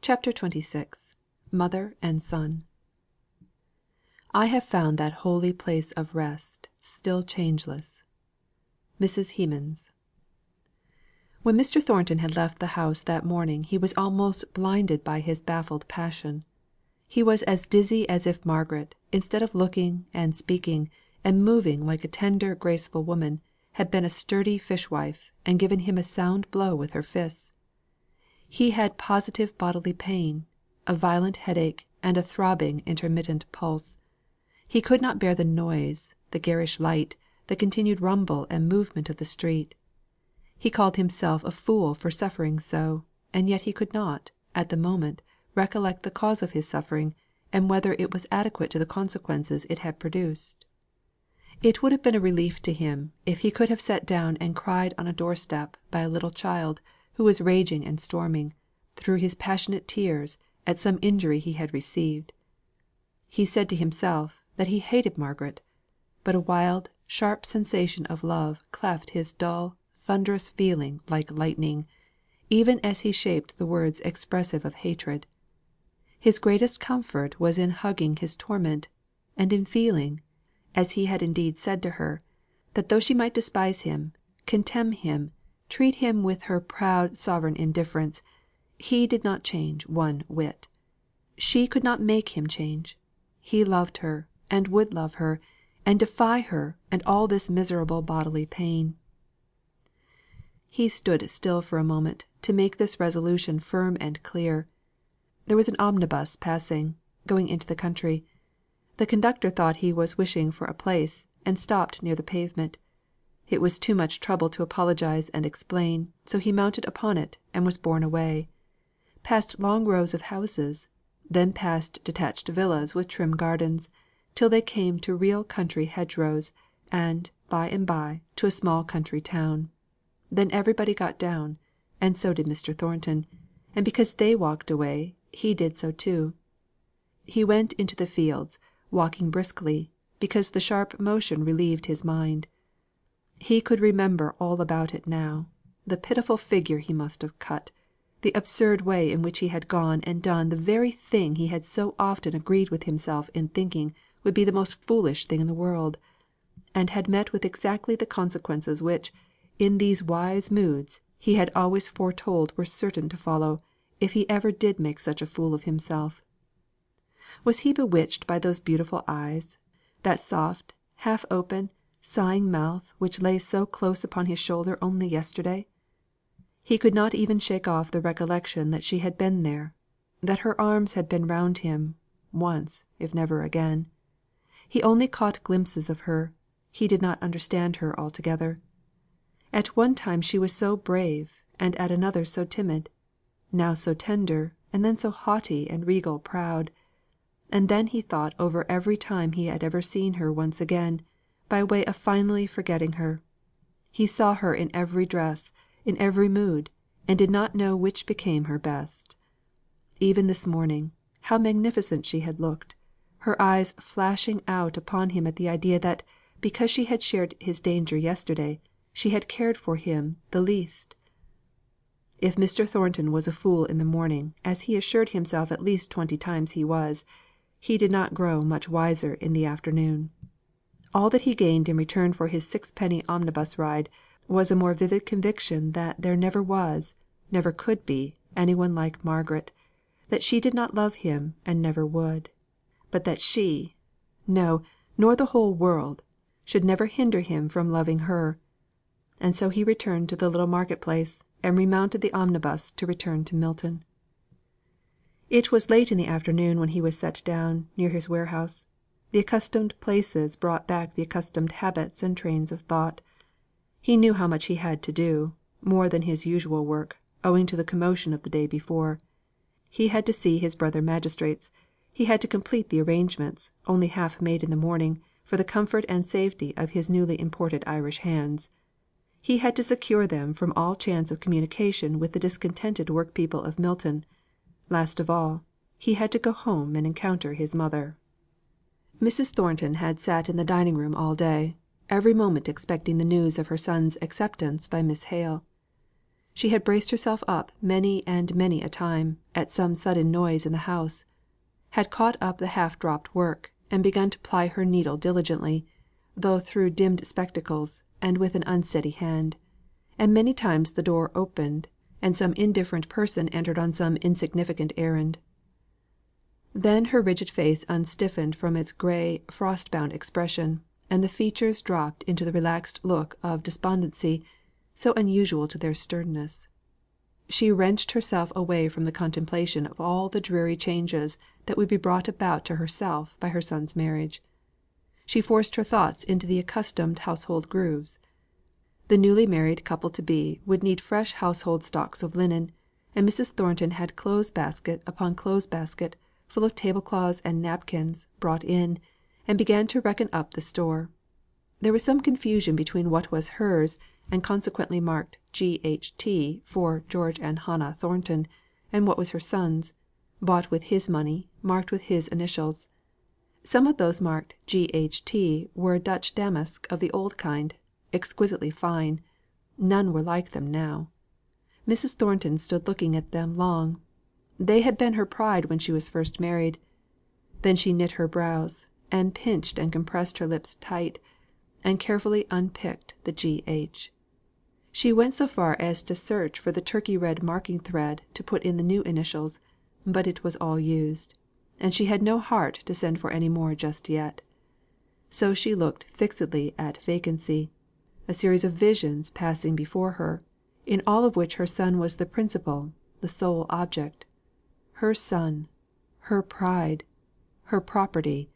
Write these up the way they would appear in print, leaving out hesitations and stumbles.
CHAPTER XXVI. Mother and Son. I have found that holy place of rest Still changeless. Mrs. Hemans. When Mr. Thornton had left the house that morning he was almost blinded by his baffled passion. He was as dizzy as if Margaret, instead of looking, and speaking, and moving like a tender graceful woman, had been a sturdy fishwife, and given him a sound blow with her fists. He had positive bodily pain, a violent headache, and a throbbing intermittent pulse. He could not bear the noise, the garish light, the continued rumble and movement of the street. He called himself a fool for suffering so, and yet he could not, at the moment, recollect the cause of his suffering, and whether it was adequate to the consequences it had produced. It would have been a relief to him if he could have sat down and cried on a door step by a little child, who was raging and storming, through his passionate tears, at some injury he had received. He said to himself that he hated Margaret; but a wild, sharp sensation of love cleft his dull, thunderous feeling like lightning, even as he shaped the words expressive of hatred. His greatest comfort was in hugging his torment, and in feeling, as he had indeed said to her, that though she might despise him, contemn him, treat him with her proud sovereign indifference, he did not change one whit. She could not make him change. He loved her, and would love her, and defy her and all this miserable bodily pain. He stood still for a moment to make this resolution firm and clear. There was an omnibus passing, going into the country. The conductor thought he was wishing for a place, and stopped near the pavement. It was too much trouble to apologise and explain, so he mounted upon it, and was borne away; past long rows of houses, then past detached villas with trim gardens, till they came to real country hedgerows, and, by, to a small country town. Then everybody got down, and so did Mr. Thornton; and because they walked away, he did so too. He went into the fields, walking briskly, because the sharp motion relieved his mind. He could remember all about it now; the pitiful figure he must have cut; the absurd way in which he had gone and done the very thing he had so often agreed with himself in thinking would be the most foolish thing in the world; and had met with exactly the consequences which, in these wise moods, he had always foretold were certain to follow, if he ever did make such a fool of himself. Was he bewitched by those beautiful eyes, that soft, half open, sighing mouth which lay so close upon his shoulder only yesterday? He could not even shake off the recollection that she had been there, that her arms had been round him, once, if never again. He only caught glimpses of her; he did not understand her altogether. At one time she was so brave, and at another so timid; now so tender, and then so haughty and regal proud. And then he thought over every time he had ever seen her once again, by way of finally forgetting her. He saw her in every dress, in every mood, and did not know which became her best. Even this morning, how magnificent she had looked, her eyes flashing out upon him at the idea that, because she had shared his danger yesterday, she had cared for him the least. If Mr. Thornton was a fool in the morning, as he assured himself at least 20 times he was, he did not grow much wiser in the afternoon. All that he gained in return for his sixpenny omnibus ride was a more vivid conviction that there never was, never could be, any one like Margaret; that she did not love him, and never would; but that she no, nor the whole world should never hinder him from loving her. And so he returned to the little market place, and remounted the omnibus to return to Milton. It was late in the afternoon when he was set down, near his warehouse. The accustomed places brought back the accustomed habits and trains of thought. He knew how much he had to do, more than his usual work, owing to the commotion of the day before. He had to see his brother magistrates; he had to complete the arrangements, only half made in the morning, for the comfort and safety of his newly imported Irish hands. He had to secure them from all chance of communication with the discontented workpeople of Milton. Last of all, he had to go home and encounter his mother. Mrs. Thornton had sat in the dining room all day, every moment expecting the news of her son's acceptance by Miss Hale. She had braced herself up many and many a time, at some sudden noise in the house; had caught up the half dropped work, and begun to ply her needle diligently, though through dimmed spectacles, and with an unsteady hand; and many times the door opened, and some indifferent person entered on some insignificant errand. Then her rigid face unstiffened from its gray frost bound expression, and the features dropped into the relaxed look of despondency so unusual to their sternness. She wrenched herself away from the contemplation of all the dreary changes that would be brought about to herself by her son's marriage. She forced her thoughts into the accustomed household grooves. The newly married couple to be would need fresh household stocks of linen, and Mrs. Thornton had clothes basket upon clothes basket full of tablecloths and napkins, brought in, and began to reckon up the store. There was some confusion between what was hers, and consequently marked G.H.T. for George and Hannah Thornton, and what was her son's, bought with his money, marked with his initials. Some of those marked G.H.T. were Dutch damask of the old kind, exquisitely fine; none were like them now. Mrs. Thornton stood looking at them long. They had been her pride when she was first married. Then she knit her brows, and pinched and compressed her lips tight, and carefully unpicked the G.H. She went so far as to search for the turkey red marking thread to put in the new initials, but it was all used, and she had no heart to send for any more just yet. So she looked fixedly at vacancy, a series of visions passing before her, in all of which her son was the principal, the sole object. Her son, her pride, her property.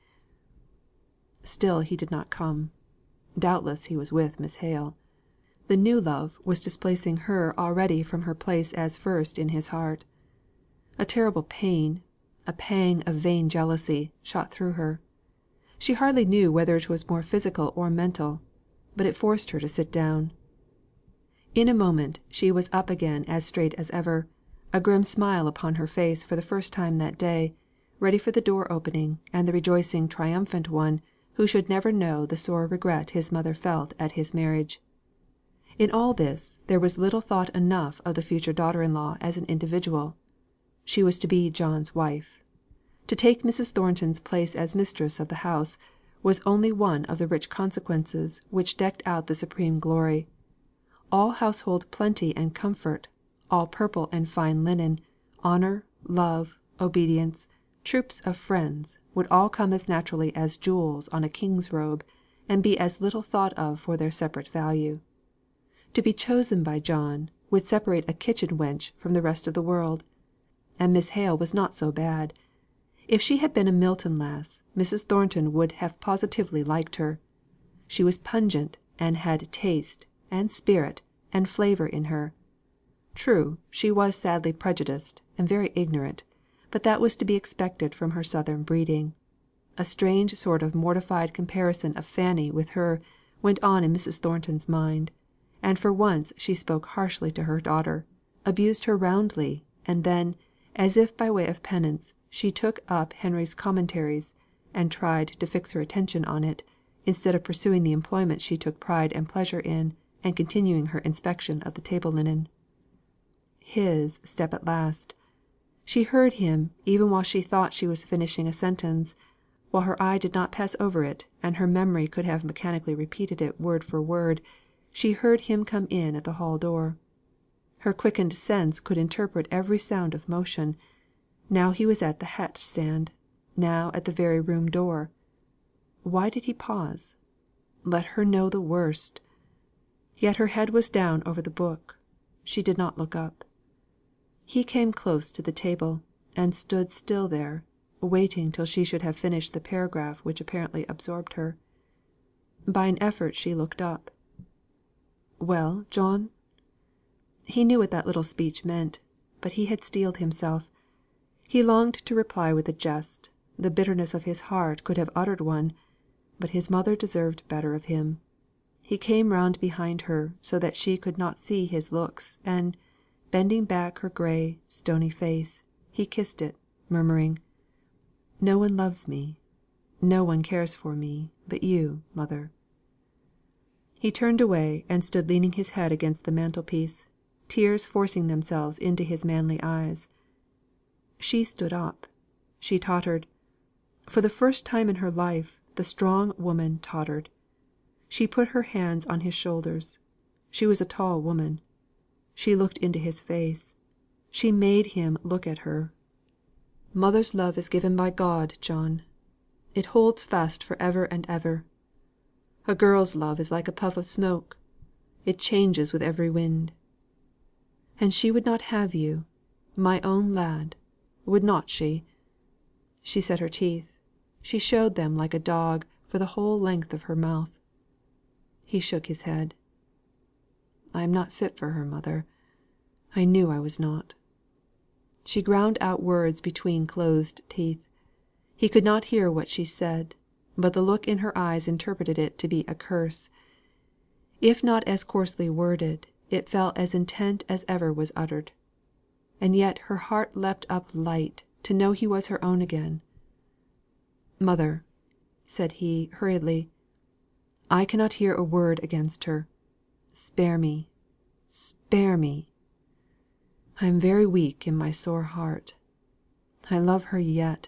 Still he did not come. Doubtless he was with Miss Hale. The new love was displacing her already from her place as first in his heart. A terrible pain, a pang of vain jealousy, shot through her. She hardly knew whether it was more physical or mental, but it forced her to sit down. In a moment she was up again as straight as ever, a grim smile upon her face for the first time that day, ready for the door opening, and the rejoicing triumphant one who should never know the sore regret his mother felt at his marriage. In all this there was little thought enough of the future daughter in law as an individual. She was to be John's wife. To take Mrs. Thornton's place as mistress of the house, was only one of the rich consequences which decked out the supreme glory. All household plenty and comfort, all purple and fine linen, honour, love, obedience, troops of friends, would all come as naturally as jewels on a king's robe, and be as little thought of for their separate value. To be chosen by John, would separate a kitchen wench from the rest of the world. And Miss Hale was not so bad. If she had been a Milton lass, Mrs. Thornton would have positively liked her. She was pungent, and had taste, and spirit, and flavour in her. True, she was sadly prejudiced, and very ignorant, but that was to be expected from her southern breeding. A strange sort of mortified comparison of Fanny with her went on in Mrs. Thornton's mind, and for once she spoke harshly to her daughter, abused her roundly, and then, as if by way of penance, she took up Henry's Commentaries, and tried to fix her attention on it, instead of pursuing the employment she took pride and pleasure in, and continuing her inspection of the table linen. His step at last. She heard him even while she thought she was finishing a sentence, while her eye did not pass over it, and her memory could have mechanically repeated it word for word. She heard him come in at the hall door. Her quickened sense could interpret every sound of motion. Now he was at the hat stand, now at the very room door. Why did he pause? Let her know the worst! Yet her head was down over the book. She did not look up. He came close to the table, and stood still there, waiting till she should have finished the paragraph which apparently absorbed her. By an effort she looked up. "Well, John?" He knew what that little speech meant, but he had steeled himself. He longed to reply with a jest; the bitterness of his heart could have uttered one; but his mother deserved better of him. He came round behind her, so that she could not see his looks, and, bending back her gray, stony face, he kissed it, murmuring, "No one loves me, no one cares for me, but you, mother." He turned away, and stood leaning his head against the mantelpiece, tears forcing themselves into his manly eyes. She stood up. She tottered. For the first time in her life, the strong woman tottered. She put her hands on his shoulders. She was a tall woman. She looked into his face. She made him look at her. "Mother's love is given by God, John. It holds fast for ever and ever. A girl's love is like a puff of smoke. It changes with every wind. And she would not have you, my own lad, would not she?" She set her teeth. She showed them like a dog for the whole length of her mouth. He shook his head. "I am not fit for her, mother. I knew I was not." She ground out words between closed teeth. He could not hear what she said, but the look in her eyes interpreted it to be a curse. If not as coarsely worded, it fell as intent as ever was uttered. And yet her heart leapt up light to know he was her own again. "Mother," said he, hurriedly, "I cannot hear a word against her. Spare me, spare me. I am very weak in my sore heart. I love her yet.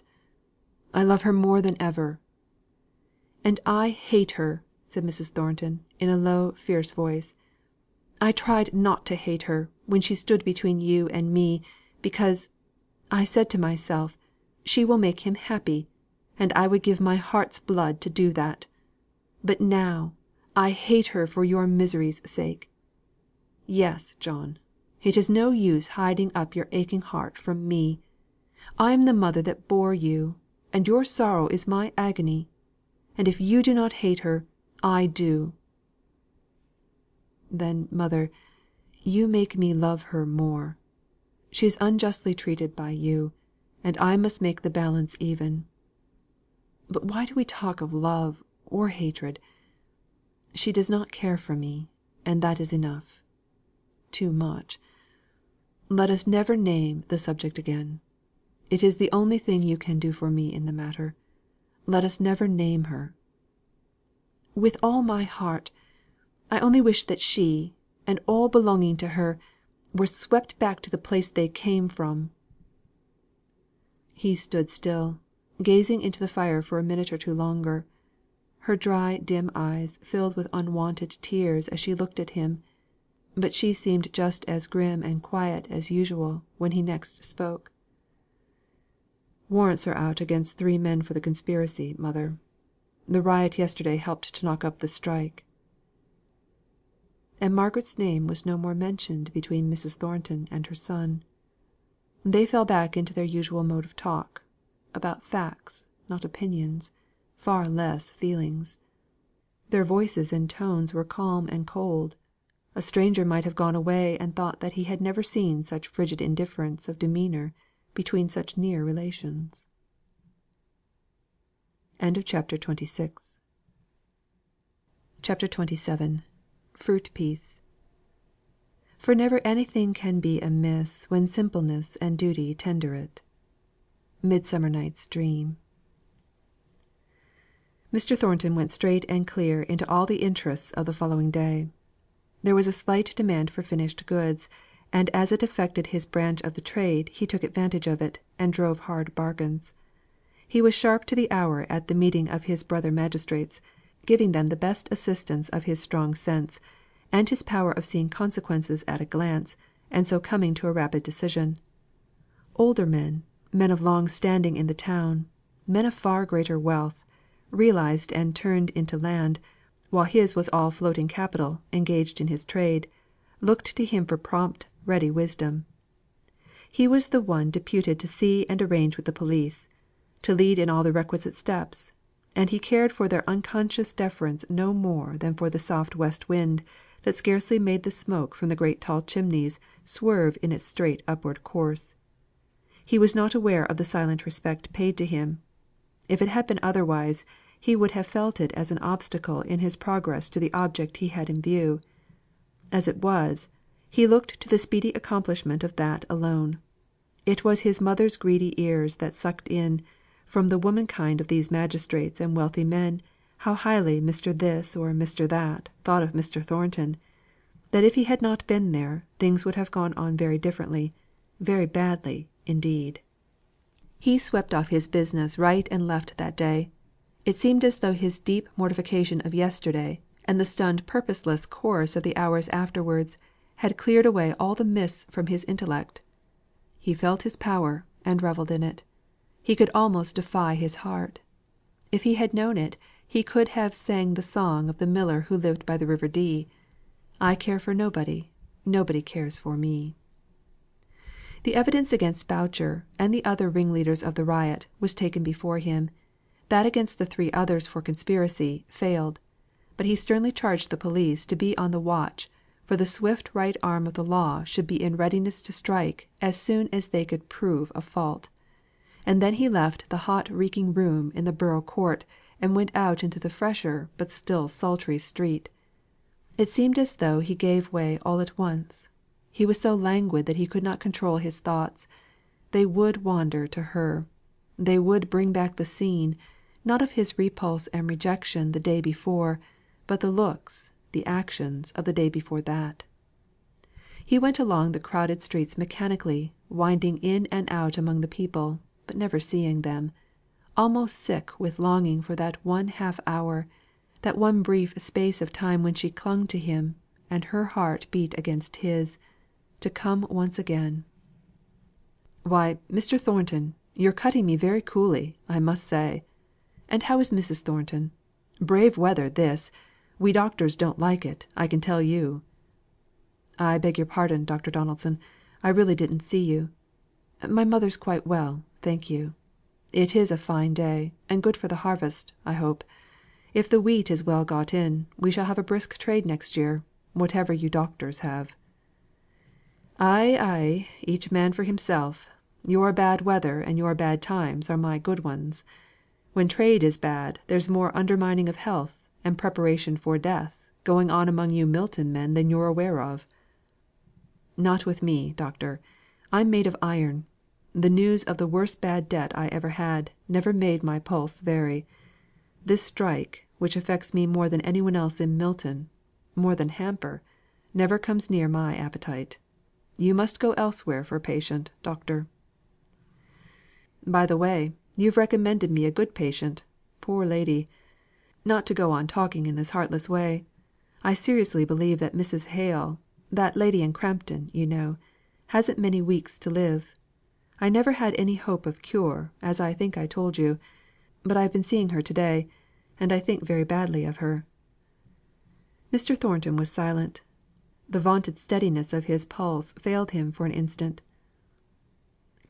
I love her more than ever." "And I hate her," said Mrs. Thornton, in a low fierce voice. "I tried not to hate her, when she stood between you and me, because I said to myself, she will make him happy, and I would give my heart's blood to do that. But now, I hate her for your misery's sake. Yes, John, it is no use hiding up your aching heart from me. I am the mother that bore you, and your sorrow is my agony. And if you do not hate her, I do." "Then, mother, you make me love her more. She is unjustly treated by you, and I must make the balance even. But why do we talk of love or hatred? She does not care for me, and that is enough. Too much. Let us never name the subject again. It is the only thing you can do for me in the matter. Let us never name her." "With all my heart. I only wish that she, and all belonging to her, were swept back to the place they came from." He stood still, gazing into the fire for a minute or two longer. Her dry dim eyes filled with unwonted tears as she looked at him; but she seemed just as grim and quiet as usual when he next spoke. "Warrants are out against 3 men for the conspiracy, mother. The riot yesterday helped to knock up the strike." And Margaret's name was no more mentioned between Mrs. Thornton and her son. They fell back into their usual mode of talk, about facts, not opinions, far less feelings. Their voices and tones were calm and cold. A stranger might have gone away and thought that he had never seen such frigid indifference of demeanour between such near relations. CHAPTER 27. Fruit piece. "For never anything can be amiss When simpleness and duty tender it." Midsummer Night's Dream. Mr. Thornton went straight and clear into all the interests of the following day. There was a slight demand for finished goods, and as it affected his branch of the trade he took advantage of it, and drove hard bargains. He was sharp to the hour at the meeting of his brother magistrates, giving them the best assistance of his strong sense, and his power of seeing consequences at a glance, and so coming to a rapid decision. Older men, men of long standing in the town, men of far greater wealth, realised and turned into land, while his was all floating capital engaged in his trade, looked to him for prompt, ready wisdom. He was the one deputed to see and arrange with the police, to lead in all the requisite steps, and he cared for their unconscious deference no more than for the soft west wind that scarcely made the smoke from the great tall chimneys swerve in its straight upward course. He was not aware of the silent respect paid to him. If it had been otherwise, he would have felt it as an obstacle in his progress to the object he had in view. As it was, he looked to the speedy accomplishment of that alone. It was his mother's greedy ears that sucked in, from the womankind of these magistrates and wealthy men, how highly Mr. This or Mr. That thought of Mr. Thornton, that if he had not been there, things would have gone on very differently, very badly indeed. He swept off his business right and left that day. It seemed as though his deep mortification of yesterday, and the stunned purposeless course of the hours afterwards, had cleared away all the mists from his intellect. He felt his power, and revelled in it. He could almost defy his heart. If he had known it, he could have sang the song of the miller who lived by the river Dee: "I care for nobody, nobody cares for me." The evidence against Boucher, and the other ringleaders of the riot, was taken before him. That against the 3 others for conspiracy, failed. But he sternly charged the police to be on the watch, for the swift right arm of the law should be in readiness to strike as soon as they could prove a fault. And then he left the hot reeking room in the Borough Court, and went out into the fresher but still sultry street. It seemed as though he gave way all at once. He was so languid that he could not control his thoughts. They would wander to her. They would bring back the scene, not of his repulse and rejection the day before, but the looks, the actions of the day before that. He went along the crowded streets mechanically, winding in and out among the people, but never seeing them, almost sick with longing for that one half hour, that one brief space of time when she clung to him, and her heart beat against his, to come once again. "Why, Mr. Thornton, you're cutting me very coolly, I must say. And how is Mrs. Thornton? Brave weather this! We doctors don't like it, I can tell you." "I beg your pardon, Dr. Donaldson. I really didn't see you. My mother's quite well, thank you. It is a fine day, and good for the harvest, I hope. If the wheat is well got in, we shall have a brisk trade next year, whatever you doctors have." "Ay, ay, each man for himself. Your bad weather and your bad times are my good ones. When trade is bad, there's more undermining of health, and preparation for death, going on among you Milton men than you're aware of." "Not with me, doctor. I'm made of iron. The news of the worst bad debt I ever had, never made my pulse vary. This strike, which affects me more than any one else in Milton, more than Hamper, never comes near my appetite. You must go elsewhere for a patient, doctor." "By the way, you've recommended me a good patient, poor lady. Not to go on talking in this heartless way, I seriously believe that Mrs. Hale, that lady in Crampton, you know, hasn't many weeks to live. I never had any hope of cure, as I think I told you; but I've been seeing her to day, and I think very badly of her." Mr. Thornton was silent. The vaunted steadiness of his pulse failed him for an instant.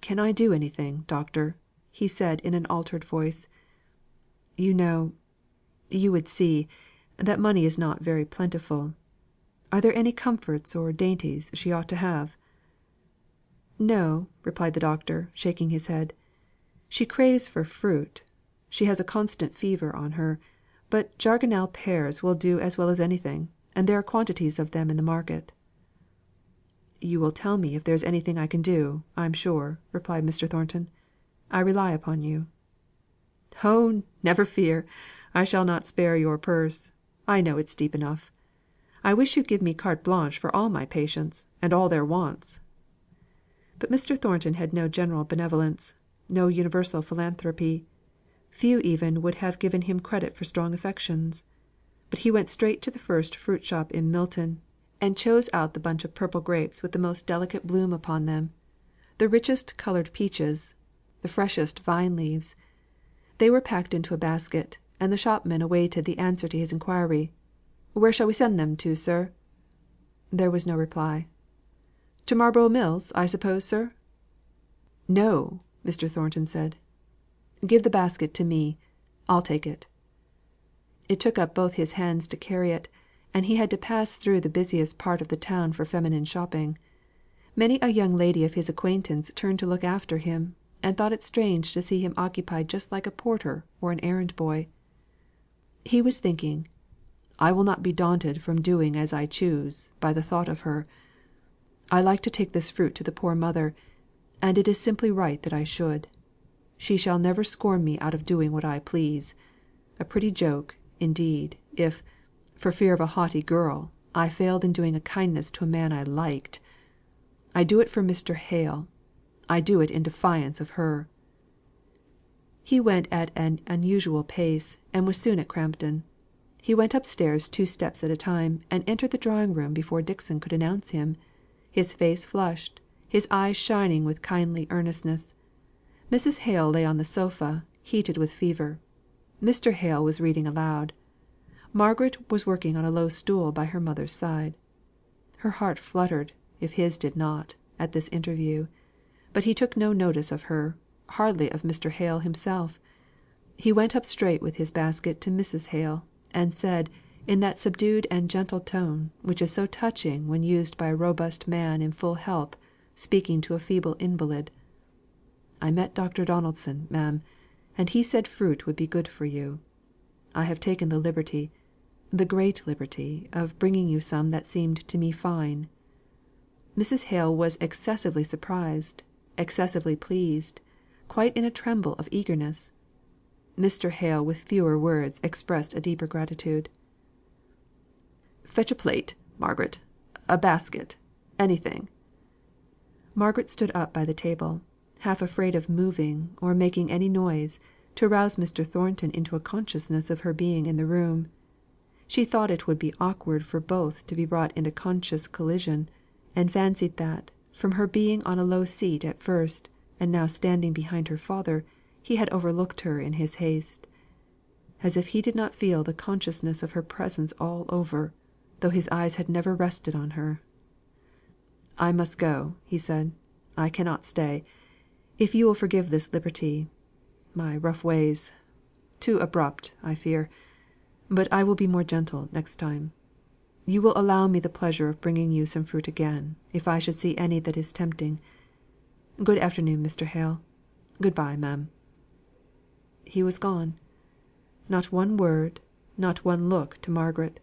"Can I do anything, doctor?" he said in an altered voice. "You know you would see that money is not very plentiful. Are there any comforts or dainties she ought to have?" "No," replied the doctor, shaking his head. "She craves for fruit. She has a constant fever on her; but jargonelle pears will do as well as anything, and there are quantities of them in the market." "You will tell me if there is anything I can do, I'm sure," replied Mr. Thornton. "I rely upon you." "Oh, never fear! I shall not spare your purse. I know it's deep enough. I wish you'd give me carte blanche for all my patients, and all their wants." But Mr. Thornton had no general benevolence, no universal philanthropy. Few even would have given him credit for strong affections. But he went straight to the first fruit shop in Milton, and chose out the bunch of purple grapes with the most delicate bloom upon them, the richest coloured peaches, the freshest vine leaves. They were packed into a basket, and the shopman awaited the answer to his inquiry: "Where shall we send them to, sir?" There was no reply. "To Marlborough Mills, I suppose, sir?" "No," Mr. Thornton said. "Give the basket to me. I'll take it." It took up both his hands to carry it, and he had to pass through the busiest part of the town for feminine shopping. Many a young lady of his acquaintance turned to look after him, and thought it strange to see him occupied just like a porter or an errand boy. He was thinking, "I will not be daunted from doing as I choose, by the thought of her. I like to take this fruit to the poor mother, and it is simply right that I should. She shall never scorn me out of doing what I please. A pretty joke, indeed, if, for fear of a haughty girl, I failed in doing a kindness to a man I liked. I do it for Mr. Hale. I do it in defiance of her." He went at an unusual pace, and was soon at Crampton. He went upstairs 2 steps at a time, and entered the drawing room before Dixon could announce him, his face flushed, his eyes shining with kindly earnestness. Mrs. Hale lay on the sofa, heated with fever. Mr. Hale was reading aloud. Margaret was working on a low stool by her mother's side. Her heart fluttered, if his did not, at this interview; but he took no notice of her, hardly of Mr. Hale himself. He went up straight with his basket to Mrs. Hale, and said, in that subdued and gentle tone which is so touching when used by a robust man in full health speaking to a feeble invalid: "I met Dr. Donaldson, ma'am, and he said fruit would be good for you. I have taken the liberty the great liberty of bringing you some that seemed to me fine." Mrs. Hale was excessively surprised, excessively pleased, quite in a tremble of eagerness. Mr. Hale with fewer words expressed a deeper gratitude. "Fetch a plate, Margaret a basket anything." Margaret stood up by the table, half afraid of moving, or making any noise, to arouse Mr. Thornton into a consciousness of her being in the room. She thought it would be awkward for both to be brought into conscious collision, and fancied that, from her being on a low seat at first, and now standing behind her father, he had overlooked her in his haste. As if he did not feel the consciousness of her presence all over, though his eyes had never rested on her. "I must go," he said. "I cannot stay. If you will forgive this liberty my rough ways too abrupt, I fear but I will be more gentle next time. You will allow me the pleasure of bringing you some fruit again, if I should see any that is tempting. Good afternoon, Mr. Hale. Good bye, ma'am." He was gone. Not one word, not one look to Margaret.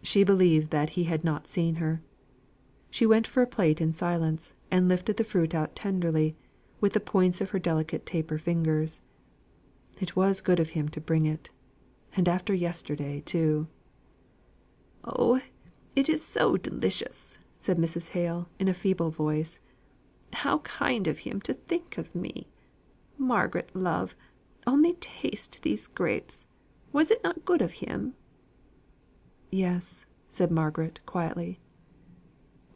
She believed that he had not seen her. She went for a plate in silence, and lifted the fruit out tenderly, with the points of her delicate taper fingers. It was good of him to bring it. And after yesterday, too. "Oh, it is so delicious!" said Mrs. Hale, in a feeble voice. "How kind of him to think of me! Margaret, love, only taste these grapes. Was it not good of him?" "Yes," said Margaret, quietly.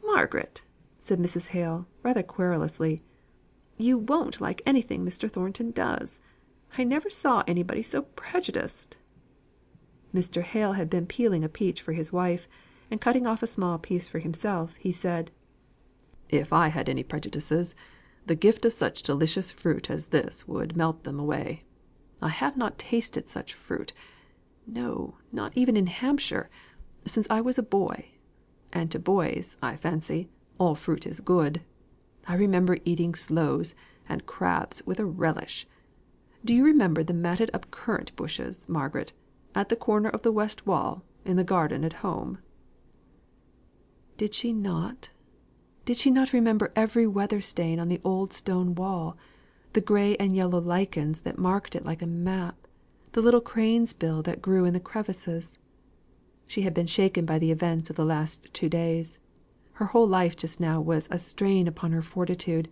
"Margaret," said Mrs. Hale, rather querulously, "you won't like anything Mr. Thornton does. I never saw anybody so prejudiced." Mr. Hale had been peeling a peach for his wife, and cutting off a small piece for himself, he said: "If I had any prejudices, the gift of such delicious fruit as this would melt them away. I have not tasted such fruit no, not even in Hampshire since I was a boy; and to boys, I fancy, all fruit is good. I remember eating sloes and crabs with a relish. Do you remember the matted up currant bushes, Margaret, at the corner of the west wall, in the garden at home?" Did she not? Did she not remember every weather stain on the old stone wall, the grey and yellow lichens that marked it like a map, the little crane's bill that grew in the crevices? She had been shaken by the events of the last 2 days. Her whole life just now was a strain upon her fortitude;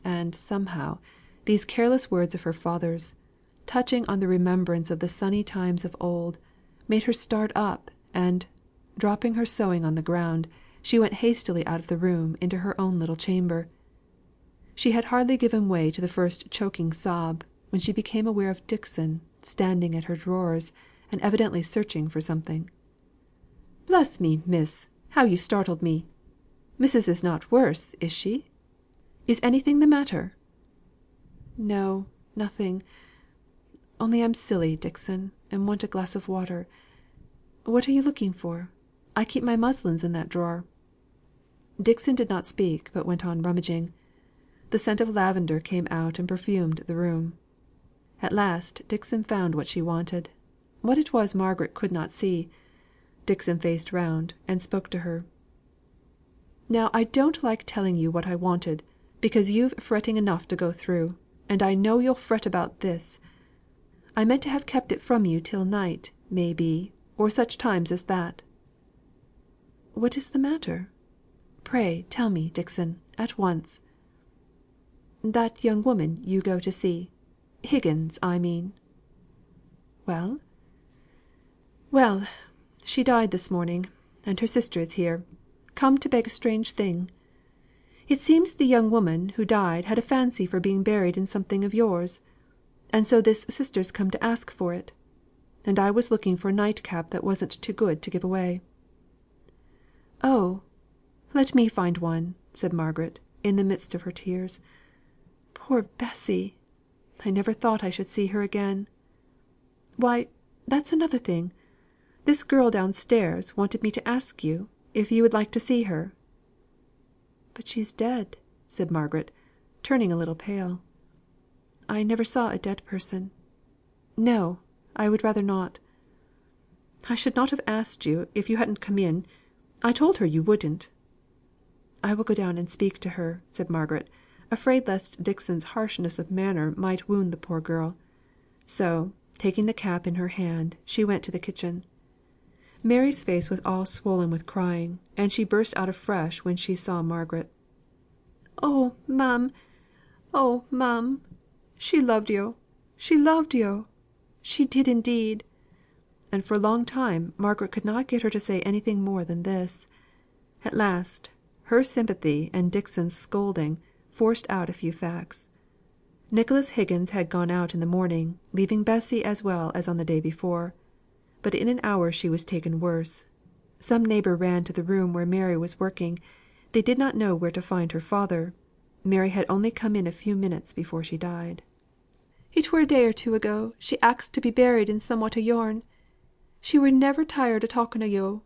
and, somehow, these careless words of her father's, touching on the remembrance of the sunny times of old, made her start up, and, dropping her sewing on the ground, she went hastily out of the room into her own little chamber. She had hardly given way to the first choking sob, when she became aware of Dixon standing at her drawers, and evidently searching for something. "Bless me, miss, how you startled me! Missus is not worse, is she? Is anything the matter?" "No, nothing. Only I'm silly, Dixon, and want a glass of water. What are you looking for? I keep my muslins in that drawer." Dixon did not speak, but went on rummaging. The scent of lavender came out and perfumed the room. At last Dixon found what she wanted. What it was Margaret could not see. Dixon faced round, and spoke to her. "Now I don't like telling you what I wanted, because you've fretting enough to go through, and I know you'll fret about this. I meant to have kept it from you till night, may be, or such times as that." What is the matter? Pray tell me, Dixon, at once." "That young woman you go to see Higgins, I mean." "Well?" "Well, she died this morning, and her sister is here, come to beg a strange thing. It seems the young woman who died had a fancy for being buried in something of yours, and so this sister's come to ask for it; and I was looking for a night cap that wasn't too good to give away." "Oh, let me find one," said Margaret, in the midst of her tears. "Poor Bessy! I never thought I should see her again. Why, that's another thing. This girl downstairs wanted me to ask you if you would like to see her." "But she's dead," said Margaret, turning a little pale. "I never saw a dead person. No, I would rather not." "I should not have asked you if you hadn't come in. I told her you wouldn't." "I will go down and speak to her," said Margaret, afraid lest Dixon's harshness of manner might wound the poor girl. So, taking the cap in her hand, she went to the kitchen. Mary's face was all swollen with crying, and she burst out afresh when she saw Margaret. "Oh, ma'am! Oh, ma'am! She loved yo'! She loved yo'! She did indeed!" And for a long time Margaret could not get her to say anything more than this. At last, her sympathy and Dixon's scolding forced out a few facts. Nicholas Higgins had gone out in the morning, leaving Bessy as well as on the day before. But in an hour she was taken worse. Some neighbour ran to the room where Mary was working. They did not know where to find her father. Mary had only come in a few minutes before she died. "It were a day or two ago she axed to be buried in somewhat o' yourn. She were never tired o' talking o' yo'.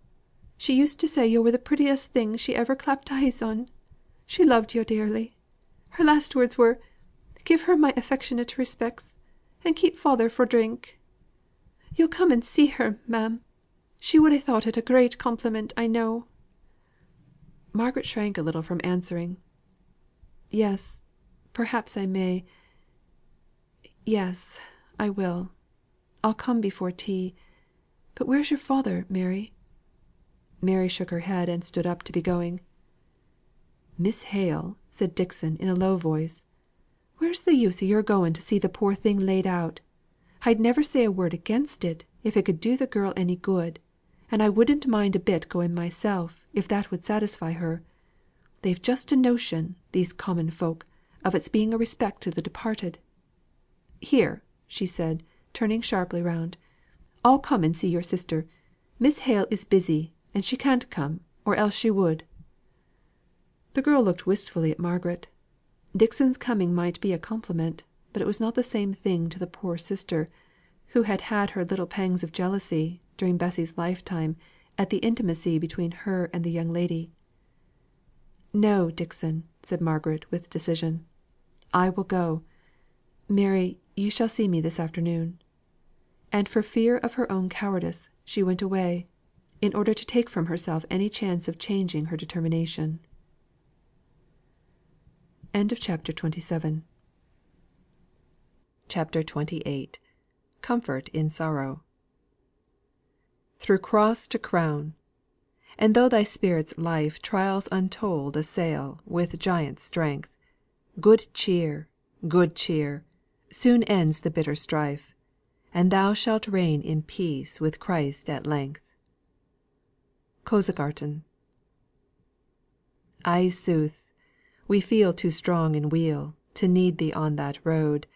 She used to say yo' were the prettiest thing she ever clapped eyes on. She loved yo' dearly. Her last words were, 'Give her my affectionate respects, and keep father for drink.' You'll come and see her, ma'am. She would ha' thought it a great compliment, I know." Margaret shrank a little from answering. "Yes, perhaps I may. Yes, I will. I'll come before tea. But where's your father, Mary?" Mary shook her head and stood up to be going. "Miss Hale," said Dixon in a low voice, "where's the use of your going to see the poor thing laid out? I'd never say a word against it, if it could do the girl any good; and I wouldn't mind a bit going myself, if that would satisfy her. They've just a notion, these common folk, of its being a respect to the departed. Here," she said, turning sharply round, "I'll come and see your sister. Miss Hale is busy, and she can't come, or else she would." The girl looked wistfully at Margaret. Dixon's coming might be a compliment, but it was not the same thing to the poor sister, who had had her little pangs of jealousy, during Bessy's lifetime, at the intimacy between her and the young lady. "No, Dixon," said Margaret, with decision. "I will go. Mary, you shall see me this afternoon." And for fear of her own cowardice, she went away, in order to take from herself any chance of changing her determination. CHAPTER 28. Comfort in Sorrow. Through cross to crown! And though thy spirit's life Trials untold assail with giant strength, Good cheer! Good cheer! Soon ends the bitter strife, And thou shalt reign in peace with Christ at length. Kosegharten. Ay sooth, we feel too strong in weal To need thee on that road;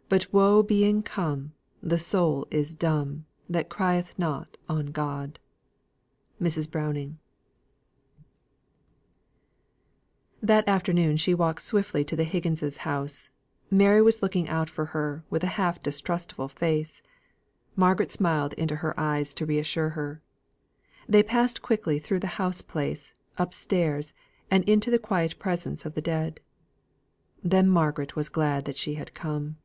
But woe being come, the soul is dumb That crieth not on God. Mrs. Browning. That afternoon she walked swiftly to the Higginses' house. Mary was looking out for her with a half distrustful face. Margaret smiled into her eyes to reassure her. They passed quickly through the house place, upstairs, and into the quiet presence of the dead. Then Margaret was glad that she had come.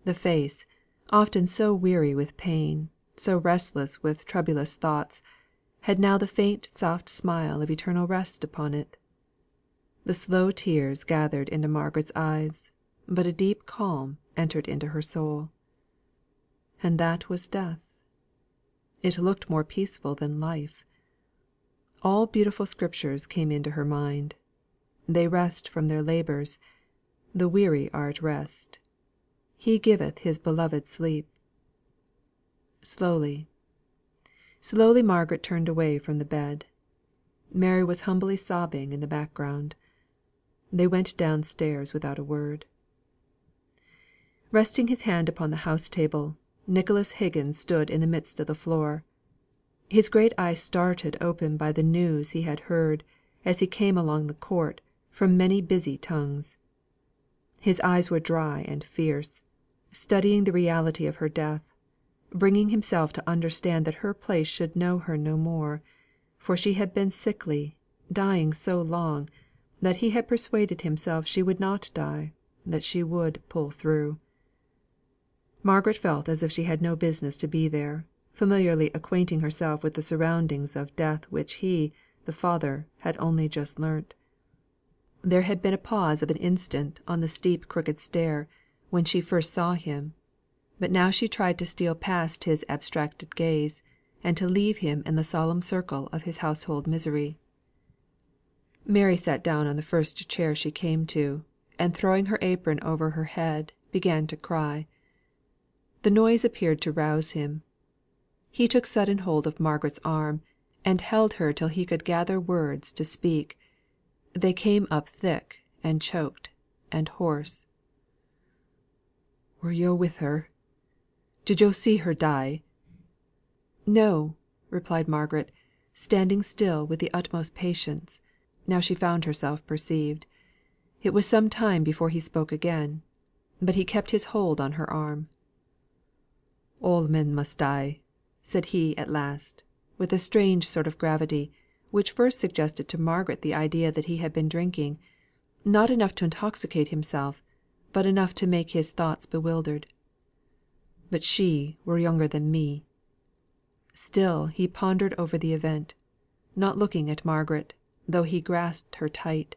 The face, often so weary with pain, so restless with troublous thoughts, had now the faint soft smile of eternal rest upon it. The slow tears gathered into Margaret's eyes, but a deep calm entered into her soul. And that was death. It looked more peaceful than life. All beautiful scriptures came into her mind. They rest from their labours. The weary are at rest. He giveth his beloved sleep. Slowly, slowly Margaret turned away from the bed. Mary was humbly sobbing in the background. They went downstairs without a word. Resting his hand upon the house table, Nicholas Higgins stood in the midst of the floor. His great eyes started open by the news he had heard, as he came along the court, from many busy tongues. His eyes were dry and fierce, studying the reality of her death, bringing himself to understand that her place should know her no more, for she had been sickly, dying so long, that he had persuaded himself she would not die, that she would pull through. Margaret felt as if she had no business to be there, familiarly acquainting herself with the surroundings of death which he, the father, had only just learnt. There had been a pause of an instant on the steep crooked stair, when she first saw him; but now she tried to steal past his abstracted gaze, and to leave him in the solemn circle of his household misery. Mary sat down on the first chair she came to, and throwing her apron over her head, began to cry. The noise appeared to rouse him. He took sudden hold of Margaret's arm, and held her till he could gather words to speak. They came up thick, and choked, and hoarse. "Were yo' with her? Did yo' see her die?" "No," replied Margaret, standing still with the utmost patience, now she found herself perceived. It was some time before he spoke again, but he kept his hold on her arm. "All men must die," said he at last, with a strange sort of gravity, which first suggested to Margaret the idea that he had been drinking, not enough to intoxicate himself, but enough to make his thoughts bewildered. "But she were younger than me." Still he pondered over the event, not looking at Margaret, though he grasped her tight.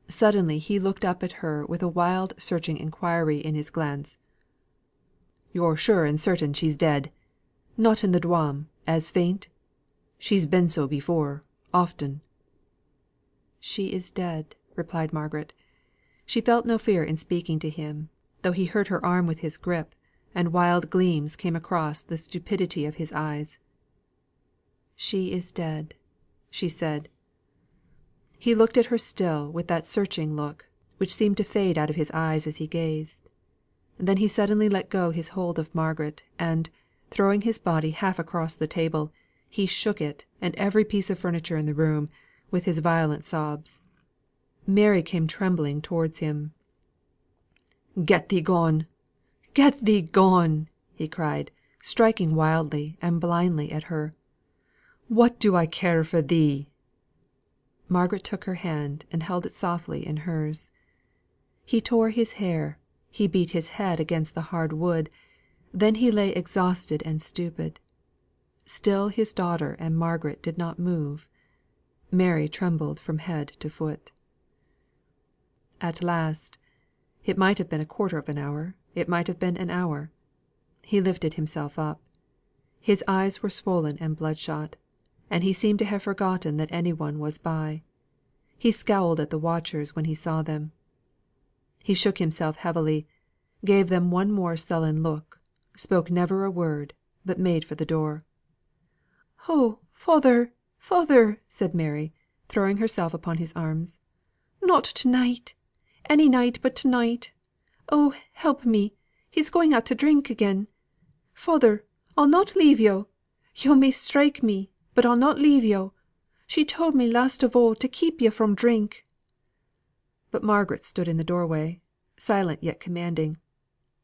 Suddenly he looked up at her with a wild searching inquiry in his glance. "Yo're sure and certain she's dead? Not in the dwam, as faint? She's been so before, often." "She is dead," replied Margaret. She felt no fear in speaking to him, though he hurt her arm with his grip, and wild gleams came across the stupidity of his eyes. "She is dead," she said. He looked at her still with that searching look, which seemed to fade out of his eyes as he gazed. Then he suddenly let go his hold of Margaret, and, throwing his body half across the table, he shook it, and every piece of furniture in the room, with his violent sobs. Mary came trembling towards him. "Get thee gone! Get thee gone!" he cried, striking wildly and blindly at her. "What do I care for thee?" Margaret took her hand, and held it softly in hers. He tore his hair, he beat his head against the hard wood, then he lay exhausted and stupid. Still his daughter and Margaret did not move. Mary trembled from head to foot. At last, it might have been a quarter of an hour, it might have been an hour, he lifted himself up. His eyes were swollen and bloodshot, and he seemed to have forgotten that any one was by. He scowled at the watchers when he saw them. He shook himself heavily, gave them one more sullen look, spoke never a word, but made for the door. "Oh, father, father!" said Mary, throwing herself upon his arms. "Not to night! Any night but to night! Oh, help me! He's going out to drink again. Father, I'll not leave yo'. Yo' may strike me, but I'll not leave yo'. She told me last of all to keep yo' from drink." But Margaret stood in the doorway, silent yet commanding.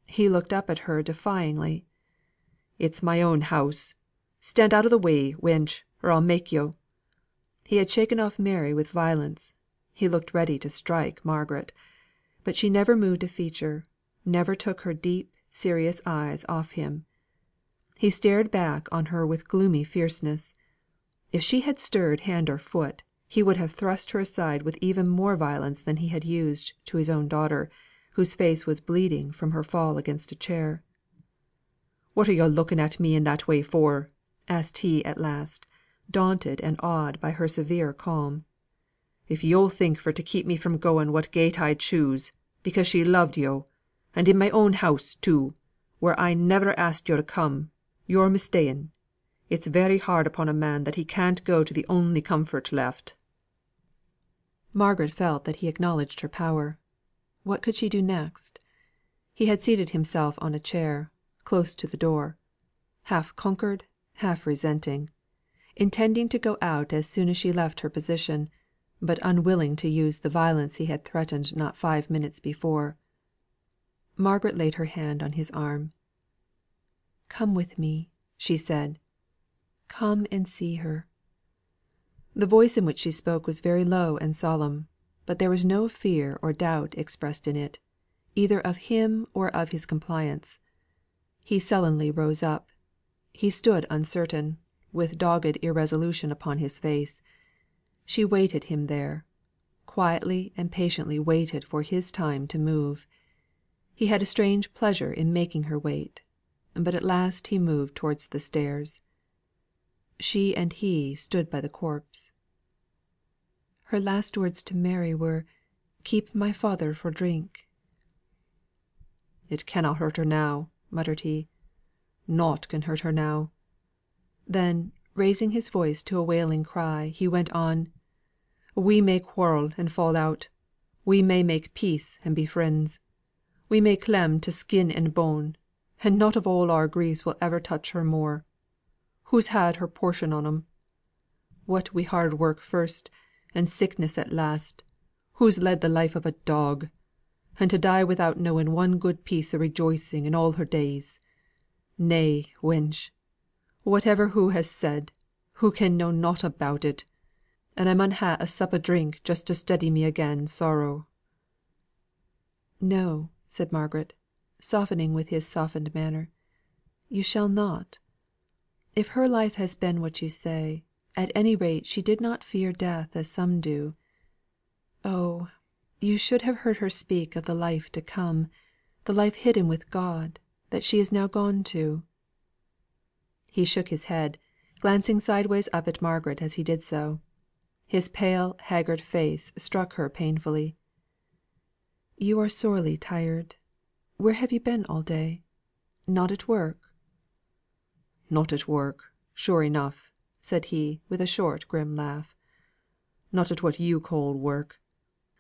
He looked up at her defyingly. "It's my own house. Stand out o' the way, wench, or I'll make yo'." He had shaken off Mary with violence. He looked ready to strike Margaret. But she never moved a feature, never took her deep, serious eyes off him. He stared back on her with gloomy fierceness. If she had stirred hand or foot, he would have thrust her aside with even more violence than he had used to his own daughter, whose face was bleeding from her fall against a chair. "What are yo' looking at me in that way for?" asked he at last, daunted and awed by her severe calm. "If yo'll think for to keep me from going what gait I choose, because she loved yo', and in my own house too, where I never asked yo' to come, you're mistaken. It's very hard upon a man that he can't go to the only comfort left." Margaret felt that he acknowledged her power. What could she do next? He had seated himself on a chair, close to the door, half conquered, half resenting, intending to go out as soon as she left her position, but unwilling to use the violence he had threatened not 5 minutes before. Margaret laid her hand on his arm. "Come with me," she said. "Come and see her." The voice in which she spoke was very low and solemn, but there was no fear or doubt expressed in it, either of him or of his compliance. He sullenly rose up. He stood uncertain, with dogged irresolution upon his face. She waited him there; quietly and patiently waited for his time to move. He had a strange pleasure in making her wait; but at last he moved towards the stairs. She and he stood by the corpse. "Her last words to Mary were, 'Keep my father for drink.'" "It canna hurt her now," muttered he. "Nought can hurt her now." Then, raising his voice to a wailing cry, he went on: "We may quarrel and fall out; we may make peace and be friends; we may clem to skin and bone, and not of all our griefs will ever touch her more. Who's had her portion on 'em? What wi' hard work first, and sickness at last, who's led the life of a dog, and to die without knowing one good piece o' rejoicing in all her days? Nay, wench! Whatever hoo has said, hoo can know nought about it; and I mun ha' a sup o' drink just to steady me again sorrow." "No," said Margaret, softening with his softened manner. "You shall not. If her life has been what you say, at any rate she did not fear death as some do. Oh, you should have heard her speak of the life to come, the life hidden with God, that she is now gone to." He shook his head, glancing sideways up at Margaret as he did so. His pale haggard face struck her painfully. "You are sorely tired. Where have you been all day? Not at work?" "Not at work, sure enough," said he, with a short grim laugh. "Not at what you call work.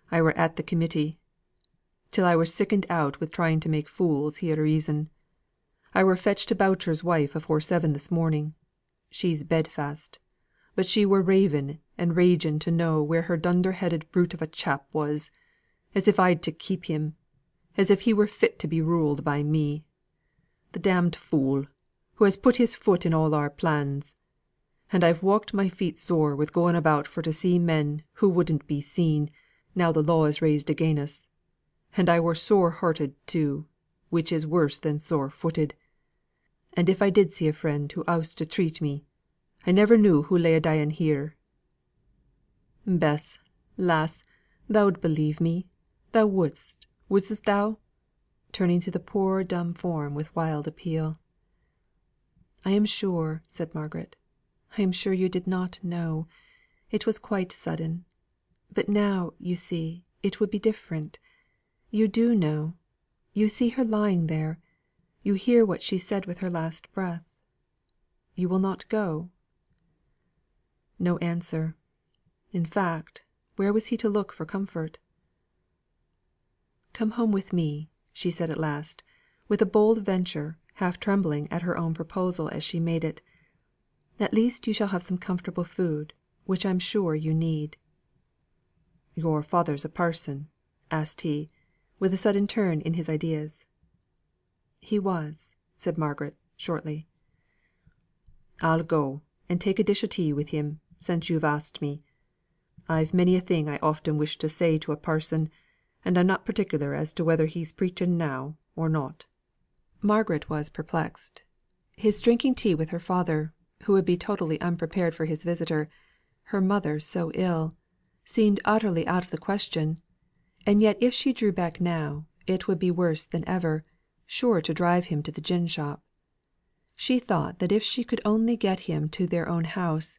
I were at the Committee, till I were sickened out wi' trying to make fools hear reason. I were fetched to Boucher's wife afore 7 this morning. She's bedfast; but she were raving and raging to know where her dunder headed brute of a chap was, as if I'd to keep him; as if he were fit to be ruled by me. The damned fool, who has put his foot in all our plans. And I've walked my feet sore wi' going about for to see men who wouldn't be seen, now the law is raised again us. And I were sore hearted too, which is worse than sore footed. And if I did see a friend who used to treat me, I never knew who lay a dying here. Bess, lass, thou'd believe me; thou wouldst thou?" turning to the poor dumb form with wild appeal. "I am sure," said Margaret, "I am sure you did not know. It was quite sudden. But now, you see, it would be different. You do know. You see her lying there. You hear what she said with her last breath. You will not go?" No answer. In fact, where was he to look for comfort? "Come home with me," she said at last, with a bold venture, half trembling at her own proposal as she made it. "At least you shall have some comfortable food, which I'm sure you need." "Your father's a parson?" asked he, with a sudden turn in his ideas. "He was," said Margaret, shortly. "I'll go and take a dish o' tea with him, since you've asked me. I've many a thing I often wished to say to a parson, and I'm not particular as to whether he's preaching now or not." Margaret was perplexed. His drinking tea with her father, who would be totally unprepared for his visitor, her mother so ill, seemed utterly out of the question; and yet if she drew back now, it would be worse than ever, sure to drive him to the gin shop. She thought that if she could only get him to their own house,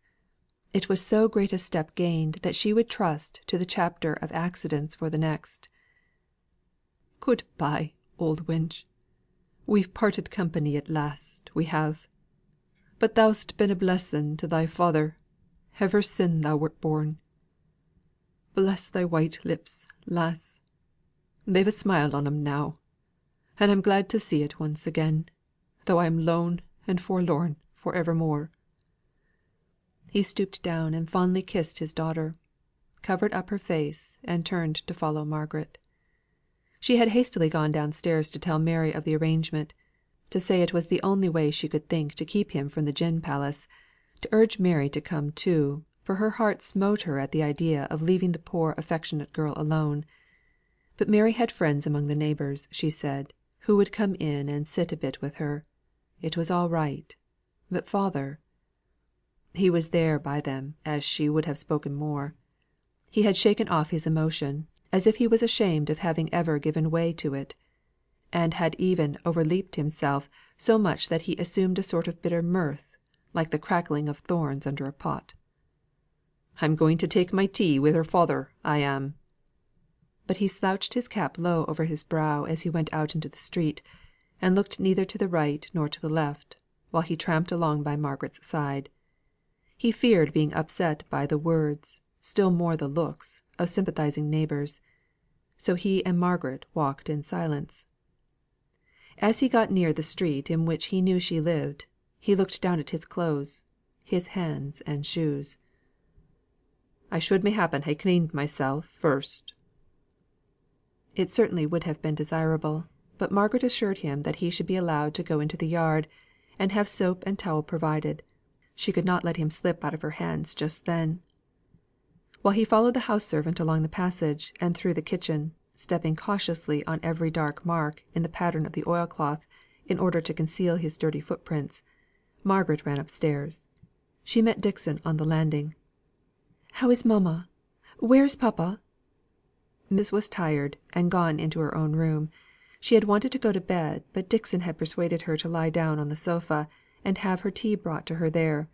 It was so great a step gained that she would trust to the chapter of accidents for the next. "Good bye, old wench. We've parted company at last, we have. But thou'st been a blessing to thy father, ever sin' thou wert born. Bless thy white lips, lass. They've a smile on 'em now, and I'm glad to see it once again, though I'm lone and forlorn for evermore." He stooped down and fondly kissed his daughter, covered up her face, and turned to follow Margaret. She had hastily gone downstairs to tell Mary of the arrangement; to say it was the only way she could think to keep him from the gin palace; to urge Mary to come too, for her heart smote her at the idea of leaving the poor affectionate girl alone. But Mary had friends among the neighbours, she said, who would come in and sit a bit with her. It was all right. But father he was there by them, as she would have spoken more. He had shaken off his emotion, as if he was ashamed of having ever given way to it, and had even overleaped himself so much that he assumed a sort of bitter mirth, like the crackling of thorns under a pot. "I'm going to take my tea with her father, I am." But he slouched his cap low over his brow as he went out into the street, and looked neither to the right nor to the left, while he tramped along by Margaret's side. He feared being upset by the words, still more the looks, of sympathising neighbours. So he and Margaret walked in silence. As he got near the street in which he knew she lived, he looked down at his clothes, his hands and shoes. "I should m'appen ha' cleaned mysel' first." It certainly would have been desirable, but Margaret assured him that he should be allowed to go into the yard, and have soap and towel provided. She could not let him slip out of her hands just then. While he followed the house servant along the passage, and through the kitchen, stepping cautiously on every dark mark in the pattern of the oilcloth, in order to conceal his dirty footprints, Margaret ran upstairs. She met Dixon on the landing. "How is mamma? Where is papa?" Miss was tired, and gone into her own room. She had wanted to go to bed, but Dixon had persuaded her to lie down on the sofa, and have her tea brought to her there.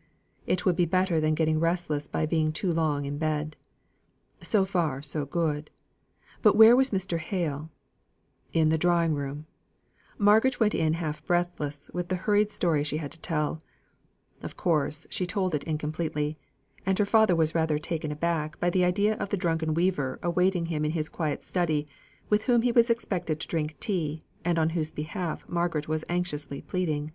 It would be better than getting restless by being too long in bed. So far so good. But where was Mr. Hale? In the drawing room. Margaret went in half breathless with the hurried story she had to tell. Of course she told it incompletely; and her father was rather taken aback by the idea of the drunken weaver awaiting him in his quiet study, with whom he was expected to drink tea, and on whose behalf Margaret was anxiously pleading.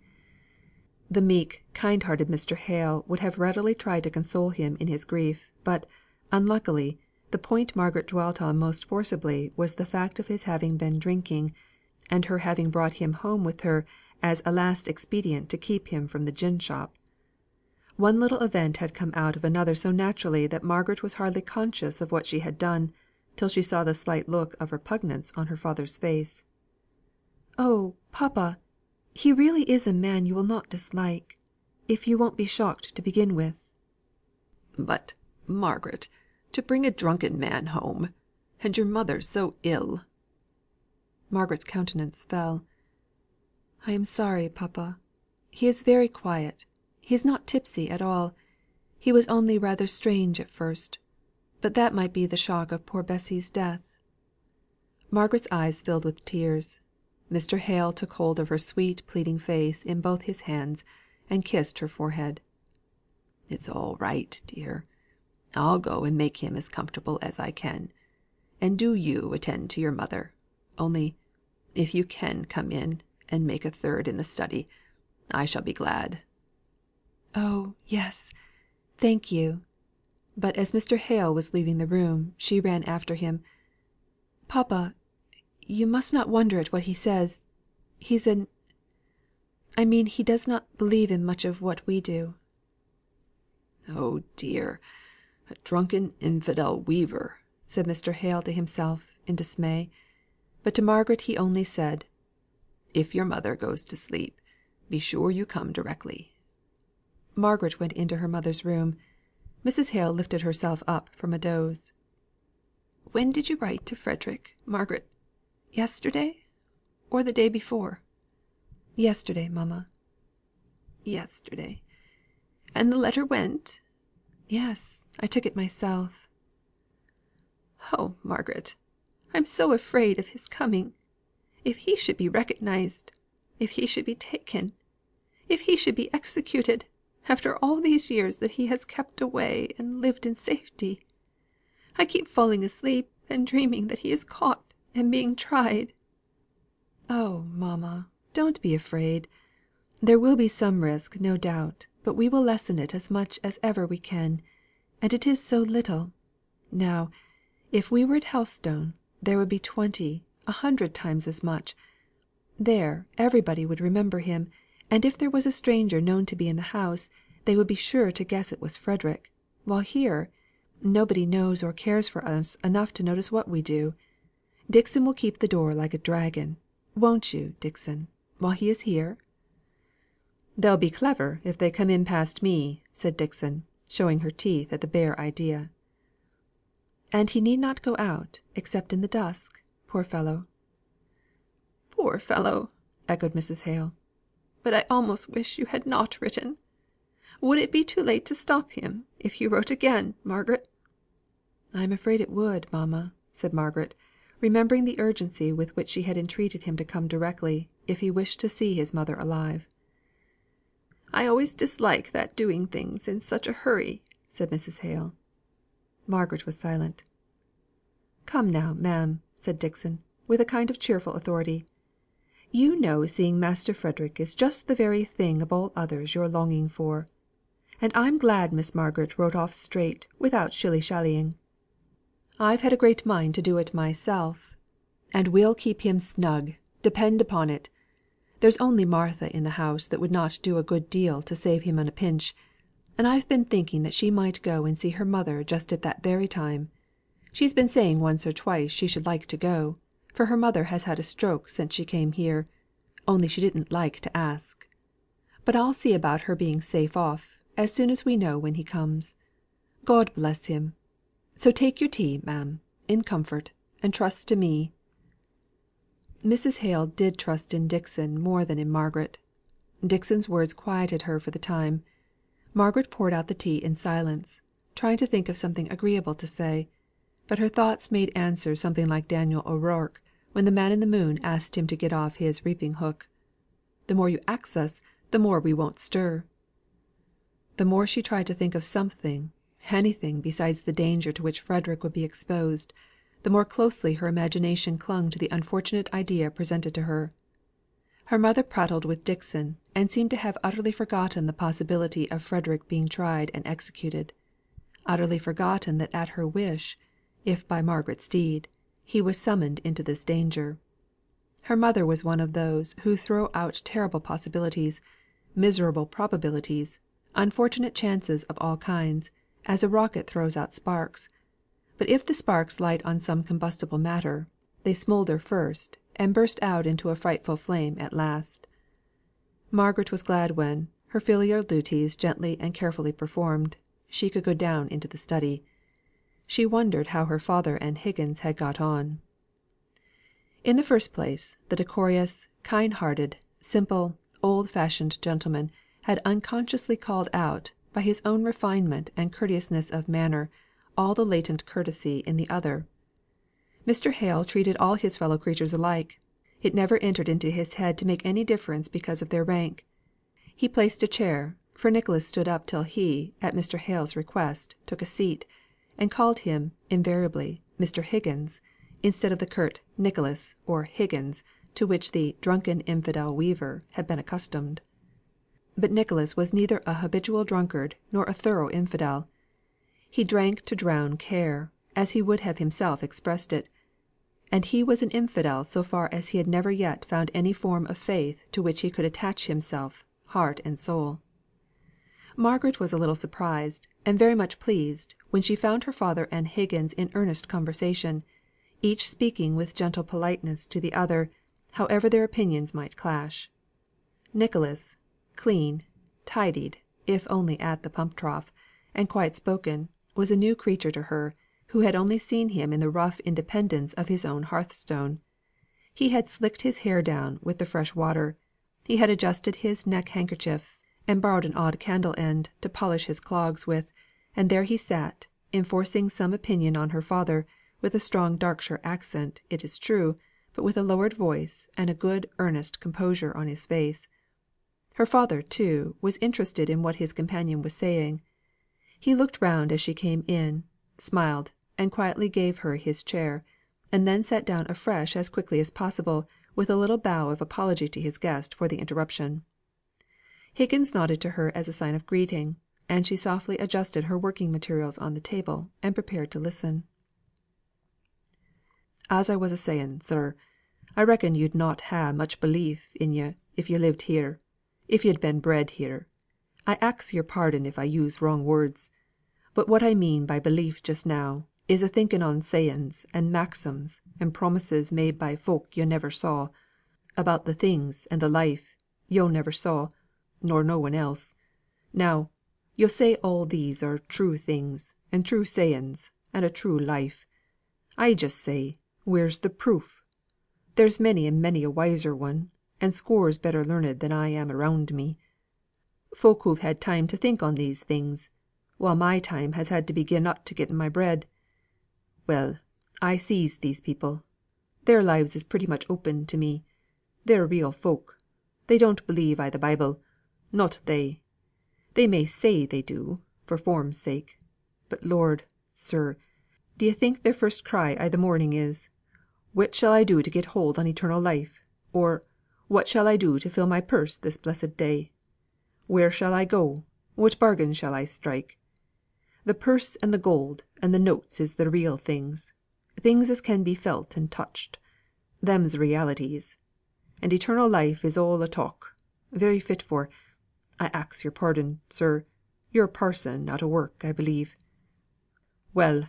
The meek, kind hearted Mr. Hale would have readily tried to console him in his grief, but, unluckily, the point Margaret dwelt on most forcibly was the fact of his having been drinking, and her having brought him home with her as a last expedient to keep him from the gin shop. One little event had come out of another so naturally that Margaret was hardly conscious of what she had done, till she saw the slight look of repugnance on her father's face. "Oh, papa! He really is a man you will not dislike, if you won't be shocked to begin with." "But, Margaret, to bring a drunken man home, and your mother so ill!" Margaret's countenance fell. "I am sorry, papa. He is very quiet. He is not tipsy at all. He was only rather strange at first; but that might be the shock of poor Bessy's death." Margaret's eyes filled with tears. Mr. Hale took hold of her sweet pleading face in both his hands, and kissed her forehead. "It's all right, dear. I'll go and make him as comfortable as I can; and do you attend to your mother. Only, if you can come in, and make a third in the study, I shall be glad." "Oh, yes! Thank you." But as Mr. Hale was leaving the room, she ran after him. "Papa, you must not wonder at what he says. He's I mean he does not believe in much of what we do." "Oh dear! A drunken infidel weaver!" said Mr. Hale to himself, in dismay. But to Margaret he only said, "If your mother goes to sleep, be sure you come directly." Margaret went into her mother's room. Mrs. Hale lifted herself up from a doze. "When did you write to Frederick, Margaret? Yesterday, or the day before?" "Yesterday, mamma." "Yesterday. And the letter went?" Yes, I took it myself." "Oh, Margaret, I'm so afraid of his coming. If he should be recognised if he should be taken if he should be executed, after all these years that he has kept away and lived in safety. I keep falling asleep and dreaming that he is caught and being tried." "Oh, mamma, don't be afraid. There will be some risk, no doubt, but we will lessen it as much as ever we can; and it is so little. Now, if we were at Helstone, there would be 20, 100 times as much. There everybody would remember him; and if there was a stranger known to be in the house, they would be sure to guess it was Frederick; while here, nobody knows or cares for us enough to notice what we do. Dixon will keep the door like a dragon. Won't you, Dixon, while he is here?" "They'll be clever if they come in past me," said Dixon, showing her teeth at the bare idea. "And he need not go out, except in the dusk, poor fellow." "Poor fellow!" echoed Mrs. Hale. "But I almost wish you had not written. Would it be too late to stop him, if you wrote again, Margaret?" "I am afraid it would, mamma," said Margaret, remembering the urgency with which she had entreated him to come directly, if he wished to see his mother alive. "I always dislike that doing things in such a hurry," said Mrs. Hale. Margaret was silent. "Come now, ma'am," said Dixon, with a kind of cheerful authority. "You know seeing Master Frederick is just the very thing of all others you're longing for. And I'm glad Miss Margaret wrote off straight, without shilly shallying. I've had a great mind to do it myself; and we'll keep him snug, depend upon it. There's only Martha in the house that would not do a good deal to save him in a pinch; and I've been thinking that she might go and see her mother just at that very time. She's been saying once or twice she should like to go, for her mother has had a stroke since she came here, only she didn't like to ask. But I'll see about her being safe off, as soon as we know when he comes. God bless him! So take your tea, ma'am, in comfort, and trust to me." Mrs. Hale did trust in Dixon more than in Margaret. Dixon's words quieted her for the time. Margaret poured out the tea in silence, trying to think of something agreeable to say; but her thoughts made answer something like Daniel O'Rourke, when the man in the moon asked him to get off his reaping hook: "The more you ax us, the more we won't stir." The more she tried to think of something, anything besides the danger to which Frederick would be exposed, the more closely her imagination clung to the unfortunate idea presented to her. Her mother prattled with Dixon, and seemed to have utterly forgotten the possibility of Frederick being tried and executed; utterly forgotten that at her wish, if by Margaret's deed, he was summoned into this danger. Her mother was one of those who throw out terrible possibilities, miserable probabilities, unfortunate chances of all kinds, as a rocket throws out sparks; but if the sparks light on some combustible matter, they smoulder first, and burst out into a frightful flame at last. Margaret was glad when, her filial duties gently and carefully performed, she could go down into the study. She wondered how her father and Higgins had got on. In the first place, the decorous, kind hearted, simple, old fashioned gentleman had unconsciously called out, by his own refinement and courteousness of manner, all the latent courtesy in the other. Mr. Hale treated all his fellow creatures alike; it never entered into his head to make any difference because of their rank. He placed a chair, for Nicholas stood up till he, at Mr. Hale's request, took a seat, and called him, invariably, Mr. Higgins, instead of the curt Nicholas or Higgins to which the drunken infidel weaver had been accustomed. But Nicholas was neither a habitual drunkard nor a thorough infidel. He drank to drown care, as he would have himself expressed it; and he was an infidel so far as he had never yet found any form of faith to which he could attach himself, heart and soul. Margaret was a little surprised, and very much pleased, when she found her father and Higgins in earnest conversation, each speaking with gentle politeness to the other, however their opinions might clash. Nicholas, clean, tidied, if only at the pump trough, and quiet spoken, was a new creature to her, who had only seen him in the rough independence of his own hearthstone. He had slicked his hair down with the fresh water; he had adjusted his neck handkerchief, and borrowed an odd candle end to polish his clogs with, and there he sat, enforcing some opinion on her father, with a strong Darkshire accent, it is true, but with a lowered voice, and a good earnest composure on his face. Her father, too, was interested in what his companion was saying. He looked round as she came in, smiled, and quietly gave her his chair, and then sat down afresh as quickly as possible, with a little bow of apology to his guest for the interruption. Higgins nodded to her as a sign of greeting, and she softly adjusted her working materials on the table, and prepared to listen. "As I was a saying, sir, I reckon you'd not ha' much belief in you if you lived here, if you'd been bred here. I ax your pardon if I use wrong words; but what I mean by belief just now, is a thinking on sayings, and maxims, and promises made by folk yo never saw, about the things and the life yo never saw, nor no one else. Now, yo say all these are true things, and true sayings, and a true life. I just say, where's the proof? There's many and many a wiser one, and scores better learned than I am around me. Folk who've had time to think on these things, while my time has had to be gi'n up to getting my bread. Well, I sees these people. Their lives is pretty much open to me. They're real folk. They don't believe i' the Bible, not they. They may say they do, for form's sake; but Lord, sir, d'ye think their first cry i' the morning is, 'What shall I do to get hold on eternal life?' or 'What shall I do to fill my purse this blessed day? Where shall I go? What bargain shall I strike?' The purse and the gold and the notes is the real things, things as can be felt and touched. Them's realities. And eternal life is all a talk, very fit for I ax your pardon, sir, you're a parson out o' work, I believe. Well,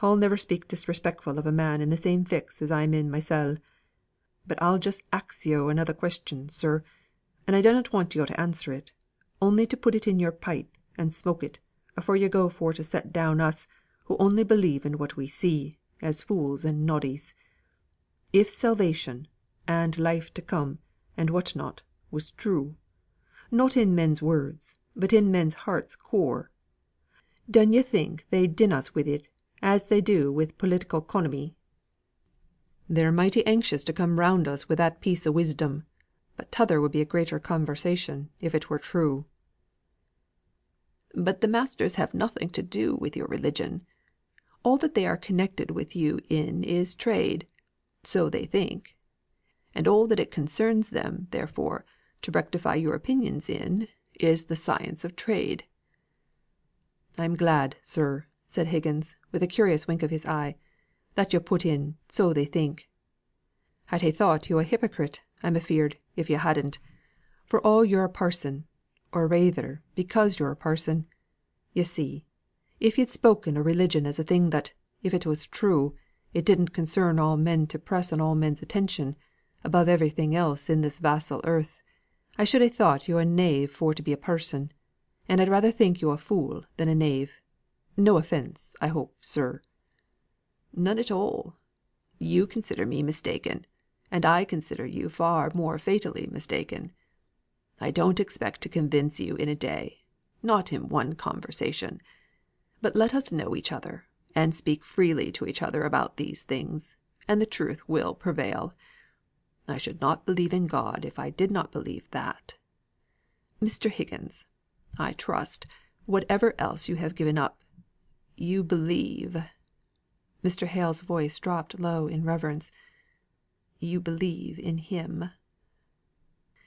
I'll never speak disrespectful of a man in the same fix as I'm in mysel. But I'll just ax yo' another question, sir, and I dunnot want yo' to answer it, only to put it in your pipe, and smoke it, afore yo' go for to set down us, who only believe in what we see, as fools and noddies. If salvation, and life to come, and what not, was true, not in men's words, but in men's hearts' core, dun yo' think they'd din us with it as they do with political 'conomy? They're mighty anxious to come round us with that piece o' wisdom, but t'other would be a greater conversation, if it were true." "But the masters have nothing to do with your religion. All that they are connected with you in is trade, so they think; and all that it concerns them, therefore, to rectify your opinions in, is the science of trade." "I'm glad, sir," said Higgins, with a curious wink of his eye, "that yo' put in 'so they think.' I'd ha' thought yo' a hypocrite, I'm afeard, if yo' hadn't, for all you're a parson, or rayther because you're a parson. Yo' see, if yo'd spoken o' religion as a thing that, if it was true, it didn't concern all men to press on all men's attention, above everything else in this vassal earth, I should ha' thought yo' a knave for to be a parson; and I'd rather think yo' a fool than a knave. No offence, I hope, sir." "None at all. You consider me mistaken, and I consider you far more fatally mistaken. I don't expect to convince you in a day, not in one conversation. But let us know each other, and speak freely to each other about these things, and the truth will prevail. I should not believe in God if I did not believe that. Mr. Higgins, I trust, whatever else you have given up, you believe" Mr. Hale's voice dropped low in reverence "you believe in him."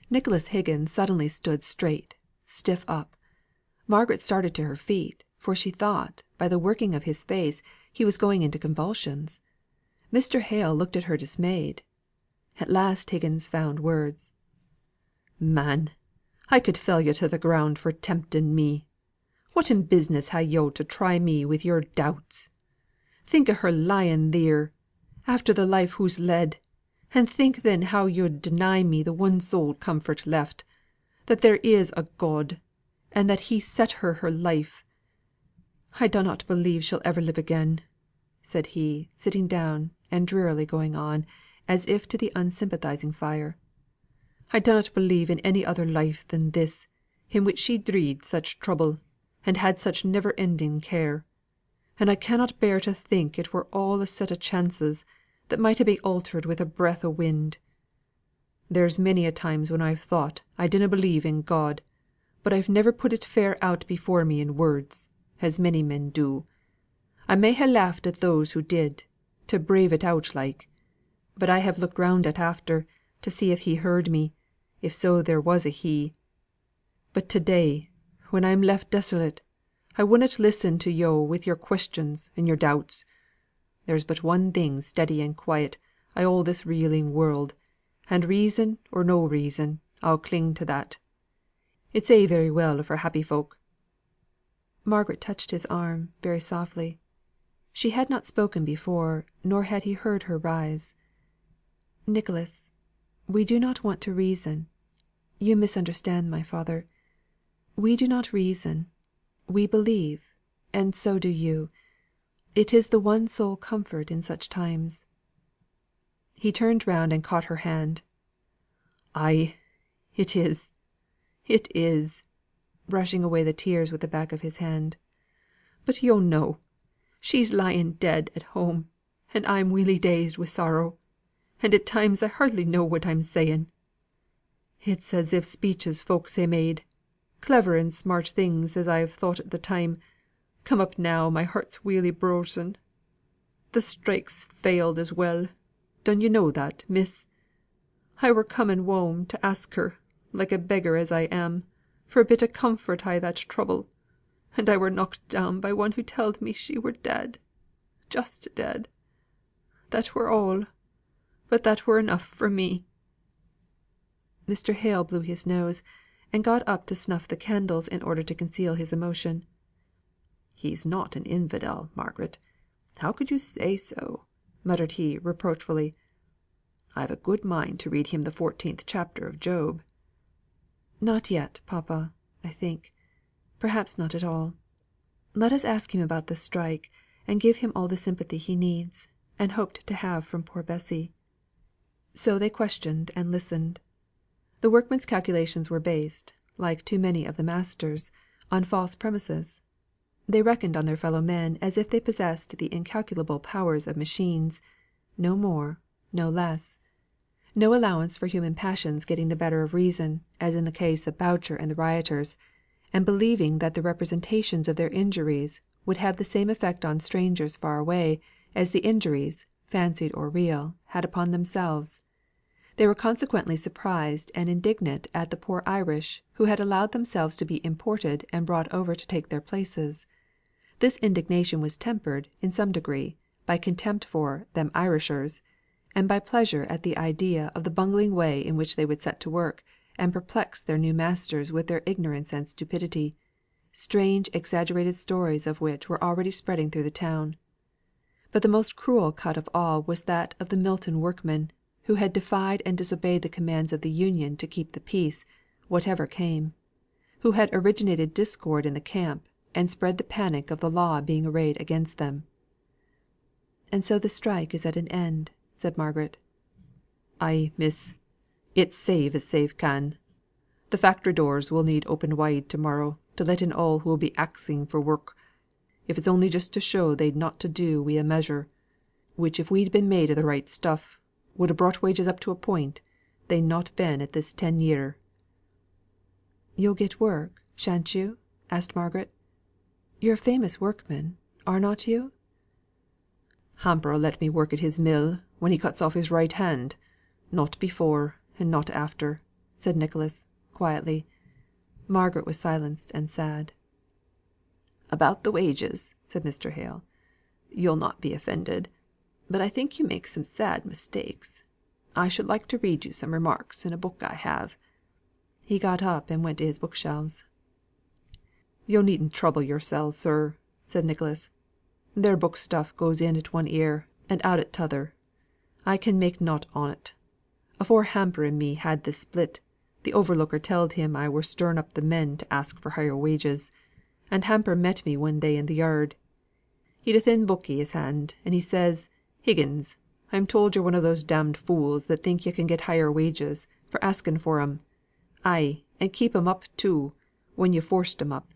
Nicholas Higgins suddenly stood straight, stiff up. Margaret started to her feet, for she thought, by the working of his face, he was going into convulsions. Mr. Hale looked at her dismayed. At last Higgins found words. "Man, I could fell yo' to the ground for tempting me. Whatten business ha' yo' to try me with your doubts? Think o' her lying theer, after the life hoo's led, and think then how yo'd deny me the one sole comfort left, that there is a God, and that He set her life. I dunnot believe she'll ever live again," said he, sitting down, and drearily going on, as if to the unsympathising fire. "I dunnot believe in any other life than this, in which she dreed such trouble, and had such never ending care; and I cannot bear to think it were all a set o' chances, that might be altered with a breath o' wind. There's many a times when I've thought I didna believe in God, but I've never put it fair out before me in words, as many men do. I may ha' laughed at those who did, to brave it out like; but I have looked round at after, to see if He heard me, if so there was a He. But to day, when I'm left desolate, I wunnot listen to yo' with your questions and your doubts. There's but one thing steady and quiet i' all this reeling world, and reason or no reason, I'll cling to that. It's a' very well for happy folk." Margaret touched his arm, very softly. She had not spoken before, nor had he heard her rise. "Nicholas, we do not want to reason. You misunderstand my father. We do not reason. We believe, and so do you. It is the one sole comfort in such times." He turned round and caught her hand. "Ay, it is, it is," brushing away the tears with the back of his hand. "But yo' know, she's lying dead at home, and I'm welly dazed wi' sorrow, and at times I hardly know what I'm saying. It's as if speeches folks ha' made, clever and smart things as I've thought at the time, come up now my heart's welly brosen. The strike's failed as well; dun yo' know that, miss? I were coming whoam to ask her, like a beggar as I am, for a bit o' comfort i' that trouble, and I were knocked down by one who telled me she were dead, just dead. That were all; but that were enough for me." Mr. Hale blew his nose, and got up to snuff the candles in order to conceal his emotion. "He's not an infidel, Margaret. How could you say so?" muttered he, reproachfully. "I've a good mind to read him the 14th chapter of Job." "Not yet, papa, I think. Perhaps not at all. Let us ask him about the strike, and give him all the sympathy he needs, and hoped to have from poor Bessy." So they questioned and listened. The workmen's calculations were based, like too many of the masters', on false premises. They reckoned on their fellow men as if they possessed the incalculable powers of machines, no more, no less; no allowance for human passions getting the better of reason, as in the case of Boucher and the rioters, and believing that the representations of their injuries would have the same effect on strangers far away, as the injuries, fancied or real, had upon themselves. They were consequently surprised and indignant at the poor Irish, who had allowed themselves to be imported and brought over to take their places. This indignation was tempered, in some degree, by contempt for "them Irishers," and by pleasure at the idea of the bungling way in which they would set to work, and perplex their new masters with their ignorance and stupidity, strange exaggerated stories of which were already spreading through the town. But the most cruel cut of all was that of the Milton workmen, who had defied and disobeyed the commands of the Union to keep the peace, whatever came; who had originated discord in the camp, and spread the panic of the law being arrayed against them. "And so the strike is at an end," said Margaret. "Ay, miss. It's save as save can. The factory doors will need open wide to morrow, to let in all who'll be axing for work, if it's only just to show they'd nought to do wi' a measure, which if we'd been made o' the right stuff, would ha' brought wages up to a point they'n not been at this 10 year." "You'll get work, shan't you?" asked Margaret. "You're a famous workman, are not you?" "Hamper'll let me work at his mill, when he cuts off his right hand; not before, and not after," said Nicholas, quietly. Margaret was silenced and sad. "About the wages," said Mr. Hale. "You'll not be offended, but I think you make some sad mistakes. I should like to read you some remarks in a book I have." He got up and went to his bookshelves. "Yo' needn't trouble yoursel, sir," said Nicholas. "Their book stuff goes in at one ear, and out at t'other. I can make nought on't. Afore Hamper and me had this split, the overlooker telled him I were stirring up the men to ask for higher wages; and Hamper met me one day in the yard. He'd a thin book i' his hand, and he says, 'Higgins, I'm told you're one of those damned fools that think yo' can get higher wages for asking for 'em; ay, and keep 'em up too, when you've forced 'em up.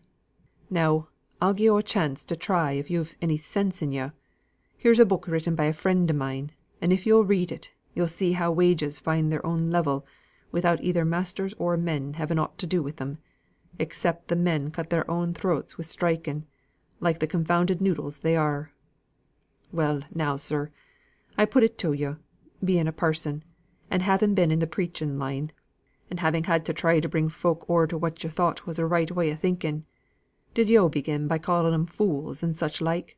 Now, I'll gi' yo a chance to try if you've any sense in yo. Here's a book written by a friend o' mine, and if you'll read it, you'll see how wages find their own level, without either masters or men having aught to do with 'em, except the men cut their own throats wi' striking, like the confounded noodles they are. Well, now, sir, I put it to yo, being a parson, and having been in the preaching line, and having had to try to bring folk o'er to what yo thought was a right way o' thinking, did yo begin by calling 'em fools and such like?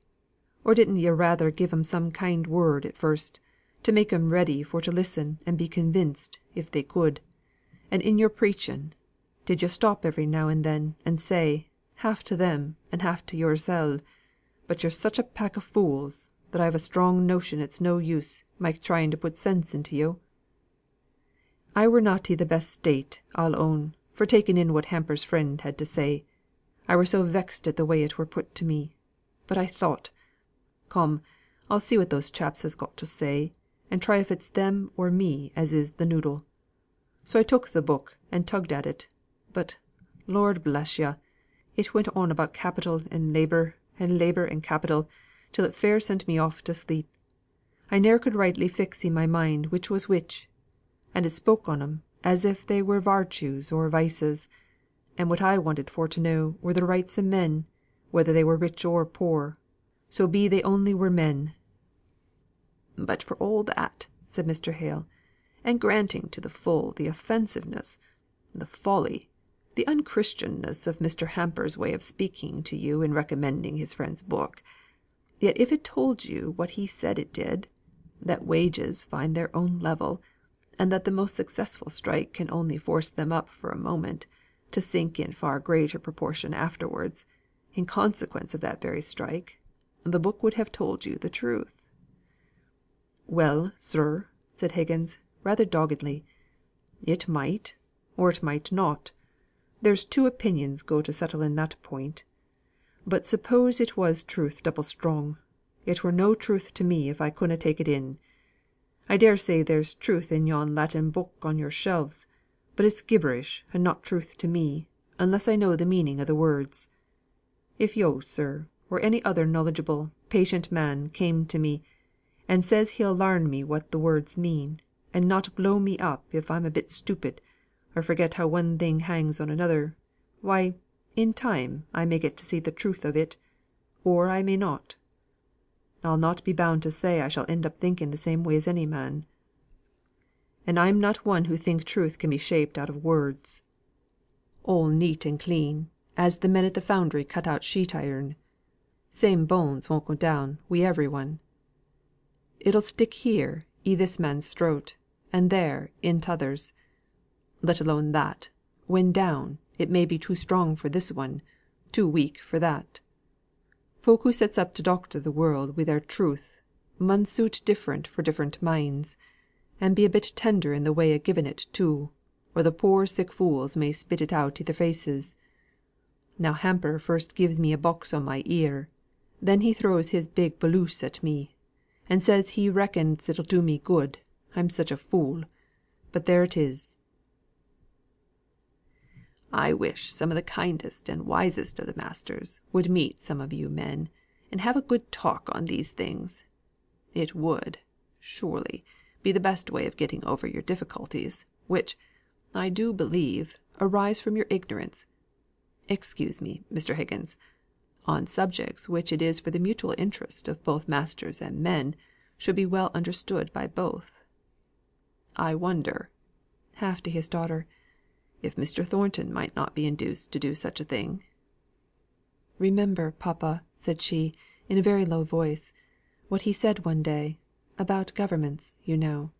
Or didn't yo rather give 'em some kind word at first, to make 'em ready for to listen and be convinced, if they could? And in your preaching, did yo stop every now and then, and say, half to them and half to yoursel, but you're such a pack o' fools, that I've a strong notion it's no use my trying to put sense into yo? I were not i' the best state, I'll own, for taking in what Hamper's friend had to say. I were so vexed at the way it were put to me. But I thought, come, I'll see what those chaps has got to say, and try if it's them or me as is the noodle. So I took the book and tugged at it; but, Lord bless yo', it went on about capital and labour and capital, till it fair sent me off to sleep. I ne'er could rightly fix i' my mind which was which; and it spoke on 'em as if they were vartues or vices; and what I wanted for to know were the rights o' men, whether they were rich or poor, so be they only were men." "But for all that," said Mr. Hale, "and granting to the full the offensiveness, the folly, the unchristianness of Mr. Hamper's way of speaking to you in recommending his friend's book, yet if it told you what he said it did, that wages find their own level, and that the most successful strike can only force them up for a moment, to sink in far greater proportion afterwards, in consequence of that very strike, the book would have told you the truth." "Well, sir," said Higgins, rather doggedly, "it might, or it might not. There's two opinions go to settling that point. But suppose it was truth double strong, it were no truth to me if I couldn't take it in. I dare say there's truth in yon Latin book on your shelves, but it's gibberish and not truth to me, unless I know the meaning of the words. If yo', sir, or any other knowledgeable, patient man came to me, and says he'll larn me what the words mean, and not blow me up if I'm a bit stupid, or forget how one thing hangs on another, why, in time I may get to see the truth of it, or I may not. I'll not be bound to say I shall end up thinking the same way as any man. And I'm not one who think truth can be shaped out of words, all neat and clean, as the men at the foundry cut out sheet iron. Same bones won't go down wi' every one. It'll stick here i' this man's throat, and there in t'other's. Let alone that, when down, it may be too strong for this one, too weak for that. Folk who sets up to doctor the world wi' their truth, mun suit different for different minds, and be a bit tender in the way o' giving it too, or the poor sick fools may spit it out i' their faces. Now Hamper first gives me a box on my ear, then he throws his big bolus at me, and says he reckons it'll do me good, I'm such a fool. But there it is." "I wish some of the kindest and wisest of the masters would meet some of you men, and have a good talk on these things. It would, surely, be the best way of getting over your difficulties, which, I do believe, arise from your ignorance excuse me, Mr. Higgins on subjects which it is for the mutual interest of both masters and men should be well understood by both. I wonder," half to his daughter, "if Mr. Thornton might not be induced to do such a thing." "Remember, papa," said she, in a very low voice, "what he said one day about governments, you know."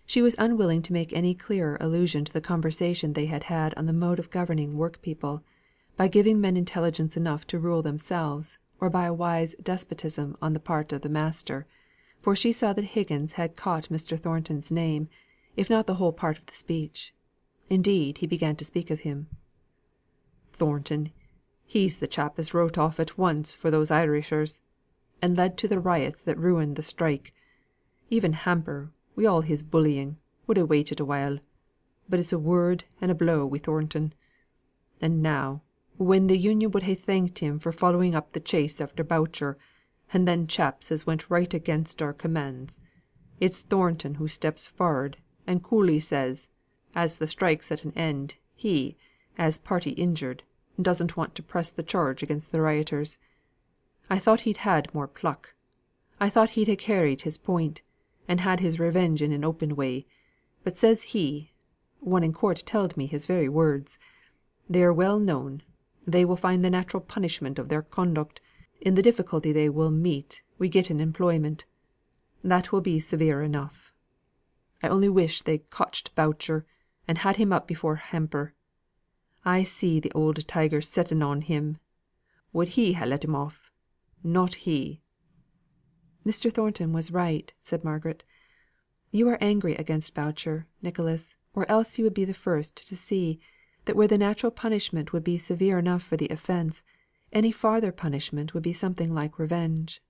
She was unwilling to make any clearer allusion to the conversation they had had on the mode of governing work people, by giving men intelligence enough to rule themselves, or by a wise despotism on the part of the master, for she saw that Higgins had caught Mr. Thornton's name, if not the whole part of the speech. Indeed, he began to speak of him. "Thornton, he's the chap as wrote off at once for those Irishers, and led to the riots that ruined the strike. Even Hamper, wi' all his bullying, would ha' waited a while; but it's a word and a blow wi' Thornton. And now, when the Union would ha' thanked him for following up the chase after Boucher, and them chaps as went right against our commands, it's Thornton who steps for'ard, and coolly says, as the strike's at an end, he, as party injured, doesn't want to press the charge against the rioters. I thought he'd had more pluck. I thought he'd ha' carried his point, and had his revenge in an open way; but says he one in court telled me his very words, 'They are well known; they will find the natural punishment of their conduct in the difficulty they will meet wi' getting employment. That will be severe enough. I only wish they'd cotched Boucher, and had him up before Hamper. I see the old tiger setting on him. Would he ha' let him off? Not he." "Mr. Thornton was right," said Margaret. "You are angry against Boucher, Nicholas, or else you would be the first to see, that where the natural punishment would be severe enough for the offence, any farther punishment would be something like revenge."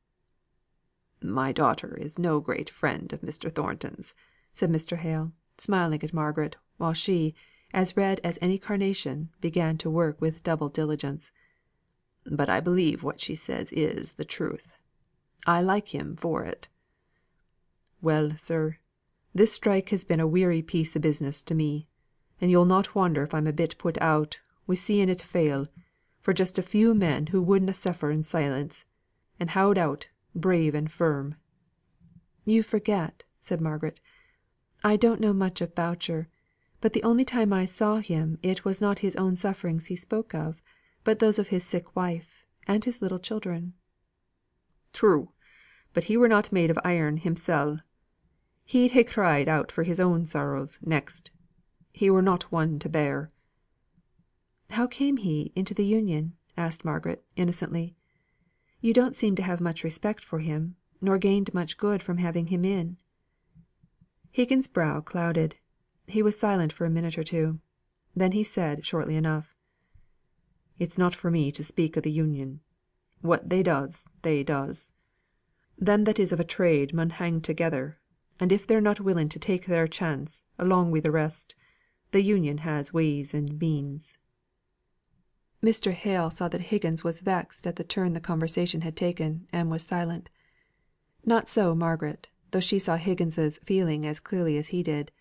"My daughter is no great friend of Mr. Thornton's," said Mr. Hale, smiling at Margaret, while she, as red as any carnation, began to work with double diligence. "But I believe what she says is the truth. I like him for it." "Well, sir, this strike has been a weary piece o' business to me; and you'll not wonder if I'm a bit put out wi' seeing it fail, for just a few men who would na suffer in silence, and howd out brave and firm." "You forget," said Margaret. "I don't know much of Boucher, but the only time I saw him it was not his own sufferings he spoke of, but those of his sick wife, and his little children." "True; but he were not made of iron himsel. He'd ha' cried out for his own sorrows next. He were not one to bear." "How came he into the Union?" asked Margaret, innocently. "You don't seem to have much respect for him, nor gained much good from having him in." Higgins's brow clouded. He was silent for a minute or two. Then he said shortly enough: "It's not for me to speak o' the Union. What they does, they does. Them that is of a trade mun hang together; and if they're not willing to take their chance along wi' the rest, the Union has ways and means." Mr. Hale saw that Higgins was vexed at the turn the conversation had taken, and was silent. Not so Margaret, though she saw Higgins's feeling as clearly as he did.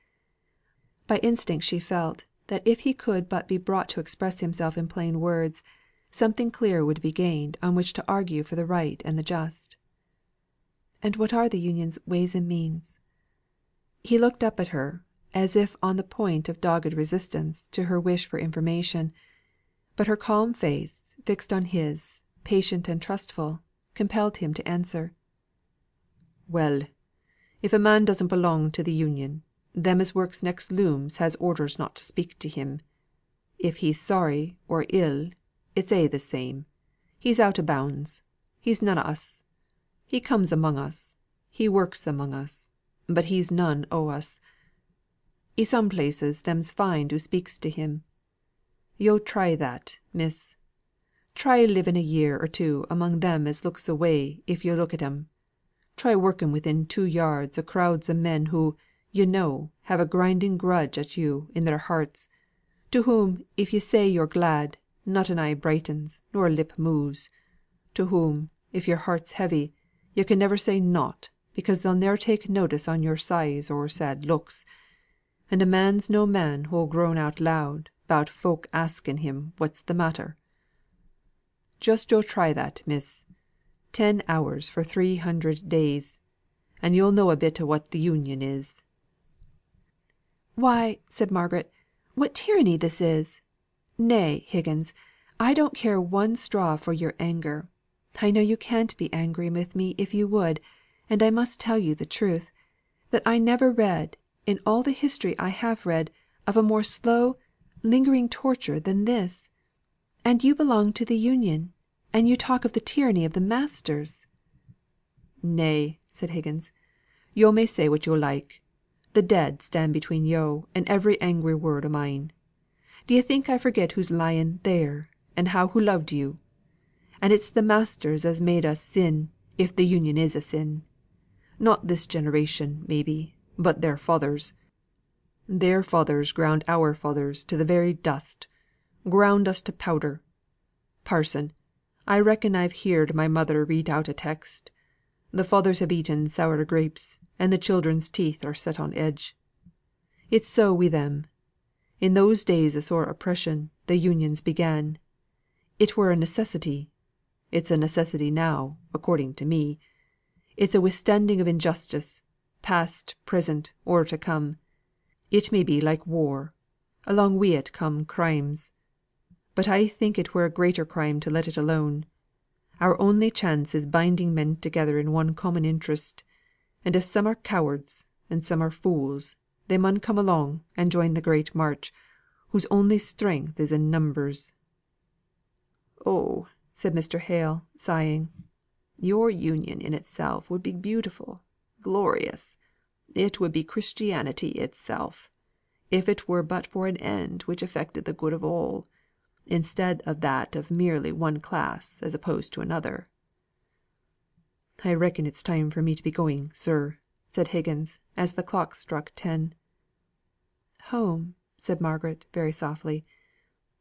By instinct she felt, that if he could but be brought to express himself in plain words, something clear would be gained on which to argue for the right and the just. "And what are the Union's ways and means?" He looked up at her, as if on the point of dogged resistance to her wish for information; but her calm face, fixed on his, patient and trustful, compelled him to answer. "Well, if a man doesn't belong to the Union, them as works next looms has orders not to speak to him. If he's sorry or ill, it's a' the same. He's out o' bounds. He's none o' us. He comes among us, he works among us, but he's none o' us. I' some places them's fined who speaks to him. Yo' try that, miss. Try living a year or two among them as looks away if yo' look at 'em. Try working within 2 yards o' crowds o' men who, yo' know, have a grinding grudge at you in their hearts; to whom if yo' say yo're glad, not an eye brightens, nor a lip moves; to whom, if your heart's heavy, yo' can never say nought, because they'll ne'er take notice on your sighs or sad looks; and a man's no man who'll groan out loud 'bout folk asking him what's the matter. Just yo' try that, miss. 10 hours for 300 days, and yo'll know a bit o' what the Union is." "Why," said Margaret, "what tyranny this is! Nay, Higgins, I don't care one straw for your anger. I know you can't be angry with me if you would; and I must tell you the truth, that I never read, in all the history I have read, of a more slow, lingering torture than this. And you belong to the Union, and you talk of the tyranny of the masters." "Nay," said Higgins, "yo' may say what yo' like. The dead stand between yo' and every angry word o' mine. D'ye think I forget who's lying there, and how hoo loved you? And it's the masters as made us sin, if the Union is a sin. Not this generation, maybe, but their fathers. Their fathers ground our fathers to the very dust, ground us to powder. Parson, I reckon I've heerd my mother read out a text, 'The fathers have eaten sour grapes, and the children's teeth are set on edge.' It's so wi' them. In those days o' sore oppression, the Unions began. It were a necessity. It's a necessity now, according to me. It's a withstanding of injustice, past, present, or to come. It may be like war; along wi' it come crimes. But I think it were a greater crime to let it alone. Our only chance is binding men together in one common interest; and if some are cowards, and some are fools, they mun come along and join the great march, whose only strength is in numbers." "Oh!" said Mr. Hale, sighing. "Your Union in itself would be beautiful, glorious. It would be Christianity itself, if it were but for an end which affected the good of all, instead of that of merely one class as opposed to another." "I reckon it's time for me to be going, sir," said Higgins, as the clock struck 10. "Home!" said Margaret, very softly.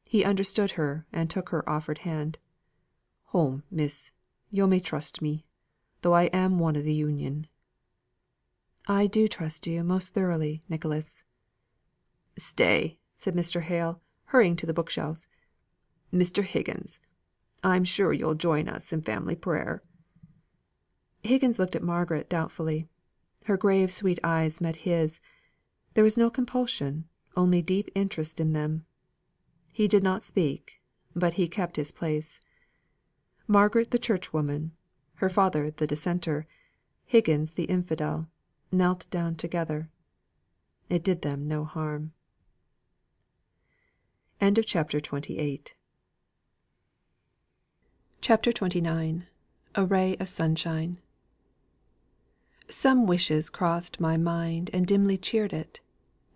He understood her, and took her offered hand. "Home, miss. Yo' may trust me, though I am one of the Union." "I do trust you most thoroughly, Nicholas." "Stay!" said Mr. Hale, hurrying to the book shelves. "Mr. Higgins, I'm sure you'll join us in family prayer." Higgins looked at Margaret doubtfully. Her grave sweet eyes met his. There was no compulsion, only deep interest in them. He did not speak, but he kept his place. Margaret the churchwoman, her father the dissenter, Higgins the infidel, knelt down together. It did them no harm. CHAPTER 29. A Ray of Sunshine. Some wishes crossed my mind and dimly cheered it,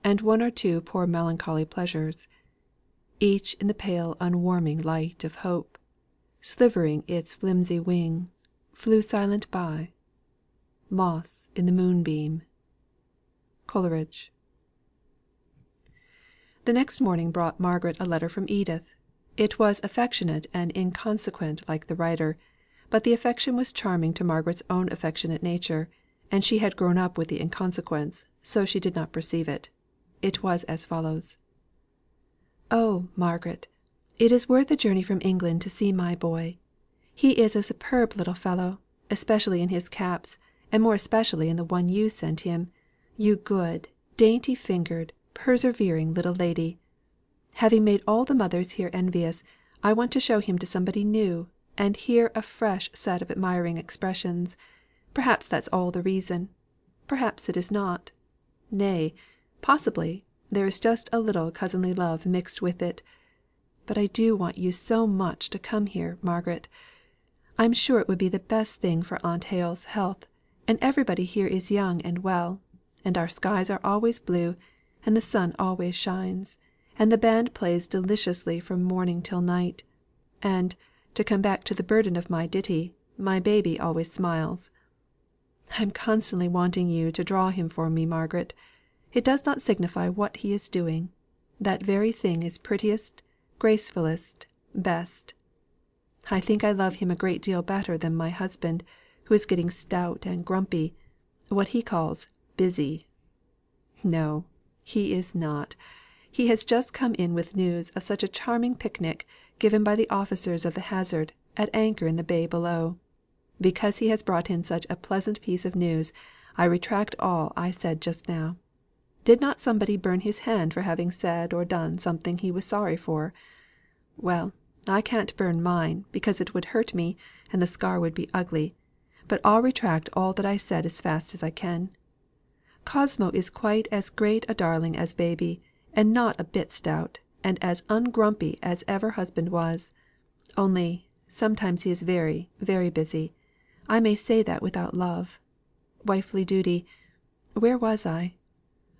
and one or two poor melancholy pleasures, each in the pale unwarming light of hope, slivering its flimsy wing, flew silent by. Moss in the moonbeam. Coleridge. The next morning brought Margaret a letter from Edith. It was affectionate and inconsequent like the writer, but the affection was charming to Margaret's own affectionate nature, and she had grown up with the inconsequence, so she did not perceive it. It was as follows: "Oh, Margaret, it is worth a journey from England to see my boy. He is a superb little fellow, especially in his caps, and more especially in the one you sent him, you good, dainty fingered, persevering little lady. Having made all the mothers here envious, I want to show him to somebody new, and hear a fresh set of admiring expressions. Perhaps that's all the reason. Perhaps it is not. Nay, possibly, there is just a little cousinly love mixed with it. But I do want you so much to come here, Margaret. I'm sure it would be the best thing for Aunt Hale's health, and everybody here is young and well, and our skies are always blue, and the sun always shines, and the band plays deliciously from morning till night, and, to come back to the burden of my ditty, my baby always smiles. I am constantly wanting you to draw him for me, Margaret. It does not signify what he is doing; that very thing is prettiest, gracefullest, best. I think I love him a great deal better than my husband, who is getting stout and grumpy, what he calls busy. No, he is not. He has just come in with news of such a charming picnic given by the officers of the Hazard, at anchor in the bay below. Because he has brought in such a pleasant piece of news, I retract all I said just now. Did not somebody burn his hand for having said or done something he was sorry for? Well, I can't burn mine, because it would hurt me, and the scar would be ugly; but I'll retract all that I said as fast as I can. Cosmo is quite as great a darling as baby, and not a bit stout, and as ungrumpy as ever husband was. Only, sometimes he is very, very busy. I may say that without love. Wifely duty where was I?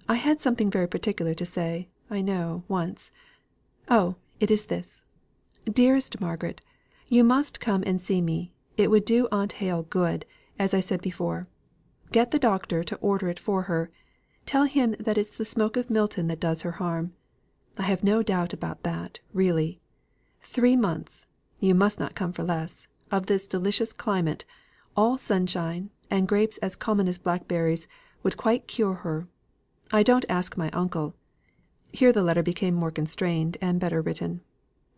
I had something very particular to say, I know, once. Oh, it is this. Dearest Margaret, you must come and see me. It would do Aunt Hale good, as I said before. Get the doctor to order it for her. Tell him that it's the smoke of Milton that does her harm. I have no doubt about that, really. 3 months You must not come for less, of this delicious climate, all sunshine, and grapes as common as blackberries, would quite cure her. I don't ask my uncle" here the letter became more constrained and better written.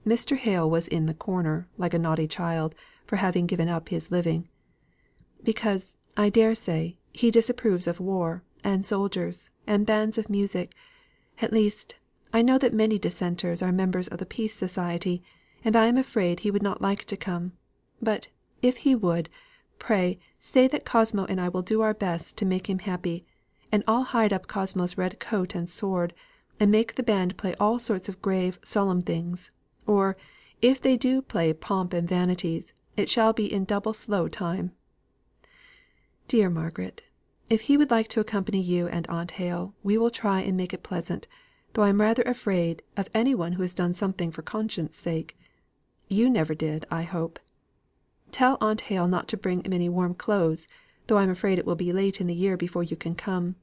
Mr. Hale was in the corner, like a naughty child, for having given up his living "because, I dare say, he disapproves of war, and soldiers, and bands of music. At least, I know that many Dissenters are members of the Peace Society, and I am afraid he would not like to come. But, if he would, pray say that Cosmo and I will do our best to make him happy, and I'll hide up Cosmo's red coat and sword, and make the band play all sorts of grave, solemn things; or, if they do play Pomp and Vanities, it shall be in double slow time. Dear Margaret, if he would like to accompany you and Aunt Hale, we will try and make it pleasant, though I am rather afraid of any one who has done something for conscience' sake. You never did, I hope. Tell Aunt Hale not to bring many warm clothes, though I am afraid it will be late in the year before you can come.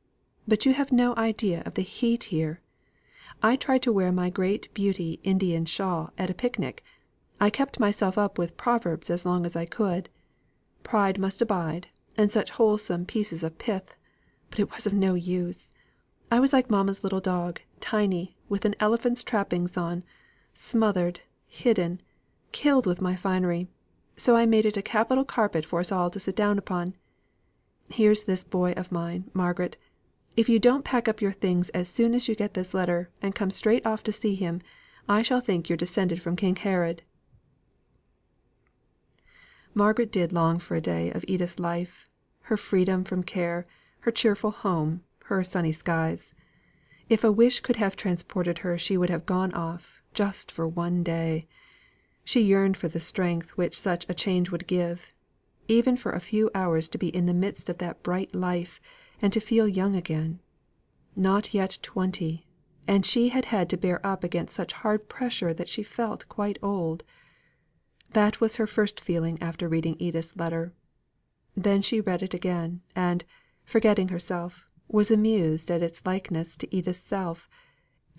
But you have no idea of the heat here. I tried to wear my great beauty Indian shawl at a picnic. I kept myself up with proverbs as long as I could. Pride must abide, and such wholesome pieces of pith; but it was of no use. I was like mamma's little dog, Tiny, with an elephant's trappings on, smothered, hidden, killed with my finery; so I made it a capital carpet for us all to sit down upon. Here's this boy of mine, Margaret. If you don't pack up your things as soon as you get this letter, and come straight off to see him, I shall think you're descended from King Herod." Margaret did long for a day of Edith's life; her freedom from care, her cheerful home, her sunny skies. If a wish could have transported her she would have gone off, just for one day. She yearned for the strength which such a change would give; even for a few hours to be in the midst of that bright life, and to feel young again. Not yet 20, and she had had to bear up against such hard pressure that she felt quite old. That was her first feeling after reading Edith's letter. Then she read it again, and, forgetting herself, was amused at its likeness to Edith's self,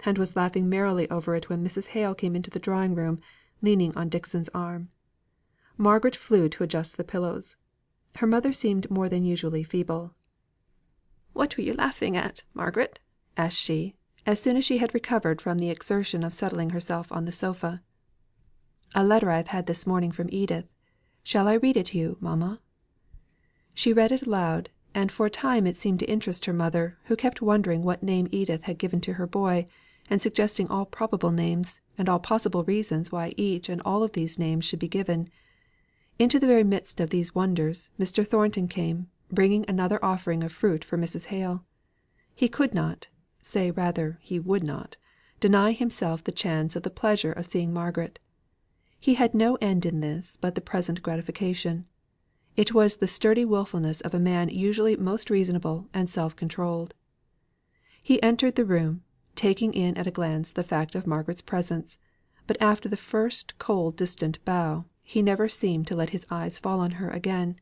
and was laughing merrily over it when Mrs. Hale came into the drawing room, leaning on Dixon's arm. Margaret flew to adjust the pillows. Her mother seemed more than usually feeble. "What were you laughing at, Margaret?" asked she, as soon as she had recovered from the exertion of settling herself on the sofa. "A letter I have had this morning from Edith. Shall I read it you, mamma?" She read it aloud, and for a time it seemed to interest her mother, who kept wondering what name Edith had given to her boy, and suggesting all probable names, and all possible reasons why each and all of these names should be given. Into the very midst of these wonders Mr. Thornton came, bringing another offering of fruit for Mrs. Hale. He could not say rather, he would not deny himself the chance of the pleasure of seeing Margaret. He had no end in this but the present gratification. It was the sturdy wilfulness of a man usually most reasonable and self controlled. He entered the room, taking in at a glance the fact of Margaret's presence; but after the first cold distant bow, he never seemed to let his eyes fall on her again.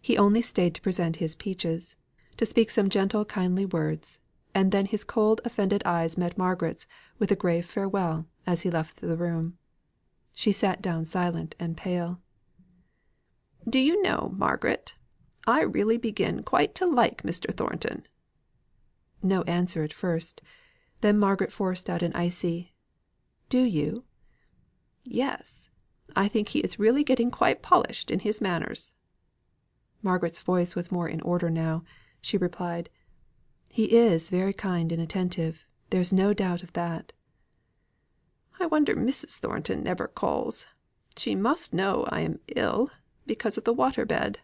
He only stayed to present his peaches, to speak some gentle kindly words, and then his cold offended eyes met Margaret's with a grave farewell as he left the room. She sat down silent and pale. "Do you know, Margaret, I really begin quite to like Mr. Thornton." No answer at first. Then Margaret forced out an icy "Do you?" "Yes. I think he is really getting quite polished in his manners." Margaret's voice was more in order now. She replied: "He is very kind and attentive. There's no doubt of that." "I wonder Mrs. Thornton never calls. She must know I am ill, because of the water bed."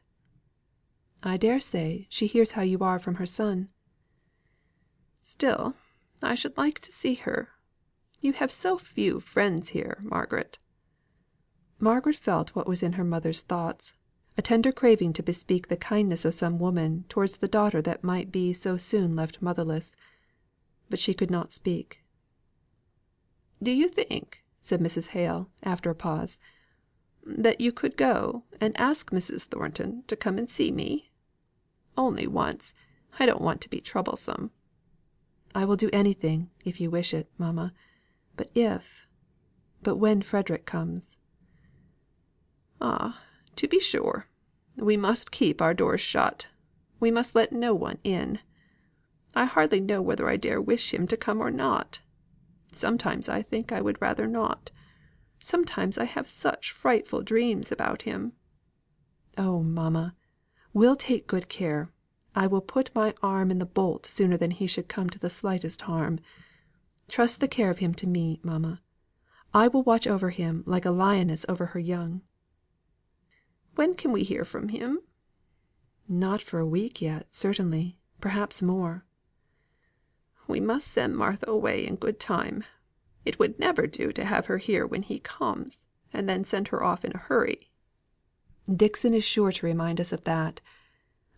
"I dare say she hears how you are from her son." "Still, I should like to see her. You have so few friends here, Margaret." Margaret felt what was in her mother's thoughts, a tender craving to bespeak the kindness of some woman towards the daughter that might be so soon left motherless. But she could not speak. "Do you think," said Mrs. Hale, after a pause, "that you could go and ask Mrs. Thornton to come and see me? Only once. I don't want to be troublesome." "I will do anything, if you wish it, mamma. But when Frederick comes." "Ah, to be sure. We must keep our doors shut. We must let no one in. I hardly know whether I dare wish him to come or not. Sometimes I think I would rather not. Sometimes I have such frightful dreams about him." "Oh, mamma, we'll take good care. I will put my arm in the bolt sooner than he should come to the slightest harm. Trust the care of him to me, mamma. I will watch over him like a lioness over her young." "When can we hear from him?" "Not for a week yet, certainly; perhaps more." "We must send Martha away in good time. It would never do to have her here when he comes, and then send her off in a hurry." "Dixon is sure to remind us of that.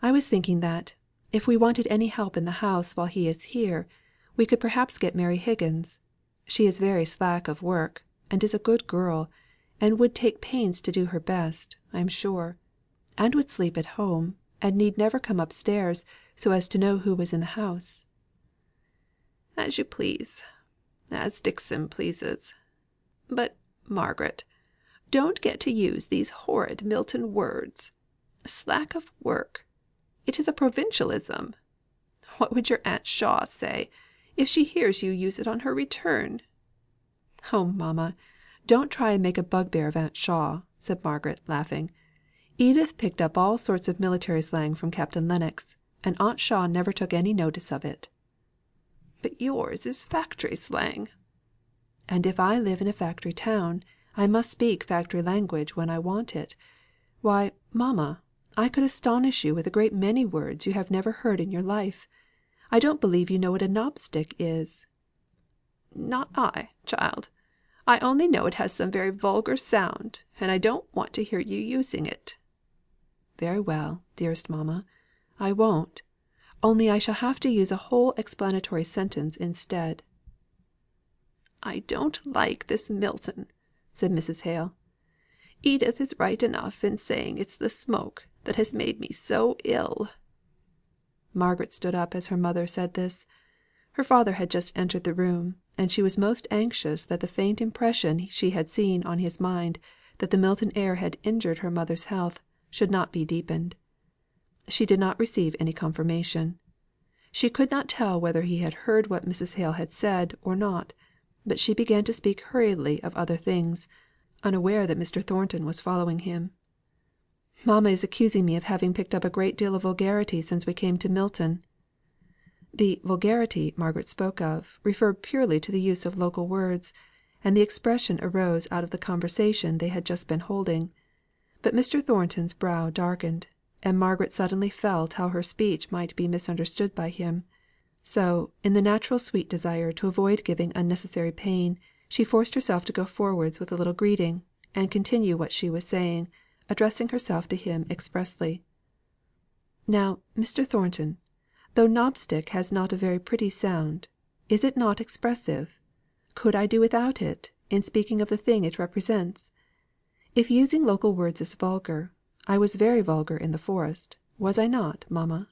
I was thinking that, if we wanted any help in the house while he is here, we could perhaps get Mary Higgins. She is very slack of work, and is a good girl, and would take pains to do her best, I am sure; and would sleep at home, and need never come upstairs, so as to know who was in the house." "As you please. As Dixon pleases. But, Margaret, don't get to use these horrid Milton words. Slack of work! It is a provincialism. What would your Aunt Shaw say, if she hears you use it on her return?" "Oh, mamma, don't try and make a bugbear of Aunt Shaw," said Margaret, laughing. "Edith picked up all sorts of military slang from Captain Lennox, and Aunt Shaw never took any notice of it." "But yours is factory slang." "And if I live in a factory town, I must speak factory language when I want it. Why, mamma, I could astonish you with a great many words you have never heard in your life. I don't believe you know what a knobstick is." "Not I, child. I only know it has some very vulgar sound, and I don't want to hear you using it." "Very well, dearest mamma, I won't. Only I shall have to use a whole explanatory sentence instead." "I don't like this Milton," said Mrs. Hale. "Edith is right enough in saying it's the smoke that has made me so ill." Margaret stood up as her mother said this. Her father had just entered the room, and she was most anxious that the faint impression she had seen on his mind that the Milton air had injured her mother's health, should not be deepened. She did not receive any confirmation. She could not tell whether he had heard what Mrs. Hale had said or not; but she began to speak hurriedly of other things, unaware that Mr. Thornton was following him. "Mamma is accusing me of having picked up a great deal of vulgarity since we came to Milton." The vulgarity Margaret spoke of referred purely to the use of local words, and the expression arose out of the conversation they had just been holding. But Mr. Thornton's brow darkened, and Margaret suddenly felt how her speech might be misunderstood by him. So, in the natural sweet desire to avoid giving unnecessary pain, she forced herself to go forwards with a little greeting, and continue what she was saying, addressing herself to him expressly. "Now, Mr. Thornton, though knobstick has not a very pretty sound, is it not expressive? Could I do without it, in speaking of the thing it represents? If using local words is vulgar, I was very vulgar in the forest, was I not, mamma?"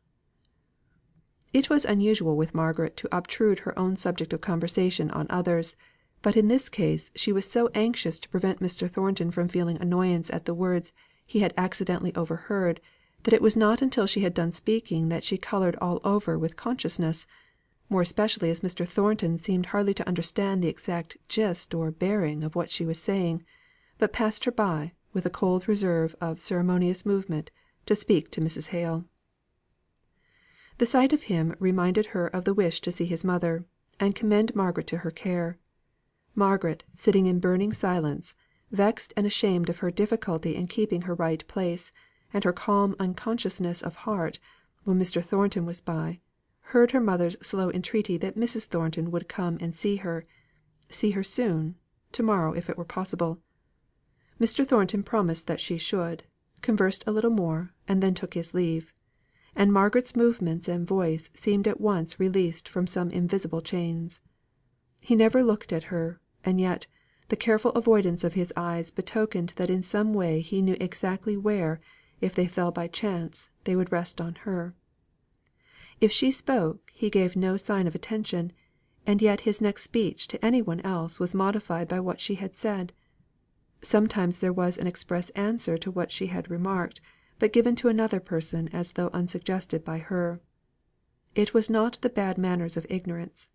It was unusual with Margaret to obtrude her own subject of conversation on others; but in this case she was so anxious to prevent Mr. Thornton from feeling annoyance at the words he had accidentally overheard, that it was not until she had done speaking that she coloured all over with consciousness, more especially as Mr. Thornton seemed hardly to understand the exact gist or bearing of what she was saying, but passed her by, with a cold reserve of ceremonious movement, to speak to Mrs. Hale. The sight of him reminded her of the wish to see his mother, and commend Margaret to her care. Margaret, sitting in burning silence, vexed and ashamed of her difficulty in keeping her right place, and her calm unconsciousness of heart, when Mr. Thornton was by, heard her mother's slow entreaty that Mrs. Thornton would come and see her soon to morrow if it were possible. Mr. Thornton promised that she should, conversed a little more, and then took his leave; and Margaret's movements and voice seemed at once released from some invisible chains. He never looked at her, and yet, the careful avoidance of his eyes betokened that in some way he knew exactly where, if they fell by chance, they would rest on her. If she spoke, he gave no sign of attention, and yet his next speech to any one else was modified by what she had said. Sometimes there was an express answer to what she had remarked, but given to another person as though unsuggested by her. It was not the bad manners of ignorance;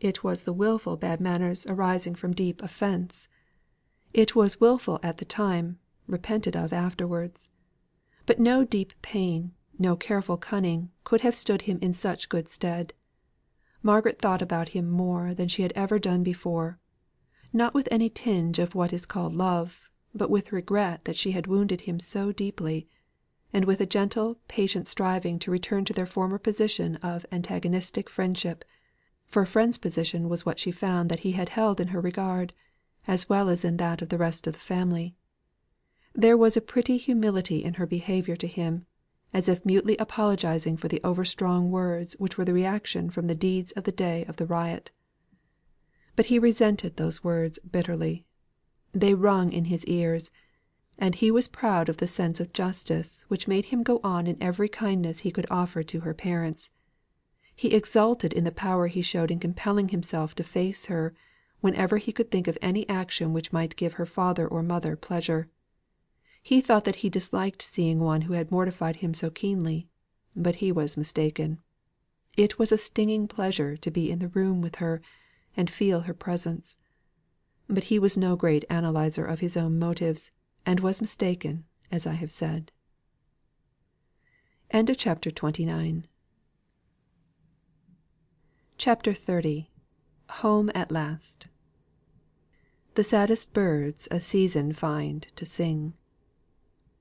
it was the wilful bad manners arising from deep offence. It was wilful at the time, repented of afterwards. But no deep pain, no careful cunning, could have stood him in such good stead. Margaret thought about him more than she had ever done before; not with any tinge of what is called love, but with regret that she had wounded him so deeply, and with a gentle patient striving to return to their former position of antagonistic friendship; for a friend's position was what she found that he had held in her regard, as well as in that of the rest of the family. There was a pretty humility in her behaviour to him, as if mutely apologising for the over strong words which were the reaction from the deeds of the day of the riot. But he resented those words bitterly. They rung in his ears, and he was proud of the sense of justice which made him go on in every kindness he could offer to her parents. He exulted in the power he showed in compelling himself to face her, whenever he could think of any action which might give her father or mother pleasure. He thought that he disliked seeing one who had mortified him so keenly; but he was mistaken. It was a stinging pleasure to be in the room with her, and feel her presence. But he was no great analyser of his own motives, and was mistaken, as I have said. CHAPTER XXX. Home at last. The saddest birds a season find to sing.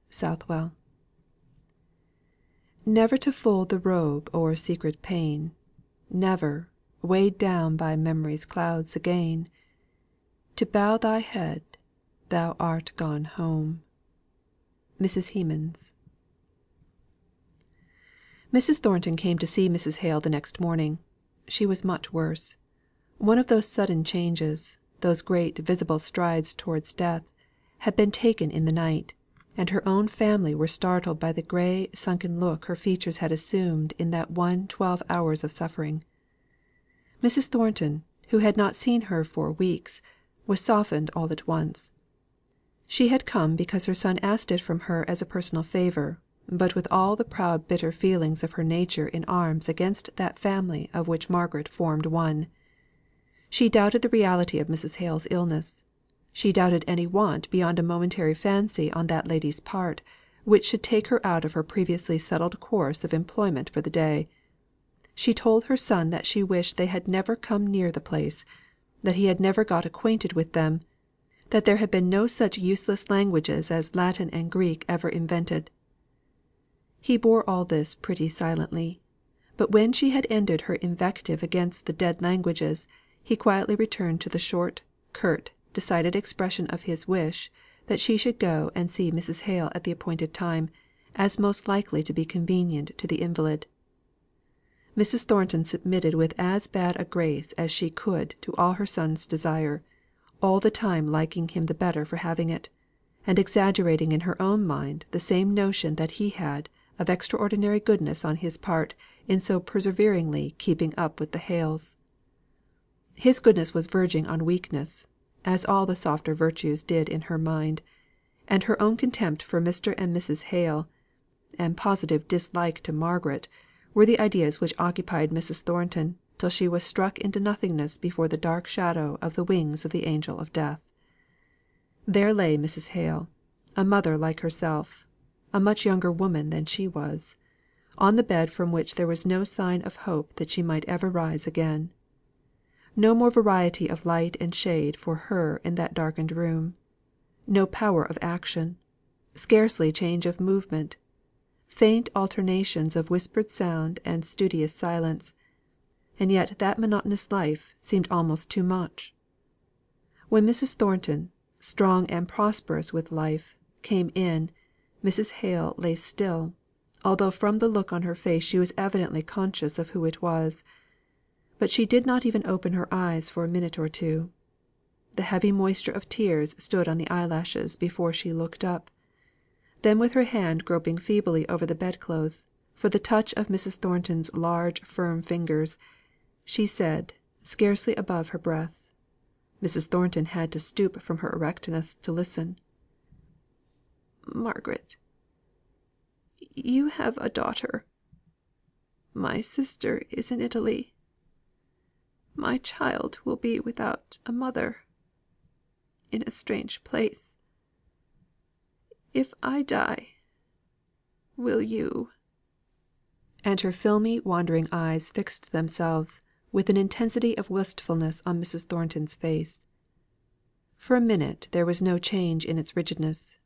Southwell. Never to fold the robe o'er secret pain, never, weighed down by memory's clouds again, to bow thy head, thou art gone home. Mrs. Hemans. Mrs. Thornton came to see Mrs. Hale the next morning. She was much worse. One of those sudden changes, those great visible strides towards death, had been taken in the night, and her own family were startled by the grey sunken look her features had assumed in that 12 hours of suffering. Mrs. Thornton, who had not seen her for weeks, was softened all at once. She had come because her son asked it from her as a personal favour, but with all the proud bitter feelings of her nature in arms against that family of which Margaret formed one. She doubted the reality of Mrs. Hale's illness; she doubted any want beyond a momentary fancy on that lady's part, which should take her out of her previously settled course of employment for the day. She told her son that she wished they had never come near the place; that he had never got acquainted with them; that there had been no such useless languages as Latin and Greek ever invented. He bore all this pretty silently; but when she had ended her invective against the dead languages, he quietly returned to the short, curt, decided expression of his wish that she should go and see Mrs. Hale at the appointed time, as most likely to be convenient to the invalid. Mrs. Thornton submitted with as bad a grace as she could to all her son's desire, all the time liking him the better for having it, and exaggerating in her own mind the same notion that he had of extraordinary goodness on his part in so perseveringly keeping up with the Hales. His goodness was verging on weakness, as all the softer virtues did in her mind; and her own contempt for Mr. and Mrs. Hale, and positive dislike to Margaret, were the ideas which occupied Mrs. Thornton till she was struck into nothingness before the dark shadow of the wings of the angel of death. There lay Mrs. Hale, a mother like herself, a much younger woman than she was, on the bed from which there was no sign of hope that she might ever rise again. No more variety of light and shade for her in that darkened room; no power of action; scarcely change of movement; faint alternations of whispered sound and studious silence; and yet that monotonous life seemed almost too much. When Mrs. Thornton, strong and prosperous with life, came in, Mrs. Hale lay still, although from the look on her face she was evidently conscious of who it was. But she did not even open her eyes for a minute or two. The heavy moisture of tears stood on the eyelashes before she looked up. Then with her hand groping feebly over the bed clothes, for the touch of Mrs. Thornton's large firm fingers, she said, scarcely above her breath, Mrs. Thornton had to stoop from her erectness to listen. "Margaret, you have a daughter. My sister is in Italy. My child will be without a mother, in a strange place. If I die, will you?" And her filmy wandering eyes fixed themselves with an intensity of wistfulness on Mrs. Thornton's face. For a minute there was no change in its rigidness.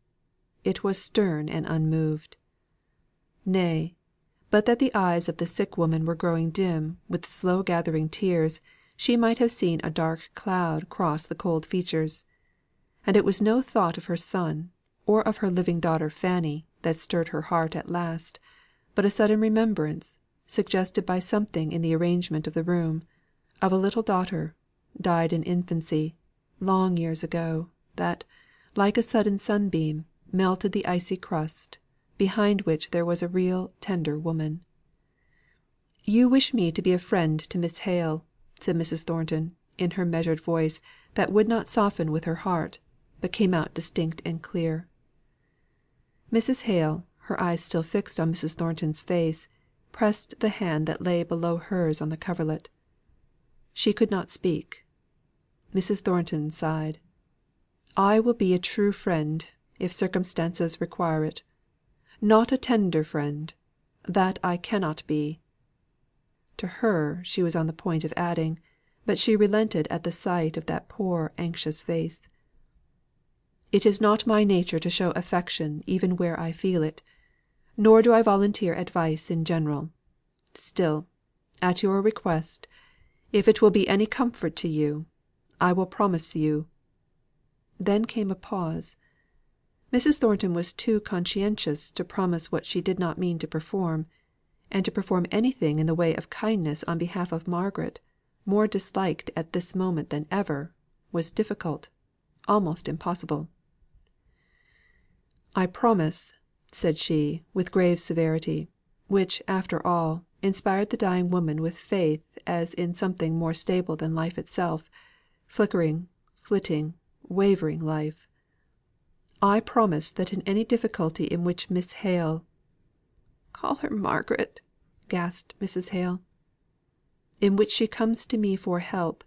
It was stern and unmoved. Nay, but that the eyes of the sick woman were growing dim with the slow gathering tears, she might have seen a dark cloud cross the cold features. And it was no thought of her son, or of her living daughter Fanny, that stirred her heart at last, but a sudden remembrance, suggested by something in the arrangement of the room, of a little daughter, died in infancy, long years ago, that, like a sudden sunbeam, melted the icy crust, behind which there was a real tender woman. "You wish me to be a friend to Miss Hale," said Mrs. Thornton, in her measured voice that would not soften with her heart, but came out distinct and clear. Mrs. Hale, her eyes still fixed on Mrs. Thornton's face, pressed the hand that lay below hers on the coverlet. She could not speak. Mrs. Thornton sighed. "I will be a true friend, if circumstances require it. Not a tender friend that I cannot be." To her she was on the point of adding, but she relented at the sight of that poor anxious face. "It is not my nature to show affection even where I feel it, nor do I volunteer advice in general. Still, at your request, if it will be any comfort to you, I will promise you." Then came a pause. Mrs. Thornton was too conscientious to promise what she did not mean to perform; and to perform anything in the way of kindness on behalf of Margaret, more disliked at this moment than ever, was difficult, almost impossible. "I promise," said she, with grave severity, which, after all, inspired the dying woman with faith as in something more stable than life itself, flickering, flitting, wavering life. "I promise that in any difficulty in which Miss Hale" "Call her Margaret," gasped Mrs. Hale. "In which she comes to me for help,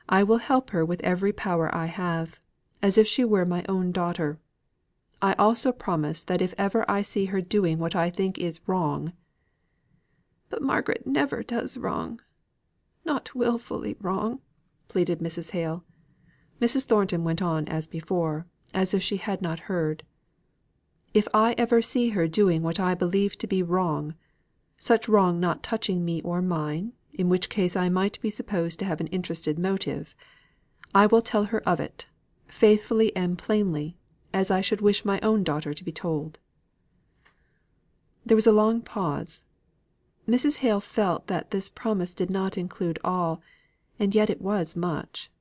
I will help her with every power I have, as if she were my own daughter. I also promise that if ever I see her doing what I think is wrong" "But Margaret never does wrong not wilfully wrong," pleaded Mrs. Hale. Mrs. Thornton went on as before, as if she had not heard. "If I ever see her doing what I believe to be wrong such wrong not touching me or mine, in which case I might be supposed to have an interested motive I will tell her of it, faithfully and plainly, as I should wish my own daughter to be told." There was a long pause. Mrs. Hale felt that this promise did not include all, and yet it was much.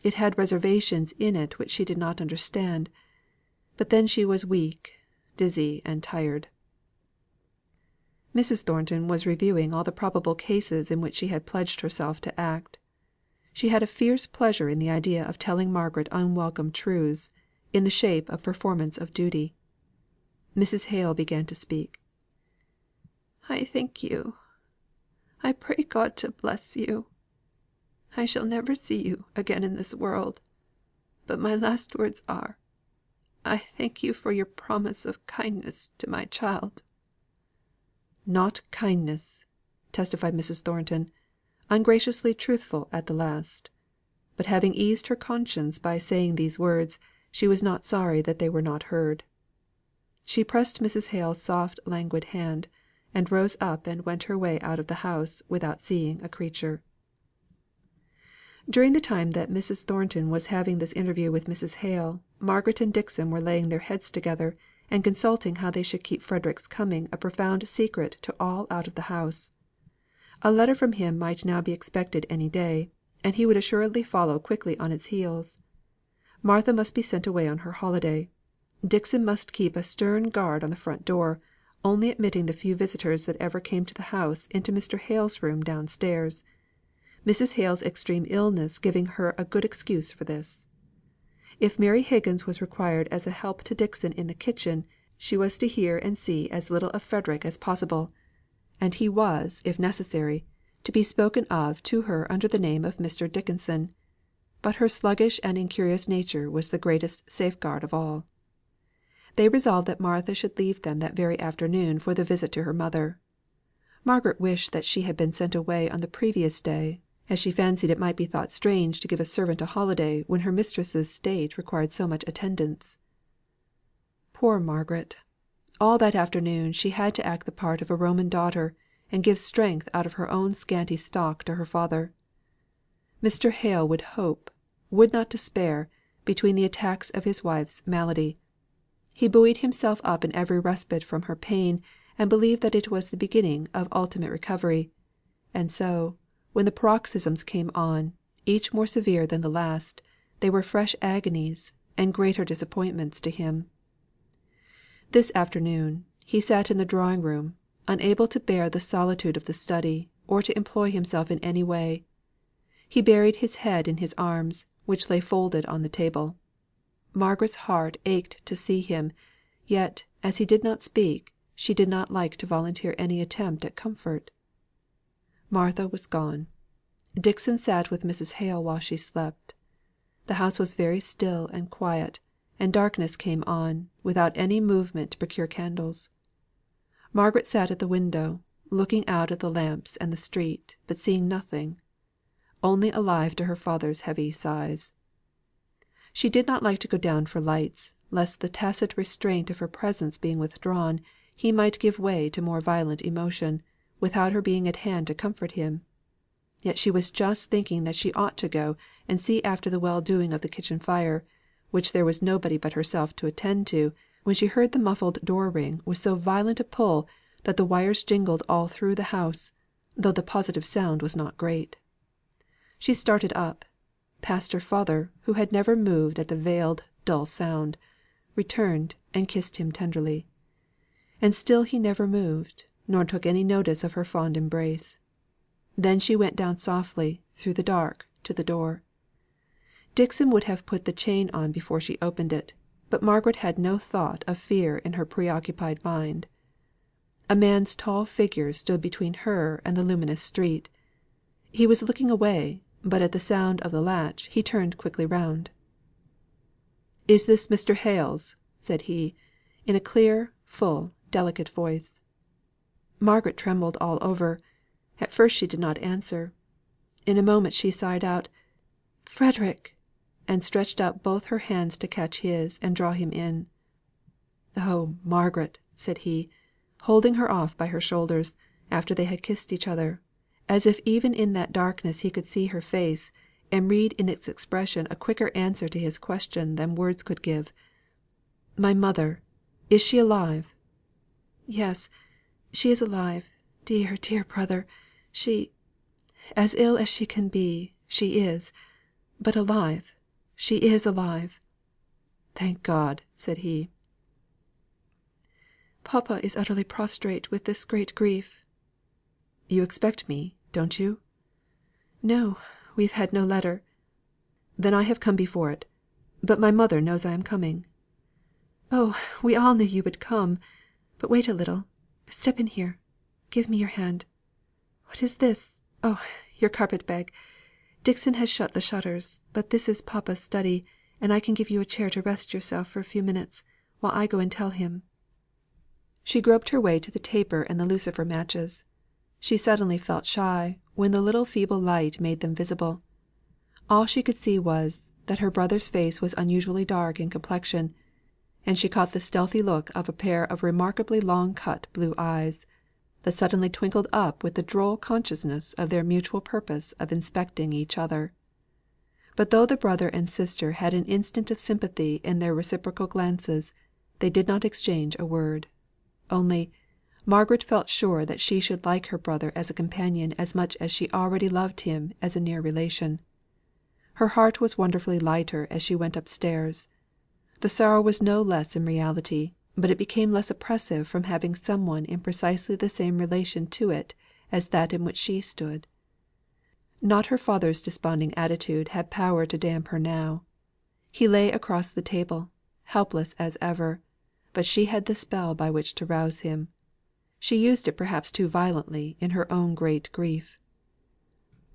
It had reservations in it which she did not understand. But then she was weak, dizzy, and tired. Mrs. Thornton was reviewing all the probable cases in which she had pledged herself to act. She had a fierce pleasure in the idea of telling Margaret unwelcome truths, in the shape of performance of duty. Mrs. Hale began to speak. "I thank you. I pray God to bless you. I shall never see you again in this world; but my last words are, I thank you for your promise of kindness to my child." "Not kindness," testified Mrs. Thornton, ungraciously truthful at the last. But having eased her conscience by saying these words, she was not sorry that they were not heard. She pressed Mrs. Hale's soft languid hand, and rose up and went her way out of the house without seeing a creature. During the time that Mrs. Thornton was having this interview with Mrs. Hale, Margaret and Dixon were laying their heads together, and consulting how they should keep Frederick's coming a profound secret to all out of the house. A letter from him might now be expected any day, and he would assuredly follow quickly on its heels. Martha must be sent away on her holiday. Dixon must keep a stern guard on the front door, only admitting the few visitors that ever came to the house into Mr. Hale's room downstairs. Mrs. Hale's extreme illness giving her a good excuse for this. If Mary Higgins was required as a help to Dixon in the kitchen, she was to hear and see as little of Frederick as possible; and he was, if necessary, to be spoken of to her under the name of Mr. Dickinson; but her sluggish and incurious nature was the greatest safeguard of all. They resolved that Martha should leave them that very afternoon for the visit to her mother. Margaret wished that she had been sent away on the previous day, as she fancied it might be thought strange to give a servant a holiday when her mistress's state required so much attendance. Poor Margaret! All that afternoon she had to act the part of a Roman daughter, and give strength out of her own scanty stock to her father. Mr. Hale would hope, would not despair, between the attacks of his wife's malady. He buoyed himself up in every respite from her pain, and believed that it was the beginning of ultimate recovery; and so, when the paroxysms came on, each more severe than the last, they were fresh agonies, and greater disappointments to him. This afternoon, he sat in the drawing room, unable to bear the solitude of the study, or to employ himself in any way. He buried his head in his arms, which lay folded on the table. Margaret's heart ached to see him; yet, as he did not speak, she did not like to volunteer any attempt at comfort. Martha was gone. Dixon sat with Mrs. Hale while she slept. The house was very still and quiet, and darkness came on, without any movement to procure candles. Margaret sat at the window, looking out at the lamps and the street, but seeing nothing; only alive to her father's heavy sighs. She did not like to go down for lights, lest the tacit restraint of her presence being withdrawn, he might give way to more violent emotion, without her being at hand to comfort him. Yet she was just thinking that she ought to go and see after the well doing of the kitchen fire, which there was nobody but herself to attend to, when she heard the muffled door ring with so violent a pull that the wires jingled all through the house, though the positive sound was not great. She started up, passed her father, who had never moved at the veiled, dull sound, returned, and kissed him tenderly. And still he never moved, nor took any notice of her fond embrace. Then she went down softly, through the dark, to the door. Dixon would have put the chain on before she opened it, but Margaret had no thought of fear in her preoccupied mind. A man's tall figure stood between her and the luminous street. He was looking away, but at the sound of the latch he turned quickly round. "Is this Mr. Hale's?" said he, in a clear, full, delicate voice. Margaret trembled all over. At first she did not answer. In a moment she sighed out, "Frederick!" and stretched out both her hands to catch his, and draw him in. "Oh, Margaret!" said he, holding her off by her shoulders, after they had kissed each other, as if even in that darkness he could see her face, and read in its expression a quicker answer to his question than words could give. "My mother is she alive?" "Yes, she is alive, dear, dear brother. She as ill as she can be, she is; but alive, she is alive." "Thank God!" said he. "Papa is utterly prostrate with this great grief." "You expect me, don't you?" "No, we've had no letter." "Then I have come before it. But my mother knows I am coming." "Oh, we all knew you would come. But wait a little. Step in here. Give me your hand. What is this? Oh, your carpet bag. Dixon has shut the shutters, but this is papa's study, and I can give you a chair to rest yourself for a few minutes, while I go and tell him." She groped her way to the taper and the lucifer matches. She suddenly felt shy when the little feeble light made them visible. All she could see was, that her brother's face was unusually dark in complexion, and she caught the stealthy look of a pair of remarkably long cut blue eyes, that suddenly twinkled up with the droll consciousness of their mutual purpose of inspecting each other. But though the brother and sister had an instant of sympathy in their reciprocal glances, they did not exchange a word. Only, Margaret felt sure that she should like her brother as a companion as much as she already loved him as a near relation. Her heart was wonderfully lighter as she went upstairs. The sorrow was no less in reality, but it became less oppressive from having some one in precisely the same relation to it as that in which she stood. Not her father's desponding attitude had power to damp her now. He lay across the table, helpless as ever; but she had the spell by which to rouse him. She used it perhaps too violently in her own great grief.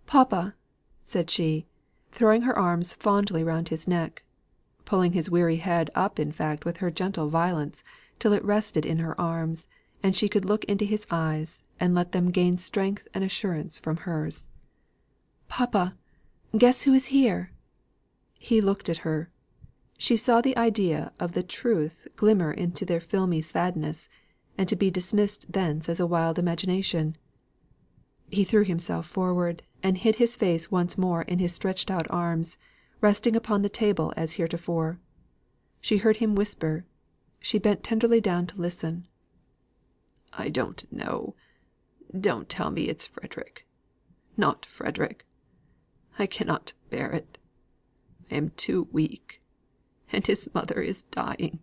"Papa!" said she, throwing her arms fondly round his neck; pulling his weary head up in fact with her gentle violence, till it rested in her arms, and she could look into his eyes, and let them gain strength and assurance from hers. "Papa! Guess who is here!" He looked at her. She saw the idea of the truth glimmer into their filmy sadness, and to be dismissed thence as a wild imagination. He threw himself forward, and hid his face once more in his stretched out arms, resting upon the table as heretofore. She heard him whisper. She bent tenderly down to listen. "I don't know. Don't tell me it's Frederick. Not Frederick. I cannot bear it. I am too weak, and his mother is dying."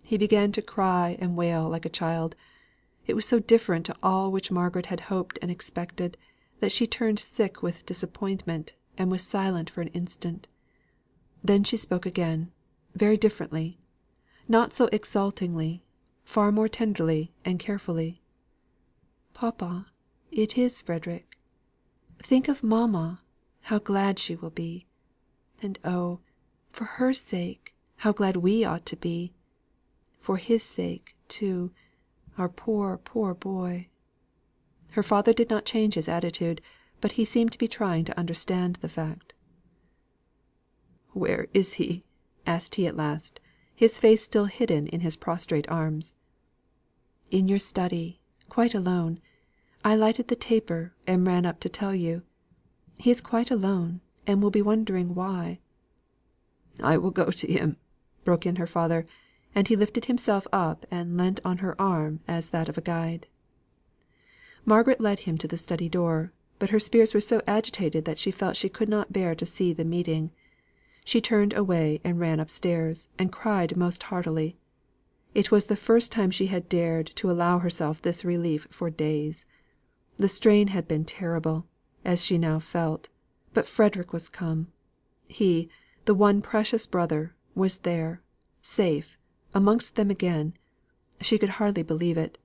He began to cry and wail like a child. It was so different to all which Margaret had hoped and expected, that she turned sick with disappointment, and was silent for an instant. Then she spoke again, very differently; not so exultingly, far more tenderly and carefully. "Papa, it is Frederick. Think of mamma, how glad she will be. And oh, for her sake, how glad we ought to be! For his sake, too, our poor, poor boy." Her father did not change his attitude, but he seemed to be trying to understand the fact. "Where is he?" asked he at last, his face still hidden in his prostrate arms. "In your study, quite alone. I lighted the taper, and ran up to tell you. He is quite alone, and will be wondering why." "I will go to him," broke in her father; and he lifted himself up and leant on her arm as that of a guide. Margaret led him to the study door, but her spirits were so agitated that she felt she could not bear to see the meeting. She turned away and ran upstairs, and cried most heartily. It was the first time she had dared to allow herself this relief for days. The strain had been terrible, as she now felt; but Frederick was come. He, the one precious brother, was there, safe, amongst them again. She could hardly believe it.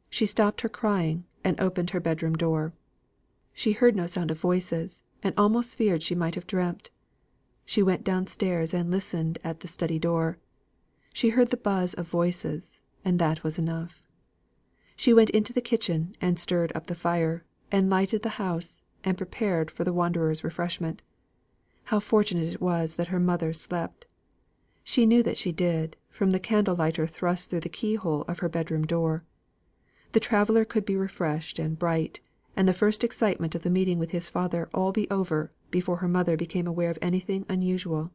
She stopped her crying, and opened her bedroom door. She heard no sound of voices, and almost feared she might have dreamt. She went downstairs and listened at the study door. She heard the buzz of voices, and that was enough. She went into the kitchen, and stirred up the fire, and lighted the house, and prepared for the wanderer's refreshment. How fortunate it was that her mother slept! She knew that she did, from the candle lighter thrust through the keyhole of her bedroom door. The traveller could be refreshed and bright, and the first excitement of the meeting with his father all be over before her mother became aware of anything unusual.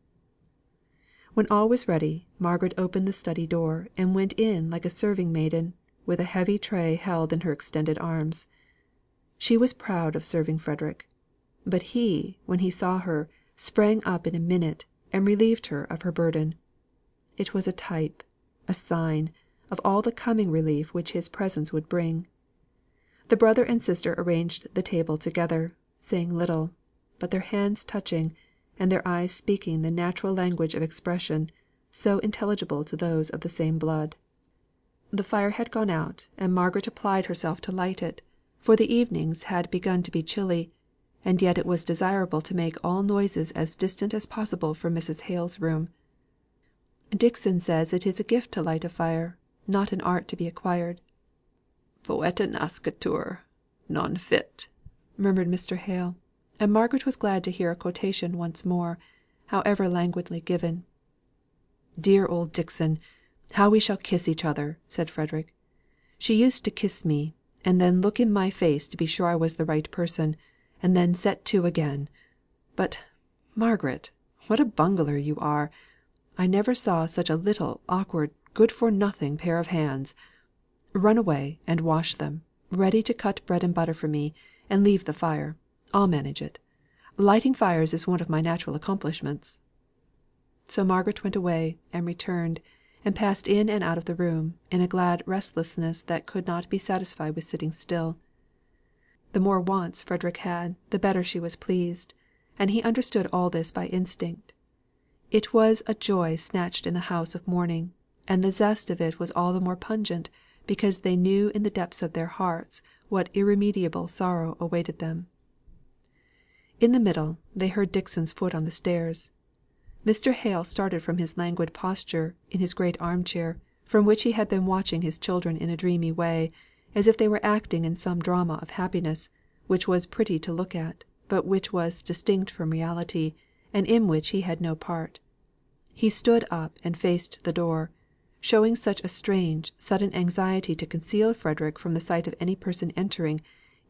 When all was ready, Margaret opened the study door, and went in like a serving maiden, with a heavy tray held in her extended arms. She was proud of serving Frederick; but he, when he saw her, sprang up in a minute, and relieved her of her burden. It was a type, a sign, of all the coming relief which his presence would bring. The brother and sister arranged the table together, saying little, but their hands touching, and their eyes speaking the natural language of expression, so intelligible to those of the same blood. The fire had gone out, and Margaret applied herself to light it, for the evenings had begun to be chilly, and yet it was desirable to make all noises as distant as possible from Mrs. Hale's room. Dixon says it is a gift to light a fire, not an art to be acquired. "Poeta nascitur, non fit," murmured Mr. Hale; and Margaret was glad to hear a quotation once more, however languidly given. "Dear old Dixon! How we shall kiss each other!" said Frederick. "She used to kiss me, and then look in my face to be sure I was the right person, and then set to again. But, Margaret, what a bungler you are! I never saw such a little, awkward, good for nothing pair of hands. Run away and wash them, ready to cut bread and butter for me, and leave the fire. I'll manage it. Lighting fires is one of my natural accomplishments." So Margaret went away, and returned, and passed in and out of the room, in a glad restlessness that could not be satisfied with sitting still. The more wants Frederick had, the better she was pleased; and he understood all this by instinct. It was a joy snatched in the house of mourning, and the zest of it was all the more pungent, because they knew in the depths of their hearts what irremediable sorrow awaited them. In the middle, they heard Dixon's foot on the stairs. Mr. Hale started from his languid posture in his great arm chair, from which he had been watching his children in a dreamy way, as if they were acting in some drama of happiness, which was pretty to look at, but which was distinct from reality, and in which he had no part. He stood up and faced the door, showing such a strange, sudden anxiety to conceal Frederick from the sight of any person entering,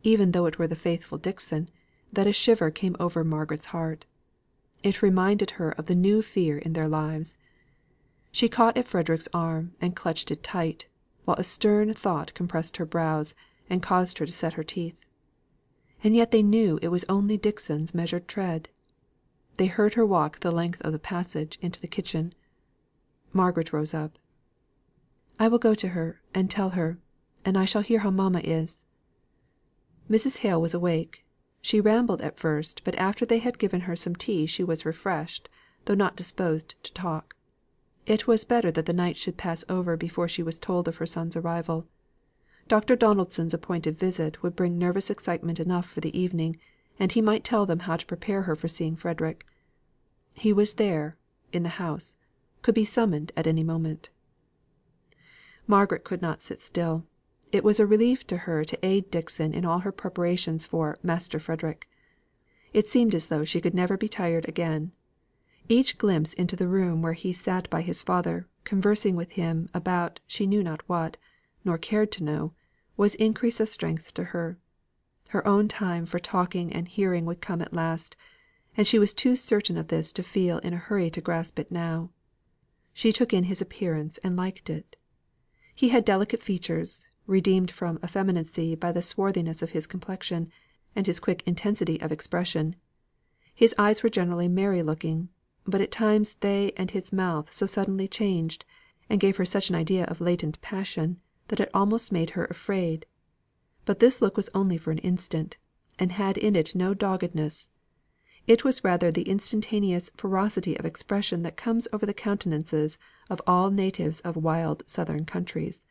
even though it were the faithful Dixon, that a shiver came over Margaret's heart. It reminded her of the new fear in their lives. She caught at Frederick's arm, and clutched it tight, while a stern thought compressed her brows, and caused her to set her teeth. And yet they knew it was only Dixon's measured tread. They heard her walk the length of the passage into the kitchen. Margaret rose up. "I will go to her, and tell her; and I shall hear how mamma is." Mrs. Hale was awake. She rambled at first, but after they had given her some tea she was refreshed, though not disposed to talk. It was better that the night should pass over before she was told of her son's arrival. Dr. Donaldson's appointed visit would bring nervous excitement enough for the evening, and he might tell them how to prepare her for seeing Frederick. He was there, in the house, could be summoned at any moment. Margaret could not sit still. It was a relief to her to aid Dixon in all her preparations for "Master Frederick." It seemed as though she could never be tired again. Each glimpse into the room where he sat by his father, conversing with him about she knew not what, nor cared to know, was increase of strength to her. Her own time for talking and hearing would come at last, and she was too certain of this to feel in a hurry to grasp it now. She took in his appearance and liked it. He had delicate features, redeemed from effeminacy by the swarthiness of his complexion, and his quick intensity of expression. His eyes were generally merry looking, but at times they and his mouth so suddenly changed, and gave her such an idea of latent passion, that it almost made her afraid. But this look was only for an instant, and had in it no doggedness. It was rather the instantaneous ferocity of expression that comes over the countenances of all natives of wild southern countries,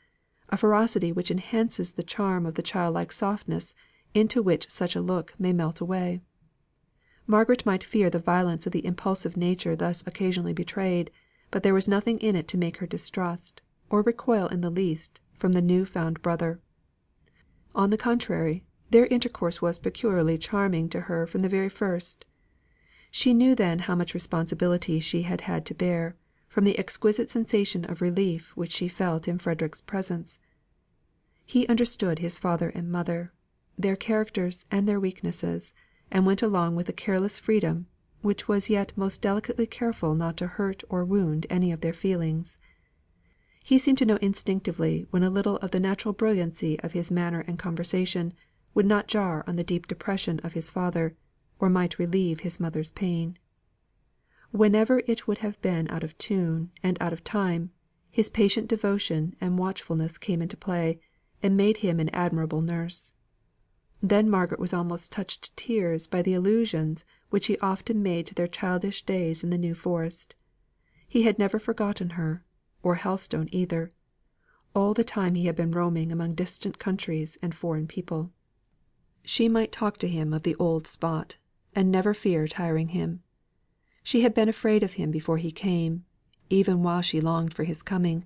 a ferocity which enhances the charm of the childlike softness into which such a look may melt away. Margaret might fear the violence of the impulsive nature thus occasionally betrayed, but there was nothing in it to make her distrust, or recoil in the least, from the new found brother. On the contrary, their intercourse was peculiarly charming to her from the very first. She knew then how much responsibility she had had to bear, from the exquisite sensation of relief which she felt in Frederick's presence. He understood his father and mother, their characters and their weaknesses, and went along with a careless freedom, which was yet most delicately careful not to hurt or wound any of their feelings. He seemed to know instinctively when a little of the natural brilliancy of his manner and conversation would not jar on the deep depression of his father, or might relieve his mother's pain. Whenever it would have been out of tune and out of time, his patient devotion and watchfulness came into play, and made him an admirable nurse. Then Margaret was almost touched to tears by the allusions which he often made to their childish days in the New Forest. He had never forgotten her, or Helstone either, all the time he had been roaming among distant countries and foreign people. She might talk to him of the old spot, and never fear tiring him. She had been afraid of him before he came, even while she longed for his coming.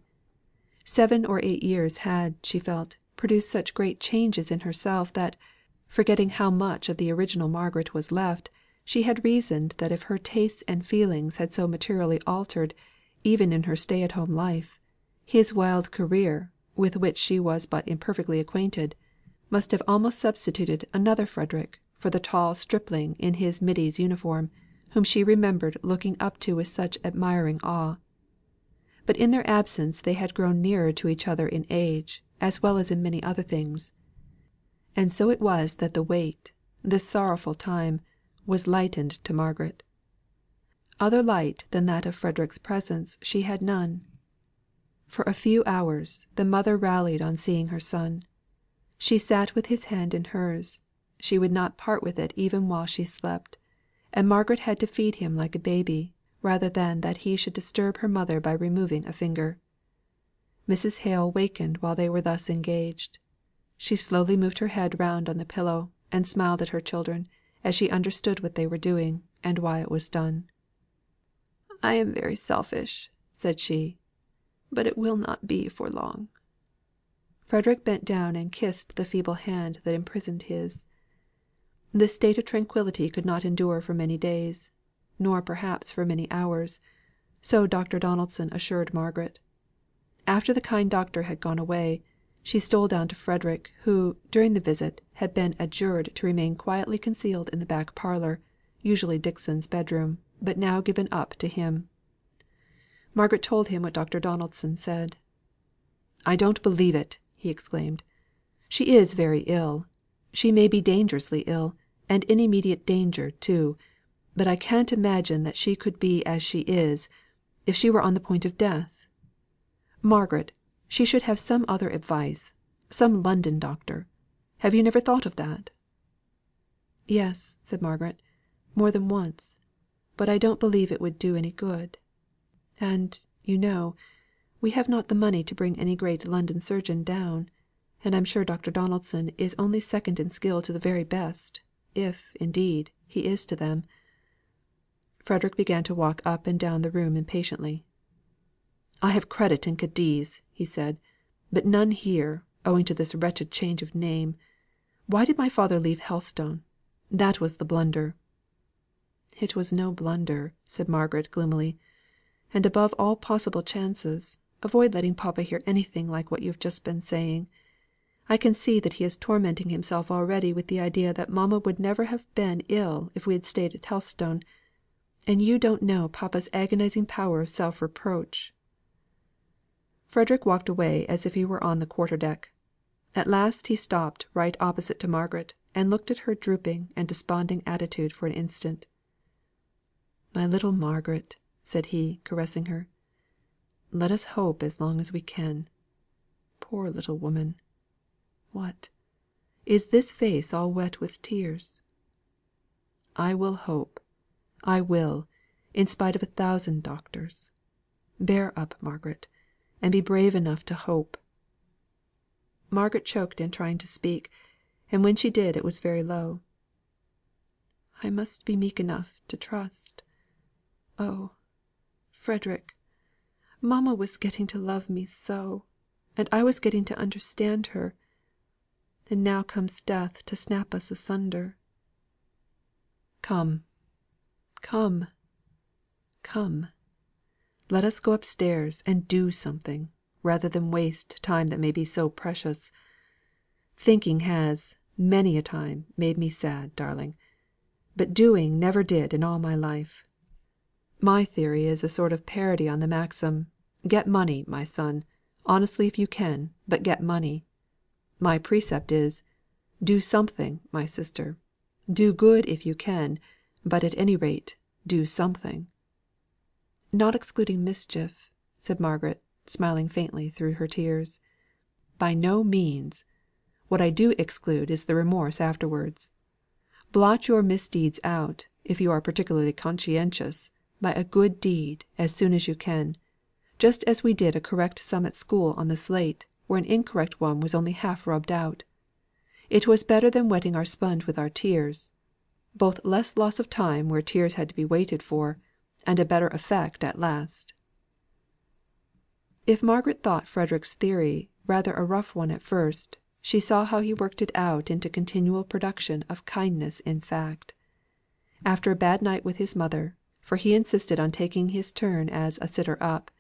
7 or 8 years had, she felt, produced such great changes in herself that, forgetting how much of the original Margaret was left, she had reasoned that if her tastes and feelings had so materially altered, even in her stay at home life, his wild career, with which she was but imperfectly acquainted, must have almost substituted another Frederick for the tall stripling in his middy's uniform, whom she remembered looking up to with such admiring awe. But in their absence they had grown nearer to each other in age, as well as in many other things. And so it was that the weight, this sorrowful time, was lightened to Margaret. Other light than that of Frederick's presence she had none. For a few hours the mother rallied on seeing her son. She sat with his hand in hers. she would not part with it even while she slept; and Margaret had to feed him like a baby, rather than that he should disturb her mother by removing a finger. Mrs. Hale wakened while they were thus engaged. She slowly moved her head round on the pillow, and smiled at her children, as she understood what they were doing, and why it was done. "I am very selfish," said she, "but it will not be for long." Frederick bent down and kissed the feeble hand that imprisoned his. This state of tranquillity could not endure for many days, nor perhaps for many hours; so Dr. Donaldson assured Margaret. After the kind doctor had gone away, she stole down to Frederick, who, during the visit, had been adjured to remain quietly concealed in the back parlour, usually Dixon's bedroom, but now given up to him. Margaret told him what Dr. Donaldson said. "I don't believe it!" he exclaimed. "She is very ill. She may be dangerously ill, and in immediate danger too; but I can't imagine that she could be as she is, if she were on the point of death. Margaret, she should have some other advice some London doctor. Have you never thought of that?" "Yes," said Margaret, "more than once; but I don't believe it would do any good. And, you know, we have not the money to bring any great London surgeon down; and I'm sure Dr. Donaldson is only second in skill to the very best, if, indeed, he is to them." Frederick began to walk up and down the room impatiently. "I have credit in Cadiz," he said, "but none here, owing to this wretched change of name. Why did my father leave Helstone? That was the blunder." "It was no blunder," said Margaret, gloomily. "And above all possible chances, avoid letting papa hear anything like what you have just been saying. I can see that he is tormenting himself already with the idea that mamma would never have been ill if we had stayed at Helstone; and you don't know papa's agonising power of self reproach." Frederick walked away as if he were on the quarter deck. At last he stopped right opposite to Margaret, and looked at her drooping and desponding attitude for an instant. "My little Margaret," said he, caressing her, "let us hope as long as we can. Poor little woman! What! Is this face all wet with tears? I will hope. I will, in spite of 1,000 doctors. Bear up, Margaret, and be brave enough to hope." Margaret choked in trying to speak, and when she did it was very low. "I must be meek enough to trust. Oh, Frederick, mamma was getting to love me so, and I was getting to understand her; and now comes death to snap us asunder." "Come, come, come! Let us go upstairs and do something, rather than waste time that may be so precious. Thinking has, many a time, made me sad, darling; but doing never did in all my life. My theory is a sort of parody on the maxim, 'Get money, my son, honestly if you can, but get money.' My precept is, 'Do something, my sister; do good if you can, but at any rate, do something.'" "Not excluding mischief," said Margaret, smiling faintly through her tears. "By no means. What I do exclude is the remorse afterwards. Blot your misdeeds out, if you are particularly conscientious, by a good deed as soon as you can; just as we did a correct sum at school on the slate, where an incorrect one was only half rubbed out. It was better than wetting our sponge with our tears; both less loss of time where tears had to be waited for, and a better effect at last." If Margaret thought Frederick's theory rather a rough one at first, she saw how he worked it out into continual production of kindness in fact. After a bad night with his mother, for he insisted on taking his turn as a sitter up,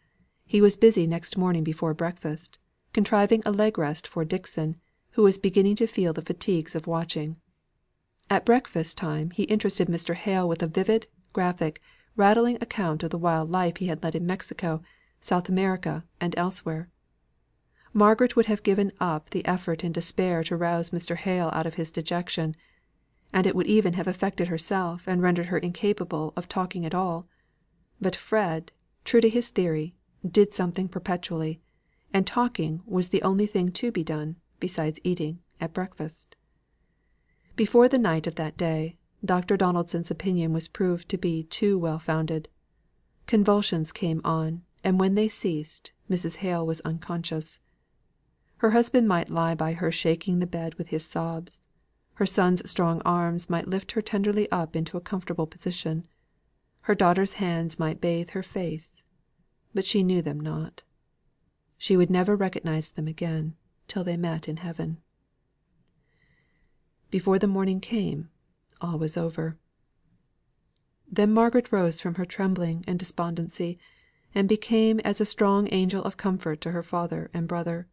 he was busy next morning before breakfast, contriving a leg rest for Dixon, who was beginning to feel the fatigues of watching. At breakfast time he interested Mr. Hale with a vivid, graphic, rattling account of the wild life he had led in Mexico, South America, and elsewhere. Margaret would have given up the effort in despair to rouse Mr. Hale out of his dejection; and it would even have affected herself and rendered her incapable of talking at all; but Fred, true to his theory, did something perpetually, and talking was the only thing to be done, besides eating, at breakfast. Before the night of that day, Dr. Donaldson's opinion was proved to be too well founded. Convulsions came on, and when they ceased, Mrs. Hale was unconscious. Her husband might lie by her shaking the bed with his sobs; her son's strong arms might lift her tenderly up into a comfortable position; her daughter's hands might bathe her face; but she knew them not. She would never recognise them again, till they met in heaven. Before the morning came, all was over. Then Margaret rose from her trembling and despondency, and became as a strong angel of comfort to her father and brother.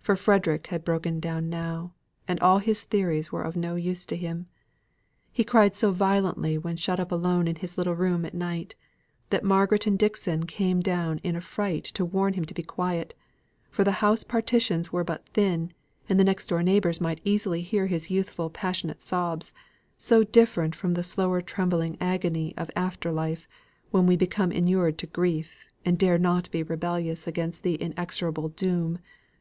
For Frederick had broken down now, and all his theories were of no use to him. He cried so violently when shut up alone in his little room at night, that Margaret and Dixon came down in a fright to warn him to be quiet, for the house partitions were but thin, and the next door neighbours might easily hear his youthful passionate sobs, so different from the slower trembling agony of after life, when we become inured to grief, and dare not be rebellious against the inexorable doom,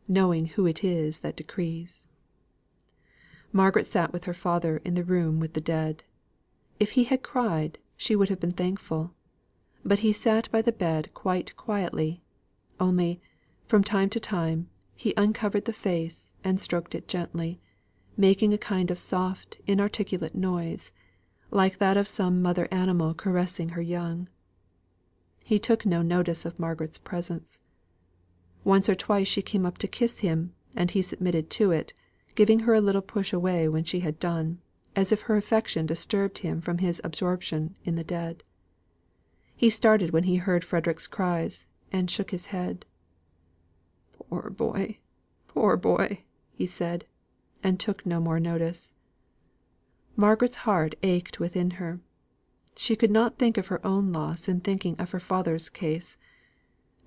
knowing who it is that decrees. Margaret sat with her father in the room with the dead. If he had cried, she would have been thankful; but he sat by the bed quite quietly, only, from time to time, he uncovered the face and stroked it gently, making a kind of soft inarticulate noise, like that of some mother animal caressing her young. He took no notice of Margaret's presence. Once or twice she came up to kiss him, and he submitted to it, giving her a little push away when she had done, as if her affection disturbed him from his absorption in the dead. He started when he heard Frederick's cries, and shook his head. "Poor boy, poor boy!" he said, and took no more notice. Margaret's heart ached within her. She could not think of her own loss in thinking of her father's case.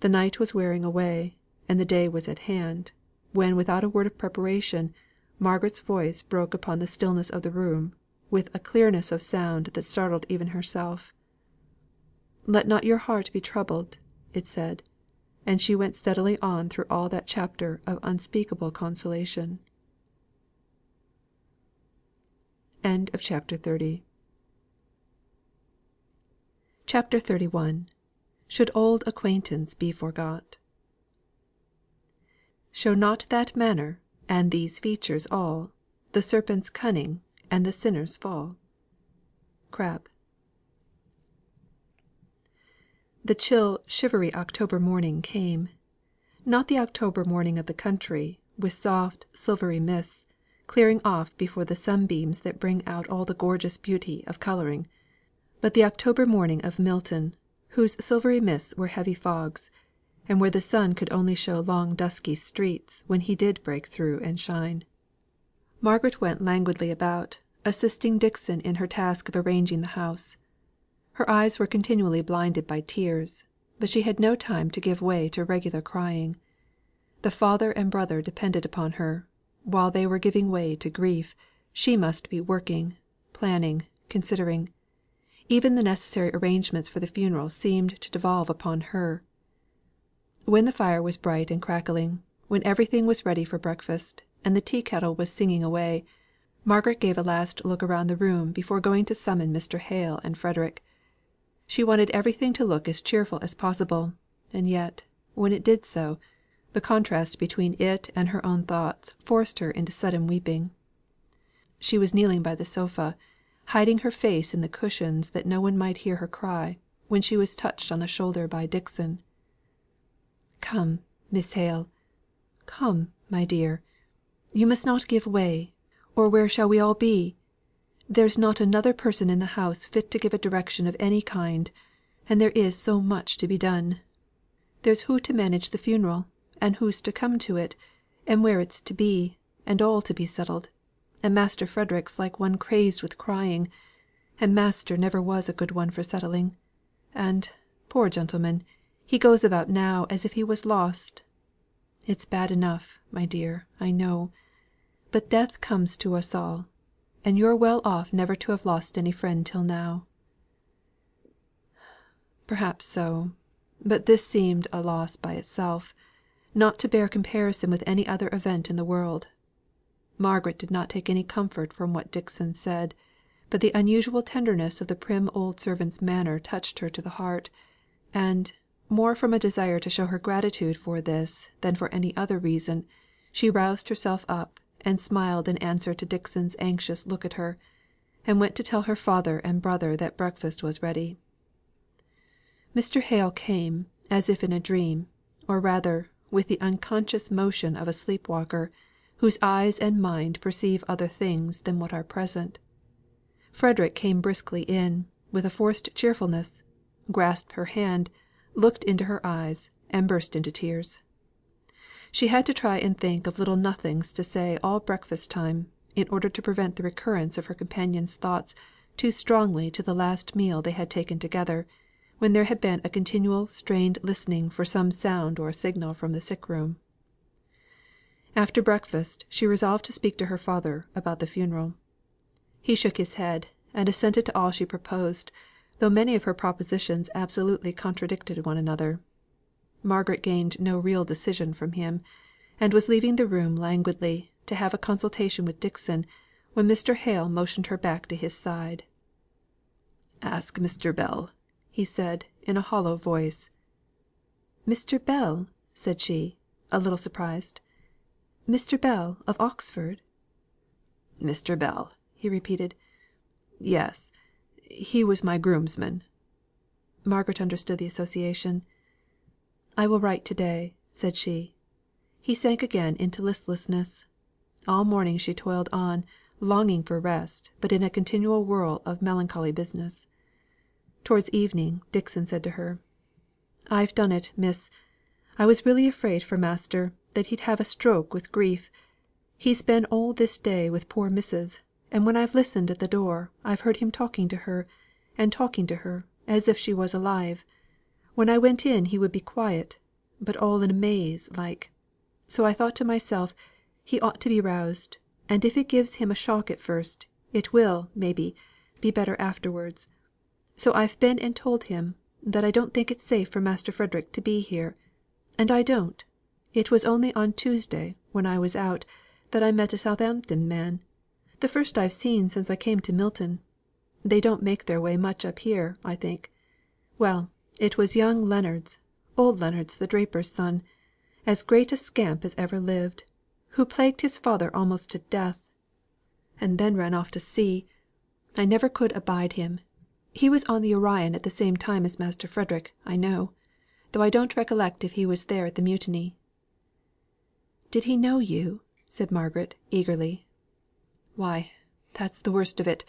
The night was wearing away, and the day was at hand, when without a word of preparation, Margaret's voice broke upon the stillness of the room, with a clearness of sound that startled even herself. "Let not your heart be troubled," it said; and she went steadily on through all that chapter of unspeakable consolation. CHAPTER 31. Should Old Acquaintance be Forgot? Show not that manner, and these features all, the serpent's cunning, and the sinner's fall. Crabbe. The chill shivery October morning came; not the October morning of the country, with soft silvery mists, clearing off before the sunbeams that bring out all the gorgeous beauty of colouring; but the October morning of Milton, whose silvery mists were heavy fogs, and where the sun could only show long dusky streets when he did break through and shine. Margaret went languidly about, assisting Dixon in her task of arranging the house. Her eyes were continually blinded by tears, but she had no time to give way to regular crying. The father and brother depended upon her; while they were giving way to grief, she must be working, planning, considering. Even the necessary arrangements for the funeral seemed to devolve upon her. When the fire was bright and crackling, when everything was ready for breakfast, and the tea kettle was singing away, Margaret gave a last look round the room before going to summon Mr. Hale and Frederick. She wanted everything to look as cheerful as possible; and yet, when it did so, the contrast between it and her own thoughts forced her into sudden weeping. She was kneeling by the sofa, hiding her face in the cushions that no one might hear her cry, when she was touched on the shoulder by Dixon. "Come, Miss Hale! Come, my dear! You must not give way, or where shall we all be? There's not another person in the house fit to give a direction of any kind; and there is so much to be done. There's who to manage the funeral, and who's to come to it, and where it's to be, and all to be settled; and Master Frederick's like one crazed with crying; and master never was a good one for settling; and, poor gentleman, he goes about now as if he was lost. It's bad enough, my dear, I know; but death comes to us all, and you're well off never to have lost any friend till now." Perhaps so; but this seemed a loss by itself, not to bear comparison with any other event in the world. Margaret did not take any comfort from what Dixon said, but the unusual tenderness of the prim old servant's manner touched her to the heart; and, more from a desire to show her gratitude for this than for any other reason, she roused herself up, and smiled in answer to Dixon's anxious look at her, and went to tell her father and brother that breakfast was ready. Mr. Hale came, as if in a dream, or rather, with the unconscious motion of a sleep walker, whose eyes and mind perceive other things than what are present. Frederick came briskly in, with a forced cheerfulness, grasped her hand, looked into her eyes, and burst into tears. She had to try and think of little nothings to say all breakfast time, in order to prevent the recurrence of her companion's thoughts too strongly to the last meal they had taken together, when there had been a continual strained listening for some sound or signal from the sick room. After breakfast she resolved to speak to her father about the funeral. He shook his head, and assented to all she proposed, though many of her propositions absolutely contradicted one another. Margaret gained no real decision from him, and was leaving the room languidly, to have a consultation with Dixon, when Mr. Hale motioned her back to his side. "Ask Mr. Bell," he said, in a hollow voice. "Mr. Bell?" said she, a little surprised. "Mr. Bell of Oxford?" "Mr. Bell," he repeated. "Yes, he was my groomsman." Margaret understood the association. "I will write to day," said she. He sank again into listlessness. All morning she toiled on, longing for rest, but in a continual whirl of melancholy business. Towards evening, Dixon said to her: "I've done it, miss. I was really afraid for master, that he'd have a stroke with grief. He's been all this day with poor missus, and when I've listened at the door, I've heard him talking to her, as if she was alive. When I went in he would be quiet, but all in a maze like. So I thought to myself, he ought to be roused, and if it gives him a shock at first, it will, maybe, be better afterwards. So I've been and told him, that I don't think it safe for Master Frederick to be here. And I don't. It was only on Tuesday, when I was out, that I met a Southampton man, the first I've seen since I came to Milton. They don't make their way much up here, I think. Well, it was young Leonards, old Leonards the draper's son, as great a scamp as ever lived, who plagued his father almost to death, and then ran off to sea. I never could abide him. He was on the Orion at the same time as Master Frederick, I know, though I don't recollect if he was there at the mutiny." "Did he know you?" said Margaret, eagerly. "Why, that's the worst of it.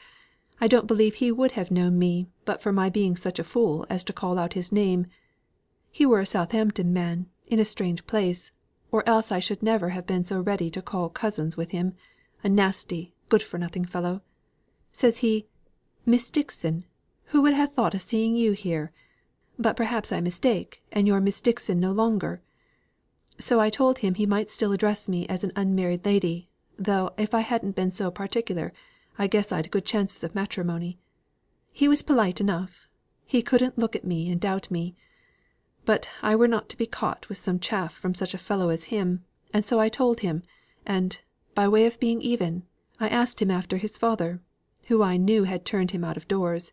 I don't believe he would have known me but for my being such a fool as to call out his name. He were a Southampton man, in a strange place, or else I should never have been so ready to call cousins with him, a nasty, good for nothing fellow. Says he, 'Miss Dixon, who would have thought of seeing you here? But perhaps I mistake, and you're Miss Dixon no longer.' So I told him he might still address me as an unmarried lady, though if I hadn't been so particular, I guess I'd good chances of matrimony. He was polite enough. He couldn't look at me and doubt me. But I were not to be caught with some chaff from such a fellow as him, and so I told him, and, by way of being even, I asked him after his father, who I knew had turned him out of doors,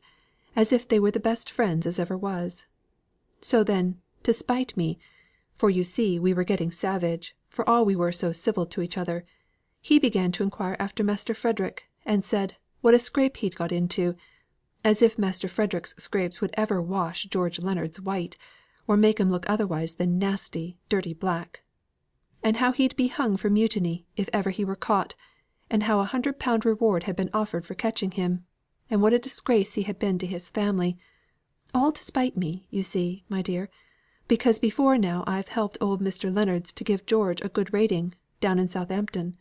as if they were the best friends as ever was. So then, to spite me, for you see we were getting savage, for all we were so civil to each other, he began to inquire after Master Frederick, and said, what a scrape he'd got into, as if Master Frederick's scrapes would ever wash George Leonards white, or make him look otherwise than nasty, dirty black. And how he'd be hung for mutiny, if ever he were caught, and how £100 reward had been offered for catching him, and what a disgrace he had been to his family, all to spite me, you see, my dear, because before now I've helped old Mr. Leonards to give George a good rating, down in Southampton.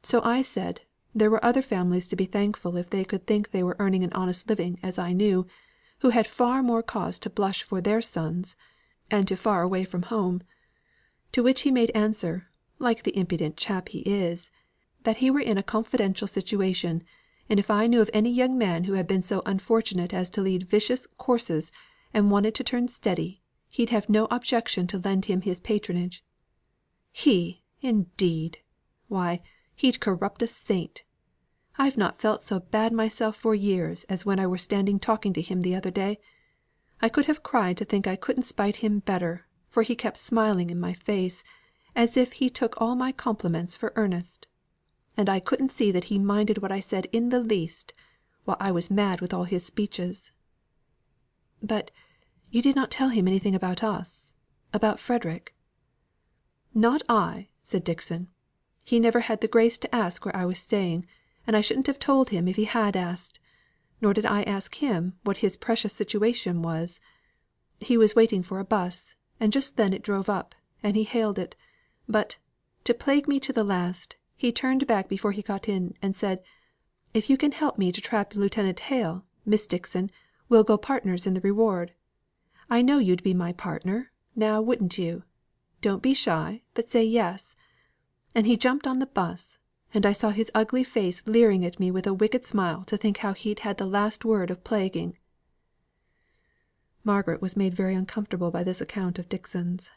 So I said, there were other families to be thankful if they could think they were earning an honest living as I knew, who had far more cause to blush for their sons, and to far away from home. To which he made answer, like the impudent chap he is, that he were in a confidential situation, and if I knew of any young man who had been so unfortunate as to lead vicious courses, and wanted to turn steady, he'd have no objection to lend him his patronage. He, indeed! Why, He'd corrupt a saint. I've not felt so bad myself for years as when I were standing talking to him the other day. I could have cried to think I couldn't spite him better, for he kept smiling in my face, as if he took all my compliments for earnest; and I couldn't see that he minded what I said in the least, while I was mad with all his speeches." "But you did not tell him anything about us about Frederick?" "Not I," said Dixon. "He never had the grace to ask where I was staying, and I shouldn't have told him if he had asked. Nor did I ask him what his precious situation was. He was waiting for a 'bus, and just then it drove up, and he hailed it; but, to plague me to the last, he turned back before he got in, and said, 'If you can help me to trap Lieutenant Hale, Miss Dixon, we'll go partners in the reward. I know you'd be my partner, now wouldn't you? Don't be shy, but say yes.' And he jumped on the 'bus, and I saw his ugly face leering at me with a wicked smile to think how he'd had the last word of plaguing." Margaret was made very uncomfortable by this account of Dixon's.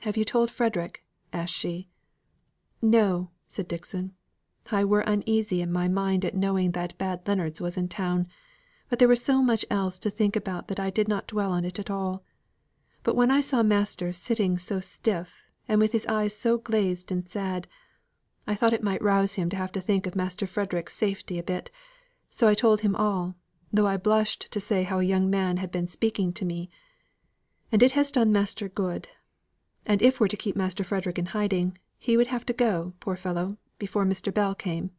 "Have you told Frederick?" asked she. "No," said Dixon. "I were uneasy in my mind at knowing that bad Leonards was in town; but there was so much else to think about that I did not dwell on it at all. But when I saw master sitting so stiff, and with his eyes so glazed and sad, I thought it might rouse him to have to think of Master Frederick's safety a bit; so I told him all, though I blushed to say how a young man had been speaking to me. And it has done master good. And if we're to keep Master Frederick in hiding, he would have to go, poor fellow, before Mr. Bell came."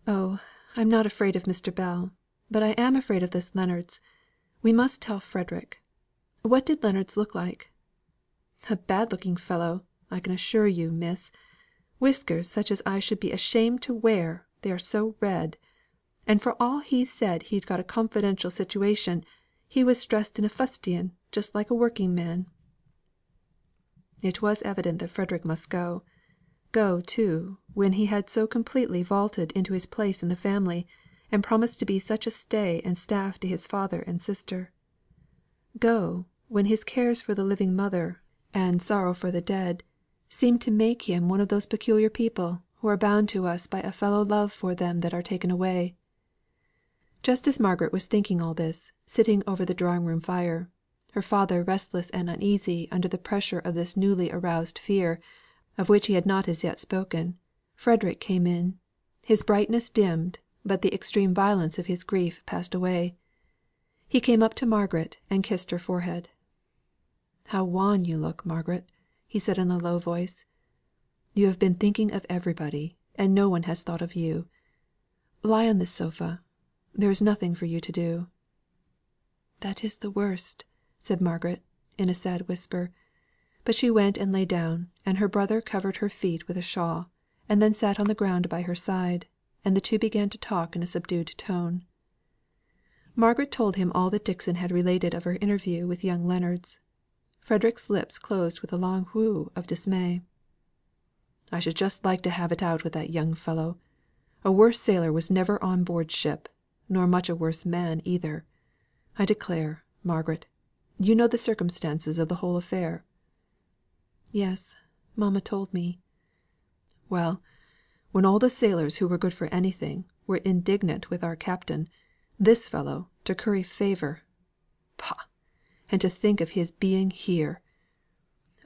"Oh, I'm not afraid of Mr. Bell, but I am afraid of this Leonards. We must tell Frederick. What did Leonards look like?" "A bad looking fellow, I can assure you, miss. Whiskers such as I should be ashamed to wear, they are so red. And for all he said he'd got a confidential situation, he was dressed in a fustian, just like a working man." It was evident that Frederick must go; go, too, when he had so completely vaulted into his place in the family, and promised to be such a stay and staff to his father and sister. Go, when his cares for the living mother, and sorrow for the dead, seemed to make him one of those peculiar people who are bound to us by a fellow love for them that are taken away. Just as Margaret was thinking all this, sitting over the drawing room fire, her father restless and uneasy under the pressure of this newly aroused fear, of which he had not as yet spoken, Frederick came in. His brightness dimmed, but the extreme violence of his grief passed away. He came up to Margaret and kissed her forehead. "How wan you look, Margaret," he said in a low voice. "You have been thinking of everybody, and no one has thought of you. Lie on this sofa. There is nothing for you to do." "That is the worst," said Margaret, in a sad whisper; but she went and lay down, and her brother covered her feet with a shawl, and then sat on the ground by her side, and the two began to talk in a subdued tone. Margaret told him all that Dixon had related of her interview with young Leonards. Frederick's lips closed with a long whew of dismay. "I should just like to have it out with that young fellow. A worse sailor was never on board ship, nor much a worse man either. I declare, Margaret, you know the circumstances of the whole affair?" "Yes, mamma told me." "Well, when all the sailors who were good for anything were indignant with our captain, this fellow, to curry favour pah! And to think of his being here!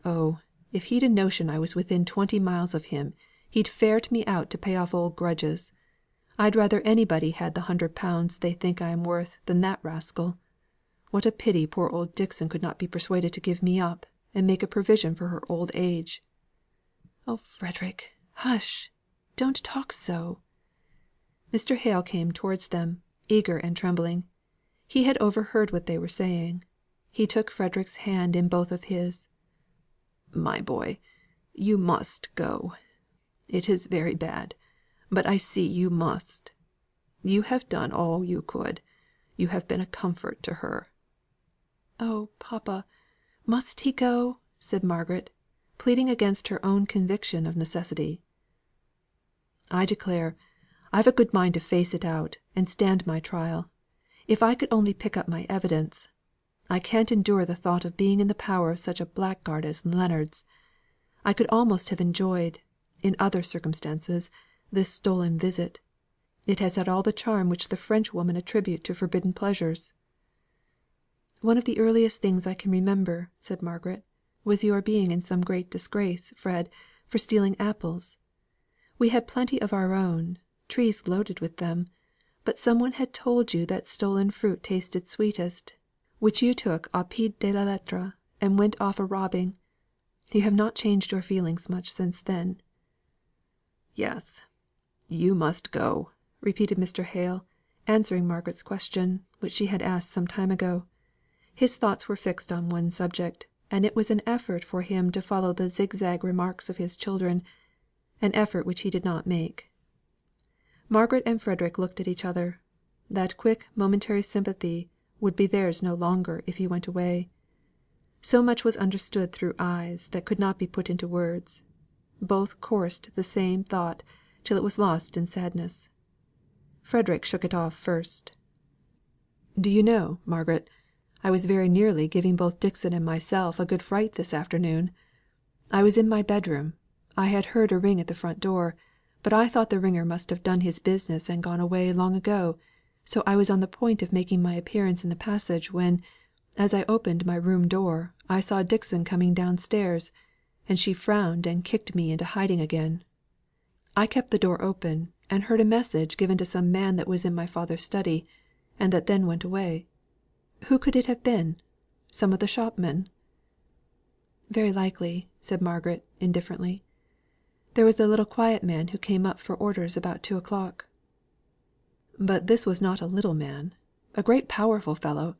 Oh, if he'd a notion I was within 20 miles of him, he'd ferret me out to pay off old grudges. I'd rather anybody had the £100 they think I am worth than that rascal. What a pity poor old Dixon could not be persuaded to give me up, and make a provision for her old age." "Oh, Frederick, hush! Don't talk so." Mr. Hale came towards them, eager and trembling. He had overheard what they were saying. He took Frederick's hand in both of his. "My boy, you must go. It is very bad, but I see you must. You have done all you could. You have been a comfort to her." "Oh, papa, must he go?" said Margaret, pleading against her own conviction of necessity. "I declare, I've a good mind to face it out, and stand my trial, if I could only pick up my evidence. I can't endure the thought of being in the power of such a blackguard as Leonards. I could almost have enjoyed, In other circumstances, this stolen visit, it has had all the charm which the Frenchwomen attribute to forbidden pleasures." "One of the earliest things I can remember," said Margaret, "was your being in some great disgrace, Fred, for stealing apples. We had plenty of our own, trees loaded with them; but some one had told you that stolen fruit tasted sweetest, which you took au pied de la lettre, and went off a robbing. You have not changed your feelings much since then." "Yes, you must go," repeated Mr. Hale, answering Margaret's question, which she had asked some time ago. His thoughts were fixed on one subject, and it was an effort for him to follow the zigzag remarks of his children, an effort which he did not make. Margaret and Frederick looked at each other. That quick momentary sympathy would be theirs no longer if he went away. So much was understood through eyes that could not be put into words. Both coursed the same thought till it was lost in sadness. Frederick shook it off first. "Do you know, Margaret, I was very nearly giving both Dixon and myself a good fright this afternoon. I was in my bedroom. I had heard a ring at the front door, but I thought the ringer must have done his business and gone away long ago, so I was on the point of making my appearance in the passage, when, as I opened my room door, I saw Dixon coming downstairs, and she frowned and kicked me into hiding again. I kept the door open, and heard a message given to some man that was in my father's study, and that then went away. Who could it have been? Some of the shopmen?" "Very likely," said Margaret, indifferently. "There was the little quiet man who came up for orders about 2 o'clock." "But this was not a little man a great powerful fellow;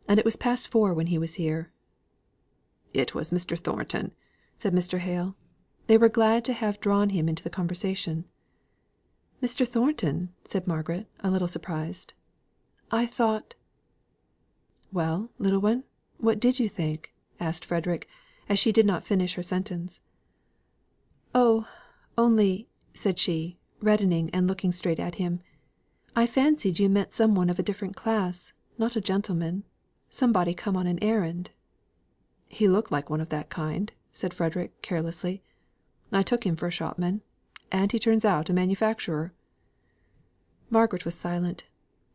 and it was past 4 when he was here." "It was Mr. Thornton," said Mr. Hale. They were glad to have drawn him into the conversation. "Mr. Thornton!" said Margaret, a little surprised. "I thought " "Well, little one, what did you think?" asked Frederick, as she did not finish her sentence. "Oh, only," said she, reddening and looking straight at him, "I fancied you meant some one of a different class, not a gentleman somebody come on an errand." "He looked like one of that kind," said Frederick, carelessly. "I took him for a shopman, and he turns out a manufacturer." Margaret was silent.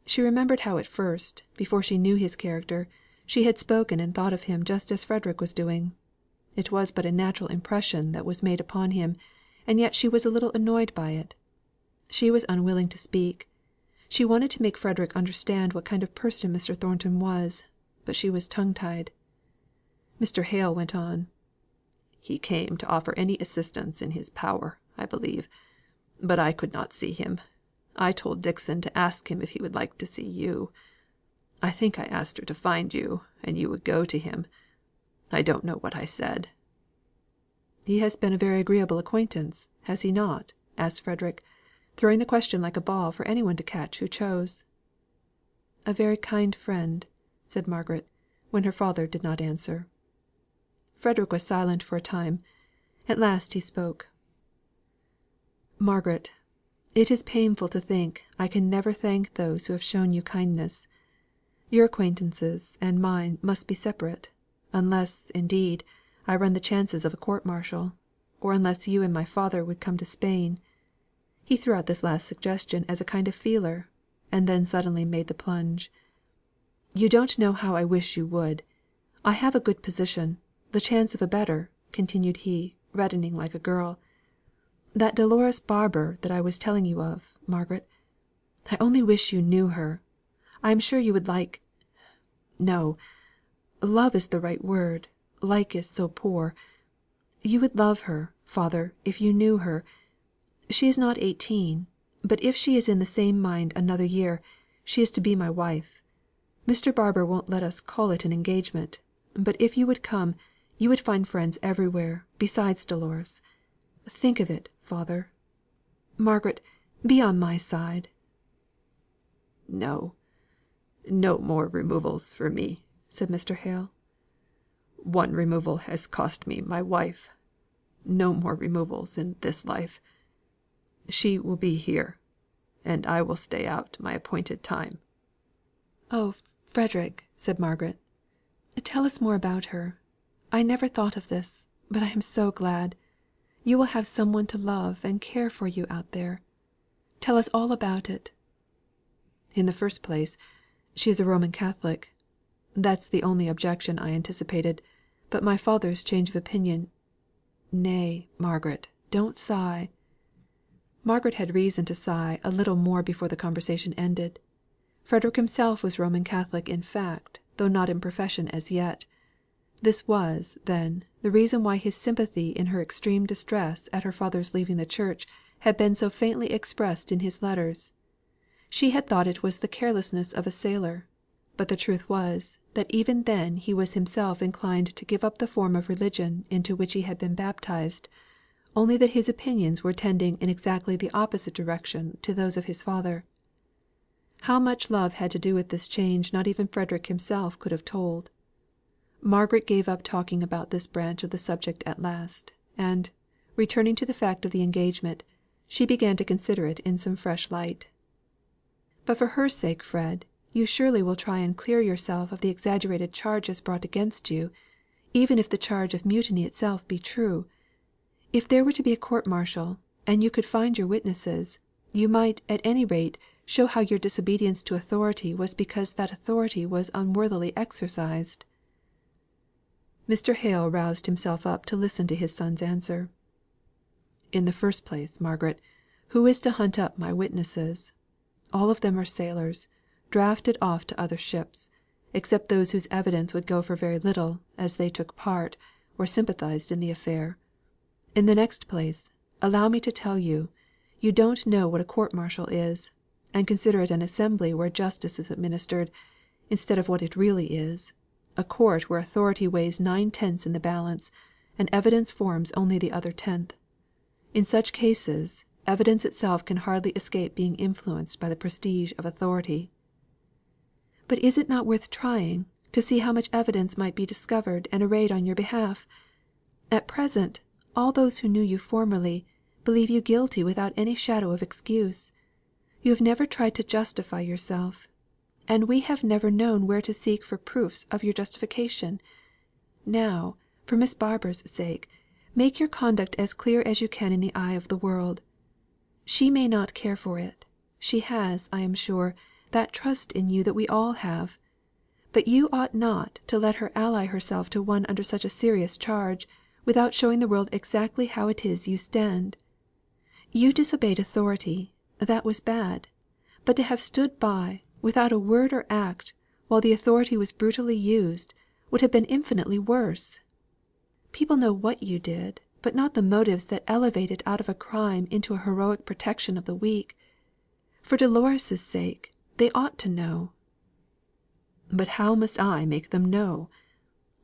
She remembered how at first, before she knew his character, she had spoken and thought of him just as Frederick was doing. It was but a natural impression that was made upon him, and yet she was a little annoyed by it. She was unwilling to speak. She wanted to make Frederick understand what kind of person Mr. Thornton was, but she was tongue tied. Mr. Hale went on: "He came to offer any assistance in his power, I believe; but I could not see him. I told Dixon to ask him if he would like to see you. I think I asked her to find you, and you would go to him. I don't know what I said." "He has been a very agreeable acquaintance, has he not?" asked Frederick, throwing the question like a ball for any one to catch who chose. "A very kind friend," said Margaret, when her father did not answer. Frederick was silent for a time. At last he spoke: "Margaret, it is painful to think I can never thank those who have shown you kindness. Your acquaintances and mine must be separate, unless, indeed, I run the chances of a court martial, or unless you and my father would come to Spain." He threw out this last suggestion as a kind of feeler, and then suddenly made the plunge. "You don't know how I wish you would. I have a good position the chance of a better," continued he, reddening like a girl. "That Dolores Barbour that I was telling you of, Margaret I only wish you knew her. I am sure you would like no, love is the right word, like is so poor. You would love her, father, if you knew her. She is not 18; but if she is in the same mind another year, she is to be my wife. Mr. Barbour won't let us call it an engagement; but if you would come, you would find friends everywhere, besides Dolores. Think of it, father. Margaret, be on my side." "No, no more removals for me," said Mr. Hale. "One removal has cost me my wife. No more removals in this life. She will be here, and I will stay out my appointed time." "Oh, Frederick," said Margaret, "tell us more about her. I never thought of this, but I am so glad. You will have some one to love and care for you out there. Tell us all about it." "In the first place, she is a Roman Catholic. That's the only objection I anticipated; but my father's change of opinion Nay, Margaret, don't sigh." Margaret had reason to sigh a little more before the conversation ended. Frederick himself was Roman Catholic in fact, though not in profession as yet. This was, then, the reason why his sympathy in her extreme distress at her father's leaving the Church had been so faintly expressed in his letters. She had thought it was the carelessness of a sailor; but the truth was, that even then he was himself inclined to give up the form of religion into which he had been baptized, only that his opinions were tending in exactly the opposite direction to those of his father. How much love had to do with this change not even Frederick himself could have told. Margaret gave up talking about this branch of the subject at last, and, returning to the fact of the engagement, she began to consider it in some fresh light. "But for her sake, Fred, you surely will try and clear yourself of the exaggerated charges brought against you, even if the charge of mutiny itself be true. If there were to be a court martial, and you could find your witnesses, you might, at any rate, show how your disobedience to authority was because that authority was unworthily exercised." Mr. Hale roused himself up to listen to his son's answer. "In the first place, Margaret, who is to hunt up my witnesses? All of them are sailors, drafted off to other ships, except those whose evidence would go for very little, as they took part, or sympathized in the affair. In the next place, allow me to tell you, you don't know what a court martial is, and consider it an assembly where justice is administered, instead of what it really is, a court where authority weighs 9/10 in the balance, and evidence forms only the other 10th. In such cases, evidence itself can hardly escape being influenced by the prestige of authority." "But is it not worth trying, to see how much evidence might be discovered and arrayed on your behalf? At present, all those who knew you formerly, believe you guilty without any shadow of excuse. You have never tried to justify yourself; and we have never known where to seek for proofs of your justification. Now, for Miss Barbour's sake, make your conduct as clear as you can in the eye of the world. She may not care for it; she has, I am sure, that trust in you that we all have; but you ought not to let her ally herself to one under such a serious charge, without showing the world exactly how it is you stand. You disobeyed authority; that was bad; but to have stood by, without a word or act, while the authority was brutally used, would have been infinitely worse. People know what you did, but not the motives that elevate it out of a crime into a heroic protection of the weak. For Dolores' sake, they ought to know." "But how must I make them know?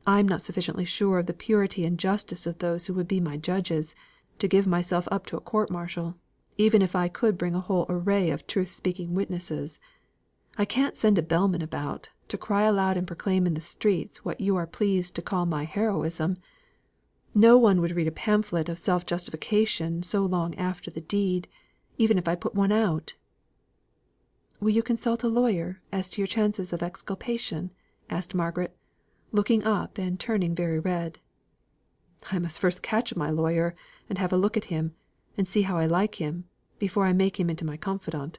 I am not sufficiently sure of the purity and justice of those who would be my judges, to give myself up to a court martial, even if I could bring a whole array of truth speaking witnesses. I can't send a bellman about, to cry aloud and proclaim in the streets what you are pleased to call my heroism. No one would read a pamphlet of self justification so long after the deed, even if I put one out." "Will you consult a lawyer as to your chances of exculpation?" asked Margaret, looking up and turning very red. "I must first catch my lawyer, and have a look at him, and see how I like him, before I make him into my confidant.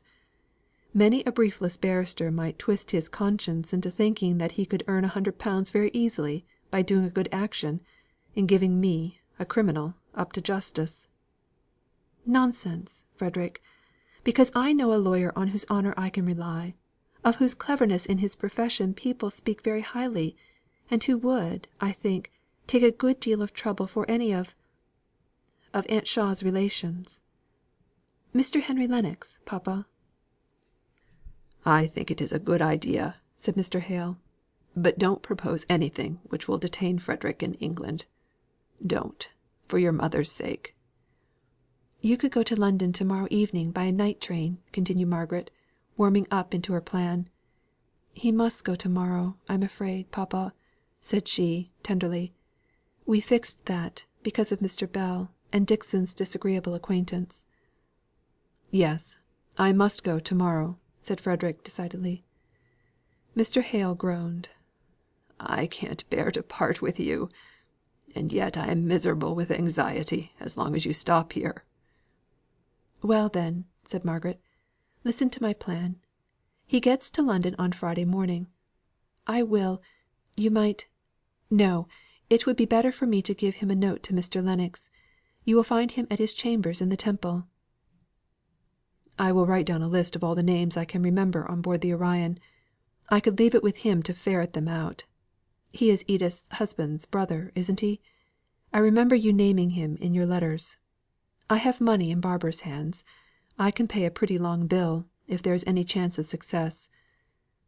Many a briefless barrister might twist his conscience into thinking that he could earn £100 very easily by doing a good action, in giving me, a criminal, up to justice." "Nonsense, Frederick! Because I know a lawyer on whose honour I can rely, of whose cleverness in his profession people speak very highly, and who would, I think, take a good deal of trouble for any of Aunt Shaw's relations. Mr. Henry Lennox, papa." "I think it is a good idea," said Mr. Hale. "But don't propose anything which will detain Frederick in England. Don't, for your mother's sake." "You could go to London to morrow evening by a night train," continued Margaret, warming up into her plan. "He must go to morrow, I'm afraid, papa," said she, tenderly. "We fixed that, because of Mr. Bell, and Dixon's disagreeable acquaintance." "Yes, I must go to morrow," said Frederick, decidedly. Mr. Hale groaned. "I can't bear to part with you. and yet I am miserable with anxiety as long as you stop here." "Well then," said Margaret, "listen to my plan. He gets to London on Friday morning. I will you might no, it would be better for me to give him a note to Mr. Lennox. You will find him at his chambers in the Temple." "I will write down a list of all the names I can remember on board the Orion. I could leave it with him to ferret them out. He is Edith's husband's brother, isn't he? I remember you naming him in your letters. I have money in Barbara's hands. I can pay a pretty long bill, if there is any chance of success.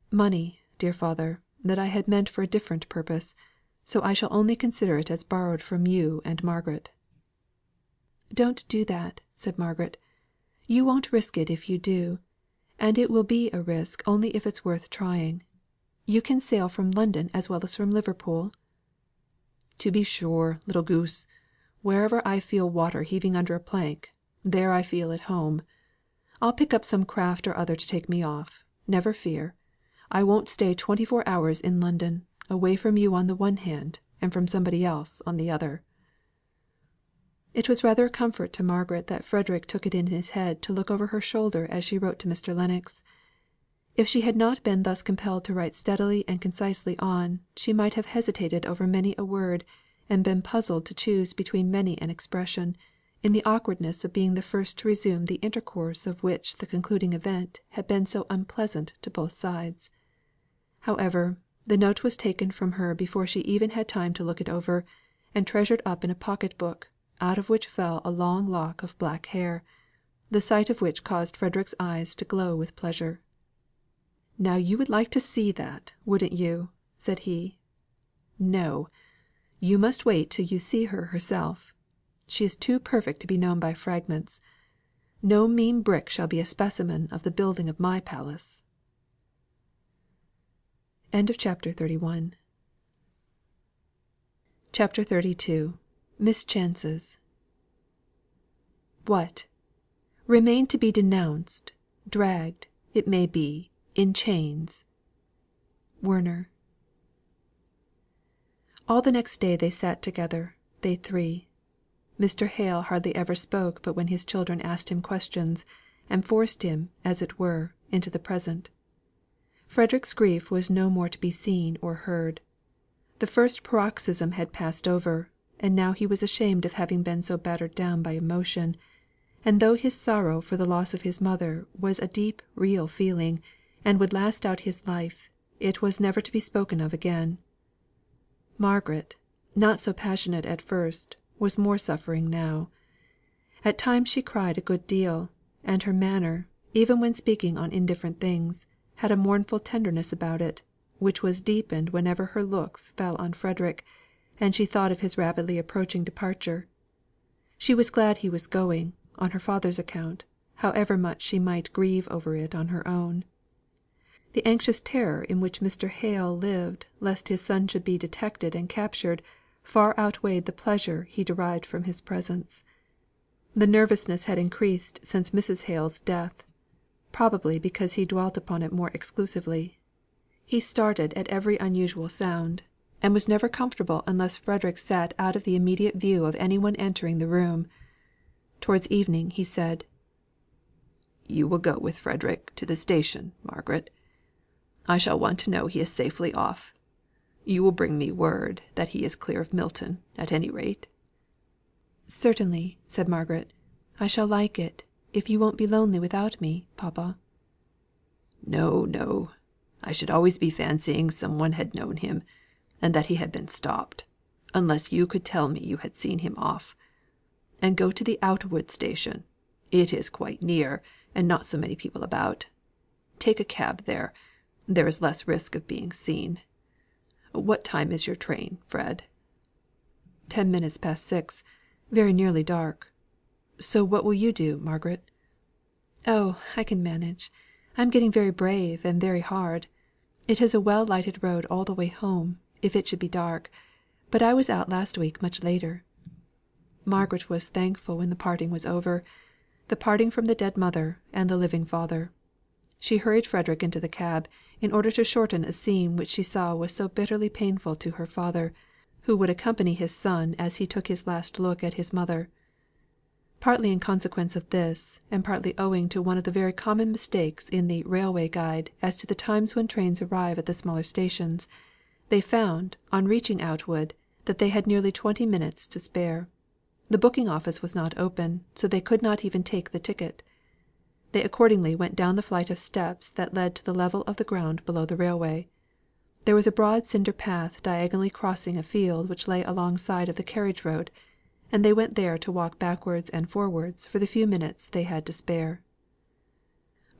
Money, dear father, that I had meant for a different purpose, so I shall only consider it as borrowed from you and Margaret." "Don't do that," said Margaret. "You won't risk it if you do; and it will be a risk only if it's worth trying. You can sail from London as well as from Liverpool?" "To be sure, little goose. Wherever I feel water heaving under a plank, there I feel at home. I'll pick up some craft or other to take me off, never fear. I won't stay 24 hours in London, away from you on the one hand, and from somebody else on the other." It was rather a comfort to Margaret that Frederick took it in his head to look over her shoulder as she wrote to Mr. Lennox. If she had not been thus compelled to write steadily and concisely on, she might have hesitated over many a word, and been puzzled to choose between many an expression, in the awkwardness of being the first to resume the intercourse of which the concluding event had been so unpleasant to both sides. However, the note was taken from her before she even had time to look it over, and treasured up in a pocket book, out of which fell a long lock of black hair, the sight of which caused Frederick's eyes to glow with pleasure. "Now you would like to see that, wouldn't you?" said he. "No! You must wait till you see her herself. She is too perfect to be known by fragments. No mean brick shall be a specimen of the building of my palace." CHAPTER 32 Mischances. "What! Remain to be denounced, dragged, it may be, in chains." Werner. All the next day they sat together, they three. Mr. Hale hardly ever spoke but when his children asked him questions, and forced him, as it were, into the present. Frederick's grief was no more to be seen or heard. The first paroxysm had passed over, and now he was ashamed of having been so battered down by emotion; and though his sorrow for the loss of his mother was a deep real feeling, and would last out his life, it was never to be spoken of again. Margaret, not so passionate at first, was more suffering now. At times she cried a good deal, and her manner, even when speaking on indifferent things, had a mournful tenderness about it, which was deepened whenever her looks fell on Frederick, and she thought of his rapidly approaching departure. She was glad he was going, on her father's account, however much she might grieve over it on her own. The anxious terror in which Mr. Hale lived lest his son should be detected and captured far outweighed the pleasure he derived from his presence. The nervousness had increased since Mrs. Hale's death, probably because he dwelt upon it more exclusively. He started at every unusual sound, and was never comfortable unless Frederick sat out of the immediate view of any one entering the room. Towards evening he said: "You will go with Frederick to the station, Margaret. I shall want to know he is safely off. You will bring me word that he is clear of Milton, at any rate." "Certainly," said Margaret. "I shall like it, if you won't be lonely without me, papa." "No, no. I should always be fancying some one had known him, and that he had been stopped, unless you could tell me you had seen him off. And go to the Outwood station. It is quite near, and not so many people about. Take a cab there. There is less risk of being seen. What time is your train, Fred?" 10 minutes past 6. Very nearly dark. So what will you do, Margaret?" "Oh, I can manage. I am getting very brave and very hard. It is a well lighted road all the way home, if it should be dark; but I was out last week much later." Margaret was thankful when the parting was over the parting from the dead mother and the living father. She hurried Frederick into the cab, in order to shorten a scene which she saw was so bitterly painful to her father, who would accompany his son as he took his last look at his mother. Partly in consequence of this, and partly owing to one of the very common mistakes in the railway guide as to the times when trains arrive at the smaller stations, they found, on reaching Outwood, that they had nearly 20 minutes to spare. The booking office was not open, so they could not even take the ticket. They accordingly went down the flight of steps that led to the level of the ground below the railway. There was a broad cinder path diagonally crossing a field which lay alongside of the carriage road, and they went there to walk backwards and forwards for the few minutes they had to spare.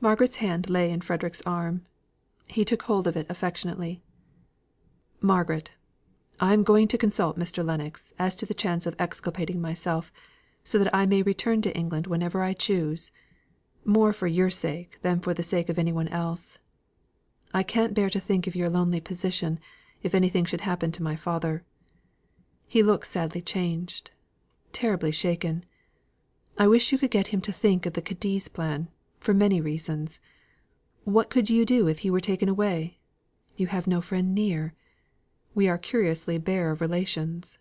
Margaret's hand lay in Frederick's arm. He took hold of it affectionately. "Margaret, I am going to consult Mr. Lennox as to the chance of exculpating myself, so that I may return to England whenever I choose, more for your sake than for the sake of any one else. I can't bear to think of your lonely position, if anything should happen to my father. He looks sadly changed, terribly shaken. I wish you could get him to think of the Cadiz plan, for many reasons. What could you do if he were taken away? You have no friend near. We are curiously bare of relations."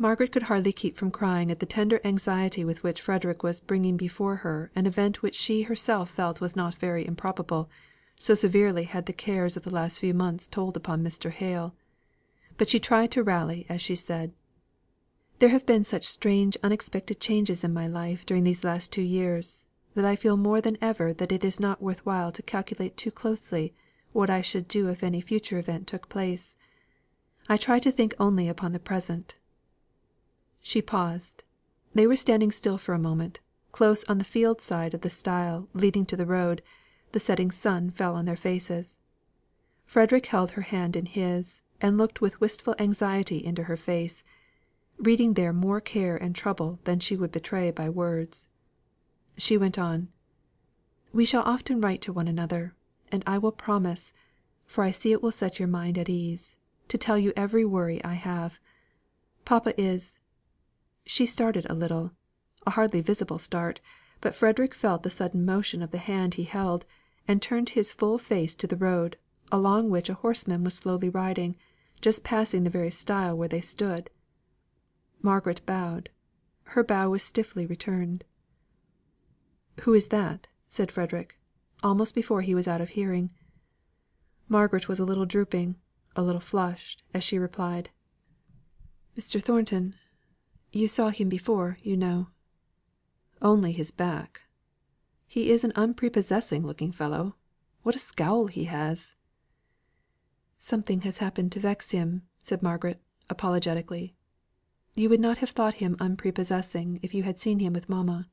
Margaret could hardly keep from crying at the tender anxiety with which Frederick was bringing before her an event which she herself felt was not very improbable, so severely had the cares of the last few months told upon Mr. Hale. But she tried to rally as she said: "There have been such strange unexpected changes in my life during these last 2 years, that I feel more than ever that it is not worth while to calculate too closely what I should do if any future event took place. I try to think only upon the present." She paused. They were standing still for a moment, close on the field side of the stile leading to the road; the setting sun fell on their faces. Frederick held her hand in his, and looked with wistful anxiety into her face, reading there more care and trouble than she would betray by words. She went on: "We shall often write to one another, and I will promise, for I see it will set your mind at ease, to tell you every worry I have. Papa is" she started a little, a hardly visible start, but Frederick felt the sudden motion of the hand he held, and turned his full face to the road, along which a horseman was slowly riding, just passing the very stile where they stood. Margaret bowed. Her bow was stiffly returned. "Who is that?" said Frederick, almost before he was out of hearing. Margaret was a little drooping, a little flushed, as she replied: "Mr. Thornton. You saw him before, you know." "Only his back. He is an unprepossessing looking fellow. What a scowl he has!" "Something has happened to vex him," said Margaret, apologetically. "You would not have thought him unprepossessing if you had seen him with mamma."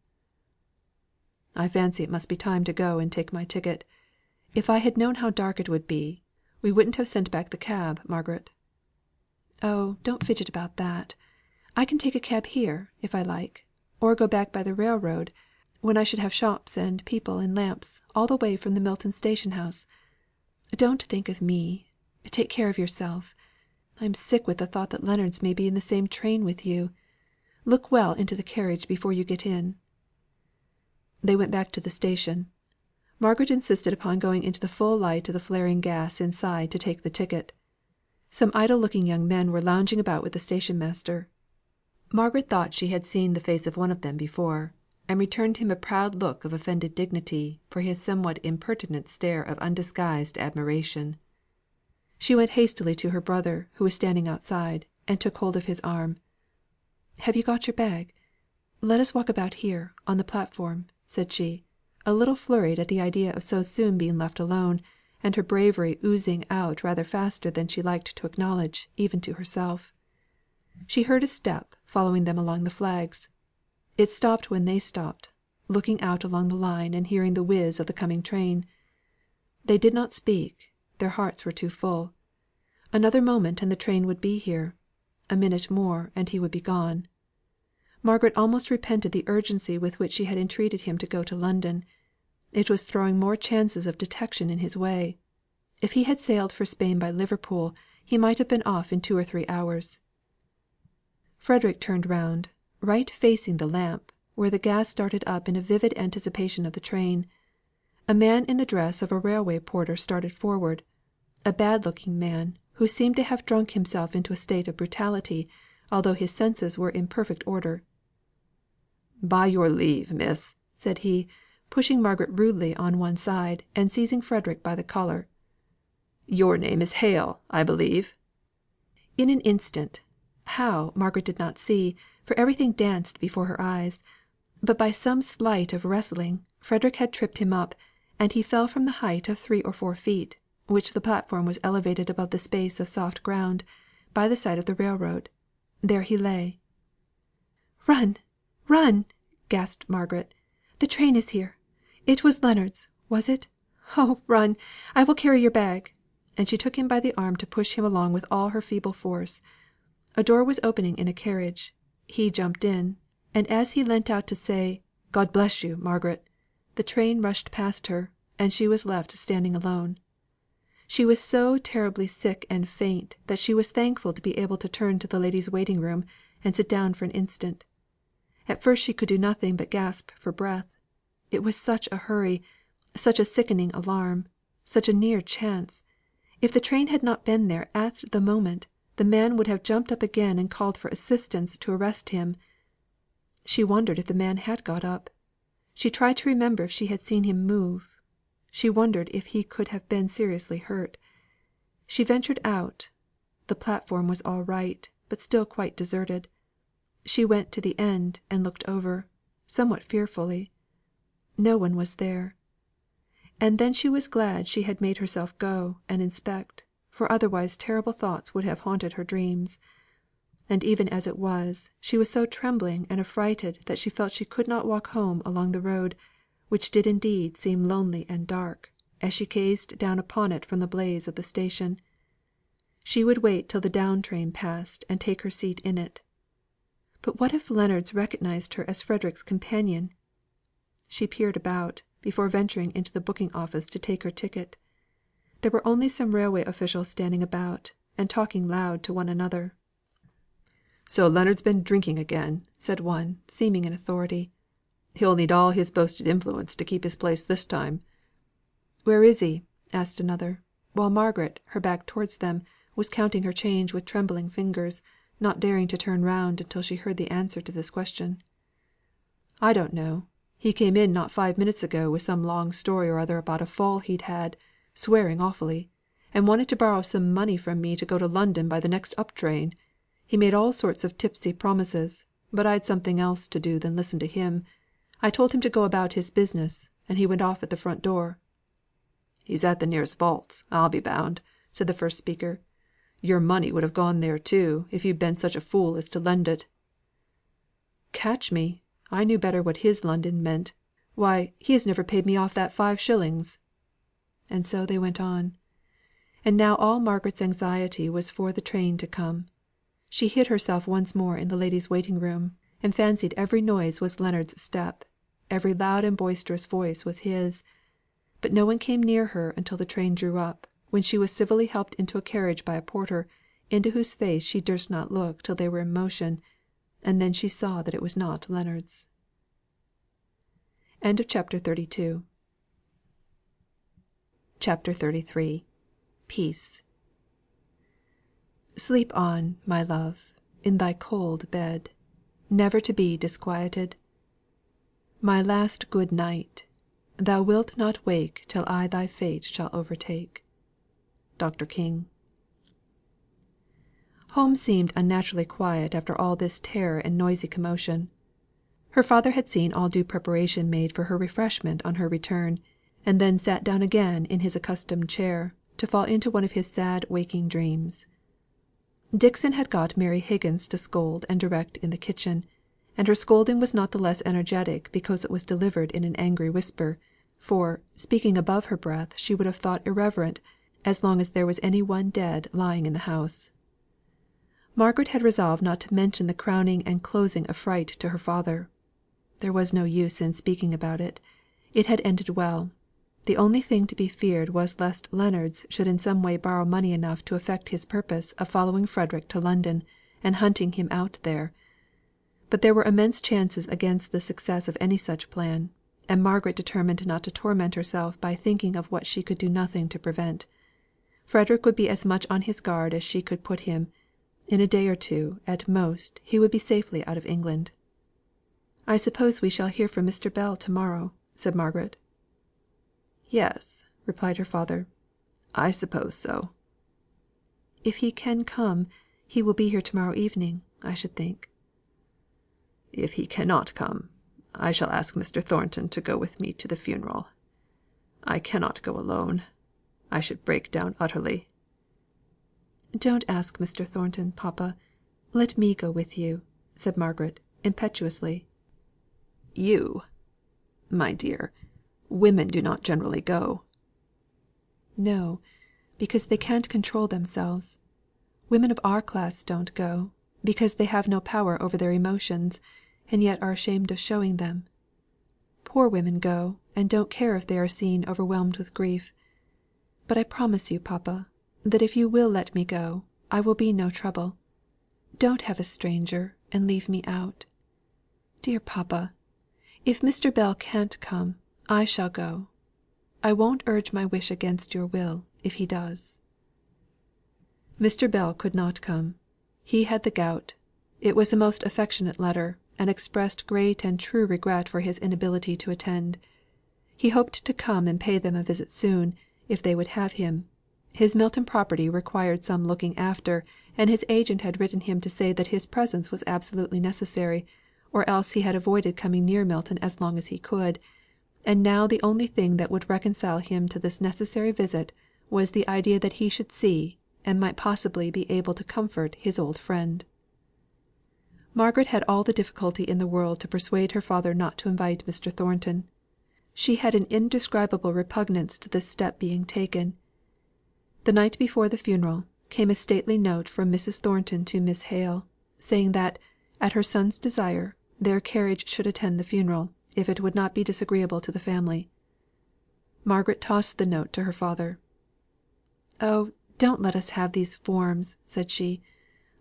"I fancy it must be time to go and take my ticket. If I had known how dark it would be, we wouldn't have sent back the cab, Margaret." "Oh, don't fidget about that. I can take a cab here, if I like, or go back by the railroad, when I should have shops and people and lamps all the way from the Milton station house. Don't think of me. Take care of yourself. I am sick with the thought that Leonards may be in the same train with you. Look well into the carriage before you get in." They went back to the station. Margaret insisted upon going into the full light of the flaring gas inside to take the ticket. Some idle looking young men were lounging about with the station master. Margaret thought she had seen the face of one of them before, and returned him a proud look of offended dignity for his somewhat impertinent stare of undisguised admiration. She went hastily to her brother, who was standing outside, and took hold of his arm. "Have you got your bag? Let us walk about here, on the platform," said she, a little flurried at the idea of so soon being left alone, and her bravery oozing out rather faster than she liked to acknowledge even to herself. She heard a step following them along the flags. It stopped when they stopped, looking out along the line and hearing the whiz of the coming train. They did not speak; their hearts were too full. Another moment and the train would be here; a minute more and he would be gone. Margaret almost repented the urgency with which she had entreated him to go to London. It was throwing more chances of detection in his way. If he had sailed for Spain by Liverpool, he might have been off in 2 or 3 hours. Frederick turned round, right facing the lamp, where the gas started up in a vivid anticipation of the train. A man in the dress of a railway porter started forward; a bad looking man, who seemed to have drunk himself into a state of brutality, although his senses were in perfect order. "By your leave, miss," said he, pushing Margaret rudely on one side, and seizing Frederick by the collar. "Your name is Hale, I believe?" In an instant how, Margaret did not see, for everything danced before her eyes but by some sleight of wrestling, Frederick had tripped him up, and he fell from the height of 3 or 4 feet, which the platform was elevated above the space of soft ground, by the side of the railroad. There he lay. "Run! run!" gasped Margaret. "The train is here. It was Leonards, was it? Oh, run! I will carry your bag." And she took him by the arm to push him along with all her feeble force. A door was opening in a carriage. He jumped in, and as he leant out to say, "God bless you, Margaret," the train rushed past her, and she was left standing alone. She was so terribly sick and faint that she was thankful to be able to turn to the ladies' waiting room, and sit down for an instant. At first she could do nothing but gasp for breath. It was such a hurry, such a sickening alarm, such a near chance. If the train had not been there at the moment, the man would have jumped up again and called for assistance to arrest him. She wondered if the man had got up. She tried to remember if she had seen him move. She wondered if he could have been seriously hurt. She ventured out. The platform was all right, but still quite deserted. She went to the end, and looked over, somewhat fearfully. No one was there. And then she was glad she had made herself go and inspect, for otherwise terrible thoughts would have haunted her dreams. And even as it was, she was so trembling and affrighted that she felt she could not walk home along the road, which did indeed seem lonely and dark, as she gazed down upon it from the blaze of the station. She would wait till the down train passed, and take her seat in it. But what if Leonards recognised her as Frederick's companion? She peered about, before venturing into the booking office to take her ticket. There were only some railway officials standing about, and talking loud to one another. "So Leonards been drinking again," said one, seeming in authority. "He'll need all his boasted influence to keep his place this time." "Where is he?" asked another, while Margaret, her back towards them, was counting her change with trembling fingers, not daring to turn round until she heard the answer to this question. "I don't know. He came in not 5 minutes ago with some long story or other about a fall he'd had, swearing awfully, and wanted to borrow some money from me to go to London by the next up train. He made all sorts of tipsy promises, but I'd something else to do than listen to him. I told him to go about his business, and he went off at the front door." "He's at the nearest vaults, I'll be bound," said the first speaker. "Your money would have gone there too, if you'd been such a fool as to lend it." "Catch me! I knew better what his London meant. Why, he has never paid me off that 5 shillings." And so they went on. And now all Margaret's anxiety was for the train to come. She hid herself once more in the ladies' waiting room, and fancied every noise was Leonards' step, every loud and boisterous voice was his. But no one came near her until the train drew up, when she was civilly helped into a carriage by a porter, into whose face she durst not look till they were in motion, and then she saw that it was not Leonards. CHAPTER 33. Peace. Sleep on, my love, in thy cold bed, never to be disquieted. My last good night, thou wilt not wake till I thy fate shall overtake. Dr. King. Home seemed unnaturally quiet after all this terror and noisy commotion. Her father had seen all due preparation made for her refreshment on her return, and then sat down again in his accustomed chair, to fall into one of his sad waking dreams. Dixon had got Mary Higgins to scold and direct in the kitchen, and her scolding was not the less energetic because it was delivered in an angry whisper, for, speaking above her breath she would have thought irreverent, as long as there was any one dead lying in the house. Margaret had resolved not to mention the crowning and closing affright to her father. There was no use in speaking about it. It had ended well. The only thing to be feared was lest Leonards should in some way borrow money enough to effect his purpose of following Frederick to London, and hunting him out there. But there were immense chances against the success of any such plan, and Margaret determined not to torment herself by thinking of what she could do nothing to prevent. Frederick would be as much on his guard as she could put him. In a day or two, at most, he would be safely out of England. "I suppose we shall hear from Mr. Bell to morrow," said Margaret. "Yes," replied her father, "I suppose so." "If he can come, he will be here to morrow evening, I should think." "If he cannot come, I shall ask Mr. Thornton to go with me to the funeral. I cannot go alone. I should break down utterly." "Don't ask Mr. Thornton, papa. Let me go with you," said Margaret, impetuously. "You! My dear, women do not generally go." "No, because they can't control themselves. Women of our class don't go, because they have no power over their emotions, and yet are ashamed of showing them. Poor women go, and don't care if they are seen overwhelmed with grief. But I promise you, papa, that if you will let me go, I will be no trouble. Don't have a stranger, and leave me out. Dear papa, if Mr. Bell can't come, I shall go. I won't urge my wish against your will, if he does." Mr. Bell could not come. He had the gout. It was a most affectionate letter, and expressed great and true regret for his inability to attend. He hoped to come and pay them a visit soon, if they would have him. His Milton property required some looking after, and his agent had written him to say that his presence was absolutely necessary, or else he had avoided coming near Milton as long as he could; and now the only thing that would reconcile him to this necessary visit was the idea that he should see, and might possibly be able to comfort his old friend. Margaret had all the difficulty in the world to persuade her father not to invite Mr. Thornton. She had an indescribable repugnance to this step being taken. The night before the funeral, came a stately note from Mrs. Thornton to Miss Hale, saying that, at her son's desire, their carriage should attend the funeral, if it would not be disagreeable to the family. Margaret tossed the note to her father. "Oh, don't let us have these forms," said she.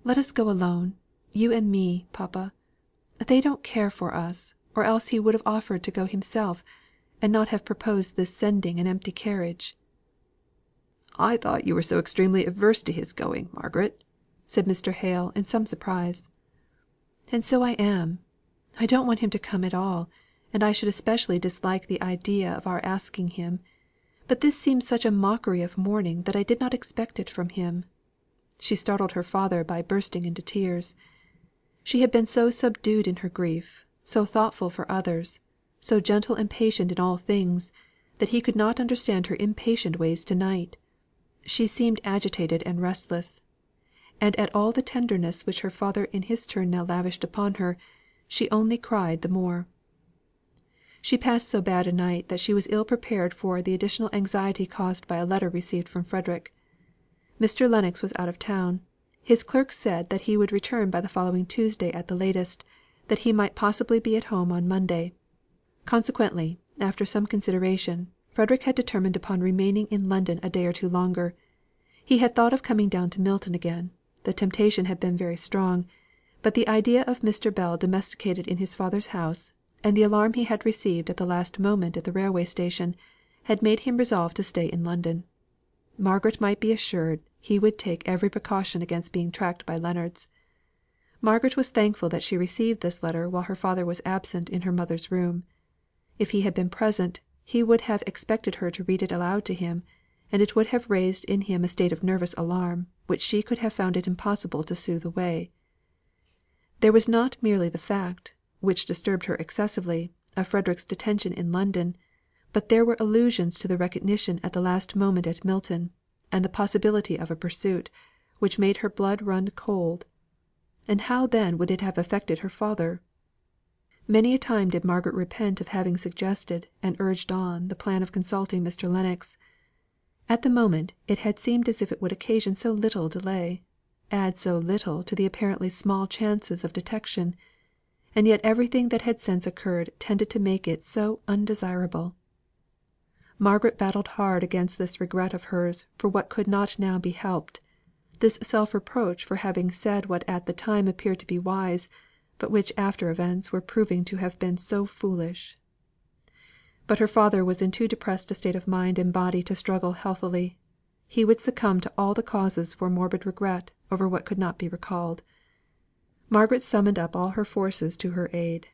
"Let us go alone, you and me, papa. They don't care for us, or else he would have offered to go himself, and not have proposed this sending an empty carriage." "I thought you were so extremely averse to his going, Margaret," said Mr. Hale, in some surprise. "And so I am. I don't want him to come at all, and I should especially dislike the idea of our asking him. But this seems such a mockery of mourning that I did not expect it from him." She startled her father by bursting into tears. She had been so subdued in her grief, so thoughtful for others, so gentle and patient in all things, that he could not understand her impatient ways to night. She seemed agitated and restless; and at all the tenderness which her father in his turn now lavished upon her, she only cried the more. She passed so bad a night that she was ill prepared for the additional anxiety caused by a letter received from Frederick. Mr. Lennox was out of town. His clerk said that he would return by the following Tuesday at the latest, that he might possibly be at home on Monday. Consequently, after some consideration, Frederick had determined upon remaining in London a day or two longer. He had thought of coming down to Milton again; the temptation had been very strong; but the idea of Mr. Bell domesticated in his father's house, and the alarm he had received at the last moment at the railway station, had made him resolve to stay in London. Margaret might be assured he would take every precaution against being tracked by Leonards. Margaret was thankful that she received this letter while her father was absent in her mother's room. If he had been present, he would have expected her to read it aloud to him, and it would have raised in him a state of nervous alarm, which she could have found it impossible to soothe away. There was not merely the fact, which disturbed her excessively, of Frederick's detention in London, but there were allusions to the recognition at the last moment at Milton, and the possibility of a pursuit, which made her blood run cold. And how then would it have affected her father? Many a time did Margaret repent of having suggested and urged on the plan of consulting Mr. Lennox. At the moment it had seemed as if it would occasion so little delay, add so little to the apparently small chances of detection; and yet everything that had since occurred tended to make it so undesirable. Margaret battled hard against this regret of hers for what could not now be helped, this self reproach for having said what at the time appeared to be wise, but which after events were proving to have been so foolish. But her father was in too depressed a state of mind and body to struggle healthily. he would succumb to all the causes for morbid regret over what could not be recalled. Margaret summoned up all her forces to her aid.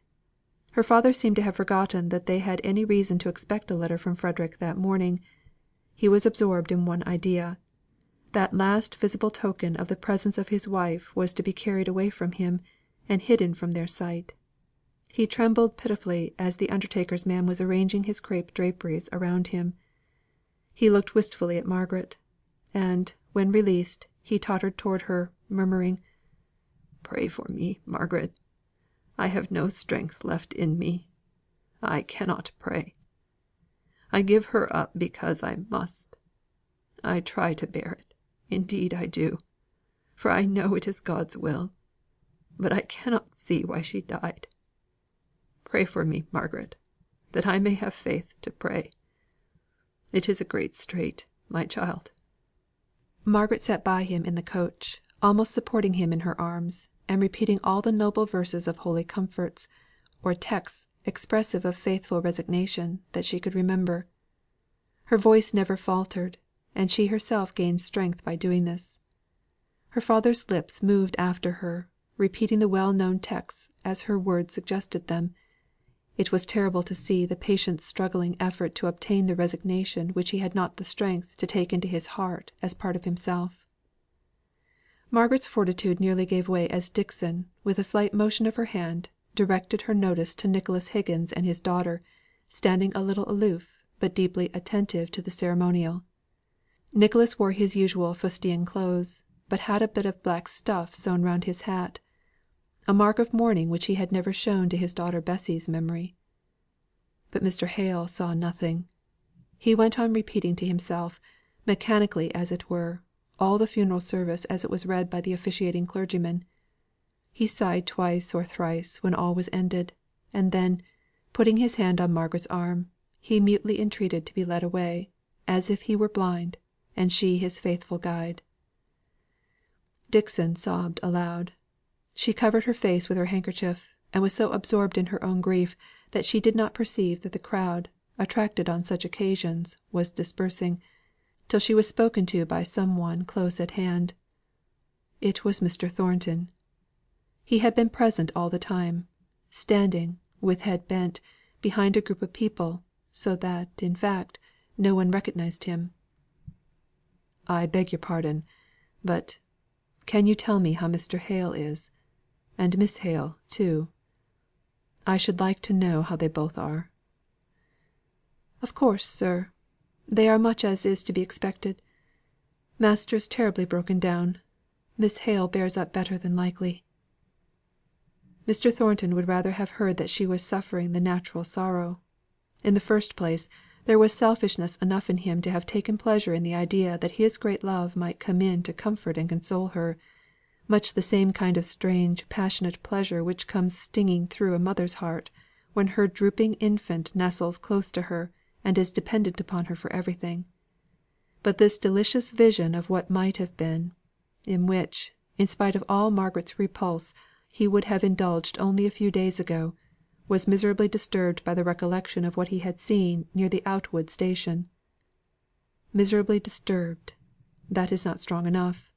Her father seemed to have forgotten that they had any reason to expect a letter from Frederick that morning. He was absorbed in one idea. That last visible token of the presence of his wife was to be carried away from him, and hidden from their sight. He trembled pitifully as the undertaker's man was arranging his crape draperies around him. He looked wistfully at Margaret; and, when released, he tottered towards her, murmuring, "Pray for me, Margaret. I have no strength left in me. I cannot pray. I give her up because I must. I try to bear it, indeed I do, for I know it is God's will; but I cannot see why she died. Pray for me, Margaret, that I may have faith to pray. It is a great strait, my child." Margaret sat by him in the coach, almost supporting him in her arms, and repeating all the noble verses of holy comforts, or texts expressive of faithful resignation, that she could remember. Her voice never faltered, and she herself gained strength by doing this. Her father's lips moved after her, repeating the well known texts as her words suggested them. It was terrible to see the patient struggling effort to obtain the resignation which he had not the strength to take into his heart as part of himself. Margaret's fortitude nearly gave way as Dixon, with a slight motion of her hand, directed her notice to Nicholas Higgins and his daughter, standing a little aloof, but deeply attentive to the ceremonial. Nicholas wore his usual fustian clothes, but had a bit of black stuff sewn round his hat, a mark of mourning which he had never shown to his daughter Bessy's memory. But Mr. Hale saw nothing. He went on repeating to himself, mechanically as it were, all the funeral service as it was read by the officiating clergyman. He sighed twice or thrice when all was ended, and then, putting his hand on Margaret's arm, he mutely entreated to be led away, as if he were blind, and she his faithful guide. Dixon sobbed aloud. She covered her face with her handkerchief, and was so absorbed in her own grief that she did not perceive that the crowd, attracted on such occasions, was dispersing, till she was spoken to by some one close at hand. It was Mr. Thornton. He had been present all the time, standing, with head bent, behind a group of people, so that, in fact, no one recognised him. "I beg your pardon, but can you tell me how Mr. Hale is? And Miss Hale, too. I should like to know how they both are." "Of course, sir. They are much as is to be expected. Master is terribly broken down. Miss Hale bears up better than likely." Mr. Thornton would rather have heard that she was suffering the natural sorrow. In the first place, there was selfishness enough in him to have taken pleasure in the idea that his great love might come in to comfort and console her, much the same kind of strange passionate pleasure which comes stinging through a mother's heart, when her drooping infant nestles close to her, and is dependent upon her for everything. But this delicious vision of what might have been, in which, in spite of all Margaret's repulse, he would have indulged only a few days ago, was miserably disturbed by the recollection of what he had seen near the Outwood station. Miserably disturbed that is not strong enough.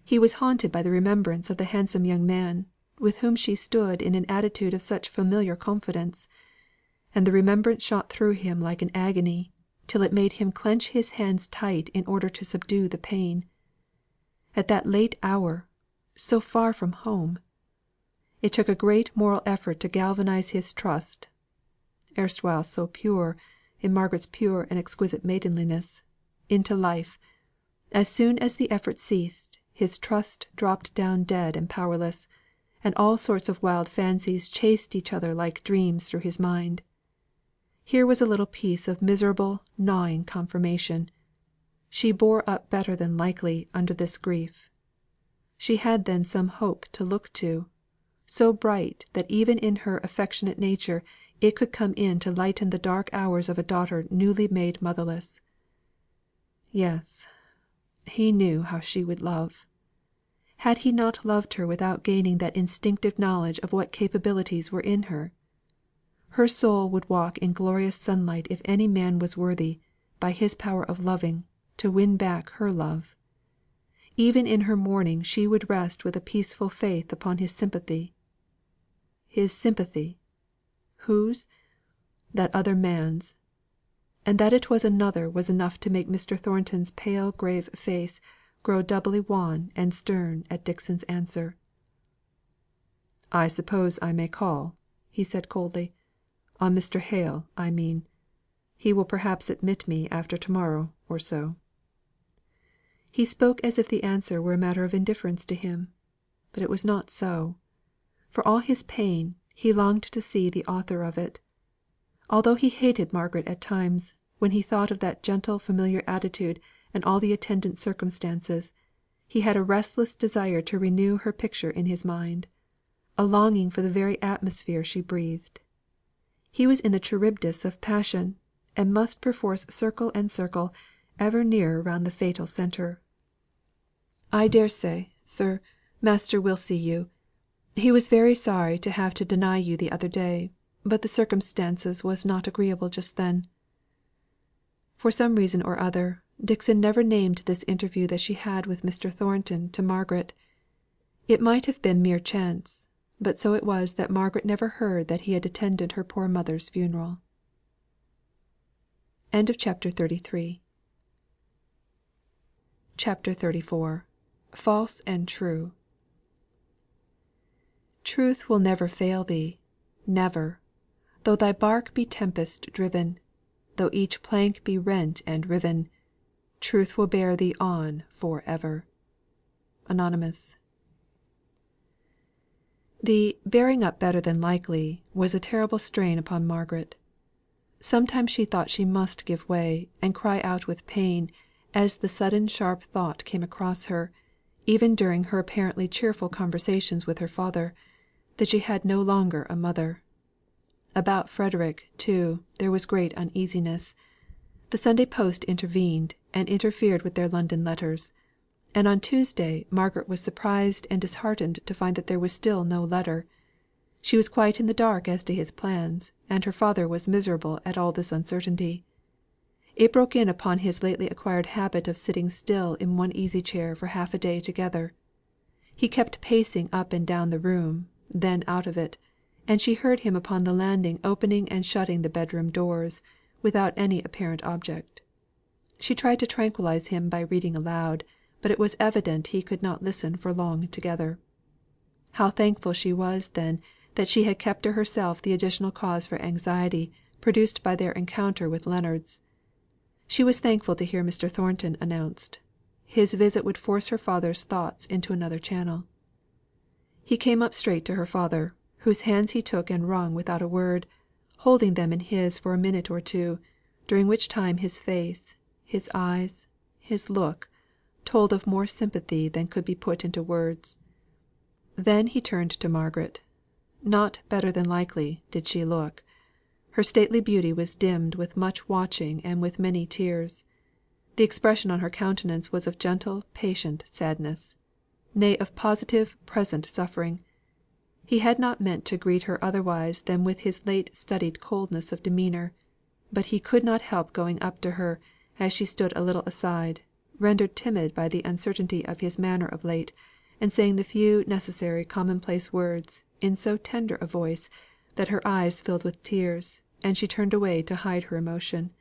He was haunted by the remembrance of the handsome young man, with whom she stood in an attitude of such familiar confidence; and the remembrance shot through him like an agony, till it made him clench his hands tight in order to subdue the pain. At that late hour, so far from home! It took a great moral effort to galvanise his trust, erstwhile so pure, in Margaret's pure and exquisite maidenliness, into life. As soon as the effort ceased, his trust dropped down dead and powerless, and all sorts of wild fancies chased each other like dreams through his mind. Here was a little piece of miserable, gnawing confirmation. She bore up better than likely under this grief. She had then some hope to look to, so bright that even in her affectionate nature it could come in to lighten the dark hours of a daughter newly made motherless. Yes, he knew how she would love. Had he not loved her without gaining that instinctive knowledge of what capabilities were in her? Her soul would walk in glorious sunlight if any man was worthy, by his power of loving, to win back her love. Even in her mourning she would rest with a peaceful faith upon his sympathy. His sympathy! Whose? That other man's. And that it was another was enough to make Mr. Thornton's pale grave face grow doubly wan and stern at Dixon's answer. "I suppose I may call?" he said coldly. "On Mr. Hale, I mean. He will perhaps admit me after to morrow or so." He spoke as if the answer were a matter of indifference to him; but it was not so. For all his pain, he longed to see the author of it. Although he hated Margaret at times, when he thought of that gentle familiar attitude and all the attendant circumstances, he had a restless desire to renew her picture in his mind, a longing for the very atmosphere she breathed. He was in the Charybdis of passion, and must perforce circle and circle, ever nearer round the fatal centre. "I dare say, sir, master will see you. He was very sorry to have to deny you the other day, but the circumstances was not agreeable just then." For some reason or other, Dixon never named this interview that she had with Mr. Thornton to Margaret. It might have been mere chance, but so it was that Margaret never heard that he had attended her poor mother's funeral. CHAPTER 34. False and True. Truth will never fail thee, never, though thy bark be tempest driven, though each plank be rent and riven, truth will bear thee on for ever. Anonymous. The "bearing up better than likely" was a terrible strain upon Margaret. Sometimes she thought she must give way, and cry out with pain, as the sudden sharp thought came across her, even during her apparently cheerful conversations with her father, that she had no longer a mother. About Frederick, too, there was great uneasiness. The Sunday post intervened, and interfered with their London letters; and on Tuesday Margaret was surprised and disheartened to find that there was still no letter. She was quite in the dark as to his plans, and her father was miserable at all this uncertainty. It broke in upon his lately acquired habit of sitting still in one easy chair for half a day together. He kept pacing up and down the room, then out of it, and she heard him upon the landing opening and shutting the bedroom doors, without any apparent object. She tried to tranquillise him by reading aloud, but it was evident he could not listen for long together. How thankful she was then that she had kept to herself the additional cause for anxiety produced by their encounter with Leonards. She was thankful to hear Mr. Thornton announced. His visit would force her father's thoughts into another channel. He came up straight to her father, whose hands he took and wrung without a word, holding them in his for a minute or two, during which time his face, his eyes, his look, told of more sympathy than could be put into words. Then he turned to Margaret. Not better than likely did she look. Her stately beauty was dimmed with much watching and with many tears. The expression on her countenance was of gentle patient sadness, nay of positive present suffering. He had not meant to greet her otherwise than with his late studied coldness of demeanour; but he could not help going up to her, as she stood a little aside, rendered timid by the uncertainty of his manner of late, and saying the few necessary commonplace words in so tender a voice, that her eyes filled with tears, and she turned away to hide her emotion.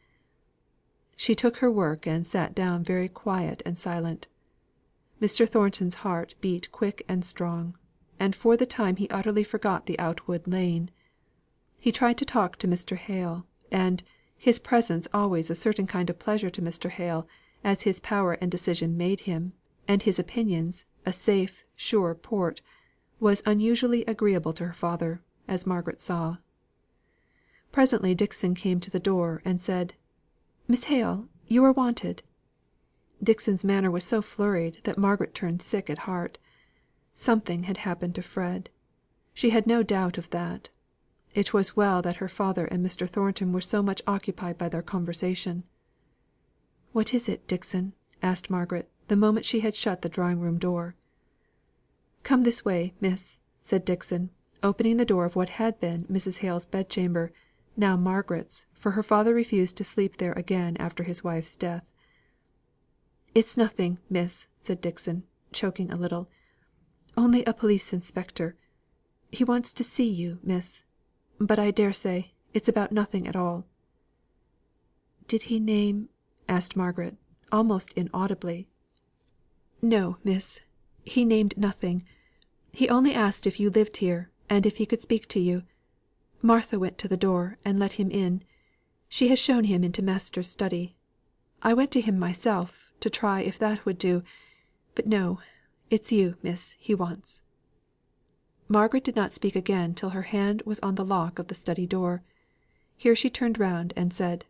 She took her work and sat down very quiet and silent. Mr. Thornton's heart beat quick and strong, and for the time he utterly forgot the Outwood lane. He tried to talk to Mr. Hale, and, his presence always a certain kind of pleasure to Mr. Hale, as his power and decision made him, and his opinions, a safe, sure port, was unusually agreeable to her father, as Margaret saw. Presently Dixon came to the door, and said, "Miss Hale, you are wanted." Dixon's manner was so flurried that Margaret turned sick at heart. Something had happened to Fred. She had no doubt of that. It was well that her father and Mr. Thornton were so much occupied by their conversation. "What is it, Dixon?" asked Margaret, the moment she had shut the drawing room door. "Come this way, miss," said Dixon, opening the door of what had been Mrs. Hale's bedchamber, now Margaret's, for her father refused to sleep there again after his wife's death. "It's nothing, miss," said Dixon, choking a little. "Only a police inspector. He wants to see you, miss. But I dare say it's about nothing at all." "Did he name ?" asked Margaret, almost inaudibly. "No, miss. He named nothing. He only asked if you lived here, and if he could speak to you. Martha went to the door, and let him in. She has shown him into master's study. I went to him myself, to try if that would do. But no, it's you, miss, he wants." Margaret did not speak again till her hand was on the lock of the study door. Here she turned round and said,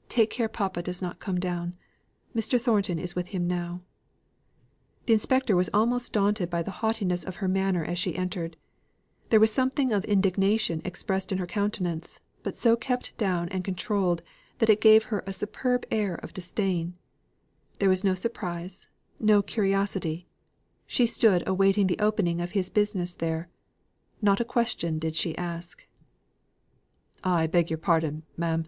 "Take care papa does not come down. Mr. Thornton is with him now." The inspector was almost daunted by the haughtiness of her manner as she entered. There was something of indignation expressed in her countenance, but so kept down and controlled that it gave her a superb air of disdain. There was no surprise, no curiosity. She stood awaiting the opening of his business there. Not a question did she ask. "I beg your pardon, ma'am,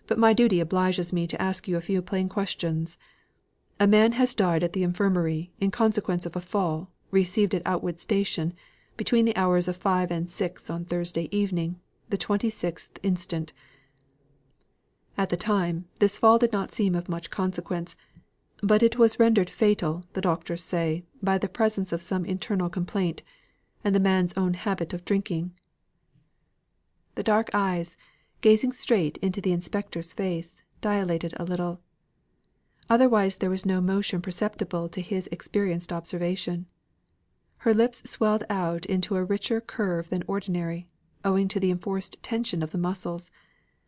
but my duty obliges me to ask you a few plain questions. A man has died at the infirmary in consequence of a fall received at Outwood station, between the hours of 5 and 6 on Thursday evening, the 26th instant. At the time, this fall did not seem of much consequence, but it was rendered fatal, the doctors say, by the presence of some internal complaint, and the man's own habit of drinking." The dark eyes, gazing straight into the inspector's face, dilated a little. Otherwise there was no motion perceptible to his experienced observation. Her lips swelled out into a richer curve than ordinary, owing to the enforced tension of the muscles;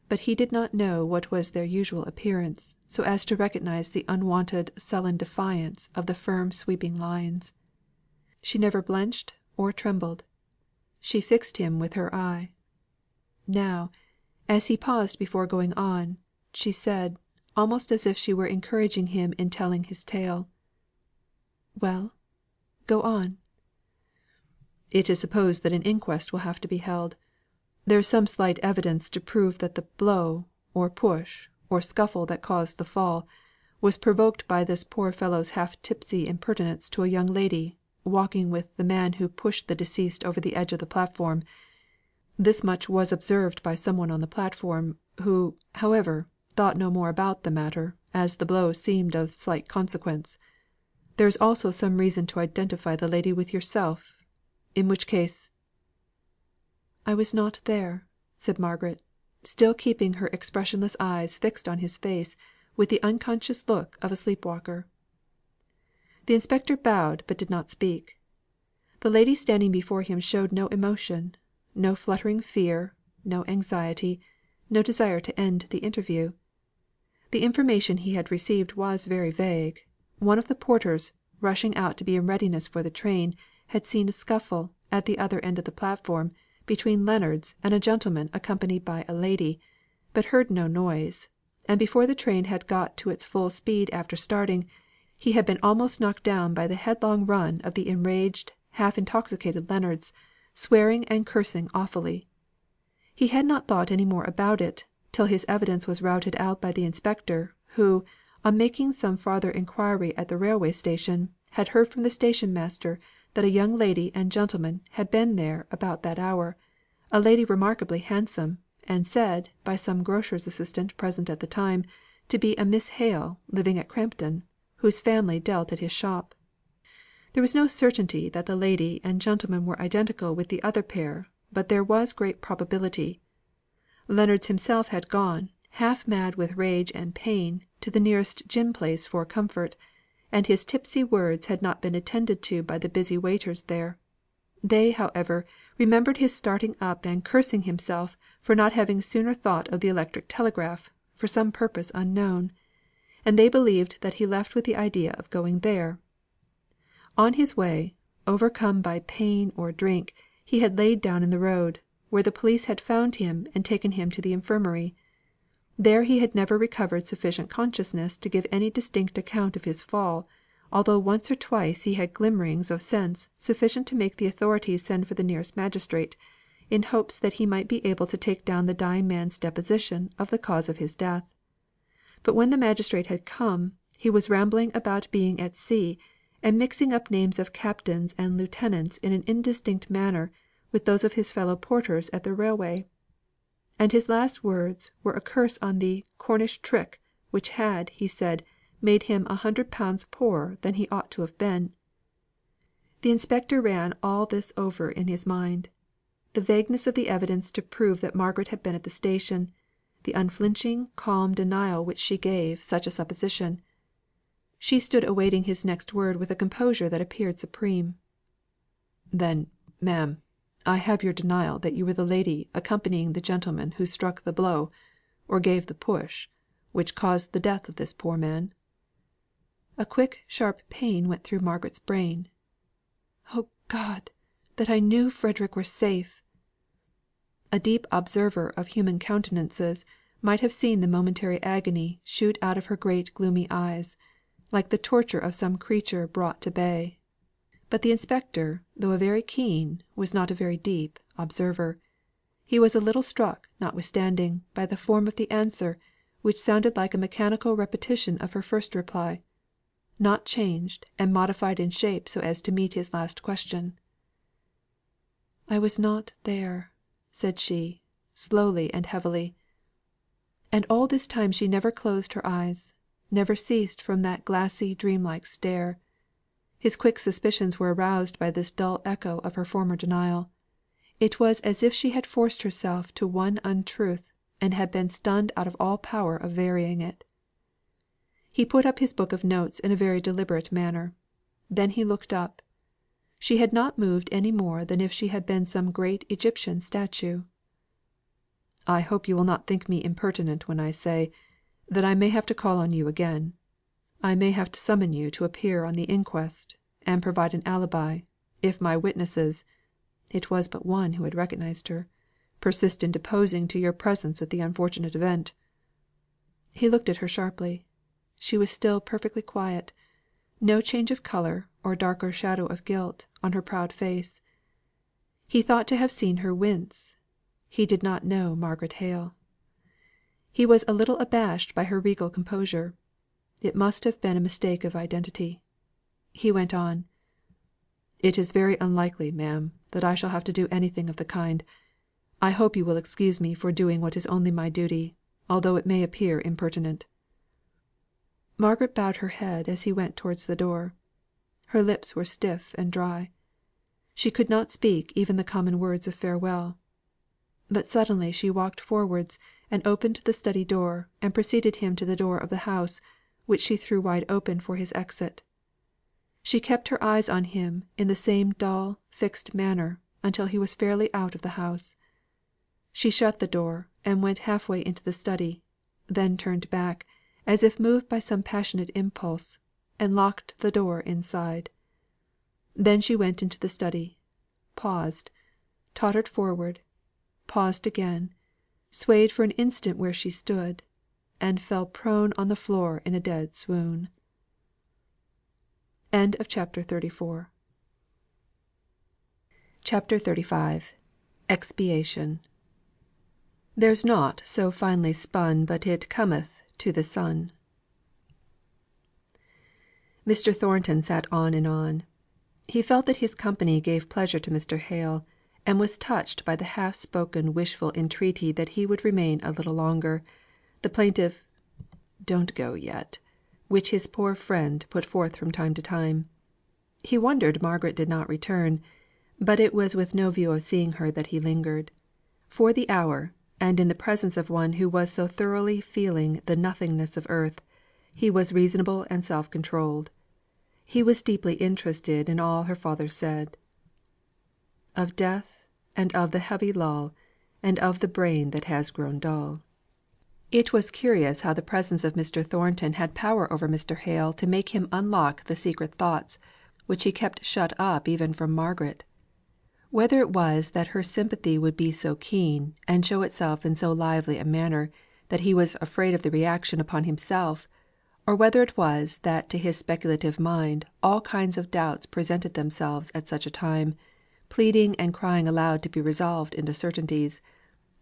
but he did not know what was their usual appearance, so as to recognise the unwonted sullen defiance of the firm sweeping lines. She never blenched or trembled. She fixed him with her eye. Now, as he paused before going on, she said, almost as if she were encouraging him in telling his tale, "Well, go on." "It is supposed that an inquest will have to be held. There is some slight evidence to prove that the blow, or push, or scuffle that caused the fall, was provoked by this poor fellow's half tipsy impertinence to a young lady, walking with the man who pushed the deceased over the edge of the platform. This much was observed by some one on the platform, who, however, thought no more about the matter, as the blow seemed of slight consequence. There is also some reason to identify the lady with yourself, in which case " "I was not there," said Margaret, still keeping her expressionless eyes fixed on his face with the unconscious look of a sleep walker. The inspector bowed but did not speak. The lady standing before him showed no emotion, no fluttering fear, no anxiety, no desire to end the interview. The information he had received was very vague. One of the porters, rushing out to be in readiness for the train, had seen a scuffle, at the other end of the platform, between Leonards and a gentleman accompanied by a lady, but heard no noise; and before the train had got to its full speed after starting, he had been almost knocked down by the headlong run of the enraged, half intoxicated Leonards, swearing and cursing awfully. He had not thought any more about it, till his evidence was routed out by the inspector, who, on making some farther inquiry at the railway station, had heard from the station master that a young lady and gentleman had been there about that hour, a lady remarkably handsome, and said, by some grocer's assistant present at the time, to be a Miss Hale, living at Crampton, whose family dealt at his shop. There was no certainty that the lady and gentleman were identical with the other pair, but there was great probability. Leonards himself had gone, half mad with rage and pain, to the nearest gin place for comfort, and his tipsy words had not been attended to by the busy waiters there. They, however, remembered his starting up and cursing himself for not having sooner thought of the electric telegraph, for some purpose unknown; and they believed that he left with the idea of going there. On his way, overcome by pain or drink, he had laid down in the road, where the police had found him and taken him to the infirmary. There he had never recovered sufficient consciousness to give any distinct account of his fall, although once or twice he had glimmerings of sense sufficient to make the authorities send for the nearest magistrate, in hopes that he might be able to take down the dying man's deposition of the cause of his death. But when the magistrate had come, He was rambling about being at sea, and mixing up names of captains and lieutenants in an indistinct manner with those of his fellow porters at the railway; and his last words were a curse on the "Cornish trick," which had, he said, made him 100 pounds poorer than he ought to have been. The inspector ran all this over in his mind: the vagueness of the evidence to prove that Margaret had been at the station; the unflinching, calm denial which she gave such a supposition. She stood awaiting his next word with a composure that appeared supreme. "Then, ma'am, I have your denial that you were the lady accompanying the gentleman who struck the blow, or gave the push, which caused the death of this poor man?" A quick sharp pain went through Margaret's brain. "Oh God! that I knew Frederick were safe!" A deep observer of human countenances might have seen the momentary agony shoot out of her great gloomy eyes, like the torture of some creature brought to bay. But the inspector, though a very keen, was not a very deep, observer. He was a little struck, notwithstanding, by the form of the answer, which sounded like a mechanical repetition of her first reply, not changed and modified in shape so as to meet his last question. "I was not there," said she, slowly and heavily. And all this time she never closed her eyes, never ceased from that glassy dream like stare. His quick suspicions were aroused by this dull echo of her former denial. It was as if she had forced herself to one untruth, and had been stunned out of all power of varying it. He put up his book of notes in a very deliberate manner. Then he looked up. She had not moved any more than if she had been some great Egyptian statue. "I hope you will not think me impertinent when I say, that I may have to call on you again. I may have to summon you to appear on the inquest, and provide an alibi, if my witnesses" (it was but one who had recognised her) "persist in deposing to your presence at the unfortunate event." He looked at her sharply. She was still perfectly quiet; no change of colour or darker shadow of guilt on her proud face. He thought to have seen her wince. He did not know Margaret Hale. He was a little abashed by her regal composure. It must have been a mistake of identity. He went on: "It is very unlikely, ma'am, that I shall have to do anything of the kind. I hope you will excuse me for doing what is only my duty, although it may appear impertinent." Margaret bowed her head as he went towards the door. Her lips were stiff and dry. She could not speak even the common words of farewell. But suddenly she walked forwards and opened the study door, and preceded him to the door of the house, which she threw wide open for his exit. She kept her eyes on him in the same dull, fixed manner, until he was fairly out of the house. She shut the door, and went half way into the study; then turned back, as if moved by some passionate impulse, and locked the door inside. Then she went into the study, paused, tottered forward, paused again, swayed for an instant where she stood, and fell prone on the floor in a dead swoon. CHAPTER XXXV. Expiation. "There's nought so finely spun but it cometh to the sun." Mr. Thornton sat on and on. He felt that his company gave pleasure to Mr. Hale, and was touched by the half spoken wishful entreaty that he would remain a little longer, the plaintive "Don't go yet," which his poor friend put forth from time to time. He wondered Margaret did not return; but it was with no view of seeing her that he lingered. For the hour, and in the presence of one who was so thoroughly feeling the nothingness of earth, he was reasonable and self controlled. He was deeply interested in all her father said: "Of death, and of the heavy lull, And of the brain that has grown dull." It was curious how the presence of Mr. Thornton had power over Mr. Hale to make him unlock the secret thoughts which he kept shut up even from Margaret. Whether it was that her sympathy would be so keen, and show itself in so lively a manner, that he was afraid of the reaction upon himself, or whether it was that to his speculative mind all kinds of doubts presented themselves at such a time, pleading and crying aloud to be resolved into certainties,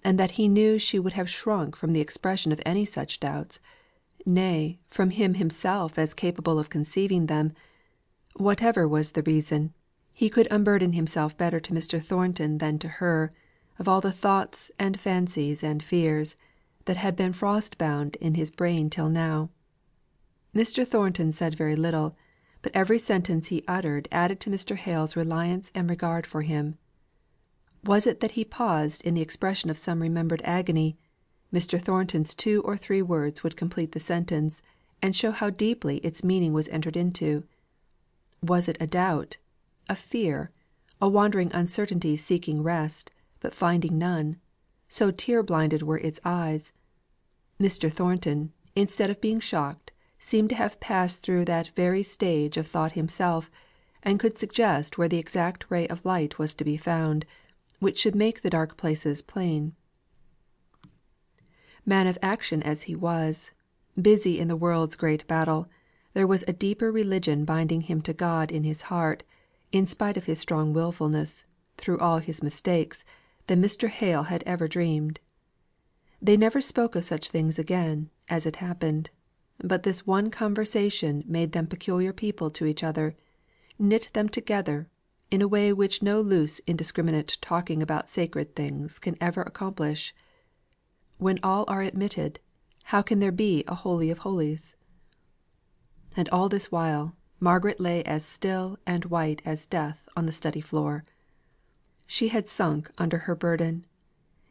and that he knew she would have shrunk from the expression of any such doubts, nay, from him himself as capable of conceiving them. Whatever was the reason, he could unburden himself better to Mr. Thornton than to her, of all the thoughts and fancies and fears that had been frost bound in his brain till now. Mr. Thornton said very little, but every sentence he uttered added to Mr. Hale's reliance and regard for him. Was it that he paused in the expression of some remembered agony, Mr. Thornton's 2 or 3 words would complete the sentence, and show how deeply its meaning was entered into. Was it a doubt, a fear, a wandering uncertainty seeking rest, but finding none, so tear blinded were its eyes? Mr. Thornton, instead of being shocked, seemed to have passed through that very stage of thought himself, and could suggest where the exact ray of light was to be found, which should make the dark places plain. Man of action as he was, busy in the world's great battle, there was a deeper religion binding him to God in his heart, in spite of his strong wilfulness, through all his mistakes, than Mr. Hale had ever dreamed. They never spoke of such things again, as it happened; but this one conversation made them peculiar people to each other, knit them together, in a way which no loose indiscriminate talking about sacred things can ever accomplish. When all are admitted, how can there be a holy of holies? And all this while, Margaret lay as still and white as death on the study floor. She had sunk under her burden.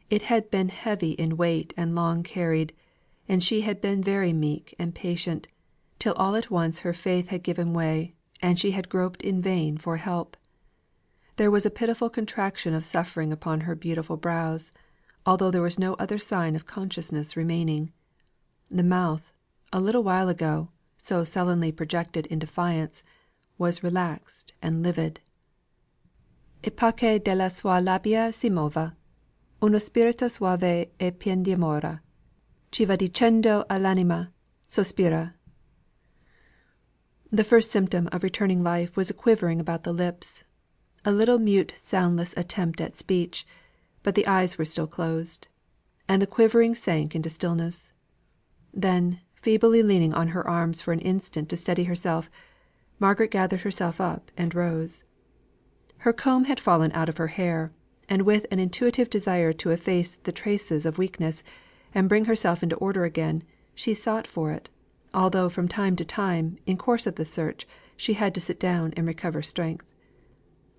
It had been heavy in weight and long carried, and she had been very meek and patient, till all at once her faith had given way, and she had groped in vain for help. There was a pitiful contraction of suffering upon her beautiful brows, although there was no other sign of consciousness remaining. The mouth, a little while ago, so sullenly projected in defiance, was relaxed and livid. E pace della sua labbia si mova uno spirito suave e pien di amore, ci va dicendo all'anima, sospira. The first symptom of returning life was a quivering about the lips, a little mute soundless attempt at speech, but the eyes were still closed, and the quivering sank into stillness. Then, feebly leaning on her arms for an instant to steady herself, Margaret gathered herself up and rose. Her comb had fallen out of her hair, and with an intuitive desire to efface the traces of weakness, and bring herself into order again, she sought for it, although from time to time, in course of the search, she had to sit down and recover strength.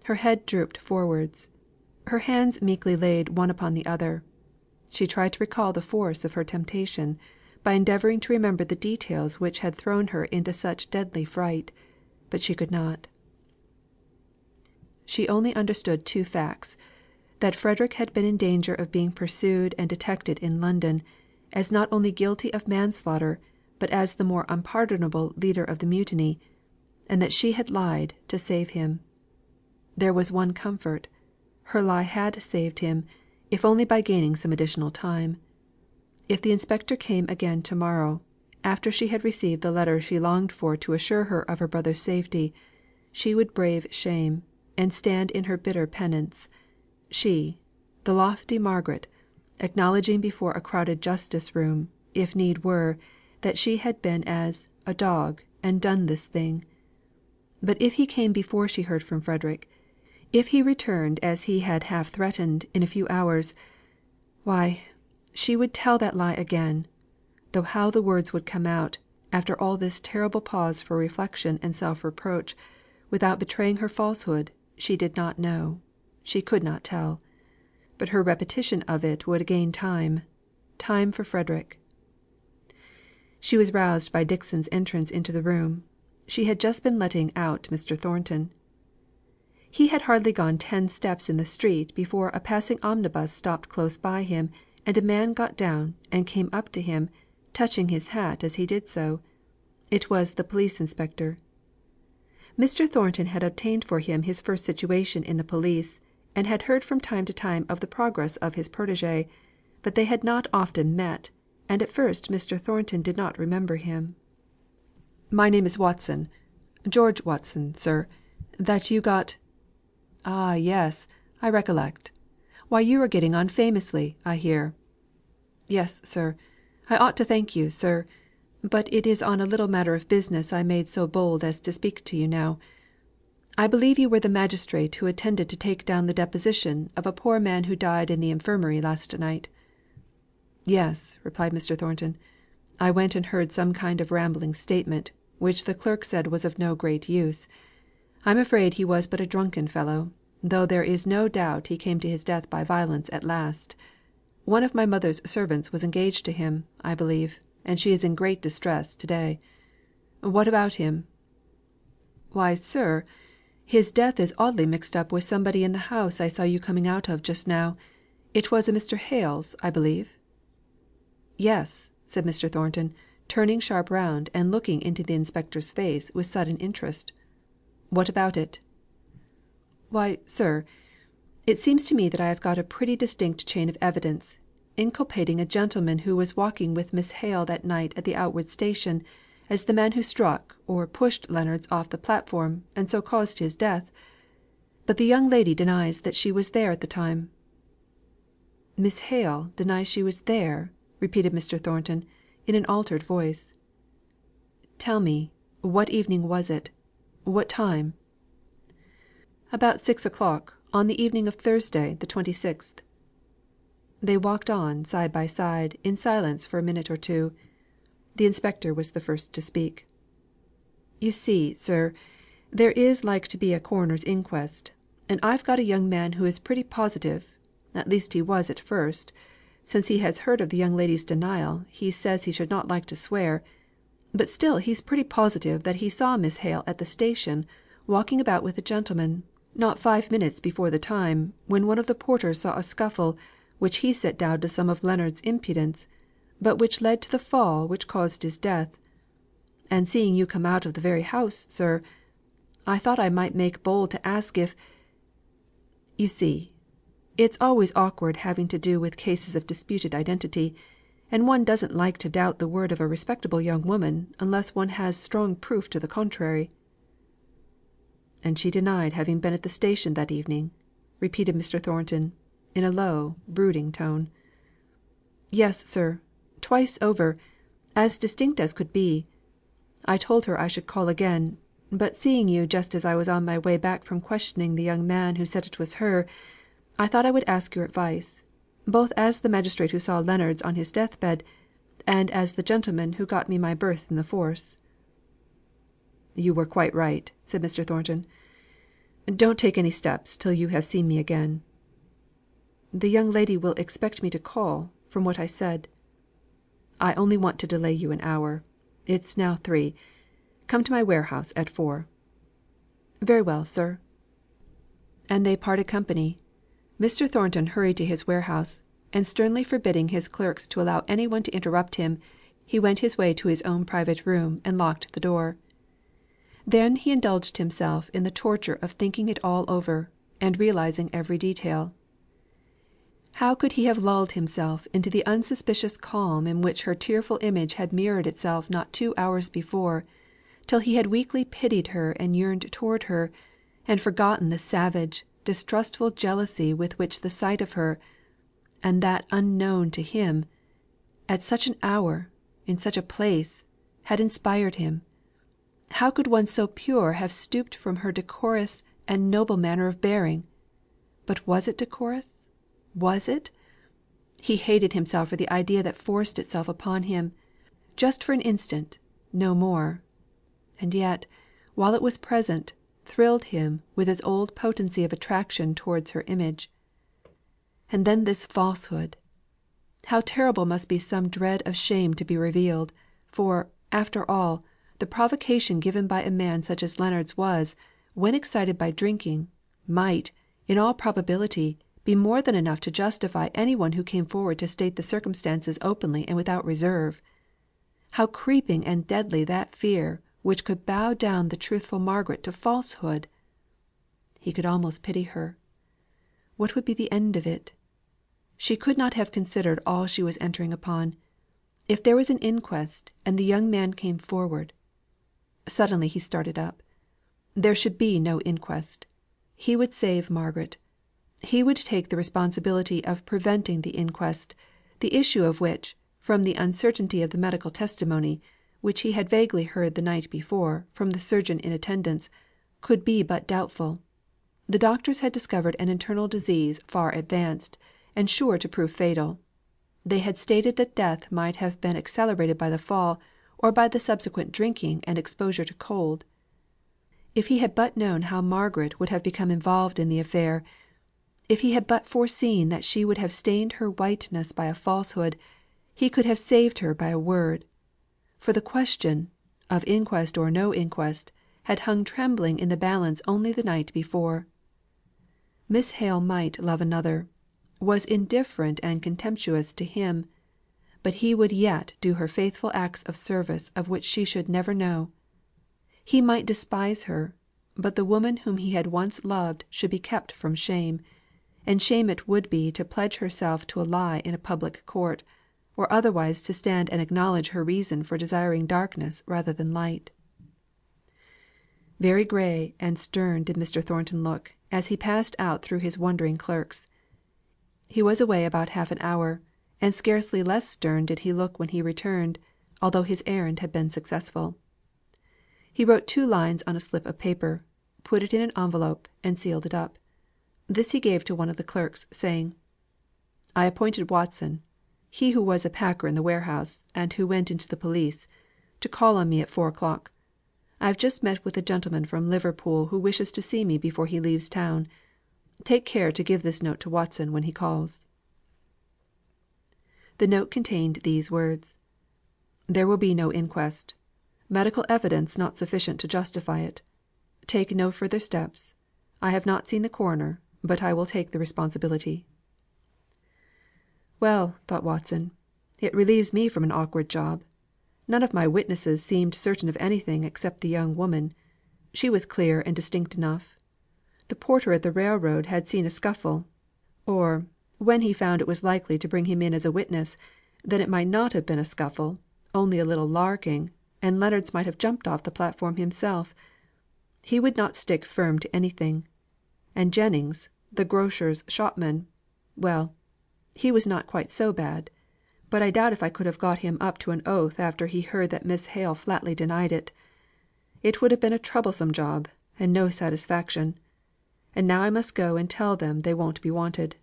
Her head drooped forwards, her hands meekly laid one upon the other. She tried to recall the force of her temptation, by endeavouring to remember the details which had thrown her into such deadly fright, but she could not. She only understood 2 facts: that Frederick had been in danger of being pursued and detected in London, as not only guilty of manslaughter, but as the more unpardonable leader of the mutiny, and that she had lied to save him. There was one comfort: her lie had saved him, if only by gaining some additional time. If the inspector came again to morrow, after she had received the letter she longed for to assure her of her brother's safety, she would brave shame, and stand in her bitter penance; she, the lofty Margaret, acknowledging before a crowded justice room, if need were, that she had been as a dog and done this thing. But if he came before she heard from Frederick, if he returned as he had half threatened in a few hours, why, she would tell that lie again; though how the words would come out, after all this terrible pause for reflection and self reproach, without betraying her falsehood, she did not know, she could not tell. But her repetition of it would gain time for Frederick. She was roused by Dixon's entrance into the room. She had just been letting out Mr. Thornton. He had hardly gone 10 steps in the street before a passing omnibus stopped close by him, and a man got down and came up to him, touching his hat as he did so. It was the police inspector. Mr. Thornton had obtained for him his first situation in the police, and had heard from time to time of the progress of his protégé, but they had not often met, and at first Mr. Thornton did not remember him. "My name is Watson George Watson, sir, that you got" "Ah, yes, I recollect. Why you are getting on famously, I hear." "Yes, sir. I ought to thank you, sir. but it is on a little matter of business I made so bold as to speak to you now. I believe you were the magistrate who attended to take down the deposition of a poor man who died in the infirmary last night." "Yes," replied Mr. Thornton. "I went and heard some kind of rambling statement, which the clerk said was of no great use. I'm afraid he was but a drunken fellow, though there is no doubt he came to his death by violence at last. One of my mother's servants was engaged to him, I believe, and she is in great distress to day. What about him?" "Why, sir, his death is oddly mixed up with somebody in the house I saw you coming out of just now. It was a Mr. Hale's, I believe?" "Yes," said Mr. Thornton, turning sharp round, and looking into the inspector's face with sudden interest. "What about it?" "Why, sir, it seems to me that I have got a pretty distinct chain of evidence, inculpating a gentleman who was walking with Miss Hale that night at the Outwood station, as the man who struck or pushed Leonards off the platform, and so caused his death. But the young lady denies that she was there at the time." "Miss Hale denies she was there?" repeated Mr. Thornton, in an altered voice. "Tell me, what evening was it? What time?" "About 6 o'clock, on the evening of Thursday, the 26th." They walked on, side by side, in silence for a minute or two. The inspector was the first to speak. "You see, sir, there is like to be a coroner's inquest, and I've got a young man who is pretty positive, at least he was at first; since he has heard of the young lady's denial, he says he should not like to swear; but still he's pretty positive that he saw Miss Hale at the station, walking about with a gentleman, not 5 minutes before the time, when one of the porters saw a scuffle, which he set down to some of Leonards' impudence, but which led to the fall which caused his death. And seeing you come out of the very house, sir, I thought I might make bold to ask if you see, it's always awkward having to do with cases of disputed identity, and one doesn't like to doubt the word of a respectable young woman unless one has strong proof to the contrary." "And she denied having been at the station that evening?" repeated Mr. Thornton, in a low, brooding tone. "Yes, sir, twice over, as distinct as could be. I told her I should call again; but seeing you just as I was on my way back from questioning the young man who said it was her, I thought I would ask your advice, both as the magistrate who saw Leonards on his death bed, and as the gentleman who got me my berth in the force." "You were quite right," said Mr. Thornton. "Don't take any steps till you have seen me again." "The young lady will expect me to call, from what I said." "I only want to delay you an hour. It's now 3. Come to my warehouse at 4." "Very well, sir." And they parted company. Mr. Thornton hurried to his warehouse, and sternly forbidding his clerks to allow any one to interrupt him, he went his way to his own private room, and locked the door. Then he indulged himself in the torture of thinking it all over, and realising every detail. How could he have lulled himself into the unsuspicious calm in which her tearful image had mirrored itself not 2 hours before, till he had weakly pitied her and yearned towards her, and forgotten the savage, distrustful jealousy with which the sight of her, and that unknown to him, at such an hour, in such a place, had inspired him? How could one so pure have stooped from her decorous and noble manner of bearing? But was it decorous? Was it? He hated himself for the idea that forced itself upon him, just for an instant, no more; and yet, while it was present, thrilled him with its old potency of attraction towards her image. And then this falsehood! How terrible must be some dread of shame to be revealed; for, after all, the provocation given by a man such as Leonards was, when excited by drinking, might, in all probability, be more than enough to justify any one who came forward to state the circumstances openly and without reserve. How creeping and deadly that fear which could bow down the truthful Margaret to falsehood! He could almost pity her. What would be the end of it? She could not have considered all she was entering upon. If there was an inquest, and the young man came forward Suddenly he started up. There should be no inquest. He would save Margaret. He would take the responsibility of preventing the inquest, the issue of which, from the uncertainty of the medical testimony, which he had vaguely heard the night before from the surgeon in attendance, could be but doubtful. The doctors had discovered an internal disease far advanced, and sure to prove fatal. They had stated that death might have been accelerated by the fall, or by the subsequent drinking and exposure to cold. If he had but known how Margaret would have become involved in the affair; if he had but foreseen that she would have stained her whiteness by a falsehood, he could have saved her by a word; for the question, of inquest or no inquest, had hung trembling in the balance only the night before. Miss Hale might love another, was indifferent and contemptuous to him; but he would yet do her faithful acts of service of which she should never know. He might despise her, but the woman whom he had once loved should be kept from shame; and shame it would be to pledge herself to a lie in a public court, or otherwise to stand and acknowledge her reason for desiring darkness rather than light. Very grey and stern did Mr. Thornton look, as he passed out through his wondering clerks. He was away about half an hour, and scarcely less stern did he look when he returned, although his errand had been successful. He wrote 2 lines on a slip of paper, put it in an envelope, and sealed it up. This he gave to one of the clerks, saying: "I appointed Watson he who was a packer in the warehouse, and who went into the police to call on me at 4 o'clock. I have just met with a gentleman from Liverpool who wishes to see me before he leaves town. Take care to give this note to Watson when he calls." The note contained these words: "There will be no inquest. Medical evidence not sufficient to justify it. Take no further steps. I have not seen the coroner, but I will take the responsibility." Well, thought Watson, it relieves me from an awkward job. None of my witnesses seemed certain of anything except the young woman. She was clear and distinct enough. The porter at the railroad had seen a scuffle; or, when he found it was likely to bring him in as a witness, then it might not have been a scuffle, only a little larking, and Leonards might have jumped off the platform himself. He would not stick firm to anything. And Jennings, the grocer's shopman, well, he was not quite so bad; but I doubt if I could have got him up to an oath after he heard that Miss Hale flatly denied it. It would have been a troublesome job, and no satisfaction. And now I must go and tell them they won't be wanted.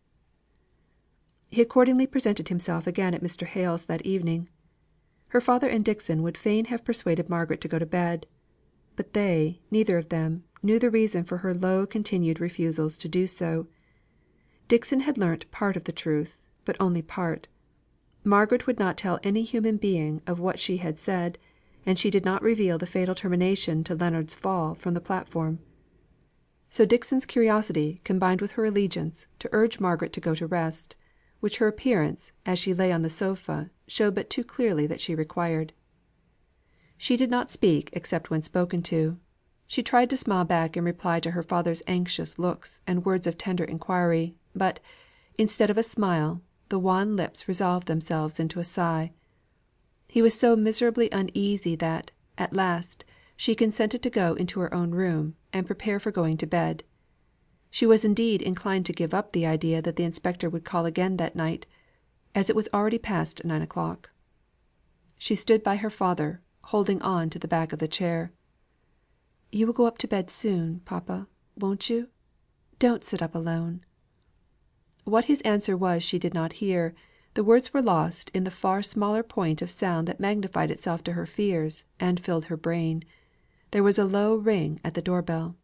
He accordingly presented himself again at Mr. Hale's that evening. Her father and Dixon would fain have persuaded Margaret to go to bed; but they, neither of them, knew the reason for her low continued refusals to do so. Dixon had learnt part of the truth, but only part. Margaret would not tell any human being of what she had said, and she did not reveal the fatal termination to Leonards' fall from the platform. So Dixon's curiosity combined with her allegiance to urge Margaret to go to rest, which her appearance, as she lay on the sofa, showed but too clearly that she required. She did not speak except when spoken to. She tried to smile back in reply to her father's anxious looks and words of tender inquiry; but, instead of a smile, the wan lips resolved themselves into a sigh. He was so miserably uneasy that, at last, she consented to go into her own room, and prepare for going to bed. She was indeed inclined to give up the idea that the inspector would call again that night, as it was already past 9 o'clock. She stood by her father, holding on to the back of the chair. "You will go up to bed soon, papa, won't you? Don't sit up alone." What his answer was she did not hear; the words were lost in the far smaller point of sound that magnified itself to her fears, and filled her brain. There was a low ring at the door bell.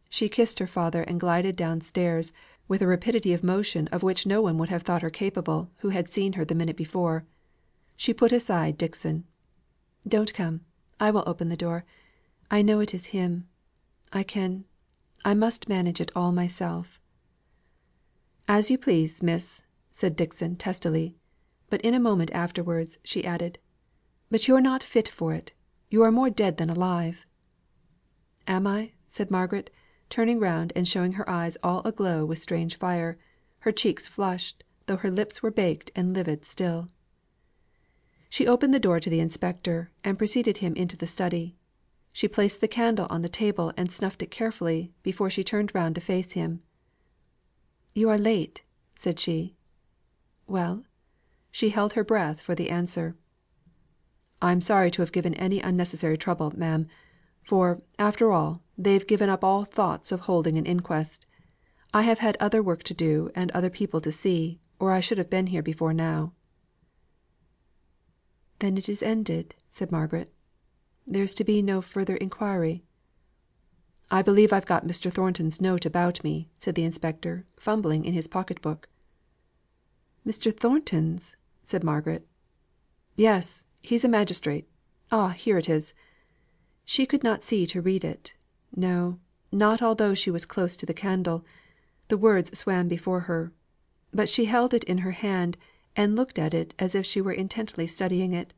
She kissed her father and glided downstairs, with a rapidity of motion of which no one would have thought her capable who had seen her the minute before. She put aside Dixon. "Don't come. I will open the door. I know it is him. I must manage it all myself." "As you please, miss," said Dixon, testily; but in a moment afterwards, she added, "But you're not fit for it. You are more dead than alive." "Am I?" said Margaret, turning round and showing her eyes all aglow with strange fire, her cheeks flushed, though her lips were baked and livid still. She opened the door to the inspector, and preceded him into the study. She placed the candle on the table and snuffed it carefully, before she turned round to face him. "You are late," said she. "Well?" She held her breath for the answer. I'm sorry to have given any unnecessary trouble, ma'am; for, after all, they've given up all thoughts of holding an inquest. I have had other work to do and other people to see, or I should have been here before now." "Then it is ended," said Margaret. "There is to be no further inquiry?" "I believe I've got Mr. Thornton's note about me," said the inspector, fumbling in his pocket book. "Mr. Thornton's?" said Margaret. "Yes. He's a magistrate. Here it is." She could not see to read it; no, not although she was close to the candle; the words swam before her. But she held it in her hand, and looked at it as if she were intently studying it.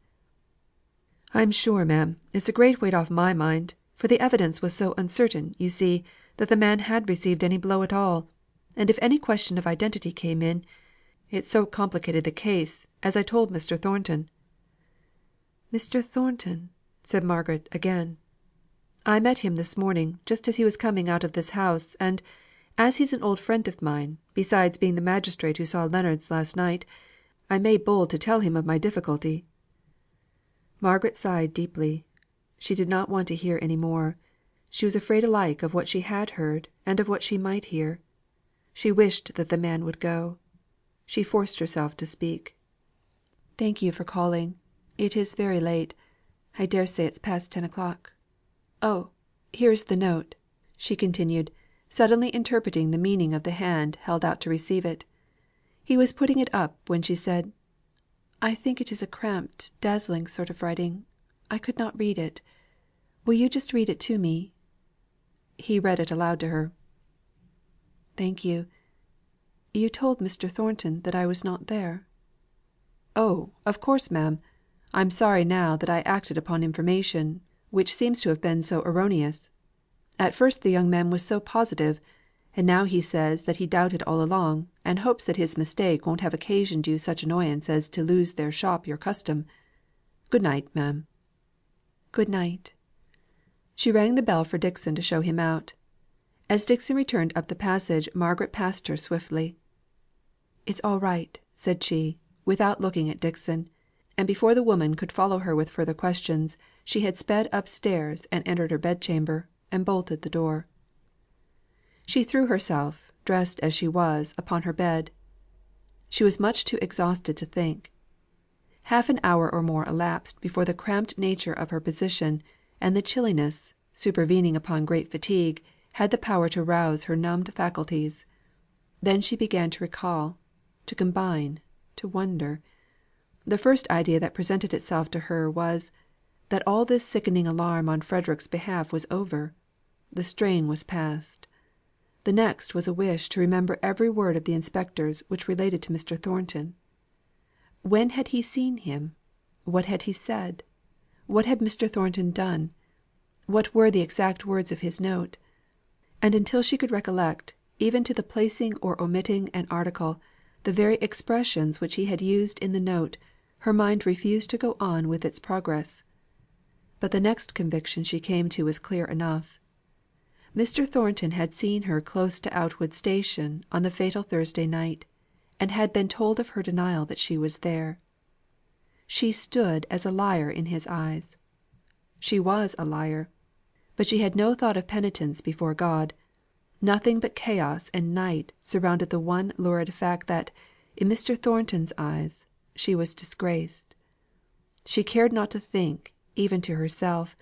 "I'm sure, ma'am, it's a great weight off my mind; for the evidence was so uncertain, you see, that the man had received any blow at all; and if any question of identity came in, it so complicated the case, as I told Mr. Thornton." "Mr. Thornton!" said Margaret again. "I met him this morning, just as he was coming out of this house; and, as he's an old friend of mine, besides being the magistrate who saw Leonards last night, I made bold to tell him of my difficulty." Margaret sighed deeply. She did not want to hear any more. She was afraid alike of what she had heard, and of what she might hear. She wished that the man would go. She forced herself to speak. "Thank you for calling. It is very late. I dare say it's past 10 o'clock. Oh, here is the note," she continued, suddenly interpreting the meaning of the hand held out to receive it. He was putting it up, when she said, "I think it is a cramped, dazzling sort of writing. I could not read it. Will you just read it to me?" He read it aloud to her. "Thank you. You told Mr. Thornton that I was not there?" "Oh, of course, ma'am. I'm sorry now that I acted upon information, which seems to have been so erroneous. At first the young man was so positive; and now he says that he doubted all along, and hopes that his mistake won't have occasioned you such annoyance as to lose their shop your custom. Good night, ma'am." "Good night." She rang the bell for Dixon to show him out. As Dixon returned up the passage Margaret passed her swiftly. "It's all right," said she, without looking at Dixon; and before the woman could follow her with further questions, she had sped upstairs and entered her bed chamber, and bolted the door. She threw herself, dressed as she was, upon her bed. She was much too exhausted to think. Half an hour or more elapsed before the cramped nature of her position, and the chilliness, supervening upon great fatigue, had the power to rouse her numbed faculties. Then she began to recall, to combine, to wonder. The first idea that presented itself to her was, that all this sickening alarm on Frederick's behalf was over; the strain was past. The next was a wish to remember every word of the inspector's which related to Mr. Thornton. When had he seen him? What had he said? What had Mr. Thornton done? What were the exact words of his note? And until she could recollect, even to the placing or omitting an article, the very expressions which he had used in the note, her mind refused to go on with its progress. But the next conviction she came to was clear enough. Mr. Thornton had seen her close to Outwood station on the fatal Thursday night, and had been told of her denial that she was there. She stood as a liar in his eyes. She was a liar; but she had no thought of penitence before God. Nothing but chaos and night surrounded the one lurid fact that, in Mr. Thornton's eyes, she was disgraced. She cared not to think, even to herself,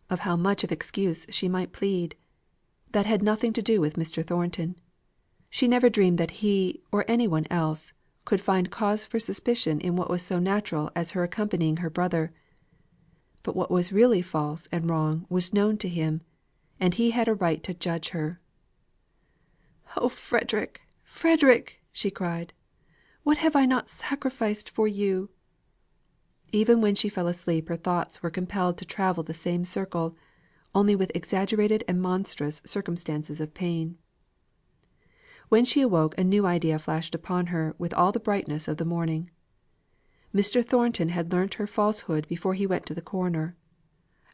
of how much of excuse she might plead. That had nothing to do with Mr. Thornton. She never dreamed that he, or any one else, could find cause for suspicion in what was so natural as her accompanying her brother. But what was really false and wrong was known to him, and he had a right to judge her. "Oh, Frederick, Frederick!" she cried. "What have I not sacrificed for you!" Even when she fell asleep her thoughts were compelled to travel the same circle, only with exaggerated and monstrous circumstances of pain. When she awoke a new idea flashed upon her with all the brightness of the morning. Mr. Thornton had learnt her falsehood before he went to the coroner.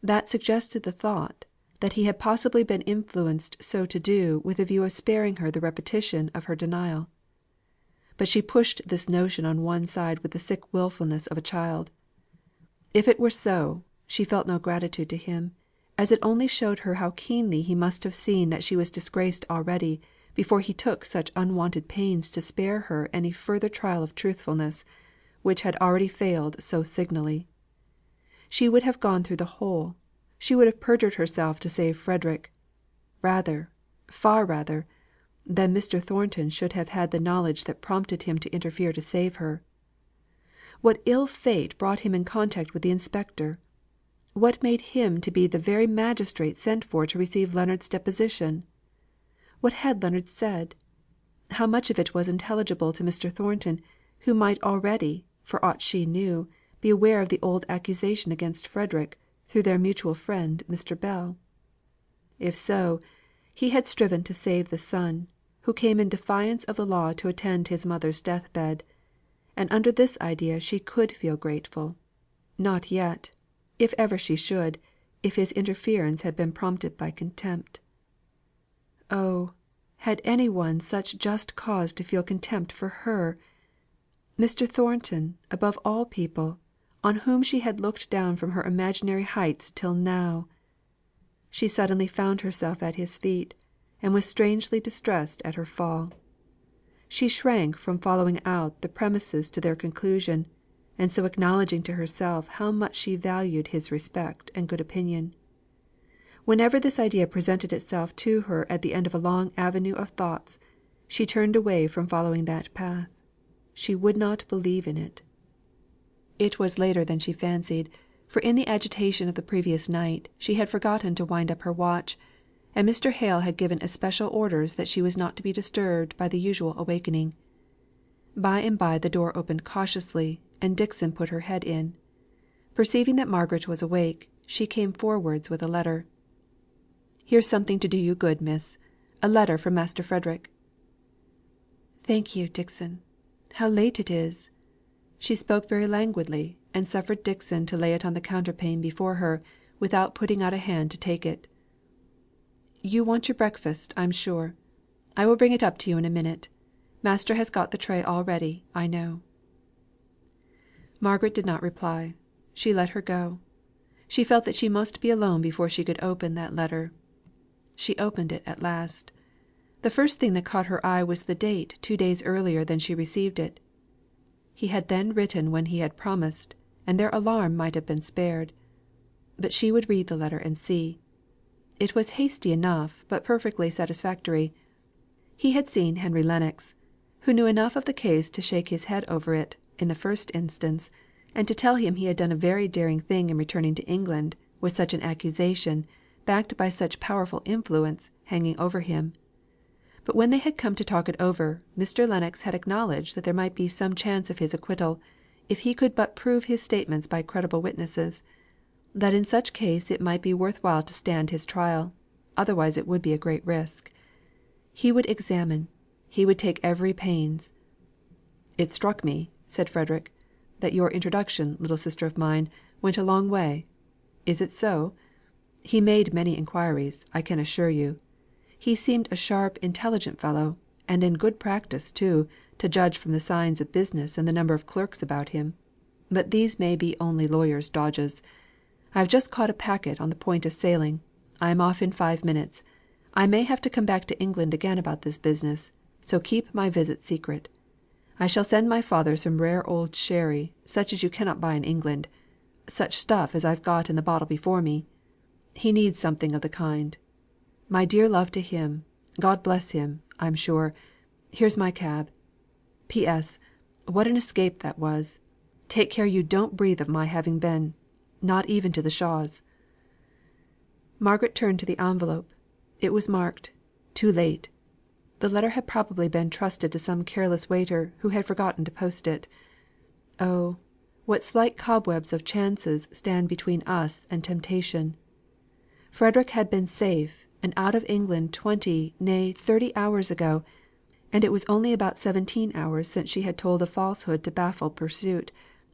That suggested the thought, that he had possibly been influenced so to do with a view of sparing her the repetition of her denial. But she pushed this notion on one side with the sick wilfulness of a child. If it were so, she felt no gratitude to him, as it only showed her how keenly he must have seen that she was disgraced already, before he took such unwonted pains to spare her any further trial of truthfulness, which had already failed so signally. She would have gone through the whole; she would have perjured herself to save Frederick, rather, far rather, than Mr. Thornton should have had the knowledge that prompted him to interfere to save her. What ill fate brought him in contact with the inspector? What made him to be the very magistrate sent for to receive Leonards' deposition? What had Leonard said? How much of it was intelligible to Mr. Thornton, who might already, for aught she knew, be aware of the old accusation against Frederick, through their mutual friend Mr. Bell? If so, he had striven to save the son, who came in defiance of the law to attend his mother's death bed; and under this idea she could feel grateful; not yet, if ever she should, if his interference had been prompted by contempt. Oh, had any one such just cause to feel contempt for her? Mr. Thornton, above all people, on whom she had looked down from her imaginary heights till now! She suddenly found herself at his feet, and was strangely distressed at her fall. She shrank from following out the premises to their conclusion, and so acknowledging to herself how much she valued his respect and good opinion. Whenever this idea presented itself to her at the end of a long avenue of thoughts, she turned away from following that path. She would not believe in it. It was later than she fancied, for in the agitation of the previous night she had forgotten to wind up her watch, and Mr. Hale had given especial orders that she was not to be disturbed by the usual awakening. By and by the door opened cautiously, and Dixon put her head in. Perceiving that Margaret was awake, she came forwards with a letter. "Here's something to do you good, miss. A letter from Master Frederick." "Thank you, Dixon. How late it is!" She spoke very languidly, and suffered Dixon to lay it on the counterpane before her, without putting out a hand to take it. "You want your breakfast, I'm sure. I will bring it up to you in a minute. Master has got the tray all ready, I know." Margaret did not reply. She let her go. She felt that she must be alone before she could open that letter. She opened it at last. The first thing that caught her eye was the date 2 days earlier than she received it. He had then written when he had promised, and their alarm might have been spared. But she would read the letter and see. It was hasty enough, but perfectly satisfactory. He had seen Henry Lennox, who knew enough of the case to shake his head over it, in the first instance, and to tell him he had done a very daring thing in returning to England with such an accusation, backed by such powerful influence, hanging over him. But when they had come to talk it over, Mr. Lennox had acknowledged that there might be some chance of his acquittal, if he could but prove his statements by credible witnesses; that in such case it might be worth while to stand his trial, otherwise it would be a great risk. He would examine; he would take every pains. "It struck me," said Frederick, "that your introduction, little sister of mine, went a long way. Is it so? He made many inquiries, I can assure you. He seemed a sharp intelligent fellow, and in good practice too, to judge from the signs of business and the number of clerks about him. But these may be only lawyers' dodges. I have just caught a packet on the point of sailing. I am off in 5 minutes. I may have to come back to England again about this business, so keep my visit secret. I shall send my father some rare old sherry, such as you cannot buy in England such stuff as I've got in the bottle before me. He needs something of the kind. My dear love to him. God bless him, I'm sure. Here's my cab. P.S. What an escape that was! Take care you don't breathe of my having been not even to the Shaws." Margaret turned to the envelope. It was marked "Too late." The letter had probably been trusted to some careless waiter who had forgotten to post it. Oh, what slight cobwebs of chances stand between us and temptation! Frederick had been safe, and out of England 20, nay 30 hours ago, and it was only about 17 hours since she had told a falsehood to baffle pursuit,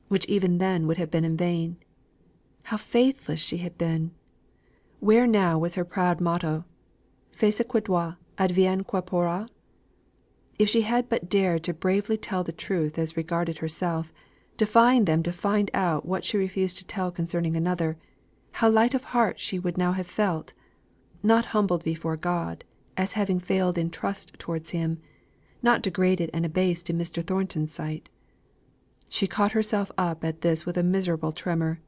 which even then would have been in vain. How faithless she had been! Where now was her proud motto, "Fais que doit, advienne que pourra"? If she had but dared to bravely tell the truth as regarded herself, defying them to find out what she refused to tell concerning another, how light of heart she would now have felt; not humbled before God, as having failed in trust towards Him; not degraded and abased in Mr. Thornton's sight. She caught herself up at this with a miserable tremor.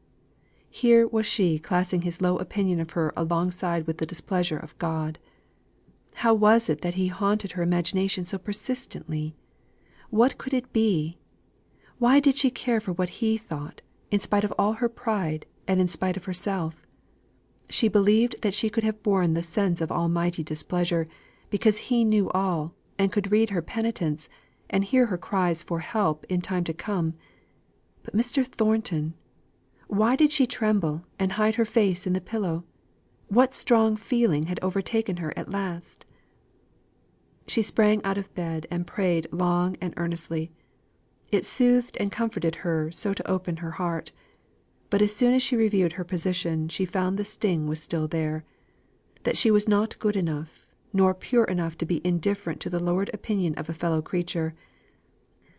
Here was she classing his low opinion of her alongside with the displeasure of God. How was it that he haunted her imagination so persistently? What could it be? Why did she care for what he thought, in spite of all her pride, and in spite of herself? She believed that she could have borne the sense of almighty displeasure, because he knew all, and could read her penitence, and hear her cries for help in time to come. But Mr. Thornton! Why did she tremble, and hide her face in the pillow? What strong feeling had overtaken her at last? She sprang out of bed and prayed long and earnestly. It soothed and comforted her so to open her heart. But as soon as she reviewed her position she found the sting was still there; that she was not good enough, nor pure enough to be indifferent to the lowered opinion of a fellow creature;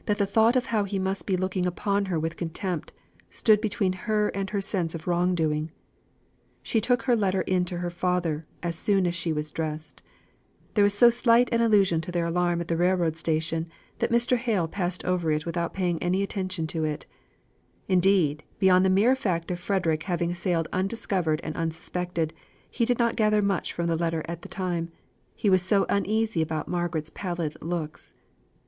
that the thought of how he must be looking upon her with contempt, stood between her and her sense of wrong doing. She took her letter in to her father as soon as she was dressed. There was so slight an allusion to their alarm at the railroad station, that Mr. Hale passed over it without paying any attention to it. Indeed, beyond the mere fact of Frederick having sailed undiscovered and unsuspected, he did not gather much from the letter at the time, he was so uneasy about Margaret's pallid looks.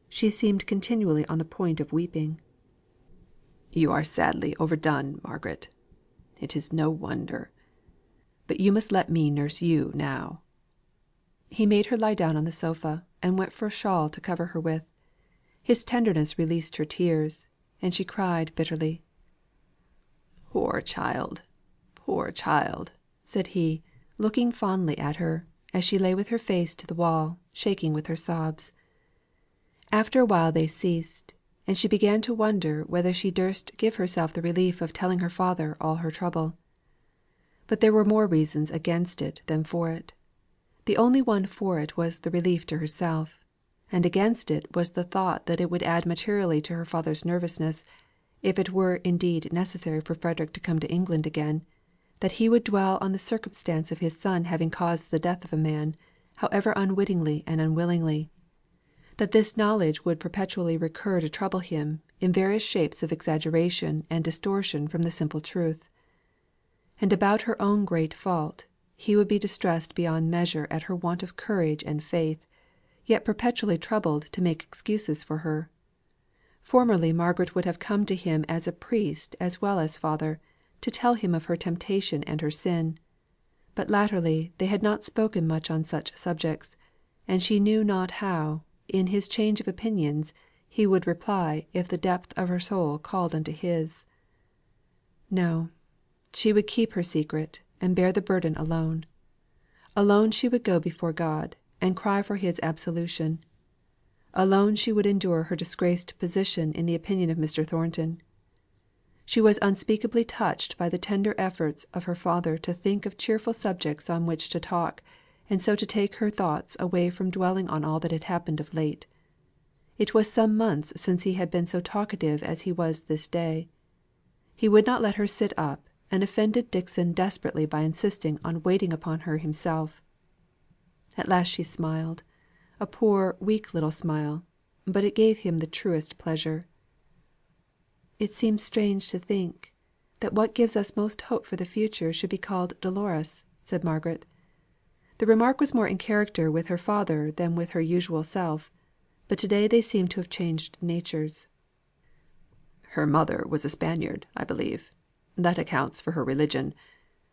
She seemed continually on the point of weeping. "You are sadly overdone, Margaret. It is no wonder. But you must let me nurse you now." He made her lie down on the sofa, and went for a shawl to cover her with. His tenderness released her tears, and she cried bitterly. "Poor child! Poor child!" said he, looking fondly at her, as she lay with her face to the wall, shaking with her sobs. After a while they ceased, and she began to wonder whether she durst give herself the relief of telling her father all her trouble. But there were more reasons against it than for it. The only one for it was the relief to herself; and against it was the thought that it would add materially to her father's nervousness, if it were indeed necessary for Frederick to come to England again, that he would dwell on the circumstance of his son having caused the death of a man, however unwittingly and unwillingly; that this knowledge would perpetually recur to trouble him in various shapes of exaggeration and distortion from the simple truth. And about her own great fault, he would be distressed beyond measure at her want of courage and faith, yet perpetually troubled to make excuses for her. Formerly Margaret would have come to him as a priest as well as father, to tell him of her temptation and her sin; but latterly they had not spoken much on such subjects, and she knew not how, in his change of opinions, he would reply if the depth of her soul called unto his. No, she would keep her secret, and bear the burden alone. Alone she would go before God, and cry for his absolution. Alone she would endure her disgraced position in the opinion of Mr. Thornton. She was unspeakably touched by the tender efforts of her father to think of cheerful subjects on which to talk, and so to take her thoughts away from dwelling on all that had happened of late. It was some months since he had been so talkative as he was this day. He would not let her sit up, and offended Dixon desperately by insisting on waiting upon her himself. At last she smiled, a poor weak little smile, but it gave him the truest pleasure. "It seems strange to think, that what gives us most hope for the future should be called Dolorous," said Margaret. The remark was more in character with her father than with her usual self; but to day they seemed to have changed natures. "Her mother was a Spaniard, I believe. That accounts for her religion.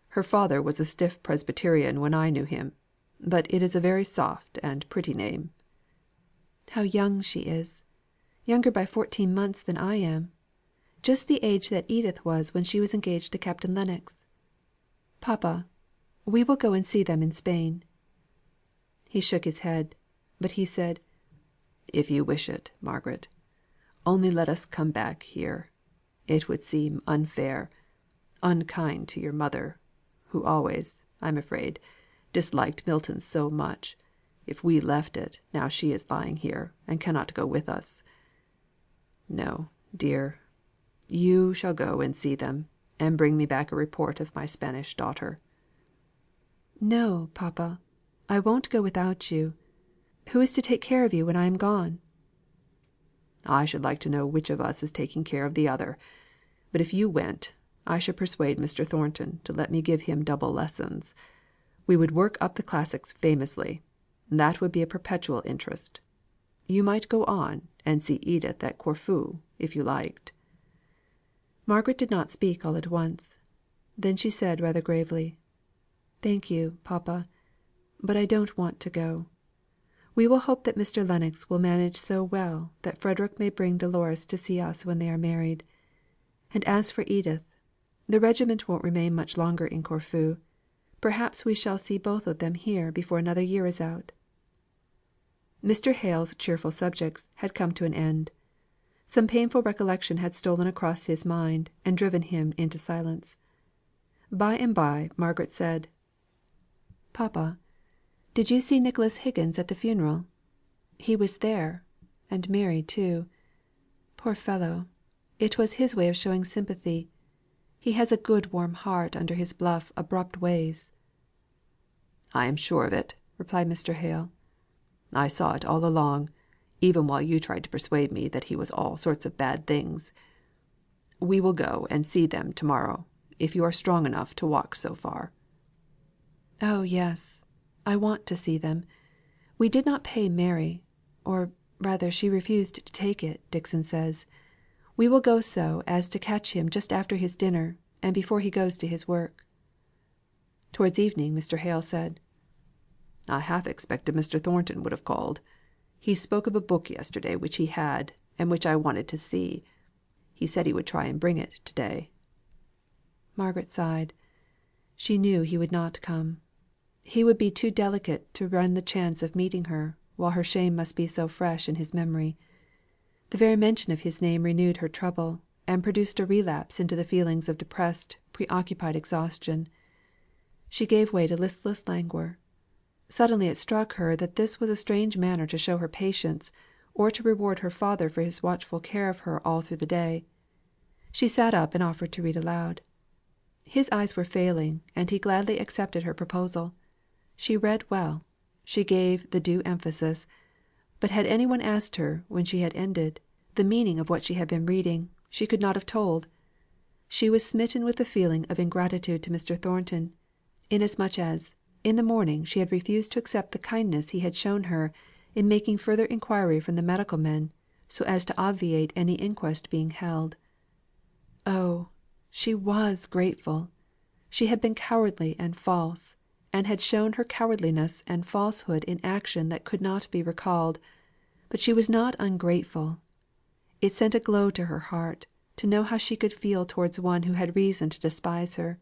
Her father was a stiff Presbyterian when I knew him; but it is a very soft and pretty name." "How young she is! Younger by 14 months than I am. Just the age that Edith was when she was engaged to Captain Lennox. Papa, we will go and see them in Spain." He shook his head; but he said, "If you wish it, Margaret. Only let us come back here. It would seem unfair, unkind to your mother, who always, I'm afraid, disliked Milton so much, if we left it now she is lying here, and cannot go with us. No, dear, You shall go and see them, and bring me back a report of my Spanish daughter." "No, papa, I won't go without you. Who is to take care of you when I am gone?" "I should like to know which of us is taking care of the other. But if you went, I should persuade Mr. Thornton to let me give him double lessons. We would work up the classics famously. That would be a perpetual interest. You might go on, and see Edith at Corfu, if you liked." Margaret did not speak all at once. Then she said rather gravely, "Thank you, papa, but I don't want to go. We will hope that Mr. Lennox will manage so well that Frederick may bring Dolores to see us when they are married. And as for Edith, the regiment won't remain much longer in Corfu. Perhaps we shall see both of them here before another year is out." Mr. Hale's cheerful subjects had come to an end. Some painful recollection had stolen across his mind, and driven him into silence. By and by Margaret said: "Papa, did you see Nicholas Higgins at the funeral? He was there, and Mary too. Poor fellow, it was his way of showing sympathy. He has a good warm heart under his bluff abrupt ways." "I am sure of it," replied Mr. Hale. "I saw it all along, even while you tried to persuade me that he was all sorts of bad things. We will go and see them to morrow, if you are strong enough to walk so far." "Oh yes, I want to see them. We did not pay Mary, or rather she refused to take it, Dixon says. We will go so as to catch him just after his dinner, and before he goes to his work." Towards evening Mr. Hale said: "I half expected Mr. Thornton would have called. He spoke of a book yesterday which he had, and which I wanted to see. He said he would try and bring it to day." Margaret sighed. She knew he would not come. He would be too delicate to run the chance of meeting her, while her shame must be so fresh in his memory. The very mention of his name renewed her trouble, and produced a relapse into the feelings of depressed, preoccupied exhaustion. She gave way to listless languor. Suddenly it struck her that this was a strange manner to show her patience, or to reward her father for his watchful care of her all through the day. She sat up and offered to read aloud. His eyes were failing, and he gladly accepted her proposal. She read well; she gave the due emphasis; but had any one asked her, when she had ended, the meaning of what she had been reading, she could not have told. She was smitten with the feeling of ingratitude to Mr. Thornton, inasmuch as, in the morning, she had refused to accept the kindness he had shown her, in making further inquiry from the medical men, so as to obviate any inquest being held. Oh, she was grateful! She had been cowardly and false, and had shown her cowardliness and falsehood in action that could not be recalled; but she was not ungrateful. It sent a glow to her heart, to know how she could feel towards one who had reason to despise her.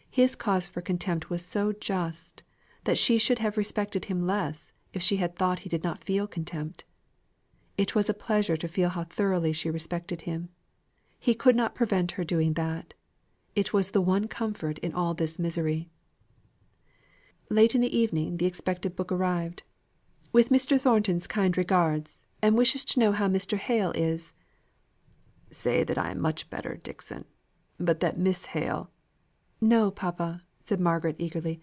His cause for contempt was so just, that she should have respected him less if she had thought he did not feel contempt. It was a pleasure to feel how thoroughly she respected him. He could not prevent her doing that. It was the one comfort in all this misery. Late in the evening the expected book arrived. "With Mr. Thornton's kind regards, and wishes to know how Mr. Hale is." "Say that I am much better, Dixon; but that Miss Hale—" "No, papa," said Margaret eagerly.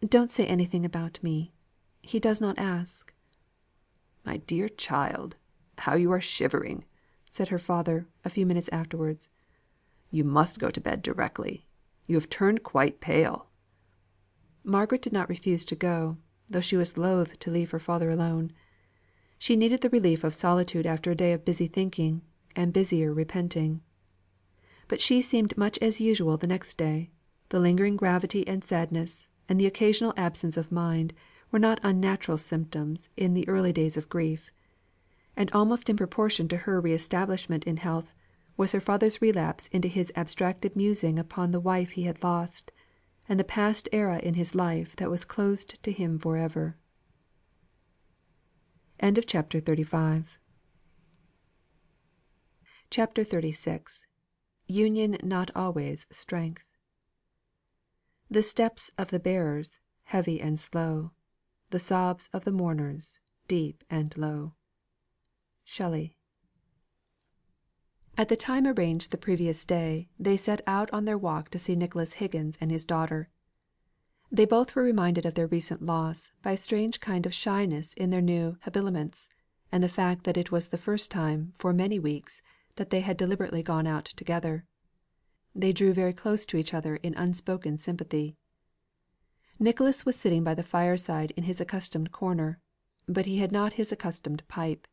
"Don't say anything about me. He does not ask." "My dear child, how you are shivering!" said her father, a few minutes afterwards. "You must go to bed directly. You have turned quite pale." Margaret did not refuse to go, though she was loath to leave her father alone. She needed the relief of solitude after a day of busy thinking, and busier repenting. But she seemed much as usual the next day. The lingering gravity and sadness, and the occasional absence of mind, were not unnatural symptoms in the early days of grief. And almost in proportion to her re establishment in health, was her father's relapse into his abstracted musing upon the wife he had lost, and the past era in his life that was closed to him for ever. CHAPTER 36. Union not always strength. The steps of the bearers, heavy and slow; the sobs of the mourners, deep and low. Shelley. At the time arranged the previous day, they set out on their walk to see Nicholas Higgins and his daughter. They both were reminded of their recent loss by a strange kind of shyness in their new habiliments, and the fact that it was the first time for many weeks that they had deliberately gone out together. They drew very close to each other in unspoken sympathy. Nicholas was sitting by the fireside in his accustomed corner, but he had not his accustomed pipe.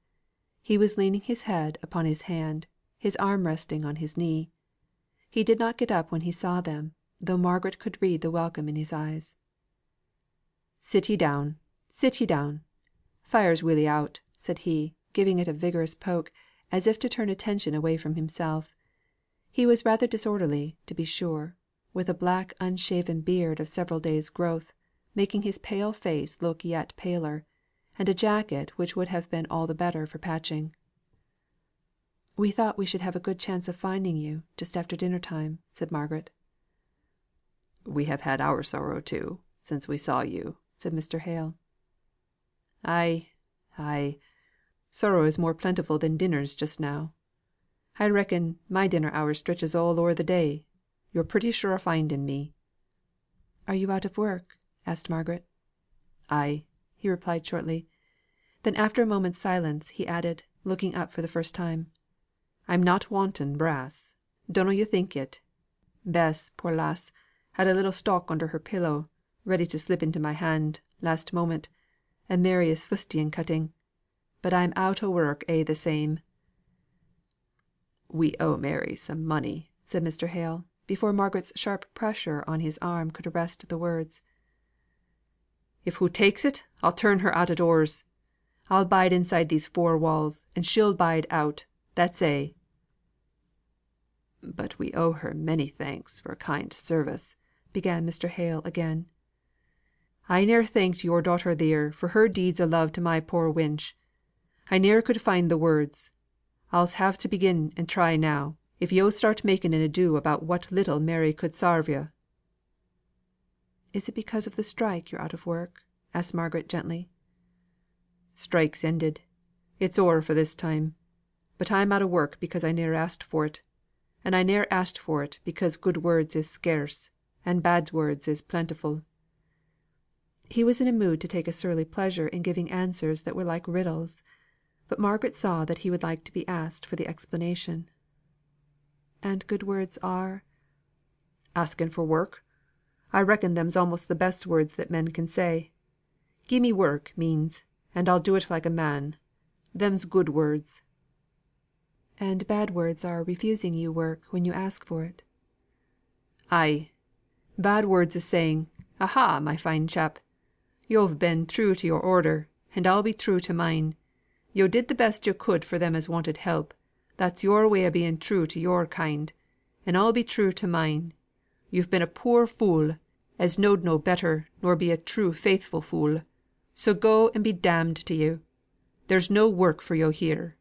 He was leaning his head upon his hand, his arm resting on his knee. He did not get up when he saw them, though Margaret could read the welcome in his eyes. "Sit ye down, sit ye down. Fire's welly out," said he, giving it a vigorous poke, as if to turn attention away from himself. He was rather disorderly, to be sure, with a black unshaven beard of several days' growth, making his pale face look yet paler, and a jacket which would have been all the better for patching. "We thought we should have a good chance of finding you, just after dinner time," said Margaret. "We have had our sorrow too, since we saw you," said Mr. Hale. "Ay, ay. Sorrow is more plentiful than dinners just now. I reckon my dinner hour stretches all o'er the day. You're pretty sure o' finding me." "Are you out of work?" asked Margaret. "Ay," he replied shortly. Then after a moment's silence, he added, looking up for the first time, "I'm not wanting brass. Dunno yo' think it. Bess, poor lass, had a little stock under her pillow, ready to slip into my hand, last moment, and Mary is fustian cutting. But I'm out o' work a' the same." "We owe Mary some money," said Mr. Hale, before Margaret's sharp pressure on his arm could arrest the words. "If hoo takes it, I'll turn her out o' doors. I'll bide inside these four walls, and she'll bide out, that's a'." "But we owe her many thanks for a kind service," began Mr. Hale again. "I ne'er thanked your daughter theer for her deeds o' love to my poor wench. I ne'er could find the words. I'll have to begin and try now, if yo' start making an ado about what little Mary could sarve yo'." "Is it because of the strike you're out of work?" asked Margaret gently. "Strike's ended. It's o'er for this time. But I'm out o' work because I ne'er asked for it. And I ne'er asked for it because good words is scarce, and bad words is plentiful." He was in a mood to take a surly pleasure in giving answers that were like riddles; but Margaret saw that he would like to be asked for the explanation. "And good words are?" "Asking for work. I reckon them's almost the best words that men can say. 'Gie me work,' means, and I'll do it like a man. Them's good words." "And bad words are refusing you work when you ask for it." "Ay. Bad words is saying, 'Aha, my fine chap! Yo've been true to your order, and I'll be true to mine. Yo' did the best yo' could for them as wanted help. That's your way o' being true to your kind, and I'll be true to mine. Yo've been a poor fool, as knowed no better nor be a true faithful fool. So go and be damned to yo'. There's no work for yo' here.'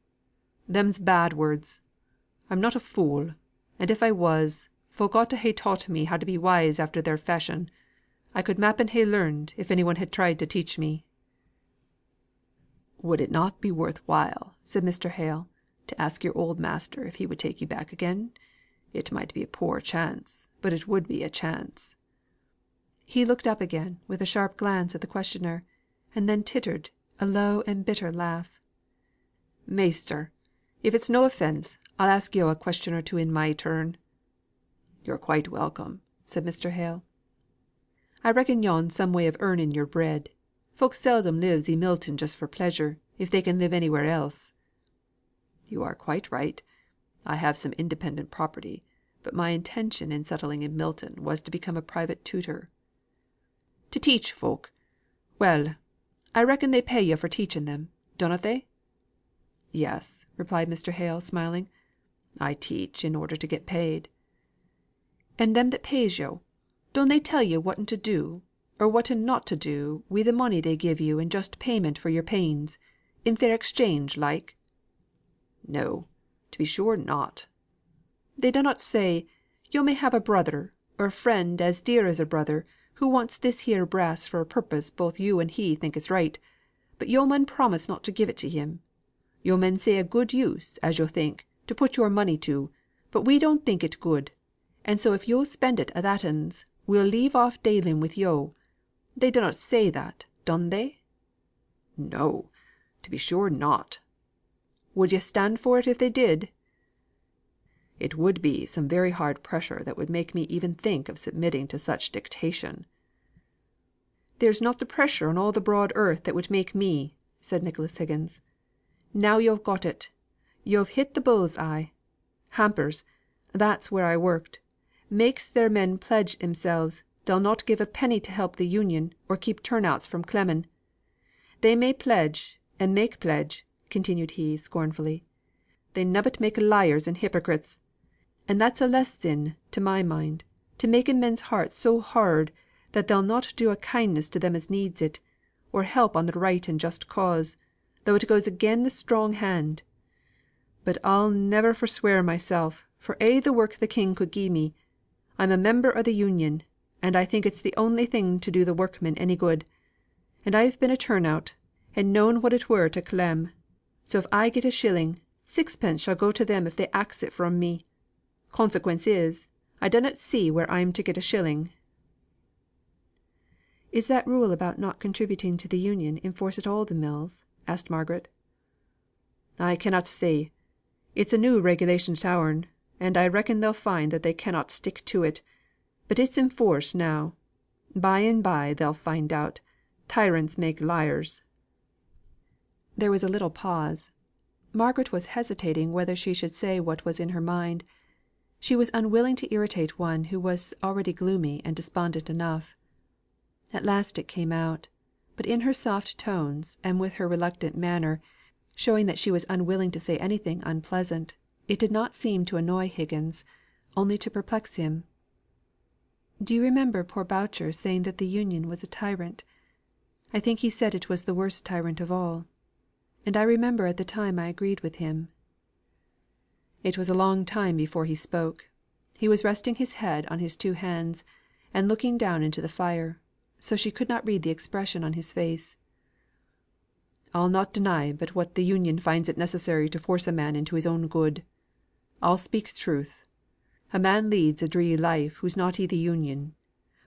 Them's bad words. I'm not a fool; and if I was, folk ought to ha' taught me how to be wise after their fashion. I could m'appen ha' learned if any one had tried to teach me." "Would it not be worth while," said Mr. Hale, "to ask your old master if he would take you back again? It might be a poor chance, but it would be a chance." He looked up again, with a sharp glance at the questioner, and then tittered a low and bitter laugh. "Measter, if it's no offence, I'll ask yo' a question or two in my turn." "You're quite welcome," said Mr. Hale. "I reckon yo'n's some way of earning your bread. Folk seldom lives i' Milton just for pleasure, if they can live anywhere else." "You are quite right. I have some independent property, but my intention in settling in Milton was to become a private tutor." "To teach folk. Well, I reckon they pay yo' for teaching them, dunnot they?" "Yes," replied Mr. Hale, smiling. "I teach in order to get paid." "And them that pays yo', don't they tell yo' whatten to do, or whatten not to do wi' the money they give you in just payment for your pains, in fair exchange like?" "No, to be sure not." "They dunnot say, 'Yo' may have a brother, or a friend as dear as a brother, who wants this here brass for a purpose both you and he think is right, but yo' mun promise not to give it to him. Yo' mun say a good use, as yo' think, to put your money to, but we don't think it good; and so if yo' spend it a thatens, we'll leave off dailing with yo'. They dunnot say that, dun they?" "No, to be sure not." "Would yo' stand for it if they did?" "It would be some very hard pressure that would make me even think of submitting to such dictation." "There's not the pressure on all the broad earth that would make me," said Nicholas Higgins. "Now yo've got it. Yo've hit the bull's eye. Hampers, that's where I worked, makes their men pledge themselves they'll not give a penny to help the Union or keep turn outs from clemming. They may pledge, and make pledge," continued he, scornfully, "they nobbut make liars and hypocrites. And that's a lesson, to my mind, to making men's hearts so hard that they'll not do a kindness to them as needs it, or help on the right and just cause, though it goes again the strong hand. But I'll never forswear myself for a' the work the king could gie me. I'm a member o' the Union, and I think it's the only thing to do the workmen any good. And I've been a turn out, and known what it were to clem; so if I get a shilling, sixpence shall go to them if they axe it from me. Consequence is, I dunnot see where I'm to get a shilling." "Is that rule about not contributing to the Union in force at all the mills?" asked Margaret. "I cannot say. It's a new regulation at our'n, and I reckon they'll find that they cannot stick to it; but it's in force now. By and by they'll find out. Tyrants make liars." There was a little pause. Margaret was hesitating whether she should say what was in her mind. She was unwilling to irritate one who was already gloomy and despondent enough. At last it came out; but in her soft tones, and with her reluctant manner, showing that she was unwilling to say anything unpleasant, it did not seem to annoy Higgins, only to perplex him. "Do you remember poor Boucher saying that the Union was a tyrant? I think he said it was the worst tyrant of all. And I remember at the time I agreed with him." It was a long time before he spoke. He was resting his head on his two hands, and looking down into the fire, so she could not read the expression on his face. "I'll not deny but what the Union finds it necessary to force a man into his own good. I'll speak truth. A man leads a dree life who's not i' the Union;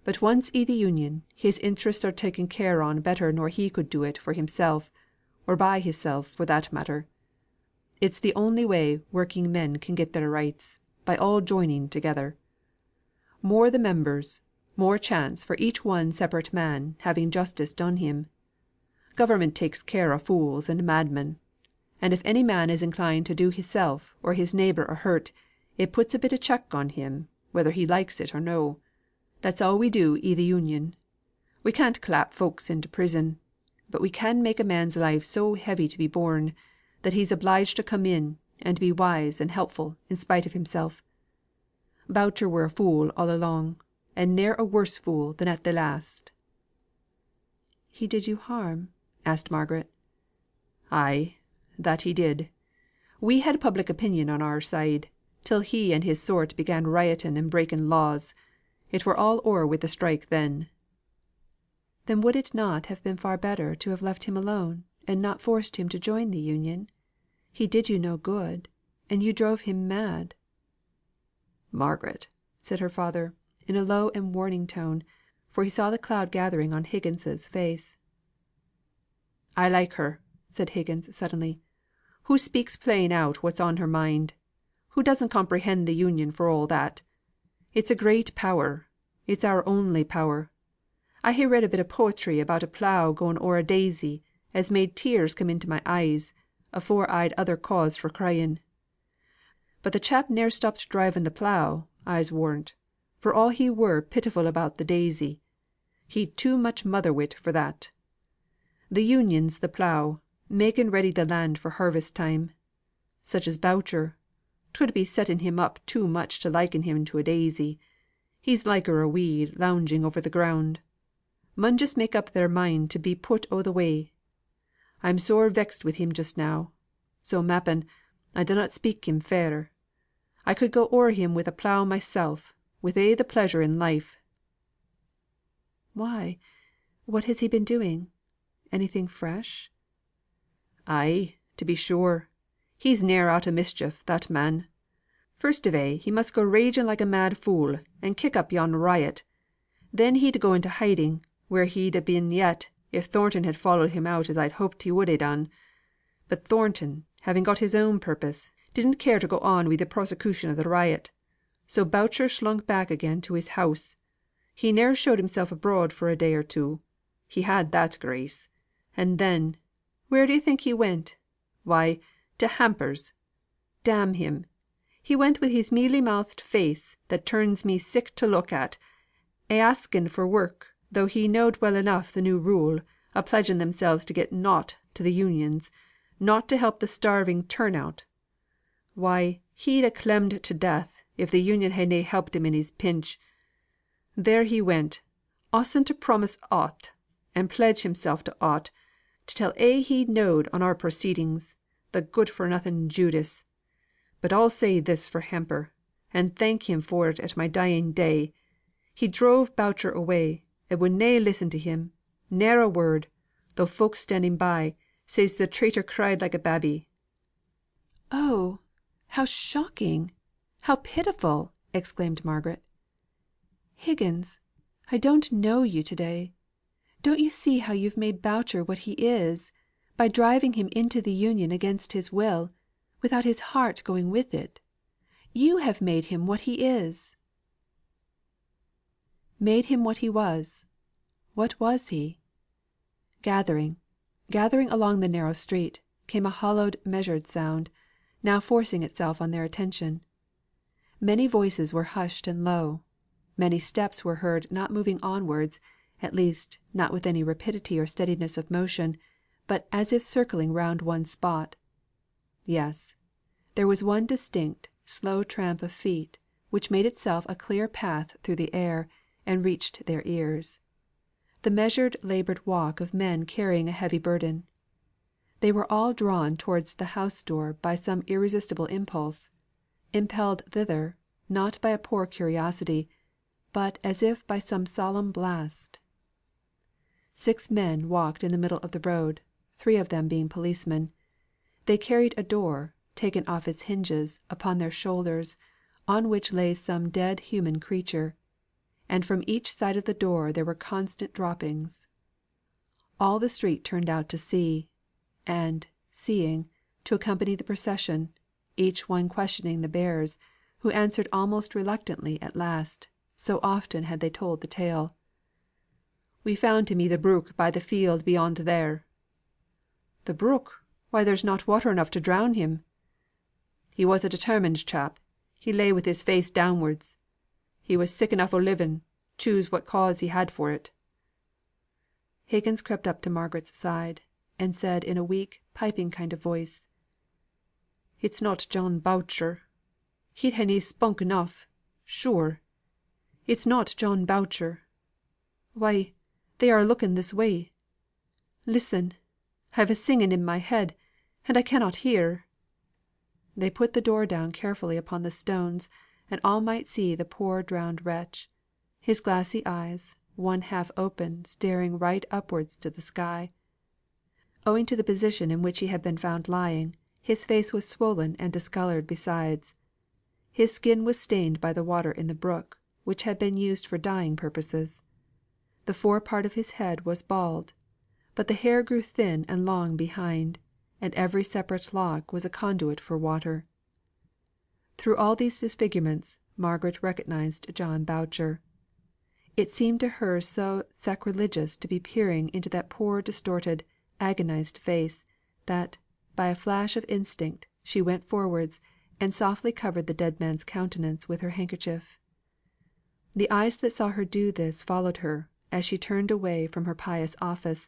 but once i' the Union, his interests are taken care on better nor he could do it for himself, or by hisself for that matter. It's the only way working men can get their rights, by all joining together. More the members, more chance for each one separate man having justice done him. Government takes care o' fools and madmen; and if any man is inclined to do hisself or his neighbour a hurt, it puts a bit o' check on him, whether he likes it or no. That's all we do i' the Union. We can't clap folks into prison; but we can make a man's life so heavy to be borne, that he's obliged to come in, and be wise and helpful in spite of himself. Boucher were a fool all along, and ne'er a worse fool than at the last." "He did you harm?" asked Margaret. "Ay, that he did. We had public opinion on our side, till he and his sort began rioting and breaking laws. It were all o'er with the strike then." "Then would it not have been far better to have left him alone, and not forced him to join the Union? He did you no good, and you drove him mad." "Margaret," said her father, in a low and warning tone, for he saw the cloud gathering on Higgins's face. "I like her," said Higgins, suddenly, "who speaks plain out what's on her mind; who doesn't comprehend the Union for all that. It's a great power; it's our only power. I ha' read a bit o' poetry about a plough going o'er a daisy, as made tears come into my eyes, afore I'd other cause for crying. But the chap ne'er stopped driving the plough, I'se warrant, for all he were pitiful about the daisy. He'd too much mother wit for that. The Union's the plough, making ready the land for harvest time. Such as Boucher, 'twould be setting him up too much to liken him to a daisy. He's liker a weed lounging over the ground. Mun just make up their mind to be put o' the way. I'm sore vexed wi' him just now; so m'appen, I dunnot speak him fair. I could go o'er him wi' a plough mysel, with a' the pleasure in life." "Why, what has he been doing? Anything fresh?" "Ay, to be sure. He's ne'er out o' mischief, that man. First of a' he must go raging like a mad fool, and kick up yon riot. Then he'd go into hiding, where he'd a been yet, if Thornton had followed him out as I'd hoped he would ha' done. But Thornton, having got his own purpose, didn't care to go on wi' the prosecution of the riot. So Boucher slunk back again to his house. He ne'er showed himself abroad for a day or two. He had that grace. And then, where d'ye think he went? Why, to Hampers'. Damn him! He went wi' his mealy mouthed face, that turns me sick to look at, a asking for work, though he knowed well enough the new rule, o' pledging themselves to get nought to th' Unions, nought to help the starving turn out. Why, he'd a clemmed to death, if the Union hadna helped him in his pinch. There he went, ossing to promise aught, and pledge himself to aught, to tell a' he knowed on our proceedings, the good for nothing Judas. But I'll say this for Hamper, and thank him for it at my dying day: he drove Boucher away, and would na listen to him, ne'er a word, though folk standing by says the traitor cried like a babby." "Oh, how shocking! How pitiful!" exclaimed Margaret. "Higgins, I don't know you to day. Don't you see how you've made Boucher what he is, by driving him into the Union against his will, without his heart going with it? You have made him what he is." Made him what he was. What was he? Gathering along the narrow street, came a hollowed measured sound, now forcing itself on their attention. Many voices were hushed and low; many steps were heard not moving onwards, at least, not with any rapidity or steadiness of motion, but as if circling round one spot. Yes, there was one distinct, slow tramp of feet, which made itself a clear path through the air, and reached their ears. The measured laboured walk of men carrying a heavy burden. They were all drawn towards the house door by some irresistible impulse; impelled thither, not by a poor curiosity, but as if by some solemn blast. 6 men walked in the middle of the road, 3 of them being policemen. They carried a door, taken off its hinges, upon their shoulders, on which lay some dead human creature; and from each side of the door there were constant droppings. All the street turned out to see, and, seeing, to accompany the procession, each one questioning the bearers, who answered almost reluctantly at last, so often had they told the tale. "We found him i' the brook by the field beyond there." "The brook! Why there's not water enough to drown him." "He was a determined chap. He lay with his face downwards. He was sick enough o' living, choose what cause he had for it." Higgins crept up to Margaret's side, and said in a weak piping kind of voice: "It's not John Boucher. He hadna spunk enough, sure. It's not John Boucher. Why, they are looking this way. Listen! I've a singing in my head, and I cannot hear." They put the door down carefully upon the stones, and all might see the poor drowned wretch; his glassy eyes, one half open, staring right upwards to the sky. Owing to the position in which he had been found lying, his face was swollen and discoloured besides. His skin was stained by the water in the brook, which had been used for dyeing purposes. The fore part of his head was bald, but the hair grew thin and long behind, and every separate lock was a conduit for water. Through all these disfigurements, Margaret recognised John Boucher. It seemed to her so sacrilegious to be peering into that poor distorted, agonised face, that, by a flash of instinct, she went forwards, and softly covered the dead man's countenance with her handkerchief. The eyes that saw her do this followed her, as she turned away from her pious office,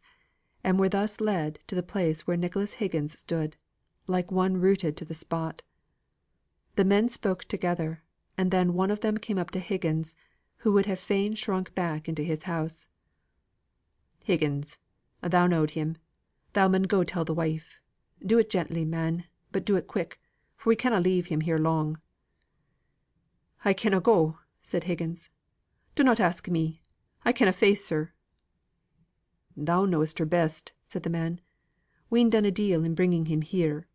and were thus led to the place where Nicholas Higgins stood, like one rooted to the spot. The men spoke together, and then one of them came up to Higgins, who would have fain shrunk back into his house. "Higgins, thou knowed him. Thou mun go tell the wife. Do it gently, man, but do it quick, for we canna leave him here long." "I canna go," said Higgins. "Dunnot ask me. I canna face her." "Thou knowest her best," said the man. "We'n done a deal in bringing him here.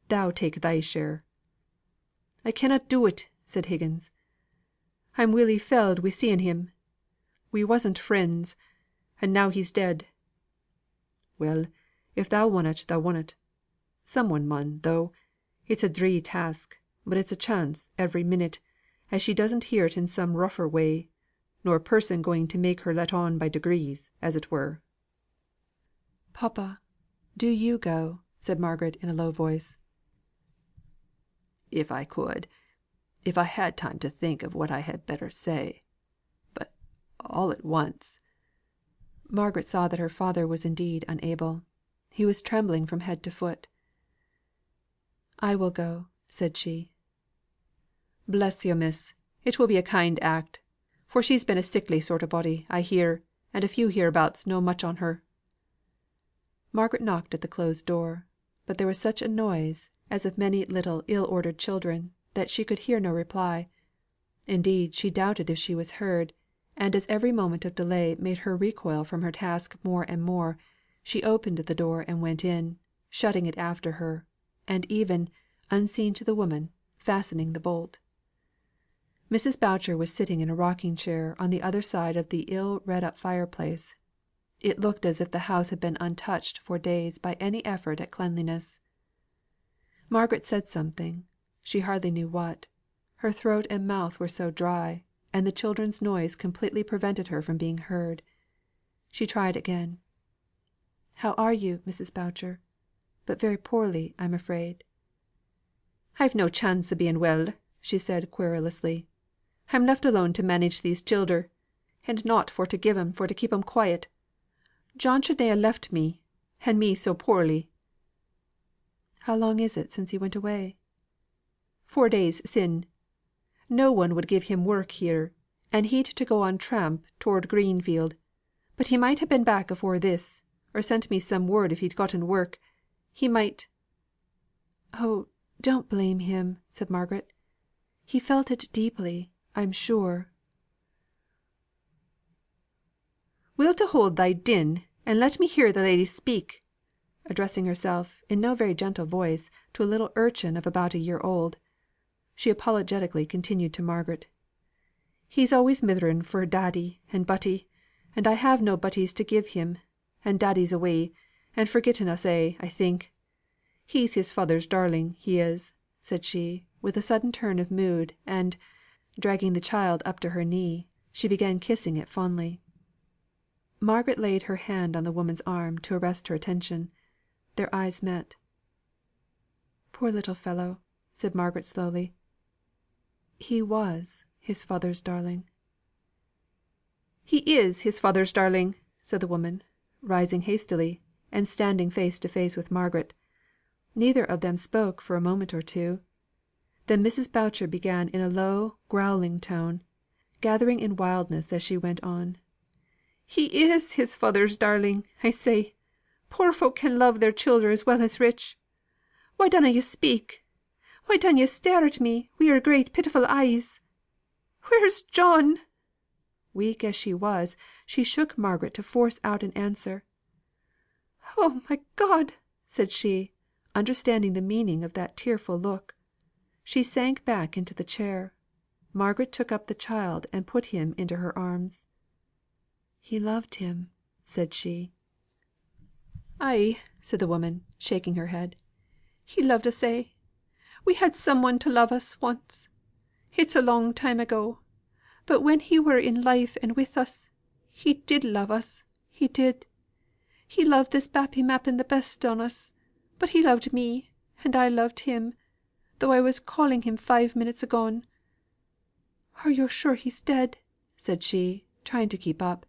thou take thy share." "I cannot do it," said Higgins. "I'm welly felled wi' seeing him. We wasn't friends, and now he's dead." "Well, if thou wunnot, thou wunnot. Some one mun, though. It's a dree task, but it's a chance, every minute, as she doesn't hear it in some rougher way, nor a person going to make her let on by degrees, as it were." "Papa, do you go," said Margaret in a low voice. "If I could if I had time to think of what I had better say. But all at once " Margaret saw that her father was indeed unable. He was trembling from head to foot. "I will go," said she. "Bless yo', miss! It will be a kind act; for she's been a sickly sort o' body, I hear, and a few hereabouts know much on her." Margaret knocked at the closed door, but there was such a noise, as of many little ill ordered children, that she could hear no reply. Indeed, she doubted if she was heard; and as every moment of delay made her recoil from her task more and more, she opened the door and went in, shutting it after her, and even, unseen to the woman, fastening the bolt. Mrs. Boucher was sitting in a rocking chair on the other side of the ill redd up fireplace. It looked as if the house had been untouched for days by any effort at cleanliness. Margaret said something, she hardly knew what; her throat and mouth were so dry, and the children's noise completely prevented her from being heard. She tried again. "How are you, Mrs. Boucher? But very poorly, I'm afraid." "I've no chance o' being well," she said querulously. "I'm left alone to manage these childer, and nought for to give 'em for to keep 'em quiet. John should na ha' left me, and me so poorly." "How long is it since he went away?" "4 days sin'. No one would give him work here, and he'd to go on tramp toward Greenfield; but he might ha' been back afore this, or sent me some word if he'd gotten work. He might " "Oh, don't blame him," said Margaret. "He felt it deeply, I'm sure." "Wilt hold thy din, and let me hear the lady speak?" addressing herself, in no very gentle voice, to a little urchin of about a year old. She apologetically continued to Margaret: "He's always mithering for Daddy and Butty, and I have no Butties to give him, and Daddy's away, and forgetting us a', I think. He's his father's darling, he is," said she, with a sudden turn of mood, and, dragging the child up to her knee, she began kissing it fondly. Margaret laid her hand on the woman's arm to arrest her attention. Their eyes met. "Poor little fellow!" said Margaret slowly. "He was his father's darling." "He is his father's darling," said the woman, rising hastily, and standing face to face with Margaret. Neither of them spoke for a moment or two. Then Mrs. Boucher began in a low growling tone, gathering in wildness as she went on: "He is his father's darling, I say. Poor folk can love their childer as well as rich. Why dunna yo' speak? Why dun yo' stare at me wi' your great pitiful eyes? Where's John?" Weak as she was, she shook Margaret to force out an answer. "Oh, my God!" said she, understanding the meaning of that tearful look. She sank back into the chair. Margaret took up the child and put him into her arms. "He loved him," said she. "Ay," said the woman, shaking her head. "He loved us a'. We had some one to love us once. It's a long time ago; but when he were in life and with us, he did love us, he did. He loved this bappy mappen the best on us; but he loved me, and I loved him, though I was calling him 5 minutes agone. Are yo' sure he's dead?" said she, trying to keep up.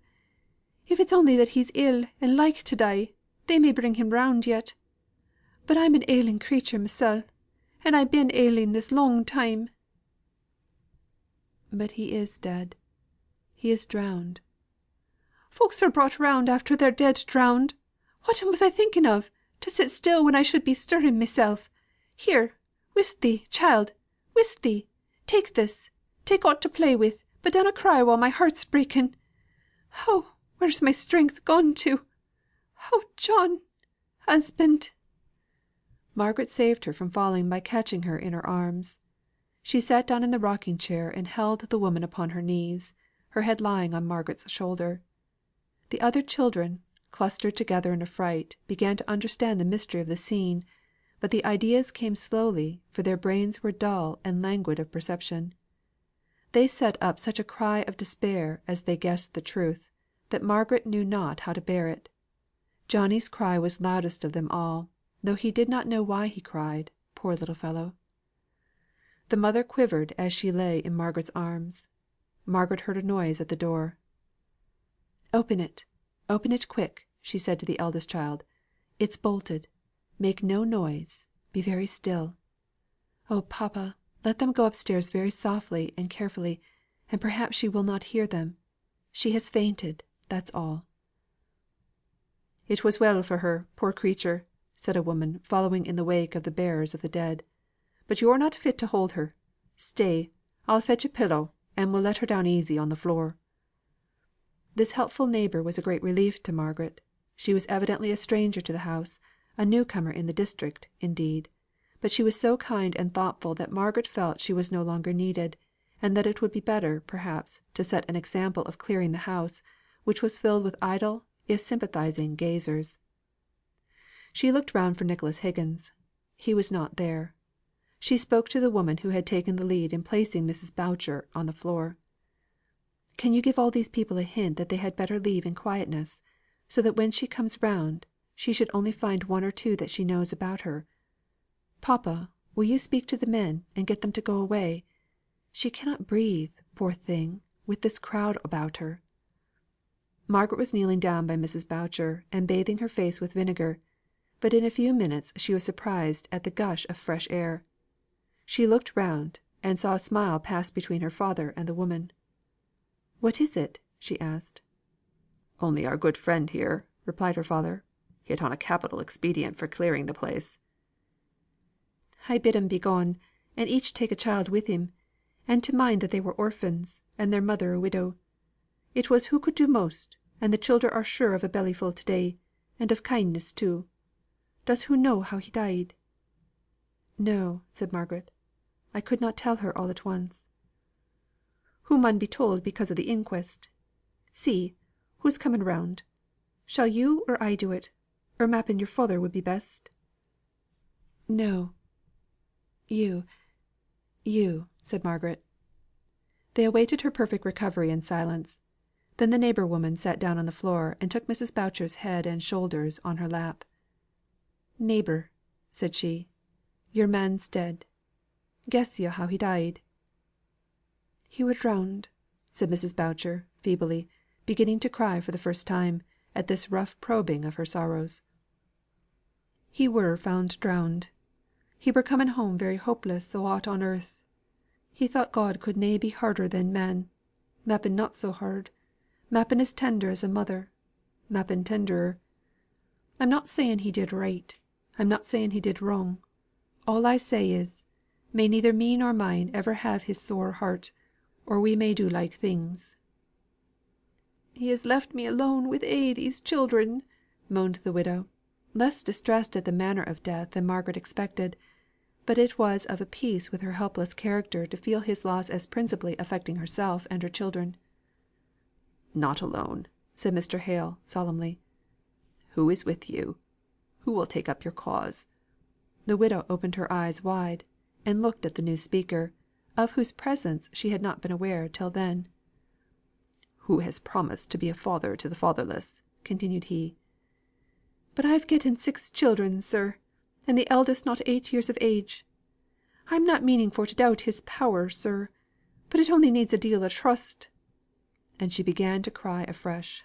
"If it's only that he's ill and like to die, they may bring him round yet. But I'm an ailing creature mysel, and I've been ailing this long time." "But he is dead. He is drowned." "Folks are brought round after they're dead drowned. Whatten was I thinking of, to sit still when I should be stirring myself? Here, whisk thee, child, whisk thee. Take this. Take aught to play with, but dunna cry while my heart's breaking. Oh, where's my strength gone to? Oh, John! Husband!" Margaret saved her from falling by catching her in her arms. She sat down in the rocking chair and held the woman upon her knees, her head lying on Margaret's shoulder. The other children, clustered together in affright, began to understand the mystery of the scene, but the ideas came slowly, for their brains were dull and languid of perception. They set up such a cry of despair as they guessed the truth, that Margaret knew not how to bear it. Johnnie's cry was loudest of them all, though he did not know why he cried, poor little fellow. The mother quivered as she lay in Margaret's arms. Margaret heard a noise at the door. "Open it quick," she said to the eldest child. "It's bolted. Make no noise. Be very still. Oh, papa, let them go upstairs very softly and carefully, and perhaps she will not hear them. She has fainted, that's all." "It was well for her, poor creature," said a woman following in the wake of the bearers of the dead. "But you're not fit to hold her. Stay, I'll fetch a pillow, and we'll let her down easy on the floor." This helpful neighbour was a great relief to Margaret. She was evidently a stranger to the house, a new comer in the district, indeed; but she was so kind and thoughtful that Margaret felt she was no longer needed, and that it would be better, perhaps, to set an example of clearing the house, which was filled with idle, if sympathising gazers. She looked round for Nicholas Higgins. He was not there. She spoke to the woman who had taken the lead in placing Mrs. Boucher on the floor. "Can you give all these people a hint that they had better leave in quietness, so that when she comes round, she should only find one or two that she knows about her? Papa, will you speak to the men, and get them to go away? She cannot breathe, poor thing, with this crowd about her." Margaret was kneeling down by Mrs. Boucher, and bathing her face with vinegar; but in a few minutes she was surprised at the gush of fresh air. She looked round, and saw a smile pass between her father and the woman. "What is it?" she asked. "Only our good friend here," replied her father, "hit on a capital expedient for clearing the place." "I bid 'em begone, and each take a child with him, and to mind that they were orphans, and their mother a widow. It was who could do most, and the childer are sure of a bellyful to day, and of kindness too. Does hoo know how he died?" "No," said Margaret. "I could not tell her all at once." "Hoo mun be told because of the inquest. See, who's coming round. Shall you or I do it, or m'appen your father would be best?" "No, you, said Margaret. They awaited her perfect recovery in silence. Then the neighbour woman sat down on the floor, and took Mrs. Boucher's head and shoulders on her lap. "Neighbour," said she, "your man's dead. Guess yo how he died?" "He were drowned," said Mrs. Boucher, feebly, beginning to cry for the first time, at this rough probing of her sorrows. "He were found drowned. He were coming home very hopeless o' aught on earth. He thought God could na be harder than man; m'appen not so hard; m'appen as tender as a mother; m'appen tenderer. I'm not saying he did right; I'm not saying he did wrong. All I say is, may neither me nor mine ever have his sore heart, or we may do like things." "He has left me alone with these children," moaned the widow, less distressed at the manner of death than Margaret expected; but it was of a piece with her helpless character to feel his loss as principally affecting herself and her children. "Not alone," said Mr. Hale, solemnly. "Who is with you? Who will take up your cause?" The widow opened her eyes wide, and looked at the new speaker, of whose presence she had not been aware till then. "Who has promised to be a father to the fatherless?" continued he. "But I've getten 6 children, sir, and the eldest not 8 years of age. I'm not meaning for to doubt His power, sir; but it only needs a deal o' trust." And she began to cry afresh.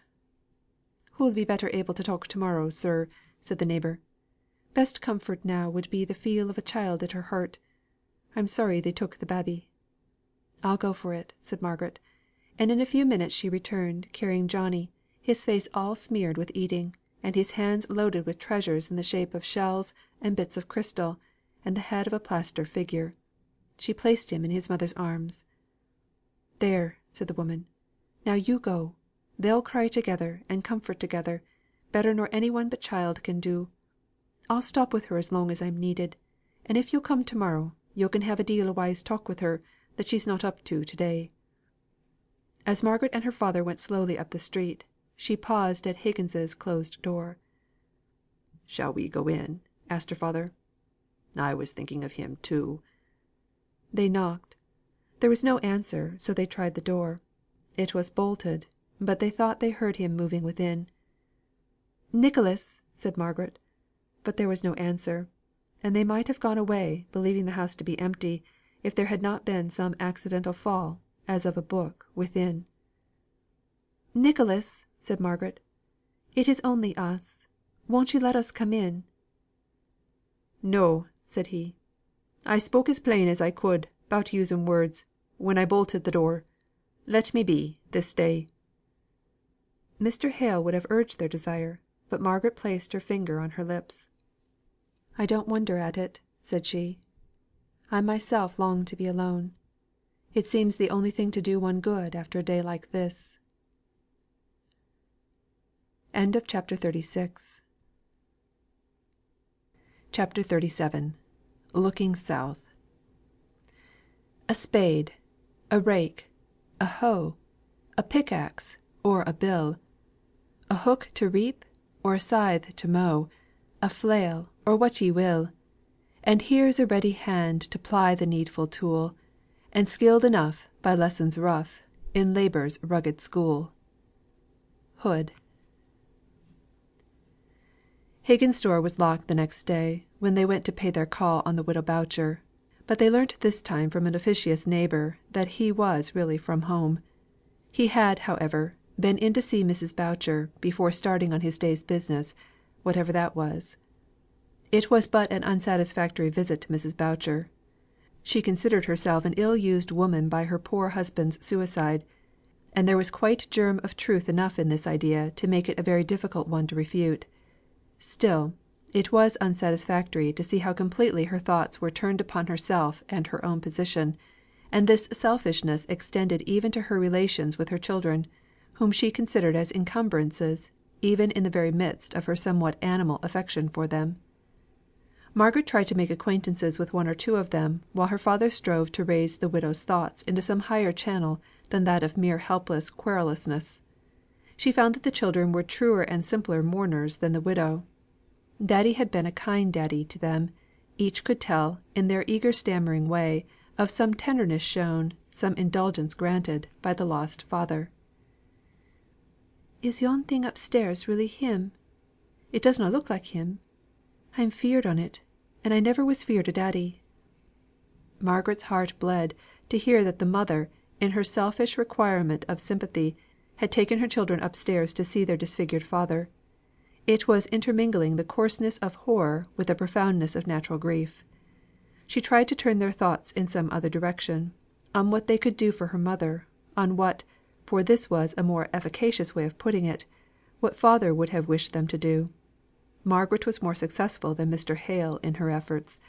"Hoo'll be better able to talk to morrow, sir," said the neighbour. "Best comfort now would be the feel of a child at her heart. I'm sorry they took the babby." "I'll go for it," said Margaret; and in a few minutes she returned, carrying Johnnie, his face all smeared with eating, and his hands loaded with treasures in the shape of shells and bits of crystal, and the head of a plaster figure. She placed him in his mother's arms. "There," said the woman. "Now you go. They'll cry together, and comfort together, better nor any one but child can do. I'll stop with her as long as I'm needed; and if you'll come to morrow, yo' can have a deal o' wise talk with her that she's not up to to day." As Margaret and her father went slowly up the street, she paused at Higgins's closed door. "Shall we go in?" asked her father. "I was thinking of him too." They knocked. There was no answer, so they tried the door. It was bolted, but they thought they heard him moving within. "Nicholas!" said Margaret. But there was no answer; and they might have gone away, believing the house to be empty, if there had not been some accidental fall, as of a book, within. "Nicholas!" said Margaret. "It is only us. Won't you let us come in?" "No," said he. "I spoke as plain as I could, 'bout using words, when I bolted the door. Let me be, this day." Mr. Hale would have urged their desire, but Margaret placed her finger on her lips. "I don't wonder at it," said she. "I myself long to be alone. It seems the only thing to do one good after a day like this." CHAPTER XXXVII. Looking South. A spade, a rake, a hoe, a pickaxe, or a bill; a hook to reap, or a scythe to mow; a flail, or what ye will; and here's a ready hand to ply the needful tool, and skilled enough, by lessons rough, in labour's rugged school. Hood. Higgins's door was locked the next day, when they went to pay their call on the widow Boucher; but they learnt this time from an officious neighbour that he was really from home. He had, however, been in to see Mrs. Boucher, before starting on his day's business, whatever that was. It was but an unsatisfactory visit to Mrs. Boucher. She considered herself an ill used woman by her poor husband's suicide; and there was quite germ of truth enough in this idea to make it a very difficult one to refute. Still, it was unsatisfactory to see how completely her thoughts were turned upon herself and her own position; and this selfishness extended even to her relations with her children, whom she considered as encumbrances, even in the very midst of her somewhat animal affection for them. Margaret tried to make acquaintances with one or two of them, while her father strove to raise the widow's thoughts into some higher channel than that of mere helpless querulousness. She found that the children were truer and simpler mourners than the widow. Daddy had been a kind daddy to them; each could tell, in their eager stammering way, of some tenderness shown, some indulgence granted, by the lost father. "Is yon thing upstairs really him? It does na look like him. I'm feared on it, and I never was feared o' daddy." Margaret's heart bled to hear that the mother, in her selfish requirement of sympathy, had taken her children upstairs to see their disfigured father. It was intermingling the coarseness of horror with the profoundness of natural grief. She tried to turn their thoughts in some other direction, on what they could do for her mother; on what, for this was a more efficacious way of putting it, what father would have wished them to do. Margaret was more successful than Mr. Hale in her efforts.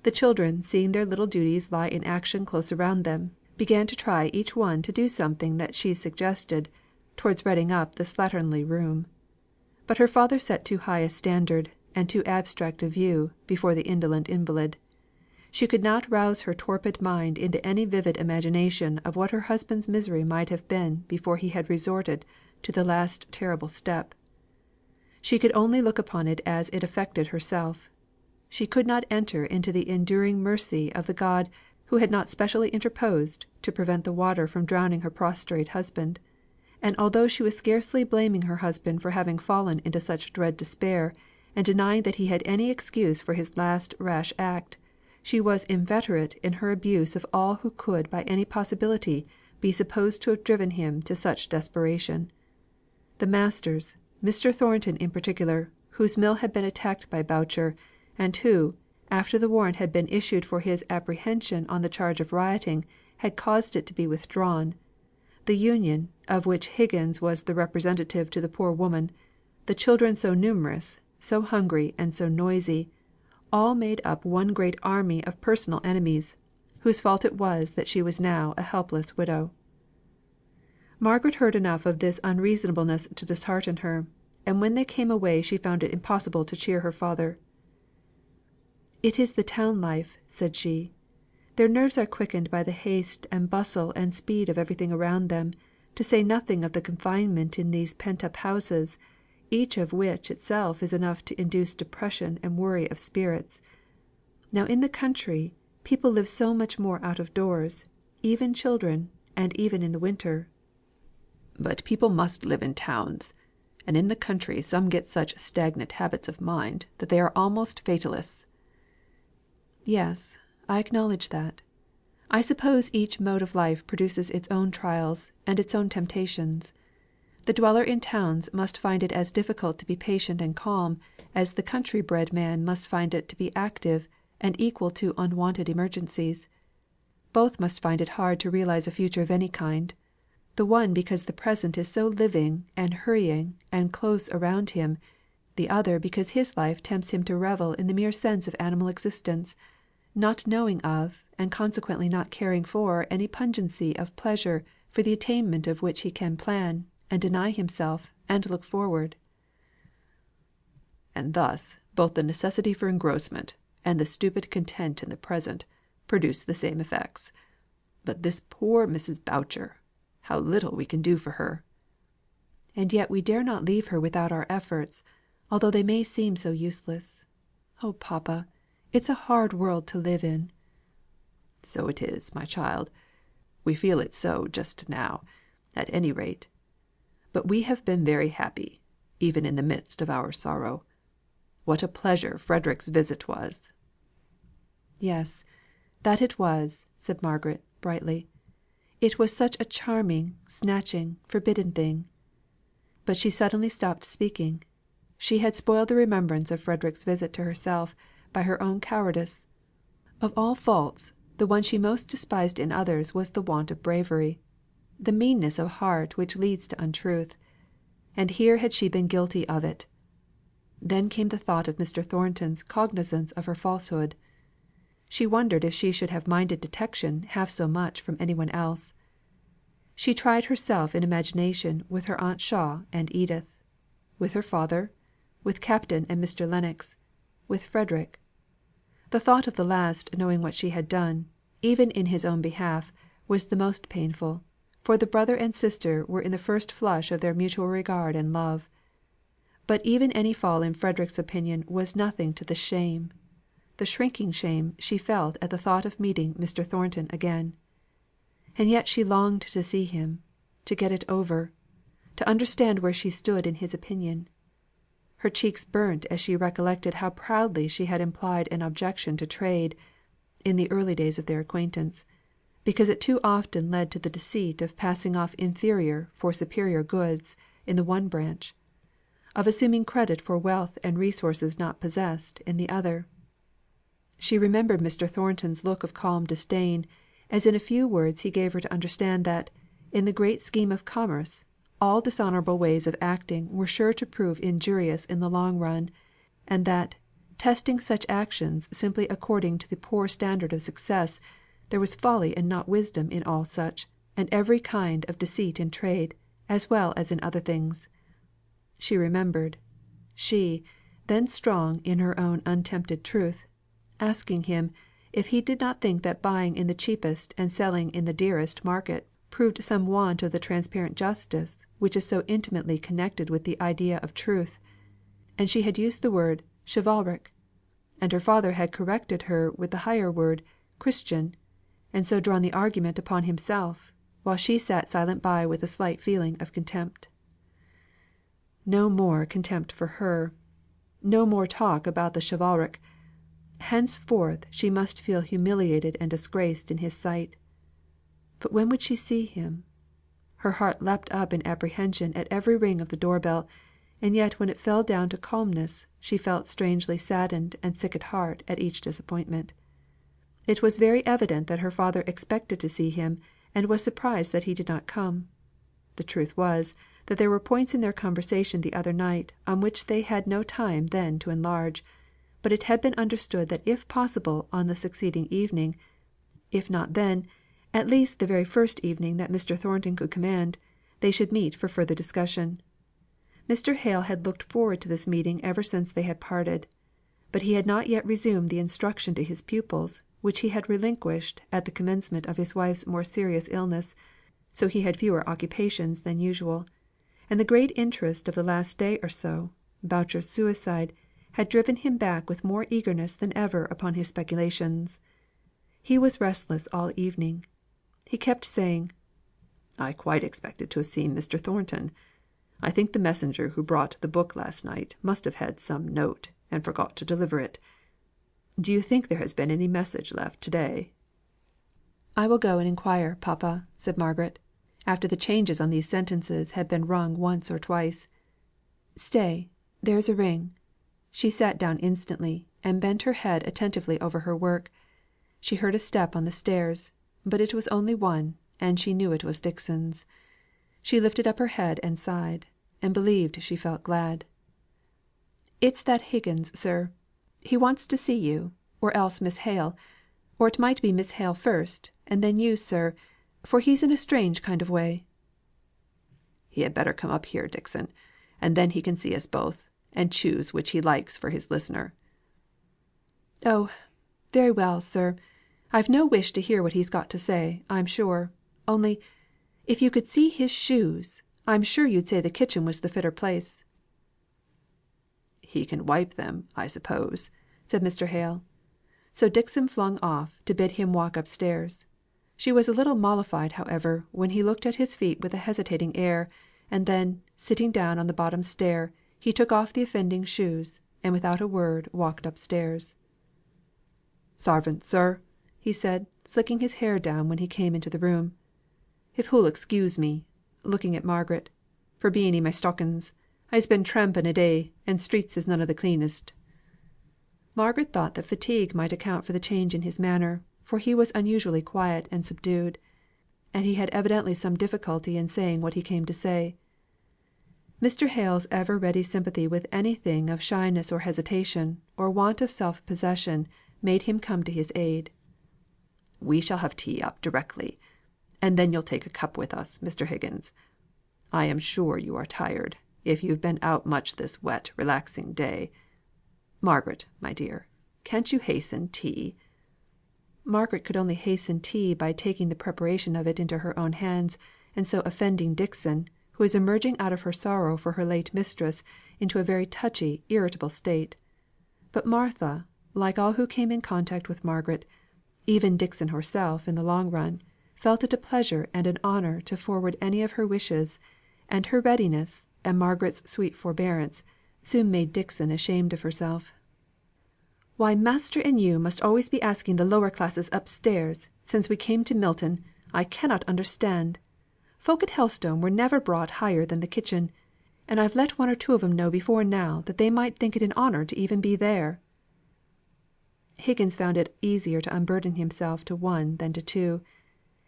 The children, seeing their little duties lie in action close around them, began to try each one to do something that she suggested, towards redding up the slatternly room. But her father set too high a standard, and too abstract a view, before the indolent invalid. She could not rouse her torpid mind into any vivid imagination of what her husband's misery might have been before he had resorted to the last terrible step. She could only look upon it as it affected herself. She could not enter into the enduring mercy of the God who had not specially interposed to prevent the water from drowning her prostrate husband; and although she was scarcely blaming her husband for having fallen into such dread despair, and denying that he had any excuse for his last rash act, she was inveterate in her abuse of all who could by any possibility be supposed to have driven him to such desperation. The masters, Mr. Thornton in particular, whose mill had been attacked by Boucher, and who, after the warrant had been issued for his apprehension on the charge of rioting, had caused it to be withdrawn; the Union, of which Higgins was the representative to the poor woman; the children so numerous, so hungry, and so noisy, all made up one great army of personal enemies, whose fault it was that she was now a helpless widow. Margaret heard enough of this unreasonableness to dishearten her; and when they came away she found it impossible to cheer her father. "It is the town life," said she. "Their nerves are quickened by the haste and bustle and speed of everything around them, to say nothing of the confinement in these pent up houses, each of which itself is enough to induce depression and worry of spirits. Now in the country, people live so much more out of doors, even children, and even in the winter." "But people must live in towns; and in the country some get such stagnant habits of mind that they are almost fatalists." "Yes, I acknowledge that. I suppose each mode of life produces its own trials and its own temptations. The dweller in towns must find it as difficult to be patient and calm as the country bred man must find it to be active and equal to unwonted emergencies. Both must find it hard to realise a future of any kind; the one because the present is so living and hurrying and close around him; the other because his life tempts him to revel in the mere sense of animal existence, not knowing of, and consequently not caring for any pungency of pleasure for the attainment of which he can plan, and deny himself, and look forward." "And thus both the necessity for engrossment, and the stupid content in the present, produce the same effects. But this poor Mrs. Boucher! How little we can do for her!" "And yet we dare not leave her without our efforts, although they may seem so useless. Oh, papa, it's a hard world to live in." "So it is, my child. We feel it so just now, at any rate. But we have been very happy, even in the midst of our sorrow. What a pleasure Frederick's visit was!" "Yes, that it was," said Margaret, brightly. "It was such a charming, snatching, forbidden thing." But she suddenly stopped speaking. She had spoiled the remembrance of Frederick's visit to herself by her own cowardice. Of all faults, the one she most despised in others was the want of bravery, the meanness of heart which leads to untruth; and here had she been guilty of it. Then came the thought of Mr. Thornton's cognizance of her falsehood. She wondered if she should have minded detection half so much from any one else. She tried herself in imagination with her Aunt Shaw and Edith, with her father, with Captain and Mr. Lennox, with Frederick. The thought of the last knowing what she had done, even in his own behalf, was the most painful, for the brother and sister were in the first flush of their mutual regard and love. But even any fall in Frederick's opinion was nothing to the shame, the shrinking shame she felt at the thought of meeting Mr. Thornton again. And yet she longed to see him, to get it over, to understand where she stood in his opinion. Her cheeks burnt as she recollected how proudly she had implied an objection to trade, in the early days of their acquaintance, because it too often led to the deceit of passing off inferior for superior goods in the one branch, of assuming credit for wealth and resources not possessed in the other. She remembered Mr. Thornton's look of calm disdain, as in a few words he gave her to understand that, in the great scheme of commerce, all dishonourable ways of acting were sure to prove injurious in the long run, and that, testing such actions simply according to the poor standard of success, there was folly and not wisdom in all such, and every kind of deceit in trade, as well as in other things. She remembered she, then strong in her own untempted truth, asking him, if he did not think that buying in the cheapest and selling in the dearest market proved some want of the transparent justice which is so intimately connected with the idea of truth; and she had used the word chivalric, and her father had corrected her with the higher word Christian, and so drawn the argument upon himself, while she sat silent by with a slight feeling of contempt. No more contempt for her; no more talk about the chivalric. Henceforth she must feel humiliated and disgraced in his sight. But when would she see him? Her heart leapt up in apprehension at every ring of the door bell, and yet when it fell down to calmness, she felt strangely saddened and sick at heart at each disappointment. It was very evident that her father expected to see him, and was surprised that he did not come. The truth was, that there were points in their conversation the other night on which they had no time then to enlarge; but it had been understood that if possible on the succeeding evening, if not then, at least the very first evening that Mr. Thornton could command, they should meet for further discussion. Mr. Hale had looked forward to this meeting ever since they had parted. but he had not yet resumed the instruction to his pupils which he had relinquished at the commencement of his wife's more serious illness, so he had fewer occupations than usual; and the great interest of the last day or so, Boucher's suicide, had driven him back with more eagerness than ever upon his speculations. He was restless all evening. He kept saying, "I quite expected to have seen Mr. Thornton. I think the messenger who brought the book last night must have had some note, and forgot to deliver it. Do you think there has been any message left to day?" "I will go and inquire, papa," said Margaret, after the changes on these sentences had been rung once or twice. "Stay, there is a ring." She sate down instantly, and bent her head attentively over her work. She heard a step on the stairs, but it was only one, and she knew it was Dixon's. She lifted up her head and sighed, and believed she felt glad. "It's that Higgins, sir. He wants to see you, or else Miss Hale; or it might be Miss Hale first, and then you, sir, for he's in a strange kind of way." "He had better come up here, Dixon, and then he can see us both, and choose which he likes for his listener." "Oh, very well, sir. I've no wish to hear what he's got to say, I'm sure. Only, if you could see his shoes, I'm sure you'd say the kitchen was the fitter place." "He can wipe them, I suppose," said Mr. Hale. So Dixon flung off, to bid him walk upstairs. She was a little mollified, however, when he looked at his feet with a hesitating air, and then, sitting down on the bottom stair, he took off the offending shoes, and without a word walked upstairs. "Sarvant, sir," said he, slicking his hair down when he came into the room. "If hoo'll excuse me," looking at Margaret, "for being in my stockings. I'se been tramping a' day, and streets is none of the cleanest." Margaret thought that fatigue might account for the change in his manner, for he was unusually quiet and subdued, and he had evidently some difficulty in saying what he came to say. Mr. Hale's ever ready sympathy with anything of shyness or hesitation, or want of self possession, made him come to his aid. "We shall have tea up directly, and then you'll take a cup with us, Mr. Higgins. I am sure you are tired, if you've been out much this wet relaxing day. Margaret, my dear, can't you hasten tea?" Margaret could only hasten tea by taking the preparation of it into her own hands, and so offending Dixon, who was emerging out of her sorrow for her late mistress into a very touchy, irritable state. But Martha, like all who came in contact with Margaret, even Dixon herself in the long run, felt it a pleasure and an honour to forward any of her wishes, and her readiness, and Margaret's sweet forbearance, soon made Dixon ashamed of herself. "Why master and you must always be asking the lower classes upstairs, since we came to Milton, I cannot understand. Folk at Helstone were never brought higher than the kitchen; and I've let one or two of 'em know before now that they might think it an honour to even be there." Higgins found it easier to unburden himself to one than to two.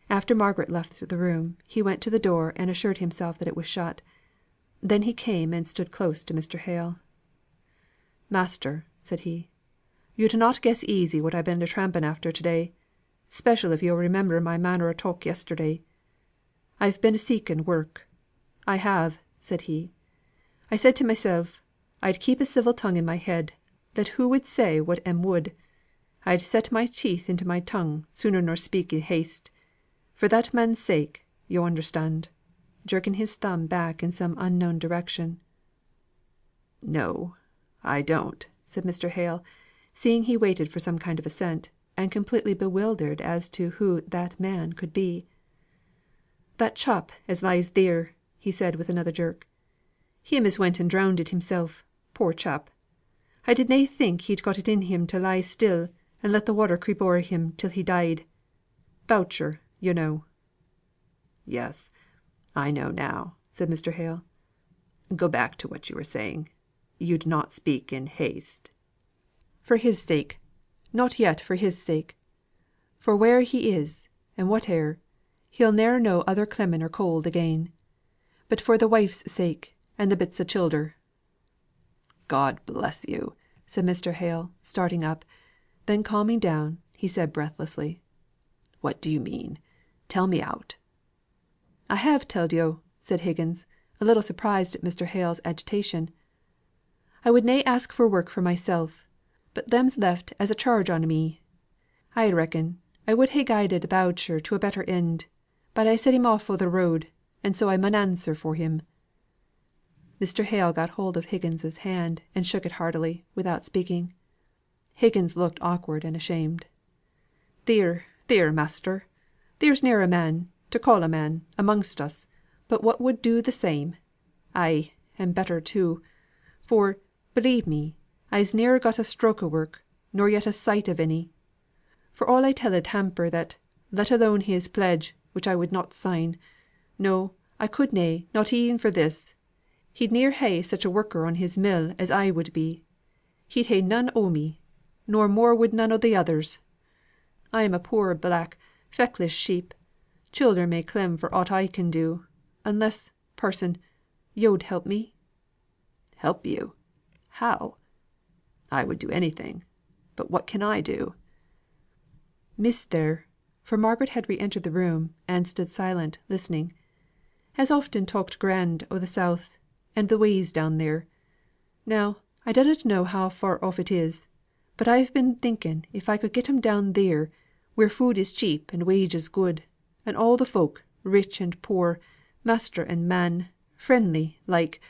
After Margaret left the room, he went to the door and assured himself that it was shut. Then he came and stood close to Mr. Hale. "Master," said he, "you'd not guess easy what I've been a tramping after to day; 'special if yo'll remember my manner o' talk yesterday. I've been a seeking work. I have," said he. "I said to mysel', I'd keep a civil tongue in my head, let who would say what 'em would. I'd set my teeth into my tongue sooner nor speak i' haste. For that man's sake, yo' understand," jerking his thumb back in some unknown direction. "No, I don't," said Mr. Hale, seeing he waited for some kind of assent, and completely bewildered as to who that man could be. "That chap as lies theer," said he with another jerk. "Him as went and drownded it himself, poor chap. I did na think he'd got it in him to lie still and let the water creep o'er him till he died. Boucher, yo' know." "Yes, I know now," said Mr. Hale. "Go back to what you were saying. You'd not speak in haste." "For his sake not yet for his sake. For where he is, and whate'er, he'll ne'er know other clemming or cold again. But for the wife's sake, and the bits o' childer." "God bless you!" said Mr. Hale, starting up. Then calming down, he said breathlessly, "What do you mean? Tell me out." "I have telled yo'," said Higgins, a little surprised at Mr. Hale's agitation. "I would na ask for work for myself. but them's left as a charge on me. I reckon I would ha' guided Boucher to a better end, but I set him off o' the road, and so I mun answer for him." Mr. Hale got hold of Higgins's hand, and shook it heartily, without speaking. Higgins looked awkward and ashamed. "Theer, theer, master! There's ne'er a man, to call a man, amongst us, but what would do the same; ay, and better too; for, believe me, I'se ne'er got a stroke o' work, nor yet a sight of any. For all I telled Hamper that, let alone his pledge, which I would not sign no, I could na, not e'en for this he'd ne'er ha' such a worker on his mill as I would be. He'd ha' none o' me, nor more would none o' the others. I am a poor black, feckless sheep; childer may clem for aught I can do, unless, parson, yo'd help me." "Help you! How? I would do anything; but what can I do?" "Miss there" for Margaret had re entered the room, and stood silent, listening "has often talked grand o' the South, and the ways down there. Now I dunnot know how far off it is, but I've been thinking if I could get 'em down theer, where food is cheap and wages good, and all the folk, rich and poor, master and man, friendly like,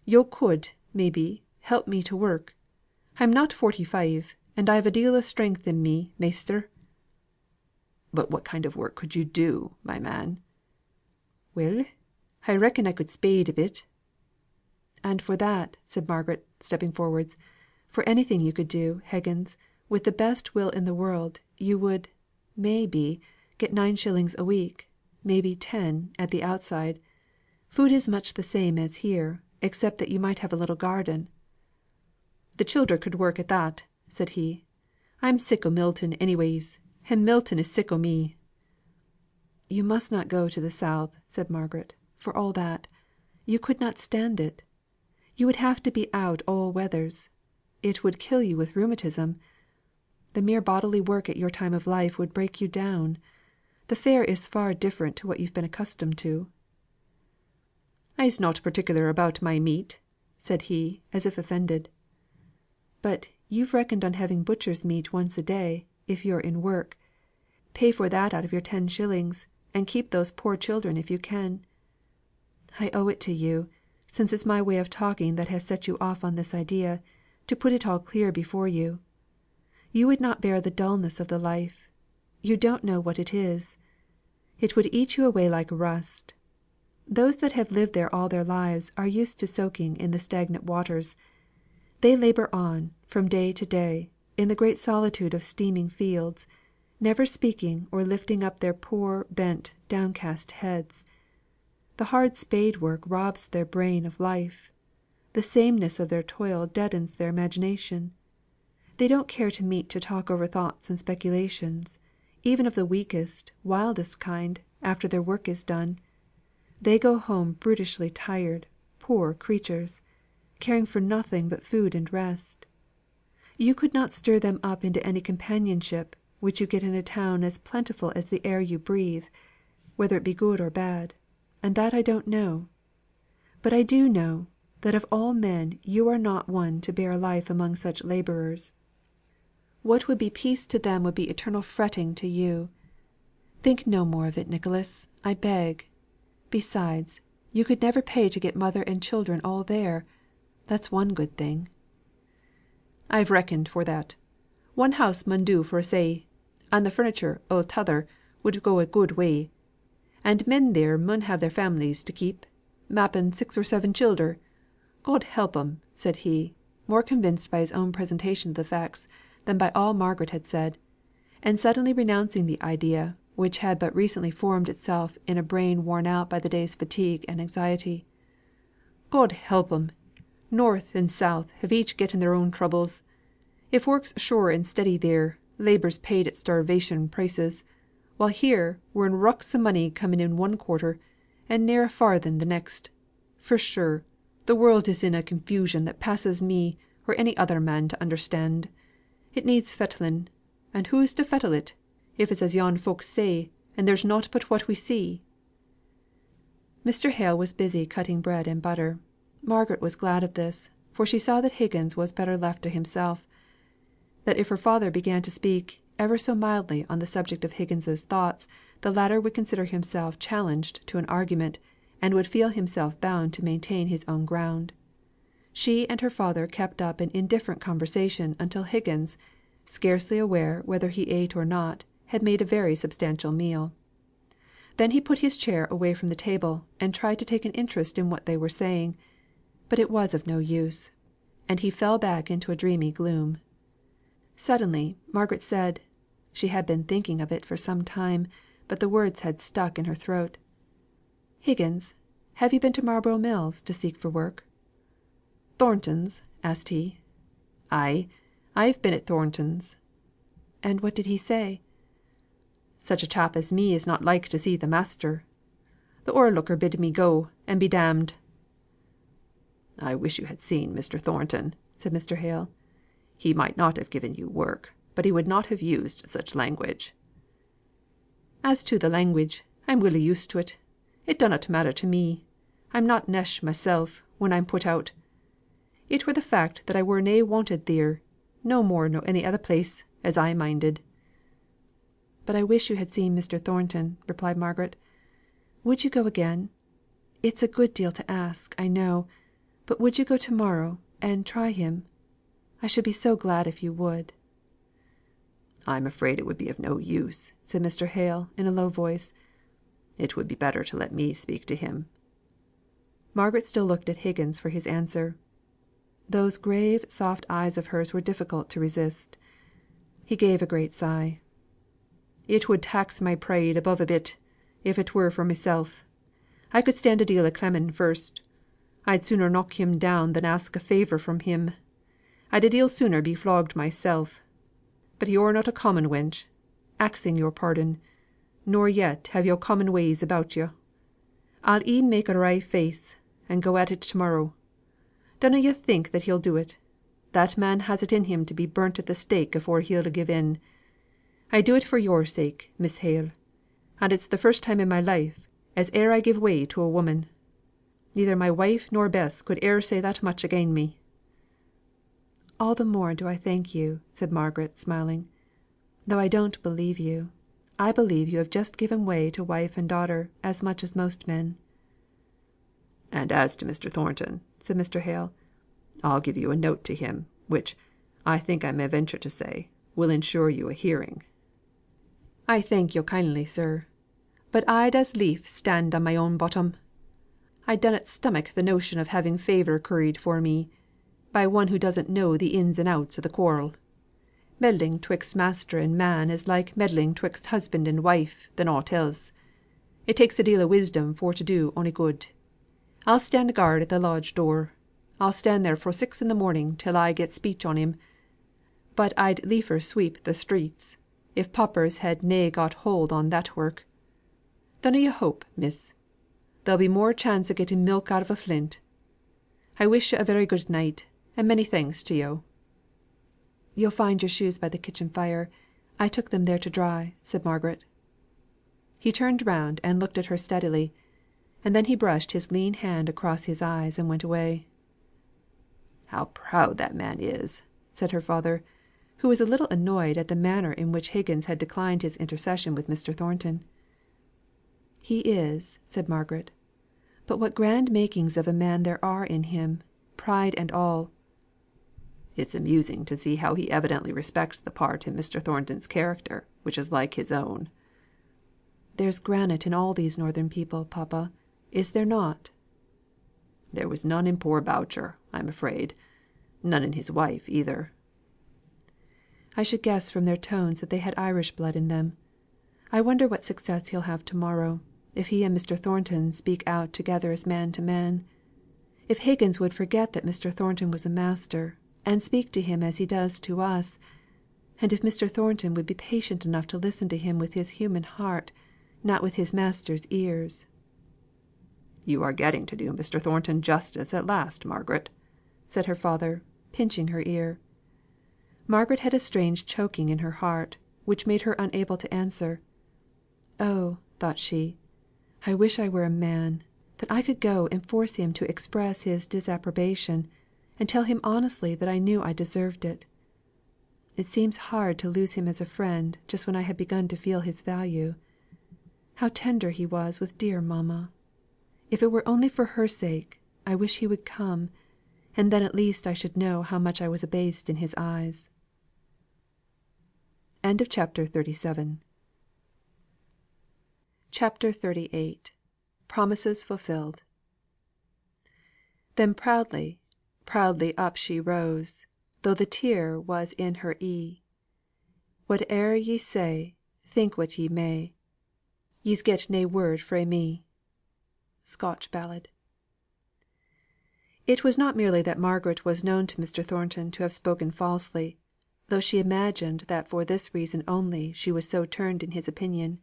yo' could, may be, help me to work. I'm not 45, and I've a deal o' strength in me, measter." "But what kind of work could you do, my man?" "Well, I reckon I could spade a bit." "And for that," said Margaret, stepping forwards, "for anything you could do, Higgins, with the best will in the world, you would, may be, get 9 shillings a week, may be 10, at the outside. Food is much the same as here, except that you might have a little garden." "The childer could work at that," said he. "I'm sick o' Milton anyways, and Milton is sick o' me." "You must not go to the South," said Margaret, "for all that. You could not stand it. You would have to be out all weathers. It would kill you with rheumatism. The mere bodily work at your time of life would break you down. The fare is far different to what you've been accustomed to." "I'se not particular about my meat," said he, as if offended. "But you've reckoned on having butcher's meat once a day, if you're in work. Pay for that out of your 10 shillings, and keep those poor children if you can. I owe it to you, since it's my way of talking that has set you off on this idea, to put it all clear before you. You would not bear the dulness of the life. You don't know what it is. It would eat you away like rust. Those that have lived there all their lives are used to soaking in the stagnant waters. They labour on, from day to day, in the great solitude of steaming fields, never speaking or lifting up their poor bent, downcast heads. The hard spade work robs their brain of life. The sameness of their toil deadens their imagination. They don't care to meet to talk over thoughts and speculations, even of the weakest, wildest kind, after their work is done. They go home brutishly tired, poor creatures, caring for nothing but food and rest. You could not stir them up into any companionship which you get in a town as plentiful as the air you breathe, whether it be good or bad, and that I don't know. But I do know, that of all men you are not one to bear life among such labourers. What would be peace to them would be eternal fretting to you. Think no more of it, Nicholas, I beg. Besides, you could never pay to get mother and children all there. That's one good thing." "I've reckoned for that. One house mun do for a say, and the furniture o' t'other would go a good way. And men there mun have their families to keep, mappen 6 or 7 childer. God help 'em!" said he, more convinced by his own presentation of the facts than by all Margaret had said, and suddenly renouncing the idea, which had but recently formed itself in a brain worn out by the day's fatigue and anxiety. "God help 'em! North and South have each getten their own troubles. If work's sure and steady there, labour's paid at starvation prices; while here we'n rucks o' money coming in one quarter, and ne'er a farthing the next. For sure, the world is in a confusion that passes me or any other man to understand. It needs fettling; and who's to fettle it, if it's as yon folk say, and there's nought but what we see?" Mr. Hale was busy cutting bread and butter. Margaret was glad of this, for she saw that Higgins was better left to himself. that if her father began to speak ever so mildly on the subject of Higgins's thoughts, the latter would consider himself challenged to an argument, and would feel himself bound to maintain his own ground. She and her father kept up an indifferent conversation until Higgins, scarcely aware whether he ate or not, had made a very substantial meal. Then he put his chair away from the table, and tried to take an interest in what they were saying; but it was of no use, and he fell back into a dreamy gloom. Suddenly Margaret said she had been thinking of it for some time, but the words had stuck in her throat: "Higgins, have you been to Marlborough Mills to seek for work?" "Thornton's?" asked he. "Ay, I've been at Thornton's." "And what did he say?" "Such a chap as me is not like to see the master. The o'erlooker bid me go, and be damned." "I wish you had seen Mr. Thornton," said Mr. Hale. "He might not have given you work, but he would not have used such language." "As to the language, I'm welly used to it. It dunnot matter to me. I'm not nesh myself, when I'm put out. It were the fact that I were na wanted theer, no more nor any other place, as I minded." "But I wish you had seen Mr. Thornton," replied Margaret. "Would you go again? It's a good deal to ask, I know; but would you go to morrow, and try him? I should be so glad if you would." "I'm afraid it would be of no use," said Mr. Hale, in a low voice. "It would be better to let me speak to him." Margaret still looked at Higgins for his answer. Those grave soft eyes of hers were difficult to resist. He gave a great sigh. "It would tax my pride above a bit, if it were for myself. I could stand a deal of clemming first. I'd sooner knock him down than ask a favour from him. I'd a deal sooner be flogged myself. But yo're not a common wench, axing your pardon, nor yet have yo' common ways about yo'. I'll e'en make a wry face, and go at it to morrow. Dunna yo' think that he'll do it. That man has it in him to be burnt at the stake afore he'll give in. I do it for your sake, Miss Hale; and it's the first time in my life as e'er I give way to a woman. Neither my wife nor Bess could e'er say that much again me." "All the more do I thank you," said Margaret, smiling. "Though I don't believe you. I believe you have just given way to wife and daughter as much as most men." "And as to Mr. Thornton," said Mr. Hale, "I'll give you a note to him, which, I think I may venture to say, will ensure you a hearing." "I thank yo' kindly, sir; but I'd as lief stand on my own bottom. I dunnot stomach the notion of having favour curried for me, by one who doesn't know the ins and outs of the quarrel. Meddling twixt master and man is like meddling twixt husband and wife than aught else. It takes a deal of wisdom for to do ony good. I'll stand guard at the lodge door. I'll stand there fro' 6 in the morning till I get speech on him. But I'd liefer sweep the streets, if paupers had na got hold on that work. Dunna yo' hope, miss. There'll be more chance of getting milk out of a flint. I wish yo' a very good night, and many thanks to yo'." "You'll find your shoes by the kitchen fire. I took them there to dry," said Margaret. He turned round and looked at her steadily, and then he brushed his lean hand across his eyes and went away. "How proud that man is!" said her father, who was a little annoyed at the manner in which Higgins had declined his intercession with Mr. Thornton. "He is," said Margaret. "But what grand makings of a man there are in him, pride and all." "It's amusing to see how he evidently respects the part in Mr. Thornton's character which is like his own." "There's granite in all these northern people, papa, is there not?" "There was none in poor Boucher, I'm afraid. None in his wife either." "I should guess from their tones that they had Irish blood in them. I wonder what success he'll have to morrow, if he and Mr. Thornton speak out together as man to man. If Higgins would forget that Mr. Thornton was a master, and speak to him as he does to us; and if Mr. Thornton would be patient enough to listen to him with his human heart, not with his master's ears." "You are getting to do Mr. Thornton justice at last, Margaret," said her father, pinching her ear. Margaret had a strange choking in her heart, which made her unable to answer. "Oh," thought she, "I wish I were a man, that I could go and force him to express his disapprobation, and tell him honestly that I knew I deserved it. It seems hard to lose him as a friend just when I had begun to feel his value. How tender he was with dear mamma! If it were only for her sake, I wish he would come, and then at least I should know how much I was abased in his eyes." CHAPTER XXXVIII. Promises Fulfilled. Then proudly, proudly up she rose, Though the tear was in her ee: "Whate'er ye say, think what ye may, Ye's get nae word frae me." Scotch Ballad. It was not merely that Margaret was known to Mr. Thornton to have spoken falsely, though she imagined that for this reason only she was so turned in his opinion,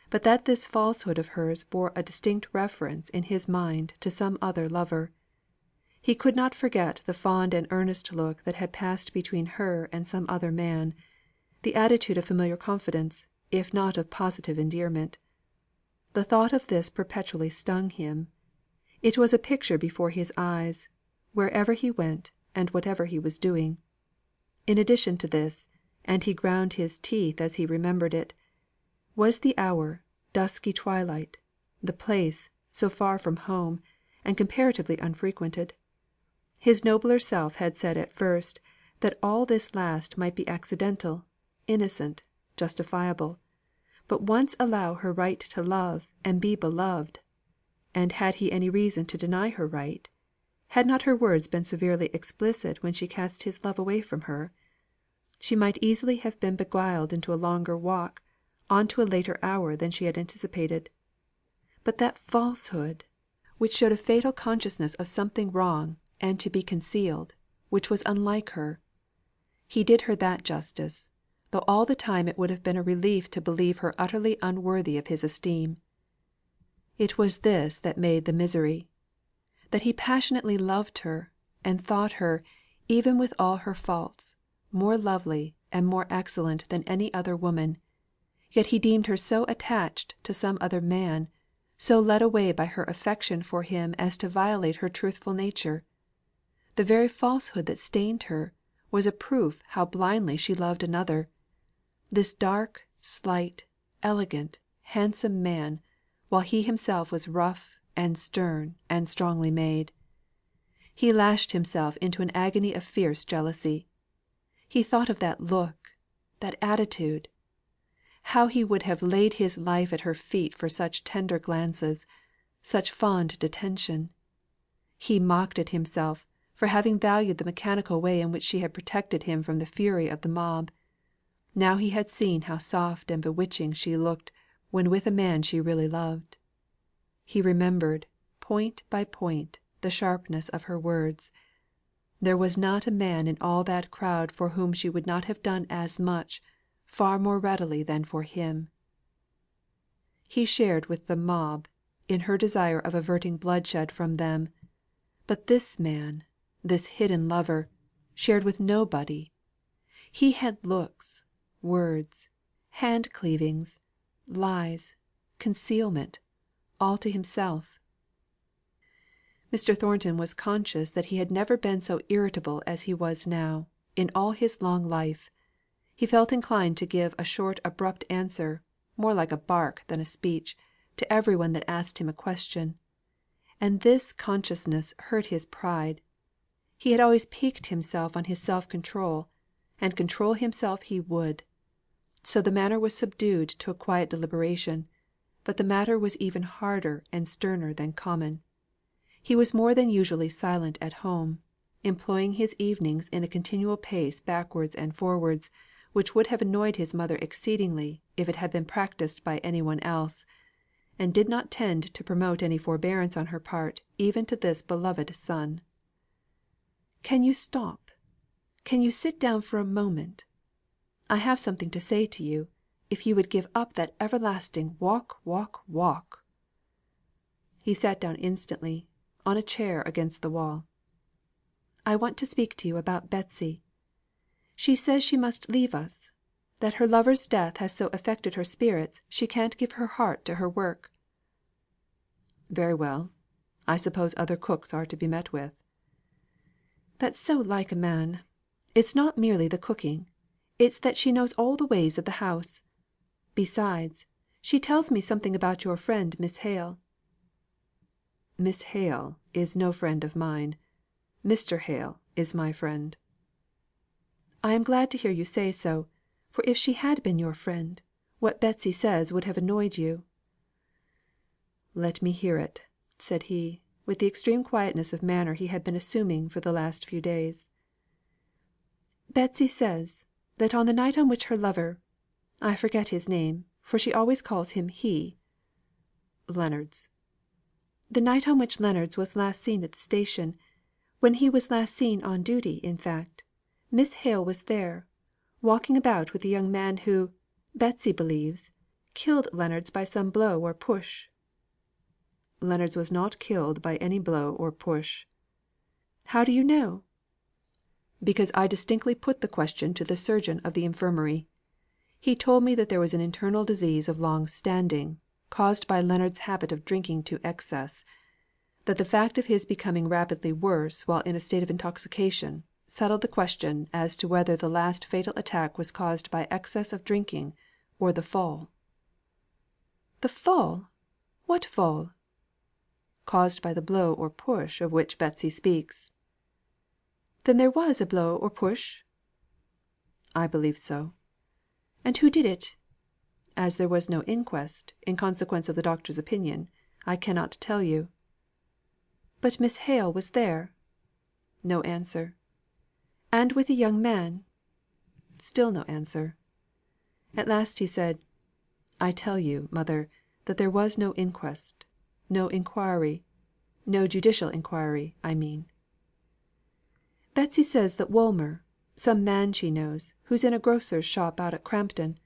but that this falsehood of hers bore a distinct reference in his mind to some other lover. He could not forget the fond and earnest look that had passed between her and some other man, the attitude of familiar confidence, if not of positive endearment. The thought of this perpetually stung him. It was a picture before his eyes, wherever he went, and whatever he was doing. In addition to this, and he ground his teeth as he remembered it, was the hour, dusky twilight; the place, so far from home, and comparatively unfrequented. His nobler self had said at first, that all this last might be accidental, innocent, justifiable; but once allow her right to love and be beloved, and had he any reason to deny her right? Had not her words been severely explicit when she cast his love away from her? She might easily have been beguiled into a longer walk, on to a later hour than she had anticipated. But that falsehood, which showed a fatal consciousness of something wrong and to be concealed, which was unlike her. He did her that justice, though all the time it would have been a relief to believe her utterly unworthy of his esteem. It was this that made the misery, that he passionately loved her, and thought her, even with all her faults, more lovely and more excellent than any other woman; yet he deemed her so attached to some other man, so led away by her affection for him as to violate her truthful nature. The very falsehood that stained her, was a proof how blindly she loved another. This dark, slight, elegant, handsome man, while he himself was rough, and stern, and strongly made. He lashed himself into an agony of fierce jealousy. He thought of that look, that attitude; how he would have laid his life at her feet for such tender glances, such fond detention. He mocked at himself for having valued the mechanical way in which she had protected him from the fury of the mob. Now he had seen how soft and bewitching she looked when with a man she really loved. He remembered, point by point, the sharpness of her words. There was not a man in all that crowd for whom she would not have done as much, far more readily than for him. He shared with the mob in her desire of averting bloodshed from them; but this man, this hidden lover, shared with nobody. He had looks, words, hand cleavings, lies, concealment, all to himself. Mr. Thornton was conscious that he had never been so irritable as he was now, in all his long life. He felt inclined to give a short abrupt answer, more like a bark than a speech, to every one that asked him a question; and this consciousness hurt his pride. He had always piqued himself on his self control, and control himself he would. So the manner was subdued to a quiet deliberation, but the matter was even harder and sterner than common. He was more than usually silent at home, employing his evenings in a continual pace backwards and forwards, which would have annoyed his mother exceedingly if it had been practised by any one else, and did not tend to promote any forbearance on her part even to this beloved son. "Can you stop? Can you sit down for a moment? I have something to say to you, if you would give up that everlasting walk, walk, walk." He sat down instantly, on a chair against the wall. "I want to speak to you about Betsy. She says she must leave us; that her lover's death has so affected her spirits she can't give her heart to her work." "Very well. I suppose other cooks are to be met with." "That's so like a man. It's not merely the cooking. It's that she knows all the ways of the house. Besides, she tells me something about your friend Miss Hale." "Miss Hale is no friend of mine. Mr. Hale is my friend." "I am glad to hear you say so; for if she had been your friend, what Betsy says would have annoyed you." "Let me hear it," said he, with the extreme quietness of manner he had been assuming for the last few days. "Betsy says, that on the night on which her lover I forget his name, for she always calls him he" "Leonards." "The night on which Leonards was last seen at the station when he was last seen on duty, in fact Miss Hale was there, walking about with a young man who, Betsy believes, killed Leonards by some blow or push." "Leonards was not killed by any blow or push." "How do you know?" "Because I distinctly put the question to the surgeon of the infirmary. He told me that there was an internal disease of long standing, caused by Leonards' habit of drinking to excess; that the fact of his becoming rapidly worse while in a state of intoxication, settled the question as to whether the last fatal attack was caused by excess of drinking, or the fall." "The fall! What fall?" "Caused by the blow or push of which Betsy speaks." "Then there was a blow or push?" "I believe so." "And who did it?" "As there was no inquest, in consequence of the doctor's opinion, I cannot tell you." "But Miss Hale was there?" No answer. "And with a young man?" Still no answer. At last he said: "I tell you, mother, that there was no inquest no inquiry no judicial inquiry, I mean." "Betsy says that Wolmer some man she knows, who's in a grocer's shop out at Crampton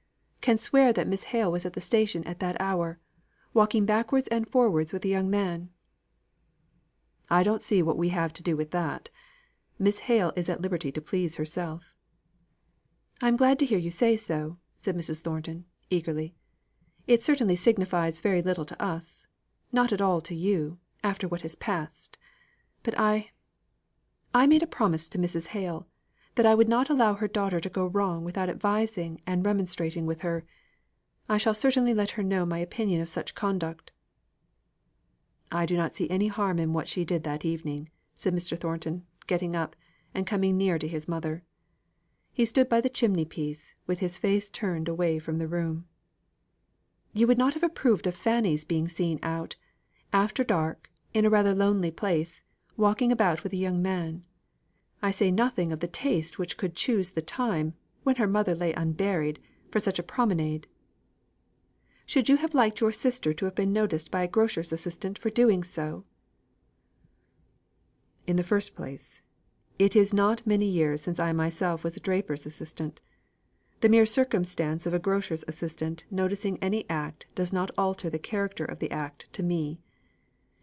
can swear that Miss Hale was at the station at that hour, walking backwards and forwards with a young man." "I don't see what we have to do with that. Miss Hale is at liberty to please herself." "I am glad to hear you say so," said Mrs. Thornton, eagerly. "It certainly signifies very little to us not at all to you, after what has passed. But I made a promise to Mrs. Hale, that I would not allow her daughter to go wrong without advising and remonstrating with her. I shall certainly let her know my opinion of such conduct." "I do not see any harm in what she did that evening," said Mr. Thornton, getting up, and coming near to his mother. He stood by the chimney piece, with his face turned away from the room. "You would not have approved of Fanny's being seen out, after dark, in a rather lonely place, walking about with a young man. I say nothing of the taste which could choose the time, when her mother lay unburied, for such a promenade. Should you have liked your sister to have been noticed by a grocer's assistant for doing so?" "In the first place, it is not many years since I myself was a draper's assistant. The mere circumstance of a grocer's assistant noticing any act does not alter the character of the act to me.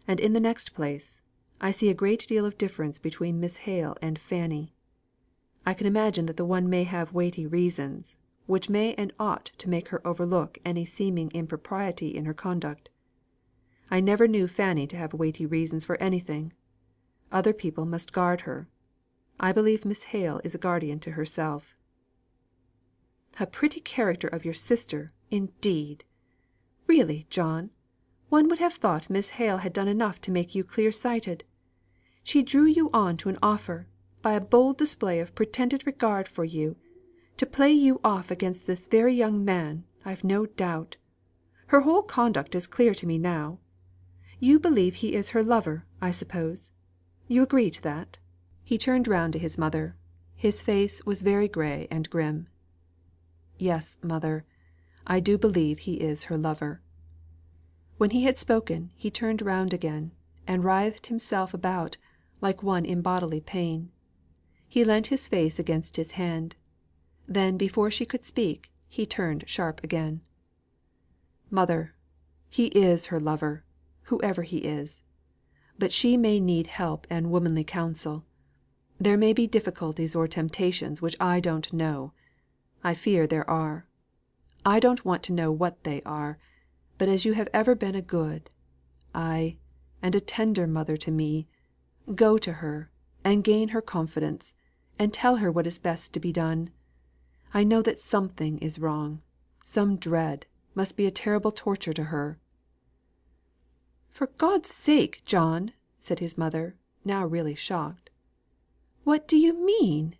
And in the next place, I see a great deal of difference between Miss Hale and Fanny. I can imagine that the one may have weighty reasons, which may and ought to make her overlook any seeming impropriety in her conduct. I never knew Fanny to have weighty reasons for anything. Other people must guard her. I believe Miss Hale is a guardian to herself." "A pretty character of your sister, indeed! Really, John, one would have thought Miss Hale had done enough to make you clear sighted. She drew you on to an offer, by a bold display of pretended regard for you, to play you off against this very young man, I've no doubt. Her whole conduct is clear to me now. You believe he is her lover, I suppose. You agree to that?" He turned round to his mother. His face was very grey and grim. "Yes, mother, I do believe he is her lover." When he had spoken, he turned round again, and writhed himself about, like one in bodily pain. He leant his face against his hand. Then before she could speak, he turned sharp again. "Mother, he is her lover, whoever he is. But she may need help and womanly counsel. There may be difficulties or temptations which I don't know. I fear there are. I don't want to know what they are; but as you have ever been a good, ay, and a tender mother to me, go to her, and gain her confidence, and tell her what is best to be done. I know that something is wrong. Some dread must be a terrible torture to her." "For God's sake, John!" said his mother, now really shocked. "What do you mean?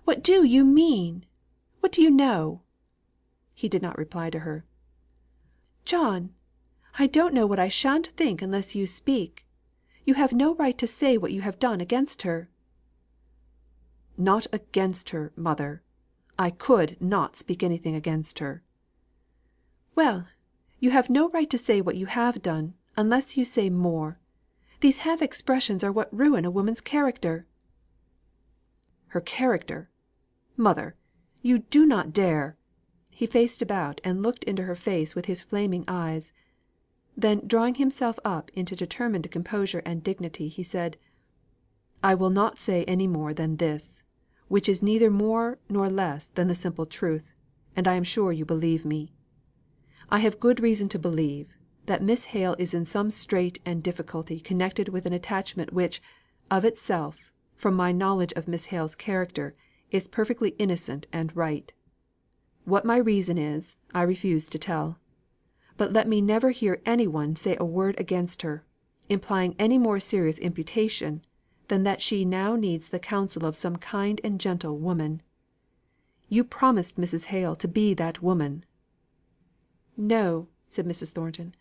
What do you mean? What do you know?" He did not reply to her. "John, I don't know what I shan't think unless you speak. You have no right to say what you have done against her." "Not against her, mother. I could not speak anything against her." "Well, you have no right to say what you have done, unless you say more. These half expressions are what ruin a woman's character." "Her character! Mother, you do not dare!" He faced about and looked into her face with his flaming eyes. Then drawing himself up into determined composure and dignity, he said: "I will not say any more than this, which is neither more nor less than the simple truth, and I am sure you believe me. I have good reason to believe, that Miss Hale is in some strait and difficulty connected with an attachment which, of itself, from my knowledge of Miss Hale's character, is perfectly innocent and right. What my reason is, I refuse to tell. But let me never hear any one say a word against her, implying any more serious imputation than that she now needs the counsel of some kind and gentle woman. You promised Mrs. Hale to be that woman." "No," said Mrs. Thornton.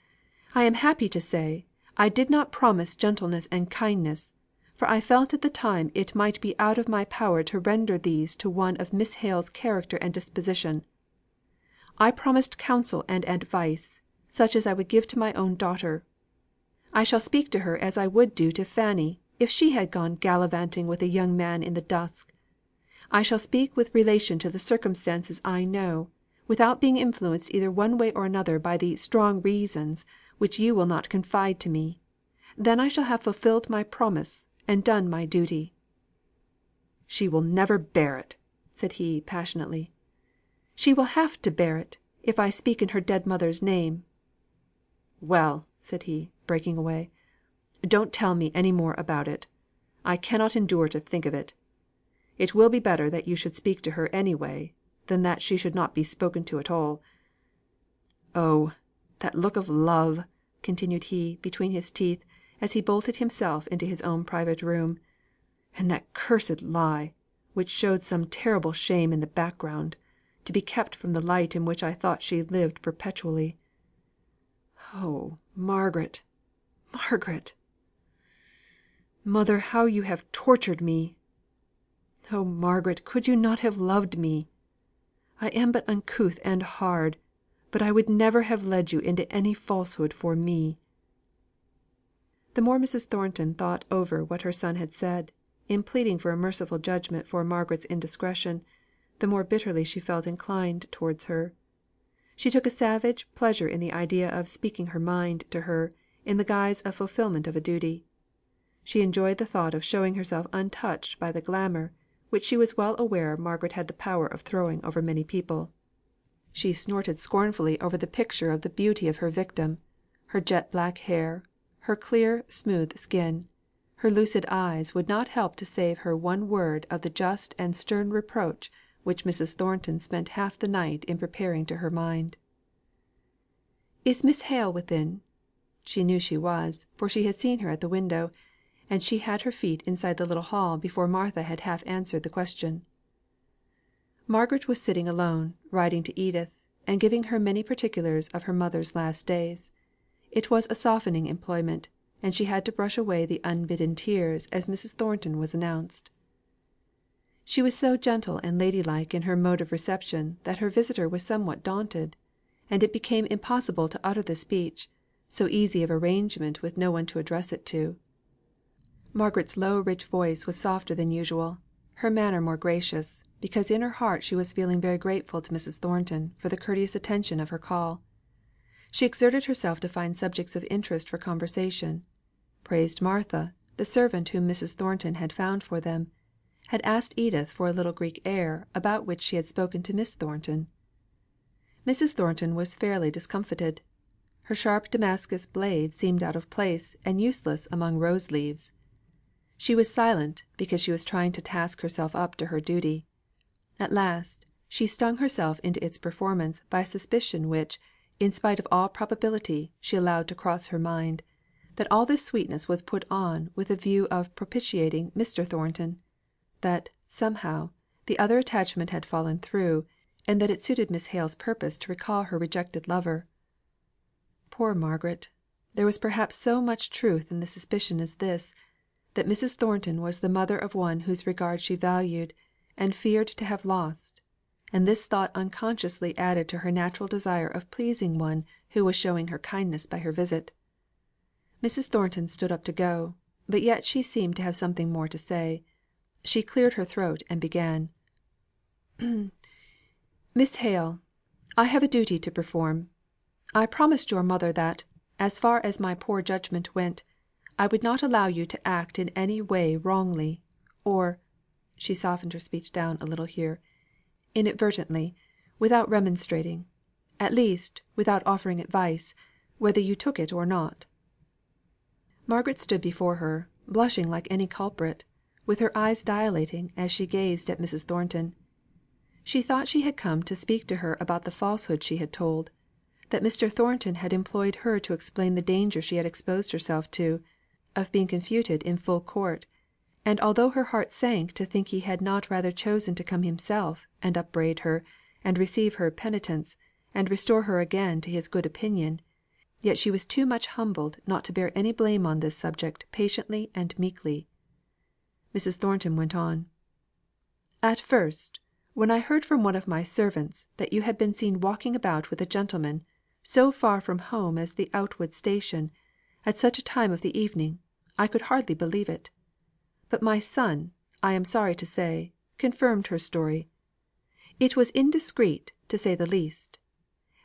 "I am happy to say, I did not promise gentleness and kindness, for I felt at the time it might be out of my power to render these to one of Miss Hale's character and disposition. I promised counsel and advice, such as I would give to my own daughter. I shall speak to her as I would do to Fanny, if she had gone gallivanting with a young man in the dusk. I shall speak with relation to the circumstances I know, without being influenced either one way or another by the strong reasons which you will not confide to me. Then I shall have fulfilled my promise, and done my duty." "She will never bear it!" said he, passionately. "She will have to bear it, if I speak in her dead mother's name." "Well," said he, breaking away, "don't tell me any more about it. I cannot endure to think of it. It will be better that you should speak to her any way, than that she should not be spoken to at all. Oh, that look of love!" continued he, between his teeth, as he bolted himself into his own private room. "And that cursed lie, which showed some terrible shame in the background, to be kept from the light in which I thought she lived perpetually. Oh, Margaret, Margaret! Mother, how you have tortured me! Oh, Margaret, could you not have loved me? I am but uncouth and hard, but I would never have led you into any falsehood for me." The more Mrs. Thornton thought over what her son had said, in pleading for a merciful judgment for Margaret's indiscretion, the more bitterly she felt inclined towards her. She took a savage pleasure in the idea of speaking her mind to her in the guise of fulfilment of a duty. She enjoyed the thought of showing herself untouched by the glamour which she was well aware Margaret had the power of throwing over many people. She snorted scornfully over the picture of the beauty of her victim, her jet black hair, her clear smooth skin, her lucid eyes would not help to save her one word of the just and stern reproach which Mrs. Thornton spent half the night in preparing to her mind. "Is Miss Hale within?" She knew she was, for she had seen her at the window, and she had her feet inside the little hall before Martha had half answered the question. Margaret was sitting alone, writing to Edith, and giving her many particulars of her mother's last days. It was a softening employment, and she had to brush away the unbidden tears as Mrs. Thornton was announced. She was so gentle and ladylike in her mode of reception that her visitor was somewhat daunted, and it became impossible to utter the speech, so easy of arrangement with no one to address it to. Margaret's low rich voice was softer than usual, her manner more gracious, because in her heart she was feeling very grateful to Mrs. Thornton for the courteous attention of her call. She exerted herself to find subjects of interest for conversation; praised Martha, the servant whom Mrs. Thornton had found for them; had asked Edith for a little Greek air about which she had spoken to Miss Thornton. Mrs. Thornton was fairly discomfited. Her sharp Damascus blade seemed out of place and useless among rose leaves. She was silent, because she was trying to task herself up to her duty. At last, she stung herself into its performance by a suspicion which, in spite of all probability, she allowed to cross her mind, that all this sweetness was put on with a view of propitiating Mr. Thornton; that, somehow, the other attachment had fallen through, and that it suited Miss Hale's purpose to recall her rejected lover. Poor Margaret! There was perhaps so much truth in the suspicion as this, that Mrs. Thornton was the mother of one whose regard she valued, and feared to have lost; and this thought unconsciously added to her natural desire of pleasing one who was showing her kindness by her visit. Mrs. Thornton stood up to go, but yet she seemed to have something more to say. She cleared her throat, and began: "Miss Hale, I have a duty to perform. I promised your mother that, as far as my poor judgement went, I would not allow you to act in any way wrongly, or" she softened her speech down a little here "inadvertently, without remonstrating; at least, without offering advice, whether you took it or not." Margaret stood before her, blushing like any culprit, with her eyes dilating as she gazed at Mrs. Thornton. She thought she had come to speak to her about the falsehood she had told; that Mr. Thornton had employed her to explain the danger she had exposed herself to, of being confuted in full court; and although her heart sank to think he had not rather chosen to come himself, and upbraid her, and receive her penitence, and restore her again to his good opinion, yet she was too much humbled not to bear any blame on this subject patiently and meekly. Mrs. Thornton went on: "At first, when I heard from one of my servants that you had been seen walking about with a gentleman, so far from home as the Outwood station, at such a time of the evening, I could hardly believe it. But my son, I am sorry to say, confirmed her story. It was indiscreet, to say the least.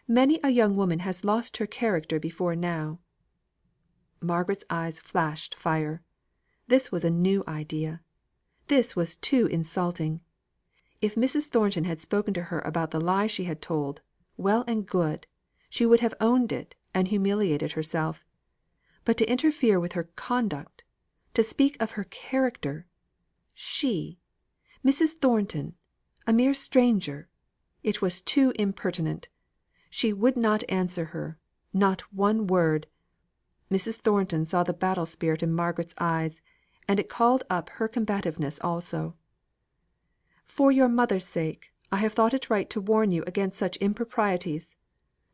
Many a young woman has lost her character before now." Margaret's eyes flashed fire. This was a new idea. This was too insulting. If Mrs. Thornton had spoken to her about the lie she had told, well and good; she would have owned it, and humiliated herself. But to interfere with her conduct, to speak of her character, she, Mrs. Thornton, a mere stranger, it was too impertinent. She would not answer her not one word. Mrs. Thornton saw the battle spirit in Margaret's eyes, and it called up her combativeness also. "For your mother's sake, I have thought it right to warn you against such improprieties.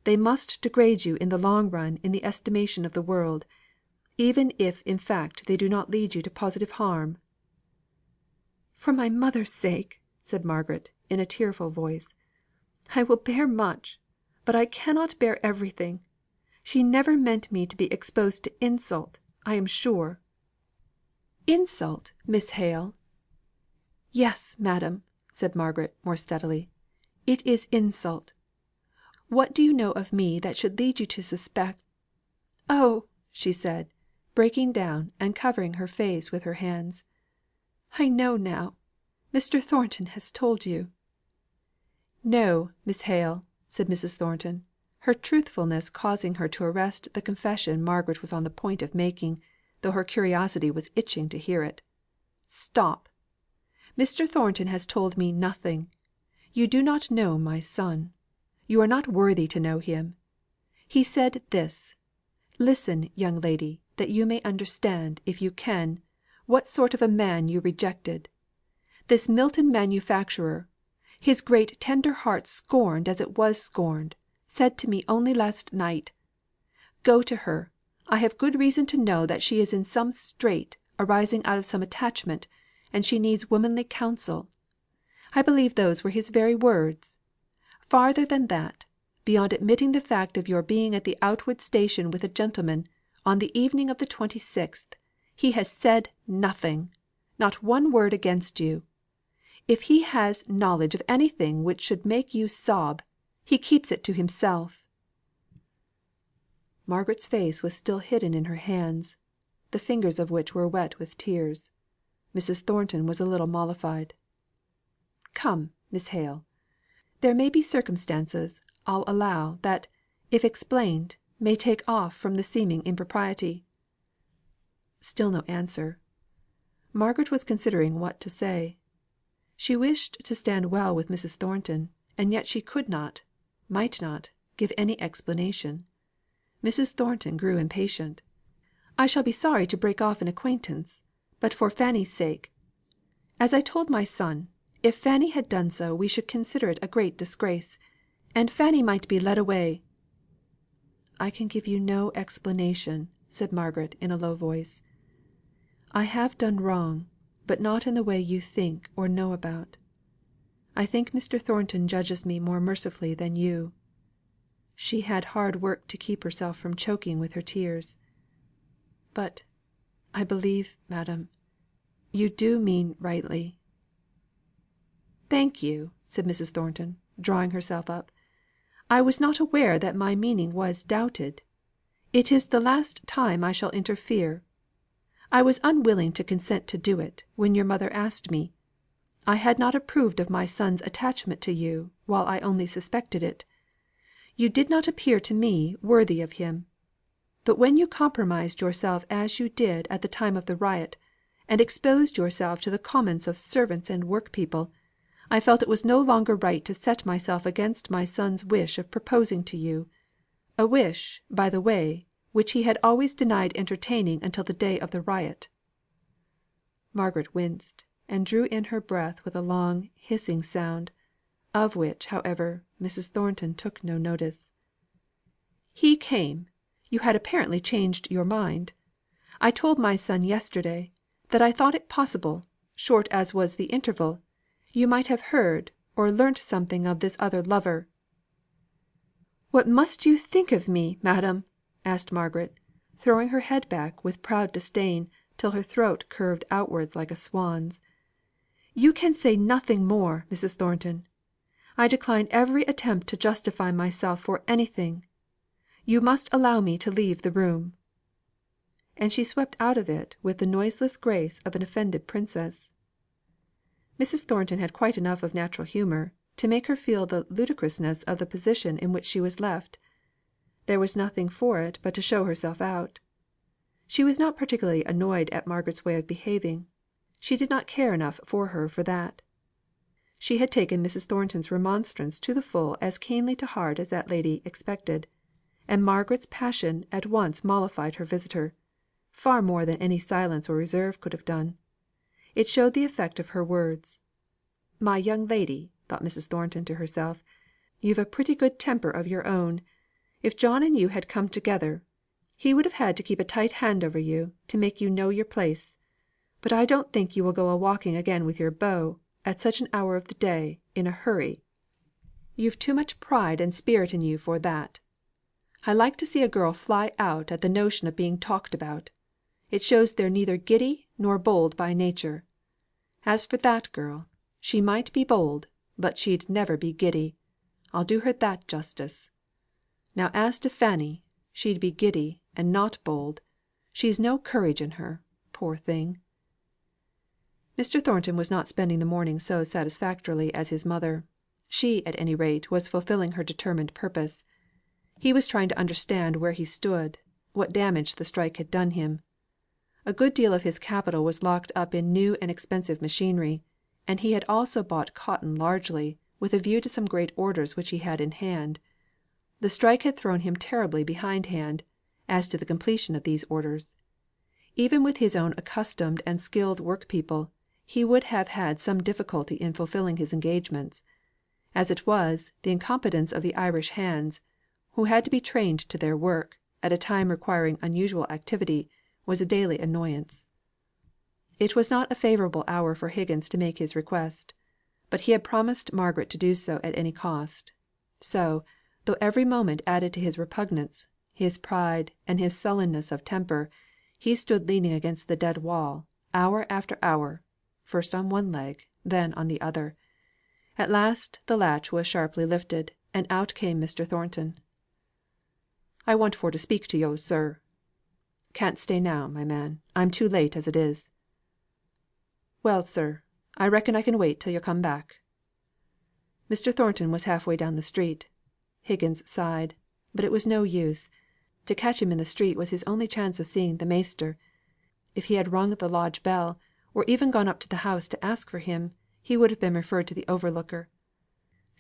They must degrade you in the long run in the estimation of the world, even if in fact they do not lead you to positive harm." "For my mother's sake," said Margaret, in a tearful voice, "I will bear much, but I cannot bear everything. She never meant me to be exposed to insult, I am sure." "Insult, Miss Hale!" "Yes, madam," said Margaret, more steadily, "it is insult. What do you know of me that should lead you to suspect Oh!" she said, breaking down, and covering her face with her hands. "I know now. Mr. Thornton has told you." "No, Miss Hale," said Mrs. Thornton, her truthfulness causing her to arrest the confession Margaret was on the point of making, though her curiosity was itching to hear it. "Stop! Mr. Thornton has told me nothing. You do not know my son. You are not worthy to know him. He said this listen, young lady, that you may understand, if you can, what sort of a man you rejected. This Milton manufacturer, his great tender heart scorned as it was scorned, said to me only last night, 'Go to her. I have good reason to know that she is in some strait arising out of some attachment, and she needs womanly counsel.' I believe those were his very words. Farther than that, beyond admitting the fact of your being at the Outwood station with a gentleman, on the evening of the 26th, he has said nothing not one word against you. If he has knowledge of anything which should make you sob, he keeps it to himself." Margaret's face was still hidden in her hands, the fingers of which were wet with tears. Mrs. Thornton was a little mollified. "Come, Miss Hale. There may be circumstances, I'll allow, that, if explained, may take off from the seeming impropriety." Still no answer. Margaret was considering what to say. She wished to stand well with Mrs. Thornton, and yet she could not, might not, give any explanation. Mrs. Thornton grew impatient. "I shall be sorry to break off an acquaintance, but for Fanny's sake. As I told my son, if Fanny had done so we should consider it a great disgrace, and Fanny might be led away." "I can give you no explanation," said Margaret in a low voice. "I have done wrong, but not in the way you think or know about. I think Mr. Thornton judges me more mercifully than you." She had hard work to keep herself from choking with her tears. "But I believe, madam, you do mean rightly." "Thank you," said Mrs. Thornton, drawing herself up. "I was not aware that my meaning was doubted. It is the last time I shall interfere. I was unwilling to consent to do it, when your mother asked me. I had not approved of my son's attachment to you, while I only suspected it. You did not appear to me worthy of him. But when you compromised yourself as you did at the time of the riot, and exposed yourself to the comments of servants and workpeople, I felt it was no longer right to set myself against my son's wish of proposing to you; a wish, by the way, which he had always denied entertaining until the day of the riot." Margaret winced, and drew in her breath with a long hissing sound, of which, however, Mrs. Thornton took no notice. "He came. You had apparently changed your mind. I told my son yesterday, that I thought it possible, short as was the interval, you might have heard or learnt something of this other lover." "What must you think of me, madam?" asked Margaret, throwing her head back with proud disdain till her throat curved outwards like a swan's. "You can say nothing more, Mrs. Thornton. I decline every attempt to justify myself for anything. You must allow me to leave the room." And she swept out of it with the noiseless grace of an offended princess. Mrs. Thornton had quite enough of natural humour to make her feel the ludicrousness of the position in which she was left. There was nothing for it but to show herself out. She was not particularly annoyed at Margaret's way of behaving; she did not care enough for her for that. She had taken Mrs. Thornton's remonstrance to the full as keenly to heart as that lady expected; and Margaret's passion at once mollified her visitor, far more than any silence or reserve could have done. It showed the effect of her words. "My young lady," thought Mrs. Thornton to herself, "you've a pretty good temper of your own. If John and you had come together, he would have had to keep a tight hand over you, to make you know your place. But I don't think you will go a walking again with your beau, at such an hour of the day, in a hurry. You've too much pride and spirit in you for that. I like to see a girl fly out at the notion of being talked about. It shows they're neither giddy nor bold by nature. As for that girl, she might be bold, but she'd never be giddy. I'll do her that justice. Now as to Fanny, she'd be giddy, and not bold. She's no courage in her, poor thing." Mr. Thornton was not spending the morning so satisfactorily as his mother. She, at any rate, was fulfilling her determined purpose. He was trying to understand where he stood, what damage the strike had done him. A good deal of his capital was locked up in new and expensive machinery, and he had also bought cotton largely, with a view to some great orders which he had in hand. The strike had thrown him terribly behindhand, as to the completion of these orders. Even with his own accustomed and skilled workpeople, he would have had some difficulty in fulfilling his engagements. As it was, the incompetence of the Irish hands, who had to be trained to their work, at a time requiring unusual activity, was a daily annoyance. It was not a favourable hour for Higgins to make his request; but he had promised Margaret to do so at any cost. So, though every moment added to his repugnance, his pride, and his sullenness of temper, he stood leaning against the dead wall, hour after hour, first on one leg, then on the other. At last the latch was sharply lifted, and out came Mr. Thornton. "I want for to speak to yo', sir." "Can't stay now, my man. I'm too late as it is." "Well, sir, I reckon I can wait till yo' come back." Mr. Thornton was half way down the street. Higgins sighed; but it was no use. To catch him in the street was his only chance of seeing the maester. If he had rung the lodge bell, or even gone up to the house to ask for him, he would have been referred to the overlooker.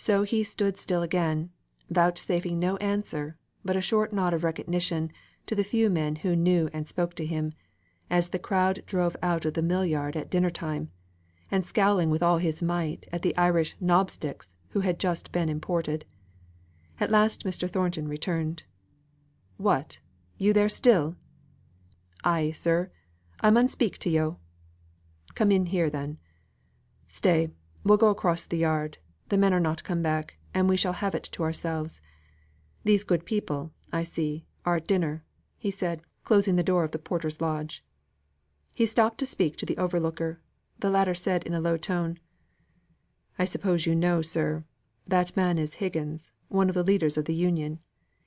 So he stood still again, vouchsafing no answer, but a short nod of recognition to the few men who knew and spoke to him, as the crowd drove out of the mill yard at dinner time, and scowling with all his might at the Irish knobsticks who had just been imported. At last Mr. Thornton returned. "What, you there still?" "Ay, sir. I mun speak to yo'." "Come in here, then. Stay, we'll go across the yard. The men are not come back, and we shall have it to ourselves. These good people, I see, are at dinner," he said, closing the door of the porter's lodge. He stopped to speak to the overlooker. The latter said in a low tone: "I suppose you know, sir, that man is Higgins, one of the leaders of the Union,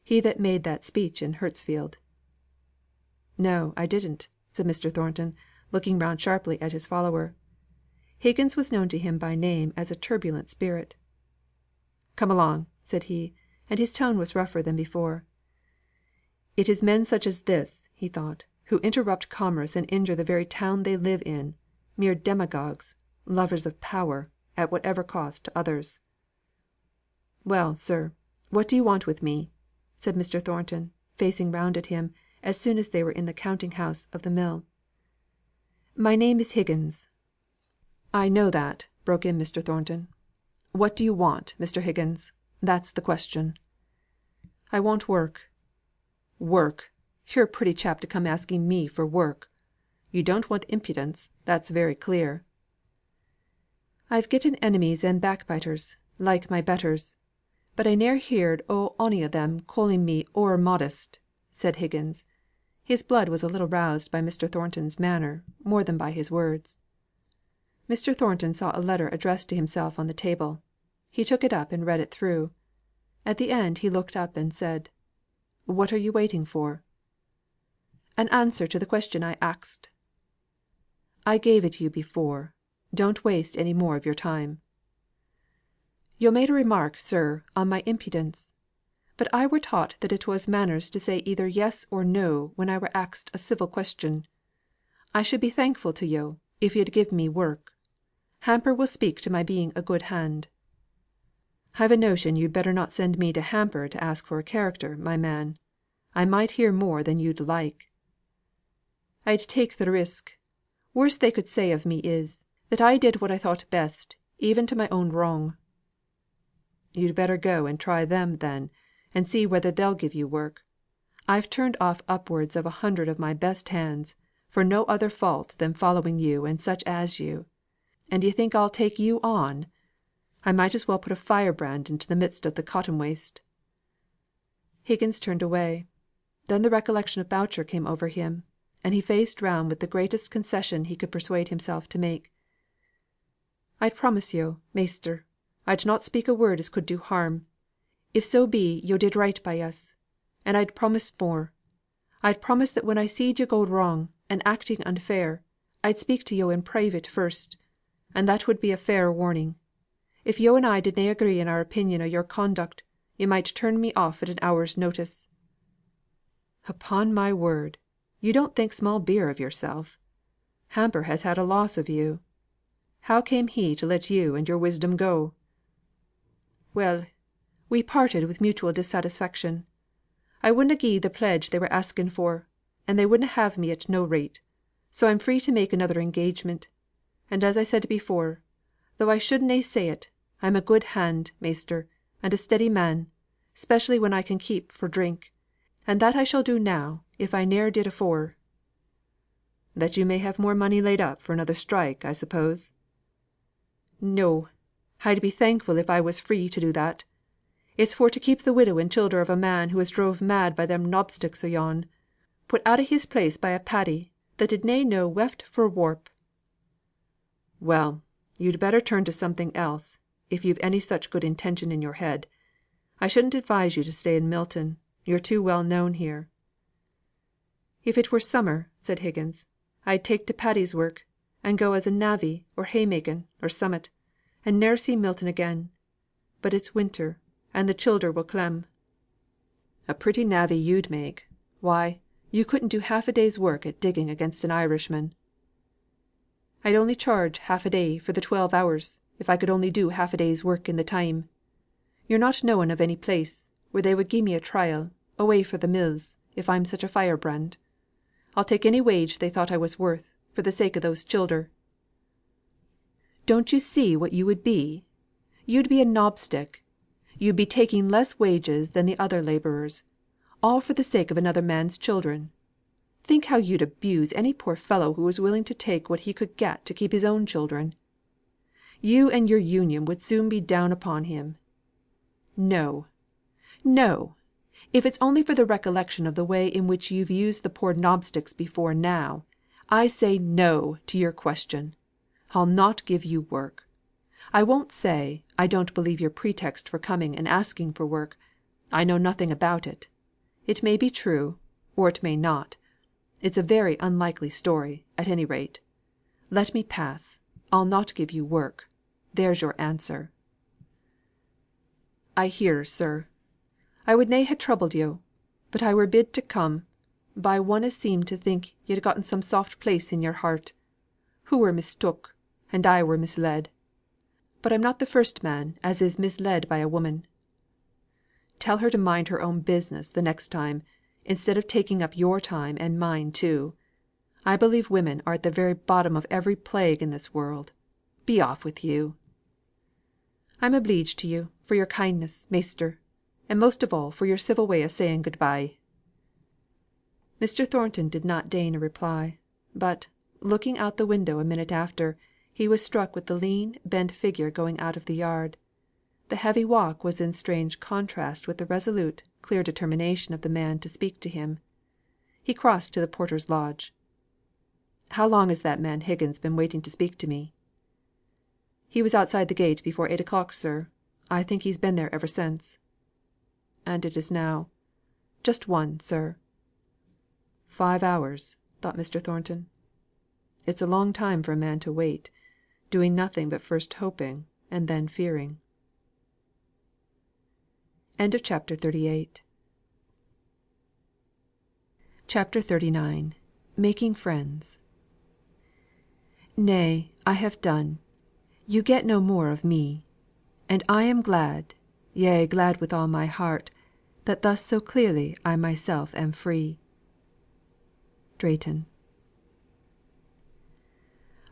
he that made that speech in Hurstfield." "No, I didn't," said Mr. Thornton, looking round sharply at his follower. Higgins was known to him by name as a turbulent spirit. "Come along," said he, and his tone was rougher than before. "It is men such as this," he thought, "who interrupt commerce and injure the very town they live in; mere demagogues, lovers of power, at whatever cost to others." "Well, sir, what do you want with me?" said Mr. Thornton, facing round at him, as soon as they were in the counting house of the mill. "My name is Higgins." "I know that," broke in Mr. Thornton. "What do you want, Mr. Higgins? That's the question." "I want work." "Work! You're a pretty chap to come asking me for work. You don't want impudence, that's very clear." "I've getten enemies and backbiters, like my betters; but I ne'er heerd o' ony o' them calling me o'er modest," said Higgins. His blood was a little roused by Mr. Thornton's manner, more than by his words. Mr. Thornton saw a letter addressed to himself on the table. He took it up and read it through. At the end he looked up and said: "What are you waiting for?" "An answer to the question I axed." "I gave it you before. Don't waste any more of your time." "Yo' made a remark, sir, on my impudence; but I were taught that it was manners to say either yes or no when I were axed a civil question. I should be thankful to yo' if yo'd give me work. Hamper will speak to my being a good hand." "I've a notion you'd better not send me to Hamper to ask for a character, my man. I might hear more than you'd like." "I'd take the risk. Worst they could say of me is, that I did what I thought best, even to my own wrong." "You'd better go and try them, then, and see whether they'll give you work. I've turned off upwards of 100 of my best hands, for no other fault than following you and such as you; and d'ye think I'll take you on? I might as well put a firebrand into the midst of the cotton waste." Higgins turned away. Then the recollection of Boucher came over him, and he faced round with the greatest concession he could persuade himself to make. "I'd promise yo', measter, I'd not speak a word as could do harm, if so be yo' did right by us; and I'd promise more. I'd promise that when I seed yo' go wrong, and acting unfair, I'd speak to yo' in private first, and that would be a fair warning. If yo' and I did na agree in our opinion o' your conduct, yo' might turn me off at an hour's notice." "Upon my word, you don't think small beer of yourself. Hamper has had a loss of you. How came he to let you and your wisdom go?" "Well, we parted with mutual dissatisfaction. I wouldna gie the pledge they were asking for, and they wouldna have me at no rate; so I'm free to make another engagement. And as I said before, though I should na say it, I'm a good hand, measter, and a steady man, specially when I can keep for drink; and that I shall do now, if I ne'er did afore." "That you may have more money laid up for another strike, I suppose?" "No! I'd be thankful if I was free to do that. It's for to keep the widow and childer of a man who was drove mad by them knobsticks o' yon, put out o' his place by a Paddy that did na know weft fra warp." "Well, you'd better turn to something else, if you've any such good intention in your head. I shouldn't advise you to stay in Milton; you're too well known here." "If it were summer," said Higgins, "I'd take to Paddy's work, and go as a navvy or haymaking, or summat, and ne'er see Milton again. But it's winter, and the childer will clem." "A pretty navvy you'd make! Why, you couldn't do half a day's work at digging against an Irishman." "I'd only charge half a day for the 12 hours, if I could only do half a day's work in the time. You're not knowing of any place where they would gie me a trial, away fra' the mills, if I'm such a firebrand. I'll take any wage they thought I was worth, for the sake of those childer." "Don't you see what you would be? You'd be a knobstick. You'd be taking less wages than the other labourers, all for the sake of another man's children. Think how you'd abuse any poor fellow who was willing to take what he could get to keep his own children. You and your Union would soon be down upon him. No, no! If it's only for the recollection of the way in which you've used the poor knobsticks before now, I say No to your question. I'll not give you work. I won't say, I don't believe your pretext for coming and asking for work. I know nothing about it. It may be true, or it may not. It's a very unlikely story, at any rate. Let me pass. I'll not give you work. There's your answer." "I hear, sir. I would na ha' troubled yo', but I were bid to come, by one as seemed to think yo'd gotten some soft place in your heart. Hoo were mistook, and I were misled. But I'm not the first man as is misled by a woman. Tell her to mind her own business the next time, instead of taking up your time and mine too. I believe women are at the very bottom of every plague in this world. Be off with you." "I'm obleeged to you for your kindness, measter, and most of all for your civil way of saying good bye." Mr. Thornton did not deign a reply; but, looking out the window a minute after, he was struck with the lean, bent figure going out of the yard. The heavy walk was in strange contrast with the resolute, clear determination of the man to speak to him. He crossed to the porter's lodge. "How long has that man Higgins been waiting to speak to me?" "He was outside the gate before 8 o'clock, sir. I think he's been there ever since." "And it is now?" "Just 1, sir." 5 hours, thought Mr. Thornton. It's a long time for a man to wait, doing nothing but first hoping and then fearing. CHAPTER 39. Making Friends. "Nay, I have done. You get no more of me. And I am glad, yea glad with all my heart, that thus so clearly I myself am free." Drayton.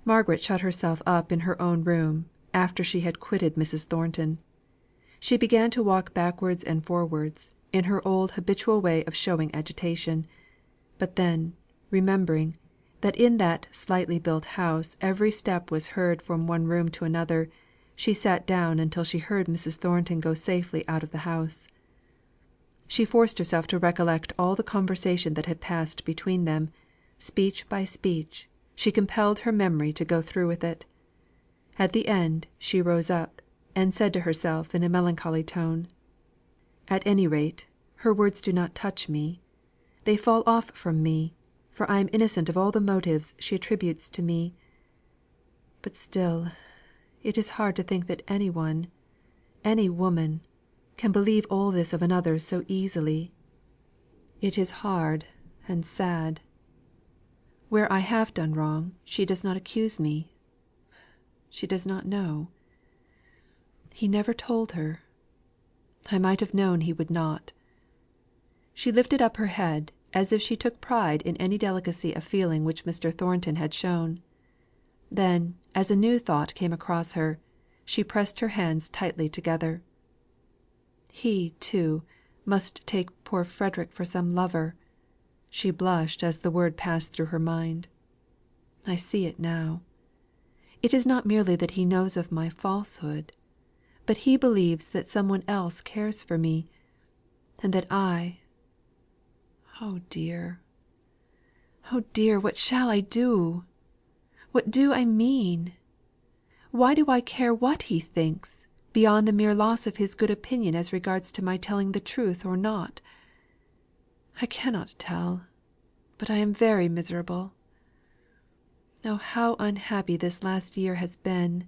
Margaret shut herself up in her own room, after she had quitted Mrs. Thornton. She began to walk backwards and forwards, in her old habitual way of showing agitation; but then, remembering, that in that slightly built house every step was heard from one room to another, she sate down until she heard Mrs. Thornton go safely out of the house. She forced herself to recollect all the conversation that had passed between them; speech by speech, she compelled her memory to go through with it. At the end, she rose up, and said to herself in a melancholy tone: "At any rate, her words do not touch me. They fall off from me, for I am innocent of all the motives she attributes to me. But still, it is hard to think that any one, any woman, can believe all this of another so easily. It is hard and sad. Where I have done wrong, she does not accuse me. She does not know. He never told her. I might have known he would not." She lifted up her head, as if she took pride in any delicacy of feeling which Mr. Thornton had shown. Then, as a new thought came across her, she pressed her hands tightly together. He, too, must take poor Frederick for some lover. She blushed as the word passed through her mind. I see it now. It is not merely that he knows of my falsehood, but he believes that some one else cares for me, and that oh dear, oh dear, what shall I do? What do I mean? Why do I care what he thinks, beyond the mere loss of his good opinion as regards my telling the truth or not? I cannot tell, but I am very miserable. Oh, how unhappy this last year has been!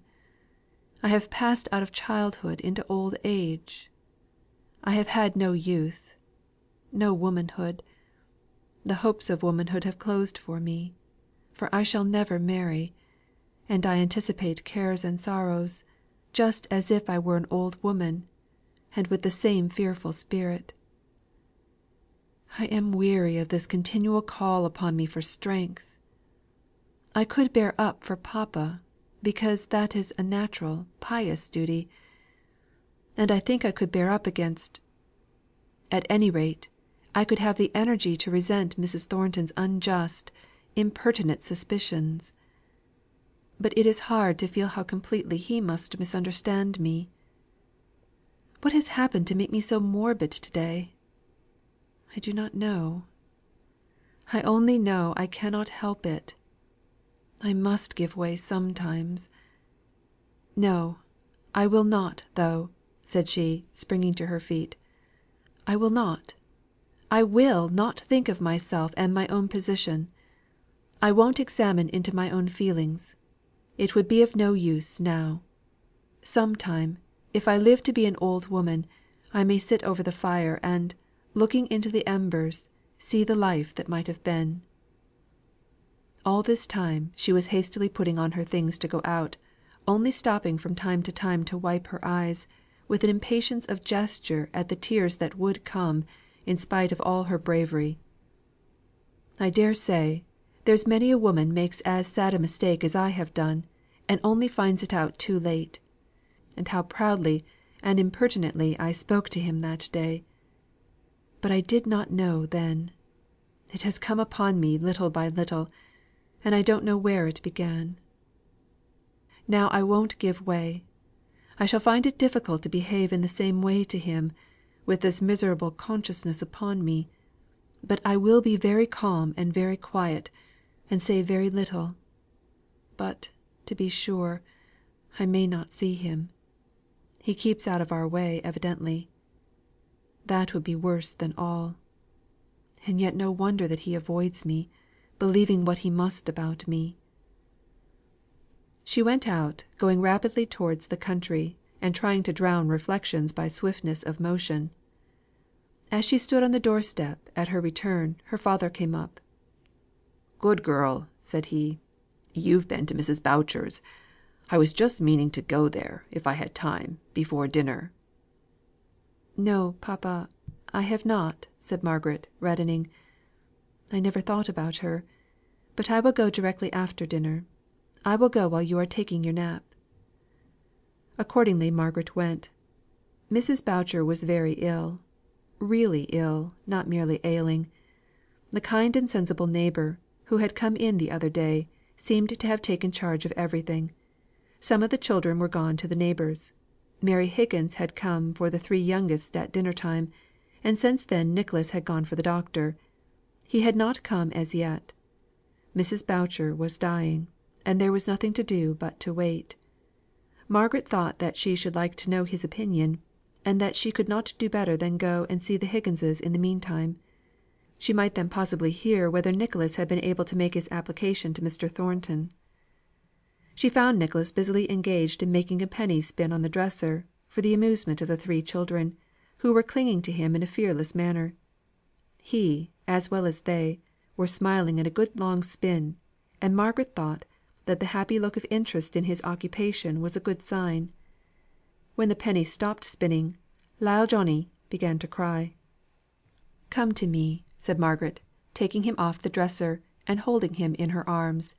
I have passed out of childhood into old age. I have had no youth, no womanhood. The hopes of womanhood have closed for me, for I shall never marry; and I anticipate cares and sorrows, just as if I were an old woman, and with the same fearful spirit. I am weary of this continual call upon me for strength. I could bear up for papa, because that is a natural, pious duty; and I think I could bear up against at any rate, I could have the energy to resent Mrs. Thornton's unjust, impertinent suspicions. But it is hard to feel how completely he must misunderstand me. What has happened to make me so morbid to day? I do not know. I only know I cannot help it. I must give way sometimes. No, I will not, though," said she, springing to her feet. "I will not. I will not think of myself and my own position. I won't examine into my own feelings. It would be of no use now. Some time, if I live to be an old woman, I may sit over the fire, and, looking into the embers, see the life that might have been." All this time she was hastily putting on her things to go out, only stopping from time to time to wipe her eyes, with an impatience of gesture at the tears that would come, in spite of all her bravery. I dare say, there's many a woman makes as sad a mistake as I have done, and only finds it out too late. And how proudly and impertinently I spoke to him that day! But I did not know then. It has come upon me little by little, and I don't know where it began. Now I won't give way. I shall find it difficult to behave in the same way to him, with this miserable consciousness upon me; but I will be very calm and very quiet, and say very little. But, to be sure, I may not see him. He keeps out of our way evidently. That would be worse than all. And yet no wonder that he avoids me, believing what he must about me. She went out, going rapidly towards the country, and trying to drown reflections by swiftness of motion. As she stood on the door step, at her return, her father came up. "Good girl," said he. "You've been to Mrs. Boucher's. I was just meaning to go there, if I had time, before dinner." "No, papa, I have not," said Margaret, reddening. "I never thought about her. But I will go directly after dinner. I will go while you are taking your nap." Accordingly Margaret went. Mrs. Boucher was very ill; really ill, not merely ailing. The kind and sensible neighbour, who had come in the other day, seemed to have taken charge of everything. Some of the children were gone to the neighbours'. Mary Higgins had come for the three youngest at dinner time, and since then Nicholas had gone for the doctor. He had not come as yet. Mrs. Boucher was dying, and there was nothing to do but to wait. Margaret thought that she should like to know his opinion, and that she could not do better than go and see the Higginses in the meantime. She might then possibly hear whether Nicholas had been able to make his application to Mr. Thornton. She found Nicholas busily engaged in making a penny spin on the dresser, for the amusement of the three children, who were clinging to him in a fearless manner. He, as well as they, were smiling at a good long spin, and Margaret thought that the happy look of interest in his occupation was a good sign. When the penny stopped spinning, Lile Johnny began to cry. "Come to me," said Margaret, taking him off the dresser, and holding him in her arms.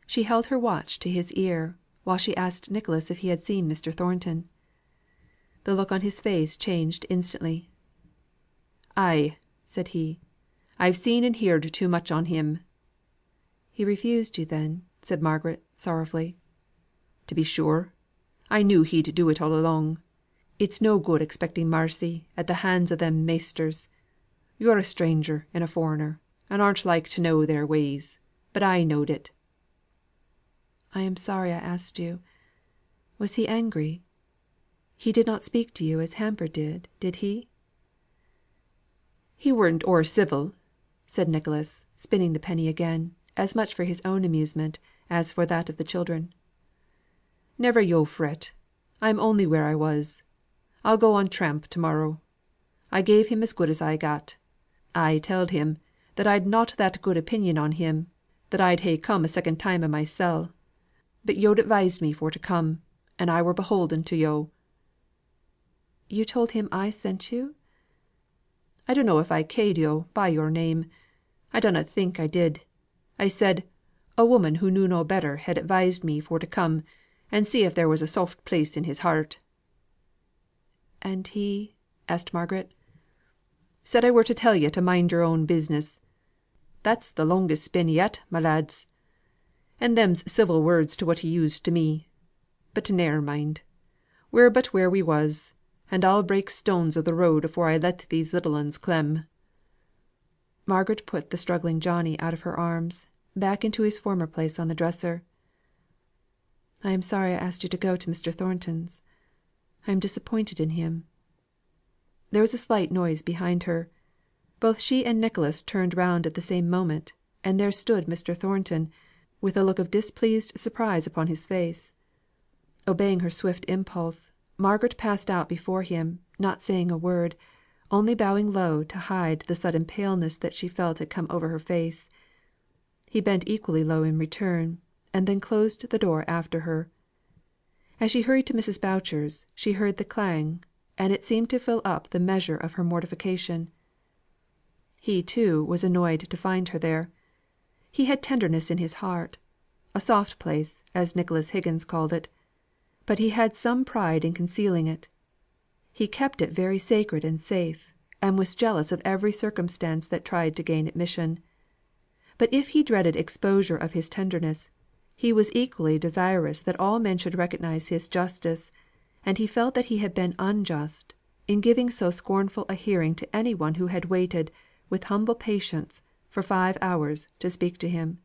She held her watch to his ear, while she asked Nicholas if he had seen Mr. Thornton. The look on his face changed instantly. "Ay," said he. "I've seen and heerd too much on him." "He refused you then?" said Margaret, sorrowfully. "To be sure. I knew he'd do it all along. It's no good expecting marcy at the hands of them maisters. You're a stranger and a foreigner, and aren't like to know their ways; but I knowed it." "I am sorry I asked you. Was he angry? He did not speak to you as Hamper did he?" "He weren't o'er civil," said Nicholas, spinning the penny again, as much for his own amusement as for that of the children. "Never yo' fret. I'm only where I was. I'll go on tramp to morrow. I gave him as good as I got. I telled him that I'd not that good opinion on him that I'd ha' come a second time o' mysel'. But yo'd advised me for to come, and I were beholden to yo'." You told him I sent you?" "I dunno if I ca'd yo' by your name. I dunnot think I did. I said, a woman who knew no better had advised me for to come, and see if there was a soft place in his heart." "And he?" asked Margaret. "Said I were to tell yo' to mind your own business. That's the longest been yet, my lads. And them's civil words to what he used to me. But ne'er mind. We're but where we was, and I'll break stones o' the road afore I let these little uns clem." Margaret put the struggling Johnny out of her arms, back into his former place on the dresser. "I am sorry I asked you to go to Mr. Thornton's. I am disappointed in him." There was a slight noise behind her. Both she and Nicholas turned round at the same moment, and there stood Mr. Thornton, with a look of displeased surprise upon his face. Obeying her swift impulse, Margaret passed out before him, not saying a word, only bowing low to hide the sudden paleness that she felt had come over her face. He bent equally low in return, and then closed the door after her. As she hurried to Mrs. Boucher's, she heard the clang, and it seemed to fill up the measure of her mortification. He, too, was annoyed to find her there. He had tenderness in his heart, a soft place, as Nicholas Higgins called it, but he had some pride in concealing it. He kept it very sacred and safe, and was jealous of every circumstance that tried to gain admission. But if he dreaded exposure of his tenderness, he was equally desirous that all men should recognise his justice, and he felt that he had been unjust in giving so scornful a hearing to any one who had waited, with humble patience, for 5 hours, to speak to him.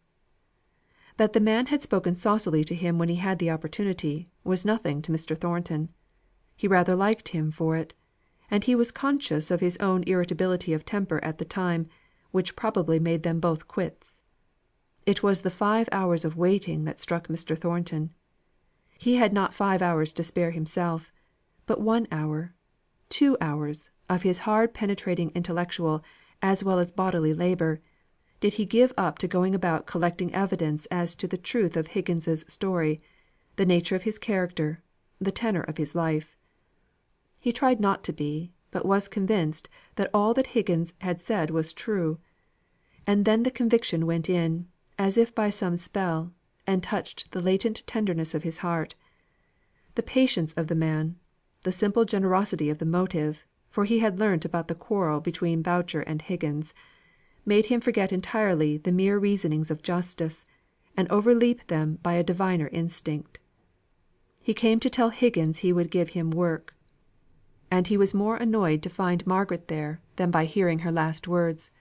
That the man had spoken saucily to him when he had the opportunity, was nothing to Mr. Thornton. He rather liked him for it; and he was conscious of his own irritability of temper at the time, which probably made them both quits. It was the 5 hours of waiting that struck Mr. Thornton. He had not 5 hours to spare himself, but 1 hour, 2 hours, of his hard penetrating intellectual, as well as bodily labour, did he give up to going about collecting evidence as to the truth of Higgins's story, the nature of his character, the tenor of his life. He tried not to be, but was convinced that all that Higgins had said was true. And then the conviction went in, as if by some spell, and touched the latent tenderness of his heart. The patience of the man, the simple generosity of the motive, for he had learnt about the quarrel between Boucher and Higgins, made him forget entirely the mere reasonings of justice, and overleap them by a diviner instinct. He came to tell Higgins he would give him work. And he was more annoyed to find Margaret there than by hearing her last words,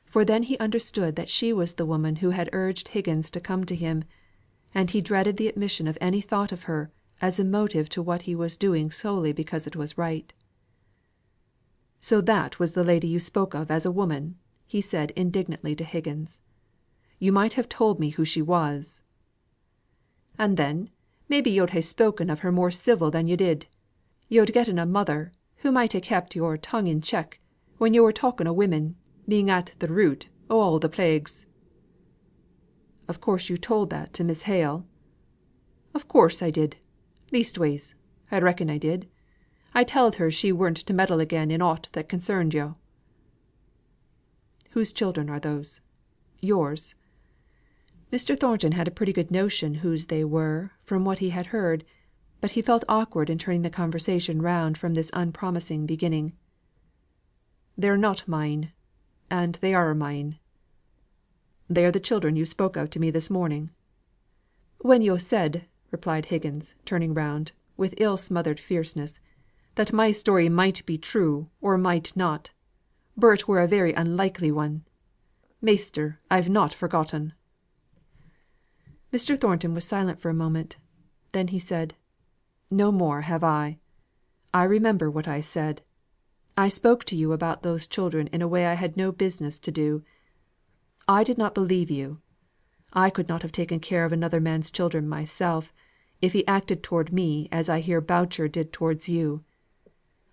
for then he understood that she was the woman who had urged Higgins to come to him, and he dreaded the admission of any thought of her as a motive to what he was doing solely because it was right. "So that was the lady you spoke of as a woman?" he said indignantly to Higgins. "You might have told me who she was." "And then, maybe yo'd ha' spoken of her more civil than yo' did. Yo'd getten a mother, who might ha' kept your tongue in check, when yo' were talking o' women being at the root o' all the plagues." "Of course you told that to Miss Hale?" "Of course I did. Leastways, I reckon I did. I telled her she weren't to meddle again in aught that concerned yo'." "Whose children are those? Yours?" Mr. Thornton had a pretty good notion whose they were, from what he had heard; but he felt awkward in turning the conversation round from this unpromising beginning. "They're not mine, and they are mine." "They are the children you spoke of to me this morning?" "When yo' said," replied Higgins, turning round, with ill smothered fierceness, "that my story might be true or might not, but it were a very unlikely one. Measter, I've not forgotten." Mr. Thornton was silent for a moment. Then he said: "No more have I. I remember what I said. I spoke to you about those children in a way I had no business to do. I did not believe you. I could not have taken care of another man's children myself, if he acted toward me as I hear Boucher did towards you.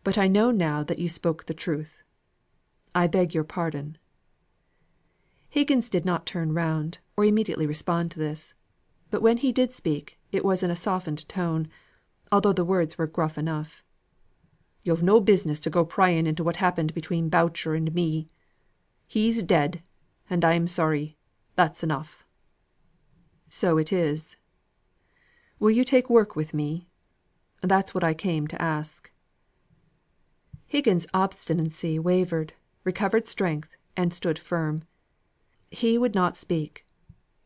But I know now that you spoke the truth. I beg your pardon." Higgins did not turn round, or immediately respond to this; but when he did speak, it was in a softened tone, although the words were gruff enough. You've no business to go prying into what happened between Boucher and me. He's dead, and I'm sorry. That's enough." "So it is. Will you take work with me? That's what I came to ask." Higgins' obstinacy wavered, recovered strength, and stood firm. He would not speak.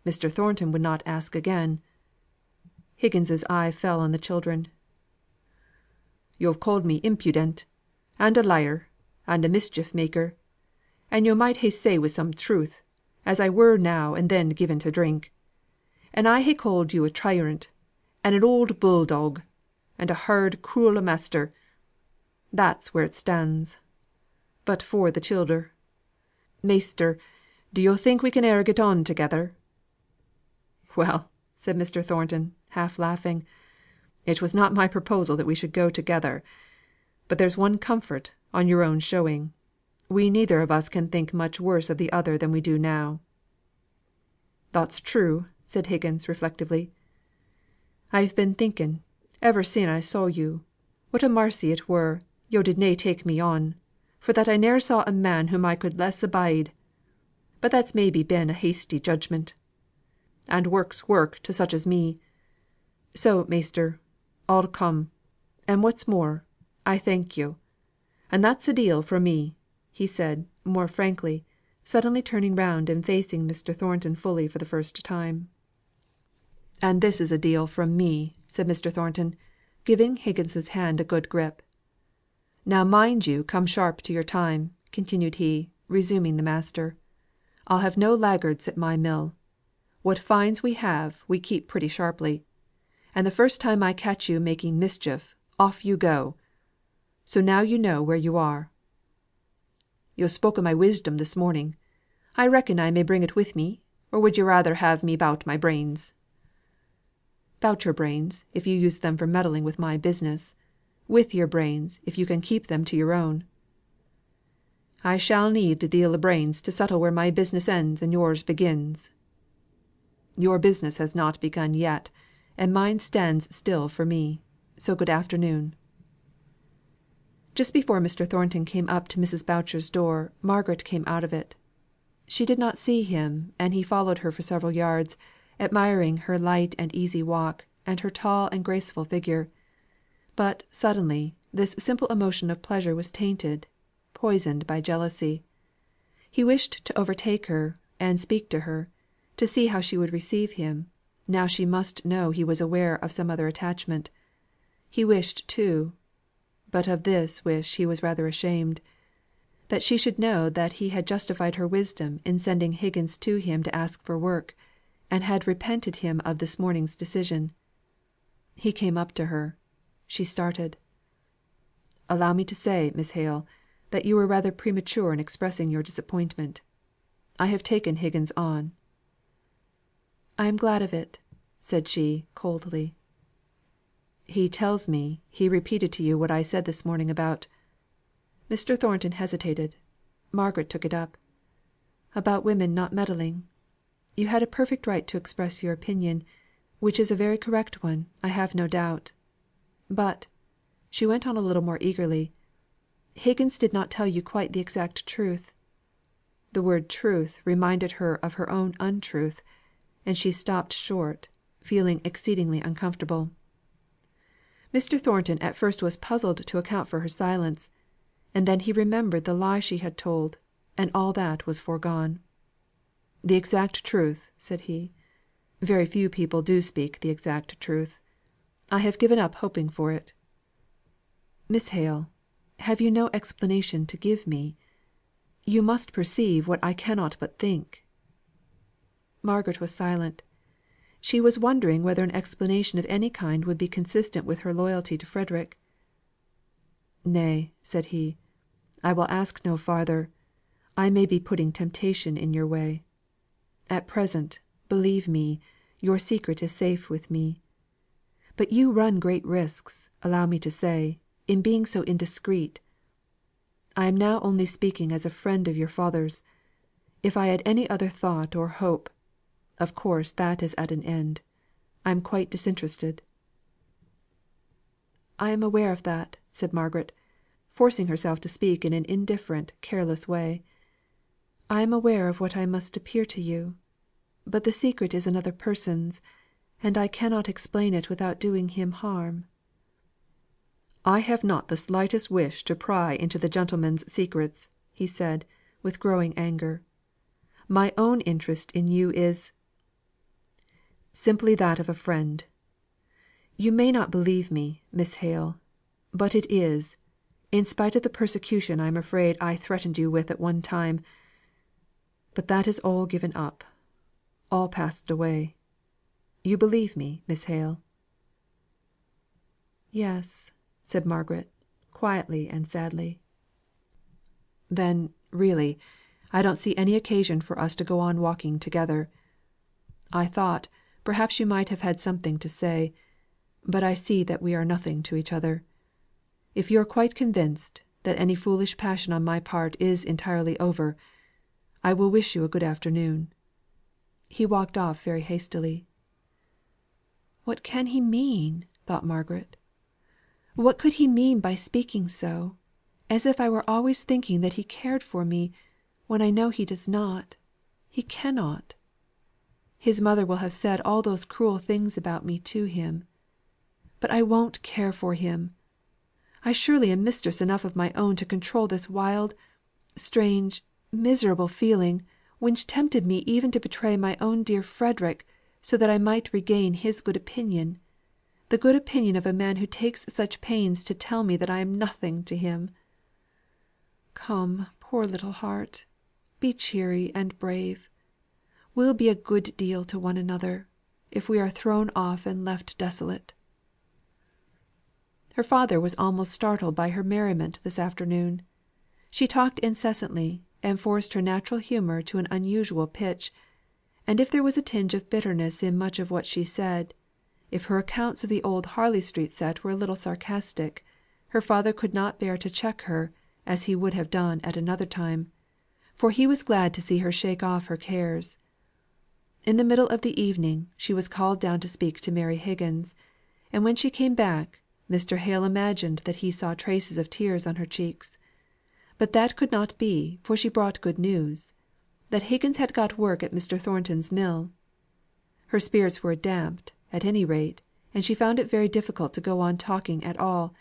Mr. Thornton would not ask again. Higgins's eye fell on the children. "Yo've called me impudent, and a liar, and a mischief maker; and yo' might ha' said wi' some truth, as I were now and then given to drink. And I ha' called you a tyrant, and an oud bull dog, and a hard, cruel master. That's where it stands. But for the childer, Measter, do yo' think we can e'er get on together?" "Well," said Mr. Thornton, half laughing, "it was not my proposal that we should go together. But there's one comfort, on your own showing. We neither of us can think much worse of the other than we do now." "That's true," said Higgins, reflectively. "I've been thinking, ever sin' I saw you, what a marcy it were yo' did na take me on, for that I ne'er saw a man whom I could less abide. But that's maybe been a hasty judgement. And work's work to such as me. So, measter, I'll come; and what's more, I thank yo'. And that's a deal fro' me," he said, more frankly, suddenly turning round and facing Mr. Thornton fully for the first time. "And this is a deal from me," said Mr. Thornton, giving Higgins's hand a good grip. "Now mind you come sharp to your time," continued he, resuming the master. "I'll have no laggards at my mill. What fines we have we keep pretty sharply; and the first time I catch you making mischief, off you go. So now you know where you are." "Yo' spoke o' my wisdom this morning. I reckon I may bring it with me, or would yo' rather have me 'bout my brains?" "'Bout your brains, if you use them for meddling with my business; with your brains, if you can keep them to your own." "I shall need a deal o' brains to settle where my business ends and yours begins." "Your business has not begun yet, and mine stands still for me. So good afternoon." Just before Mr. Thornton came up to Mrs. Boucher's door, Margaret came out of it. She did not see him, and he followed her for several yards, admiring her light and easy walk, and her tall and graceful figure. But, suddenly, this simple emotion of pleasure was tainted, poisoned by jealousy. He wished to overtake her, and speak to her, to see how she would receive him, now she must know he was aware of some other attachment. He wished too, but of this wish he was rather ashamed, that she should know that he had justified her wisdom in sending Higgins to him to ask for work, and had repented him of this morning's decision. He came up to her. She started. "Allow me to say, Miss Hale, that you were rather premature in expressing your disappointment. I have taken Higgins on." "I am glad of it," said she, coldly. "He tells me he repeated to you what I said this morning about" Mr. Thornton hesitated. Margaret took it up. "About women not meddling. You had a perfect right to express your opinion, which is a very correct one, I have no doubt. But," she went on a little more eagerly, "Higgins did not tell you quite the exact truth." The word truth reminded her of her own untruth, and she stopped short, feeling exceedingly uncomfortable. Mr. Thornton at first was puzzled to account for her silence, and then he remembered the lie she had told, and all that was foregone. "The exact truth," said he. "Very few people do speak the exact truth. I have given up hoping for it. Miss Hale, have you no explanation to give me? You must perceive what I cannot but think." Margaret was silent. She was wondering whether an explanation of any kind would be consistent with her loyalty to Frederick. "Nay," said he, "I will ask no farther. I may be putting temptation in your way. At present, believe me, your secret is safe with me. But you run great risks, allow me to say, in being so indiscreet. I am now only speaking as a friend of your father's. If I had any other thought or hope, of course that is at an end. I am quite disinterested." "I am aware of that," said Margaret. forcing herself to speak in an indifferent, careless way. "I am aware of what I must appear to you; but the secret is another person's, and I cannot explain it without doing him harm." "I have not the slightest wish to pry into the gentleman's secrets," he said, with growing anger. "My own interest in you is simply that of a friend. You may not believe me, Miss Hale, but it is, in spite of the persecution I am afraid I threatened you with at one time. But that is all given up all passed away. You believe me, Miss Hale?" "Yes," said Margaret, quietly and sadly. "Then, really, I don't see any occasion for us to go on walking together. I thought, perhaps you might have had something to say; but I see that we are nothing to each other. If you are quite convinced that any foolish passion on my part is entirely over, I will wish you a good afternoon." He walked off very hastily. "What can he mean?" thought Margaret. "What could he mean by speaking so, as if I were always thinking that he cared for me, when I know he does not he cannot. His mother will have said all those cruel things about me to him. But I won't care for him. I surely am mistress enough of my own to control this wild, strange, miserable feeling, which tempted me even to betray my own dear Frederick, so that I might regain his good opinion the good opinion of a man who takes such pains to tell me that I am nothing to him. Come, poor little heart, be cheery and brave. We'll be a good deal to one another, if we are thrown off and left desolate." Her father was almost startled by her merriment this afternoon. She talked incessantly, and forced her natural humour to an unusual pitch; and if there was a tinge of bitterness in much of what she said, if her accounts of the old Harley Street set were a little sarcastic, her father could not bear to check her, as he would have done at another time; for he was glad to see her shake off her cares. In the middle of the evening, she was called down to speak to Mary Higgins; and when she came back, Mr. Hale imagined that he saw traces of tears on her cheeks. But that could not be, for she brought good news that Higgins had got work at Mr. Thornton's mill. Her spirits were damped, at any rate, and she found it very difficult to go on talking at all,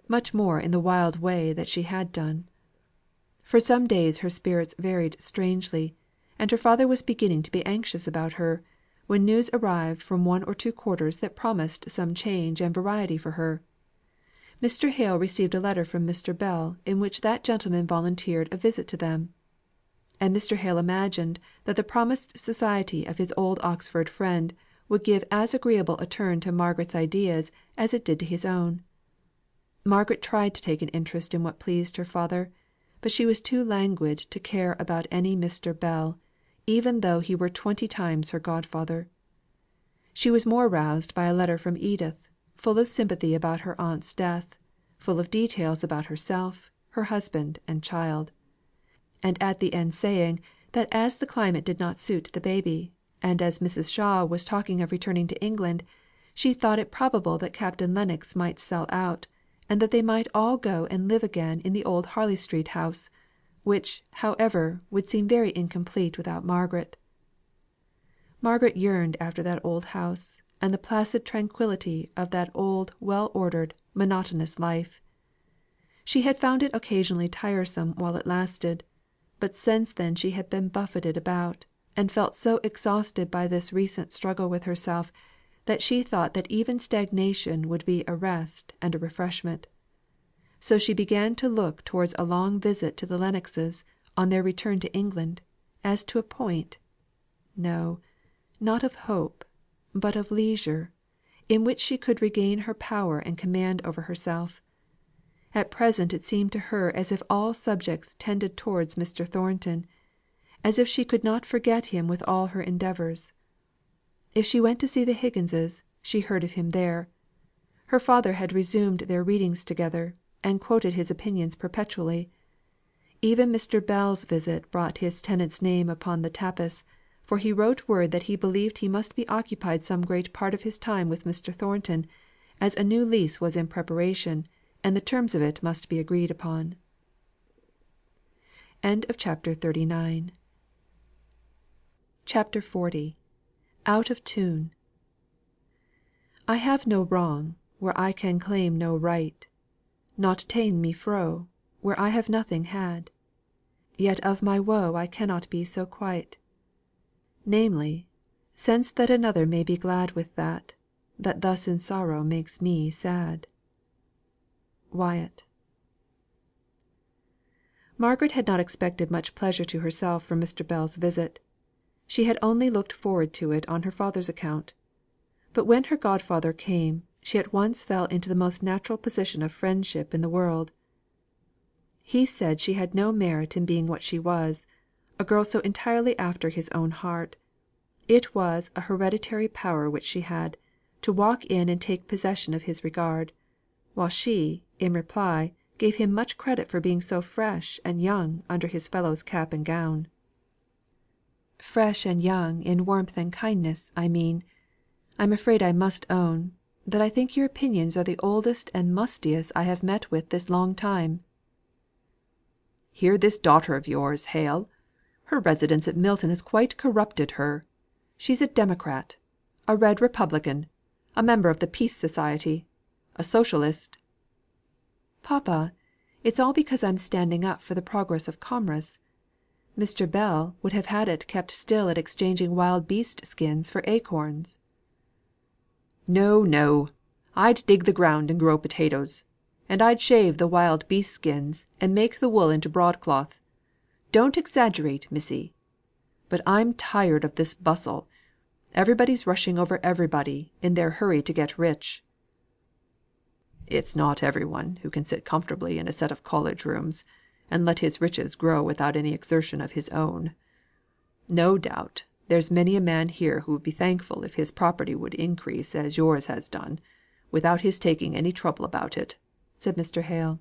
much more in the wild way that she had done. For some days her spirits varied strangely, and her father was beginning to be anxious about her, when news arrived from one or two quarters that promised some change and variety for her. Mr. Hale received a letter from Mr. Bell in which that gentleman volunteered a visit to them; and Mr. Hale imagined that the promised society of his old Oxford friend would give as agreeable a turn to Margaret's ideas as it did to his own. Margaret tried to take an interest in what pleased her father, but she was too languid to care about any Mr. Bell, even though he were 20 times her godfather. She was more roused by a letter from Edith, full of sympathy about her aunt's death, full of details about herself, her husband, and child; and at the end saying, that as the climate did not suit the baby, and as Mrs. Shaw was talking of returning to England, she thought it probable that Captain Lennox might sell out, and that they might all go and live again in the old Harley Street house, which, however, would seem very incomplete without Margaret. Margaret yearned after that old house, and the placid tranquillity of that old well ordered, monotonous life. She had found it occasionally tiresome while it lasted; but since then she had been buffeted about, and felt so exhausted by this recent struggle with herself, that she thought that even stagnation would be a rest and a refreshment. So she began to look towards a long visit to the Lennoxes, on their return to England, as to a point no, not of hope, but of leisure, in which she could regain her power and command over herself. At present it seemed to her as if all subjects tended towards Mr. Thornton, as if she could not forget him with all her endeavours. If she went to see the Higginses, she heard of him there. Her father had resumed their readings together, and quoted his opinions perpetually. Even Mr. Bell's visit brought his tenant's name upon the tapis, for he wrote word that he believed he must be occupied some great part of his time with Mr. Thornton, as a new lease was in preparation, and the terms of it must be agreed upon. CHAPTER 40. Out of Tune. I have no wrong, where I can claim no right, Nought ta'en me fro, where I have nothing had; Yet of my woe I cannot be so quite; Namely, sense that another may be glad with that thus in sorrow makes me sad. WYATT. Margaret had not expected much pleasure to herself from Mr. Bell's visit. She had only looked forward to it on her father's account. But when her godfather came, she at once fell into the most natural position of friendship in the world. He said she had no merit in being what she was, a girl so entirely after his own heart; it was a hereditary power which she had, to walk in and take possession of his regard; while she, in reply, gave him much credit for being so fresh and young under his fellow's cap and gown. Fresh and young in warmth and kindness, I mean. I'm afraid I must own, that I think your opinions are the oldest and mustiest I have met with this long time. Hear this daughter of yours, Hale. Her residence at Milton has quite corrupted her. She's a democrat, a red republican, a member of the Peace Society, a socialist." "Papa, it's all because I'm standing up for the progress of commerce. Mr. Bell would have had it kept still at exchanging wild beast skins for acorns." "No, no. I'd dig the ground and grow potatoes; and I'd shave the wild beast skins, and make the wool into broadcloth. Don't exaggerate, missy. But I'm tired of this bustle. Everybody's rushing over everybody, in their hurry to get rich." "It's not every one who can sit comfortably in a set of college rooms, and let his riches grow without any exertion of his own. No doubt, there's many a man here who would be thankful if his property would increase as yours has done, without his taking any trouble about it," said Mr. Hale.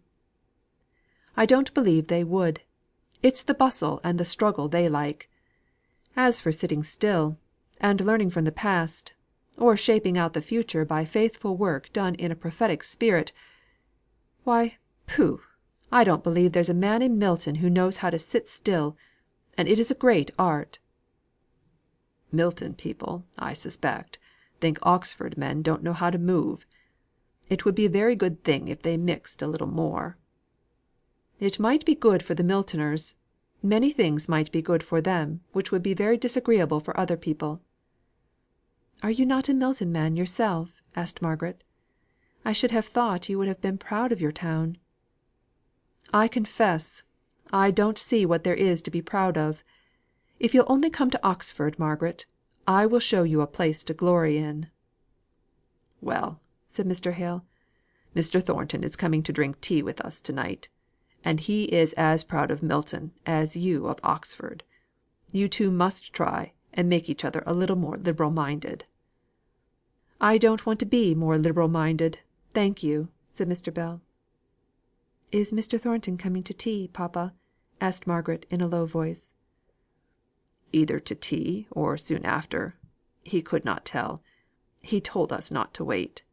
"I don't believe they would. It's the bustle and the struggle they like. As for sitting still, and learning from the past, or shaping out the future by faithful work done in a prophetic spirit, why, pooh! I don't believe there's a man in Milton who knows how to sit still, and it is a great art." "Milton people, I suspect, think Oxford men don't know how to move. It would be a very good thing if they mixed a little more." "It might be good for the Miltoners. Many things might be good for them which would be very disagreeable for other people." "Are you not a Milton man yourself?" asked Margaret. "I should have thought you would have been proud of your town." "I confess, I don't see what there is to be proud of. If you'll only come to Oxford, Margaret, I will show you a place to glory in." "Well," said Mr. Hale, "Mr. Thornton is coming to drink tea with us to night, and he is as proud of Milton as you of Oxford. You two must try and make each other a little more liberal minded." "I don't want to be more liberal minded, thank you," said Mr. Bell. "Is Mr. Thornton coming to tea, papa?" asked Margaret in a low voice. "Either to tea, or soon after. He could not tell. He told us not to wait."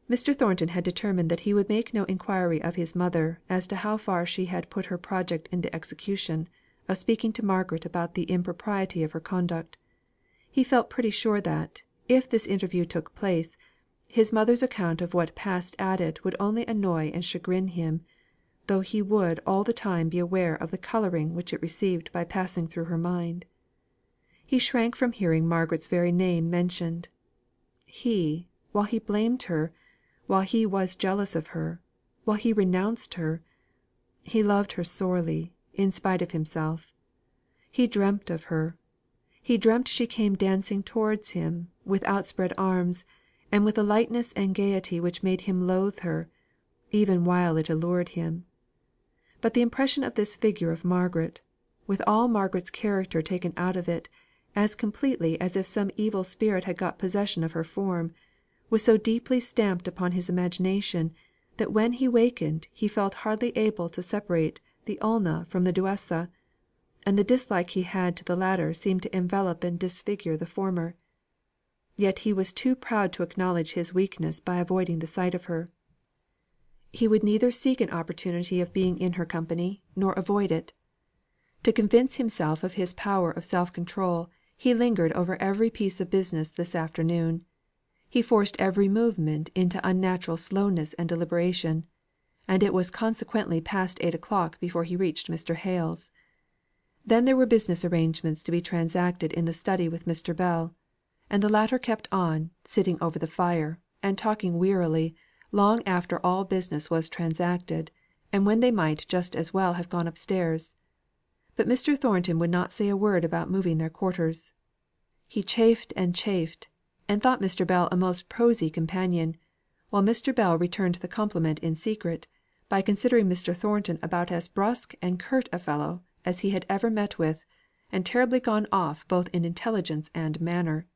Mr. Thornton had determined that he would make no inquiry of his mother as to how far she had put her project into execution, of speaking to Margaret about the impropriety of her conduct. He felt pretty sure that, if this interview took place, his mother's account of what passed at it would only annoy and chagrin him, though he would all the time be aware of the colouring which it received by passing through her mind. He shrank from hearing Margaret's very name mentioned. He, while he blamed her, while he was jealous of her, while he renounced her, he loved her sorely, in spite of himself. He dreamt of her. He dreamt she came dancing towards him, with outspread arms, and with a lightness and gaiety which made him loathe her, even while it allured him. But the impression of this figure of Margaret, with all Margaret's character taken out of it, as completely as if some evil spirit had got possession of her form, was so deeply stamped upon his imagination, that when he wakened he felt hardly able to separate the Ulna from the Duessa, and the dislike he had to the latter seemed to envelop and disfigure the former. Yet he was too proud to acknowledge his weakness by avoiding the sight of her. He would neither seek an opportunity of being in her company, nor avoid it. To convince himself of his power of self control, he lingered over every piece of business this afternoon; he forced every movement into unnatural slowness and deliberation; and it was consequently past 8 o'clock before he reached Mr. Hale's. Then there were business arrangements to be transacted in the study with Mr. Bell; and the latter kept on, sitting over the fire, and talking wearily, long after all business was transacted, and when they might just as well have gone upstairs. But Mr. Thornton would not say a word about moving their quarters. He chafed and chafed, and thought Mr. Bell a most prosy companion, while Mr. Bell returned the compliment in secret, by considering Mr. Thornton about as brusque and curt a fellow as he had ever met with, and terribly gone off both in intelligence and manner.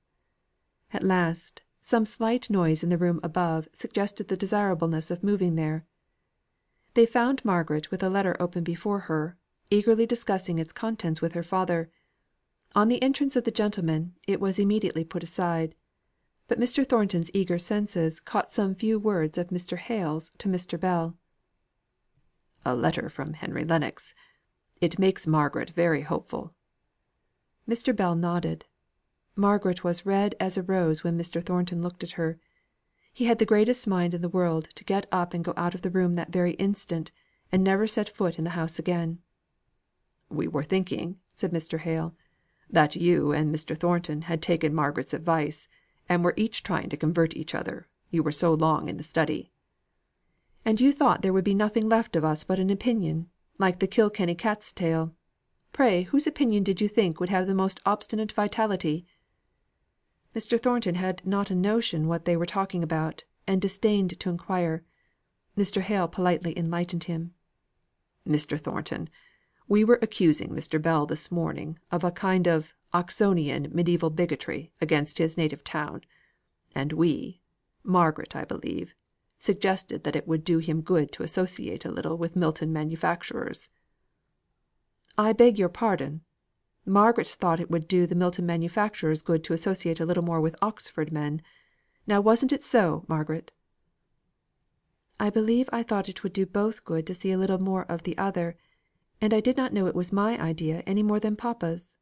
At last, some slight noise in the room above suggested the desirableness of moving there. They found Margaret with a letter open before her, eagerly discussing its contents with her father. On the entrance of the gentleman, it was immediately put aside; but Mr. Thornton's eager senses caught some few words of Mr. Hale's to Mr. Bell. "A letter from Henry Lennox. It makes Margaret very hopeful." Mr. Bell nodded. Margaret was red as a rose when Mr. Thornton looked at her. He had the greatest mind in the world to get up and go out of the room that very instant, and never set foot in the house again. "We were thinking," said Mr. Hale, "that you and Mr. Thornton had taken Margaret's advice, and were each trying to convert each other, you were so long in the study." "And you thought there would be nothing left of us but an opinion, like the Kilkenny cat's tail. Pray whose opinion did you think would have the most obstinate vitality?" Mr. Thornton had not a notion what they were talking about, and disdained to inquire. Mr. Hale politely enlightened him. "Mr. Thornton, we were accusing Mr. Bell this morning of a kind of Oxonian mediaeval bigotry against his native town; and Margaret, I believe, suggested that it would do him good to associate a little with Milton manufacturers." "I beg your pardon. Margaret thought it would do the Milton manufacturers good to associate a little more with Oxford men. Now wasn't it so, Margaret?" "I believe I thought it would do both good to see a little more of the other; and I did not know it was my idea any more than papa's."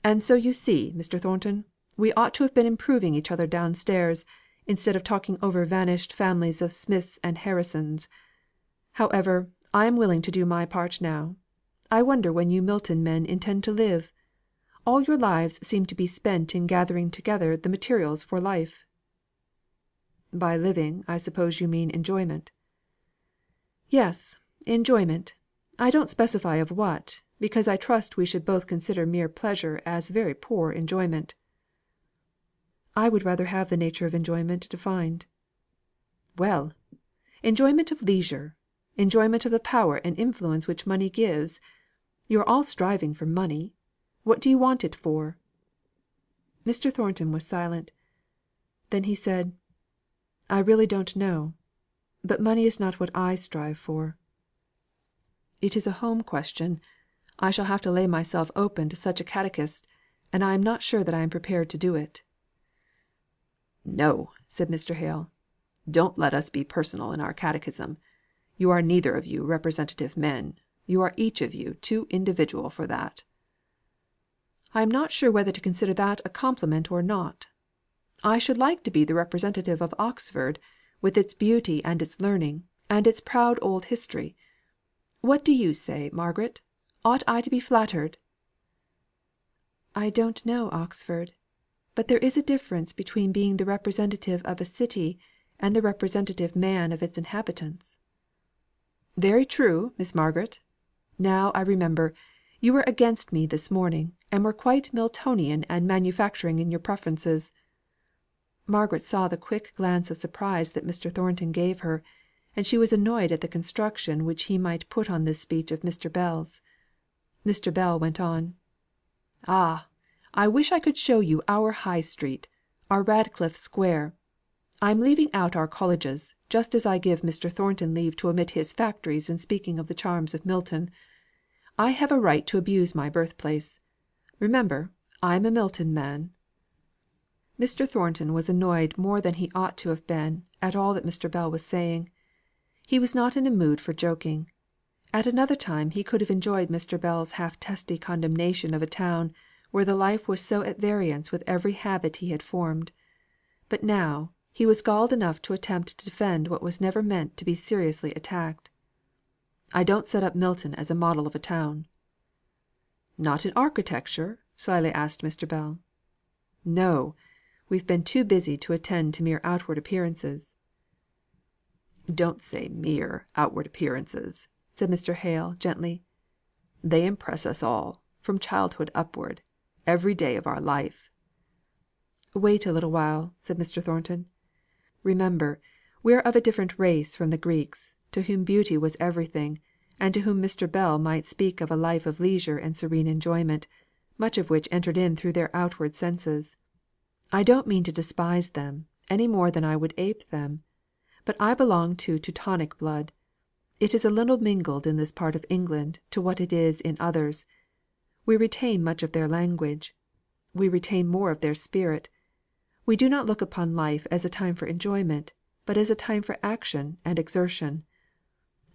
"And so you see, Mr. Thornton, we ought to have been improving each other downstairs, instead of talking over vanished families of Smiths and Harrisons. However, I am willing to do my part now. I wonder when you Milton men intend to live? All your lives seem to be spent in gathering together the materials for life." "By living, I suppose you mean enjoyment." "Yes, enjoyment. I don't specify of what, because I trust we should both consider mere pleasure as very poor enjoyment." "I would rather have the nature of enjoyment defined." "Well! Enjoyment of leisure; enjoyment of the power and influence which money gives. You are all striving for money. What do you want it for?" Mr. Thornton was silent. Then he said: "I really don't know. But money is not what I strive for. It is a home question. I shall have to lay myself open to such a catechist, and I am not sure that I am prepared to do it." "No," said Mr. Hale. "Don't let us be personal in our catechism. You are neither of you representative men; you are each of you too individual for that." "I am not sure whether to consider that a compliment or not. I should like to be the representative of Oxford, with its beauty and its learning, and its proud old history. What do you say, Margaret? Ought I to be flattered?" "I don't know Oxford; but there is a difference between being the representative of a city, and the representative man of its inhabitants." "Very true, Miss Margaret. Now I remember, you were against me this morning, and were quite Miltonian and manufacturing in your preferences." Margaret saw the quick glance of surprise that Mr. Thornton gave her, and she was annoyed at the construction which he might put on this speech of Mr. Bell's. Mr. Bell went on: "Ah! I wish I could show you our High Street, our Radcliffe Square. I am leaving out our colleges, just as I give Mr. Thornton leave to omit his factories in speaking of the charms of Milton. I have a right to abuse my birthplace. Remember, I am a Milton man." Mr. Thornton was annoyed more than he ought to have been at all that Mr. Bell was saying. He was not in a mood for joking. At another time he could have enjoyed Mr. Bell's half testy condemnation of a town where the life was so at variance with every habit he had formed; but now, he was galled enough to attempt to defend what was never meant to be seriously attacked. "I don't set up Milton as a model of a town." "Not in architecture?" slyly asked Mr. Bell. "No! We've been too busy to attend to mere outward appearances." "Don't say mere outward appearances," said Mr. Hale, gently. "They impress us all, from childhood upward, every day of our life." "Wait a little while," said Mr. Thornton. "Remember, we're of a different race from the Greeks, to whom beauty was everything, and to whom Mr. Bell might speak of a life of leisure and serene enjoyment, much of which entered in through their outward senses. I don't mean to despise them, any more than I would ape them; but I belong to Teutonic blood. It is a little mingled in this part of England to what it is in others. We retain much of their language. We retain more of their spirit. We do not look upon life as a time for enjoyment, but as a time for action and exertion.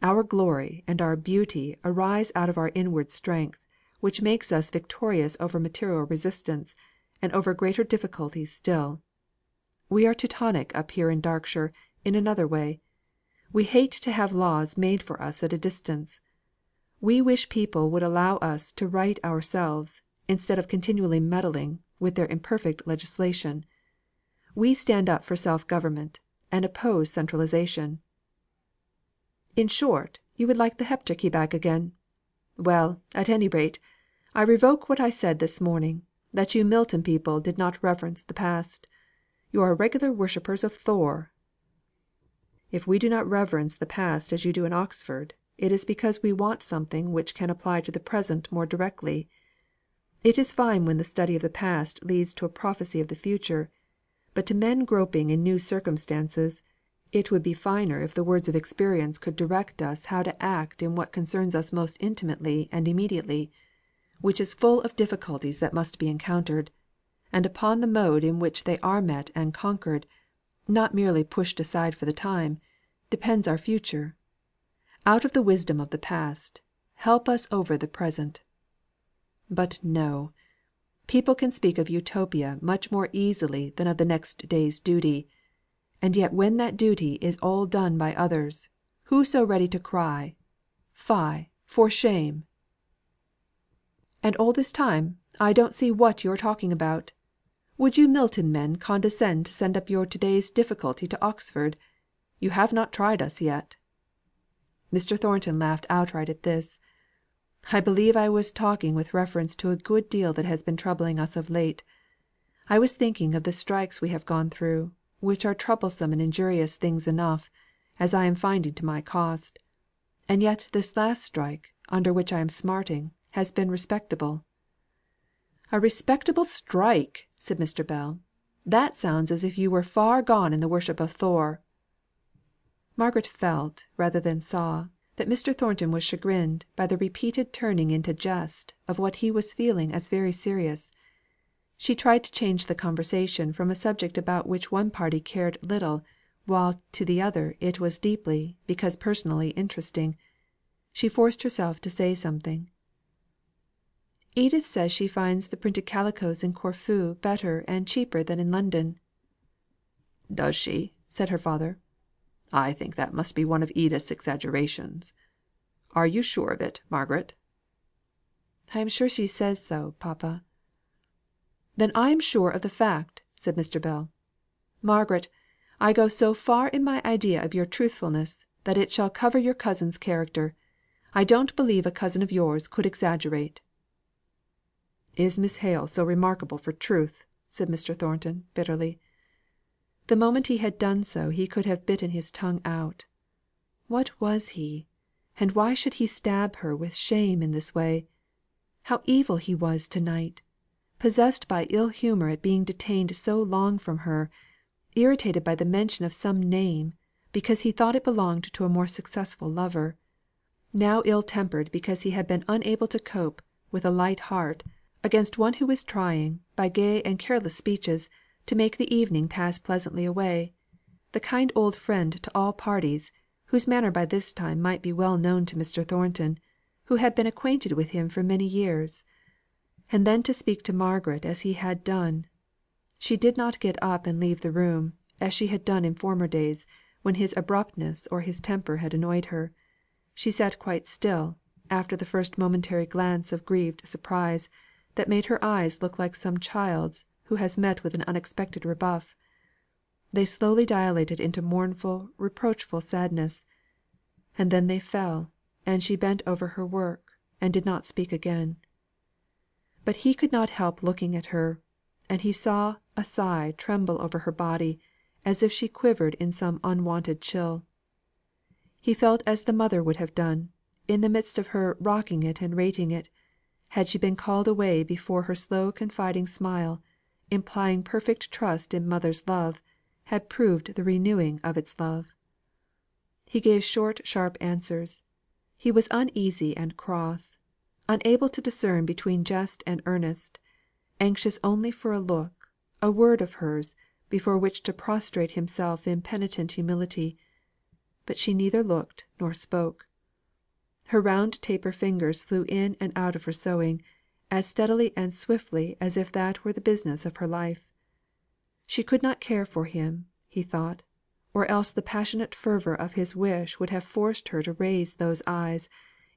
Our glory and our beauty arise out of our inward strength, which makes us victorious over material resistance, and over greater difficulties still. We are Teutonic up here in Darkshire in another way. We hate to have laws made for us at a distance. We wish people would allow us to right ourselves, instead of continually meddling with their imperfect legislation. We stand up for self government, and oppose centralisation." "In short, you would like the Heptarchy back again. Well, at any rate, I revoke what I said this morning, that you Milton people did not reverence the past. You are regular worshippers of Thor." "If we do not reverence the past as you do in Oxford, it is because we want something which can apply to the present more directly. It is fine when the study of the past leads to a prophecy of the future; but to men groping in new circumstances, it would be finer if the words of experience could direct us how to act in what concerns us most intimately and immediately, which is full of difficulties that must be encountered; and upon the mode in which they are met and conquered, not merely pushed aside for the time, depends our future. Out of the wisdom of the past, help us over the present. But no! People can speak of Utopia much more easily than of the next day's duty; and yet when that duty is all done by others, who so ready to cry, 'Fie, for shame!' And all this time I don't see what you are talking about. Would you Milton men condescend to send up your to day's difficulty to Oxford? You have not tried us yet." Mr. Thornton laughed outright at this. "I believe I was talking with reference to a good deal that has been troubling us of late. I was thinking of the strikes we have gone through, which are troublesome and injurious things enough, as I am finding to my cost; and yet this last strike, under which I am smarting, has been respectable." "A respectable strike!" said Mr. Bell. "That sounds as if you were far gone in the worship of Thor." Margaret felt, rather than saw, that Mr. Thornton was chagrined by the repeated turning into jest of what he was feeling as very serious. She tried to change the conversation from a subject about which one party cared little, while to the other it was deeply, because personally interesting. She forced herself to say something. "Edith says she finds the printed calicoes in Corfu better and cheaper than in London." "Does she?" said her father. "I think that must be one of Edith's exaggerations. Are you sure of it, Margaret?" "I am sure she says so, papa." "Then I am sure of the fact," said Mr. Bell. "Margaret, I go so far in my idea of your truthfulness, that it shall cover your cousin's character. I don't believe a cousin of yours could exaggerate." "Is Miss Hale so remarkable for truth?" said Mr. Thornton, bitterly. The moment he had done so he could have bitten his tongue out. What was he? And why should he stab her with shame in this way? How evil he was to night! Possessed by ill humour at being detained so long from her; irritated by the mention of some name, because he thought it belonged to a more successful lover; now ill tempered because he had been unable to cope, with a light heart, against one who was trying, by gay and careless speeches, to make the evening pass pleasantly away; the kind old friend to all parties, whose manner by this time might be well known to Mr. Thornton, who had been acquainted with him for many years. And then to speak to Margaret as he had done! She did not get up and leave the room, as she had done in former days, when his abruptness or his temper had annoyed her. She sat quite still, after the first momentary glance of grieved surprise, that made her eyes look like some child's who has met with an unexpected rebuff. They slowly dilated into mournful, reproachful sadness; and then they fell, and she bent over her work, and did not speak again. But he could not help looking at her, and he saw a sigh tremble over her body, as if she quivered in some unwonted chill. He felt as the mother would have done, in the midst of her rocking it and rating it, had she been called away before her slow confiding smile, implying perfect trust in mother's love, had proved the renewing of its love. He gave short sharp answers. He was uneasy and cross, unable to discern between jest and earnest, anxious only for a look, a word of hers, before which to prostrate himself in penitent humility. But she neither looked nor spoke. Her round taper fingers flew in and out of her sewing, as steadily and swiftly as if that were the business of her life. She could not care for him, he thought, or else the passionate fervour of his wish would have forced her to raise those eyes,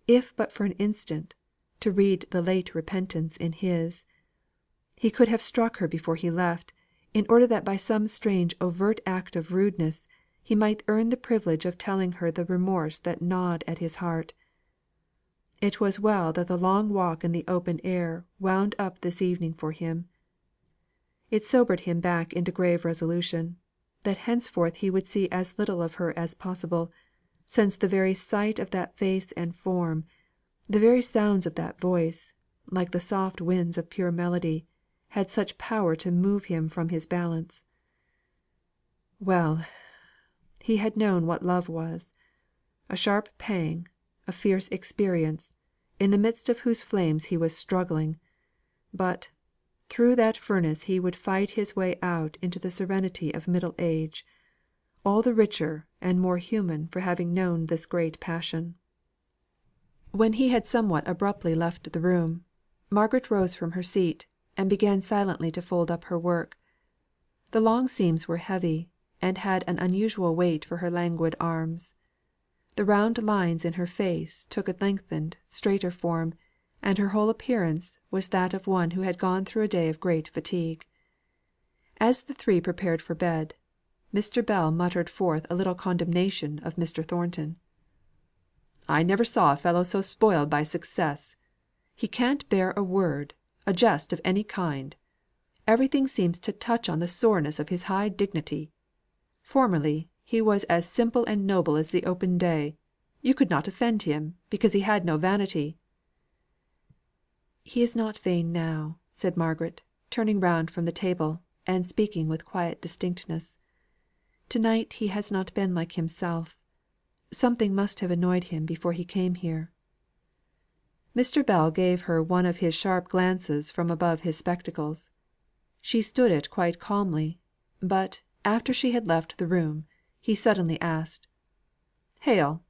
if but for an instant, to read the late repentance in his. He could have struck her before he left, in order that by some strange overt act of rudeness he might earn the privilege of telling her the remorse that gnawed at his heart. It was well that the long walk in the open air wound up this evening for him. It sobered him back into grave resolution, that henceforth he would see as little of her as possible, since the very sight of that face and form, the very sounds of that voice, like the soft winds of pure melody, had such power to move him from his balance. Well, he had known what love was; a sharp pang, a fierce experience, in the midst of whose flames he was struggling; but, through that furnace he would fight his way out into the serenity of middle age, all the richer and more human for having known this great passion. When he had somewhat abruptly left the room, Margaret rose from her seat, and began silently to fold up her work. The long seams were heavy, and had an unusual weight for her languid arms. The round lines in her face took a lengthened, straighter form, and her whole appearance was that of one who had gone through a day of great fatigue. As the three prepared for bed, Mr. Bell muttered forth a little condemnation of Mr. Thornton. "I never saw a fellow so spoiled by success. He can't bear a word, a jest of any kind. Everything seems to touch on the soreness of his high dignity. Formerly he was as simple and noble as the open day. You could not offend him, because he had no vanity." "He is not vain now," said Margaret, turning round from the table, and speaking with quiet distinctness. "To night he has not been like himself. Something must have annoyed him before he came here." Mr. Bell gave her one of his sharp glances from above his spectacles. She stood it quite calmly; but, after she had left the room, he suddenly asked: "Hale,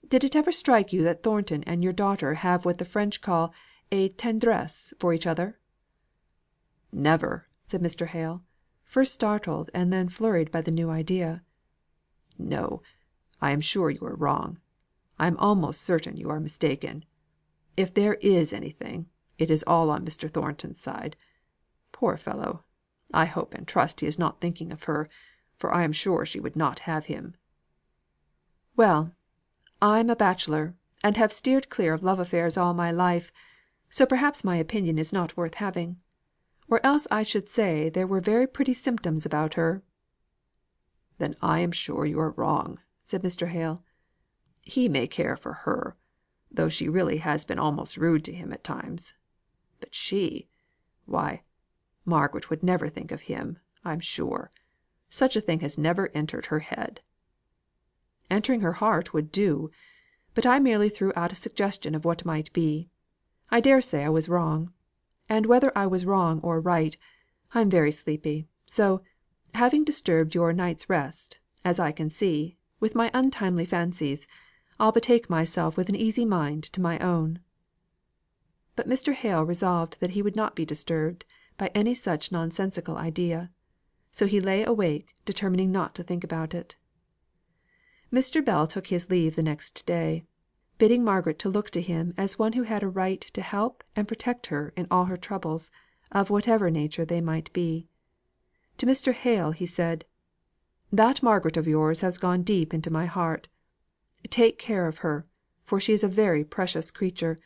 did it ever strike you that Thornton and your daughter have what the French call a tendresse for each other?" "Never," said Mr. Hale, first startled and then flurried by the new idea. "No, I am sure you are wrong. I am almost certain you are mistaken. If there is anything, it is all on Mr. Thornton's side. Poor fellow! I hope and trust he is not thinking of her, for I am sure she would not have him." "Well, I'm a bachelor, and have steered clear of love affairs all my life, so perhaps my opinion is not worth having. Or else I should say there were very pretty symptoms about her." "Then I am sure you are wrong," said Mr. Hale. "He may care for her, though she really has been almost rude to him at times. But why, Margaret would never think of him, I'm sure. Such a thing has never entered her head." "Entering her heart would do. But I merely threw out a suggestion of what might be. I dare say I was wrong. And whether I was wrong or right, I'm very sleepy; so, having disturbed your night's rest, as I can see, with my untimely fancies, I'll betake myself with an easy mind to my own." But Mr. Hale resolved that he would not be disturbed by any such nonsensical idea; so he lay awake, determining not to think about it. Mr. Bell took his leave the next day, bidding Margaret to look to him as one who had a right to help and protect her in all her troubles, of whatever nature they might be. To Mr. Hale he said: "That Margaret of yours has gone deep into my heart. Take care of her, for she is a very precious creature;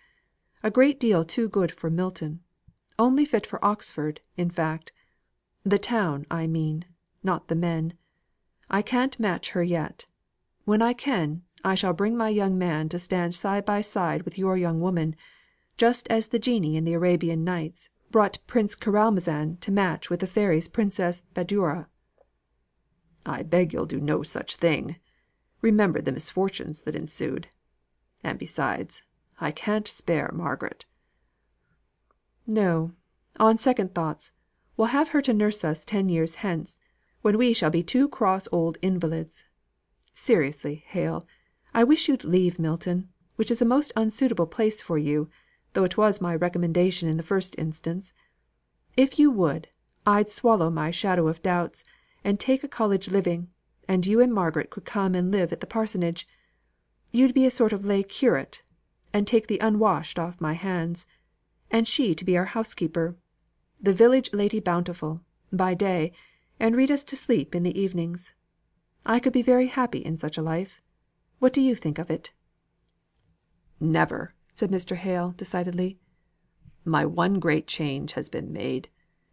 a great deal too good for Milton; only fit for Oxford, in fact the town, I mean, not the men. I can't match her yet. When I can, I shall bring my young man to stand side by side with your young woman, just as the genie in the Arabian Nights brought Prince Caeralmazan to match with the fairies' Princess Badoura." "I beg you'll do no such thing. Remember the misfortunes that ensued. And besides, I can't spare Margaret." "No. On second thoughts, we'll have her to nurse us 10 years hence, when we shall be two cross old invalids. Seriously, Hale, I wish you'd leave Milton, which is a most unsuitable place for you, though it was my recommendation in the first instance. If you would, I'd swallow my shadow of doubts, and take a college living, and you and Margaret could come and live at the parsonage. You'd be a sort of lay curate, and take the unwashed off my hands; and she to be our housekeeper, the village Lady Bountiful, by day, and read us to sleep in the evenings. I could be very happy in such a life. What do you think of it?" "Never," said Mr. Hale, decidedly. "My one great change has been made,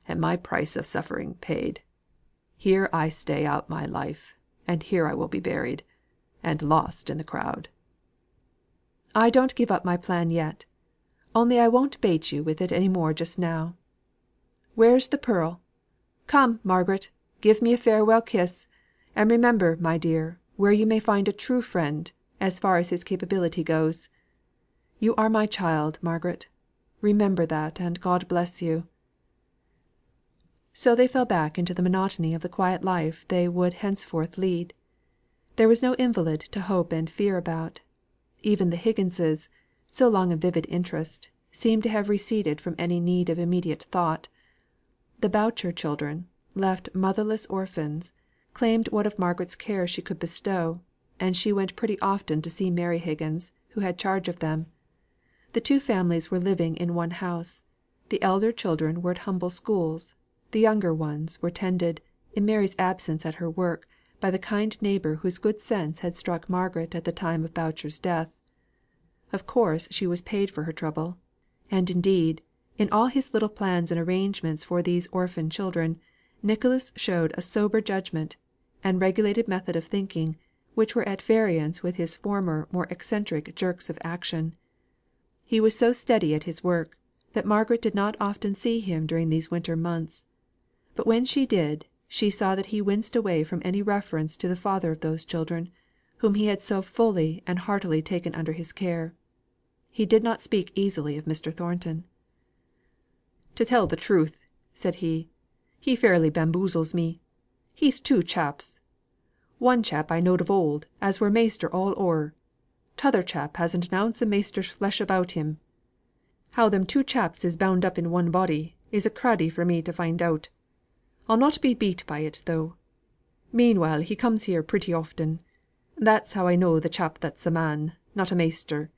and my price of suffering paid. Here I stay out my life, and here I will be buried, and lost in the crowd." "I don't give up my plan yet; only I won't bait you with it any more just now. Where's the pearl? Come, Margaret, give me a farewell kiss; and remember, my dear, where you may find a true friend, as far as his capability goes. You are my child, Margaret. Remember that, and God bless you." So they fell back into the monotony of the quiet life they would henceforth lead. There was no invalid to hope and fear about. Even the Higginses, so long a vivid interest, seemed to have receded from any need of immediate thought. The Boucher children, left motherless orphans, claimed what of Margaret's care she could bestow, and she went pretty often to see Mary Higgins, who had charge of them. The two families were living in one house; the elder children were at humble schools; the younger ones were tended, in Mary's absence at her work, by the kind neighbour whose good sense had struck Margaret at the time of Boucher's death. Of course she was paid for her trouble; and indeed, in all his little plans and arrangements for these orphan children, Nicholas showed a sober judgement, and regulated method of thinking, which were at variance with his former more eccentric jerks of action. He was so steady at his work, that Margaret did not often see him during these winter months; but when she did, she saw that he winced away from any reference to the father of those children, whom he had so fully and heartily taken under his care. He did not speak easily of Mr. Thornton. "To tell the truth," said he fairly bamboozles me. He's two chaps. One chap I knowed of old, as were measter all o'er. T'other chap hasn't an ounce o' measter's flesh about him. How them two chaps is bound up in one body, is a craddy for me to find out. I'll not be beat by it, though. Meanwhile he comes here pretty often. That's how I know the chap that's a man, not a measter.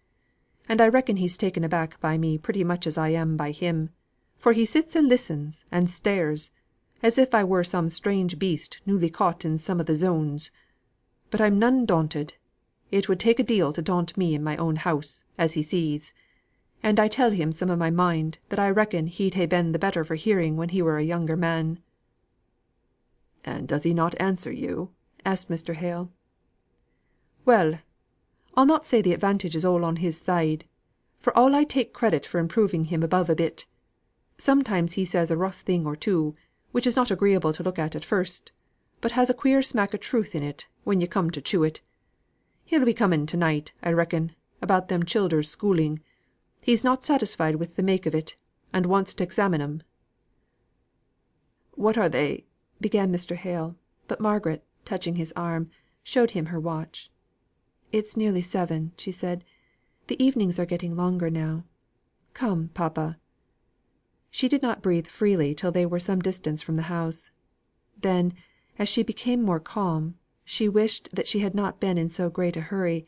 And I reckon he's taken aback by me pretty much as I am by him; for he sits and listens, and stares, as if I were some strange beast newly caught in some o' the zones. But I'm none daunted. It would take a deal to daunt me in my own house, as he sees. And I tell him some o' my mind that I reckon he'd ha' been the better for hearing when he were a younger man." "And does he not answer you?" asked Mr. Hale. "Well, I'll not say the advantage is all on his side, for all I take credit for improving him above a bit. Sometimes he says a rough thing or two, which is not agreeable to look at first, but has a queer smack o' truth in it, when you come to chew it. He'll be coming to night, I reckon, about them childer's schooling. He's not satisfied with the make of it, and wants to examine 'em." "What are they?" began Mr. Hale; but Margaret, touching his arm, showed him her watch. "It's nearly 7," she said. "The evenings are getting longer now. Come, papa." She did not breathe freely till they were some distance from the house. Then, as she became more calm, she wished that she had not been in so great a hurry;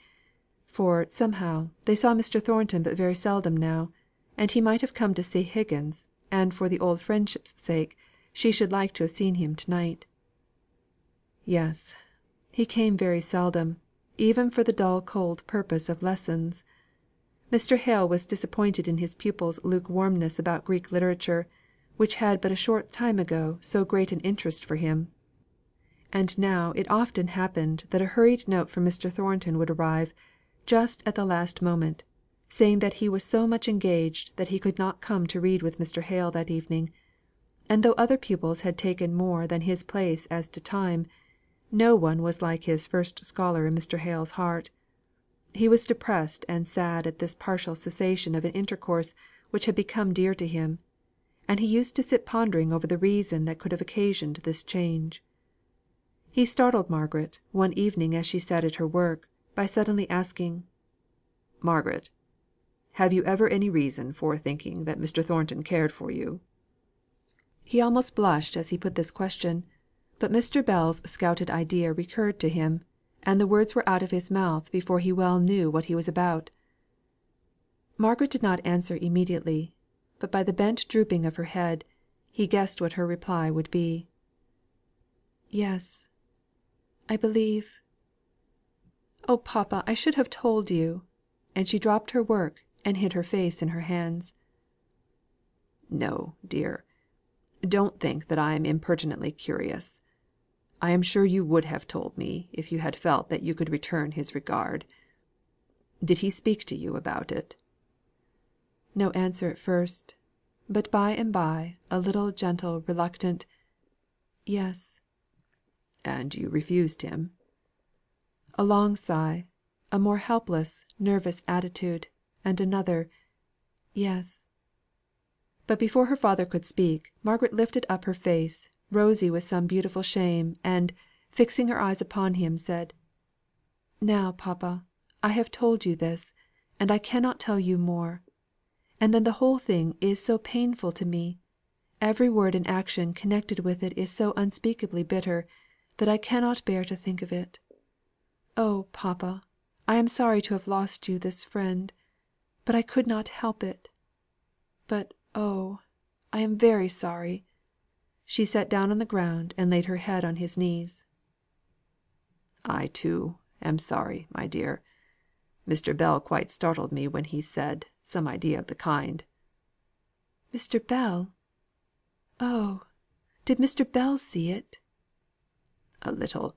for, somehow, they saw Mr. Thornton but very seldom now, and he might have come to see Higgins, and for the old friendship's sake, she should like to have seen him to night. Yes, he came very seldom, even for the dull cold purpose of lessons. Mr. Hale was disappointed in his pupil's lukewarmness about Greek literature, which had but a short time ago so great an interest for him. And now it often happened that a hurried note from Mr. Thornton would arrive, just at the last moment, saying that he was so much engaged that he could not come to read with Mr. Hale that evening; and though other pupils had taken more than his place as to time, no one was like his first scholar in Mr. Hale's heart. He was depressed and sad at this partial cessation of an intercourse which had become dear to him; and he used to sit pondering over the reason that could have occasioned this change. He startled Margaret, one evening as she sat at her work, by suddenly asking, "Margaret, have you ever any reason for thinking that Mr. Thornton cared for you?" He almost blushed as he put this question; but Mr. Bell's scouted idea recurred to him, and the words were out of his mouth before he well knew what he was about. Margaret did not answer immediately; but by the bent drooping of her head, he guessed what her reply would be. "Yes, I believe Oh, papa, I should have told you!" And she dropped her work, and hid her face in her hands. "No, dear. Don't think that I am impertinently curious. I am sure you would have told me if you had felt that you could return his regard. Did he speak to you about it?" No answer at first; but by and by a little gentle reluctant "Yes." "And you refused him?" A long sigh, a more helpless, nervous attitude, and another "Yes." But before her father could speak, Margaret lifted up her face, rosy with some beautiful shame, and, fixing her eyes upon him, said, "Now, papa, I have told you this, and I cannot tell you more. And then the whole thing is so painful to me, every word and action connected with it is so unspeakably bitter, that I cannot bear to think of it. Oh, papa, I am sorry to have lost you this friend; but I could not help it. But oh, I am very sorry." She sat down on the ground and laid her head on his knees. "I too am sorry, my dear. Mr. Bell quite startled me when he said some idea of the kind." "Mr. Bell! Oh, did Mr. Bell see it?" "A little.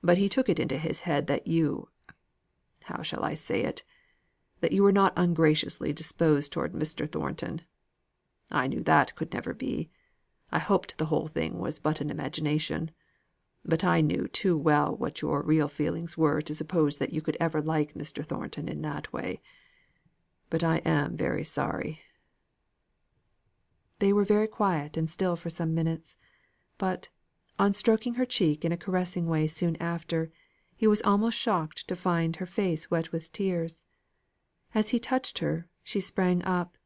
But he took it into his head that you how shall I say it? That you were not ungraciously disposed towards Mr. Thornton. I knew that could never be. I hoped the whole thing was but an imagination; but I knew too well what your real feelings were to suppose that you could ever like Mr. Thornton in that way. But I am very sorry." They were very quiet and still for some minutes; but, on stroking her cheek in a caressing way soon after, he was almost shocked to find her face wet with tears. As he touched her, she sprang up,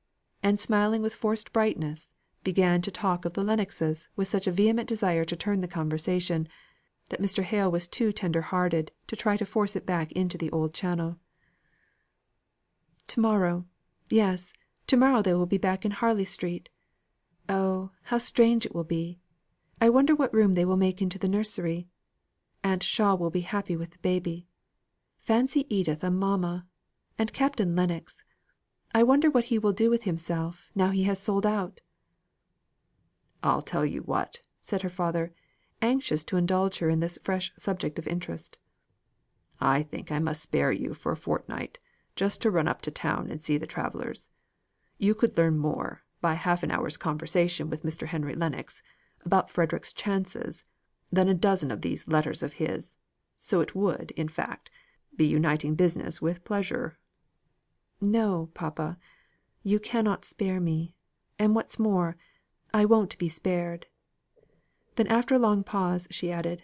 and smiling with forced brightness, began to talk of the Lennoxes with such a vehement desire to turn the conversation, that Mr. Hale was too tender hearted to try to force it back into the old channel. "To morrow yes, to morrow they will be back in Harley Street. Oh, how strange it will be! I wonder what room they will make into the nursery. Aunt Shaw will be happy with the baby. Fancy Edith a mamma! And Captain Lennox! I wonder what he will do with himself, now he has sold out." "I'll tell you what," said her father, anxious to indulge her in this fresh subject of interest. "I think I must spare you for a fortnight, just to run up to town and see the travellers. You could learn more, by half an hour's conversation with Mr. Henry Lennox, about Frederick's chances, than a dozen of these letters of his; so it would, in fact, be uniting business with pleasure." "No, papa, you cannot spare me; and what's more, I won't be spared." Then after a long pause, she added,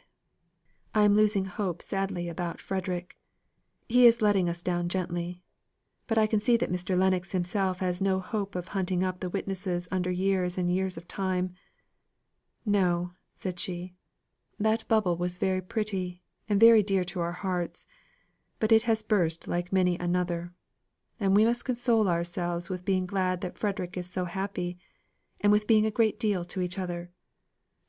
I am losing hope sadly about Frederick. He is letting us down gently; but I can see that Mr. Lennox himself has no hope of hunting up the witnesses under years and years of time. No," said she, "that bubble was very pretty, and very dear to our hearts; but it has burst like many another; and we must console ourselves with being glad that Frederick is so happy, and with being a great deal to each other.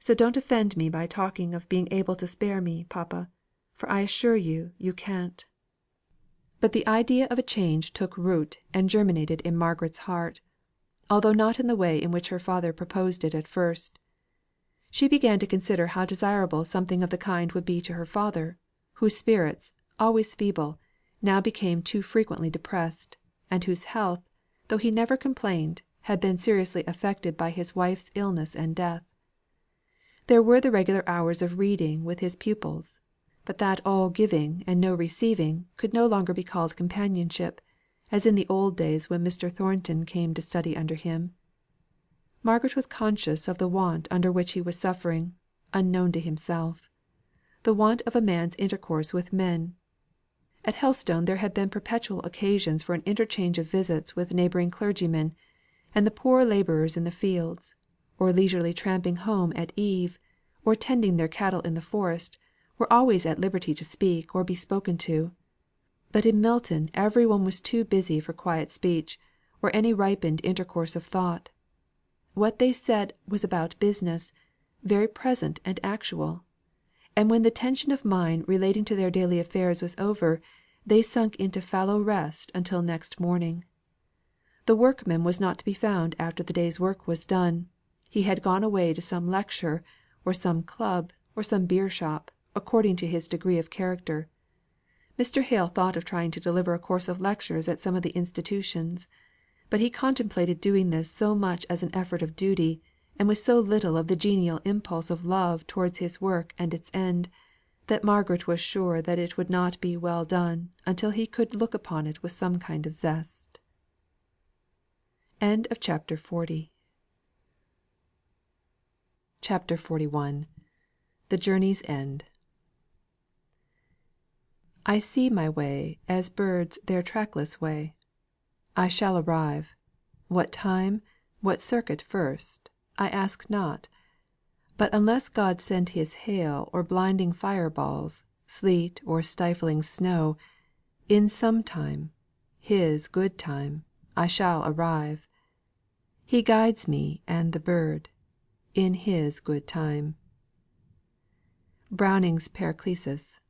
So don't offend me by talking of being able to spare me, papa, for I assure you, you can't." But the idea of a change took root and germinated in Margaret's heart, although not in the way in which her father proposed it at first. She began to consider how desirable something of the kind would be to her father, whose spirits, always feeble, now became too frequently depressed, and whose health, though he never complained, had been seriously affected by his wife's illness and death. There were the regular hours of reading with his pupils; but that all giving and no receiving could no longer be called companionship, as in the old days when Mr. Thornton came to study under him. Margaret was conscious of the want under which he was suffering, unknown to himself the want of a man's intercourse with men. At Helstone there had been perpetual occasions for an interchange of visits with neighbouring clergymen, and the poor labourers in the fields, or leisurely tramping home at eve, or tending their cattle in the forest, were always at liberty to speak or be spoken to. But in Milton every one was too busy for quiet speech, or any ripened intercourse of thought. What they said was about business, very present and actual; and when the tension of mind relating to their daily affairs was over, they sunk into fallow rest until next morning. The workman was not to be found after the day's work was done; he had gone away to some lecture, or some club, or some beer shop, according to his degree of character. Mr. Hale thought of trying to deliver a course of lectures at some of the institutions; but he contemplated doing this so much as an effort of duty, and with so little of the genial impulse of love towards his work and its end, that Margaret was sure that it would not be well done until he could look upon it with some kind of zest. CHAPTER 41. The Journey's End. I see my way as birds their trackless way. I shall arrive. What time, what circuit first, I ask not; but unless God send his hail or blinding fire balls, sleet or stifling snow, in some time, his good time, I shall arrive. He guides me and the bird, in his good time. Browning's Paracelsus.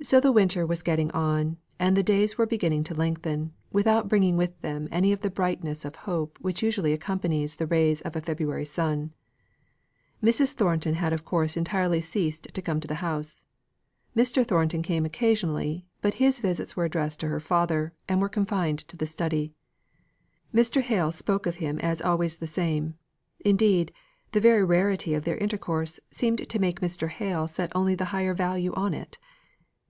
So the winter was getting on, and the days were beginning to lengthen, without bringing with them any of the brightness of hope which usually accompanies the rays of a February sun. Mrs. Thornton had of course entirely ceased to come to the house. Mr. Thornton came occasionally, but his visits were addressed to her father, and were confined to the study. Mr. Hale spoke of him as always the same; indeed, the very rarity of their intercourse seemed to make Mr. Hale set only the higher value on it.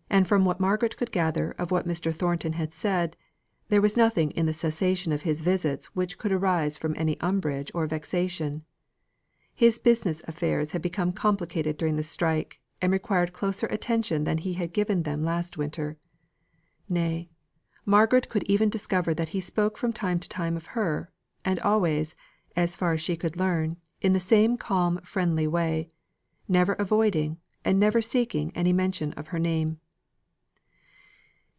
And from what Margaret could gather of what Mr. Thornton had said, there was nothing in the cessation of his visits which could arise from any umbrage or vexation. His business affairs had become complicated during the strike, and required closer attention than he had given them last winter. Nay, Margaret could even discover that he spoke from time to time of her, and always, as far as she could learn, in the same calm friendly way, never avoiding and never seeking any mention of her name.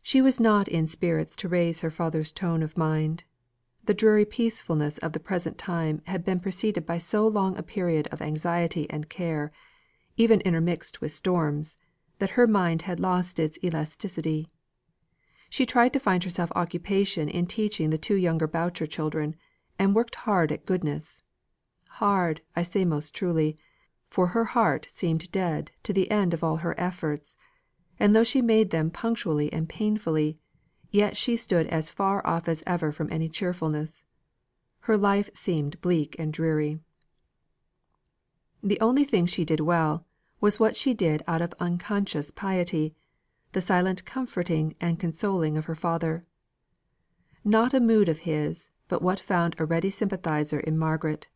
She was not in spirits to raise her father's tone of mind. The dreary peacefulness of the present time had been preceded by so long a period of anxiety and care, even intermixed with storms, that her mind had lost its elasticity. She tried to find herself occupation in teaching the two younger Boucher children, and worked hard at goodness. Hard, I say most truly, for her heart seemed dead to the end of all her efforts; and though she made them punctually and painfully, yet she stood as far off as ever from any cheerfulness. Her life seemed bleak and dreary. The only thing she did well, was what she did out of unconscious piety, the silent comforting and consoling of her father. Not a mood of his, but what found a ready sympathiser in Margaret.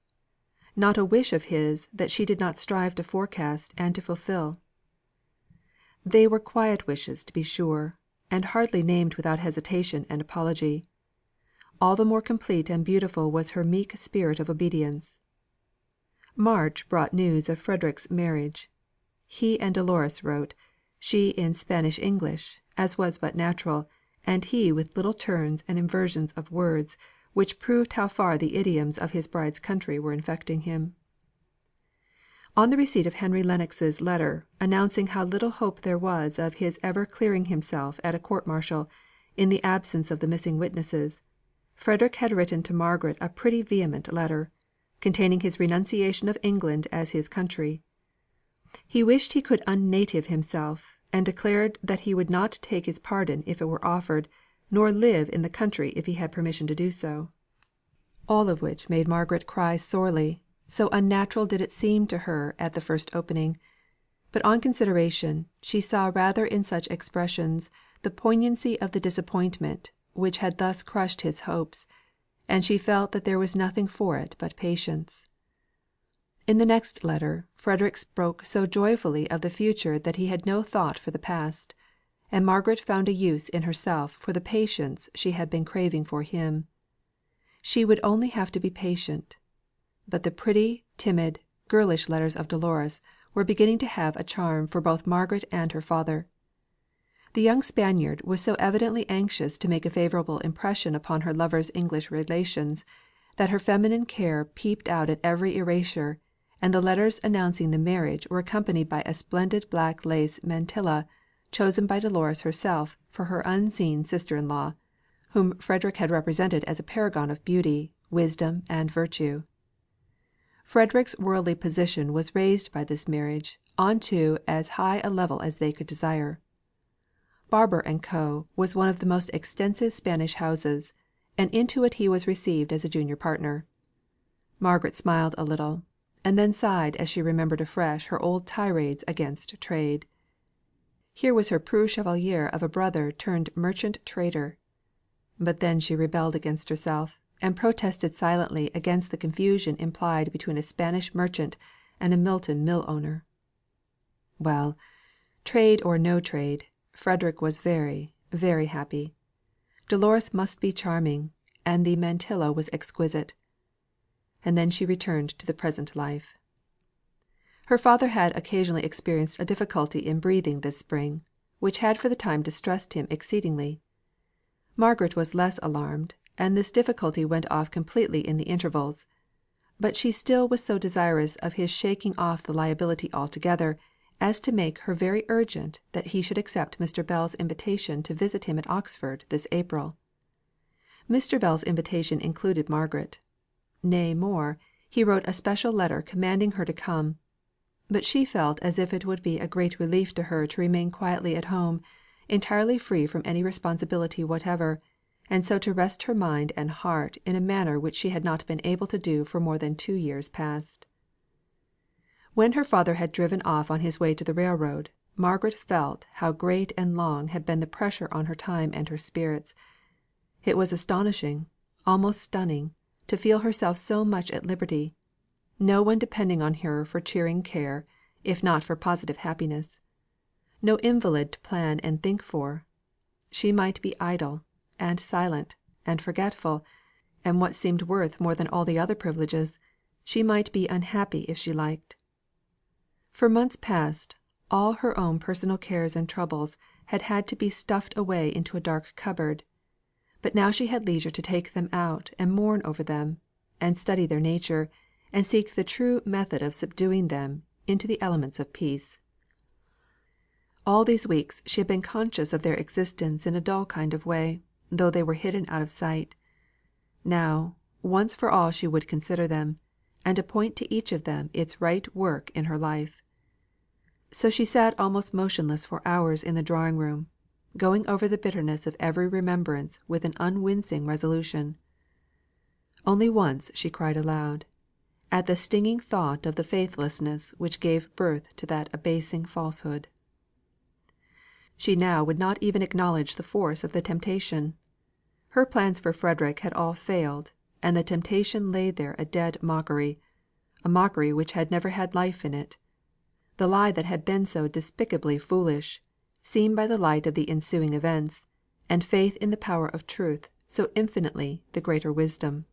not a wish of his that she did not strive to forecast and to fulfil. They were quiet wishes, to be sure, and hardly named without hesitation and apology. All the more complete and beautiful was her meek spirit of obedience. March brought news of Frederick's marriage. He and Dolores wrote, she in Spanish English, as was but natural, and he with little turns and inversions of words, which proved how far the idioms of his bride's country were infecting him. On the receipt of Henry Lennox's letter, announcing how little hope there was of his ever clearing himself at a court martial, in the absence of the missing witnesses, Frederick had written to Margaret a pretty vehement letter, containing his renunciation of England as his country. He wished he could unnative himself, and declared that he would not take his pardon if it were offered, nor live in the country if he had permission to do so. All of which made Margaret cry sorely, so unnatural did it seem to her at the first opening; but on consideration, she saw rather in such expressions the poignancy of the disappointment which had thus crushed his hopes, and she felt that there was nothing for it but patience. In the next letter, Frederick spoke so joyfully of the future that he had no thought for the past; and Margaret found a use in herself for the patience she had been craving for him. She would only have to be patient. But the pretty, timid, girlish letters of Dolores were beginning to have a charm for both Margaret and her father. The young Spaniard was so evidently anxious to make a favourable impression upon her lover's English relations, that her feminine care peeped out at every erasure, and the letters announcing the marriage were accompanied by a splendid black lace mantilla, chosen by Dolores herself for her unseen sister in law, whom Frederick had represented as a paragon of beauty, wisdom, and virtue. Frederick's worldly position was raised by this marriage on to as high a level as they could desire. Barbour and Co. was one of the most extensive Spanish houses, and into it he was received as a junior partner. Margaret smiled a little, and then sighed as she remembered afresh her old tirades against trade. Here was her preux chevalier of a brother turned merchant trader. But then she rebelled against herself, and protested silently against the confusion implied between a Spanish merchant and a Milton mill owner. Well, trade or no trade, Frederick was very, very happy. Dolores must be charming, and the mantilla was exquisite. And then she returned to the present life. Her father had occasionally experienced a difficulty in breathing this spring, which had for the time distressed him exceedingly. Margaret was less alarmed, and this difficulty went off completely in the intervals; but she still was so desirous of his shaking off the liability altogether, as to make her very urgent that he should accept Mr. Bell's invitation to visit him at Oxford this April. Mr. Bell's invitation included Margaret. Nay more, he wrote a special letter commanding her to come; but she felt as if it would be a great relief to her to remain quietly at home, entirely free from any responsibility whatever, and so to rest her mind and heart in a manner which she had not been able to do for more than 2 years past. When her father had driven off on his way to the railroad, Margaret felt how great and long had been the pressure on her time and her spirits. It was astonishing, almost stunning, to feel herself so much at liberty; no one depending on her for cheering care, if not for positive happiness; no invalid to plan and think for. She might be idle, and silent, and forgetful, and what seemed worth more than all the other privileges, she might be unhappy if she liked. For months past, all her own personal cares and troubles had had to be stuffed away into a dark cupboard; but now she had leisure to take them out and mourn over them, and study their nature, and seek the true method of subduing them into the elements of peace. All these weeks she had been conscious of their existence in a dull kind of way, though they were hidden out of sight. Now, once for all she would consider them, and appoint to each of them its right work in her life. So she sat almost motionless for hours in the drawing room, going over the bitterness of every remembrance with an unwincing resolution. Only once she cried aloud, at the stinging thought of the faithlessness which gave birth to that abasing falsehood. She now would not even acknowledge the force of the temptation. Her plans for Frederick had all failed, and the temptation lay there a dead mockery, a mockery which had never had life in it. The lie that had been so despicably foolish, seen by the light of the ensuing events, and faith in the power of truth so infinitely the greater wisdom.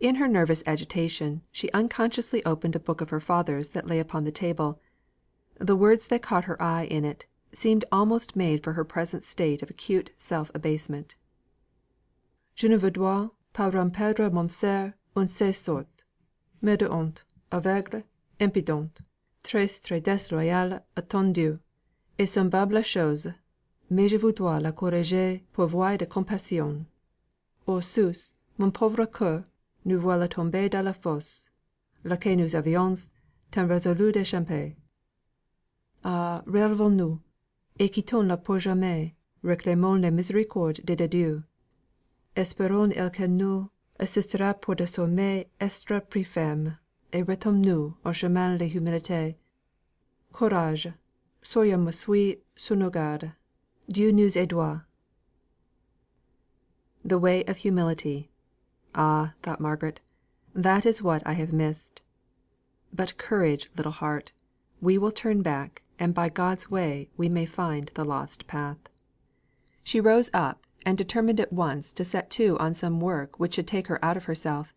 In her nervous agitation, she unconsciously opened a book of her father's that lay upon the table. The words that caught her eye in it seemed almost made for her present state of acute self abasement. Je ne voudrais pas rompre mon ser en ces sortes, mais de honte, aveugle, impudente, très déloyale attendue, et semblable chose, mais je voudrais la corriger pour voie de compassion. Au sus, mon pauvre cœur, nous voilà tomber dans la fosse, laquelle nous avions tant résolu d'échapper. Ah, relevons-nous, et quittons-la pour jamais, réclamons la miséricorde de Dieu. Espérons qu'elle nous assistera pour des sommets extra plus fermes, et retombe-nous au chemin de l'humilité. Courage, soyons suis sur nos gardes. Dieu nous aidera. The way of humility. Ah, thought Margaret, that is what I have missed. But courage, little heart. We will turn back, and by God's way we may find the lost path. She rose up, and determined at once to set to on some work which should take her out of herself.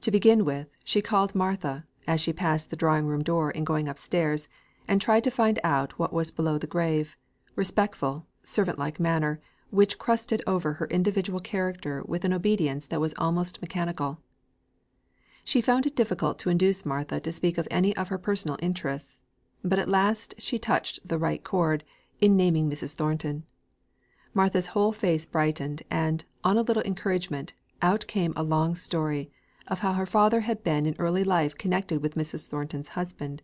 To begin with, she called Martha, as she passed the drawing room door in going upstairs, and tried to find out what was below the grave, respectful, servant like manner, which crusted over her individual character with an obedience that was almost mechanical. She found it difficult to induce Martha to speak of any of her personal interests, but at last she touched the right chord in naming Mrs. Thornton. Martha's whole face brightened, and, on a little encouragement, out came a long story of how her father had been in early life connected with Mrs. Thornton's husband;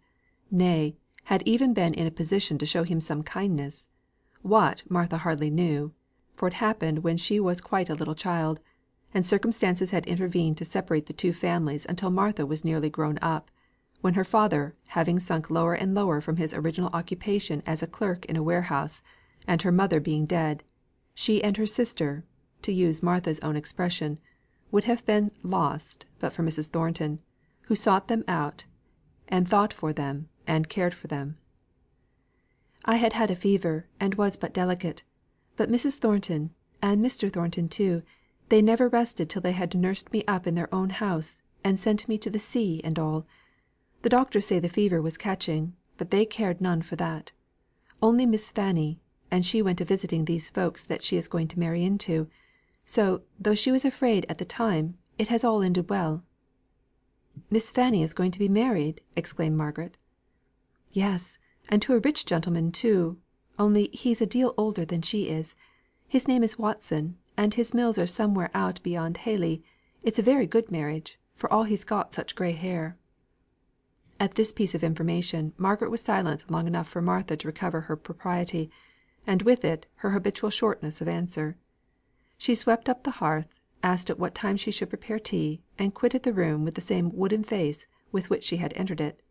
nay, had even been in a position to show him some kindness. What, Martha hardly knew, for it happened when she was quite a little child, and circumstances had intervened to separate the two families until Martha was nearly grown up, when her father, having sunk lower and lower from his original occupation as a clerk in a warehouse, and her mother being dead, she and her sister, to use Martha's own expression, would have been lost but for Mrs. Thornton, who sought them out, and thought for them, and cared for them. I had had a fever, and was but delicate; but Mrs. Thornton, and Mr. Thornton too, they never rested till they had nursed me up in their own house, and sent me to the sea and all. The doctors say the fever was catching, but they cared none for that. Only Miss Fanny, and she went a visiting these folks that she is going to marry into; so, though she was afraid at the time, it has all ended well." "Miss Fanny is going to be married!" exclaimed Margaret. "Yes, and to a rich gentleman too; only he's a deal older than she is. His name is Watson, and his mills are somewhere out beyond Halley. It's a very good marriage, for all he's got such grey hair." At this piece of information Margaret was silent long enough for Martha to recover her propriety, and with it her habitual shortness of answer. She swept up the hearth, asked at what time she should prepare tea, and quitted the room with the same wooden face with which she had entered it.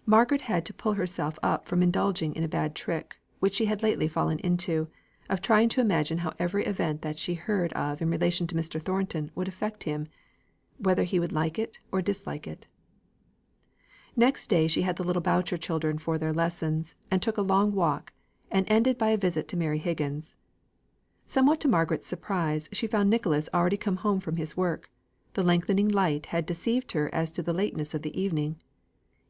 Margaret had to pull herself up from indulging in a bad trick, which she had lately fallen into, of trying to imagine how every event that she heard of in relation to Mr. Thornton would affect him, whether he would like it or dislike it. Next day she had the little Boucher children for their lessons, and took a long walk, and ended by a visit to Mary Higgins. Somewhat to Margaret's surprise, she found Nicholas already come home from his work; the lengthening light had deceived her as to the lateness of the evening.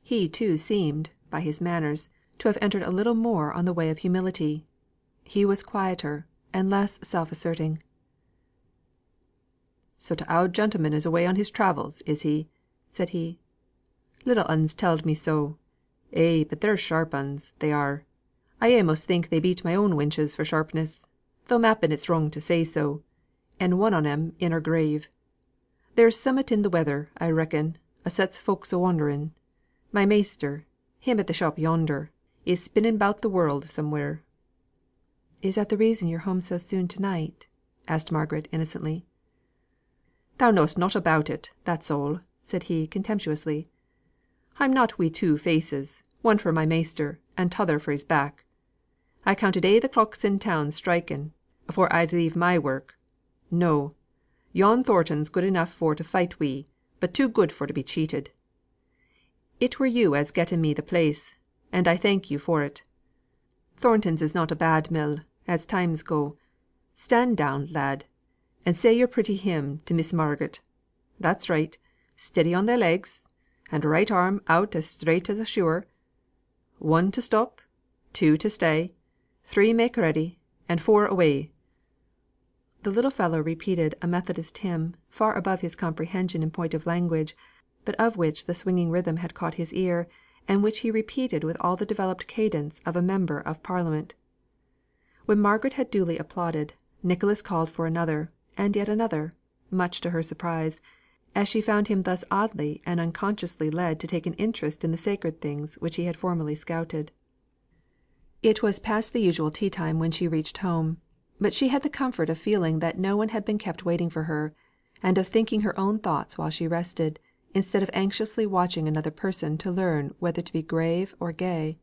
He too seemed, by his manners, to have entered a little more on the way of humility. He was quieter, and less self asserting. "So t' oud gentleman is away on his travels, is he?" said he. "Little uns telled me so. Eh, but they're sharp uns, they are. I a'most think they beat my own wenches for sharpness, though m'appen it's wrong to say so, and one on 'em in her grave. There's summat in the weather, I reckon, as sets folks a wondering. My master, him at the shop yonder, is spinning about the world somewhere." "Is that the reason you're home so soon to night?" asked Margaret innocently. "Thou know'st nought about it, that's all," said he contemptuously. "I'm not wi' two faces, one for my master, and t'other for his back. I counted a' the clocks in town striking, afore I'd leave my work. No! yon Thornton's good enough for to fight wi', but too good for to be cheated. It were you as getten me the place, and I thank you for it. Thornton's is not a bad mill, as times go. Stand down, lad, and say your pretty hymn to Miss Margaret. That's right. Steady on thy legs, and right arm out as straight as a skewer. 1 to stop, 2 to stay, 3 make ready, and 4 away." The little fellow repeated a Methodist hymn, far above his comprehension in point of language, but of which the swinging rhythm had caught his ear, and which he repeated with all the developed cadence of a member of Parliament. When Margaret had duly applauded, Nicholas called for another, and yet another, much to her surprise, as she found him thus oddly and unconsciously led to take an interest in the sacred things which he had formerly scouted. It was past the usual tea time when she reached home; but she had the comfort of feeling that no one had been kept waiting for her, and of thinking her own thoughts while she rested, instead of anxiously watching another person to learn whether to be grave or gay.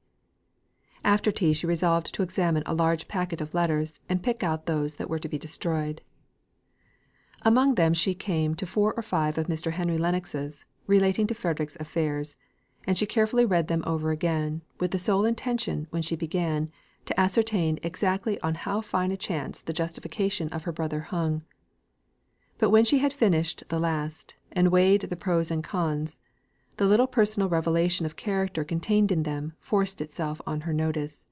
After tea she resolved to examine a large packet of letters, and pick out those that were to be destroyed. Among them she came to 4 or 5 of Mr. Henry Lennox's, relating to Frederick's affairs; and she carefully read them over again, with the sole intention, when she began, to ascertain exactly on how fine a chance the justification of her brother hung. But when she had finished the last, and weighed the pros and cons, the little personal revelation of character contained in them forced itself on her notice.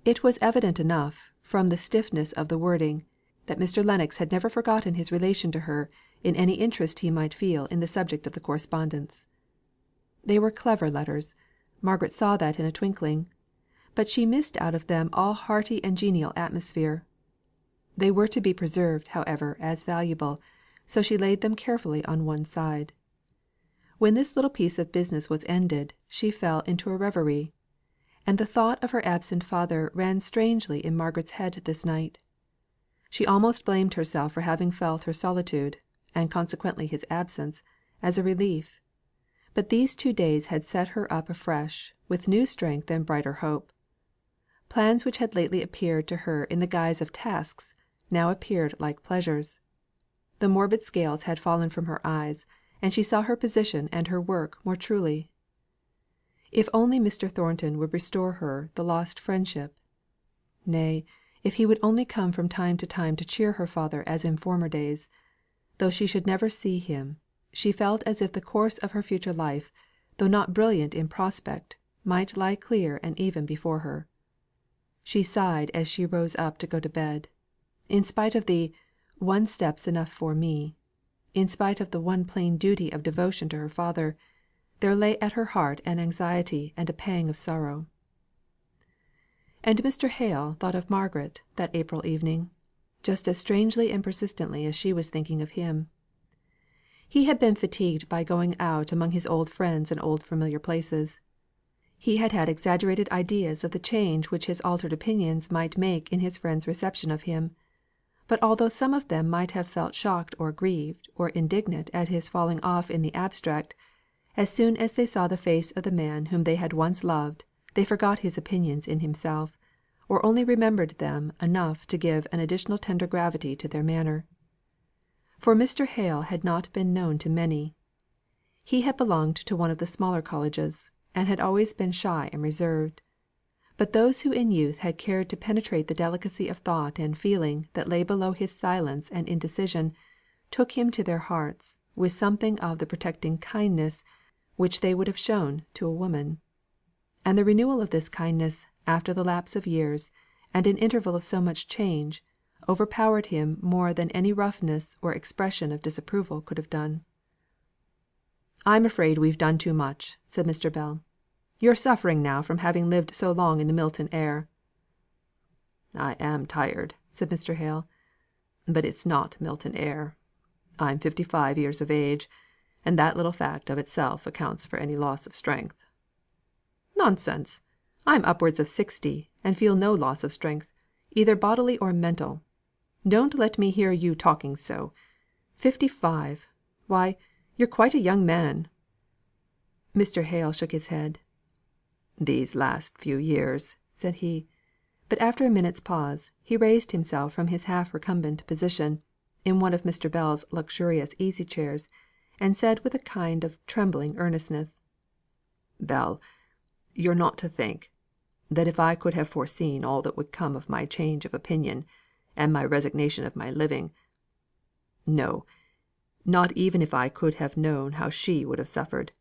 It was evident enough, from the stiffness of the wording, that Mr. Lennox had never forgotten his relation to her in any interest he might feel in the subject of the correspondence. They were clever letters; Margaret saw that in a twinkling; but she missed out of them all hearty and genial atmosphere. They were to be preserved, however, as valuable, so she laid them carefully on one side. When this little piece of business was ended, she fell into a reverie; and the thought of her absent father ran strangely in Margaret's head this night. She almost blamed herself for having felt her solitude, and consequently his absence, as a relief; but these 2 days had set her up afresh, with new strength and brighter hope. Plans which had lately appeared to her in the guise of tasks, now appeared like pleasures. The morbid scales had fallen from her eyes, and she saw her position and her work more truly. If only Mr. Thornton would restore her the lost friendship! Nay, if he would only come from time to time to cheer her father as in former days! Though she should never see him, she felt as if the course of her future life, though not brilliant in prospect, might lie clear and even before her. She sighed as she rose up to go to bed. In spite of the "one step's enough for me," in spite of the one plain duty of devotion to her father, there lay at her heart an anxiety and a pang of sorrow. And Mr. Hale thought of Margaret that April evening, just as strangely and persistently as she was thinking of him. He had been fatigued by going out among his old friends and old familiar places. He had had exaggerated ideas of the change which his altered opinions might make in his friends' reception of him; but although some of them might have felt shocked or grieved or indignant at his falling off in the abstract, as soon as they saw the face of the man whom they had once loved, they forgot his opinions in himself, or only remembered them enough to give an additional tender gravity to their manner. For Mr. Hale had not been known to many. He had belonged to one of the smaller colleges, and had always been shy and reserved; but those who in youth had cared to penetrate the delicacy of thought and feeling that lay below his silence and indecision, took him to their hearts, with something of the protecting kindness which they would have shown to a woman. And the renewal of this kindness, after the lapse of years, and an interval of so much change, overpowered him more than any roughness or expression of disapproval could have done. "I'm afraid we've done too much," said Mr. Bell. "You're suffering now from having lived so long in the Milton air." "I am tired," said Mr. Hale. "But it's not Milton air. I'm 55 years of age, and that little fact of itself accounts for any loss of strength." "Nonsense! I'm upwards of 60, and feel no loss of strength, either bodily or mental. Don't let me hear you talking so. 55! Why, you're quite a young man." Mr. Hale shook his head. "These last few years," said he; but after a minute's pause, he raised himself from his half recumbent position, in one of Mr. Bell's luxurious easy chairs, and said with a kind of trembling earnestness, "Bell, you're not to think, that if I could have foreseen all that would come of my change of opinion, and my resignation of my living no, not even if I could have known how she would have suffered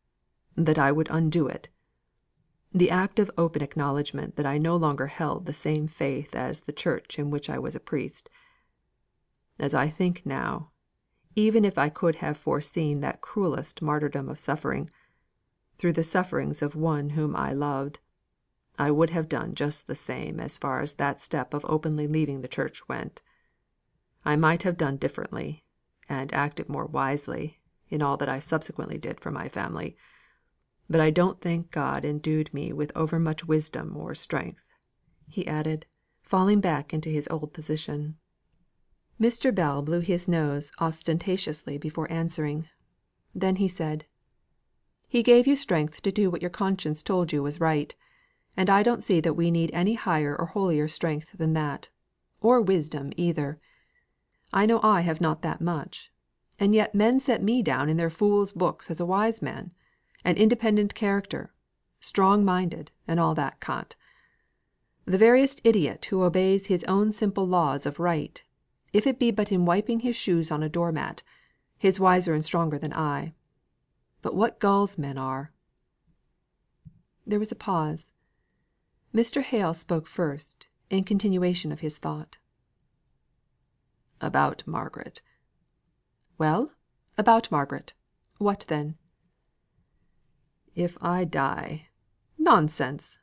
that I would undo it. The act of open acknowledgment that I no longer held the same faith as the Church in which I was a priest. As I think now, even if I could have foreseen that cruellest martyrdom of suffering, through the sufferings of one whom I loved, I would have done just the same as far as that step of openly leaving the Church went. I might have done differently, and acted more wisely, in all that I subsequently did for my family, but I don't think God endued me with overmuch wisdom or strength," he added, falling back into his old position. Mr. Bell blew his nose ostentatiously before answering. Then he said, "He gave you strength to do what your conscience told you was right; and I don't see that we need any higher or holier strength than that, or wisdom either. I know I have not that much; and yet men set me down in their fools' books as a wise man, an independent character, strong minded, and all that cant. The veriest idiot who obeys his own simple laws of right, if it be but in wiping his shoes on a door mat, is wiser and stronger than I. But what gulls men are!" There was a pause. Mr. Hale spoke first, in continuation of his thought. "About Margaret." "Well, about Margaret. What then?" "If I die, "Nonsense!"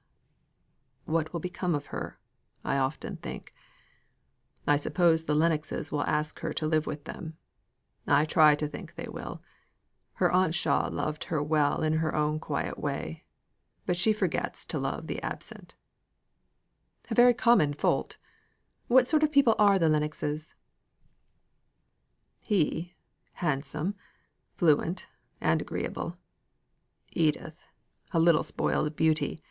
what will become of her, I often think. I suppose the Lennoxes will ask her to live with them. I try to think they will. Her Aunt Shaw loved her well in her own quiet way, but she forgets to love the absent." "A very common fault. What sort of people are the Lennoxes?" "He, handsome, fluent, and agreeable. Edith, a little spoiled beauty.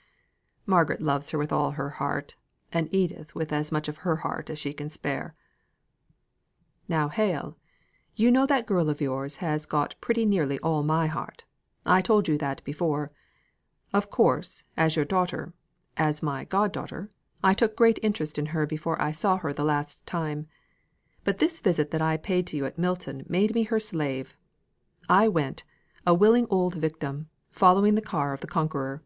Margaret loves her with all her heart, and Edith with as much of her heart as she can spare." "Now, Hale, you know that girl of yours has got pretty nearly all my heart. I told you that before. Of course, as your daughter, as my god daughter, I took great interest in her before I saw her the last time. But this visit that I paid to you at Milton made me her slave. I went, a willing old victim, following the car of the conqueror;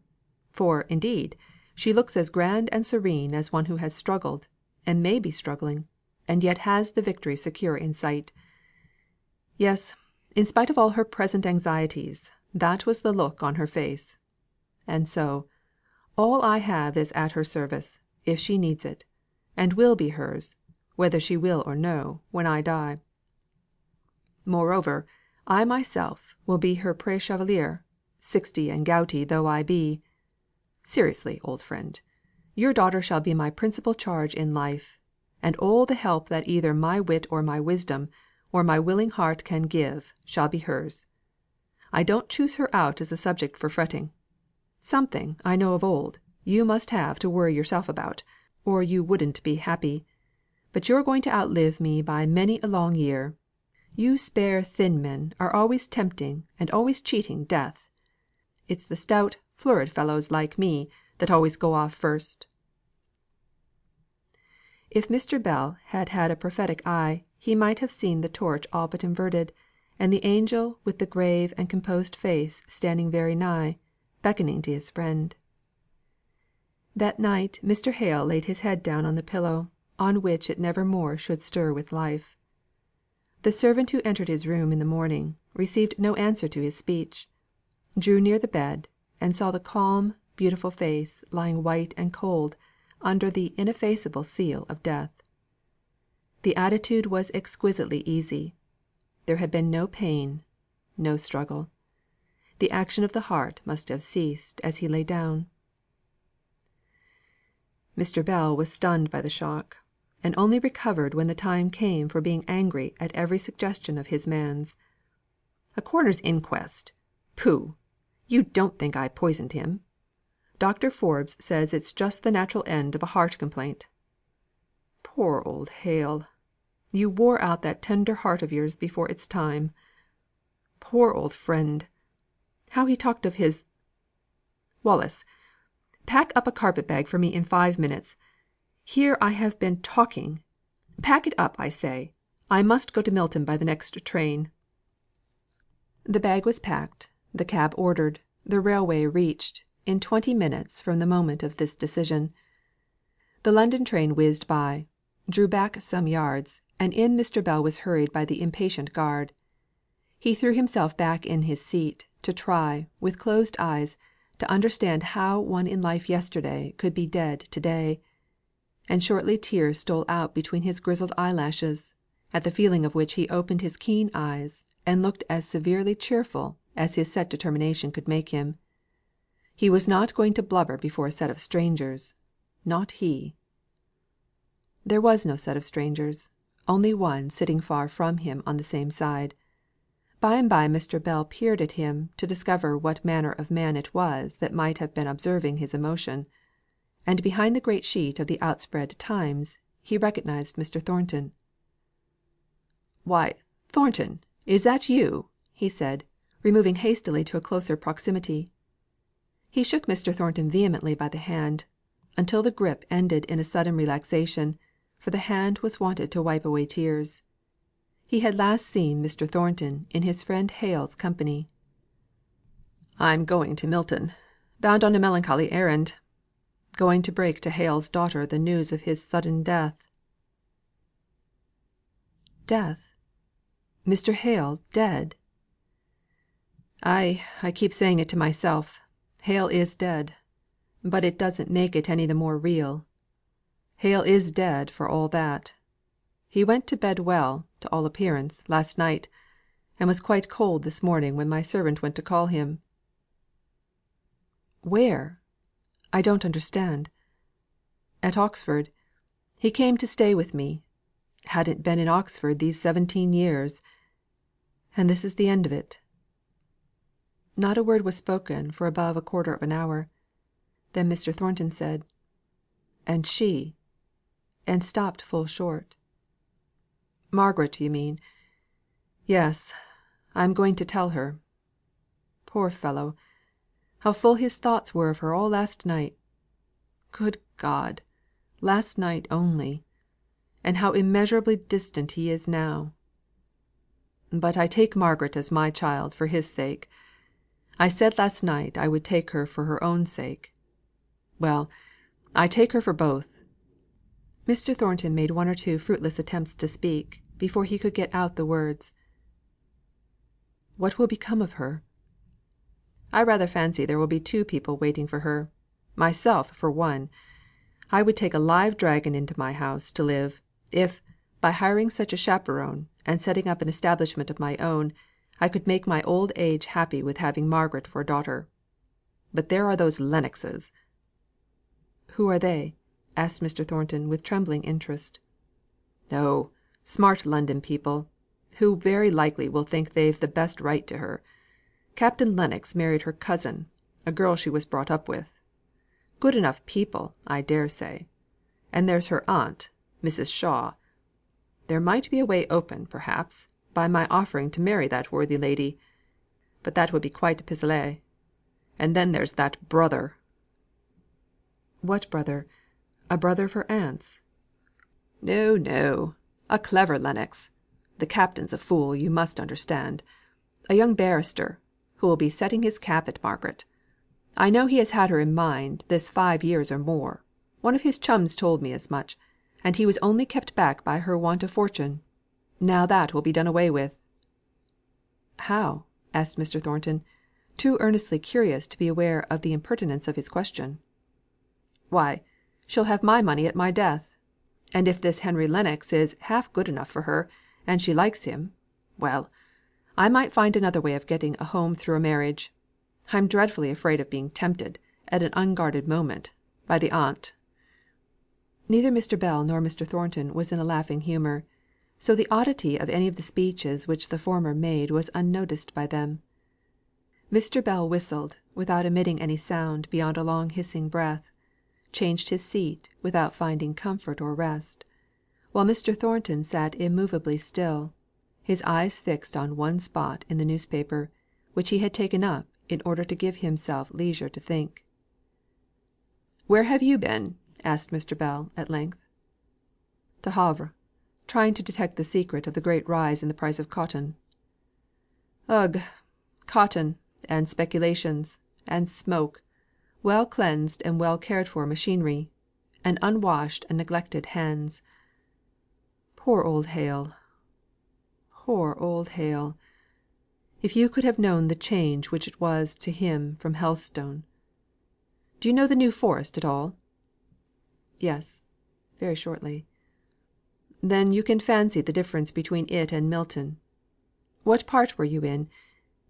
for, indeed, she looks as grand and serene as one who has struggled, and may be struggling, and yet has the victory secure in sight. Yes, in spite of all her present anxieties, that was the look on her face. And so, all I have is at her service, if she needs it, and will be hers, whether she will or no, when I die. Moreover, I myself will be her preux chevalier, 60 and gouty though I be. Seriously, old friend, your daughter shall be my principal charge in life, and all the help that either my wit or my wisdom, or my willing heart can give, shall be hers. I don't choose her out as a subject for fretting. Something, I know of old, you must have to worry yourself about, or you wouldn't be happy. But you're going to outlive me by many a long year. You spare thin men are always tempting and always cheating death. It's the stout, florid fellows like me that always go off first." If Mr. Bell had had a prophetic eye, he might have seen the torch all but inverted, and the angel with the grave and composed face standing very nigh, beckoning to his friend. That night Mr. Hale laid his head down on the pillow, on which it never more should stir with life. The servant who entered his room in the morning, received no answer to his speech, drew near the bed, and saw the calm, beautiful face lying white and cold under the ineffaceable seal of death. The attitude was exquisitely easy. There had been no pain, no struggle. The action of the heart must have ceased as he lay down. Mr. Bell was stunned by the shock, and only recovered when the time came for being angry at every suggestion of his man's. "A coroner's inquest! Pooh! You don't think I poisoned him? Dr. Forbes says it's just the natural end of a heart complaint. Poor old Hale! You wore out that tender heart of yours before its time. Poor old friend! How he talked of his Wallis, pack up a carpet bag for me in 5 minutes. Here I have been talking. Pack it up, I say. I must go to Milton by the next train." The bag was packed, the cab ordered, the railway reached, in 20 minutes from the moment of this decision. The London train whizzed by, drew back some yards, and in Mr. Bell was hurried by the impatient guard. He threw himself back in his seat, to try, with closed eyes, to understand how one in life yesterday could be dead to day; and shortly tears stole out between his grizzled eyelashes, at the feeling of which he opened his keen eyes, and looked as severely cheerful as his set determination could make him. He was not going to blubber before a set of strangers not he. There was no set of strangers, only one sitting far from him on the same side. By and by Mr. Bell peered at him to discover what manner of man it was that might have been observing his emotion; and behind the great sheet of the outspread Times he recognised Mr. Thornton. "Why, Thornton, is that you?" he said, removing hastily to a closer proximity. He shook Mr. Thornton vehemently by the hand, until the grip ended in a sudden relaxation, for the hand was wanted to wipe away tears. He had last seen Mr. Thornton in his friend Hale's company. "I'm going to Milton, bound on a melancholy errand. Going to break to Hale's daughter the news of his sudden death." "Death! Mr. Hale dead!" "I keep saying it to myself. Hale is dead; but it doesn't make it any the more real. Hale is dead for all that. He went to bed well, to all appearance, last night, and was quite cold this morning when my servant went to call him." "Where? I don't understand." "At Oxford. He came to stay with me. Hadn't been in Oxford these 17 years. And this is the end of it." Not a word was spoken for above a quarter of an hour. Then Mr. Thornton said, "And she," and stopped full short. "Margaret, you mean? Yes, I am going to tell her. Poor fellow! How full his thoughts were of her all last night. Good God! last night only! And how immeasurably distant he is now. But I take Margaret as my child for his sake. I said last night I would take her for her own sake. Well, I take her for both." Mr. Thornton made one or two fruitless attempts to speak, before he could get out the words. "What will become of her?" "I rather fancy there will be 2 people waiting for her. Myself for one. I would take a live dragon into my house to live, if, by hiring such a chaperon, and setting up an establishment of my own, I could make my old age happy with having Margaret for a daughter. But there are those Lennoxes." "Who are they?" asked Mr. Thornton with trembling interest. "Oh, smart London people, who very likely will think they've the best right to her. Captain Lennox married her cousin, a girl she was brought up with. Good enough people, I dare say. And there's her aunt, Mrs. Shaw. There might be a way open, perhaps, by my offering to marry that worthy lady; but that would be quite a pis aller. And then there's that brother." "What brother? A brother of her aunt's?" "No, no. A clever Lennox. The Captain's a fool, you must understand. A young barrister, who will be setting his cap at Margaret. I know he has had her in mind this 5 years or more. One of his chums told me as much; and he was only kept back by her want of fortune. Now that will be done away with." "How?" asked Mr. Thornton, too earnestly curious to be aware of the impertinence of his question. "Why, she'll have my money at my death. And if this Henry Lennox is half good enough for her, and she likes him, well, I might find another way of getting a home through a marriage. I'm dreadfully afraid of being tempted, at an unguarded moment, by the aunt." Neither Mr. Bell nor Mr. Thornton was in a laughing humour, so the oddity of any of the speeches which the former made was unnoticed by them. Mr. Bell whistled, without emitting any sound beyond a long hissing breath, changed his seat without finding comfort or rest; while Mr. Thornton sat immovably still, his eyes fixed on one spot in the newspaper, which he had taken up in order to give himself leisure to think. "Where have you been?" asked Mr. Bell, at length. "To Havre, trying to detect the secret of the great rise in the price of cotton." "Ugh! Cotton, and speculations, and smoke, well cleansed and well cared for machinery, and unwashed and neglected hands. Poor old Hale! Poor old Hale! If you could have known the change which it was to him from Helstone. Do you know the New Forest at all?" "Yes, very shortly." "Then you can fancy the difference between it and Milton. What part were you in?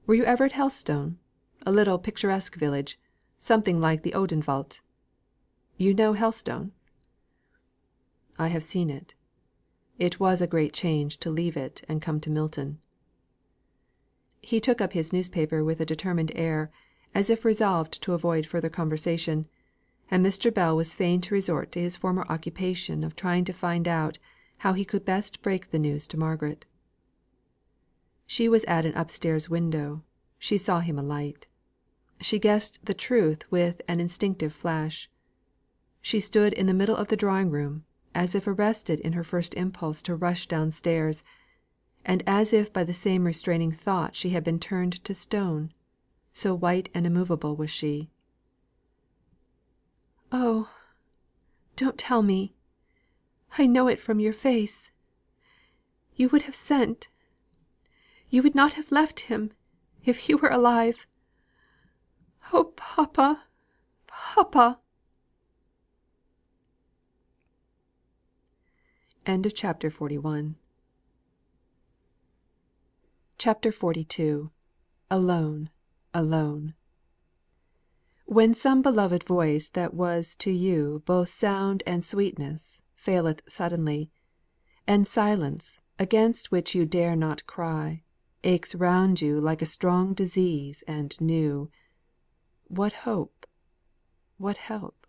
Were you ever at Helstone? A little picturesque village, something like the Odenwald. You know Helstone?" "I have seen it. It was a great change to leave it and come to Milton." He took up his newspaper with a determined air, as if resolved to avoid further conversation; and Mr. Bell was fain to resort to his former occupation of trying to find out how he could best break the news to Margaret. She was at an upstairs window; she saw him alight. She guessed the truth with an instinctive flash. She stood in the middle of the drawing room, as if arrested in her first impulse to rush downstairs, and as if by the same restraining thought she had been turned to stone, so white and immovable was she. "Oh, don't tell me! I know it from your face. You would have sent. You would not have left him, if he were alive. Oh, papa, papa!" CHAPTER 42. Alone, alone. When some beloved voice that was to you both sound and sweetness faileth suddenly, and silence, against which you dare not cry, aches round you like a strong disease and new, what hope, what help?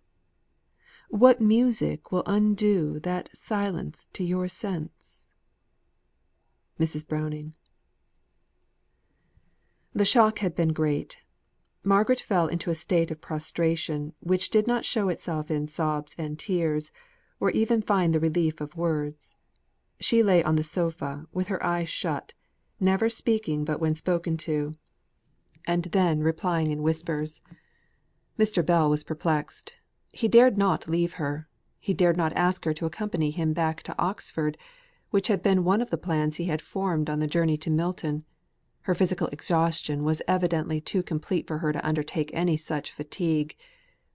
What music will undo that silence to your sense? Mrs. Browning. The shock had been great. Margaret fell into a state of prostration which did not show itself in sobs and tears, or even find the relief of words. She lay on the sofa, with her eyes shut, never speaking but when spoken to, and then replying in whispers. Mr. Bell was perplexed. He dared not leave her; he dared not ask her to accompany him back to Oxford, which had been one of the plans he had formed on the journey to Milton. Her physical exhaustion was evidently too complete for her to undertake any such fatigue,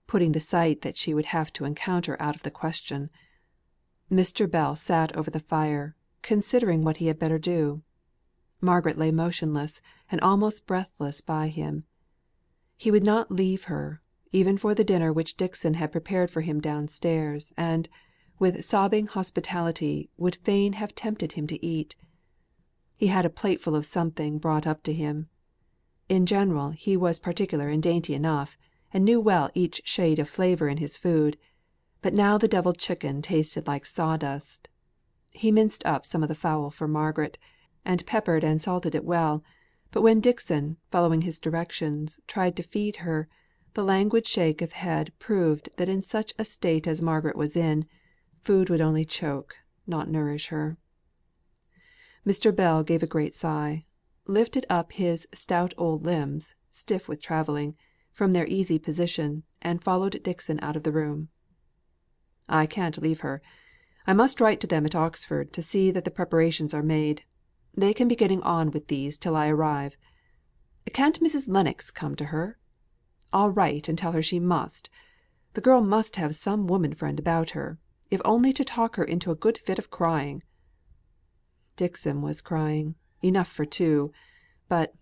putting the sight that she would have to encounter out of the question. Mr. Bell sat over the fire, considering what he had better do. Margaret lay motionless and almost breathless by him. He would not leave her, even for the dinner which Dixon had prepared for him downstairs, and, with sobbing hospitality, would fain have tempted him to eat. He had a plateful of something brought up to him. In general he was particular and dainty enough, and knew well each shade of flavour in his food; but now the devilled chicken tasted like sawdust. He minced up some of the fowl for Margaret, and peppered and salted it well; but when Dixon, following his directions, tried to feed her, the languid shake of head proved that in such a state as Margaret was in, food would only choke, not nourish her. Mr. Bell gave a great sigh, lifted up his stout old limbs, stiff with travelling, from their easy position, and followed Dixon out of the room. "I can't leave her. I must write to them at Oxford to see that the preparations are made. They can be getting on with these till I arrive. Can't Mrs. Lennox come to her? I'll write and tell her she must. The girl must have some woman friend about her, if only to talk her into a good fit of crying." Dixon was crying, enough for two; but,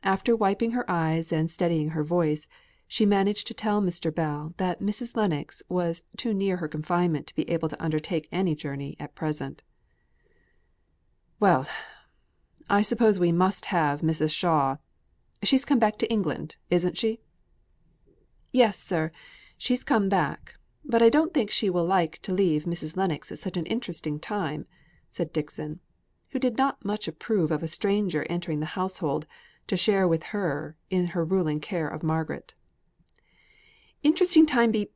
after wiping her eyes and steadying her voice, she managed to tell Mr. Bell that Mrs. Lennox was too near her confinement to be able to undertake any journey at present. "Well, I suppose we must have Mrs. Shaw. She's come back to England, isn't she?" "Yes, sir, she's come back; but I don't think she will like to leave Mrs. Lennox at such an interesting time," said Dixon, who did not much approve of a stranger entering the household to share with her in her ruling care of Margaret. "Interesting time be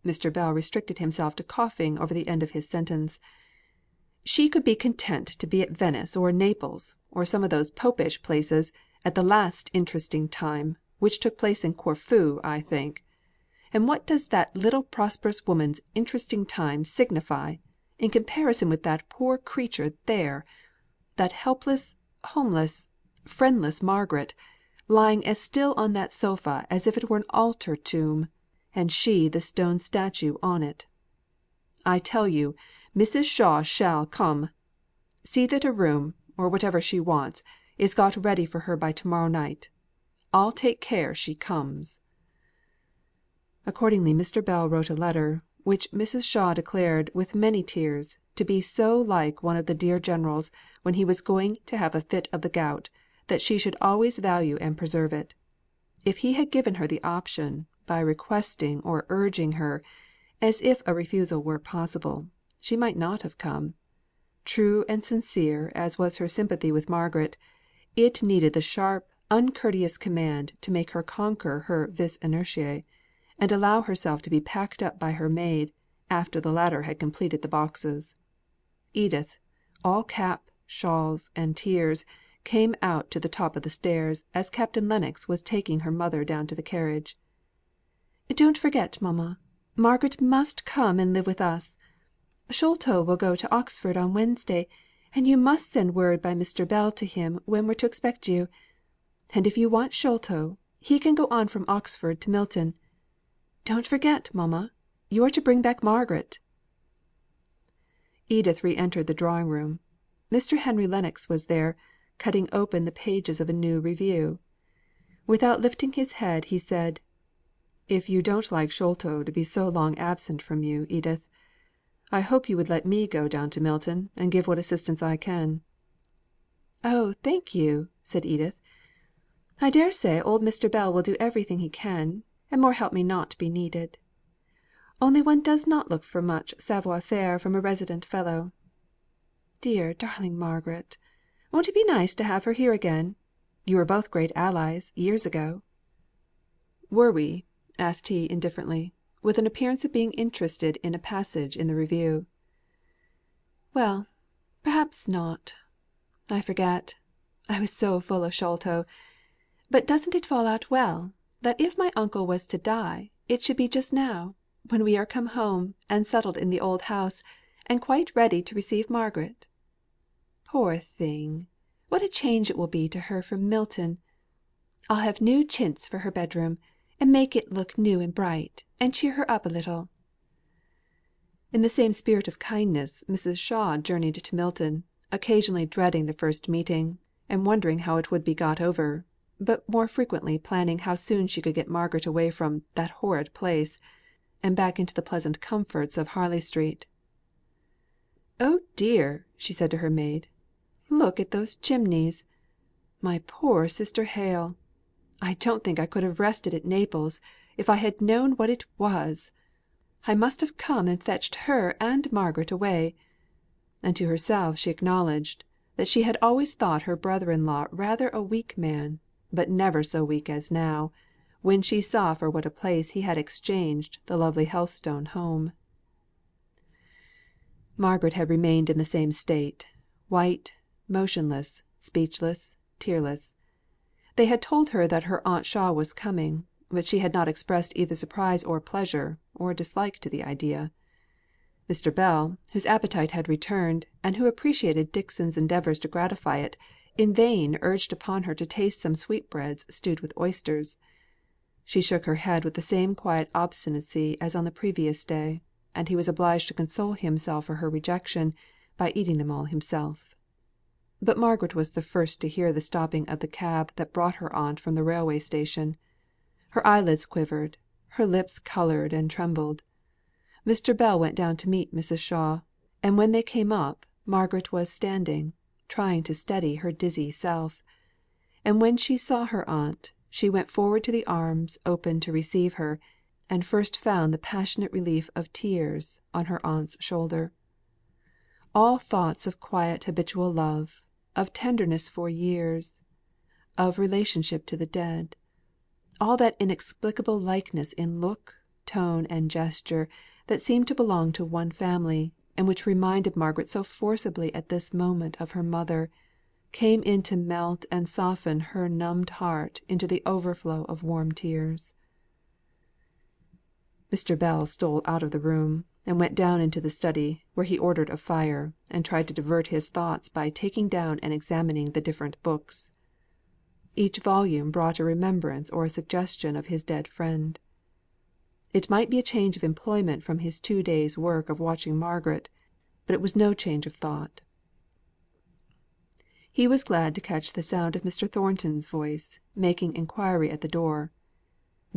Mr. Bell restricted himself to coughing over the end of his sentence. "She could be content to be at Venice or Naples, or some of those Popish places, at the last interesting time, which took place in Corfu, I think. And what does that little prosperous woman's interesting time signify, in comparison with that poor creature there, that helpless, homeless, friendless Margaret, lying as still on that sofa as if it were an altar tomb, and she the stone statue on it? I tell you, Mrs. Shaw shall come. See that a room, or whatever she wants, is got ready for her by to morrow night. I'll take care she comes." Accordingly Mr. Bell wrote a letter, which Mrs. Shaw declared with many tears to be so like one of the dear General's when he was going to have a fit of the gout, that she should always value and preserve it. If he had given her the option, by requesting or urging her, as if a refusal were possible, she might not have come. True and sincere as was her sympathy with Margaret, it needed the sharp, uncourteous command to make her conquer her vis inertiæ, and allow herself to be packed up by her maid, after the latter had completed the boxes. Edith, all cap, shawls, and tears, came out to the top of the stairs as Captain Lennox was taking her mother down to the carriage. "Don't forget, mamma, Margaret must come and live with us. Sholto will go to Oxford on Wednesday, and you must send word by Mr. Bell to him when we're to expect you. And if you want Sholto, he can go on from Oxford to Milton. Don't forget, mamma, you're to bring back Margaret." Edith re entered the drawing room. Mr. Henry Lennox was there, cutting open the pages of a new review. Without lifting his head, he said, "If you don't like Sholto to be so long absent from you, Edith, I hope you would let me go down to Milton and give what assistance I can." "Oh, thank you," said Edith. "I dare say old Mr. Bell will do everything he can, and more help may not be needed. Only one does not look for much savoir faire from a resident fellow. Dear, darling Margaret! Won't it be nice to have her here again? You were both great allies, years ago." "Were we?" asked he indifferently, with an appearance of being interested in a passage in the review. "Well, perhaps not. I forget. I was so full of Sholto. But doesn't it fall out well, that if my uncle was to die, it should be just now, when we are come home, and settled in the old house, and quite ready to receive Margaret? Poor thing! What a change it will be to her from Milton! I'll have new chintz for her bedroom, and make it look new and bright, and cheer her up a little." In the same spirit of kindness Mrs. Shaw journeyed to Milton, occasionally dreading the first meeting, and wondering how it would be got over, but more frequently planning how soon she could get Margaret away from "that horrid place," and back into the pleasant comforts of Harley Street. "Oh dear!" she said to her maid, "look at those chimneys! My poor sister Hale! I don't think I could have rested at Naples, if I had known what it was. I must have come and fetched her and Margaret away." And to herself she acknowledged that she had always thought her brother in law rather a weak man, but never so weak as now, when she saw for what a place he had exchanged the lovely Helstone home. Margaret had remained in the same state, white, motionless, speechless, tearless. They had told her that her Aunt Shaw was coming, but she had not expressed either surprise or pleasure, or dislike to the idea. Mr. Bell, whose appetite had returned, and who appreciated Dixon's endeavours to gratify it, in vain urged upon her to taste some sweetbreads stewed with oysters. She shook her head with the same quiet obstinacy as on the previous day, and he was obliged to console himself for her rejection by eating them all himself. But Margaret was the first to hear the stopping of the cab that brought her aunt from the railway station. Her eyelids quivered, her lips coloured and trembled. Mr. Bell went down to meet Mrs. Shaw, and when they came up, Margaret was standing, trying to steady her dizzy self; and when she saw her aunt, she went forward to the arms open to receive her, and first found the passionate relief of tears on her aunt's shoulder. all thoughts of quiet habitual love, of tenderness for years, of relationship to the dead, all that inexplicable likeness in look, tone, and gesture that seemed to belong to one family, and which reminded Margaret so forcibly at this moment of her mother, came in to melt and soften her numbed heart into the overflow of warm tears. Mr. Bell stole out of the room, and went down into the study, where he ordered a fire, and tried to divert his thoughts by taking down and examining the different books. Each volume brought a remembrance or a suggestion of his dead friend. It might be a change of employment from his 2 days' work of watching Margaret, but it was no change of thought. He was glad to catch the sound of Mr. Thornton's voice, making inquiry at the door.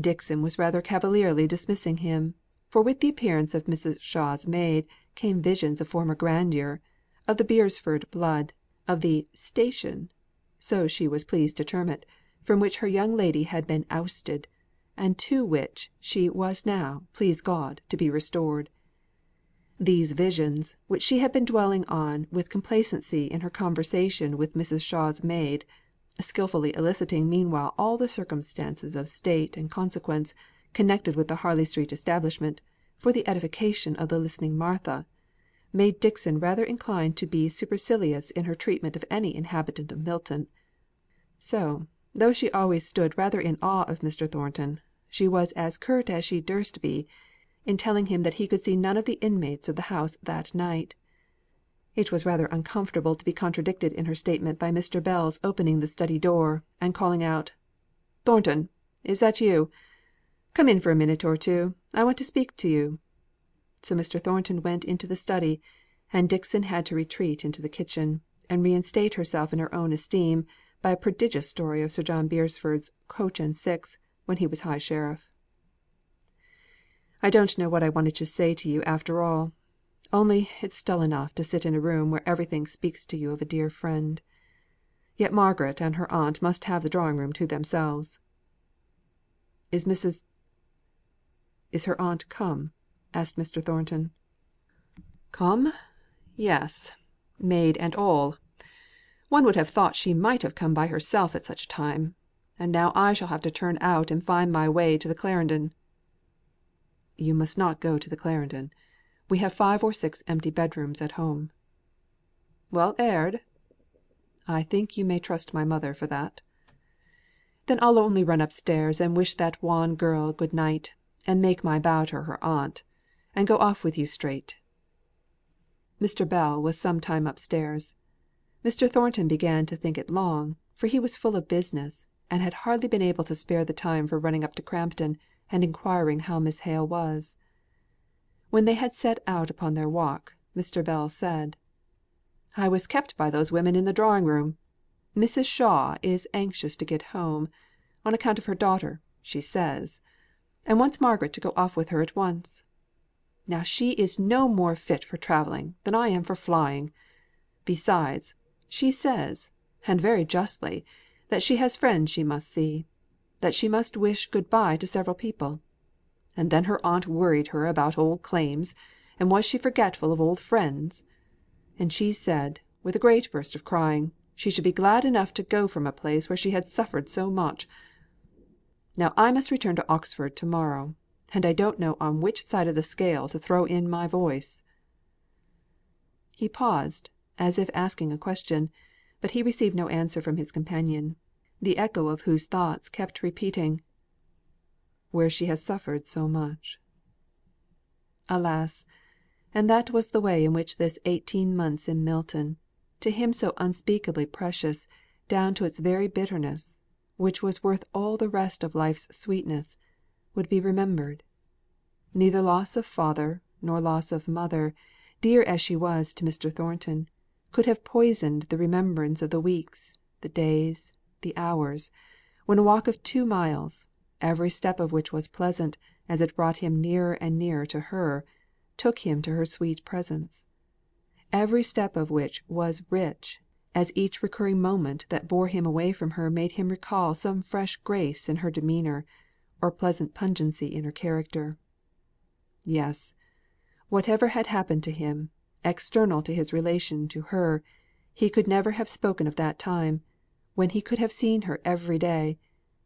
Dixon was rather cavalierly dismissing him, for with the appearance of Mrs. Shaw's maid came visions of former grandeur, of the Beresford blood, of the "station" (so she was pleased to term it) from which her young lady had been ousted, and to which she was now, please God, to be restored. These visions, which she had been dwelling on with complacency in her conversation with Mrs. Shaw's maid, skilfully eliciting meanwhile all the circumstances of state and consequence connected with the Harley Street establishment, for the edification of the listening Martha, made Dixon rather inclined to be supercilious in her treatment of any inhabitant of Milton. So, though she always stood rather in awe of Mr. Thornton, she was as curt as she durst be, in telling him that he could see none of the inmates of the house that night. It was rather uncomfortable to be contradicted in her statement by Mr. Bell's opening the study door, and calling out, "Thornton, is that you? Come in for a minute or two. I want to speak to you." So Mr. Thornton went into the study, and Dixon had to retreat into the kitchen, and reinstate herself in her own esteem by a prodigious story of Sir John Beresford's coach and six, when he was High Sheriff. "I don't know what I wanted to say to you after all. Only it's dull enough to sit in a room where everything speaks to you of a dear friend. Yet Margaret and her aunt must have the drawing room to themselves." "Is her aunt come?" asked Mr. Thornton. "Come? Yes, maid and all. One would have thought she might have come by herself at such a time; and now I shall have to turn out and find my way to the Clarendon." "You must not go to the Clarendon. We have 5 or 6 empty bedrooms at home." "Well aired?" "I think you may trust my mother for that." "Then I'll only run upstairs and wish that wan girl good night, and make my bow to her aunt, and go off with you straight." Mr. Bell was some time upstairs. Mr. Thornton began to think it long, for he was full of business, and had hardly been able to spare the time for running up to Crampton, and inquiring how Miss Hale was. When they had set out upon their walk, Mr. Bell said: "I was kept by those women in the drawing room. Mrs. Shaw is anxious to get home, on account of her daughter, she says, and wants Margaret to go off with her at once. Now she is no more fit for travelling than I am for flying. Besides, she says, and very justly, that she has friends she must see; that she must wish good bye to several people. And then her aunt worried her about old claims, and was she forgetful of old friends? And she said, with a great burst of crying, she should be glad enough to go from a place where she had suffered so much. Now I must return to Oxford to morrow, and I don't know on which side of the scale to throw in my voice." He paused, as if asking a question, but he received no answer from his companion, the echo of whose thoughts kept repeating, "where she has suffered so much." Alas! and that was the way in which this 18 months in Milton, to him so unspeakably precious down to its very bitterness, which was worth all the rest of life's sweetness, would be remembered. Neither loss of father, nor loss of mother, dear as she was to Mr. Thornton, could have poisoned the remembrance of the weeks, the days, the hours, when a walk of 2 miles, every step of which was pleasant as it brought him nearer and nearer to her, took him to her sweet presence; every step of which was rich, as each recurring moment that bore him away from her made him recall some fresh grace in her demeanour, or pleasant pungency in her character. Yes, whatever had happened to him, external to his relation to her, he could never have spoken of that time, when he could have seen her every day,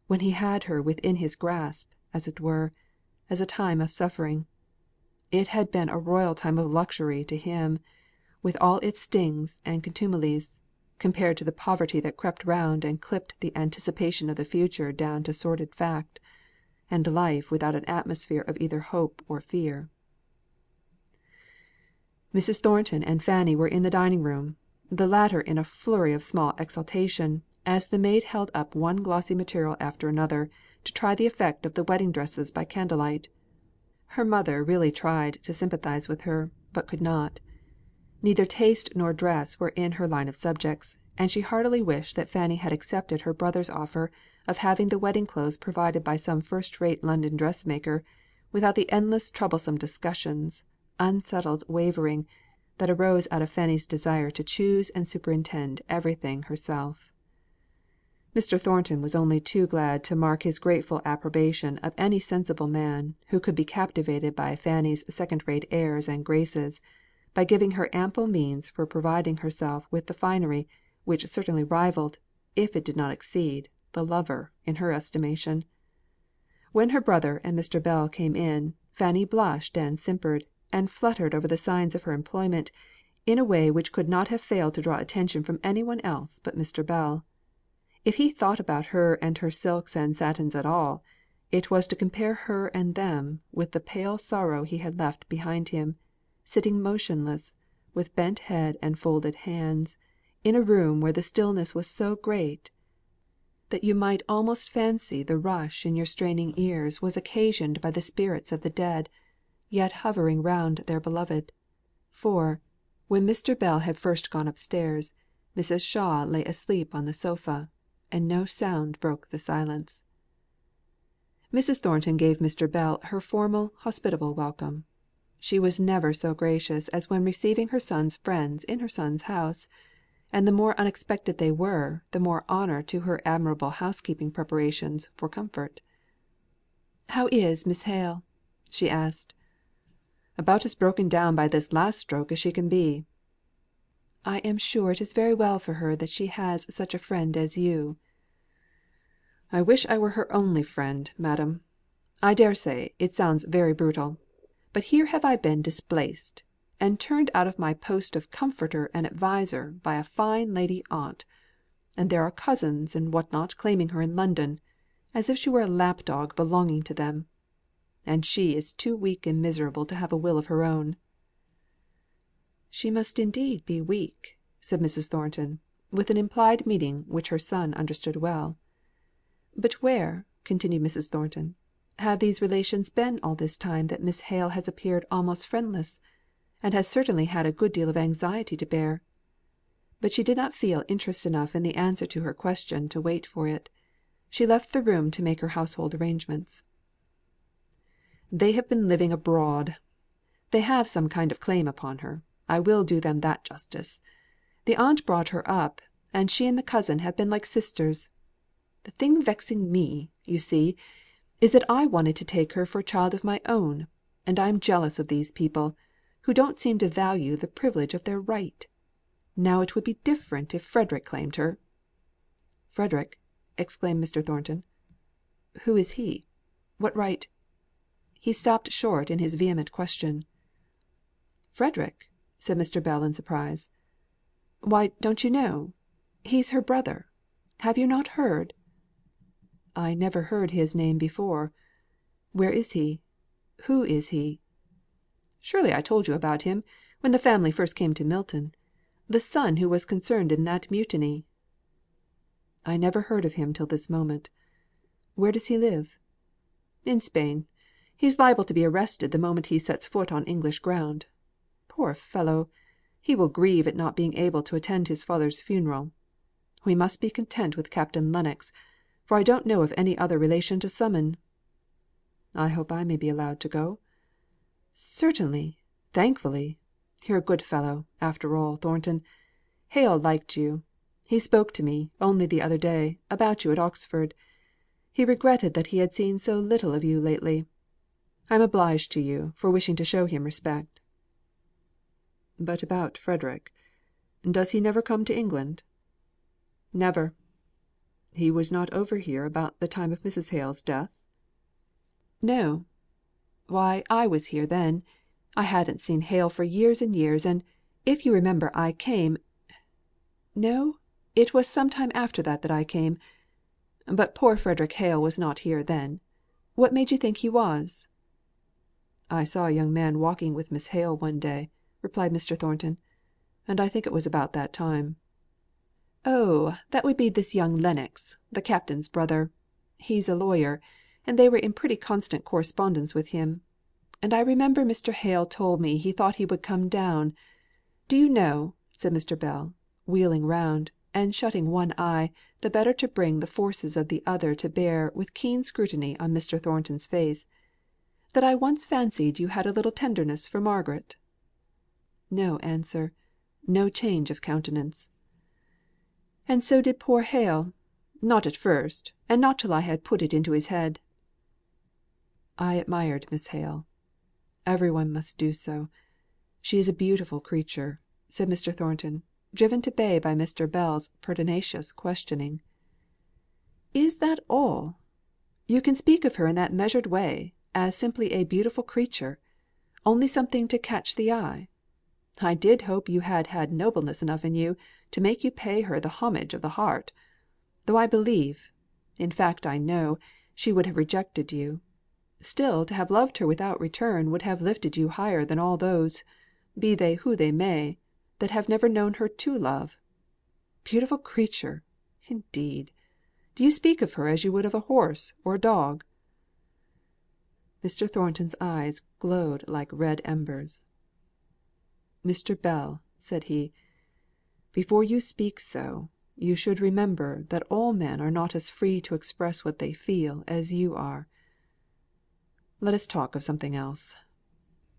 when he had her within his grasp, as it were, as a time of suffering. It had been a royal time of luxury to him, with all its stings and contumelies, compared to the poverty that crept round and clipped the anticipation of the future down to sordid fact, and life without an atmosphere of either hope or fear. Mrs. Thornton and Fanny were in the dining room, the latter in a flurry of small exultation, as the maid held up one glossy material after another, to try the effect of the wedding dresses by candlelight. Her mother really tried to sympathize with her, but could not. Neither taste nor dress were in her line of subjects, and she heartily wished that Fanny had accepted her brother's offer of having the wedding clothes provided by some first rate London dressmaker, without the endless troublesome discussions, unsettled wavering, that arose out of Fanny's desire to choose and superintend everything herself. Mr. Thornton was only too glad to mark his grateful approbation of any sensible man who could be captivated by Fanny's second rate airs and graces, by giving her ample means for providing herself with the finery which certainly rivalled, if it did not exceed, the lover in her estimation. When her brother and Mr. Bell came in, Fanny blushed and simpered, and fluttered over the signs of her employment, in a way which could not have failed to draw attention from any one else but Mr. Bell. If he thought about her and her silks and satins at all, it was to compare her and them with the pale sorrow he had left behind him, sitting motionless, with bent head and folded hands, in a room where the stillness was so great, that you might almost fancy the rush in your straining ears was occasioned by the spirits of the dead, yet hovering round their beloved. For, when Mr. Bell had first gone upstairs, Mrs. Shaw lay asleep on the sofa, and no sound broke the silence. Mrs. Thornton gave Mr. Bell her formal hospitable welcome. She was never so gracious as when receiving her son's friends in her son's house; and the more unexpected they were, the more honour to her admirable housekeeping preparations for comfort. "How is Miss Hale?" she asked. "About as broken down by this last stroke as she can be." "I am sure it is very well for her that she has such a friend as you." "I wish I were her only friend, madam. I dare say, it sounds very brutal; but here have I been displaced, and turned out of my post of comforter and adviser by a fine lady aunt; and there are cousins and what not claiming her in London, as if she were a lap dog belonging to them; and she is too weak and miserable to have a will of her own." "She must indeed be weak," said Mrs. Thornton, with an implied meaning which her son understood well. "But where," continued Mrs. Thornton, "have these relations been all this time that Miss Hale has appeared almost friendless, and has certainly had a good deal of anxiety to bear?" But she did not feel interest enough in the answer to her question to wait for it. She left the room to make her household arrangements. "They have been living abroad. They have some kind of claim upon her, I will do them that justice. The aunt brought her up, and she and the cousin have been like sisters. The thing vexing me, you see, is that I wanted to take her for a child of my own, and I am jealous of these people, who don't seem to value the privilege of their right. Now it would be different if Frederick claimed her." "Frederick!" exclaimed Mr. Thornton. "Who is he? What right" He stopped short in his vehement question. "Frederick!" said Mr. Bell in surprise. "Why, don't you know? He's her brother. Have you not heard?" "I never heard his name before. Where is he? Who is he?" "Surely I told you about him, when the family first came to Milton. The son who was concerned in that mutiny." "I never heard of him till this moment. Where does he live?" "In Spain. He's liable to be arrested the moment he sets foot on English ground. Poor fellow! He will grieve at not being able to attend his father's funeral. We must be content with Captain Lennox, for I don't know of any other relation to summon." "I hope I may be allowed to go?" "Certainly, thankfully. You're a good fellow, after all, Thornton. Hale liked you. He spoke to me, only the other day, about you at Oxford. He regretted that he had seen so little of you lately. I am obliged to you for wishing to show him respect." But about Frederick. Does he never come to England?" "Never." "He was not over here about the time of Mrs. Hale's death?" "No. Why, I was here then. I hadn't seen Hale for years and years, and, if you remember, I came no, it was some time after that I came. But poor Frederick Hale was not here then. What made you think he was?" "I saw a young man walking with Miss Hale one day," replied Mr. Thornton, "and I think it was about that time." "Oh, that would be this young Lennox, the Captain's brother. He's a lawyer, and they were in pretty constant correspondence with him. And I remember Mr. Hale told me he thought he would come down. Do you know," said Mr. Bell, wheeling round, and shutting one eye, the better to bring the forces of the other to bear with keen scrutiny on Mr. Thornton's face, "that I once fancied you had a little tenderness for Margaret?" No answer; no change of countenance. "And so did poor Hale. Not at first, and not till I had put it into his head." "I admired Miss Hale. Every one must do so. She is a beautiful creature," said Mr. Thornton, driven to bay by Mr. Bell's pertinacious questioning. "Is that all? You can speak of her in that measured way, as simply a beautiful creature only something to catch the eye? I did hope you had had nobleness enough in you to make you pay her the homage of the heart; though I believe in fact I know she would have rejected you. Still to have loved her without return would have lifted you higher than all those, be they who they may, that have never known her to love. Beautiful creature, indeed! Do you speak of her as you would of a horse or a dog?" Mr. Thornton's eyes glowed like red embers. "Mr. Bell," said he, "before you speak so, you should remember that all men are not as free to express what they feel as you are. Let us talk of something else."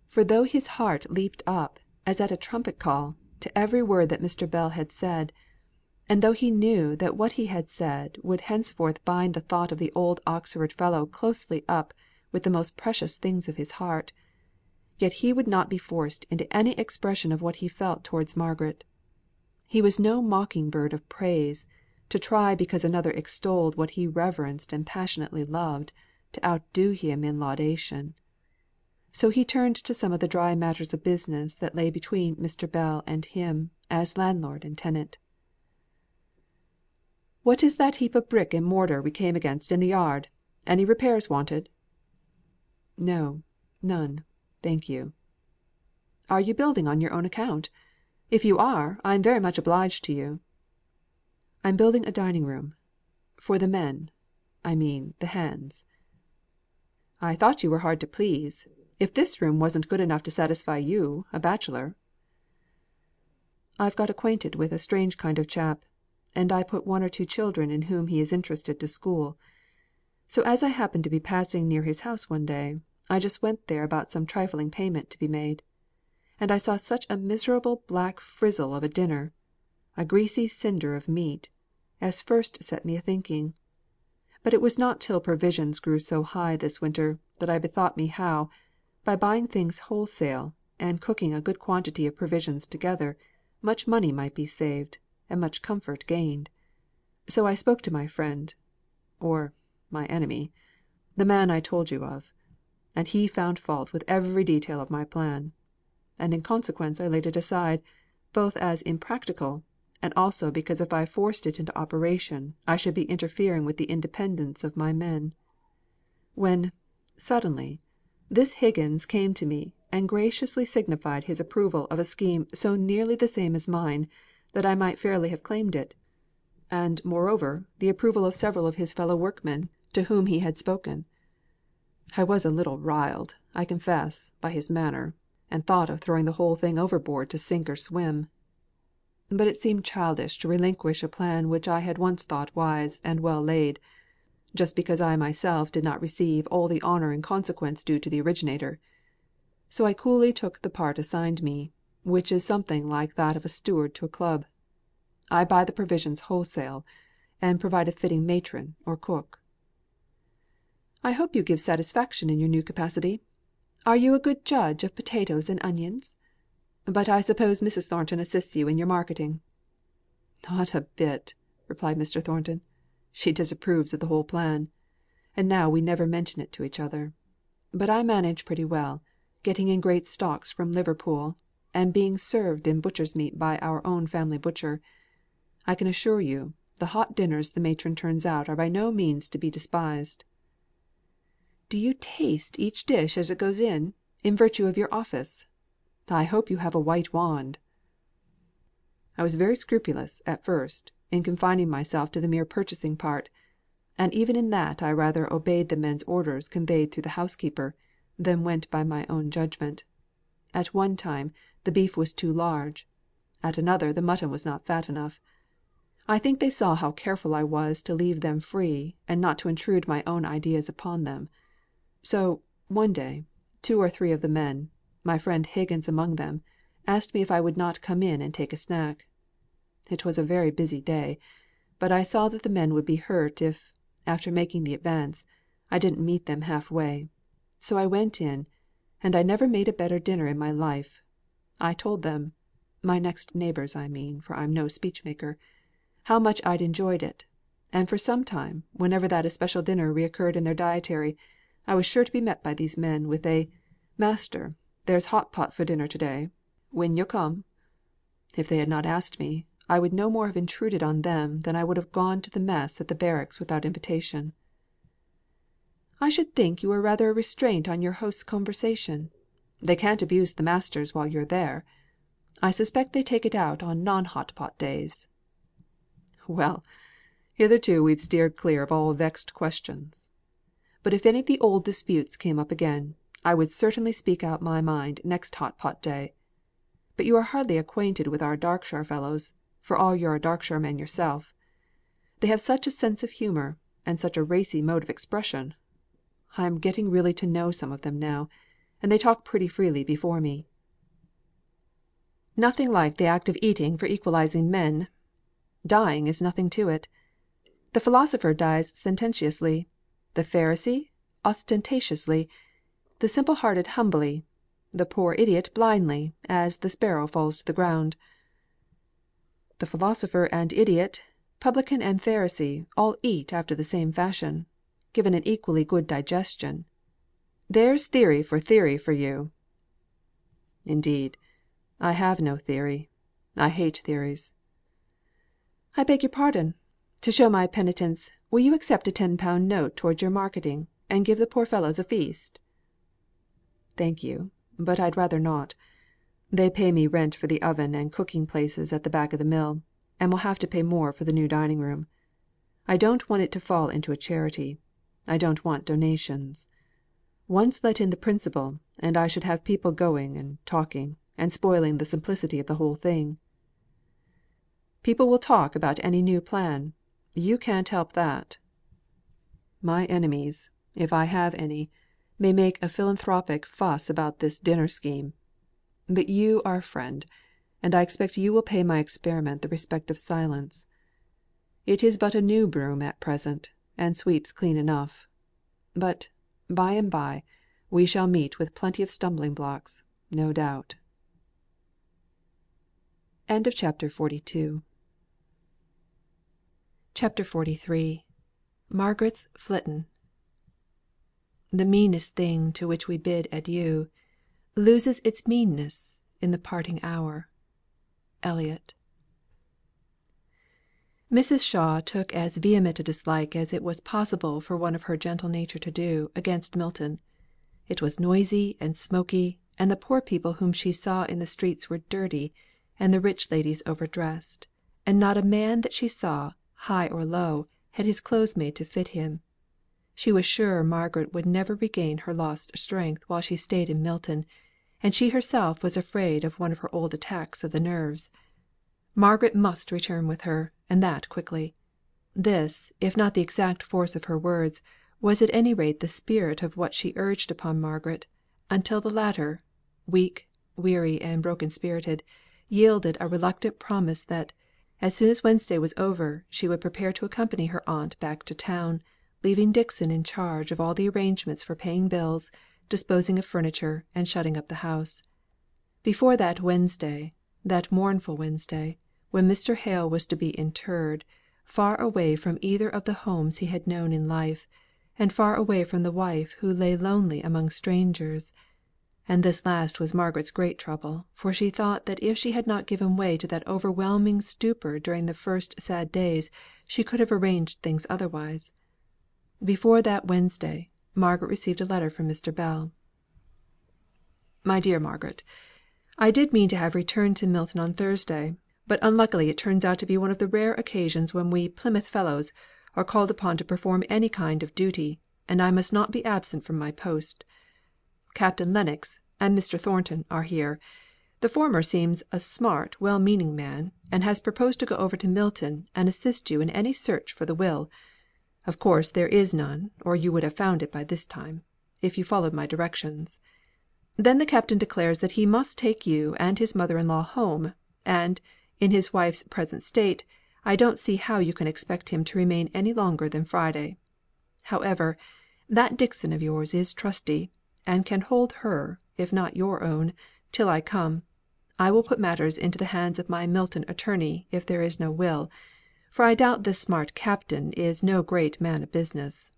For though his heart leaped up, as at a trumpet call, to every word that Mr. Bell had said, and though he knew that what he had said would henceforth bind the thought of the old Oxford fellow closely up with the most precious things of his heart, yet he would not be forced into any expression of what he felt towards Margaret. He was no mocking bird of praise, to try because another extolled what he reverenced and passionately loved, to outdo him in laudation. So he turned to some of the dry matters of business that lay between Mr. Bell and him, as landlord and tenant. "What is that heap of brick and mortar we came against in the yard? Any repairs wanted?" "No, none, thank you." "Are you building on your own account? If you are, I am very much obliged to you." "I am building a dining room for the men I mean the hands." "I thought you were hard to please, if this room wasn't good enough to satisfy you, a bachelor." "I've got acquainted with a strange kind of chap, and I put one or two children in whom he is interested to school. So as I happened to be passing near his house one day, I just went there about some trifling payment to be made. And I saw such a miserable black frizzle of a dinner a greasy cinder of meat as first set me a thinking. But it was not till provisions grew so high this winter, that I bethought me how, by buying things wholesale, and cooking a good quantity of provisions together, much money might be saved, and much comfort gained. So I spoke to my friend or my enemy the man I told you of, and he found fault with every detail of my plan; and in consequence I laid it aside, both as impracticable, and also because if I forced it into operation I should be interfering with the independence of my men. When, suddenly, this Higgins came to me and graciously signified his approval of a scheme so nearly the same as mine, that I might fairly have claimed it; and, moreover, the approval of several of his fellow workmen to whom he had spoken. I was a little riled, I confess, by his manner, and thought of throwing the whole thing overboard to sink or swim. But it seemed childish to relinquish a plan which I had once thought wise and well laid, just because I myself did not receive all the honour and consequence due to the originator. So I coolly took the part assigned me, which is something like that of a steward to a club. I buy the provisions wholesale, and provide a fitting matron or cook." "I hope you give satisfaction in your new capacity. Are you a good judge of potatoes and onions?" But I suppose Mrs. Thornton assists you in your marketing." "Not a bit," replied Mr. Thornton. "She disapproves of the whole plan. And now we never mention it to each other. But I manage pretty well, getting in great stocks from Liverpool, and being served in butcher's meat by our own family butcher. I can assure you, the hot dinners the matron turns out are by no means to be despised." "Do you taste each dish as it goes in virtue of your office? I hope you have a white wand." "I was very scrupulous, at first, in confining myself to the mere purchasing part; and even in that I rather obeyed the men's orders conveyed through the housekeeper, than went by my own judgement. At one time, the beef was too large; at another the mutton was not fat enough. I think they saw how careful I was to leave them free, and not to intrude my own ideas upon them. So, one day, 2 or 3 of the men, my friend Higgins among them, asked me if I would not come in and take a snack. It was a very busy day, but I saw that the men would be hurt if, after making the advance, I didn't meet them half way; so I went in, and I never made a better dinner in my life. I told them my next neighbours I mean, for I'm no speech maker how much I'd enjoyed it; and for some time, whenever that especial dinner recurred in their dietary, I was sure to be met by these men with a 'Master, there's hot pot for dinner to day. Win yo' come?' If they had not asked me, I would no more have intruded on them than I would have gone to the mess at the barracks without invitation." "I should think you were rather a restraint on your host's conversation. They can't abuse the masters while you're there. I suspect they take it out on non hot pot days." "Well, hitherto we've steered clear of all vexed questions. But if any of the old disputes came up again, I would certainly speak out my mind next hot pot day. But you are hardly acquainted with our Darkshire fellows, for all you're a Darkshireman yourself. They have such a sense of humour, and such a racy mode of expression. I am getting really to know some of them now, and they talk pretty freely before me." "Nothing like the act of eating for equalising men. Dying is nothing to it. The philosopher dies sententiously; the Pharisee ostentatiously; the simple hearted humbly; the poor idiot blindly, as the sparrow falls to the ground." "The philosopher and idiot, publican and Pharisee all eat after the same fashion, given an equally good digestion. There's theory for you." "Indeed, I have no theory. I hate theories." "I beg your pardon. To show my penitence, will you accept a 10 pound note towards your marketing, and give the poor fellows a feast?" "Thank you, but I'd rather not. They pay me rent for the oven and cooking places at the back of the mill, and will have to pay more for the new dining room. I don't want it to fall into a charity. I don't want donations. Once let in the principal, and I should have people going and talking, and spoiling the simplicity of the whole thing." "People will talk about any new plan. You can't help that." "My enemies, if I have any, may make a philanthropic fuss about this dinner scheme. But you are a friend, and I expect you will pay my experiment the respect of silence. It is but a new broom at present, and sweeps clean enough. But, by and by, we shall meet with plenty of stumbling blocks, no doubt." CHAPTER XLIII. Margaret's Flittin. "The meanest thing to which we bid adieu, Loses its meanness in the parting hour." ELLIOTT. Mrs. Shaw took as vehement a dislike as it was possible for one of her gentle nature to do, against Milton. It was noisy and smoky, and the poor people whom she saw in the streets were dirty, and the rich ladies overdressed, and not a man that she saw, high or low, had his clothes made to fit him. She was sure Margaret would never regain her lost strength while she stayed in Milton, and she herself was afraid of one of her old attacks of the nerves. Margaret must return with her, and that quickly. This, if not the exact force of her words, was at any rate the spirit of what she urged upon Margaret, until the latter, weak, weary, and broken spirited, yielded a reluctant promise that, as soon as Wednesday was over, she would prepare to accompany her aunt back to town, leaving Dixon in charge of all the arrangements for paying bills, disposing of furniture, and shutting up the house. Before that Wednesday, that mournful Wednesday, when Mr. Hale was to be interred, far away from either of the homes he had known in life, and far away from the wife who lay lonely among strangers; and this last was Margaret's great trouble, for she thought that if she had not given way to that overwhelming stupor during the first sad days, she could have arranged things otherwise. Before that Wednesday, Margaret received a letter from Mr. Bell. "My dear Margaret, I did mean to have returned to Milton on Thursday, but unluckily it turns out to be one of the rare occasions when we Plymouth Fellows are called upon to perform any kind of duty, and I must not be absent from my post. Captain Lennox and Mr. Thornton are here. The former seems a smart well meaning man, and has proposed to go over to Milton and assist you in any search for the will. Of course there is none, or you would have found it by this time, if you followed my directions. Then the Captain declares that he must take you and his mother in law home, and, in his wife's present state, I don't see how you can expect him to remain any longer than Friday. However, that Dixon of yours is trusty, and can hold her, if not your own, till I come. I will put matters into the hands of my Milton attorney if there is no will, for I doubt this smart Captain is no great man of business.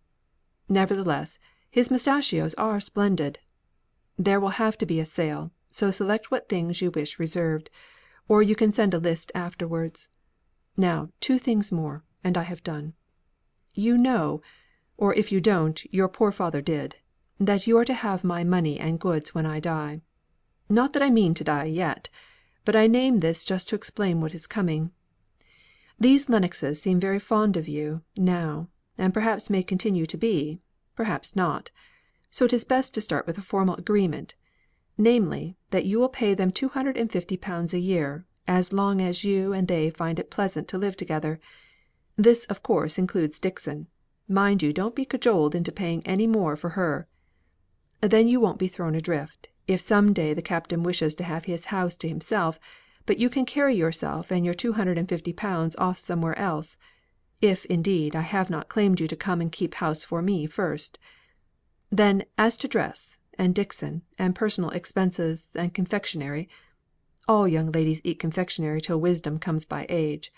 Nevertheless, his mustachios are splendid. There will have to be a sale, so select what things you wish reserved, or you can send a list afterwards. Now 2 things more, and I have done. You know, or if you don't, your poor father did, that you are to have my money and goods when I die. Not that I mean to die yet, but I name this just to explain what is coming. These Lennoxes seem very fond of you, now, and perhaps may continue to be, perhaps not. So it is best to start with a formal agreement, namely, that you will pay them £250 a year, as long as you and they find it pleasant to live together. This of course includes Dixon. Mind you don't be cajoled into paying any more for her. Then you won't be thrown adrift, if some day the Captain wishes to have his house to himself, but you can carry yourself and your £250 off somewhere else, if indeed I have not claimed you to come and keep house for me first. Then as to dress, and Dixon, and personal expenses, and confectionery, all young ladies eat confectionery till wisdom comes by age.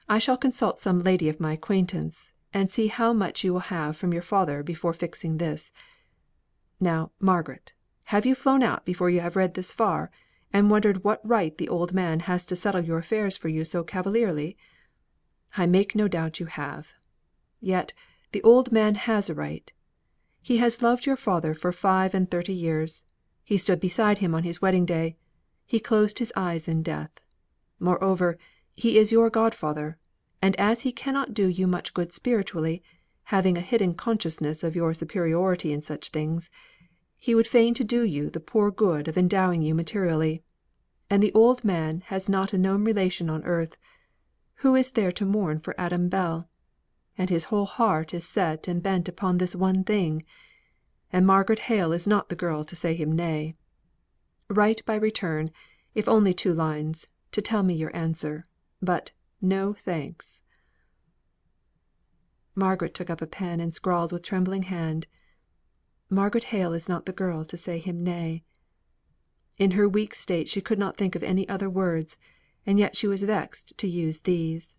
I shall consult some lady of my acquaintance, and see how much you will have from your father before fixing this. Now, Margaret, have you flown out before you have read this far, and wondered what right the old man has to settle your affairs for you so cavalierly? I make no doubt you have. Yet the old man has a right. He has loved your father for 35 years. He stood beside him on his wedding day. He closed his eyes in death. Moreover, he is your godfather, and as he cannot do you much good spiritually, having a hidden consciousness of your superiority in such things, he would fain do you the poor good of endowing you materially. And the old man has not a known relation on earth. Who is there to mourn for Adam Bell? And his whole heart is set and bent upon this one thing, and Margaret Hale is not the girl to say him nay. Write by return, if only 2 lines, to tell me your answer, but no thanks." Margaret took up a pen and scrawled with trembling hand, "Margaret Hale is not the girl to say him nay." In her weak state she could not think of any other words, and yet she was vexed to use these.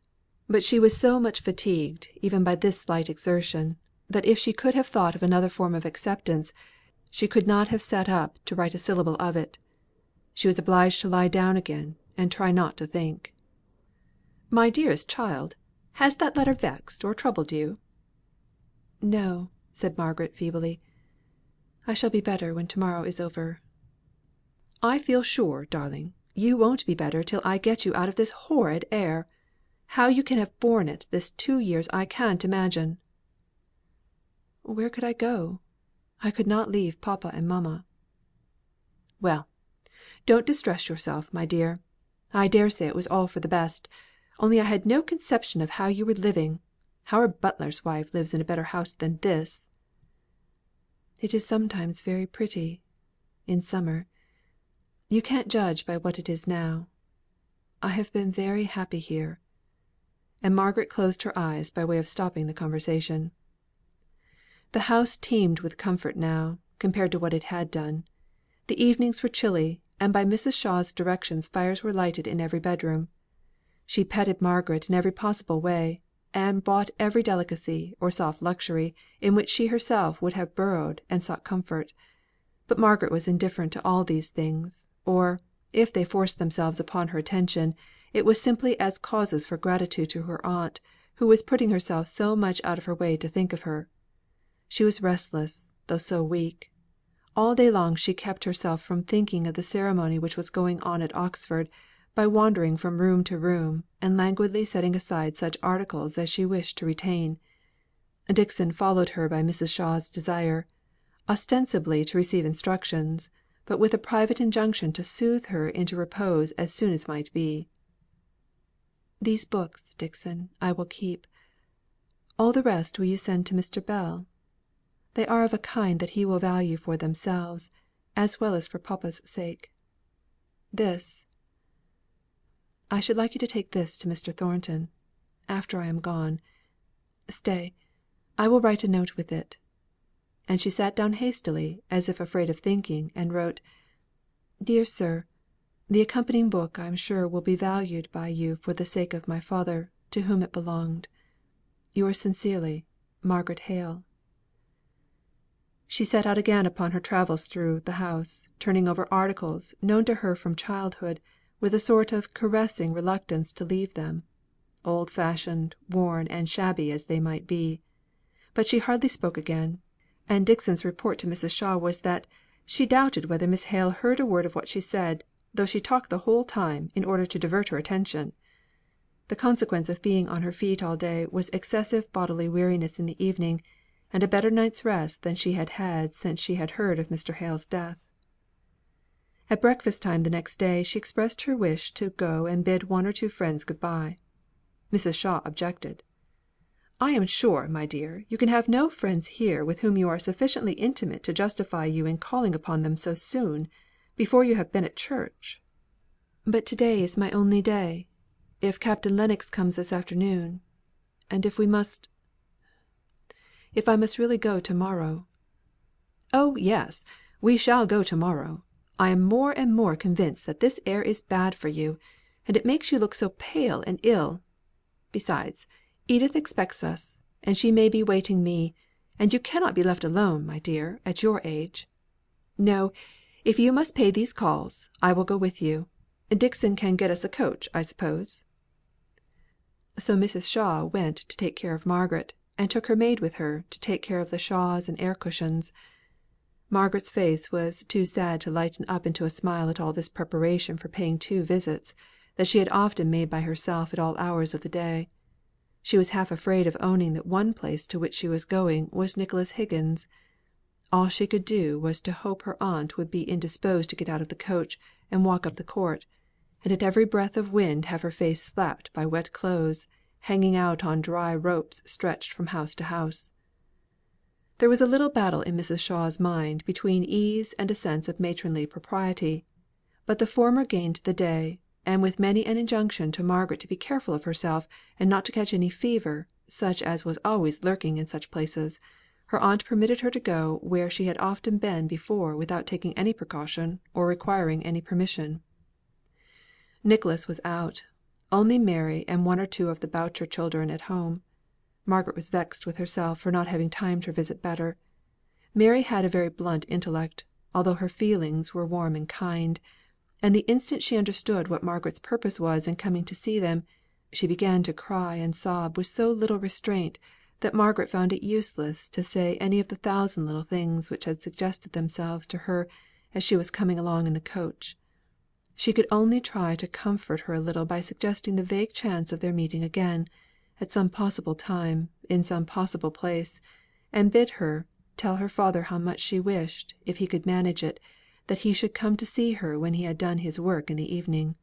But she was so much fatigued even by this slight exertion, that if she could have thought of another form of acceptance, she could not have sat up to write a syllable of it. She was obliged to lie down again, and try not to think. "My dearest child, has that letter vexed or troubled you?" "No," said Margaret, feebly. "I shall be better when to morrow is over." "I feel sure, darling, you won't be better till I get you out of this horrid air. How you can have borne it this 2 years I can't imagine." "Where could I go? I could not leave papa and mamma." "Well, don't distress yourself, my dear. I dare say it was all for the best, only I had no conception of how you were living. Our butler's wife lives in a better house than this." "It is sometimes very pretty in summer. You can't judge by what it is now. I have been very happy here." And Margaret closed her eyes by way of stopping the conversation. The house teemed with comfort now, compared to what it had done. The evenings were chilly, and by Mrs. Shaw's directions fires were lighted in every bedroom. She petted Margaret in every possible way, and bought every delicacy or soft luxury in which she herself would have burrowed and sought comfort; but Margaret was indifferent to all these things, or, if they forced themselves upon her attention, it was simply as causes for gratitude to her aunt, who was putting herself so much out of her way to think of her. She was restless, though so weak. All day long she kept herself from thinking of the ceremony which was going on at Oxford, by wandering from room to room, and languidly setting aside such articles as she wished to retain. Dixon followed her by Mrs. Shaw's desire, ostensibly to receive instructions, but with a private injunction to soothe her into repose as soon as might be. "These books, Dixon, I will keep. All the rest will you send to Mr. Bell? They are of a kind that he will value for themselves, as well as for papa's sake. This I should like you to take this to Mr. Thornton, after I am gone. Stay, I will write a note with it." And she sat down hastily, as if afraid of thinking, and wrote: "Dear Sir, the accompanying book I am sure will be valued by you for the sake of my father, to whom it belonged. Yours sincerely, Margaret Hale." She set out again upon her travels through the house, turning over articles, known to her from childhood, with a sort of caressing reluctance to leave them, old fashioned, worn, and shabby as they might be. But she hardly spoke again; and Dixon's report to Mrs. Shaw was that she doubted whether Miss Hale heard a word of what she said, though she talked the whole time, in order to divert her attention. The consequence of being on her feet all day was excessive bodily weariness in the evening, and a better night's rest than she had had since she had heard of Mr. Hale's death. At breakfast time the next day she expressed her wish to go and bid one or two friends good bye. Mrs. Shaw objected. "I am sure, my dear, you can have no friends here with whom you are sufficiently intimate to justify you in calling upon them so soon, before you have been at church." "But to day is my only day, if Captain Lennox comes this afternoon; and if I must really go to morrow." "Oh, yes! we shall go to morrow. I am more and more convinced that this air is bad for you, and it makes you look so pale and ill. Besides, Edith expects us, and she may be waiting me; and you cannot be left alone, my dear, at your age. No, if you must pay these calls, I will go with you. Dixon can get us a coach, I suppose?" So Mrs. Shaw went to take care of Margaret, and took her maid with her, to take care of the shawls and air cushions. Margaret's face was too sad to lighten up into a smile at all this preparation for paying 2 visits, that she had often made by herself at all hours of the day. She was half afraid of owning that one place to which she was going was Nicholas Higgins'. All she could do was to hope her aunt would be indisposed to get out of the coach and walk up the court, and at every breath of wind have her face slapped by wet clothes, hanging out on dry ropes stretched from house to house. There was a little battle in Mrs. Shaw's mind between ease and a sense of matronly propriety; but the former gained the day, and with many an injunction to Margaret to be careful of herself, and not to catch any fever, such as was always lurking in such places, her aunt permitted her to go where she had often been before without taking any precaution, or requiring any permission. Nicholas was out; only Mary and 1 or 2 of the Boucher children at home. Margaret was vexed with herself for not having timed her visit better. Mary had a very blunt intellect, although her feelings were warm and kind; and the instant she understood what Margaret's purpose was in coming to see them, she began to cry and sob with so little restraint, that Margaret found it useless to say any of the 1,000 little things which had suggested themselves to her as she was coming along in the coach. She could only try to comfort her a little by suggesting the vague chance of their meeting again, at some possible time, in some possible place, and bid her tell her father how much she wished, if he could manage it, that he should come to see her when he had done his work in the evening.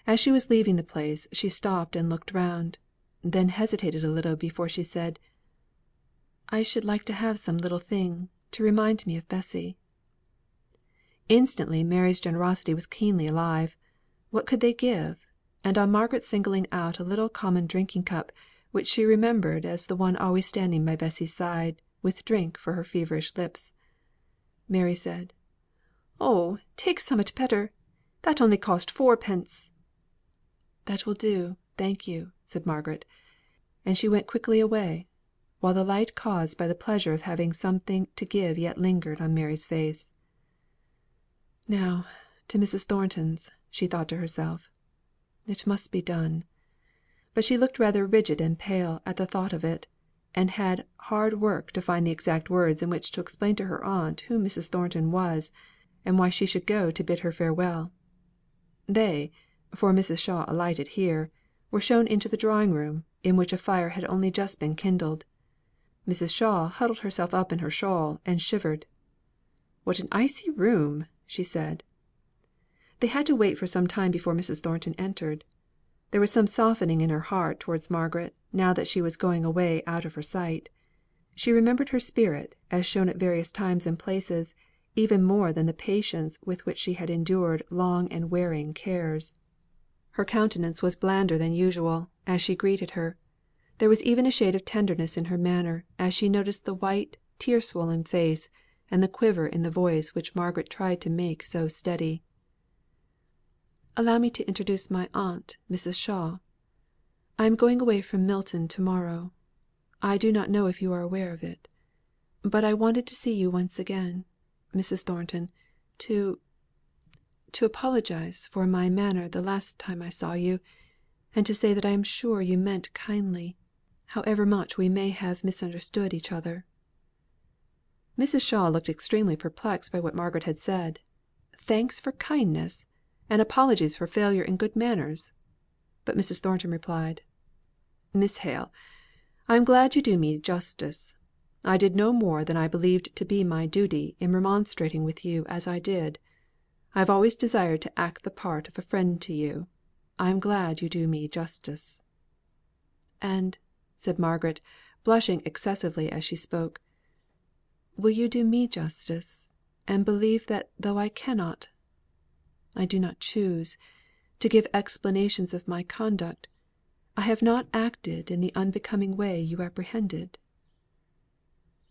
As she was leaving the place, she stopped and looked round, then hesitated a little before she said: "I should like to have some little thing, to remind me of Bessy." Instantly Mary's generosity was keenly alive. What could they give? And on Margaret singling out a little common drinking cup, which she remembered as the one always standing by Bessy's side, with drink for her feverish lips, Mary said: "Oh, take summat better. That only cost fourpence." "That will do, thank you," said Margaret; and she went quickly away, while the light caused by the pleasure of having something to give yet lingered on Mary's face. "Now to Mrs. Thornton's," she thought to herself. "It must be done." But she looked rather rigid and pale at the thought of it, and had hard work to find the exact words in which to explain to her aunt who Mrs. Thornton was, and why she should go to bid her farewell. They for Mrs. Shaw alighted here were shown into the drawing room, in which a fire had only just been kindled. Mrs. Shaw huddled herself up in her shawl, and shivered. "What an icy room!" she said. They had to wait for some time before Mrs. Thornton entered. There was some softening in her heart towards Margaret, now that she was going away out of her sight. She remembered her spirit, as shown at various times and places, even more than the patience with which she had endured long and wearing cares. Her countenance was blander than usual, as she greeted her. There was even a shade of tenderness in her manner, as she noticed the white, tear swollen face, and the quiver in the voice which Margaret tried to make so steady. "Allow me to introduce my aunt, Mrs. Shaw. I am going away from Milton to morrow. I do not know if you are aware of it. But I wanted to see you once again, Mrs. Thornton, to apologise for my manner the last time I saw you, and to say that I am sure you meant kindly, however much we may have misunderstood each other." Mrs. Shaw looked extremely perplexed by what Margaret had said. Thanks for kindness, and apologies for failure in good manners! But Mrs. Thornton replied: "Miss Hale, I am glad you do me justice. I did no more than I believed to be my duty in remonstrating with you as I did. I have always desired to act the part of a friend to you. I am glad you do me justice." "And," said Margaret, blushing excessively as she spoke, "will you do me justice, and believe that though I cannot I do not choose to give explanations of my conduct, I have not acted in the unbecoming way you apprehended?"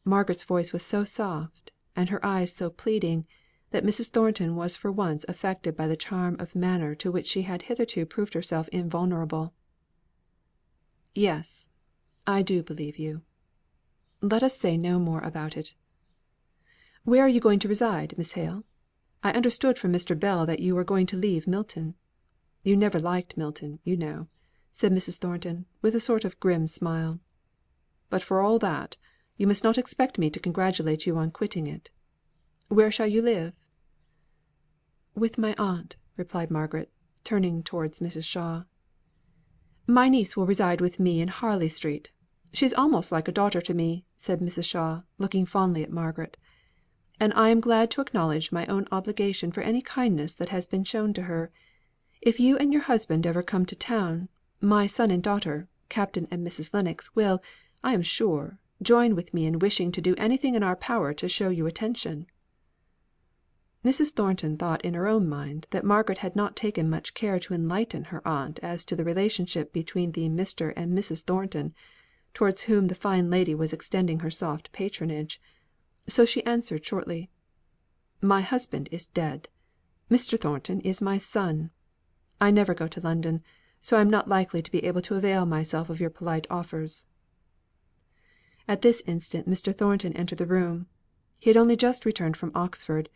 Margaret's voice was so soft, and her eyes so pleading, that Mrs. Thornton was for once affected by the charm of manner to which she had hitherto proved herself invulnerable. "Yes, I do believe you. Let us say no more about it. Where are you going to reside, Miss Hale? I understood from Mr. Bell that you were going to leave Milton. You never liked Milton, you know," said Mrs. Thornton, with a sort of grim smile. "But for all that, you must not expect me to congratulate you on quitting it. Where shall you live?" "With my aunt," replied Margaret, turning towards Mrs. Shaw. "My niece will reside with me in Harley Street. She is almost like a daughter to me," said Mrs. Shaw, looking fondly at Margaret. "And I am glad to acknowledge my own obligation for any kindness that has been shown to her. If you and your husband ever come to town, my son and daughter, Captain and Mrs. Lennox, will, I am sure, join with me in wishing to do anything in our power to show you attention." Mrs. Thornton thought in her own mind that Margaret had not taken much care to enlighten her aunt as to the relationship between the Mr. and Mrs. Thornton, towards whom the fine lady was extending her soft patronage; so she answered shortly: "My husband is dead. Mr. Thornton is my son. I never go to London, so I am not likely to be able to avail myself of your polite offers." At this instant Mr. Thornton entered the room. He had only just returned from Oxford.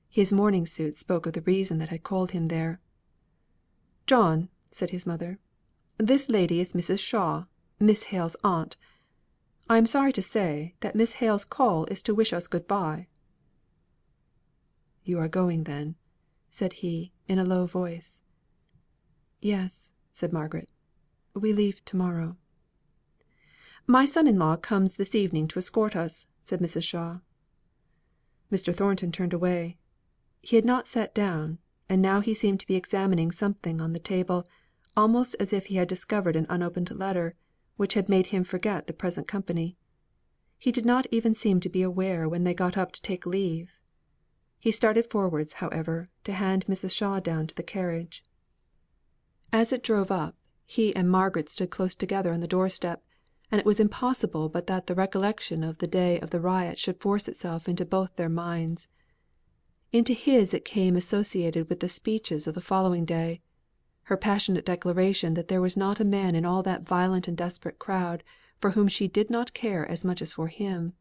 His morning suit spoke of the reason that had called him there. "John," said his mother, "this lady is Mrs. Shaw, Miss Hale's aunt. I am sorry to say, that Miss Hale's call is to wish us good bye." "You are going then?" said he, in a low voice. "Yes," said Margaret. "We leave to morrow." "My son in law comes this evening to escort us," said Mrs. Shaw. Mr. Thornton turned away. He had not sat down, and now he seemed to be examining something on the table, almost as if he had discovered an unopened letter, which had made him forget the present company. He did not even seem to be aware when they got up to take leave. He started forwards, however, to hand Mrs. Shaw down to the carriage. As it drove up, he and Margaret stood close together on the door step, and it was impossible but that the recollection of the day of the riot should force itself into both their minds. Into his it came associated with the speeches of the following day; her passionate declaration that there was not a man in all that violent and desperate crowd for whom she did not care as much as for him;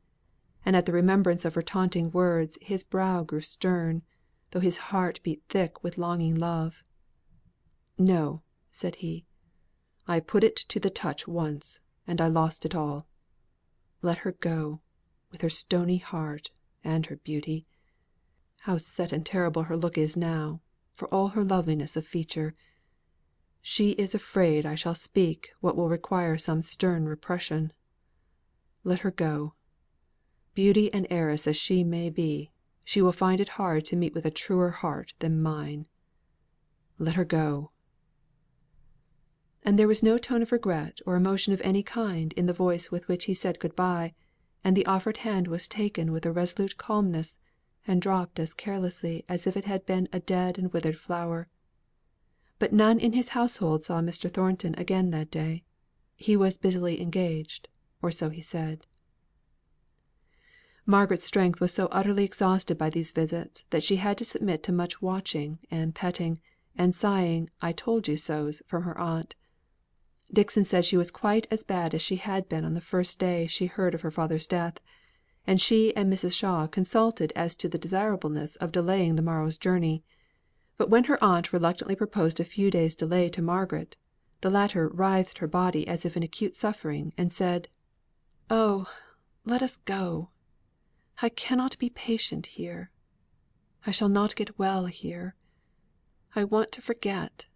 and at the remembrance of her taunting words his brow grew stern, though his heart beat thick with longing love. "No," said he. "I put it to the touch once, and I lost it all. Let her go, with her stony heart, and her beauty. How set and terrible her look is now, for all her loveliness of feature! She is afraid I shall speak what will require some stern repression. Let her go. Beauty and heiress as she may be, she will find it hard to meet with a truer heart than mine. Let her go." And there was no tone of regret or emotion of any kind in the voice with which he said good bye, and the offered hand was taken with a resolute calmness, and dropped as carelessly as if it had been a dead and withered flower. But none in his household saw Mr. Thornton again that day. He was busily engaged, or so he said. Margaret's strength was so utterly exhausted by these visits that she had to submit to much watching, and petting, and sighing "I told you so's" from her aunt. Dixon said she was quite as bad as she had been on the first day she heard of her father's death; and she and Mrs. Shaw consulted as to the desirableness of delaying the morrow's journey; but when her aunt reluctantly proposed a few days' delay to Margaret, the latter writhed her body as if in acute suffering, and said, "Oh, let us go. I cannot be patient here. I shall not get well here. I want to forget."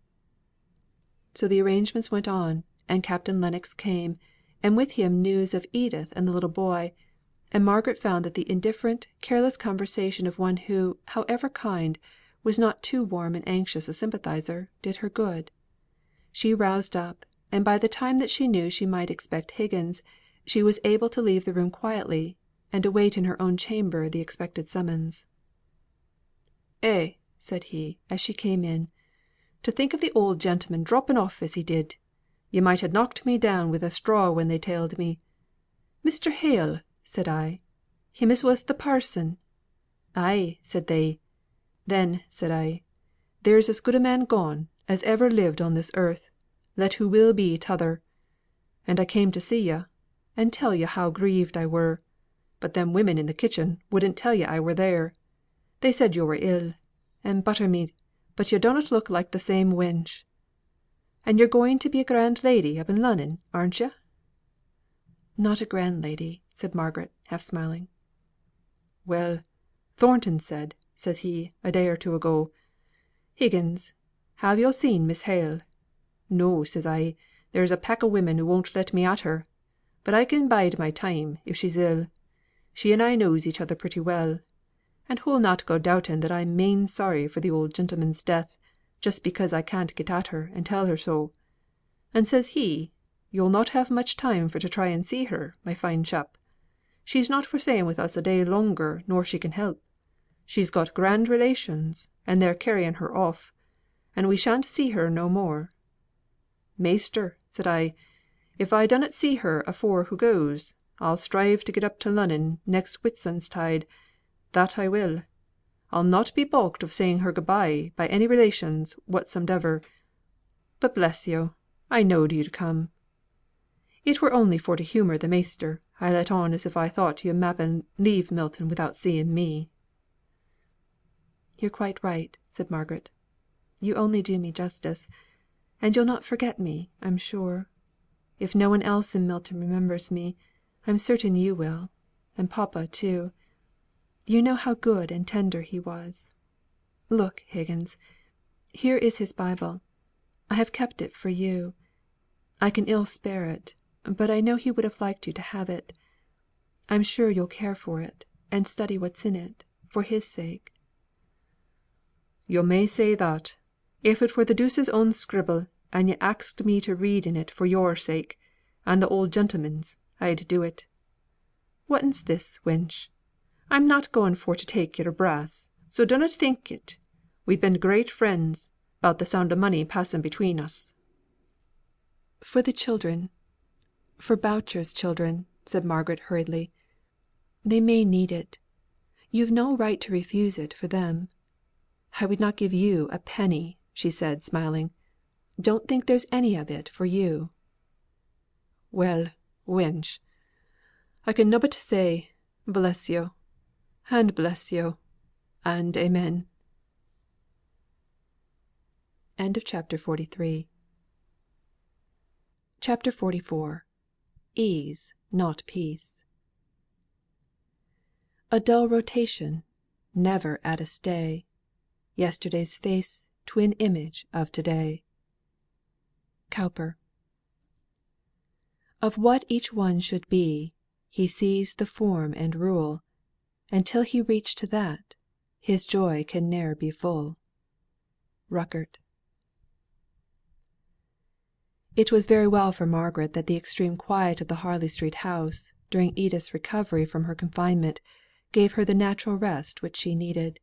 So the arrangements went on, and Captain Lennox came, and with him news of Edith and the little boy; and Margaret found that the indifferent, careless conversation of one who, however kind, was not too warm and anxious a sympathizer, did her good. She roused up, and by the time that she knew she might expect Higgins, she was able to leave the room quietly, and await in her own chamber the expected summons. "Eh!" said he, as she came in, "to think of the old gentleman dropping off as he did! You might ha' knocked me down with a straw when they telled me. 'Mr. Hale,' said I, 'him as was the parson.' 'Ay,' said they. 'Then,' said I, 'there's as good a man gone, as ever lived on this earth, let who will be t'other.' And I came to see yo', and tell yo' how grieved I were; but them women in the kitchen wouldn't tell yo' I were there. They said yo' were ill, and butter me, but yo' dunnot look like the same wench. And you're going to be a grand lady up in Lunnon, aren't yo'?" "Not a grand lady," said Margaret, half smiling. "Well, Thornton says he, a day or two ago, 'Higgins, have yo' seen Miss Hale?' 'No,' says I, 'there's a pack o' women who won't let me at her. But I can bide my time, if she's ill. She and I knows each other pretty well. And hoo'll not go doubting that I'm main sorry for the old gentleman's death, just because I can't get at her and tell her so.' And says he, 'Yo'll not have much time for to try and see her, my fine chap. She's not for staying with us a day longer nor she can help. She's got grand relations, and they're carrying her off, and we shan't see her no more.' 'Measter,' said I, 'if I dunnot see her afore hoo goes, I'll strive to get up to Lunnon next Whitsuntide, that I will. I'll not be balked of saying her good bye by any relations whatsomdever. But bless yo', I knowed yo'd come. It were only for to humour the measter I let on as if I thought yo'd m'appen leave Milton without seeing me." "You're quite right," said Margaret. "You only do me justice. And you'll not forget me, I'm sure. If no one else in Milton remembers me, I'm certain you will, and papa too. You know how good and tender he was. Look, Higgins, here is his Bible. I have kept it for you. I can ill spare it, but I know he would have liked you to have it. I'm sure you'll care for it, and study what's in it, for his sake." "Yo' may say that. If it were the deuce's own scribble, and yo' axed me to read in it for your sake, and the old gentleman's, I'd do it. Whatten's this, wench? I'm not going for to take your brass, so dunnot think it. We've been great friends, 'bout the sound o' money passing between us." "For the children for Boucher's children," said Margaret hurriedly. "They may need it. You've no right to refuse it for them. I would not give you a penny," she said, smiling. "Don't think there's any of it for you." "Well, wench, I can nobbut say, bless yo', and bless yo', and amen." CHAPter 44. Ease, not peace. A dull rotation, never at a stay, Yesterday's face twin image of to day. Cowper. Of what each one should be, he sees the form and rule, And till he reach to that, his joy can ne'er be full. Ruckert. It was very well for Margaret that the extreme quiet of the Harley Street house, during Edith's recovery from her confinement, gave her the natural rest which she needed.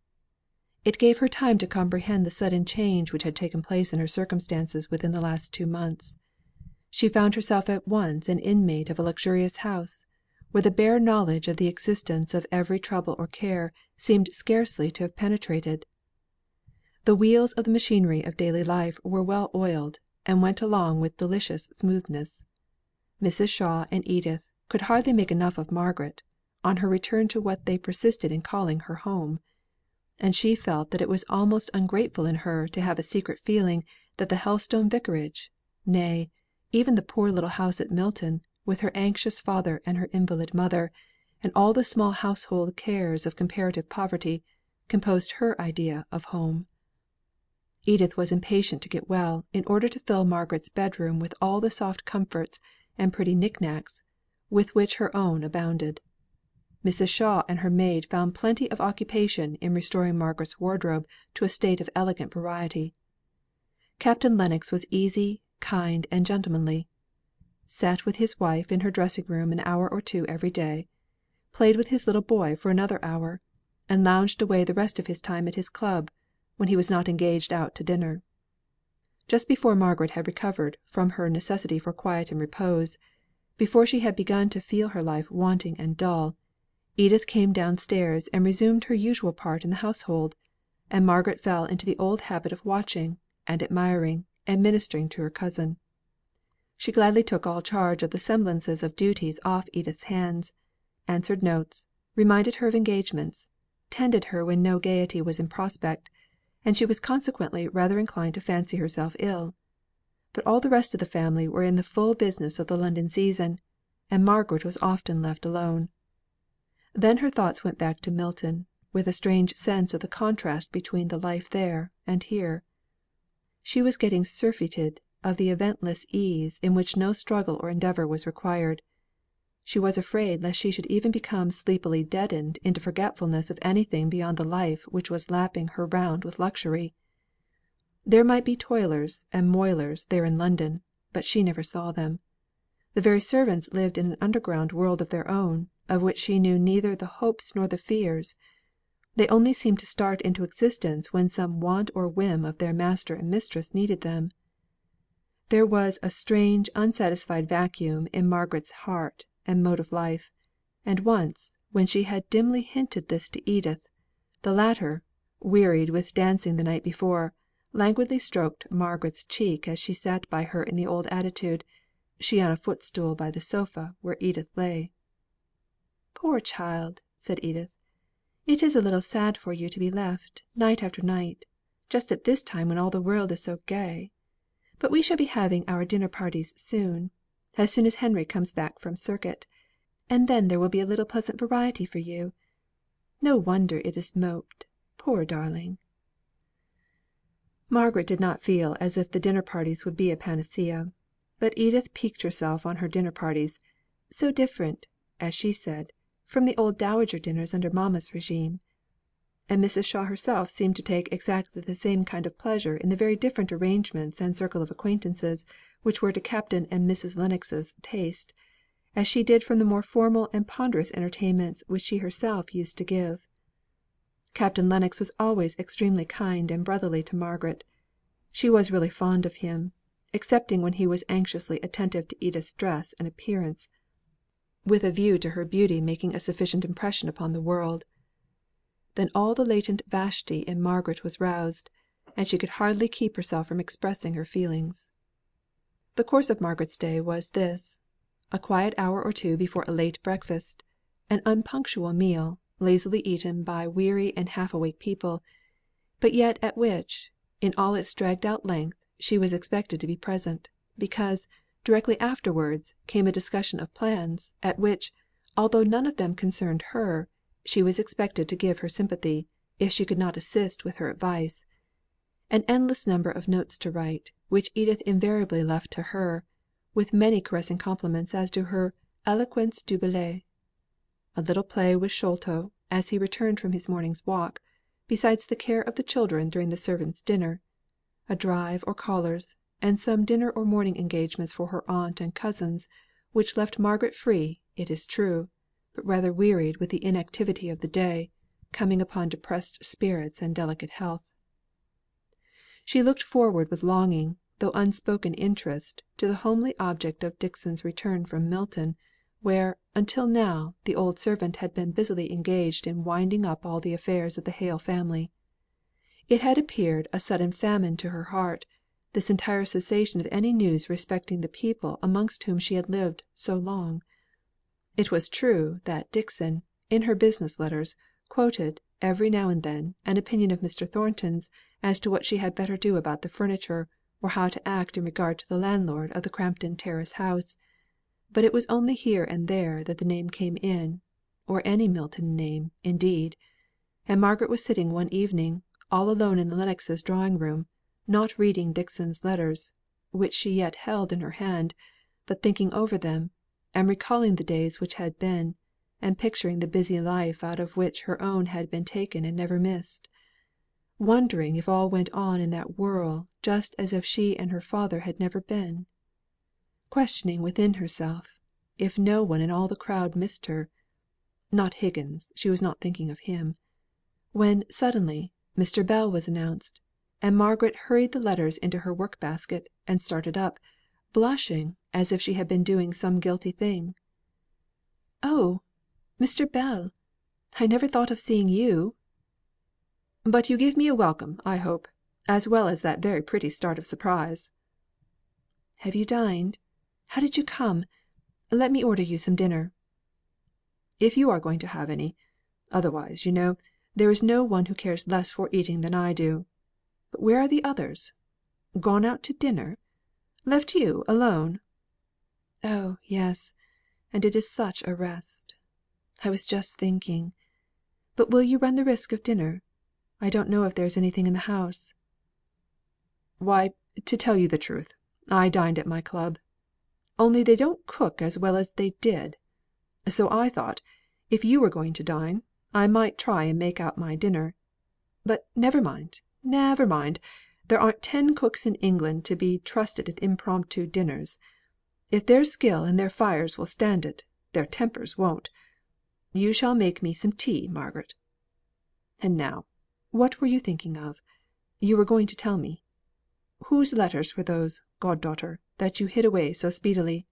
It gave her time to comprehend the sudden change which had taken place in her circumstances within the last 2 months. She found herself at once an inmate of a luxurious house, where the bare knowledge of the existence of every trouble or care seemed scarcely to have penetrated. The wheels of the machinery of daily life were well oiled, and went along with delicious smoothness. Mrs. Shaw and Edith could hardly make enough of Margaret, on her return to what they persisted in calling her home; and she felt that it was almost ungrateful in her to have a secret feeling that the Helstone vicarage, nay, even the poor little house at Milton, with her anxious father and her invalid mother, and all the small household cares of comparative poverty, composed her idea of home. Edith was impatient to get well, in order to fill Margaret's bedroom with all the soft comforts and pretty knick knacks with which her own abounded. Mrs. Shaw and her maid found plenty of occupation in restoring Margaret's wardrobe to a state of elegant variety. Captain Lennox was easy, kind, and gentlemanly; sat with his wife in her dressing room an hour or two every day; played with his little boy for another hour; and lounged away the rest of his time at his club, when he was not engaged out to dinner. Just before Margaret had recovered from her necessity for quiet and repose, before she had begun to feel her life wanting and dull, Edith came downstairs and resumed her usual part in the household, and Margaret fell into the old habit of watching, and admiring, and ministering to her cousin. She gladly took all charge of the semblances of duties off Edith's hands; answered notes; reminded her of engagements; tended her when no gaiety was in prospect, and she was consequently rather inclined to fancy herself ill. But all the rest of the family were in the full business of the London season, and Margaret was often left alone. Then her thoughts went back to Milton, with a strange sense of the contrast between the life there and here. She was getting surfeited of the eventless ease in which no struggle or endeavour was required. She was afraid lest she should even become sleepily deadened into forgetfulness of anything beyond the life which was lapping her round with luxury. There might be toilers and moilers there in London, but she never saw them. The very servants lived in an underground world of their own, of which she knew neither the hopes nor the fears. They only seemed to start into existence when some want or whim of their master and mistress needed them. There was a strange unsatisfied vacuum in Margaret's heart and mode of life; and once, when she had dimly hinted this to Edith, the latter, wearied with dancing the night before, languidly stroked Margaret's cheek as she sat by her in the old attitude, she on a footstool by the sofa where Edith lay. "Poor child!" said Edith. "It is a little sad for you to be left, night after night, just at this time when all the world is so gay. But we shall be having our dinner parties soon as Henry comes back from circuit; and then there will be a little pleasant variety for you. No wonder it is moped, poor darling." Margaret did not feel as if the dinner parties would be a panacea; but Edith piqued herself on her dinner parties, so different, as she said, from the old dowager dinners under mamma's regime. And Mrs. Shaw herself seemed to take exactly the same kind of pleasure in the very different arrangements and circle of acquaintances which were to Captain and Mrs. Lennox's taste, as she did from the more formal and ponderous entertainments which she herself used to give. Captain Lennox was always extremely kind and brotherly to Margaret. She was really fond of him, excepting when he was anxiously attentive to Edith's dress and appearance, with a view to her beauty making a sufficient impression upon the world. then all the latent Vashti in Margaret was roused, and she could hardly keep herself from expressing her feelings. The course of Margaret's day was this: a quiet hour or two before a late breakfast, an unpunctual meal, lazily eaten by weary and half awake people, but yet at which, in all its dragged out length, she was expected to be present, because, directly afterwards, came a discussion of plans, at which, although none of them concerned her, she was expected to give her sympathy, if she could not assist with her advice; an endless number of notes to write, which Edith invariably left to her, with many caressing compliments as to her eloquence du billet; a little play with Sholto, as he returned from his morning's walk, besides the care of the children during the servants' dinner; a drive or callers, and some dinner or morning engagements for her aunt and cousins, which left Margaret free, it is true, but rather wearied with the inactivity of the day, coming upon depressed spirits and delicate health. She looked forward with longing, though unspoken interest, to the homely object of Dixon's return from Milton, where, until now, the old servant had been busily engaged in winding up all the affairs of the Hale family. It had appeared a sudden famine to her heart, this entire cessation of any news respecting the people amongst whom she had lived so long. It was true, that Dixon, in her business letters, quoted, every now and then, an opinion of Mr. Thornton's as to what she had better do about the furniture, or how to act in regard to the landlord of the Crampton Terrace house; but it was only here and there that the name came in, or any Milton name, indeed; and Margaret was sitting one evening, all alone in the Lennoxes' drawing room, not reading Dixon's letters, which she yet held in her hand, but thinking over them, and recalling the days which had been, and picturing the busy life out of which her own had been taken and never missed; wondering if all went on in that whirl just as if she and her father had never been; questioning within herself, if no one in all the crowd missed her not Higgins, she was not thinking of him when, suddenly, Mr. Bell was announced, and Margaret hurried the letters into her work basket, and started up, blushing as if she had been doing some guilty thing. "Oh, Mr. Bell! I never thought of seeing you." "But you give me a welcome, I hope, as well as that very pretty start of surprise." "Have you dined? How did you come? Let me order you some dinner." "If you are going to have any. Otherwise, you know, there is no one who cares less for eating than I do. But where are the others? Gone out to dinner? Left you alone?" "Oh, yes, and it is such a rest. I was just thinking. But will you run the risk of dinner? I don't know if there is anything in the house." "Why, to tell you the truth, I dined at my club. Only they don't cook as well as they did. So I thought, if you were going to dine, I might try and make out my dinner. But never mind, never mind. There aren't 10 cooks in England to be trusted at impromptu dinners. If their skill and their fires will stand it, their tempers won't. You shall make me some tea, Margaret. And now, what were you thinking of? You were going to tell me. Whose letters were those, god daughter, that you hid away so speedily?"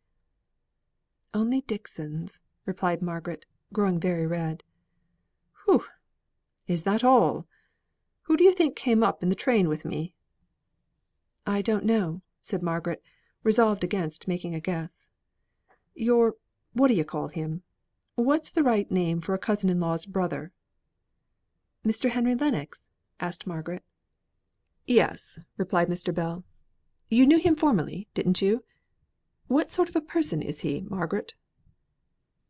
"Only Dixon's," replied Margaret, growing very red. "Whew! Is that all? Who do you think came up in the train with me?" "I don't know," said Margaret, resolved against making a guess. "Your what d'ye call him? What's the right name for a cousin in law's brother?" "Mr. Henry Lennox?" asked Margaret. "Yes," replied Mr. Bell. "You knew him formerly, didn't you? What sort of a person is he, Margaret?"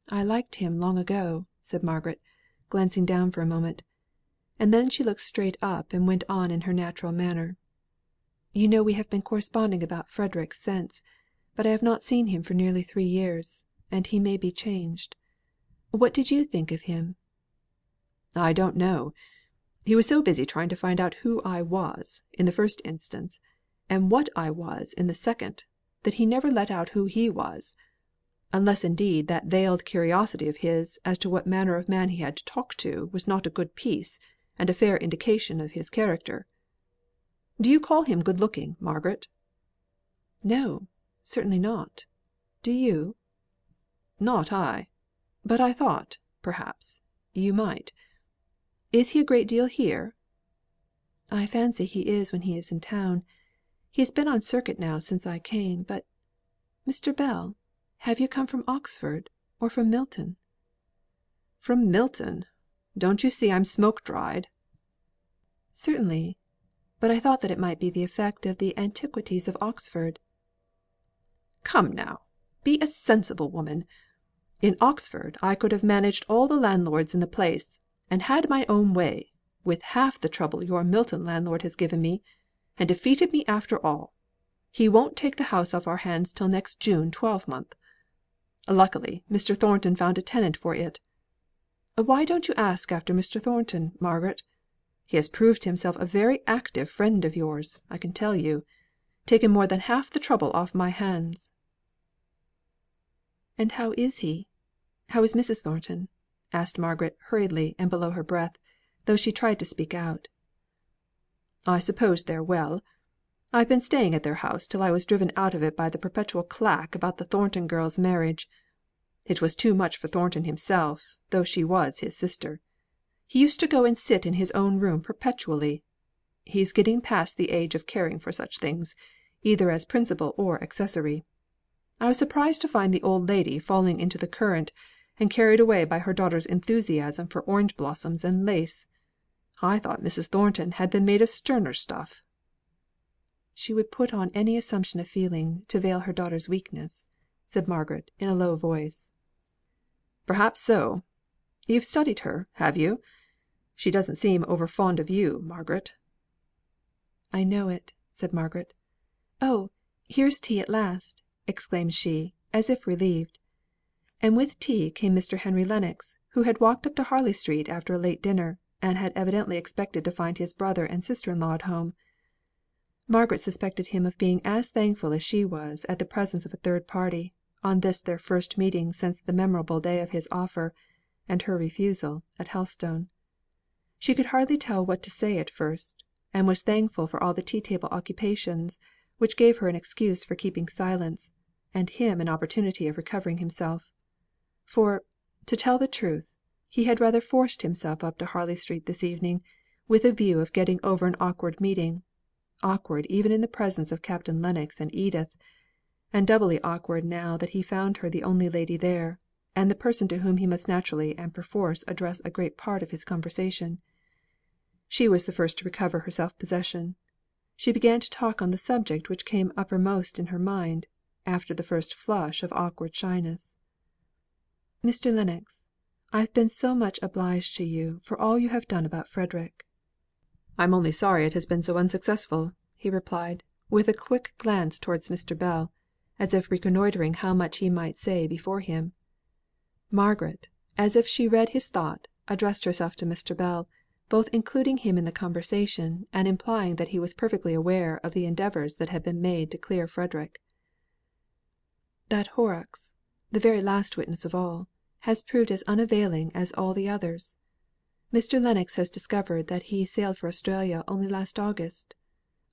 "I liked him long ago," said Margaret, glancing down for a moment; and then she looked straight up and went on in her natural manner. "You know we have been corresponding about Frederick since, but I have not seen him for nearly 3 years, and he may be changed. What did you think of him?" "I don't know. He was so busy trying to find out who I was, in the first instance, and what I was in the second, that he never let out who he was; unless indeed that veiled curiosity of his as to what manner of man he had to talk to was not a good piece, and a fair indication of his character. Do you call him good looking, Margaret?" "No, certainly not. Do you?" "Not I. But I thought, perhaps, you might. Is he a great deal here?" "I fancy he is when he is in town. He has been on circuit now since I came. But, Mr. Bell, have you come from Oxford, or from Milton?" "From Milton! Don't you see I'm smoke dried?" "Certainly. But I thought that it might be the effect of the antiquities of Oxford." "Come now, be a sensible woman. In Oxford I could have managed all the landlords in the place, and had my own way, with half the trouble your Milton landlord has given me, and defeated me after all. He won't take the house off our hands till next June twelvemonth. Luckily Mr. Thornton found a tenant for it. Why don't you ask after Mr. Thornton, Margaret? He has proved himself a very active friend of yours, I can tell you. Taken more than half the trouble off my hands." "And how is he? How is Mrs. Thornton?" asked Margaret hurriedly and below her breath, though she tried to speak out. "I suppose they're well. I've been staying at their house till I was driven out of it by the perpetual clack about the Thornton girl's marriage. It was too much for Thornton himself, though she was his sister. He used to go and sit in his own room perpetually. He's getting past the age of caring for such things, either as principal or accessory. I was surprised to find the old lady falling into the current, and carried away by her daughter's enthusiasm for orange blossoms and lace. I thought Mrs. Thornton had been made of sterner stuff." "She would put on any assumption of feeling to veil her daughter's weakness," said Margaret in a low voice. "Perhaps so. You've studied her, have you? She doesn't seem over fond of you, Margaret." "I know it," said Margaret. "Oh, here's tea at last!" exclaimed she, as if relieved. And with tea came Mr. Henry Lennox, who had walked up to Harley Street after a late dinner, and had evidently expected to find his brother and sister in law at home. Margaret suspected him of being as thankful as she was at the presence of a third party, on this their first meeting since the memorable day of his offer, and her refusal, at Helstone. She could hardly tell what to say at first, and was thankful for all the tea table occupations, which gave her an excuse for keeping silence, and him an opportunity of recovering himself. For, to tell the truth, he had rather forced himself up to Harley Street this evening, with a view of getting over an awkward meeting awkward even in the presence of Captain Lennox and Edith, and doubly awkward now that he found her the only lady there, and the person to whom he must naturally and perforce address a great part of his conversation. She was the first to recover her self possession. She began to talk on the subject which came uppermost in her mind, after the first flush of awkward shyness. "Mr. Lennox, I've been so much obliged to you for all you have done about Frederick." "I'm only sorry it has been so unsuccessful," he replied, with a quick glance towards Mr. Bell, as if reconnoitring how much he might say before him. Margaret, as if she read his thought, addressed herself to Mr. Bell, both including him in the conversation, and implying that he was perfectly aware of the endeavours that had been made to clear Frederick. "That Horrocks, the very last witness of all, has proved as unavailing as all the others. Mr. Lennox has discovered that he sailed for Australia only last August,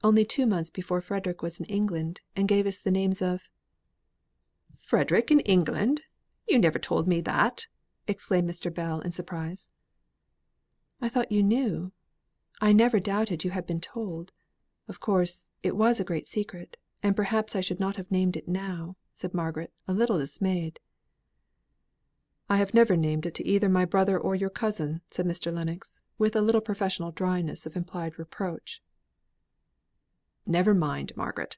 only 2 months before Frederick was in England, and gave us the names of—" "Frederick in England! You never told me that!" exclaimed Mr. Bell in surprise. "I thought you knew. I never doubted you had been told. Of course, it was a great secret, and perhaps I should not have named it now," said Margaret, a little dismayed. "I have never named it to either my brother or your cousin," said Mr. Lennox, with a little professional dryness of implied reproach. "Never mind, Margaret.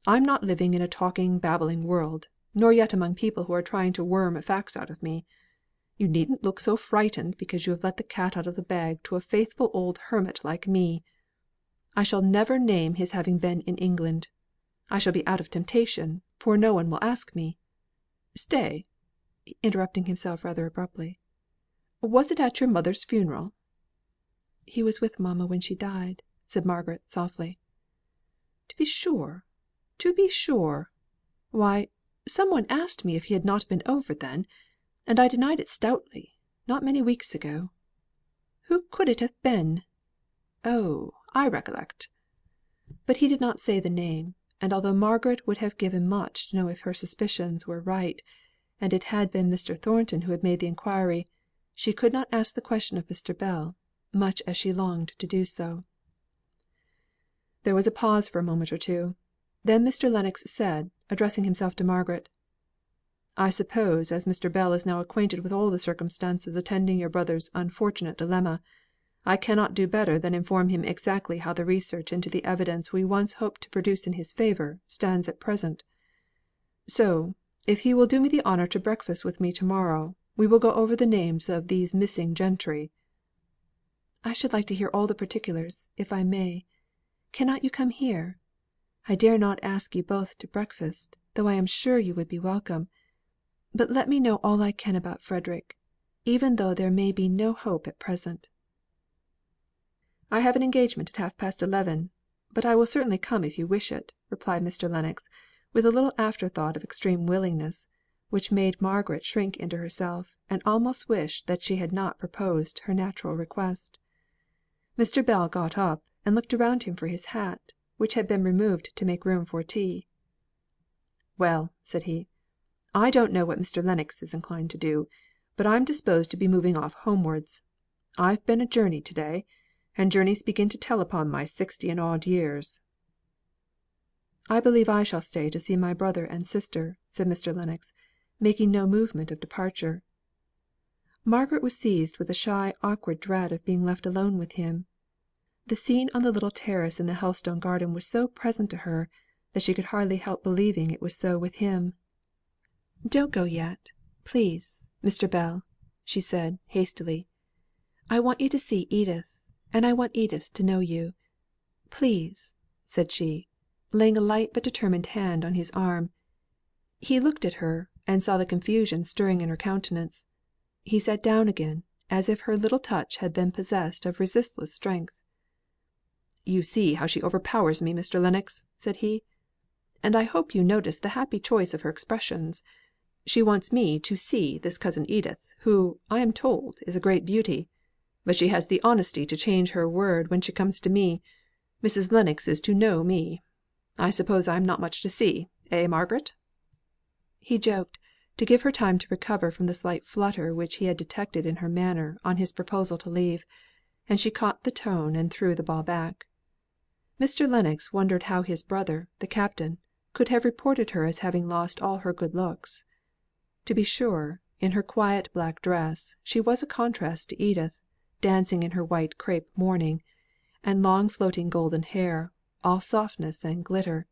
I'm not living in a talking, babbling world, nor yet among people who are trying to worm facts out of me. You needn't look so frightened because you have let the cat out of the bag to a faithful old hermit like me. I shall never name his having been in England. I shall be out of temptation, for no one will ask me. Stay," interrupting himself rather abruptly. "Was it at your mother's funeral?" "He was with mamma when she died," said Margaret softly. "To be sure, to be sure. Why, some one asked me if he had not been over then, and I denied it stoutly, not many weeks ago. Who could it have been? Oh, I recollect." But he did not say the name, and although Margaret would have given much to know if her suspicions were right, and it had been Mr. Thornton who had made the inquiry, she could not ask the question of Mr. Bell, much as she longed to do so. There was a pause for a moment or two. Then Mr. Lennox said, addressing himself to Margaret: "I suppose as Mr. Bell is now acquainted with all the circumstances attending your brother's unfortunate dilemma, I cannot do better than inform him exactly how the research into the evidence we once hoped to produce in his favour stands at present. So, if he will do me the honour to breakfast with me to morrow, we will go over the names of these missing gentry." "I should like to hear all the particulars, if I may. Cannot you come here? I dare not ask you both to breakfast, though I am sure you would be welcome. But let me know all I can about Frederick, even though there may be no hope at present." "I have an engagement at 11:30, but I will certainly come if you wish it," replied Mr. Lennox, with a little afterthought of extreme willingness, which made Margaret shrink into herself, and almost wish that she had not proposed her natural request. Mr. Bell got up, and looked around him for his hat, which had been removed to make room for tea. "Well," said he, "I don't know what Mr. Lennox is inclined to do, but I'm disposed to be moving off homewards. I've been a journey to day, and journeys begin to tell upon my 60 and odd years." "I believe I shall stay to see my brother and sister," said Mr. Lennox, making no movement of departure. Margaret was seized with a shy awkward dread of being left alone with him. The scene on the little terrace in the Helstone garden was so present to her, that she could hardly help believing it was so with him. "Don't go yet, please, Mr. Bell," she said, hastily. "I want you to see Edith, and I want Edith to know you. Please," said she, laying a light but determined hand on his arm. He looked at her, and saw the confusion stirring in her countenance. He sat down again, as if her little touch had been possessed of resistless strength. "You see how she overpowers me, Mr. Lennox," said he. "And I hope you noticed the happy choice of her expressions. She wants me to see this cousin Edith, who, I am told, is a great beauty. But she has the honesty to change her word when she comes to me. Mrs. Lennox is to know me. I suppose I am not much to see, Margaret?" He joked, to give her time to recover from the slight flutter which he had detected in her manner on his proposal to leave, and she caught the tone and threw the ball back. Mr. Lennox wondered how his brother, the Captain, could have reported her as having lost all her good looks. To be sure, in her quiet black dress, she was a contrast to Edith, dancing in her white crape mourning, and long floating golden hair, all softness and glitter.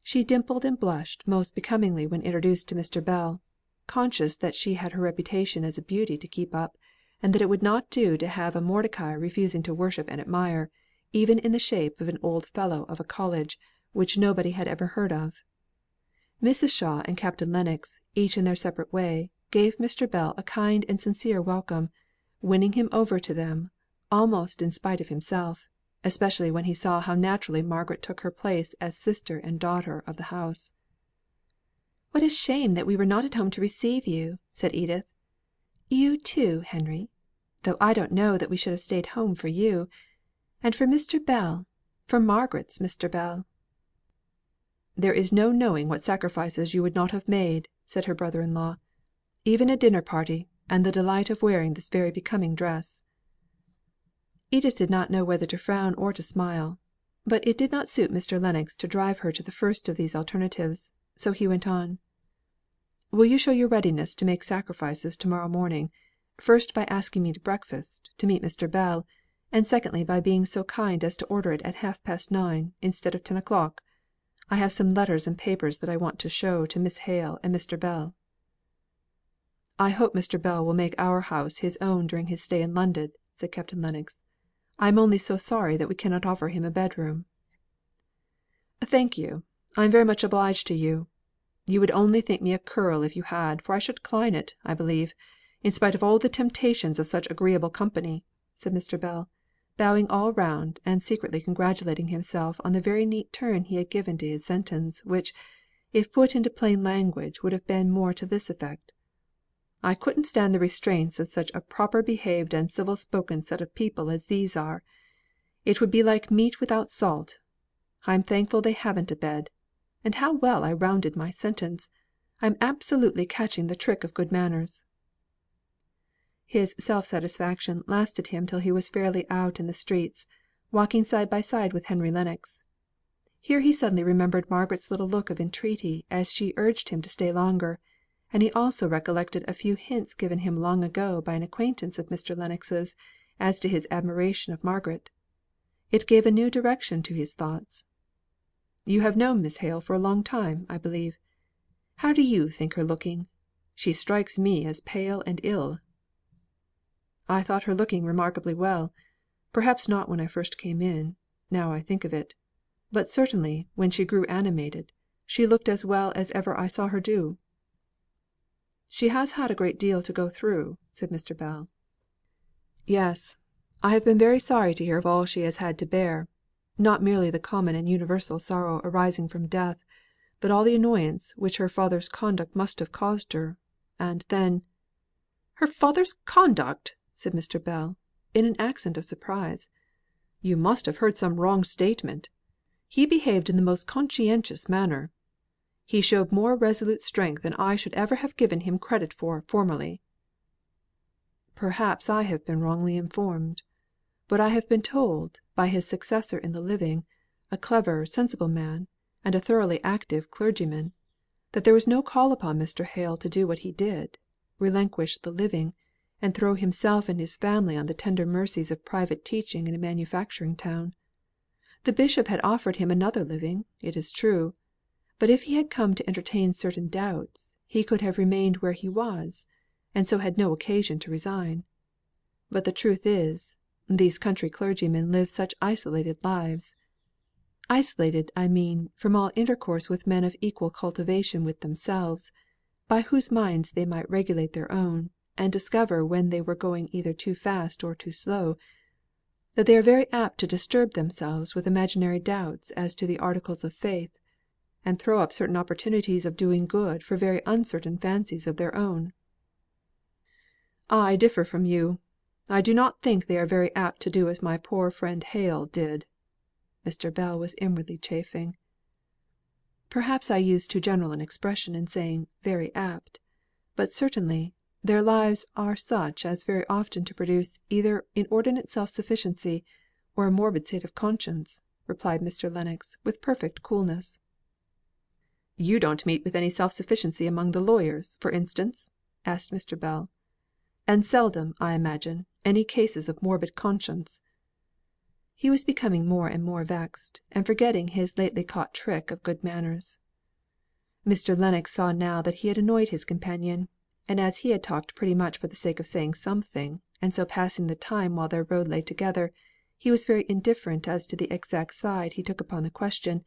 She dimpled and blushed most becomingly when introduced to Mr. Bell, conscious that she had her reputation as a beauty to keep up, and that it would not do to have a Mordecai refusing to worship and admire, even in the shape of an old fellow of a college, which nobody had ever heard of. Mrs. Shaw and Captain Lennox, each in their separate way, gave Mr. Bell a kind and sincere welcome, winning him over to them, almost in spite of himself, especially when he saw how naturally Margaret took her place as sister and daughter of the house. "What a shame that we were not at home to receive you!" said Edith. "You too, Henry, though I don't know that we should have stayed home for you. And for Mr. Bell, for Margaret's Mr. Bell." "There is no knowing what sacrifices you would not have made," said her brother in law. "Even a dinner party, and the delight of wearing this very becoming dress." Edith did not know whether to frown or to smile; but it did not suit Mr. Lennox to drive her to the first of these alternatives, so he went on: "Will you show your readiness to make sacrifices to morrow morning, first by asking me to breakfast, to meet Mr. Bell, and secondly by being so kind as to order it at 9:30 instead of 10:00? I have some letters and papers that I want to show to Miss Hale and Mr. Bell." "I hope Mr. Bell will make our house his own during his stay in London," said Captain Lennox. "I am only so sorry that we cannot offer him a bedroom." "Thank you. I am very much obliged to you. You would only think me a churl if you had, for I should decline it, I believe, in spite of all the temptations of such agreeable company," said Mr. Bell, bowing all round, and secretly congratulating himself on the very neat turn he had given to his sentence, which, if put into plain language, would have been more to this effect: "I couldn't stand the restraints of such a proper behaved and civil spoken set of people as these are. It would be like meat without salt. I'm thankful they haven't a bed. And how well I rounded my sentence! I'm absolutely catching the trick of good manners." His self satisfaction lasted him till he was fairly out in the streets, walking side by side with Henry Lennox. Here he suddenly remembered Margaret's little look of entreaty as she urged him to stay longer, and he also recollected a few hints given him long ago by an acquaintance of Mr. Lennox's as to his admiration of Margaret. It gave a new direction to his thoughts. "You have known Miss Hale for a long time, I believe. How do you think her looking? She strikes me as pale and ill." "I thought her looking remarkably well. Perhaps not when I first came in, now I think of it; but certainly, when she grew animated, she looked as well as ever I saw her do." "She has had a great deal to go through," said Mr. Bell. "Yes. I have been very sorry to hear of all she has had to bear; not merely the common and universal sorrow arising from death, but all the annoyance which her father's conduct must have caused her; and then" "Her father's conduct!" said Mr. Bell, in an accent of surprise. "You must have heard some wrong statement. He behaved in the most conscientious manner. He showed more resolute strength than I should ever have given him credit for formerly." "Perhaps I have been wrongly informed; but I have been told, by his successor in the living, a clever, sensible man, and a thoroughly active clergyman, that there was no call upon Mr. Hale to do what he did, relinquish the living, and throw himself and his family on the tender mercies of private teaching in a manufacturing town. The bishop had offered him another living, it is true; but if he had come to entertain certain doubts, he could have remained where he was, and so had no occasion to resign. But the truth is, these country clergymen live such isolated lives isolated, I mean, from all intercourse with men of equal cultivation with themselves, by whose minds they might regulate their own, and discover when they were going either too fast or too slow, that they are very apt to disturb themselves with imaginary doubts as to the articles of faith, and throw up certain opportunities of doing good for very uncertain fancies of their own." "I differ from you. I do not think they are very apt to do as my poor friend Hale did." Mr. Bell was inwardly chafing. "Perhaps I use too general an expression in saying 'very apt'; but certainly, their lives are such as very often to produce either inordinate self sufficiency, or a morbid state of conscience," replied Mr. Lennox, with perfect coolness. "You don't meet with any self sufficiency among the lawyers, for instance?" asked Mr. Bell. "And seldom, I imagine, any cases of morbid conscience." He was becoming more and more vexed, and forgetting his lately caught trick of good manners. Mr. Lennox saw now that he had annoyed his companion; and as he had talked pretty much for the sake of saying something, and so passing the time while their road lay together, he was very indifferent as to the exact side he took upon the question,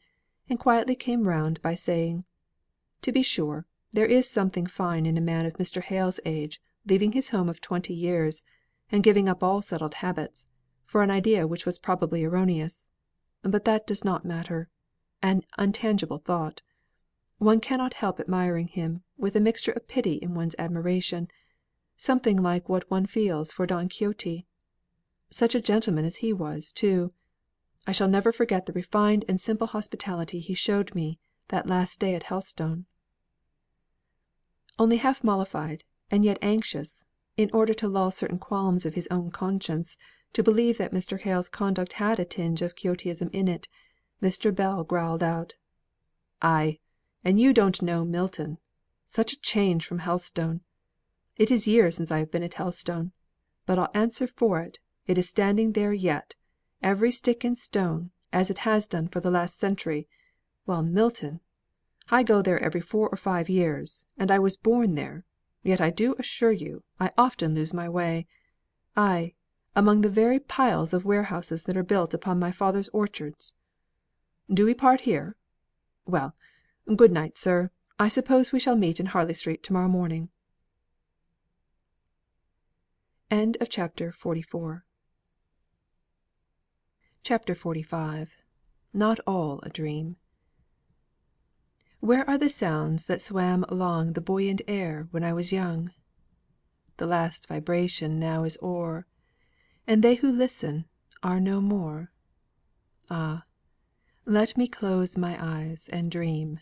and quietly came round by saying: "To be sure, there is something fine in a man of Mr. Hale's age leaving his home of 20 years, and giving up all settled habits, for an idea which was probably erroneous; but that does not matter an intangible thought. One cannot help admiring him, with a mixture of pity in one's admiration, something like what one feels for Don Quixote. Such a gentleman as he was, too! I shall never forget the refined and simple hospitality he showed me that last day at Helstone." Only half mollified, and yet anxious, in order to lull certain qualms of his own conscience, to believe that Mr. Hale's conduct had a tinge of Quixotism in it, Mr. Bell growled out: "Aye, and you don't know Milton. Such a change from Helstone! It is years since I have been at Helstone; but I'll answer for it, it is standing there yet, every stick and stone, as it has done for the last century; while Milton I go there every 4 or 5 years, and I was born there, yet I do assure you I often lose my way aye, among the very piles of warehouses that are built upon my father's orchards. Do we part here? Well, good night, sir. I suppose we shall meet in Harley Street to morrow morning." CHAPTer 45. Not all a Dream. Where are the sounds that swam along the buoyant air when I was young? The last vibration now is o'er, and they who listen are no more. Ah, let me close my eyes and dream.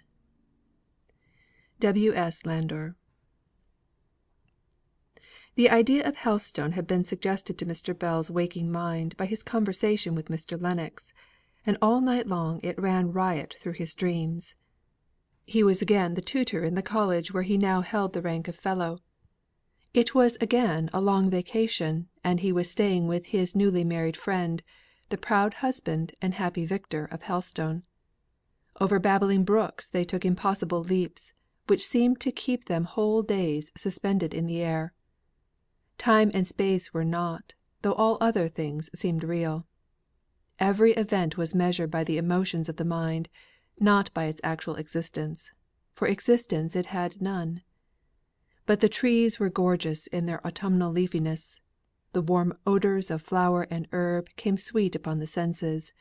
W. S. Landor. The idea of Helstone had been suggested to Mr. Bell's waking mind by his conversation with Mr. Lennox, and all night long it ran riot through his dreams. He was again the tutor in the college where he now held the rank of fellow. It was again a long vacation, and he was staying with his newly married friend, the proud husband and happy victor of Helstone. Over babbling brooks they took impossible leaps, which seemed to keep them whole days suspended in the air. Time and space were not, though all other things seemed real. Every event was measured by the emotions of the mind, not by its actual existence, for existence it had none. But the trees were gorgeous in their autumnal leafiness; the warm odours of flower and herb came sweet upon the senses;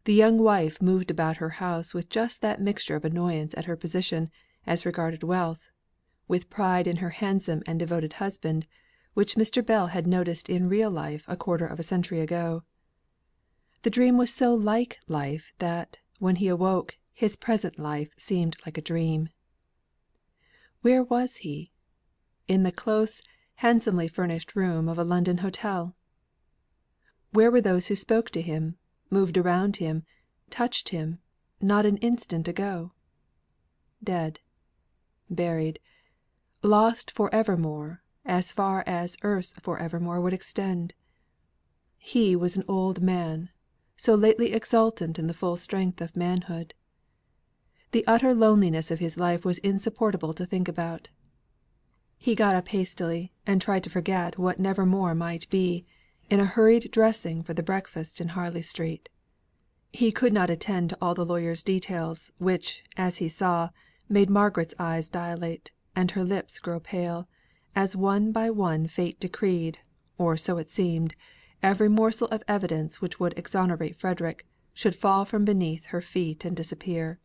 the young wife moved about her house with just that mixture of annoyance at her position as regarded wealth, with pride in her handsome and devoted husband, which Mr. Bell had noticed in real life a quarter of a century ago. The dream was so like life that, when he awoke, his present life seemed like a dream. Where was he? In the close, handsomely furnished room of a London hotel. Where were those who spoke to him, moved around him, touched him, not an instant ago? Dead, buried, lost for evermore, as far as earth's for evermore would extend. He was an old man, so lately exultant in the full strength of manhood. The utter loneliness of his life was insupportable to think about. He got up hastily, and tried to forget what never more might be, in a hurried dressing for the breakfast in Harley Street. He could not attend to all the lawyer's details, which, as he saw, made Margaret's eyes dilate, and her lips grow pale, as one by one fate decreed, or so it seemed, every morsel of evidence which would exonerate Frederick, should fall from beneath her feet and disappear.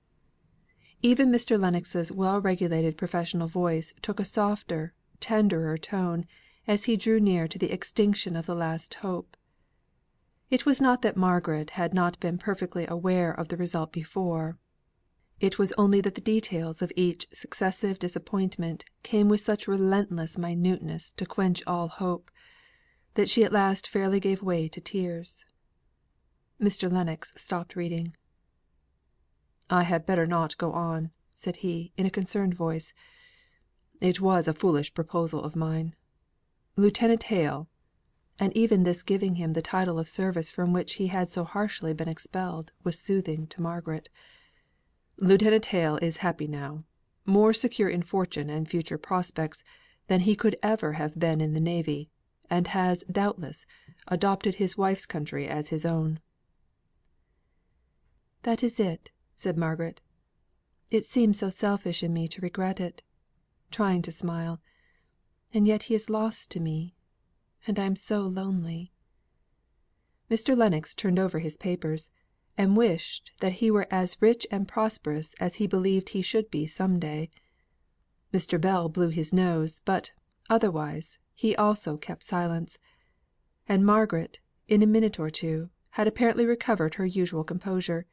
Even Mr. Lennox's well regulated professional voice took a softer, tenderer tone, as he drew near to the extinction of the last hope. It was not that Margaret had not been perfectly aware of the result before; it was only that the details of each successive disappointment came with such relentless minuteness to quench all hope, that she at last fairly gave way to tears. Mr. Lennox stopped reading. "I had better not go on," said he, in a concerned voice. "It was a foolish proposal of mine. Lieutenant Hale" and even this giving him the title of service from which he had so harshly been expelled was soothing to Margaret. "Lieutenant Hale is happy now, more secure in fortune and future prospects than he could ever have been in the navy, and has, doubtless, adopted his wife's country as his own." "That is it," said Margaret. "It seems so selfish in me to regret it," trying to smile. "And yet he is lost to me, and I am so lonely." Mr. Lennox turned over his papers, and wished that he were as rich and prosperous as he believed he should be some day. Mr. Bell blew his nose, but, otherwise, he also kept silence; and Margaret, in a minute or two, had apparently recovered her usual composure.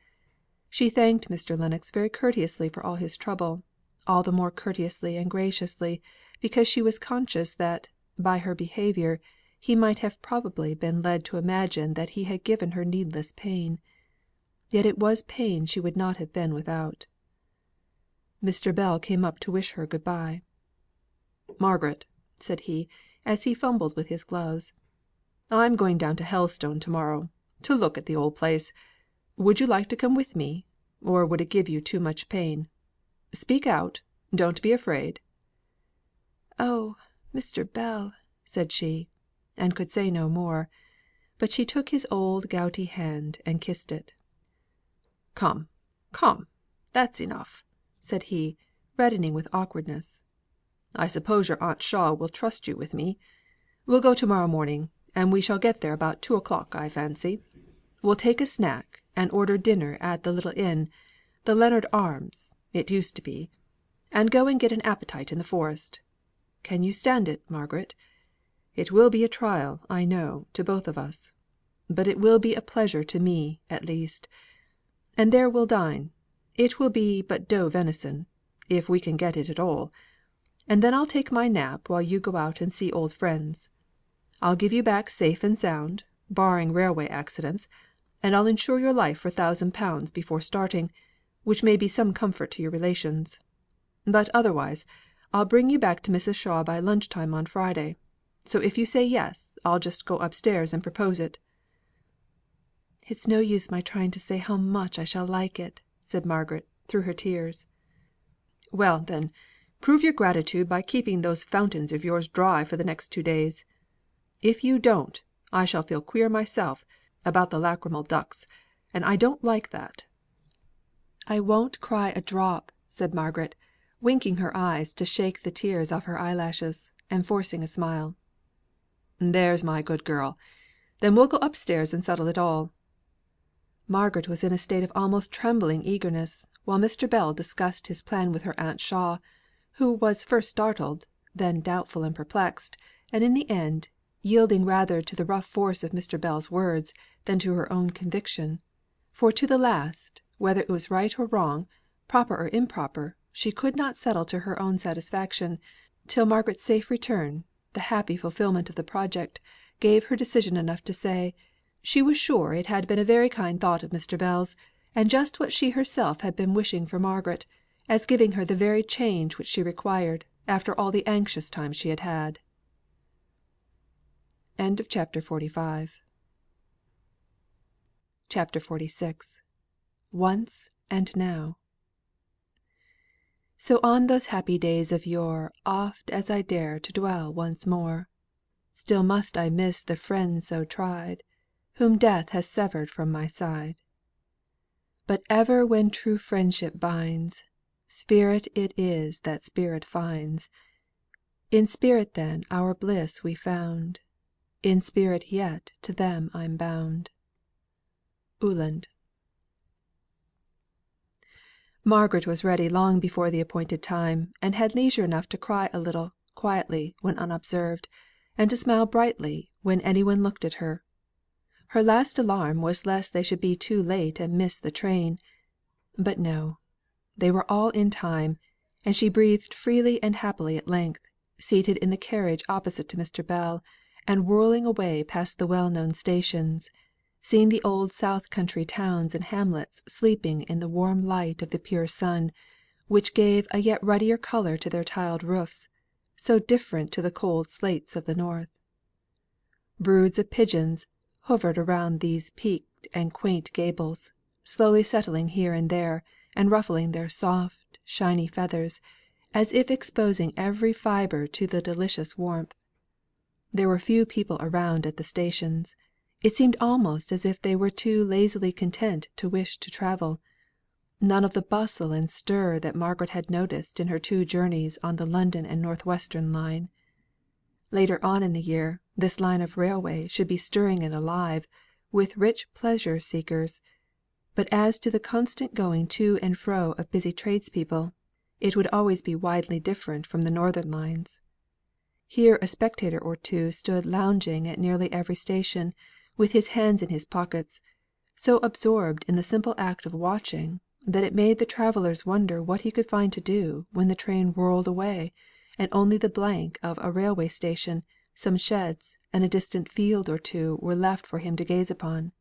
She thanked Mr. Lennox very courteously for all his trouble, all the more courteously and graciously, because she was conscious that, by her behaviour, he might have probably been led to imagine that he had given her needless pain. Yet it was pain she would not have been without. Mr. Bell came up to wish her good bye. "Margaret," said he, as he fumbled with his gloves, "I'm going down to Helstone to morrow, to look at the old place. Would you like to come with me, or would it give you too much pain? Speak out; don't be afraid." "Oh, Mr. Bell!" said she, and could say no more; but she took his old gouty hand and kissed it. "Come, come, that's enough," said he, reddening with awkwardness. "I suppose your aunt Shaw will trust you with me. We'll go to morrow morning, and we shall get there about 2 o'clock, I fancy. We'll take a snack, and order dinner at the little inn the Lennard Arms, it used to be and go and get an appetite in the Forest. Can you stand it, Margaret? It will be a trial, I know, to both of us; but it will be a pleasure to me, at least. And there we'll dine. It will be but doe venison, if we can get it at all. and then I'll take my nap while you go out and see old friends. I'll give you back safe and sound, barring railway accidents, and I'll insure your life for £1,000 before starting, which may be some comfort to your relations. But otherwise, I'll bring you back to Mrs. Shaw by lunch time on Friday; so if you say yes, I'll just go upstairs and propose it." "It's no use my trying to say how much I shall like it," said Margaret, through her tears. "Well, then, prove your gratitude by keeping those fountains of yours dry for the next 2 days. If you don't, I shall feel queer myself about the lachrymal ducts, and I don't like that." "I won't cry a drop," said Margaret, winking her eyes to shake the tears off her eyelashes, and forcing a smile. "There's my good girl. Then we'll go upstairs and settle it all." Margaret was in a state of almost trembling eagerness, while Mr. Bell discussed his plan with her Aunt Shaw, who was first startled, then doubtful and perplexed, and in the end, yielding rather to the rough force of Mr. Bell's words than to her own conviction; for to the last, whether it was right or wrong, proper or improper, she could not settle to her own satisfaction, till Margaret's safe return, the happy fulfilment of the project, gave her decision enough to say, she was sure it had been a very kind thought of Mr. Bell's, and just what she herself had been wishing for Margaret, as giving her the very change which she required, after all the anxious time she had had. CHAPTER XLVI. Once and Now. So on those happy days of yore Oft as I dare to dwell once more, Still must I miss the friend so tried, Whom death has severed from my side. But ever when true friendship binds, Spirit it is that spirit finds; In spirit then our bliss we found, In spirit yet to them I'm bound. Uhland. Margaret was ready long before the appointed time, and had leisure enough to cry a little, quietly, when unobserved, and to smile brightly when any one looked at her. Her last alarm was lest they should be too late and miss the train; but no, they were all in time, and she breathed freely and happily at length, seated in the carriage opposite to Mr. Bell, and whirling away past the well known stations, seeing the old south country towns and hamlets sleeping in the warm light of the pure sun, which gave a yet ruddier colour to their tiled roofs, so different to the cold slates of the north. Broods of pigeons hovered around these peaked and quaint gables, slowly settling here and there, and ruffling their soft, shiny feathers, as if exposing every fibre to the delicious warmth. There were few people around at the stations; it seemed almost as if they were too lazily content to wish to travel; none of the bustle and stir that Margaret had noticed in her 2 journeys on the London and North Western line. Later on in the year, this line of railway should be stirring and alive with rich pleasure seekers; but as to the constant going to and fro of busy tradespeople, it would always be widely different from the northern lines. Here a spectator or two stood lounging at nearly every station, with his hands in his pockets, so absorbed in the simple act of watching, that it made the travellers wonder what he could find to do when the train whirled away, and only the blank of a railway station, some sheds, and a distant field or two were left for him to gaze upon.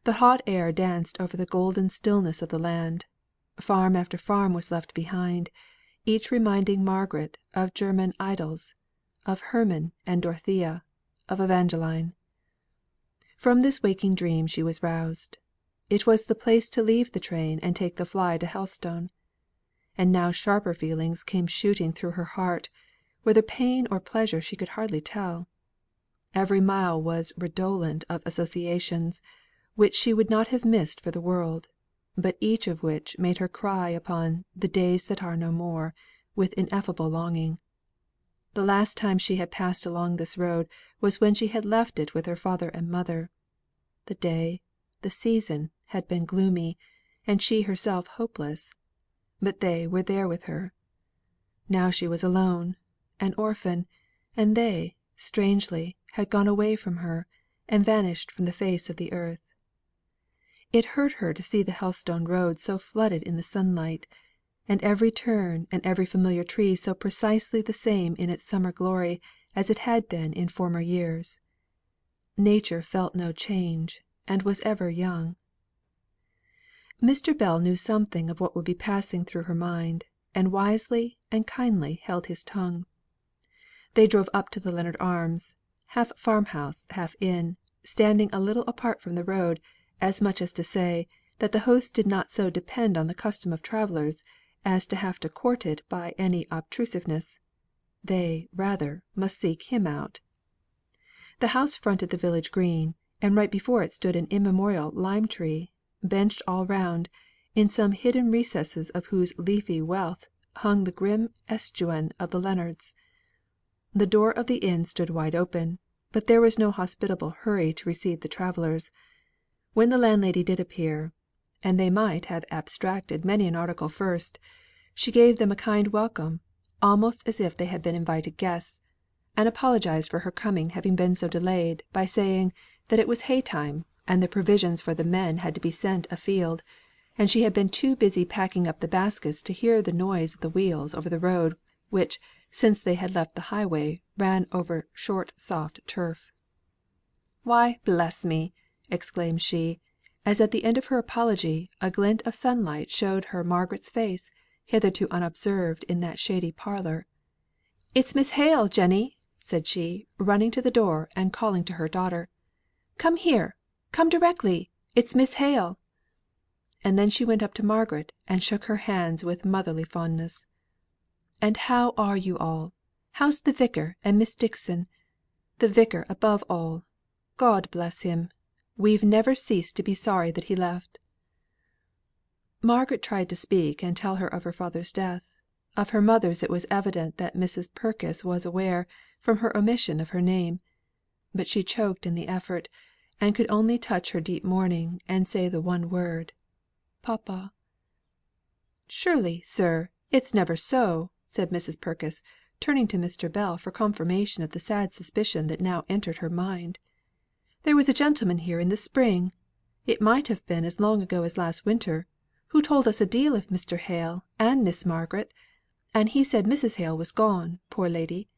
The hot air danced over the golden stillness of the land; farm after farm was left behind, each reminding Margaret of German idylls, of Hermann and Dorothea, of Evangeline. From this waking dream she was roused. It was the place to leave the train and take the fly to Helstone. And now sharper feelings came shooting through her heart, whether pain or pleasure she could hardly tell. Every mile was redolent of associations, which she would not have missed for the world, but each of which made her cry upon the days that are no more, with ineffable longing. The last time she had passed along this road was when she had left it with her father and mother. The day, the season, had been gloomy, and she herself hopeless; but they were there with her. Now she was alone, an orphan, and they, strangely, had gone away from her, and vanished from the face of the earth. It hurt her to see the Helstone road so flooded in the sunlight, and every turn and every familiar tree so precisely the same in its summer glory as it had been in former years. Nature felt no change, and was ever young. Mr. Bell knew something of what would be passing through her mind, and wisely and kindly held his tongue. They drove up to the Lennard Arms, half farmhouse, half inn, standing a little apart from the road, as much as to say, that the host did not so depend on the custom of travellers as to have to court it by any obtrusiveness; they, rather, must seek him out. The house fronted the village green, and right before it stood an immemorial lime tree, benched all round, in some hidden recesses of whose leafy wealth hung the grim escutcheon of the Lennards. The door of the inn stood wide open, but there was no hospitable hurry to receive the travellers. When the landlady did appear, and they might have abstracted many an article first, she gave them a kind welcome, almost as if they had been invited guests, and apologised for her coming having been so delayed, by saying that it was hay time, and the provisions for the men had to be sent afield, and she had been too busy packing up the baskets to hear the noise of the wheels over the road, which, since they had left the highway, ran over short soft turf. "Why, bless me!" exclaimed she, as at the end of her apology a glint of sunlight showed her Margaret's face, hitherto unobserved in that shady parlour. "It's Miss Hale, Jenny!" said she, running to the door and calling to her daughter. "Come here! Come directly! It's Miss Hale!" And then she went up to Margaret and shook her hands with motherly fondness. "And how are you all? How's the Vicar and Miss Dixon? The Vicar above all. God bless him! We've never ceased to be sorry that he left." Margaret tried to speak and tell her of her father's death. Of her mother's it was evident that Mrs. Purkis was aware, from her omission of her name; but she choked in the effort, and could only touch her deep mourning, and say the one word, "Papa." "Surely, sir, it's never so!" said Mrs. Purkis, turning to Mr. Bell for confirmation of the sad suspicion that now entered her mind. "There was a gentleman here in the spring it might have been as long ago as last winter who told us a deal of Mr. Hale and Miss Margaret, and he said Mrs. Hale was gone, poor lady,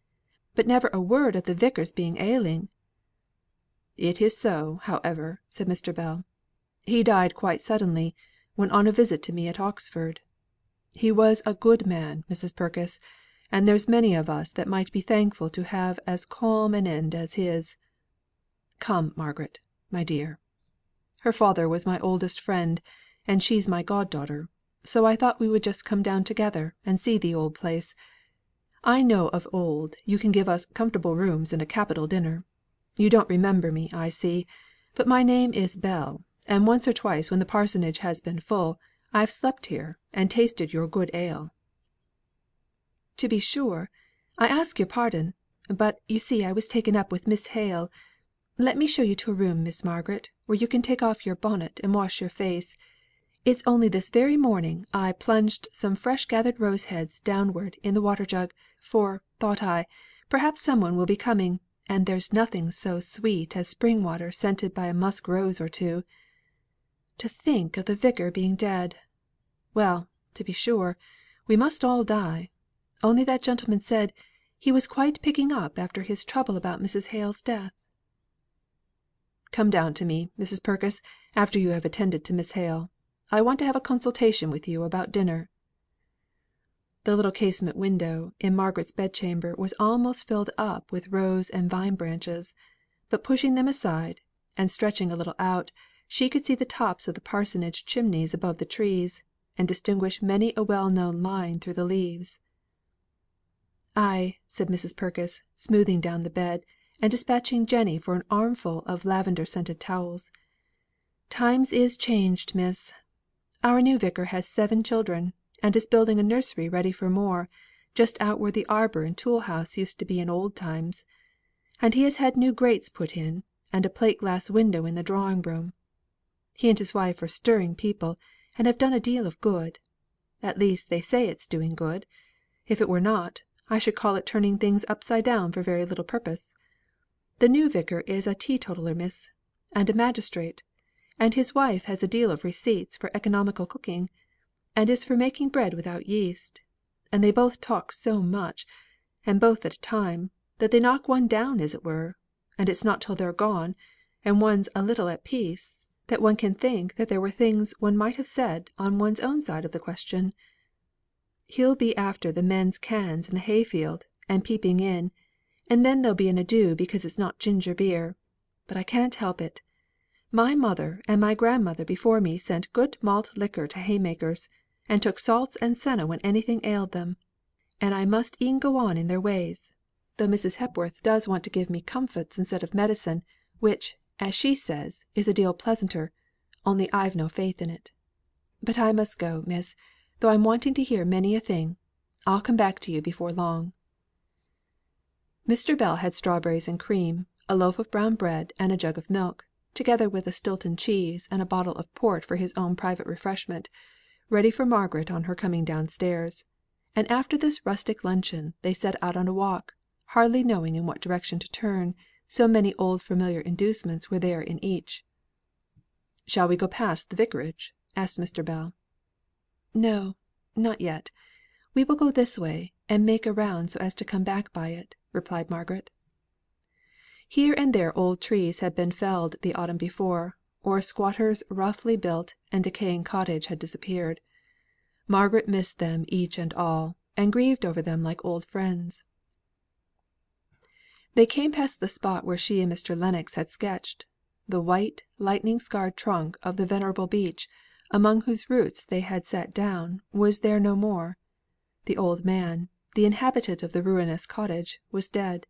but never a word of the Vicar's being ailing." "It is so, however," said Mr. Bell. "He died quite suddenly, when on a visit to me at Oxford. He was a good man, Mrs. Purkis, and there's many of us that might be thankful to have as calm an end as his. Come, Margaret, my dear. Her father was my oldest friend, and she's my god daughter, so I thought we would just come down together, and see the old place. I know of Auld you can give us comfortable rooms and a capital dinner. You don't remember me, I see; but my name is Bell, and once or twice when the parsonage has been full, I've slept here, and tasted your good ale." "To be sure. I ask your pardon; but you see I was taken up with Miss Hale. Let me show you to a room, Miss Margaret, where you can take off your bonnet and wash your face. It's only this very morning I plunged some fresh gathered rose heads downward in the water jug, for, thought I, perhaps some one will be coming, and there's nothing so sweet as spring water scented by a musk rose or two. To think of the Vicar being dead! Well, to be sure, we must all die; only that gentleman said, he was quite picking up after his trouble about Mrs. Hale's death." "Come down to me, Mrs. Purkis, after you have attended to Miss Hale. I want to have a consultation with you about dinner." The little casement window in Margaret's bedchamber was almost filled up with rose and vine branches; but pushing them aside, and stretching a little out, she could see the tops of the parsonage chimneys above the trees, and distinguish many a well known line through the leaves. "Ay," said Mrs. Purkis, smoothing down the bed, and despatching Jenny for an armful of lavender scented towels. "Times is changed, miss. Our new Vicar has 7 children, and is building a nursery ready for more, just out where the arbour and tool house used to be in old times; and he has had new grates put in, and a plate glass window in the drawing room. He and his wife are stirring people, and have done a deal of good; at least they say it's doing good. If it were not, I should call it turning things upside down for very little purpose. The new Vicar is a teetotaller, miss, and a magistrate; and his wife has a deal of receipts for economical cooking; and is for making bread without yeast; and they both talk so much, and both at a time, that they knock one down as it were; and it's not till they're gone, and one's a little at peace, that one can think that there were things one might have said on one's own side of the question. He'll be after the men's cans in the hay field, and peeping in; and then there'll be an ado because it's not ginger beer; but I can't help it. My mother and my grandmother before me sent good malt liquor to haymakers, and took salts and senna when anything ailed them; and I must e'en go on in their ways, though Mrs. Hepworth does want to give me comfits instead of medicine, which, as she says, is a deal pleasanter, only I've no faith in it. But I must go, miss, though I'm wanting to hear many a thing. I'll come back to you before long." Mr. Bell had strawberries and cream, a loaf of brown bread, and a jug of milk, together with a Stilton cheese and a bottle of port for his own private refreshment, ready for Margaret on her coming downstairs; and after this rustic luncheon they set out on a walk, hardly knowing in what direction to turn, so many old familiar inducements were there in each. "Shall we go past the Vicarage?" asked Mr. Bell. "No, not yet. We will go this way, and make a round so as to come back by it," replied Margaret. Here and there old trees had been felled the autumn before, or a squatter's roughly built and decaying cottage had disappeared. Margaret missed them each and all, and grieved over them like old friends. They came past the spot where she and Mr. Lennox had sketched. The white, lightning scarred trunk of the venerable beech, among whose roots they had sat down, was there no more. The old man, the inhabitant of the ruinous cottage, was dead.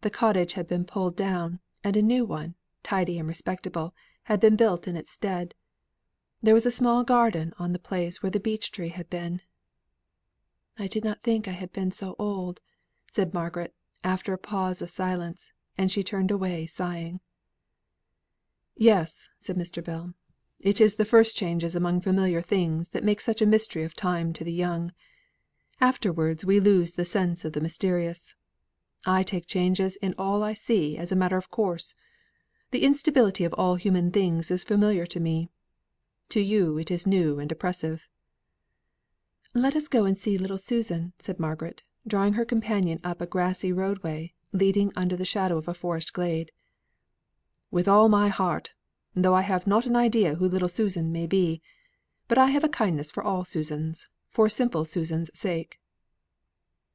The cottage had been pulled down, and a new one, tidy and respectable, had been built in its stead. There was a small garden on the place where the beech tree had been. "I did not think I had been so old," said Margaret, after a pause of silence, and she turned away sighing. "Yes," said Mr. Bell. "It is the first changes among familiar things that make such a mystery of time to the young. Afterwards we lose the sense of the mysterious. I take changes in all I see as a matter of course. The instability of all human things is familiar to me. To you it is new and oppressive." "Let us go and see little Susan," said Margaret, drawing her companion up a grassy roadway, leading under the shadow of a forest glade. "With all my heart, though I have not an idea who little Susan may be. But I have a kindness for all Susans, for simple Susan's sake."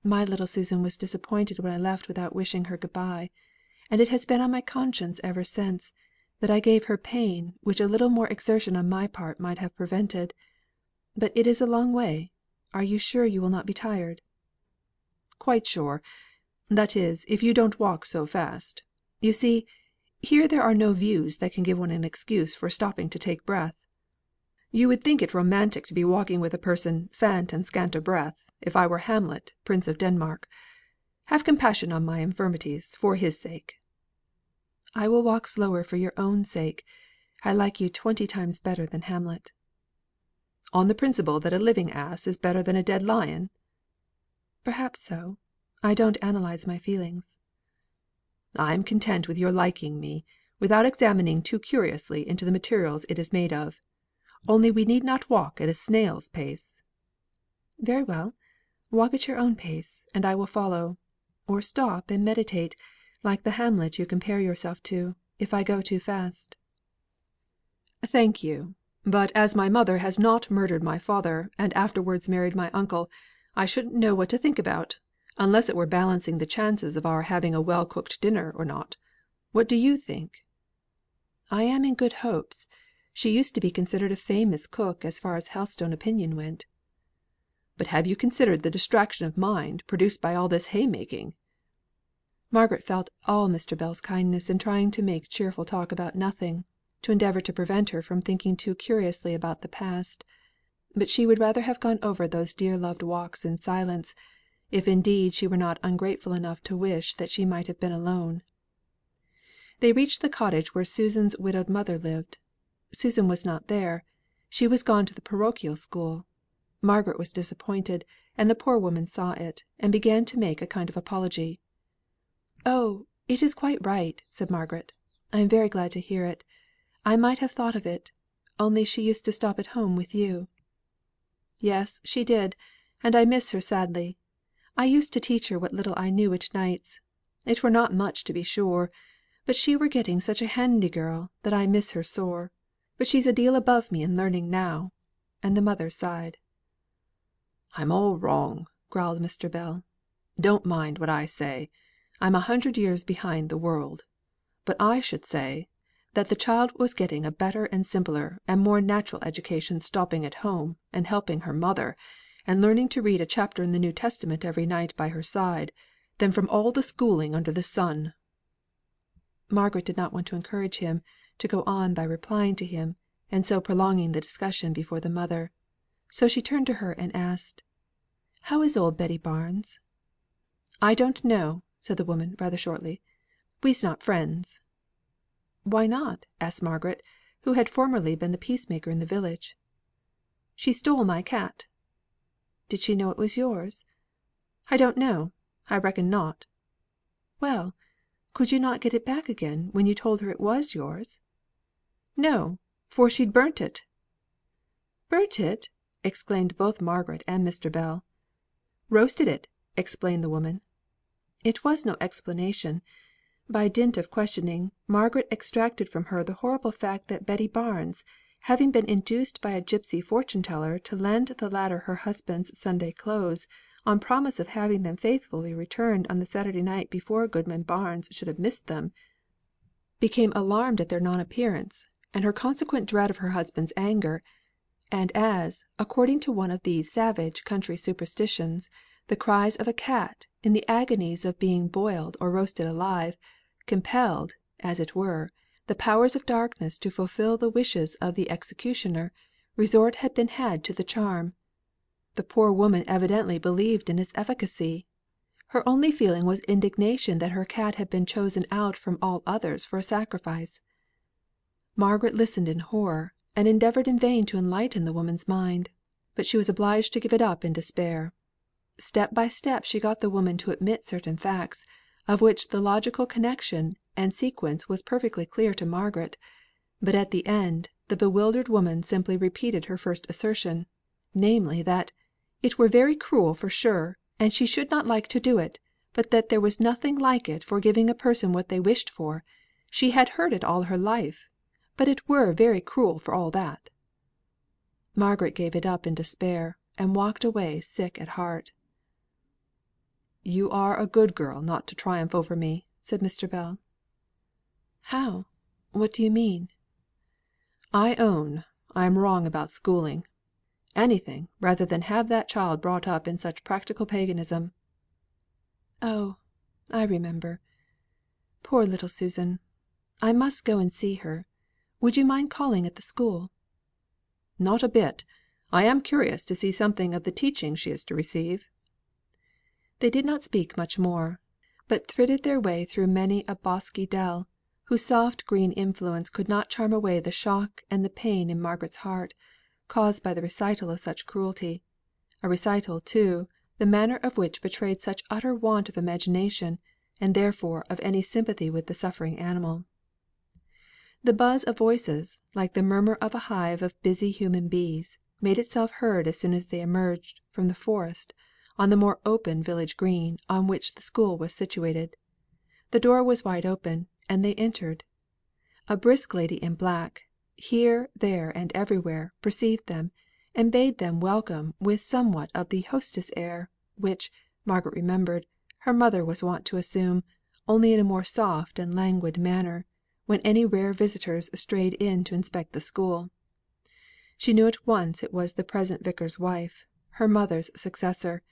"My little Susan was disappointed when I left without wishing her good bye; and it has been on my conscience ever since, that I gave her pain which a little more exertion on my part might have prevented. But it is a long way. Are you sure you will not be tired?" "Quite sure; that is, if you don't walk so fast. You see, here there are no views that can give one an excuse for stopping to take breath. You would think it romantic to be walking with a person faint and scant o' breath, if I were Hamlet, Prince of Denmark. Have compassion on my infirmities, for his sake." "I will walk slower for your own sake. I like you 20 times better than Hamlet." "On the principle that a living ass is better than a dead lion?" "Perhaps so. I don't analyse my feelings." "I am content with your liking me, without examining too curiously into the materials it is made of. Only we need not walk at a snail's pace." "Very well. Walk at your own pace, and I will follow; or stop and meditate, like the Hamlet you compare yourself to, if I go too fast." "Thank you; but as my mother has not murdered my father, and afterwards married my uncle, I shouldn't know what to think about, unless it were balancing the chances of our having a well cooked dinner or not. What do you think?" "I am in good hopes. She used to be considered a famous cook as far as Helstone opinion went." "But have you considered the distraction of mind produced by all this haymaking?" Margaret felt all Mr. Bell's kindness in trying to make cheerful talk about nothing, to endeavour to prevent her from thinking too curiously about the past; but she would rather have gone over those dear loved walks in silence, if indeed she were not ungrateful enough to wish that she might have been alone. They reached the cottage where Susan's widowed mother lived. Susan was not there; she was gone to the parochial school. Margaret was disappointed, and the poor woman saw it, and began to make a kind of apology. "Oh, it is quite right," said Margaret. "I am very glad to hear it. I might have thought of it; only she used to stop at home with you." Yes, she did, and I miss her sadly. I used to teach her what little I knew at nights. It were not much to be sure, but she were getting such a handy girl, that I miss her sore. But she's a deal above me in learning now." And the mother sighed. "I'm all wrong," growled Mr. Bell. "Don't mind what I say. I'm 100 years behind the world. But I should say, that the child was getting a better and simpler and more natural education stopping at home, and helping her mother, and learning to read a chapter in the New Testament every night by her side, than from all the schooling under the sun." Margaret did not want to encourage him to go on by replying to him, and so prolonging the discussion before the mother; so she turned to her and asked, "How is old Betty Barnes?" "I don't know," said the woman, rather shortly. "We's not friends." "Why not?" asked Margaret, who had formerly been the peacemaker in the village. "She stole my cat." "Did she know it was yours?" "I don't know. I reckon not." "Well, could you not get it back again when you told her it was yours?" "No, for she'd burnt it." "Burnt it!" exclaimed both Margaret and Mr. Bell. "Roasted it," explained the woman. It was no explanation. By dint of questioning, Margaret extracted from her the horrible fact that Betty Barnes, having been induced by a gipsy fortune teller to lend the latter her husband's Sunday clothes, on promise of having them faithfully returned on the Saturday night before Goodman Barnes should have missed them, became alarmed at their non appearance, and her consequent dread of her husband's anger; and as, according to one of these savage country superstitions, the cries of a cat, in the agonies of being boiled or roasted alive, compelled, as it were, the powers of darkness to fulfil the wishes of the executioner, resort had been had to the charm. The poor woman evidently believed in its efficacy. Her only feeling was indignation that her cat had been chosen out from all others for a sacrifice. Margaret listened in horror, and endeavoured in vain to enlighten the woman's mind; but she was obliged to give it up in despair. Step by step she got the woman to admit certain facts, of which the logical connection and sequence was perfectly clear to Margaret; but at the end, the bewildered woman simply repeated her first assertion, namely, that "it were very cruel for sure, and she should not like to do it, but that there was nothing like it for giving a person what they wished for; she had heard it all her life, but it were very cruel for all that." Margaret gave it up in despair, and walked away sick at heart. "You are a good girl not to triumph over me," said Mr. Bell. "How? What do you mean?" "I own, I am wrong about schooling. Anything rather than have that child brought up in such practical paganism." "Oh, I remember. Poor little Susan! I must go and see her. Would you mind calling at the school?" "Not a bit. I am curious to see something of the teaching she is to receive." They did not speak much more, but thridded their way through many a bosky dell, whose soft green influence could not charm away the shock and the pain in Margaret's heart, caused by the recital of such cruelty; a recital, too, the manner of which betrayed such utter want of imagination, and therefore of any sympathy with the suffering animal. The buzz of voices, like the murmur of a hive of busy human bees, made itself heard as soon as they emerged from the forest, on the more open village green on which the school was situated. The door was wide open, and they entered. A brisk lady in black, here, there, and everywhere, perceived them, and bade them welcome with somewhat of the hostess air, which, Margaret remembered, her mother was wont to assume, only in a more soft and languid manner, when any rare visitors strayed in to inspect the school. She knew at once it was the present vicar's wife, her mother's successor;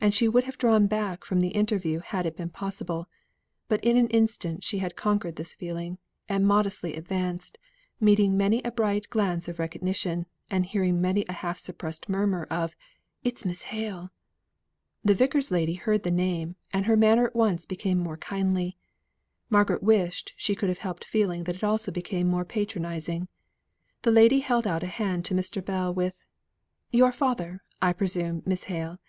and she would have drawn back from the interview had it been possible; but in an instant she had conquered this feeling, and modestly advanced, meeting many a bright glance of recognition, and hearing many a half suppressed murmur of "It's Miss Hale." The vicar's lady heard the name, and her manner at once became more kindly. Margaret wished she could have helped feeling that it also became more patronising. The lady held out a hand to Mr. Bell with "Your father, I presume, Miss Hale.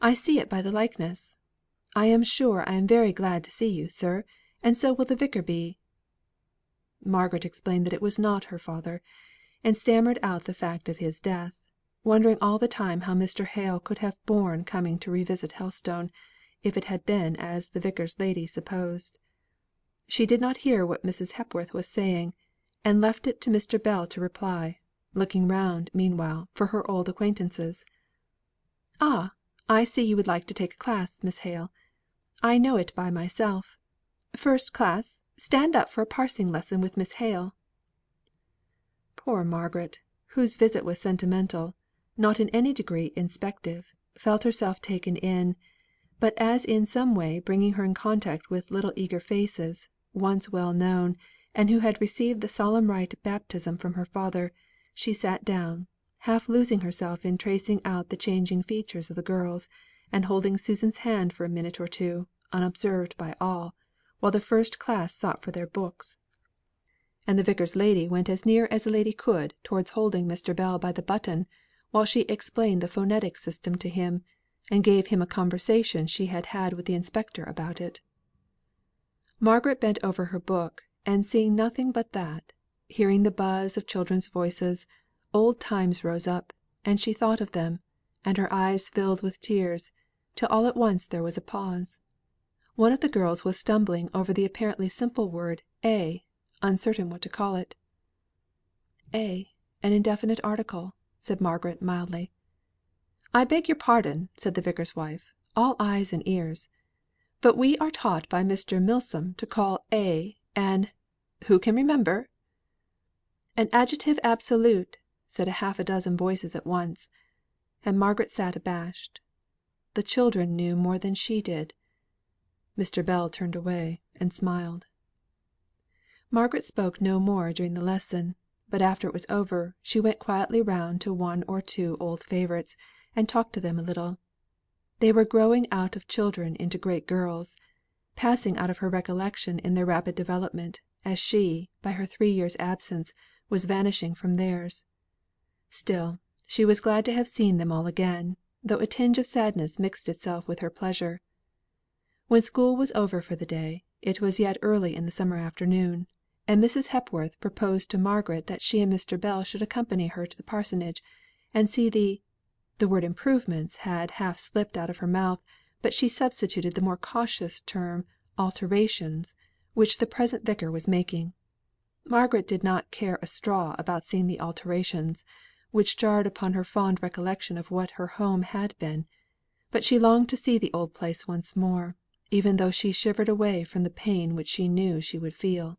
I see it by the likeness. I am sure I am very glad to see you, sir, and so will the vicar be." Margaret explained that it was not her father, and stammered out the fact of his death. wondering all the time how Mr. Hale could have borne coming to revisit Helstone, if it had been as the Vicar's lady supposed. She did not hear what Mrs. Hepworth was saying, and left it to Mr. Bell to reply, looking round, meanwhile, for her old acquaintances. "Ah! I see you would like to take a class, Miss Hale. I know it by myself. First class, stand up for a parsing lesson with Miss Hale." Poor Margaret, whose visit was sentimental, not in any degree inspective, felt herself taken in, but as in some way bringing her in contact with little eager faces, once well known, and who had received the solemn rite of baptism from her father, she sat down, half losing herself in tracing out the changing features of the girls, and holding Susan's hand for a minute or two, unobserved by all, while the first class sought for their books, and the Vicar's lady went as near as a lady could towards holding Mr. Bell by the button, while she explained the phonetic system to him, and gave him a conversation she had had with the inspector about it. Margaret bent over her book, and seeing nothing but that, hearing the buzz of children's voices, old times rose up, and she thought of them, and her eyes filled with tears, till all at once there was a pause. One of the girls was stumbling over the apparently simple word a, uncertain what to call it. "A, an indefinite article," said Margaret, mildly. "I beg your pardon," said the Vicar's wife, all eyes and ears, "but we are taught by Mr. Milsom to call a an who can remember?" "An adjective absolute," said half a dozen voices at once; and Margaret sat abashed. The children knew more than she did. Mr. Bell turned away, and smiled. Margaret spoke no more during the lesson, but after it was over, she went quietly round to one or two old favourites, and talked to them a little. They were growing out of children into great girls, passing out of her recollection in their rapid development, as she, by her 3 years' absence, was vanishing from theirs. Still, she was glad to have seen them all again, though a tinge of sadness mixed itself with her pleasure. When school was over for the day, it was yet early in the summer afternoon, and Mrs. Hepworth proposed to Margaret that she and Mr. Bell should accompany her to the parsonage, and see the word improvements had half slipped out of her mouth, but she substituted the more cautious term alterations, which the present vicar was making. Margaret did not care a straw about seeing the alterations, which jarred upon her fond recollection of what her home had been; but she longed to see the old place once more, even though she shivered away from the pain which she knew she would feel.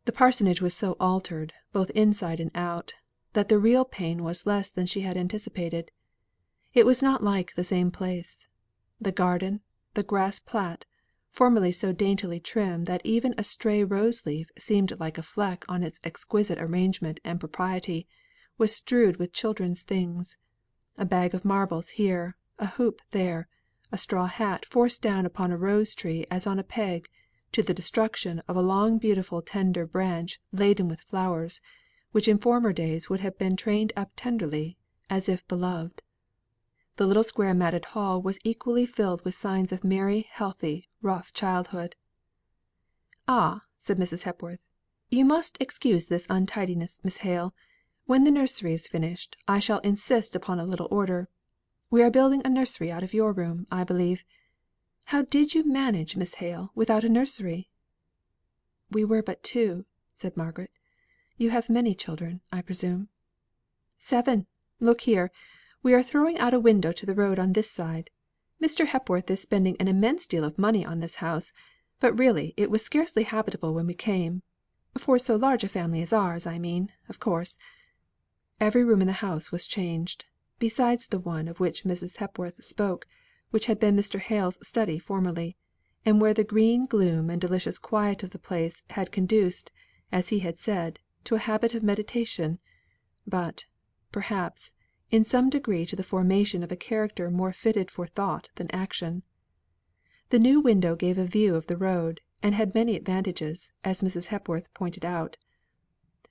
The parsonage was so altered, both inside and out, that the real pain was less than she had anticipated. It was not like the same place. The garden, the grass plat, formerly so daintily trimmed that even a stray rose leaf seemed like a fleck on its exquisite arrangement and propriety, was strewed with children's things: a bag of marbles here, a hoop there, a straw hat forced down upon a rose tree as on a peg, to the destruction of a long beautiful tender branch laden with flowers, which in former days would have been trained up tenderly, as if beloved. The little square matted hall was equally filled with signs of merry, healthy, rough childhood. "Ah!" said Mrs. Hepworth, "you must excuse this untidiness, Miss Hale. When the nursery is finished, I shall insist upon a little order. We are building a nursery out of your room, I believe. How did you manage, Miss Hale, without a nursery?" "We were but two," said Margaret. "You have many children, I presume?" "7. Look here. We are throwing out a window to the road on this side. Mr. Hepworth is spending an immense deal of money on this house, but really it was scarcely habitable when we came for so large a family as ours, I mean, of course." Every room in the house was changed, besides the one of which Mrs. Hepworth spoke, which had been Mr. Hale's study formerly, and where the green gloom and delicious quiet of the place had conduced, as he had said, to a habit of meditation, but, perhaps, in some degree to the formation of a character more fitted for thought than action. The new window gave a view of the road, and had many advantages, as Mrs. Hepworth pointed out.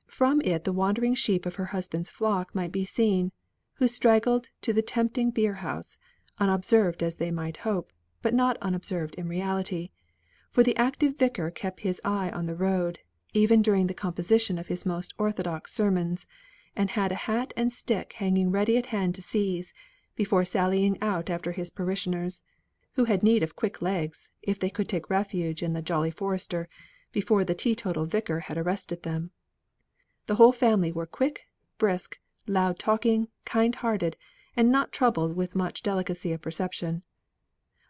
From it the wandering sheep of her husband's flock might be seen, who straggled to the tempting beer house, unobserved as they might hope, but not unobserved in reality; for the active vicar kept his eye on the road, even during the composition of his most orthodox sermons, and had a hat and stick hanging ready at hand to seize, before sallying out after his parishioners, who had need of quick legs, if they could take refuge in the Jolly Forester, before the teetotal vicar had arrested them. The whole family were quick, brisk, loud talking, kind hearted, and not troubled with much delicacy of perception.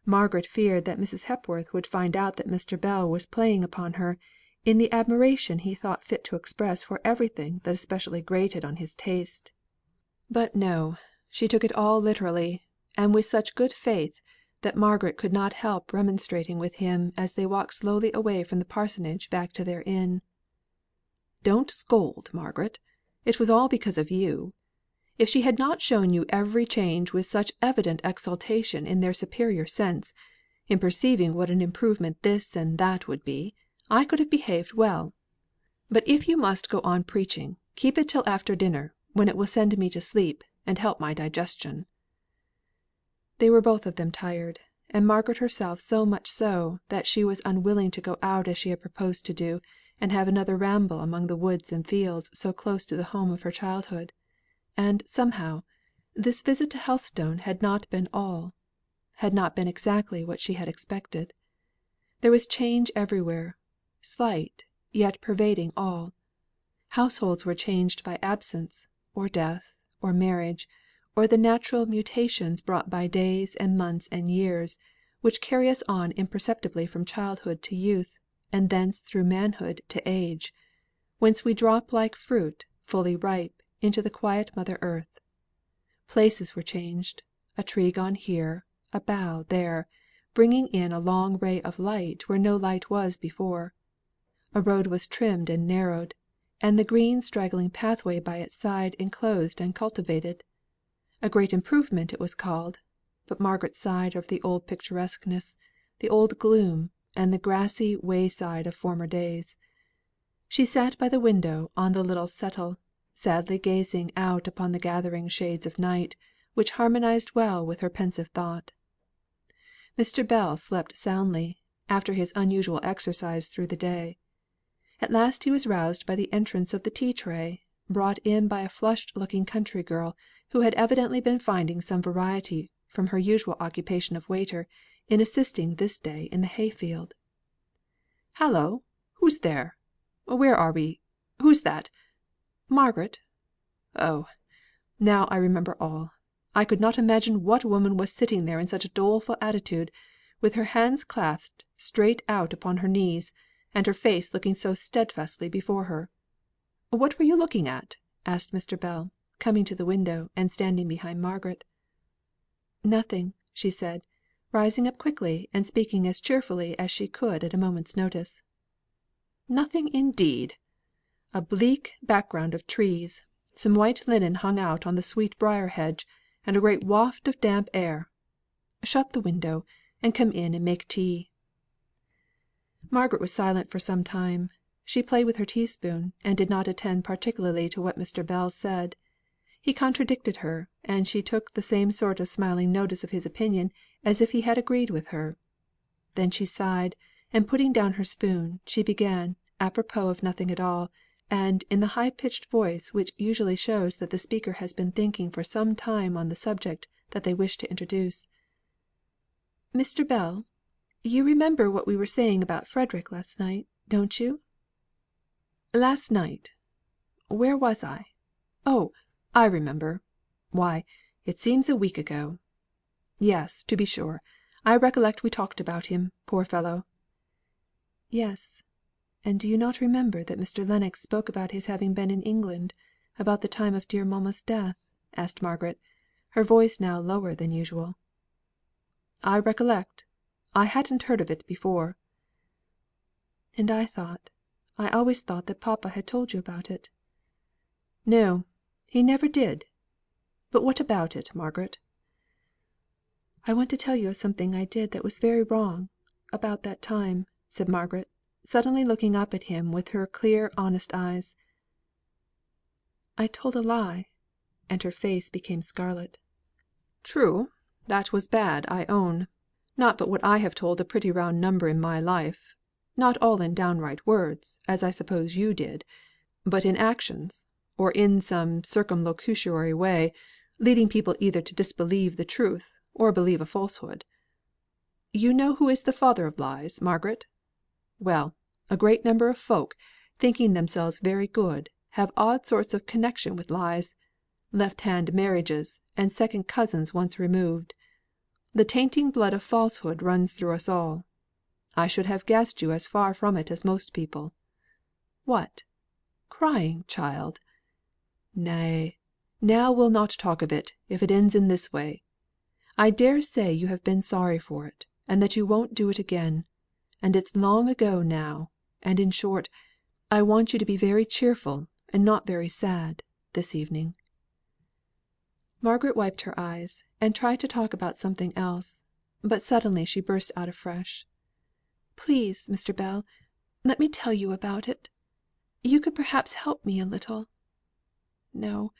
Margaret feared that Mrs. Hepworth would find out that Mr. Bell was playing upon her, in the admiration he thought fit to express for everything that especially grated on his taste. But no, she took it all literally, and with such good faith, that Margaret could not help remonstrating with him as they walked slowly away from the parsonage back to their inn. "Don't scold, Margaret. It was all because of you. If she had not shown you every change with such evident exultation in their superior sense, in perceiving what an improvement this and that would be, I could have behaved well. But if you must go on preaching, keep it till after dinner, when it will send me to sleep, and help my digestion." They were both of them tired, and Margaret herself so much so, that she was unwilling to go out as she had proposed to do, and have another ramble among the woods and fields so close to the home of her childhood; and, somehow, this visit to Helstone had not been all, had not been exactly what she had expected. There was change everywhere, slight, yet pervading all. Households were changed by absence, or death, or marriage, or the natural mutations brought by days and months and years, which carry us on imperceptibly from childhood to youth, and thence through manhood to age, whence we drop like fruit, fully ripe, into the quiet mother earth. Places were changed, a tree gone here, a bough there, bringing in a long ray of light where no light was before. A road was trimmed and narrowed, and the green straggling pathway by its side enclosed and cultivated. A great improvement it was called; but Margaret sighed over the old picturesqueness, the old gloom, and the grassy way side of former days. She sat by the window on the little settle, sadly gazing out upon the gathering shades of night, which harmonised well with her pensive thought. Mr. Bell slept soundly, after his unusual exercise through the day. At last he was roused by the entrance of the tea tray, brought in by a flushed looking country girl, who had evidently been finding some variety from her usual occupation of waiter, in assisting this day in the hay field. "Hallo! who's there? Where are we? Who's that? Margaret? Oh! now I remember all. I could not imagine what woman was sitting there in such a doleful attitude, with her hands clasped straight out upon her knees, and her face looking so steadfastly before her. What were you looking at?" asked Mr. Bell, coming to the window, and standing behind Margaret. "Nothing," she said, rising up quickly, and speaking as cheerfully as she could at a moment's notice. "Nothing indeed! A bleak background of trees, some white linen hung out on the sweet briar hedge, and a great waft of damp air. Shut the window, and come in and make tea." Margaret was silent for some time. She played with her teaspoon, and did not attend particularly to what Mr. Bell said. He contradicted her, and she took the same sort of smiling notice of his opinion as if he had agreed with her. Then she sighed, and putting down her spoon, she began, apropos of nothing at all, and in the high pitched voice which usually shows that the speaker has been thinking for some time on the subject that they wish to introduce. "Mr. Bell, you remember what we were saying about Frederick last night, don't you?" "Last night! Where was I? Oh, I remember. Why, it seems a week ago. Yes, to be sure, I recollect we talked about him, poor fellow." "Yes. And do you not remember that Mr. Lennox spoke about his having been in England, about the time of dear mamma's death?" asked Margaret, her voice now lower than usual. "I recollect. I hadn't heard of it before." "And I always thought that papa had told you about it." "No, he never did. But what about it, Margaret?" "I want to tell you of something I did that was very wrong, about that time," said Margaret, suddenly looking up at him with her clear honest eyes. "I told a lie," and her face became scarlet. "True, that was bad, I own. Not but what I have told a pretty round number in my life; not all in downright words, as I suppose you did, but in actions, or in some circumlocutory way, leading people either to disbelieve the truth or believe a falsehood. You know who is the father of lies, Margaret? Well, a great number of folk, thinking themselves very good, have odd sorts of connection with lies, left hand marriages, and second cousins once removed. The tainting blood of falsehood runs through us all. I should have guessed you as far from it as most people. What! Crying, child? Nay, now we'll not talk of it, if it ends in this way. I dare say you have been sorry for it, and that you won't do it again; and it's long ago now; and in short, I want you to be very cheerful, and not very sad, this evening." Margaret wiped her eyes, and tried to talk about something else; but suddenly she burst out afresh. "Please, Mr. Bell, let me tell you about it. You could perhaps help me a little. No,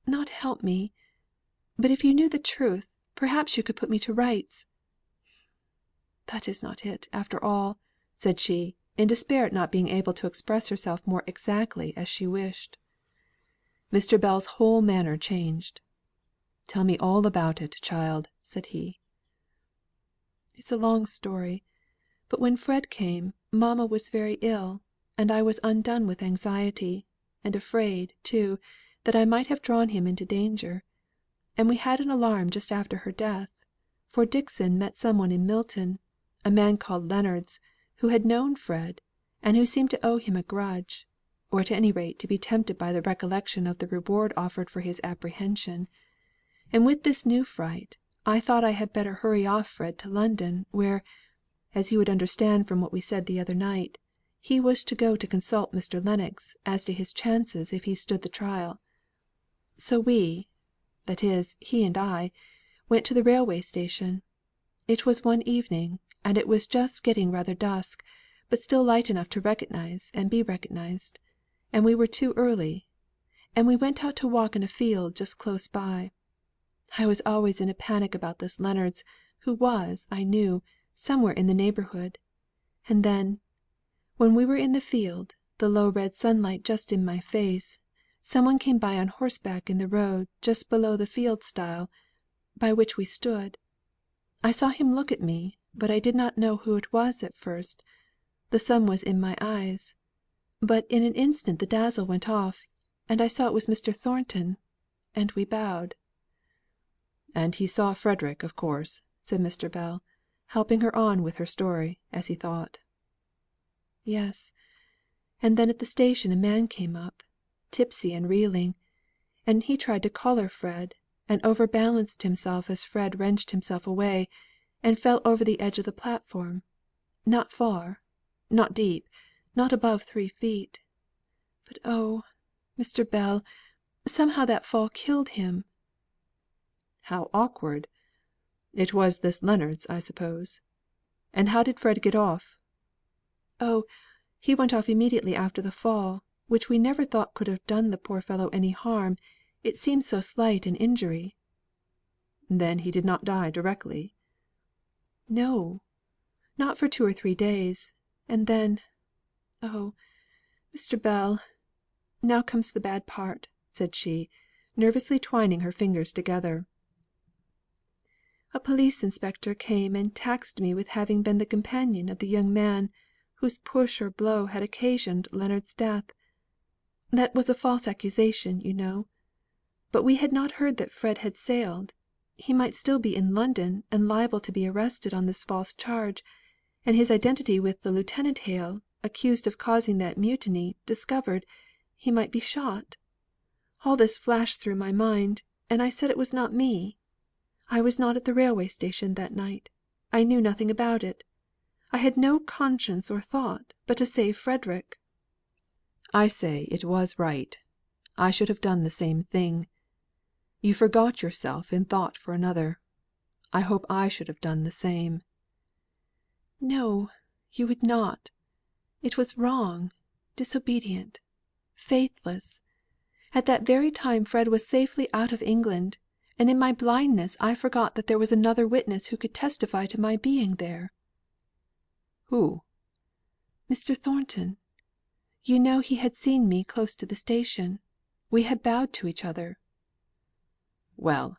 not help me; but if you knew the truth, perhaps you could put me to rights. That is not it, after all," said she, in despair at not being able to express herself more exactly as she wished. Mr. Bell's whole manner changed. "Tell me all about it, child," said he. "It's a long story; but when Fred came, mamma was very ill, and I was undone with anxiety, and afraid, too, that I might have drawn him into danger; and we had an alarm just after her death, for Dixon met some one in Milton, a man called Leonards, who had known Fred, and who seemed to owe him a grudge, or at any rate to be tempted by the recollection of the reward offered for his apprehension; and with this new fright, I thought I had better hurry off Fred to London, where, as you would understand from what we said the other night, he was to go to consult Mr. Lennox as to his chances if he stood the trial. So we, that is, he and I, went to the railway station. It was one evening, and it was just getting rather dusk, but still light enough to recognise and be recognised; and we were too early; and we went out to walk in a field just close by. I was always in a panic about this Leonards, who was, I knew, somewhere in the neighbourhood; and then, when we were in the field, the low red sunlight just in my face, some one came by on horseback in the road just below the field stile, by which we stood. I saw him look at me, but I did not know who it was at first; the sun was in my eyes; but in an instant the dazzle went off, and I saw it was Mr. Thornton, and we bowed." "And he saw Frederick, of course," said Mr. Bell, helping her on with her story, as he thought. "Yes; and then at the station a man came up, tipsy and reeling; and he tried to collar Fred, and overbalanced himself as Fred wrenched himself away, and fell over the edge of the platform, not far, not deep, not above 3 feet. But oh, Mr. Bell, somehow that fall killed him." "How awkward! It was this Leonards, I suppose. And how did Fred get off?" "Oh, he went off immediately after the fall, which we never thought could have done the poor fellow any harm, it seemed so slight an injury." "Then he did not die directly?" "No, not for 2 or 3 days; and then oh, Mr. Bell, now comes the bad part," said she, nervously twining her fingers together. "A police inspector came and taxed me with having been the companion of the young man whose push or blow had occasioned Leonards' death. That was a false accusation, you know. But we had not heard that Fred had sailed; he might still be in London, and liable to be arrested on this false charge, and his identity with the Lieutenant Hale, accused of causing that mutiny, discovered, he might be shot. All this flashed through my mind, and I said it was not me. I was not at the railway station that night. I knew nothing about it. I had no conscience or thought but to save Frederick." "I say it was right. I should have done the same thing. You forgot yourself in thought for another. I hope I should have done the same." "No, you would not. It was wrong, disobedient, faithless. At that very time Fred was safely out of England, and in my blindness I forgot that there was another witness who could testify to my being there." "Who?" "Mr. Thornton. You know he had seen me close to the station. We had bowed to each other." "Well,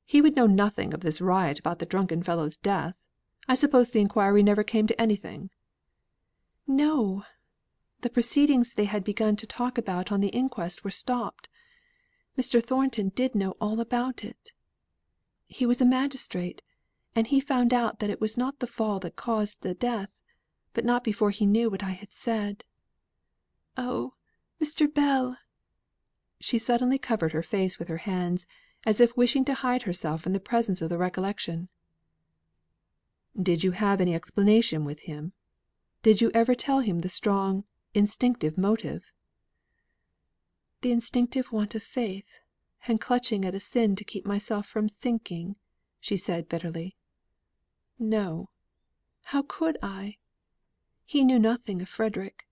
he would know nothing of this riot about the drunken fellow's death. I suppose the inquiry never came to anything." "No! The proceedings they had begun to talk about on the inquest were stopped. Mr. Thornton did know all about it. He was a magistrate, and he found out that it was not the fall that caused the death, but not before he knew what I had said. Oh, Mr. Bell!" She suddenly covered her face with her hands, as if wishing to hide herself from the presence of the recollection. "Did you have any explanation with him? Did you ever tell him the strong, instinctive motive?" "The instinctive want of faith, and clutching at a sin to keep myself from sinking," she said bitterly. "No! How could I? He knew nothing of Frederick.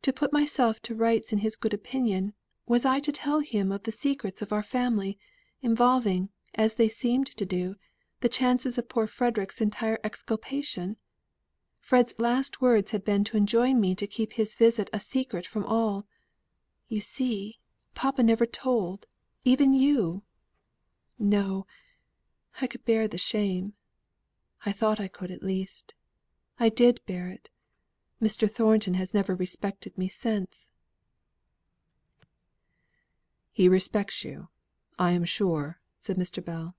To put myself to rights in his good opinion, was I to tell him of the secrets of our family, involving, as they seemed to do, the chances of poor Frederick's entire exculpation? Fred's last words had been to enjoin me to keep his visit a secret from all. You see, papa never told, even you. No! I could bear the shame. I thought I could at least. I did bear it. Mr. Thornton has never respected me since." "He respects you, I am sure," said Mr. Bell.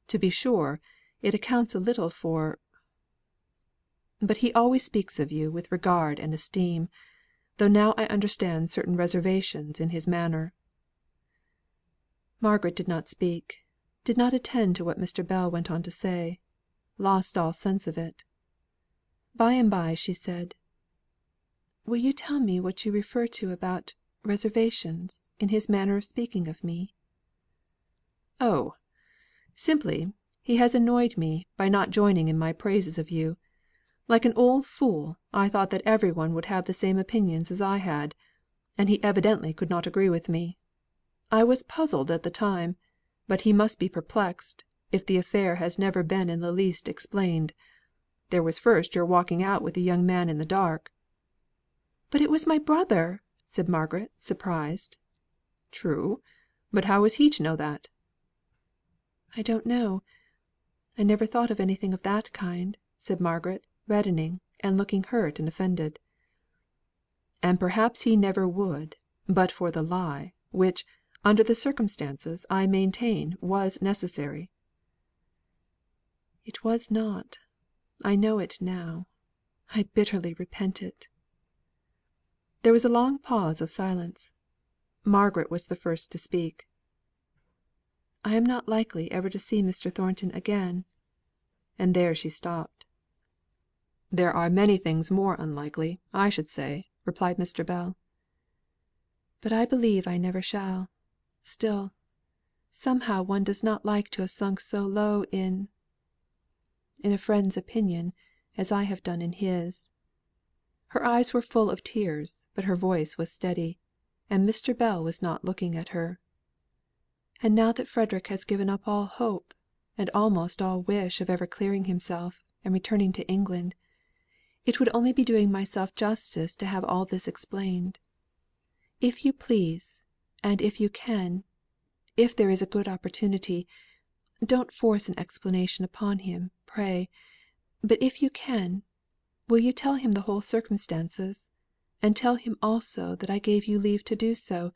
"To be sure, it accounts a little for but he always speaks of you with regard and esteem, though now I understand certain reservations in his manner." Margaret did not speak, did not attend to what Mr. Bell went on to say, lost all sense of it. By and by she said: "Will you tell me what you refer to about reservations in his manner of speaking of me?" "Oh! simply, he has annoyed me by not joining in my praises of you. Like an old fool, I thought that every one would have the same opinions as I had, and he evidently could not agree with me. I was puzzled at the time; but he must be perplexed, if the affair has never been in the least explained. There was first your walking out with the young man in the dark." "But it was my brother!" said Margaret, surprised. "True; but how was he to know that?" "I don't know. I never thought of anything of that kind," said Margaret, reddening, and looking hurt and offended. "And perhaps he never would, but for the lie, which, under the circumstances, I maintain was necessary." "It was not. I know it now. I bitterly repent it." There was a long pause of silence. Margaret was the first to speak. "I am not likely ever to see Mr. Thornton again." And there she stopped. "There are many things more unlikely, I should say," replied Mr. Bell. "But I believe I never shall. Still, somehow one does not like to have sunk so low in a friend's opinion, as I have done in his." Her eyes were full of tears, but her voice was steady, and Mr. Bell was not looking at her. "And now that Frederick has given up all hope, and almost all wish of ever clearing himself, and returning to England, it would only be doing myself justice to have all this explained. If you please, and if you can, if there is a good opportunity, don't force an explanation upon him, pray; but if you can, will you tell him the whole circumstances, and tell him also that I gave you leave to do so,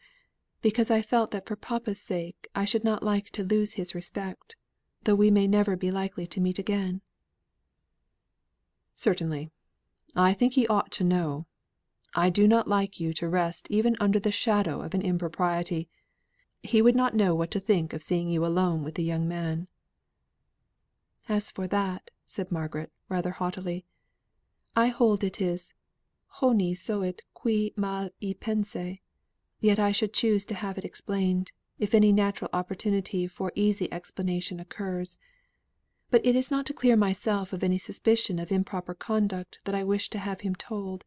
because I felt that for papa's sake I should not like to lose his respect, though we may never be likely to meet again." "Certainly. I think he ought to know. I do not like you to rest even under the shadow of an impropriety. He would not know what to think of seeing you alone with the young man." "As for that," said Margaret, rather haughtily, "I hold it is honi soit qui mal y pense; yet I should choose to have it explained, if any natural opportunity for easy explanation occurs. But it is not to clear myself of any suspicion of improper conduct that I wish to have him told.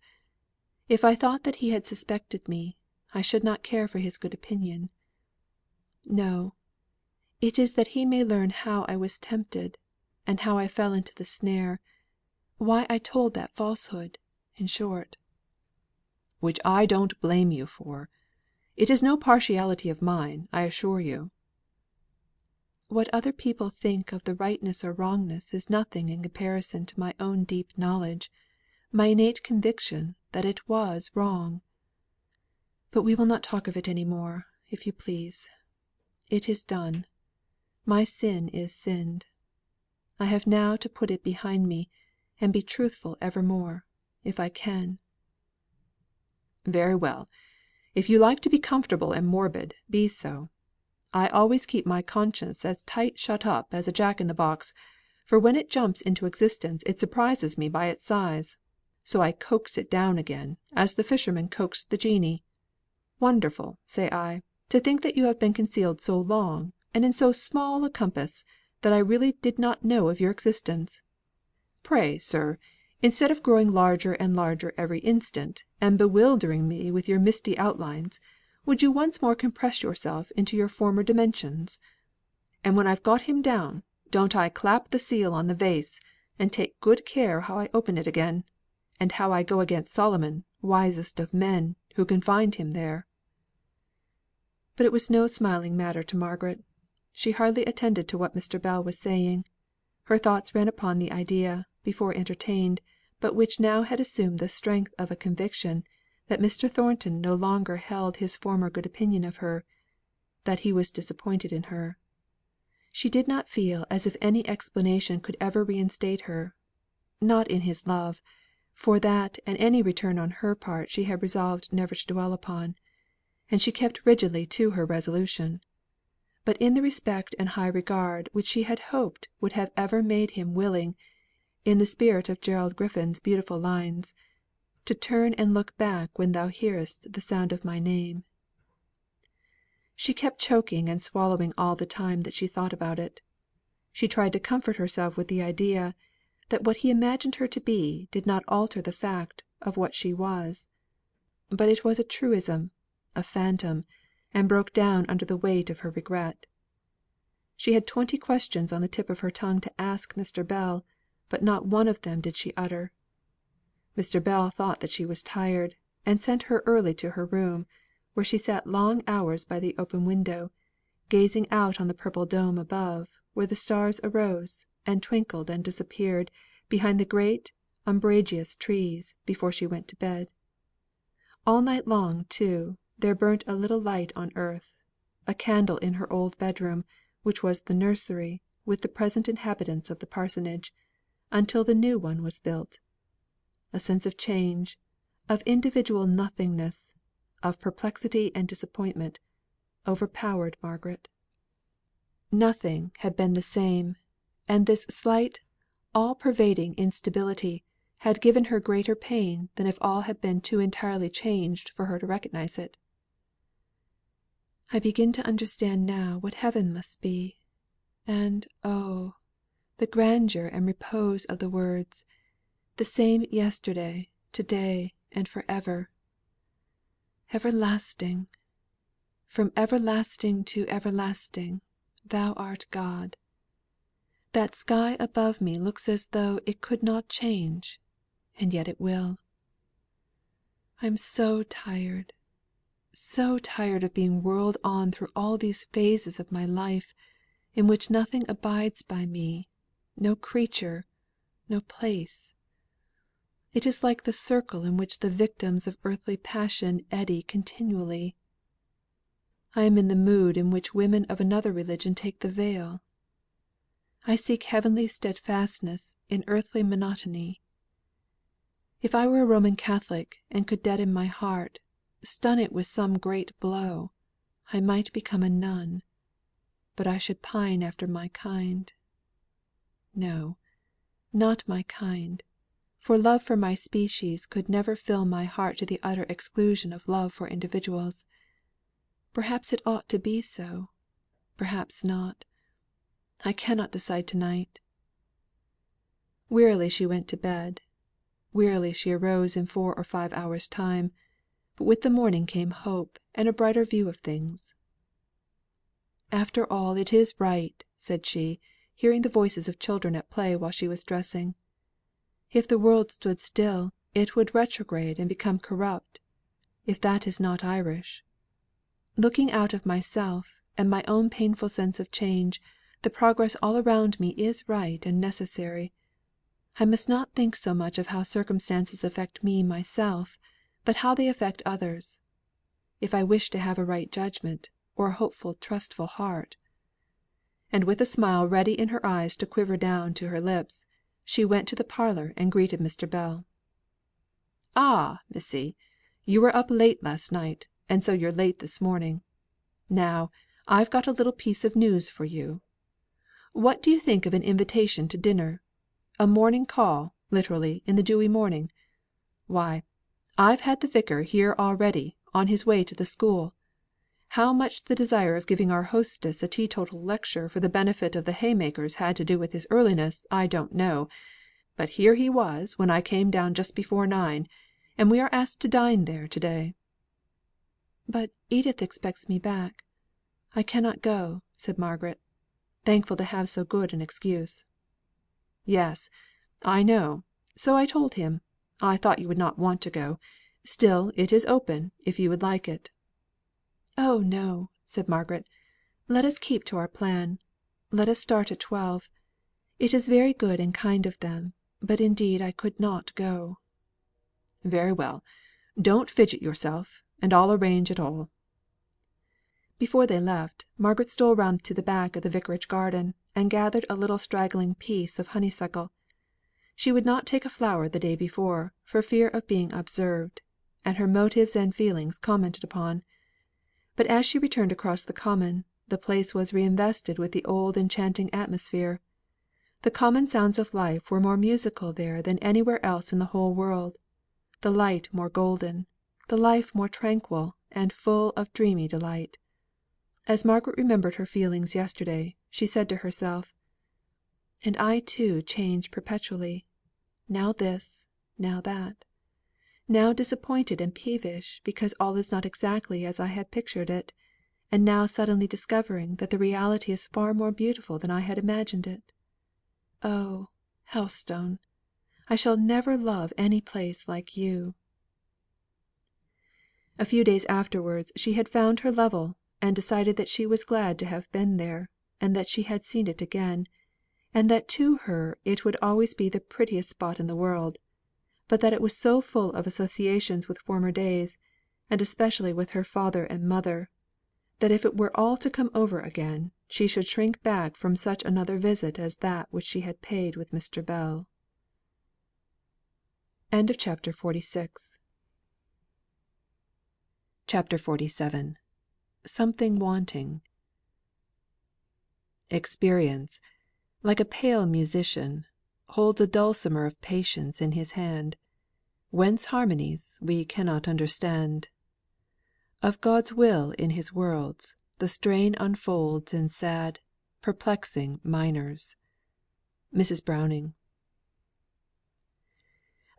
If I thought that he had suspected me, I should not care for his good opinion. No; it is that he may learn how I was tempted, and how I fell into the snare; why I told that falsehood, in short." "Which I don't blame you for. It is no partiality of mine, I assure you." "What other people think of the rightness or wrongness is nothing in comparison to my own deep knowledge, my innate conviction that it was wrong. But we will not talk of it any more, if you please. It is done. My sin is sinned. I have now to put it behind me, and be truthful evermore, if I can." "Very well. If you like to be comfortable and morbid, be so. I always keep my conscience as tight shut up as a jack in the box, for when it jumps into existence it surprises me by its size; so I coax it down again, as the fisherman coaxed the genie. Wonderful, say I, to think that you have been concealed so long, and in so small a compass, that I really did not know of your existence. Pray, sir, instead of growing larger and larger every instant, and bewildering me with your misty outlines, would you once more compress yourself into your former dimensions? And when I've got him down, don't I clap the seal on the vase, and take good care how I open it again, and how I go against Solomon, wisest of men, who can find him there?" But it was no smiling matter to Margaret. She hardly attended to what Mr. Bell was saying. Her thoughts ran upon the idea, before entertained, but which now had assumed the strength of a conviction, that Mr. Thornton no longer held his former good opinion of her, that he was disappointed in her. She did not feel as if any explanation could ever reinstate her; not in his love, for that and any return on her part she had resolved never to dwell upon, and she kept rigidly to her resolution; but in the respect and high regard which she had hoped would have ever made him willing, in the spirit of Gerald Griffin's beautiful lines, "To turn and look back when thou hearest the sound of my name." She kept choking and swallowing all the time that she thought about it. She tried to comfort herself with the idea, that what he imagined her to be did not alter the fact of what she was; but it was a truism, a phantom, and broke down under the weight of her regret. She had 20 questions on the tip of her tongue to ask Mr. Bell, but not one of them did she utter. Mr. Bell thought that she was tired, and sent her early to her room, where she sat long hours by the open window, gazing out on the purple dome above, where the stars arose, and twinkled and disappeared behind the great umbrageous trees, before she went to bed. All night long, too, there burnt a little light on earth, a candle in her old bedroom, which was the nursery with the present inhabitants of the parsonage, until the new one was built. A sense of change, of individual nothingness, of perplexity and disappointment, overpowered Margaret. Nothing had been the same, and this slight, all pervading instability had given her greater pain than if all had been too entirely changed for her to recognise it. "I begin to understand now what heaven must be; and oh! the grandeur and repose of the words, 'The same yesterday, to day, and for ever.' Everlasting! From everlasting to everlasting, thou art God. That sky above me looks as though it could not change, and yet it will. I am so tired of being whirled on through all these phases of my life, in which nothing abides by me, no creature, no place. It is like the circle in which the victims of earthly passion eddy continually. I am in the mood in which women of another religion take the veil. I seek heavenly steadfastness in earthly monotony. If I were a Roman Catholic, and could deaden my heart, stun it with some great blow, I might become a nun; but I should pine after my kind. No, not my kind, for love for my species could never fill my heart to the utter exclusion of love for individuals. Perhaps it ought to be so, perhaps not. I cannot decide to night." Wearily she went to bed; wearily she arose in 4 or 5 hours' time; but with the morning came hope, and a brighter view of things. "After all it is right," said she, hearing the voices of children at play while she was dressing. "If the world stood still, it would retrograde and become corrupt, if that is not Irish. Looking out of myself, and my own painful sense of change, the progress all around me is right and necessary. I must not think so much of how circumstances affect me myself, but how they affect others, if I wish to have a right judgement, or a hopeful trustful heart." And with a smile ready in her eyes to quiver down to her lips, she went to the parlour and greeted Mr. Bell. "Ah, Missy! You were up late last night, and so you're late this morning. Now, I've got a little piece of news for you. What do you think of an invitation to dinner? A morning call, literally, in the dewy morning. Why, I've had the Vicar here already, on his way to the school. How much the desire of giving our hostess a teetotal lecture for the benefit of the haymakers had to do with his earliness, I don't know; but here he was when I came down just before 9, and we are asked to dine there to day." "But Edith expects me back. I cannot go," said Margaret, thankful to have so good an excuse. "Yes, I know. So I told him. I thought you would not want to go. Still it is open, if you would like it." "Oh, no," said Margaret. "Let us keep to our plan. Let us start at 12. It is very good and kind of them, but indeed I could not go." "Very well. Don't fidget yourself, and I'll arrange it all." Before they left, Margaret stole round to the back of the Vicarage garden, and gathered a little straggling piece of honeysuckle. She would not take a flower the day before, for fear of being observed, and her motives and feelings commented upon. But as she returned across the common, the place was reinvested with the old enchanting atmosphere. The common sounds of life were more musical there than anywhere else in the whole world; the light more golden; the life more tranquil, and full of dreamy delight. As Margaret remembered her feelings yesterday, she said to herself, "And I too change perpetually; now this, now that; now disappointed and peevish because all is not exactly as I had pictured it, and now suddenly discovering that the reality is far more beautiful than I had imagined it. Oh, Helstone! I shall never love any place like you." A few days afterwards she had found her level, and decided that she was glad to have been there, and that she had seen it again, and that to her it would always be the prettiest spot in the world; but that it was so full of associations with former days, and especially with her father and mother, that if it were all to come over again, she should shrink back from such another visit as that which she had paid with Mr. Bell. CHAPTER XLVII. Something wanting. Experience, like a pale musician, holds a dulcimer of patience in his hand, whence harmonies we cannot understand. Of God's will in his worlds the strain unfolds in sad, perplexing minors. Mrs. Browning.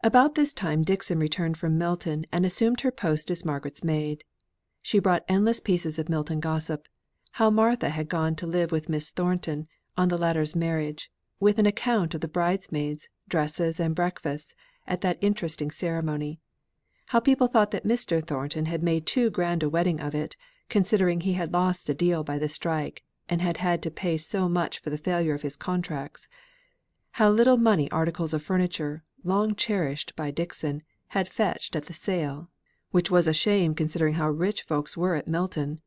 About this time Dixon returned from Milton and assumed her post as Margaret's maid. She brought endless pieces of Milton gossip; how Martha had gone to live with Miss Thornton on the latter's marriage, with an account of the bridesmaids, dresses, and breakfasts at that interesting ceremony; how people thought that Mr. Thornton had made too grand a wedding of it, considering he had lost a deal by the strike, and had had to pay so much for the failure of his contracts; how little money articles of furniture, long cherished by Dixon, had fetched at the sale, which was a shame considering how rich folks were at Milton;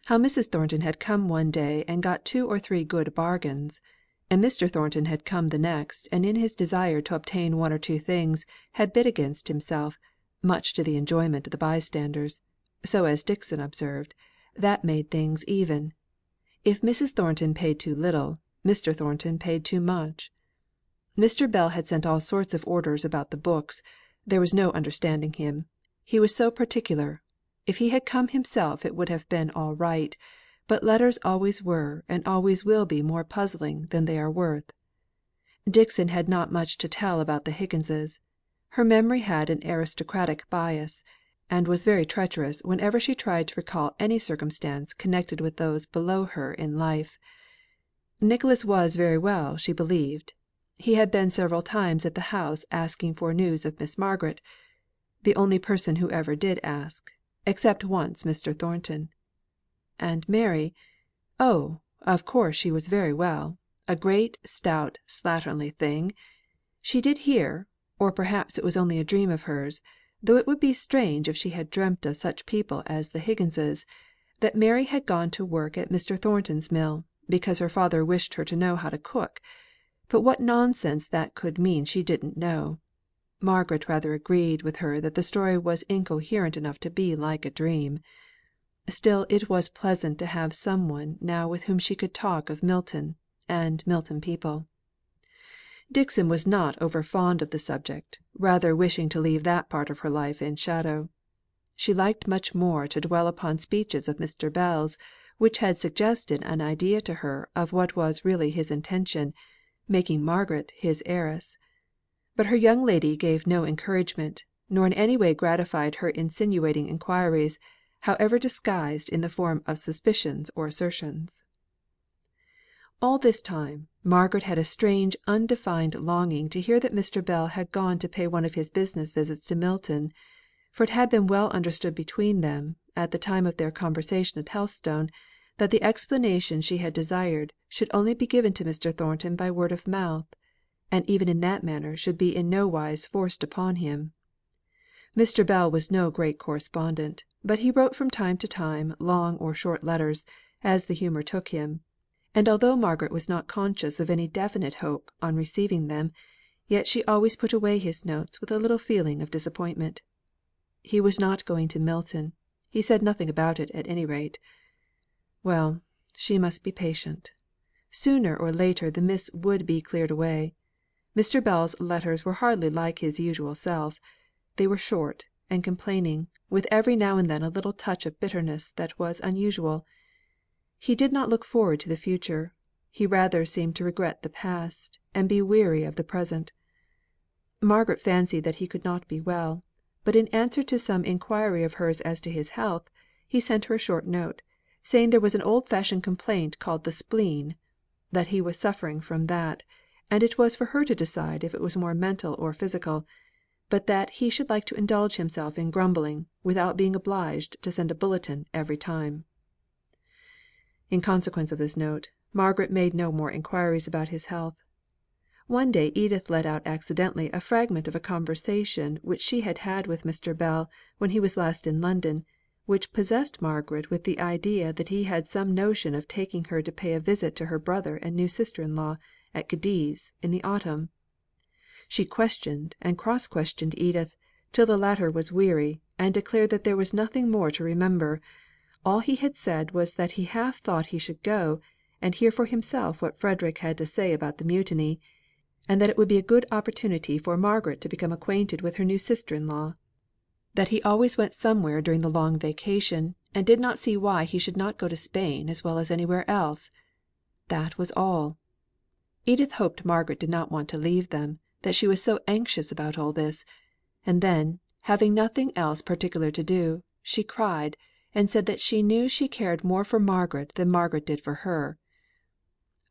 how Mrs. Thornton had come one day and got 2 or 3 good bargains, and Mr. Thornton had come the next, and in his desire to obtain 1 or 2 things had bid against himself, much to the enjoyment of the bystanders; so as Dixon observed, that made things even. If Mrs. Thornton paid too little, Mr. Thornton paid too much. Mr. Bell had sent all sorts of orders about the books; there was no understanding him, he was so particular; if he had come himself it would have been all right, but letters always were and always will be more puzzling than they are worth. Dixon had not much to tell about the Higginses; her memory had an aristocratic bias, and was very treacherous whenever she tried to recall any circumstance connected with those below her in life. Nicholas was very well, she believed; he had been several times at the house asking for news of Miss Margaret, the only person who ever did ask, except once Mr. Thornton. And Mary, oh, of course she was very well, a great, stout, slatternly thing. She did hear, or perhaps it was only a dream of hers, though it would be strange if she had dreamt of such people as the Higginses, that Mary had gone to work at Mr. Thornton's mill, because her father wished her to know how to cook; but what nonsense that could mean she didn't know. Margaret rather agreed with her that the story was incoherent enough to be like a dream. Still it was pleasant to have some one now with whom she could talk of Milton, and Milton people. Dixon was not over fond of the subject, rather wishing to leave that part of her life in shadow. She liked much more to dwell upon speeches of Mr. Bell's, which had suggested an idea to her of what was really his intention, making Margaret his heiress. But her young lady gave no encouragement, nor in any way gratified her insinuating inquiries, however disguised in the form of suspicions or assertions. All this time, Margaret had a strange undefined longing to hear that Mr. Bell had gone to pay one of his business visits to Milton; for it had been well understood between them, at the time of their conversation at Helstone, that the explanation she had desired should only be given to Mr. Thornton by word of mouth, and even in that manner should be in no wise forced upon him. Mr. Bell was no great correspondent, but he wrote from time to time long or short letters, as the humour took him; and although Margaret was not conscious of any definite hope on receiving them, yet she always put away his notes with a little feeling of disappointment. He was not going to Milton; he said nothing about it at any rate. Well, she must be patient. Sooner or later the mists would be cleared away. Mr. Bell's letters were hardly like his usual self; they were short and complaining, with every now and then a little touch of bitterness that was unusual. He did not look forward to the future; he rather seemed to regret the past, and be weary of the present. Margaret fancied that he could not be well; but in answer to some inquiry of hers as to his health, he sent her a short note, saying there was an old fashioned complaint called the spleen; that he was suffering from that, and it was for her to decide if it was more mental or physical; but that he should like to indulge himself in grumbling, without being obliged to send a bulletin every time. In consequence of this note, Margaret made no more inquiries about his health. One day Edith let out accidentally a fragment of a conversation which she had had with Mr. Bell when he was last in London, which possessed Margaret with the idea that he had some notion of taking her to pay a visit to her brother and new sister in law, at Cadiz, in the autumn. She questioned and cross questioned Edith, till the latter was weary, and declared that there was nothing more to remember. All he had said was that he half thought he should go, and hear for himself what Frederick had to say about the mutiny, and that it would be a good opportunity for Margaret to become acquainted with her new sister in law; that he always went somewhere during the long vacation, and did not see why he should not go to Spain as well as anywhere else. That was all. Edith hoped Margaret did not want to leave them, that she was so anxious about all this; and then, having nothing else particular to do, she cried, and said that she knew she cared more for Margaret than Margaret did for her.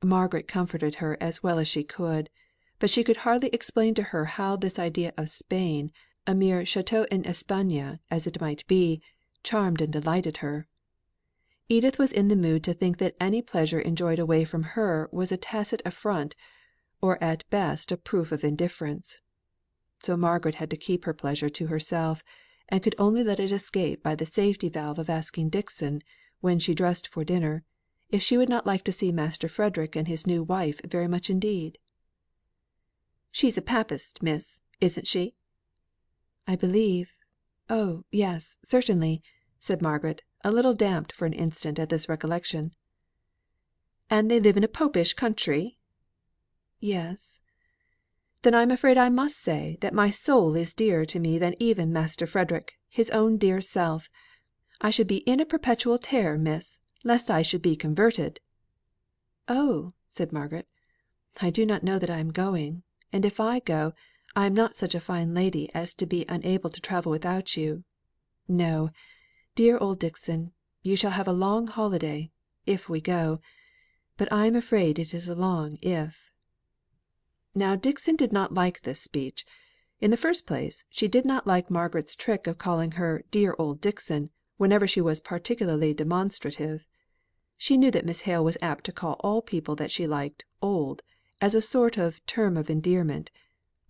Margaret comforted her as well as she could; but she could hardly explain to her how this idea of Spain, a mere Château en Espagne as it might be, charmed and delighted her. Edith was in the mood to think that any pleasure enjoyed away from her was a tacit affront, or at best a proof of indifference. So Margaret had to keep her pleasure to herself, and could only let it escape by the safety valve of asking Dixon, when she dressed for dinner, if she would not like to see Master Frederick and his new wife very much indeed. "She's a Papist, miss, isn't she?" "I believe oh, yes, certainly," said Margaret, a little damped for an instant at this recollection. "And they live in a Popish country?" "Yes." "Then I'm afraid I must say that my soul is dearer to me than even Master Frederick, his own dear self. I should be in a perpetual terror, miss, lest I should be converted." "Oh!" said Margaret. "I do not know that I am going; and if I go, I am not such a fine lady as to be unable to travel without you. No, dear old Dixon, you shall have a long holiday, if we go; but I am afraid it is a long if." Now Dixon did not like this speech. In the first place, she did not like Margaret's trick of calling her dear old Dixon, whenever she was particularly demonstrative. She knew that Miss Hale was apt to call all people that she liked old, as a sort of term of endearment;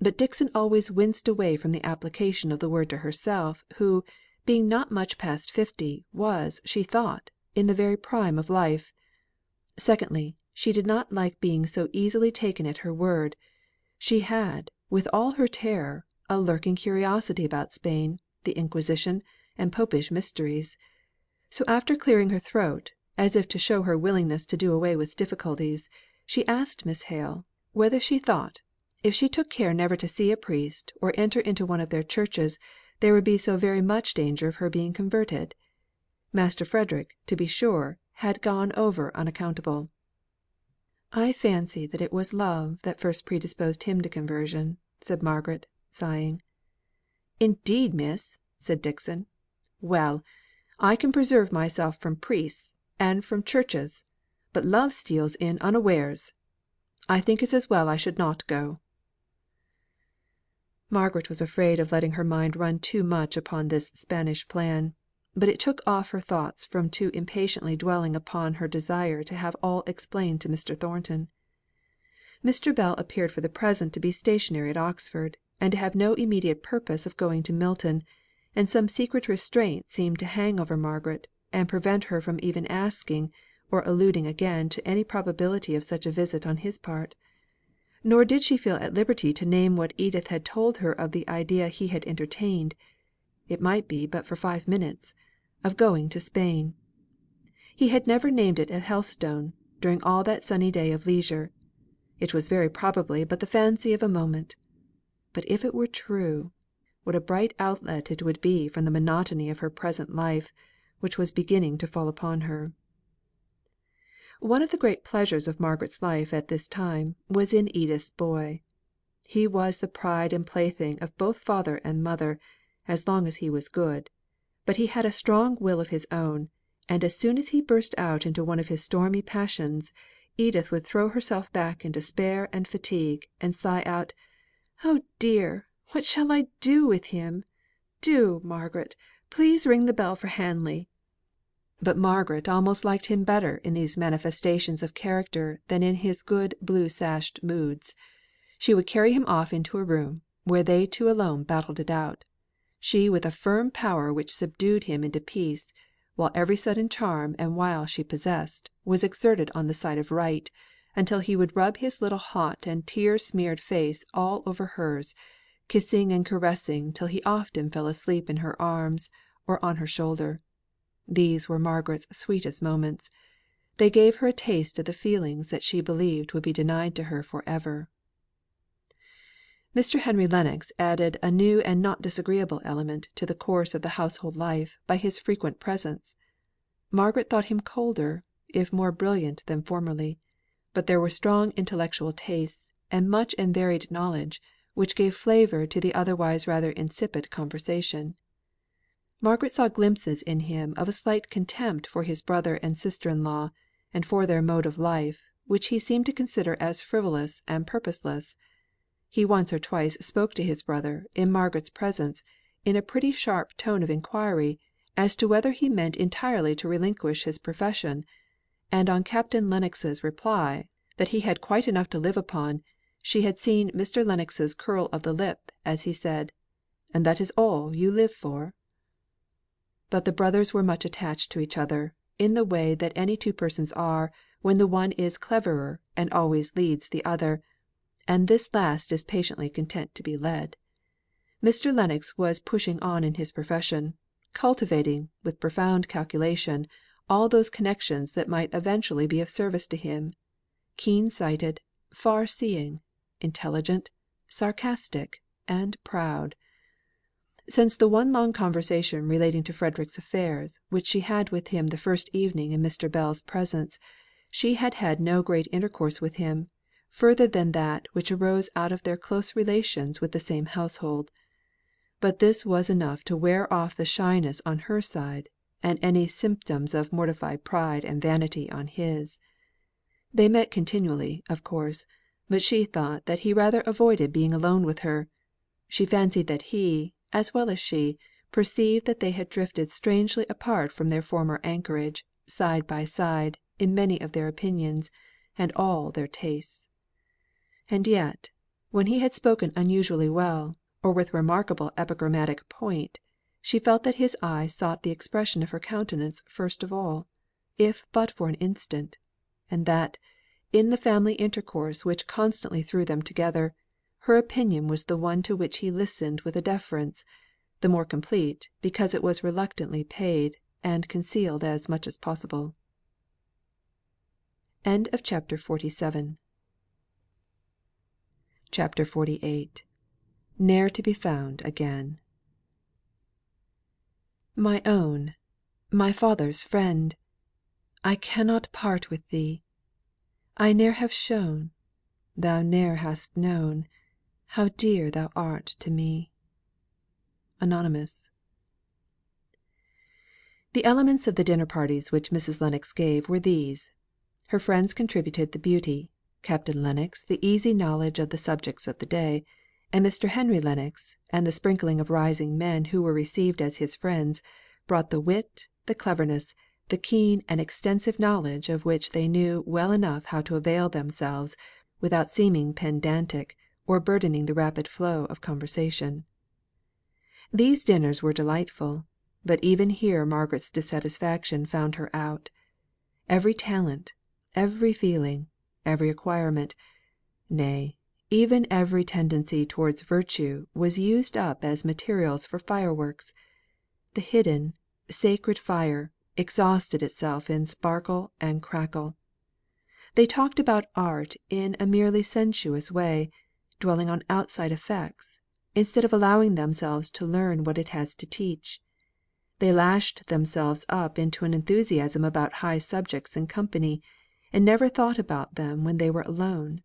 but Dixon always winced away from the application of the word to herself, who, being not much past 50, was, she thought, in the very prime of life. Secondly, she did not like being so easily taken at her word. She had, with all her terror, a lurking curiosity about Spain, the Inquisition, and Popish mysteries. So after clearing her throat, as if to show her willingness to do away with difficulties, she asked Miss Hale, whether she thought, if she took care never to see a priest, or enter into one of their churches, there would be so very much danger of her being converted? Master Frederick, to be sure, had gone over unaccountable. "I fancy that it was love that first predisposed him to conversion," said Margaret, sighing. "Indeed, miss!" said Dixon. "Well, I can preserve myself from priests, and from churches, but love steals in unawares. I think it's as well I should not go." Margaret was afraid of letting her mind run too much upon this Spanish plan; but it took off her thoughts from too impatiently dwelling upon her desire to have all explained to Mr. Thornton. Mr. Bell appeared for the present to be stationary at Oxford, and to have no immediate purpose of going to Milton; and some secret restraint seemed to hang over Margaret, and prevent her from even asking, or alluding again to any probability of such a visit on his part. Nor did she feel at liberty to name what Edith had told her of the idea he had entertained it might be but for 5 minutes of going to Spain. He had never named it at Helstone, during all that sunny day of leisure. It was very probably but the fancy of a moment. But if it were true, what a bright outlet it would be from the monotony of her present life, which was beginning to fall upon her. One of the great pleasures of Margaret's life at this time was in Edith's boy. He was the pride and plaything of both father and mother, as long as he was good; but he had a strong will of his own, and as soon as he burst out into one of his stormy passions, Edith would throw herself back in despair and fatigue, and sigh out, "Oh dear! what shall I do with him? Do, Margaret, please ring the bell for Hanley." But Margaret almost liked him better in these manifestations of character than in his good blue sashed moods. She would carry him off into a room, where they two alone battled it out; she with a firm power which subdued him into peace, while every sudden charm and wile she possessed was exerted on the side of right, until he would rub his little hot and tear smeared face all over hers, kissing and caressing till he often fell asleep in her arms, or on her shoulder. These were Margaret's sweetest moments. They gave her a taste of the feelings that she believed would be denied to her for ever. Mr. Henry Lennox added a new and not disagreeable element to the course of the household life by his frequent presence. Margaret thought him colder, if more brilliant than formerly; but there were strong intellectual tastes, and much and varied knowledge, which gave flavour to the otherwise rather insipid conversation. Margaret saw glimpses in him of a slight contempt for his brother and sister in law, and for their mode of life, which he seemed to consider as frivolous and purposeless. He once or twice spoke to his brother, in Margaret's presence, in a pretty sharp tone of inquiry, as to whether he meant entirely to relinquish his profession; and on Captain Lennox's reply, that he had quite enough to live upon, she had seen Mr. Lennox's curl of the lip, as he said, "And that is all you live for?" But the brothers were much attached to each other, in the way that any two persons are, when the one is cleverer and always leads the other, and this last is patiently content to be led. Mr. Lennox was pushing on in his profession, cultivating, with profound calculation, all those connections that might eventually be of service to him; keen sighted, far seeing, intelligent, sarcastic, and proud. Since the one long conversation relating to Frederick's affairs, which she had with him the first evening in Mr. Bell's presence, she had had no great intercourse with him, further than that which arose out of their close relations with the same household. But this was enough to wear off the shyness on her side, and any symptoms of mortified pride and vanity on his. They met continually, of course, but she thought that he rather avoided being alone with her. She fancied that he, as well as she, perceived that they had drifted strangely apart from their former anchorage, side by side, in many of their opinions, and all their tastes. And yet, when he had spoken unusually well, or with remarkable epigrammatic point, she felt that his eye sought the expression of her countenance first of all, if but for an instant; and that, in the family intercourse which constantly threw them together, her opinion was the one to which he listened with a deference, the more complete because it was reluctantly paid, and concealed as much as possible. CHAPTER XLVIII. Ne'er to be found again. My own, my father's friend! I cannot part with thee. I ne'er have shown, thou ne'er hast known, how dear thou art to me. Anonymous. The elements of the dinner parties which Mrs. Lennox gave were these: her friends contributed the beauty, Captain Lennox the easy knowledge of the subjects of the day, and Mr. Henry Lennox, and the sprinkling of rising men who were received as his friends, brought the wit, the cleverness, the keen and extensive knowledge of which they knew well enough how to avail themselves without seeming pedantic, or burdening the rapid flow of conversation. These dinners were delightful; but even here Margaret's dissatisfaction found her out. Every talent, every feeling, every acquirement, nay, even every tendency towards virtue was used up as materials for fireworks. The hidden, sacred fire exhausted itself in sparkle and crackle. They talked about art in a merely sensuous way, dwelling on outside effects, instead of allowing themselves to learn what it has to teach. They lashed themselves up into an enthusiasm about high subjects in company, and never thought about them when they were alone.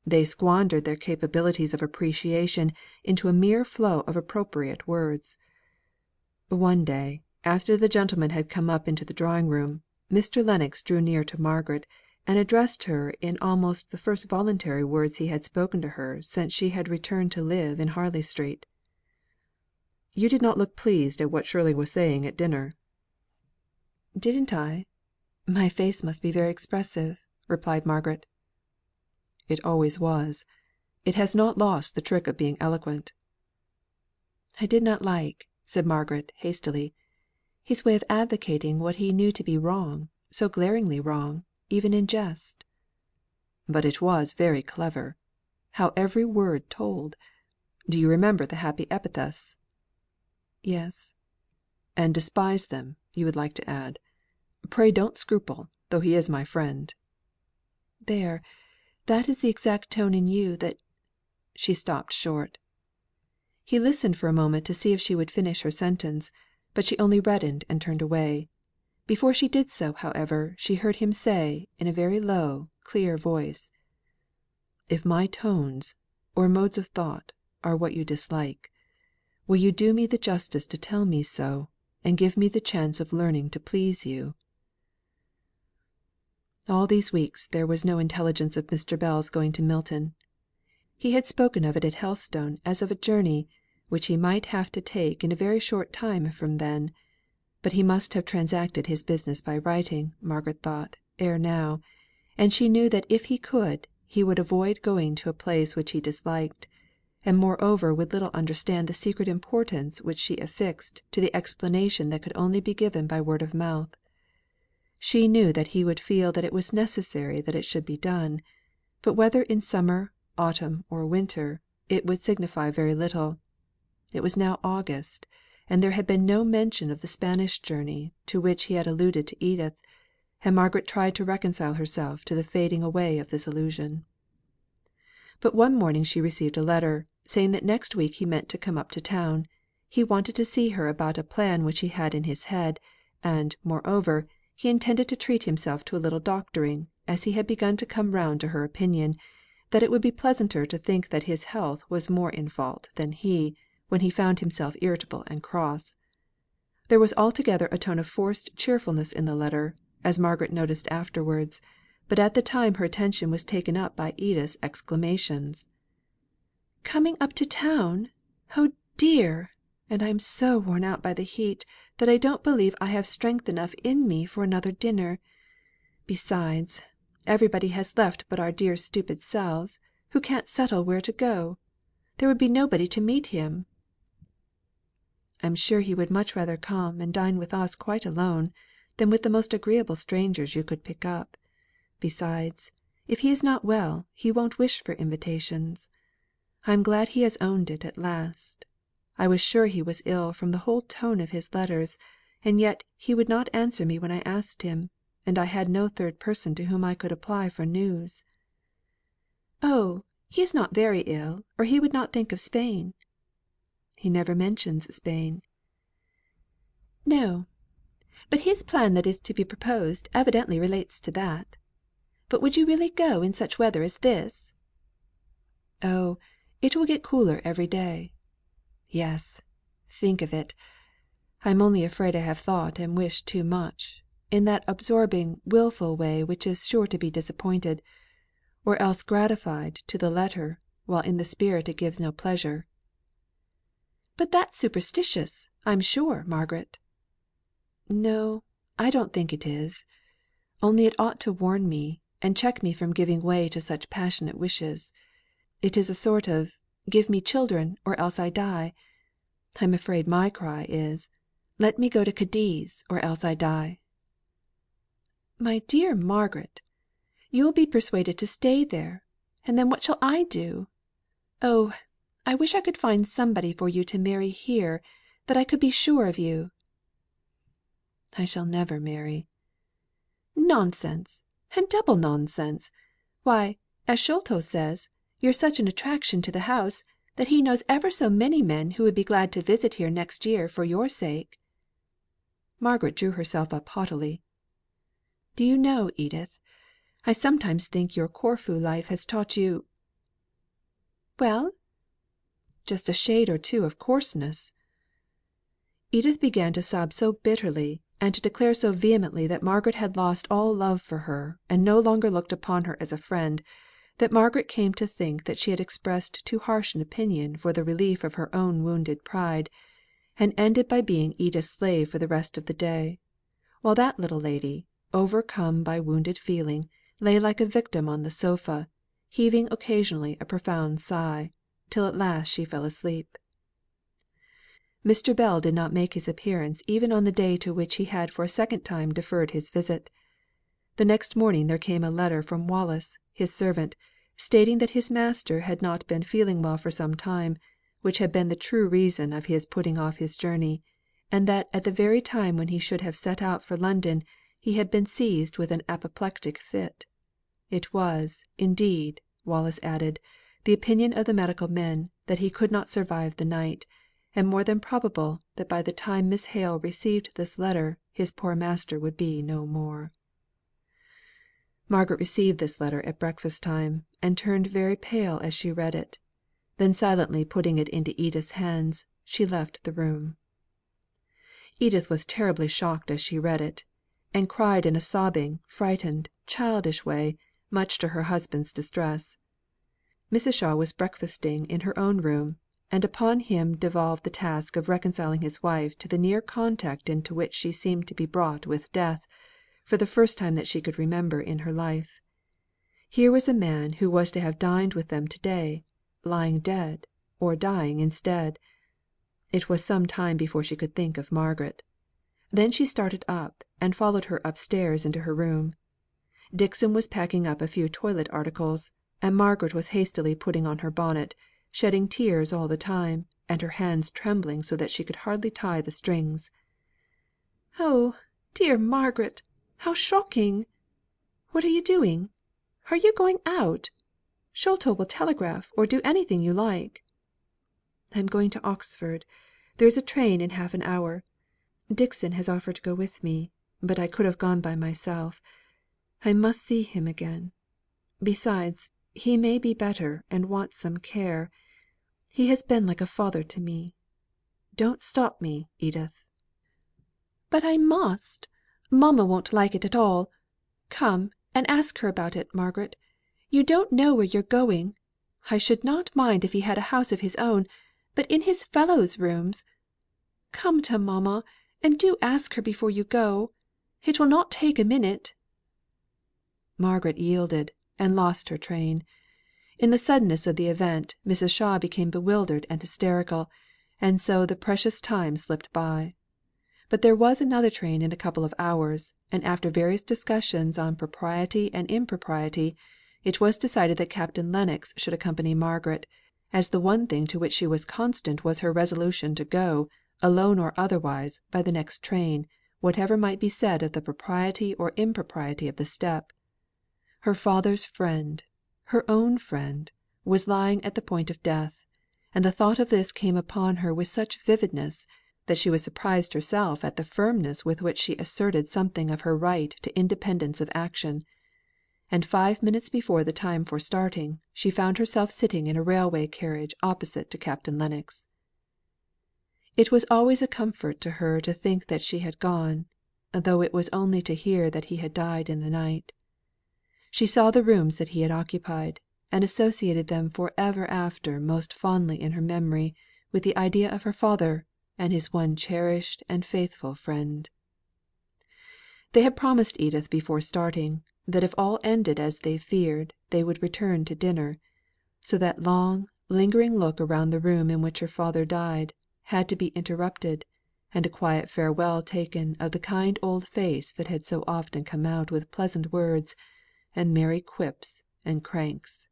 They squandered their capabilities of appreciation into a mere flow of appropriate words. One day, after the gentlemen had come up into the drawing room, Mr. Lennox drew near to Margaret, and addressed her in almost the first voluntary words he had spoken to her since she had returned to live in Harley Street. "You did not look pleased at what Shirley was saying at dinner." "Didn't I? My face must be very expressive," replied Margaret. "It always was. It has not lost the trick of being eloquent." "I did not like," said Margaret, hastily, "his way of advocating what he knew to be wrong, so glaringly wrong, even in jest." "But it was very clever. How every word told! Do you remember the happy epithets?" "Yes." "And despise them, you would like to add. Pray don't scruple, though he is my friend." "There, that is the exact tone in you that " She stopped short. He listened for a moment to see if she would finish her sentence, but she only reddened and turned away. Before she did so, however, she heard him say, in a very low, clear voice: "If my tones, or modes of thought, are what you dislike, will you do me the justice to tell me so, and give me the chance of learning to please you?" All these weeks there was no intelligence of Mr. Bell's going to Milton. He had spoken of it at Helstone as of a journey, which he might have to take in a very short time from then; but he must have transacted his business by writing, Margaret thought, ere now; and she knew that if he could, he would avoid going to a place which he disliked, and moreover would little understand the secret importance which she affixed to the explanation that could only be given by word of mouth. She knew that he would feel that it was necessary that it should be done; but whether in summer, autumn, or winter, it would signify very little. It was now August, and there had been no mention of the Spanish journey to which he had alluded to Edith, and Margaret tried to reconcile herself to the fading away of this illusion. But one morning she received a letter, saying that next week he meant to come up to town; he wanted to see her about a plan which he had in his head, and, moreover, he intended to treat himself to a little doctoring, as he had begun to come round to her opinion, that it would be pleasanter to think that his health was more in fault than he, when he found himself irritable and cross. There was altogether a tone of forced cheerfulness in the letter, as Margaret noticed afterwards; but at the time her attention was taken up by Edith's exclamations: "Coming up to town! Oh dear! And I am so worn out by the heat, that I don't believe I have strength enough in me for another dinner. Besides, everybody has left but our dear stupid selves, who can't settle where to go. There would be nobody to meet him." "I'm sure he would much rather come and dine with us quite alone, than with the most agreeable strangers you could pick up. Besides, if he is not well, he won't wish for invitations. I am glad he has owned it at last. I was sure he was ill from the whole tone of his letters, and yet he would not answer me when I asked him, and I had no third person to whom I could apply for news." "Oh, he is not very ill, or he would not think of Spain." "He never mentions Spain." "No; but his plan that is to be proposed evidently relates to that. But would you really go in such weather as this?" "Oh, it will get cooler every day. Yes, think of it! I am only afraid I have thought and wished too much, in that absorbing wilful way which is sure to be disappointed, or else gratified to the letter, while in the spirit it gives no pleasure." "But that's superstitious, I'm sure, Margaret." "No, I don't think it is. Only it ought to warn me, and check me from giving way to such passionate wishes. It is a sort of 'Give me children, or else I die.' I'm afraid my cry is, 'Let me go to Cadiz, or else I die.'" "My dear Margaret, you'll be persuaded to stay there, and then what shall I do? Oh, I wish I could find somebody for you to marry here, that I could be sure of you." "I shall never marry." "Nonsense, and double nonsense. Why, as Sholto says, you're such an attraction to the house, that he knows ever so many men who would be glad to visit here next year for your sake." Margaret drew herself up haughtily. "Do you know, Edith, I sometimes think your Corfu life has taught you" "Well?" "Just a shade or two of coarseness." Edith began to sob so bitterly, and to declare so vehemently that Margaret had lost all love for her, and no longer looked upon her as a friend, that Margaret came to think that she had expressed too harsh an opinion for the relief of her own wounded pride, and ended by being Edith's slave for the rest of the day; while that little lady, overcome by wounded feeling, lay like a victim on the sofa, heaving occasionally a profound sigh, till at last she fell asleep. Mr. Bell did not make his appearance even on the day to which he had for a second time deferred his visit. The next morning there came a letter from Wallis, his servant, stating that his master had not been feeling well for some time, which had been the true reason of his putting off his journey, and that at the very time when he should have set out for London he had been seized with an apoplectic fit. It was, indeed, Wallis added, the opinion of the medical men, that he could not survive the night, and more than probable that by the time Miss Hale received this letter his poor master would be no more. Margaret received this letter at breakfast time, and turned very pale as she read it. Then silently putting it into Edith's hands, she left the room. Edith was terribly shocked as she read it, and cried in a sobbing, frightened, childish way, much to her husband's distress. Mrs. Shaw was breakfasting in her own room, and upon him devolved the task of reconciling his wife to the near contact into which she seemed to be brought with death, for the first time that she could remember in her life. Here was a man who was to have dined with them to day, lying dead, or dying instead. It was some time before she could think of Margaret. Then she started up, and followed her upstairs into her room. Dixon was packing up a few toilet articles, and Margaret was hastily putting on her bonnet, shedding tears all the time, and her hands trembling so that she could hardly tie the strings. "Oh, dear Margaret, how shocking! What are you doing? Are you going out? Sholto will telegraph, or do anything you like." "I am going to Oxford. There is a train in half an hour. Dixon has offered to go with me, but I could have gone by myself. I must see him again. Besides, he may be better, and want some care. He has been like a father to me. Don't stop me, Edith." "But I must. Mamma won't like it at all. Come and ask her about it, Margaret. You don't know where you're going. I should not mind if he had a house of his own, but in his fellows' rooms. Come to mamma, and do ask her before you go. It will not take a minute." Margaret yielded, and lost her train. In the suddenness of the event, Mrs. Shaw became bewildered and hysterical, and so the precious time slipped by. But there was another train in a couple of hours, and after various discussions on propriety and impropriety, it was decided that Captain Lennox should accompany Margaret, as the one thing to which she was constant was her resolution to go, alone or otherwise, by the next train, whatever might be said of the propriety or impropriety of the step. Her father's friend, her own friend, was lying at the point of death, and the thought of this came upon her with such vividness, that she was surprised herself at the firmness with which she asserted something of her right to independence of action; and 5 minutes before the time for starting, she found herself sitting in a railway carriage opposite to Captain Lennox. It was always a comfort to her to think that she had gone, though it was only to hear that he had died in the night. She saw the rooms that he had occupied, and associated them for ever after most fondly in her memory with the idea of her father, and his one cherished and faithful friend. They had promised Edith before starting, that if all ended as they feared, they would return to dinner; so that long, lingering look around the room in which her father died, had to be interrupted, and a quiet farewell taken of the kind old face that had so often come out with pleasant words, and merry quips and cranks.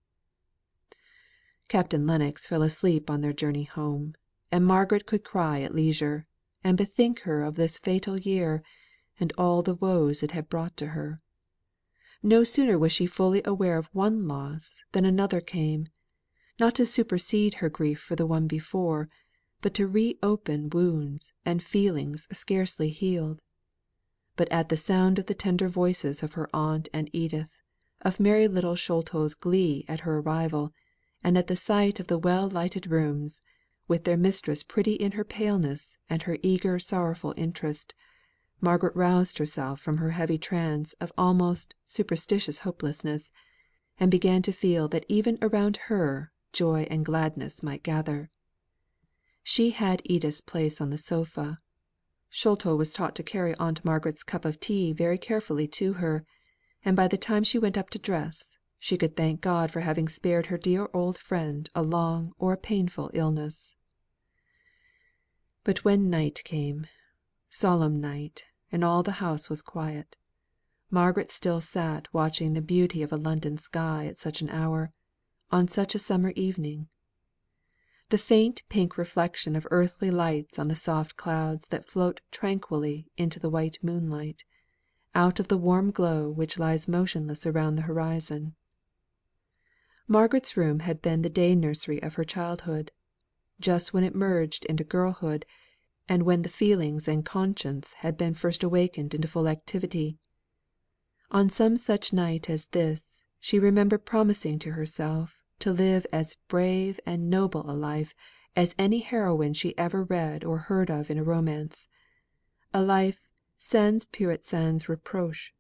Captain Lennox fell asleep on their journey home, and Margaret could cry at leisure, and bethink her of this fatal year, and all the woes it had brought to her. No sooner was she fully aware of one loss than another came, not to supersede her grief for the one before, but to reopen wounds and feelings scarcely healed. But at the sound of the tender voices of her aunt and Edith, of merry little Sholto's glee at her arrival, and at the sight of the well lighted rooms, with their mistress pretty in her paleness and her eager sorrowful interest, Margaret roused herself from her heavy trance of almost superstitious hopelessness, and began to feel that even around her joy and gladness might gather. She had Edith's place on the sofa. Sholto was taught to carry Aunt Margaret's cup of tea very carefully to her, and by the time she went up to dress, she could thank God for having spared her dear old friend a long or a painful illness. But when night came, solemn night, and all the house was quiet, Margaret still sat watching the beauty of a London sky at such an hour, on such a summer evening. The faint pink reflection of earthly lights on the soft clouds that float tranquilly into the white moonlight, out of the warm glow which lies motionless around the horizon. Margaret's room had been the day nursery of her childhood, just when it merged into girlhood, and when the feelings and conscience had been first awakened into full activity. On some such night as this, she remembered promising to herself to live as brave and noble a life as any heroine she ever read or heard of in a romance; a life sans peur et sans reproche.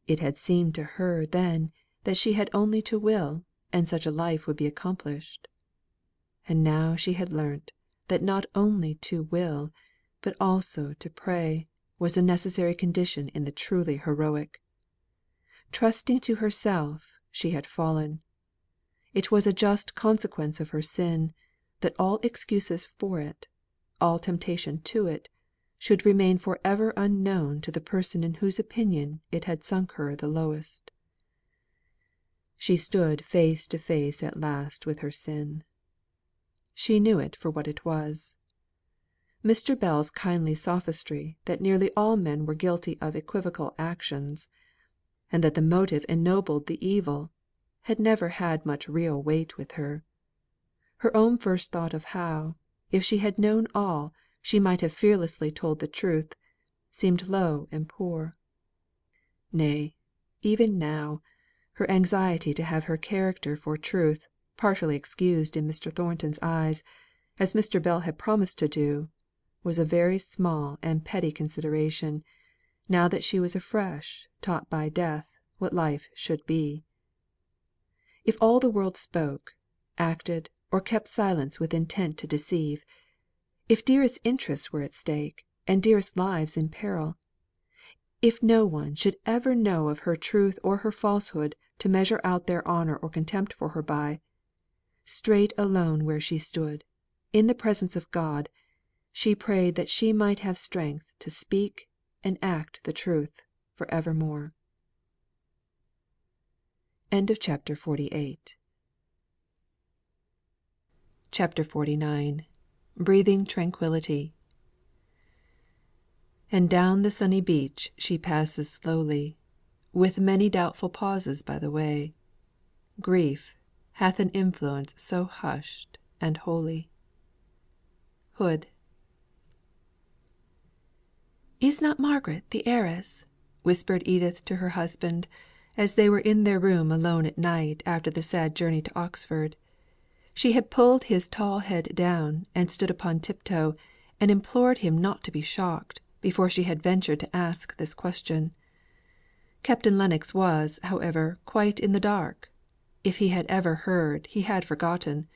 It had seemed to her then that she had only to will, and such a life would be accomplished. And now she had learnt that not only to will, but also to pray, was a necessary condition in the truly heroic. Trusting to herself, she had fallen. It was a just consequence of her sin, that all excuses for it, all temptation to it, should remain for ever unknown to the person in whose opinion it had sunk her the lowest. She stood face to face at last with her sin. She knew it for what it was. Mr. Bell's kindly sophistry that nearly all men were guilty of equivocal actions, and that the motive ennobled the evil, had never had much real weight with her. Her own first thought of how, if she had known all, she might have fearlessly told the truth, seemed low and poor. Nay, even now, her anxiety to have her character for truth partially excused in Mr. Thornton's eyes, as Mr. Bell had promised to do, was a very small and petty consideration, now that she was afresh taught by death what life should be. If all the world spoke, acted, or kept silence with intent to deceive; if dearest interests were at stake, and dearest lives in peril; If no one should ever know of her truth or her falsehood to measure out their honour or contempt for her by, straight alone where she stood, in the presence of God, she prayed that she might have strength to speak and act the truth for evermore. CHAPTER 49. Breathing Tranquillity. And down the sunny beach she passes slowly, with many doubtful pauses by the way. Grief hath an influence so hushed and holy. Hood. "Is not Margaret the heiress?" whispered Edith to her husband, as they were in their room alone at night after the sad journey to Oxford. She had pulled his tall head down, and stood upon tiptoe, and implored him not to be shocked, before she had ventured to ask this question. Captain Lennox was, however, quite in the dark. If he had ever heard, he had forgotten.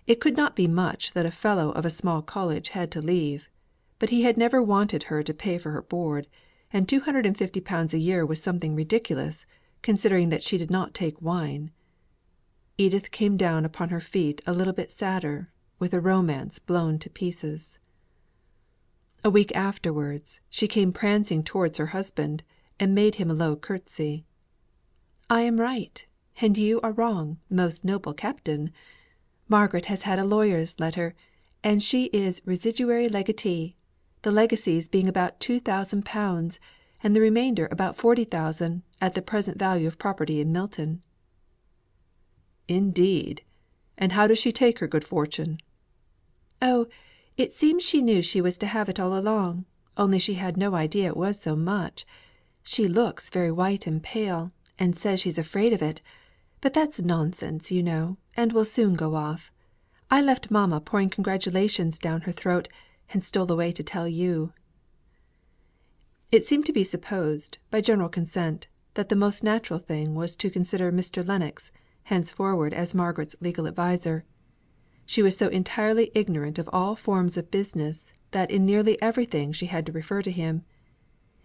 It could not be much that a fellow of a small college had to leave; but he had never wanted her to pay for her board, and £250 a year was something ridiculous, considering that she did not take wine. Edith came down upon her feet a little bit sadder, with a romance blown to pieces. A week afterwards, she came prancing towards her husband, and made him a low curtsey. "I am right, and you are wrong, most noble Captain. Margaret has had a lawyer's letter, and she is residuary legatee, the legacies being about £2,000, and the remainder about 40,000, at the present value of property in Milton." "Indeed! And how does she take her good fortune?" "Oh, it seems she knew she was to have it all along, only she had no idea it was so much. She looks very white and pale, and says she's afraid of it; but that's nonsense, you know, and will soon go off. I left mamma pouring congratulations down her throat, and stole away to tell you." It seemed to be supposed, by general consent, that the most natural thing was to consider Mr. Lennox henceforward as Margaret's legal adviser. She was so entirely ignorant of all forms of business, that in nearly everything she had to refer to him.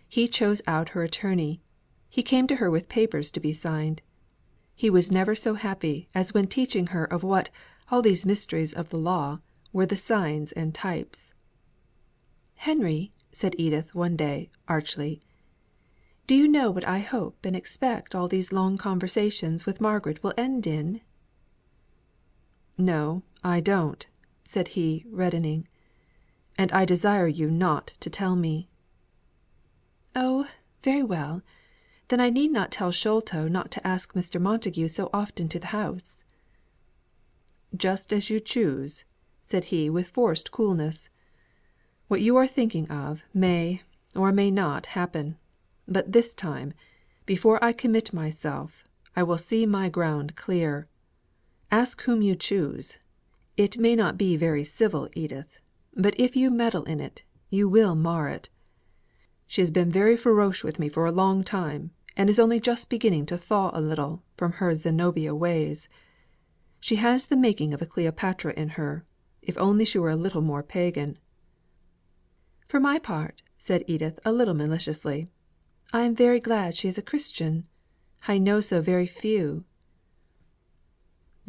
He chose out her attorney; he came to her with papers to be signed. He was never so happy as when teaching her of what all these mysteries of the law were the signs and types. "Henry," said Edith one day, archly, "do you know what I hope and expect all these long conversations with Margaret will end in?" "No, I don't," said he, reddening. "And I desire you not to tell me." "Oh, very well. Then I need not tell Sholto not to ask Mr. Montagu so often to the house." "Just as you choose," said he with forced coolness. "What you are thinking of may, or may not, happen; but this time, before I commit myself, I will see my ground clear. Ask whom you choose. It may not be very civil, Edith; but if you meddle in it, you will mar it. She has been very farouche with me for a long time, and is only just beginning to thaw a little from her Zenobia ways. She has the making of a Cleopatra in her, if only she were a little more pagan." "For my part," said Edith a little maliciously, "I am very glad she is a Christian. I know so very few."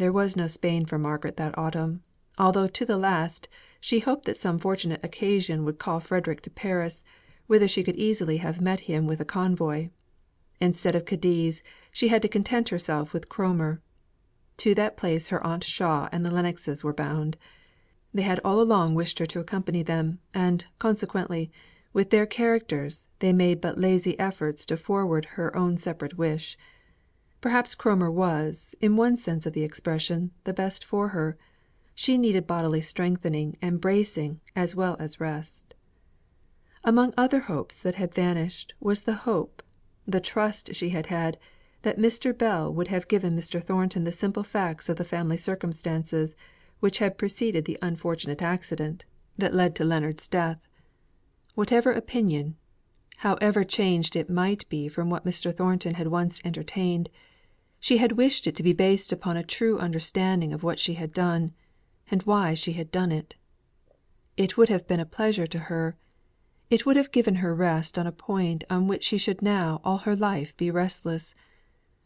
There was no Spain for Margaret that autumn, although to the last she hoped that some fortunate occasion would call Frederick to Paris, whither she could easily have met him with a convoy. Instead of Cadiz, she had to content herself with Cromer. To that place her aunt Shaw and the Lennoxes were bound. They had all along wished her to accompany them, and, consequently, with their characters, they made but lazy efforts to forward her own separate wish. Perhaps Cromer was, in one sense of the expression, the best for her. She needed bodily strengthening and bracing as well as rest. Among other hopes that had vanished was the hope, the trust she had had, that Mr. Bell would have given Mr. Thornton the simple facts of the family circumstances which had preceded the unfortunate accident that led to Leonards' death. Whatever opinion, however changed it might be from what Mr. Thornton had once entertained, she had wished it to be based upon a true understanding of what she had done, and why she had done it. It would have been a pleasure to her, It would have given her rest on a point on which she should now all her life be restless,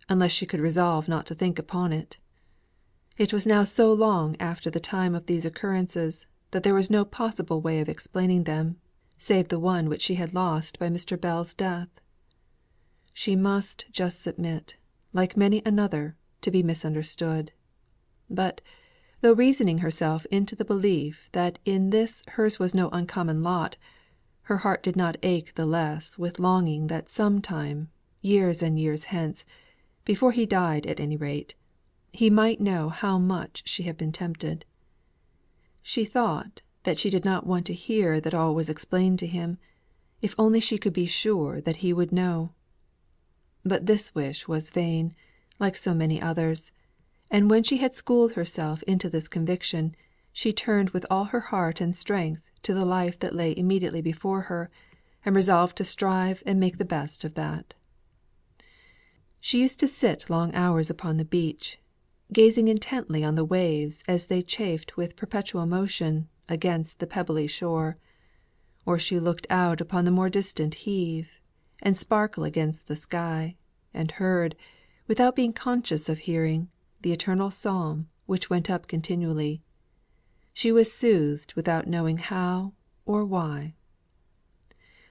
unless she could resolve not to think upon it. It was now so long after the time of these occurrences, that there was no possible way of explaining them, save the one which she had lost by Mr. Bell's death. She must just submit, like many another, to be misunderstood. But, though reasoning herself into the belief that in this hers was no uncommon lot, her heart did not ache the less with longing that some time, years and years hence, before he died at any rate, he might know how much she had been tempted. She thought that she did not want to hear that all was explained to him, if only she could be sure that he would know. But this wish was vain, like so many others; and when she had schooled herself into this conviction, she turned with all her heart and strength to the life that lay immediately before her, and resolved to strive and make the best of that. She used to sit long hours upon the beach, gazing intently on the waves as they chafed with perpetual motion against the pebbly shore; or she looked out upon the more distant heave, and sparkle against the sky, and heard, without being conscious of hearing, the eternal psalm which went up continually. She was soothed without knowing how or why.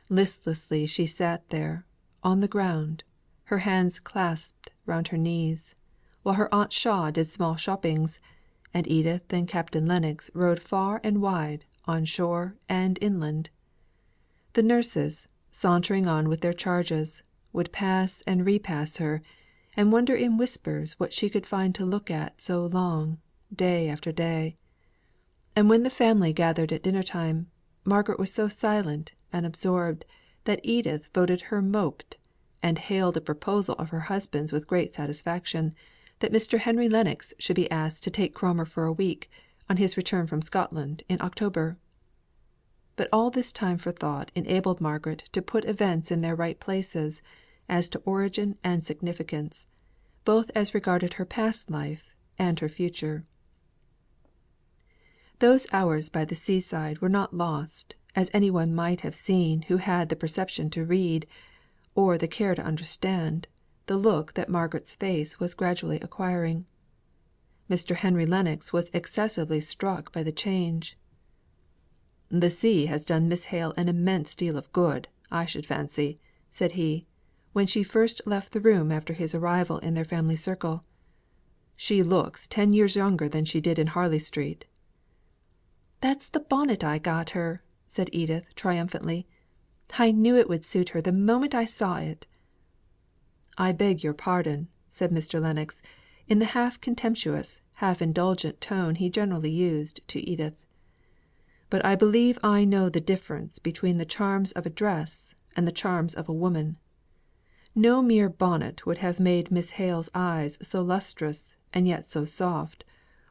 Listlessly she sat there, on the ground, her hands clasped round her knees, while her Aunt Shaw did small shoppings, and Edith and Captain Lennox rode far and wide on shore and inland. The nurses, sauntering on with their charges, would pass and repass her, and wonder in whispers what she could find to look at so long, day after day. And when the family gathered at dinner time, Margaret was so silent and absorbed that Edith voted her moped, and hailed a proposal of her husband's with great satisfaction, that Mr. Henry Lennox should be asked to take Cromer for a week, on his return from Scotland in October. But all this time for thought enabled Margaret to put events in their right places, as to origin and significance, both as regarded her past life and her future. Those hours by the sea side were not lost, as any one might have seen who had the perception to read, or the care to understand, the look that Margaret's face was gradually acquiring. Mr. Henry Lennox was excessively struck by the change. "The sea has done Miss Hale an immense deal of good, I should fancy," said he, when she first left the room after his arrival in their family circle. "She looks 10 years younger than she did in Harley Street." "That's the bonnet I got her," said Edith, triumphantly. "I knew it would suit her the moment I saw it." "I beg your pardon," said Mr. Lennox, in the half contemptuous, half indulgent tone he generally used to Edith, "but I believe I know the difference between the charms of a dress and the charms of a woman. No mere bonnet would have made Miss Hale's eyes so lustrous and yet so soft,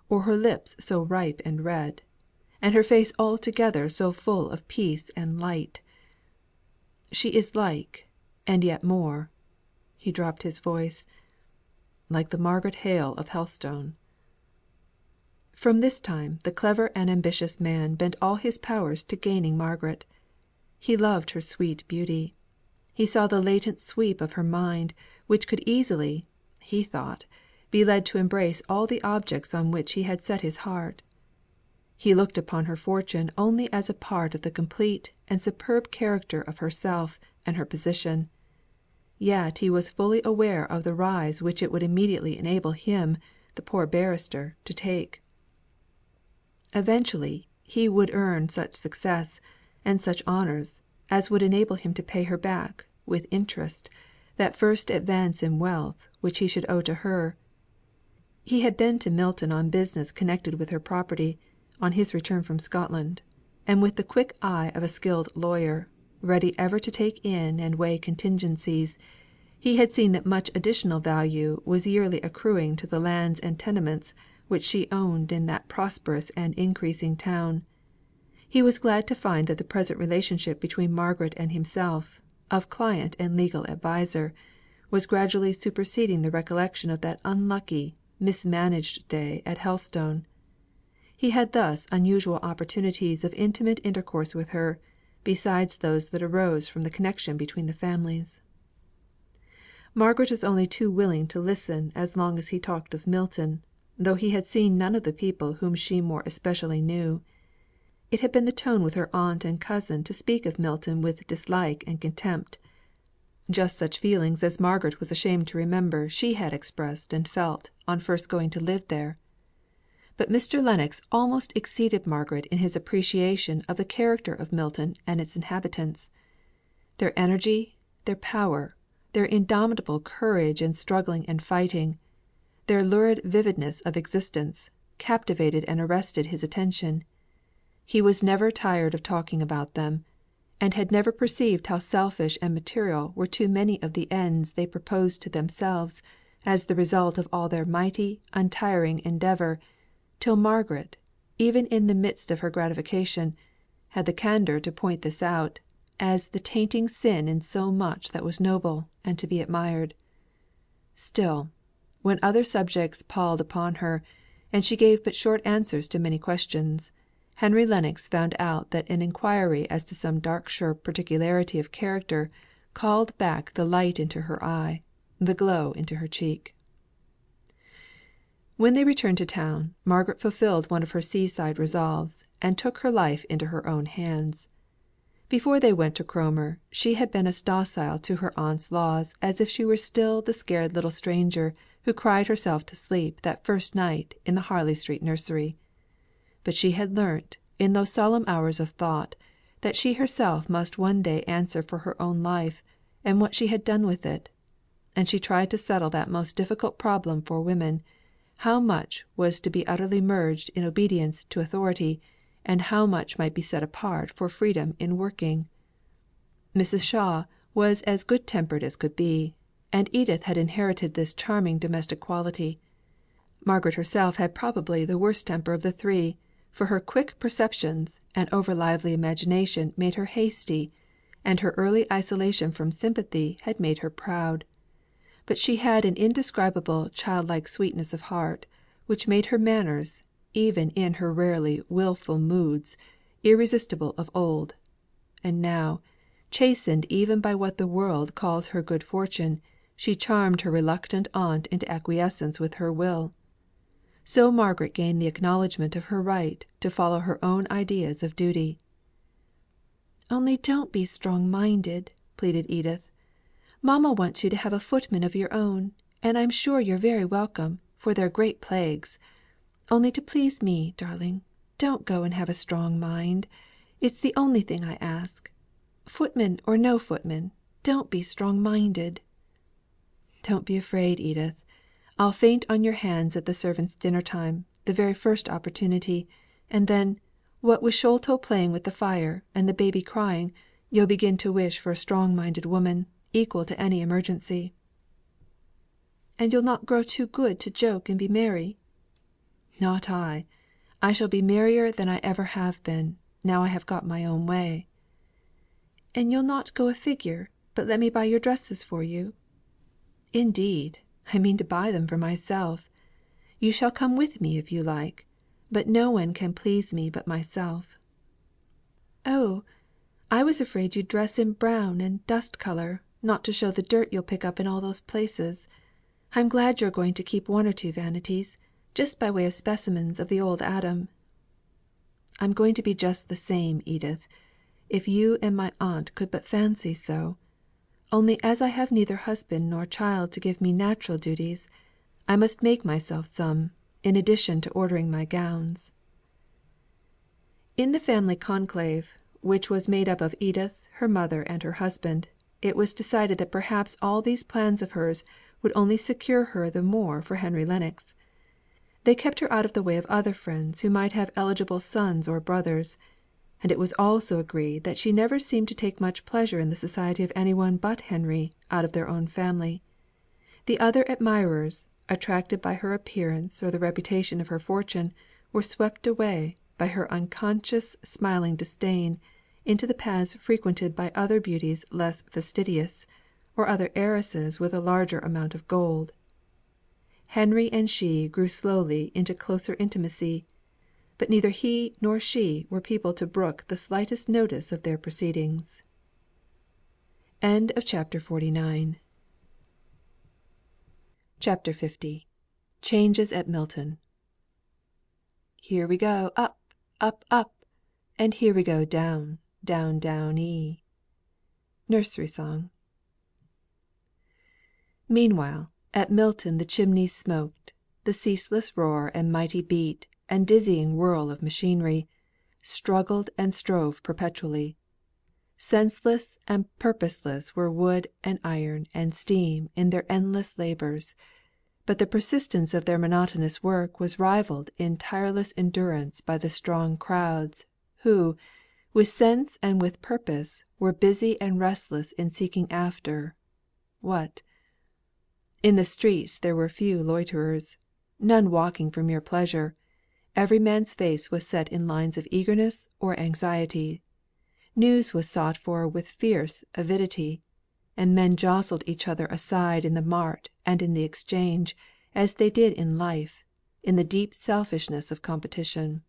or her lips so ripe and red, and her face altogether so full of peace and light. She is like, and yet more," he dropped his voice, "like the Margaret Hale of Helstone." From this time the clever and ambitious man bent all his powers to gaining Margaret. He loved her sweet beauty. He saw the latent sweep of her mind, which could easily, he thought, be led to embrace all the objects on which he had set his heart. He looked upon her fortune only as a part of the complete and superb character of herself and her position; yet he was fully aware of the rise which it would immediately enable him, the poor barrister, to take. Eventually he would earn such success, and such honours, as would enable him to pay her back, with interest, that first advance in wealth which he should owe to her. He had been to Milton on business connected with her property, on his return from Scotland, and with the quick eye of a skilled lawyer, ready ever to take in and weigh contingencies, he had seen that much additional value was yearly accruing to the lands and tenements which she owned in that prosperous and increasing town. He was glad to find that the present relationship between Margaret and himself, of client and legal adviser, was gradually superseding the recollection of that unlucky, mismanaged day at Helstone. He had thus unusual opportunities of intimate intercourse with her, besides those that arose from the connection between the families. Margaret was only too willing to listen as long as he talked of Milton, though he had seen none of the people whom she more especially knew. It had been the tone with her aunt and cousin to speak of Milton with dislike and contempt; just such feelings as Margaret was ashamed to remember she had expressed and felt on first going to live there. But Mr. Lennox almost exceeded Margaret in his appreciation of the character of Milton and its inhabitants. Their energy, their power, their indomitable courage in struggling and fighting, their lurid vividness of existence, captivated and arrested his attention. He was never tired of talking about them, and had never perceived how selfish and material were too many of the ends they proposed to themselves as the result of all their mighty, untiring endeavour, till Margaret, even in the midst of her gratification, had the candour to point this out, as the tainting sin in so much that was noble and to be admired. Still, when other subjects palled upon her, and she gave but short answers to many questions, Henry Lennox found out that an inquiry as to some dark sure particularity of character called back the light into her eye, the glow into her cheek. When they returned to town, Margaret fulfilled one of her sea side resolves, and took her life into her own hands. Before they went to Cromer, she had been as docile to her aunt's laws as if she were still the scared little stranger who cried herself to sleep that first night in the Harley Street nursery. But she had learnt, in those solemn hours of thought, that she herself must one day answer for her own life, and what she had done with it; and she tried to settle that most difficult problem for women, how much was to be utterly merged in obedience to authority, and how much might be set apart for freedom in working. Mrs. Shaw was as good tempered as could be, and Edith had inherited this charming domestic quality. Margaret herself had probably the worst temper of the three, for her quick perceptions and over lively imagination made her hasty, and her early isolation from sympathy had made her proud; but she had an indescribable childlike sweetness of heart, which made her manners, even in her rarely wilful moods, irresistible of old; and now, chastened even by what the world called her good fortune, she charmed her reluctant aunt into acquiescence with her will. So Margaret gained the acknowledgment of her right to follow her own ideas of duty. "Only don't be strong minded," pleaded Edith. "Mamma wants you to have a footman of your own, and I'm sure you're very welcome, for they're great plagues. Only to please me, darling, don't go and have a strong mind. It's the only thing I ask. Footman or no footman, don't be strong minded." "Don't be afraid, Edith. I'll faint on your hands at the servants' dinner time, the very first opportunity; and then, what with Sholto playing with the fire, and the baby crying, you'll begin to wish for a strong minded woman, equal to any emergency." "And you'll not grow too good to joke and be merry?" "Not I. I shall be merrier than I ever have been, now I have got my own way." "And you'll not go a figure, but let me buy your dresses for you?" "Indeed, I mean to buy them for myself. You shall come with me if you like; but no one can please me but myself." "Oh! I was afraid you'd dress in brown and dust colour, not to show the dirt you'll pick up in all those places. I'm glad you're going to keep one or two vanities, just by way of specimens of the old Adam." "I'm going to be just the same, Edith, if you and my aunt could but fancy so. Only as I have neither husband nor child to give me natural duties, I must make myself some, in addition to ordering my gowns." In the family conclave, which was made up of Edith, her mother, and her husband, it was decided that perhaps all these plans of hers would only secure her the more for Henry Lennox. They kept her out of the way of other friends who might have eligible sons or brothers; and it was also agreed that she never seemed to take much pleasure in the society of any one but Henry out of their own family. The other admirers, attracted by her appearance or the reputation of her fortune, were swept away, by her unconscious smiling disdain, into the paths frequented by other beauties less fastidious, or other heiresses with a larger amount of gold. Henry and she grew slowly into closer intimacy; but neither he nor she were people to brook the slightest notice of their proceedings. CHAPTER XL. Changes at Milton. Here we go up, up, up, and here we go down, down, down, Nursery Song. Meanwhile, at Milton the chimneys smoked, the ceaseless roar and mighty beat and dizzying whirl of machinery struggled and strove perpetually. Senseless and purposeless were wood and iron and steam in their endless labours, but the persistence of their monotonous work was rivalled in tireless endurance by the strong crowds, who, with sense and with purpose, were busy and restless in seeking after what? In the streets there were few loiterers, none walking for mere pleasure; every man's face was set in lines of eagerness or anxiety; news was sought for with fierce avidity; and men jostled each other aside in the mart and in the Exchange, as they did in life, in the deep selfishness of competition.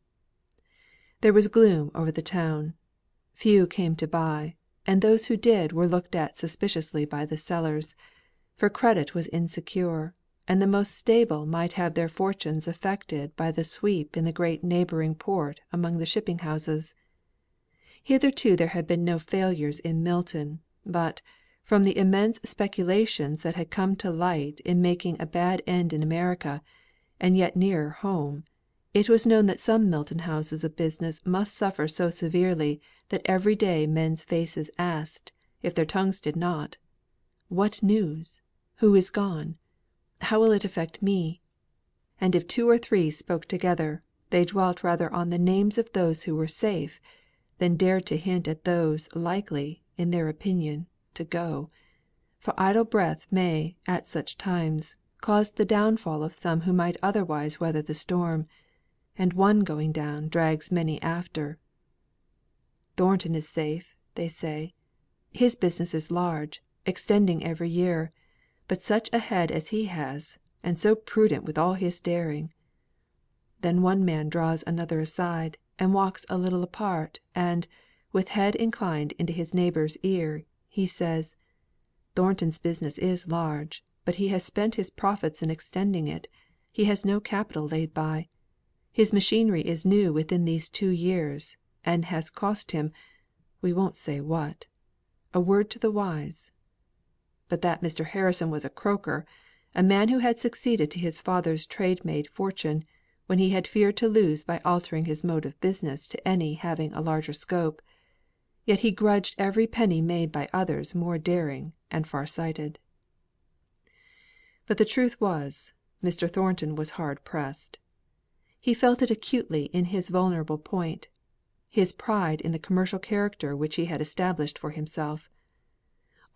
There was gloom over the town. Few came to buy, and those who did were looked at suspiciously by the sellers; for credit was insecure, and the most stable might have their fortunes affected by the sweep in the great neighbouring port among the shipping houses. Hitherto there had been no failures in Milton, but, from the immense speculations that had come to light in making a bad end in America, and yet nearer home, it was known that some Milton houses of business must suffer so severely that every day men's faces asked, if their tongues did not, "What news? Who is gone? How will it affect me?" And if two or three spoke together, they dwelt rather on the names of those who were safe, than dared to hint at those likely, in their opinion, to go; for idle breath may, at such times, cause the downfall of some who might otherwise weather the storm; and one going down drags many after. Thornton is safe, they say. His business is large, extending every year; but such a head as he has, and so prudent with all his daring! Then one man draws another aside, and walks a little apart, and, with head inclined into his neighbour's ear, he says, "Thornton's business is large, but he has spent his profits in extending it; he has no capital laid by. His machinery is new within these 2 years, and has cost him we won't say what. A word to the wise." But that Mr. Harrison was a croaker, a man who had succeeded to his father's trade made fortune, when he had feared to lose by altering his mode of business to any having a larger scope; yet he grudged every penny made by others more daring and far sighted. But the truth was, Mr. Thornton was hard pressed. He felt it acutely in his vulnerable point, his pride in the commercial character which he had established for himself.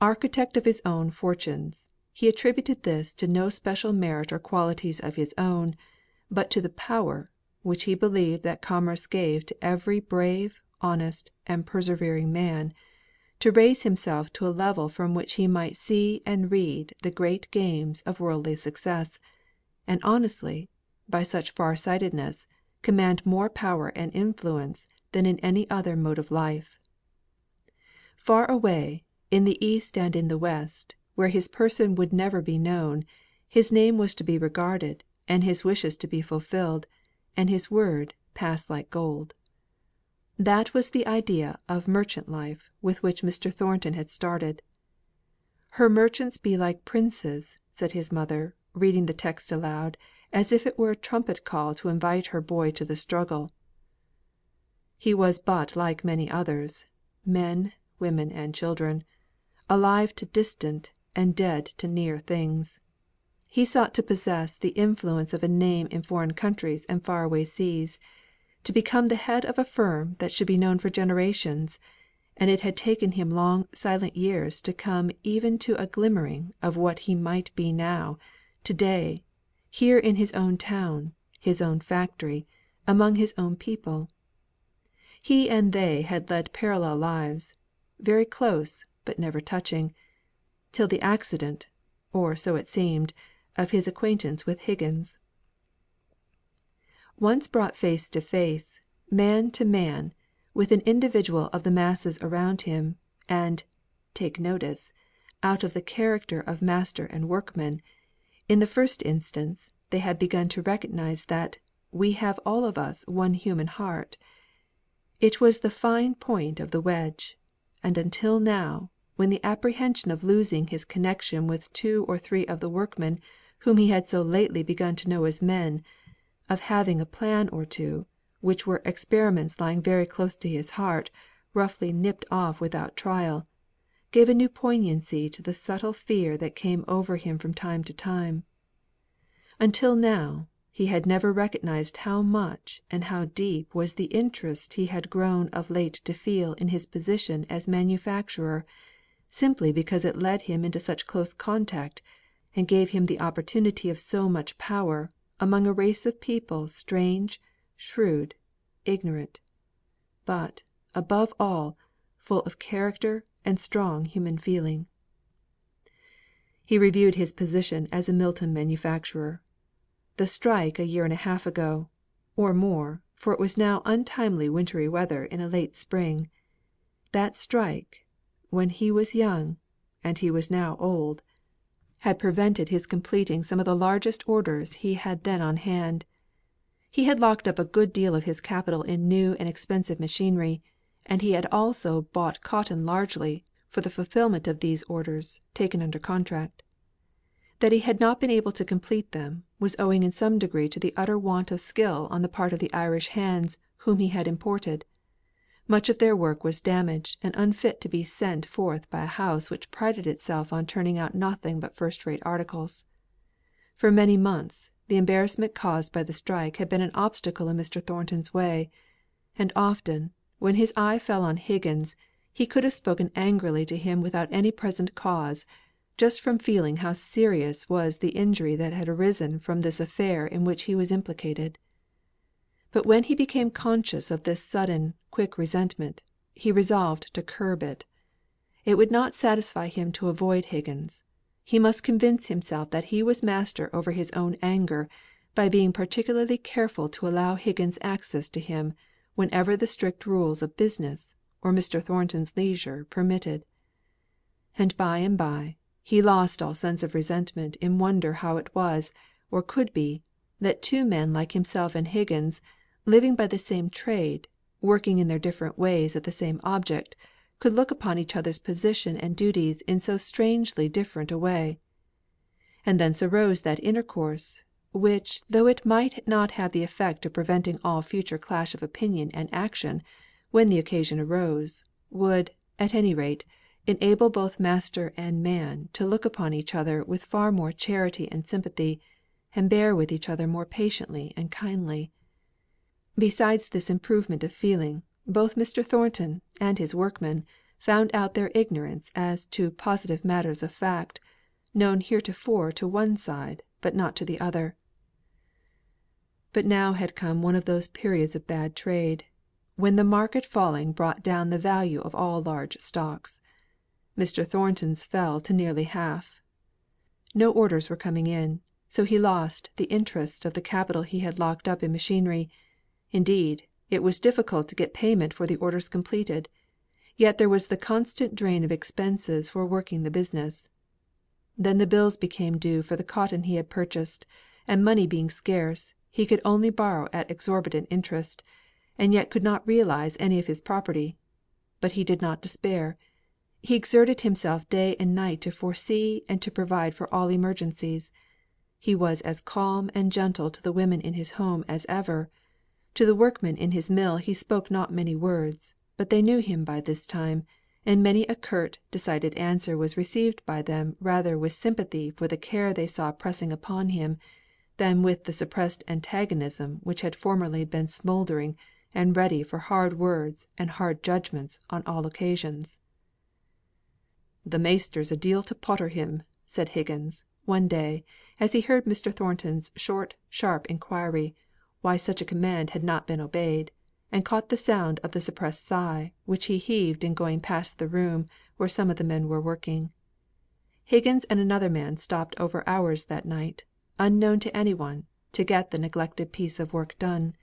Architect of his own fortunes, he attributed this to no special merit or qualities of his own, but to the power, which he believed that commerce gave to every brave, honest, and persevering man, to raise himself to a level from which he might see and read the great games of worldly success, and honestly, by such far sightedness, command more power and influence than in any other mode of life. Far away, in the East and in the West, where his person would never be known, his name was to be regarded, and his wishes to be fulfilled, and his word pass like gold. That was the idea of merchant life with which Mr. Thornton had started. "Her merchants be like princes," said his mother, reading the text aloud, as if it were a trumpet call to invite her boy to the struggle. He was but like many others, men, women, and children, alive to distant and dead to near things. He sought to possess the influence of a name in foreign countries and far away seas, to become the head of a firm that should be known for generations; and it had taken him long silent years to come even to a glimmering of what he might be now, to day, here in his own town, his own factory, among his own people. He and they had led parallel lives, very close, but never touching, till the accident, or so it seemed, of his acquaintance with Higgins. Once brought face to face, man to man, with an individual of the masses around him, and take notice out of the character of master and workman, in the first instance they had begun to recognize that we have all of us one human heart. It was the fine point of the wedge; and until now, when the apprehension of losing his connection with 2 or 3 of the workmen whom he had so lately begun to know as men, of having a plan or two, which were experiments lying very close to his heart, roughly nipped off without trial, gave a new poignancy to the subtle fear that came over him from time to time. Until now, he had never recognized how much and how deep was the interest he had grown of late to feel in his position as manufacturer, simply because it led him into such close contact, and gave him the opportunity of so much power, among a race of people strange, shrewd, ignorant; but, above all, full of character and strong human feeling. He reviewed his position as a Milton manufacturer. The strike a year and a half ago, or more, for it was now untimely wintry weather in a late spring, that strike, when he was young, and he was now old, had prevented his completing some of the largest orders he had then on hand. He had locked up a good deal of his capital in new and expensive machinery, and he had also bought cotton largely for the fulfilment of these orders, taken under contract. That he had not been able to complete them, was owing in some degree to the utter want of skill on the part of the Irish hands whom he had imported. Much of their work was damaged and unfit to be sent forth by a house which prided itself on turning out nothing but first rate articles. For many months, the embarrassment caused by the strike had been an obstacle in Mr. Thornton's way; and often, when his eye fell on Higgins, he could have spoken angrily to him without any present cause, just from feeling how serious was the injury that had arisen from this affair in which he was implicated. But when he became conscious of this sudden, quick resentment, he resolved to curb it. It would not satisfy him to avoid Higgins; he must convince himself that he was master over his own anger, by being particularly careful to allow Higgins access to him, whenever the strict rules of business, or Mr. Thornton's leisure, permitted. And by, he lost all sense of resentment in wonder how it was, or could be, that 2 men like himself and Higgins, living by the same trade, working in their different ways at the same object, could look upon each other's position and duties in so strangely different a way. And thence arose that intercourse, which, though it might not have the effect of preventing all future clash of opinion and action, when the occasion arose, would, at any rate, enable both master and man to look upon each other with far more charity and sympathy, and bear with each other more patiently and kindly. Besides this improvement of feeling, both Mr. Thornton and his workmen found out their ignorance as to positive matters of fact, known heretofore to one side, but not to the other. But now had come one of those periods of bad trade, when the market falling brought down the value of all large stocks. Mr. Thornton's fell to nearly half. No orders were coming in, so he lost the interest of the capital he had locked up in machinery. Indeed, it was difficult to get payment for the orders completed; yet there was the constant drain of expenses for working the business. Then the bills became due for the cotton he had purchased, and money being scarce, he could only borrow at exorbitant interest, and yet could not realise any of his property. But he did not despair. He exerted himself day and night to foresee and to provide for all emergencies. He was as calm and gentle to the women in his home as ever. To the workmen in his mill he spoke not many words, but they knew him by this time, and many a curt, decided answer was received by them rather with sympathy for the care they saw pressing upon him, than with the suppressed antagonism which had formerly been smouldering and ready for hard words and hard judgments on all occasions. "The maister's a deal to potter him," said Higgins, one day, as he heard Mr. Thornton's short, sharp inquiry, why such a command had not been obeyed, and caught the sound of the suppressed sigh which he heaved in going past the room where some of the men were working. Higgins and another man stopped over hours that night, unknown to any one, to get the neglected piece of work done;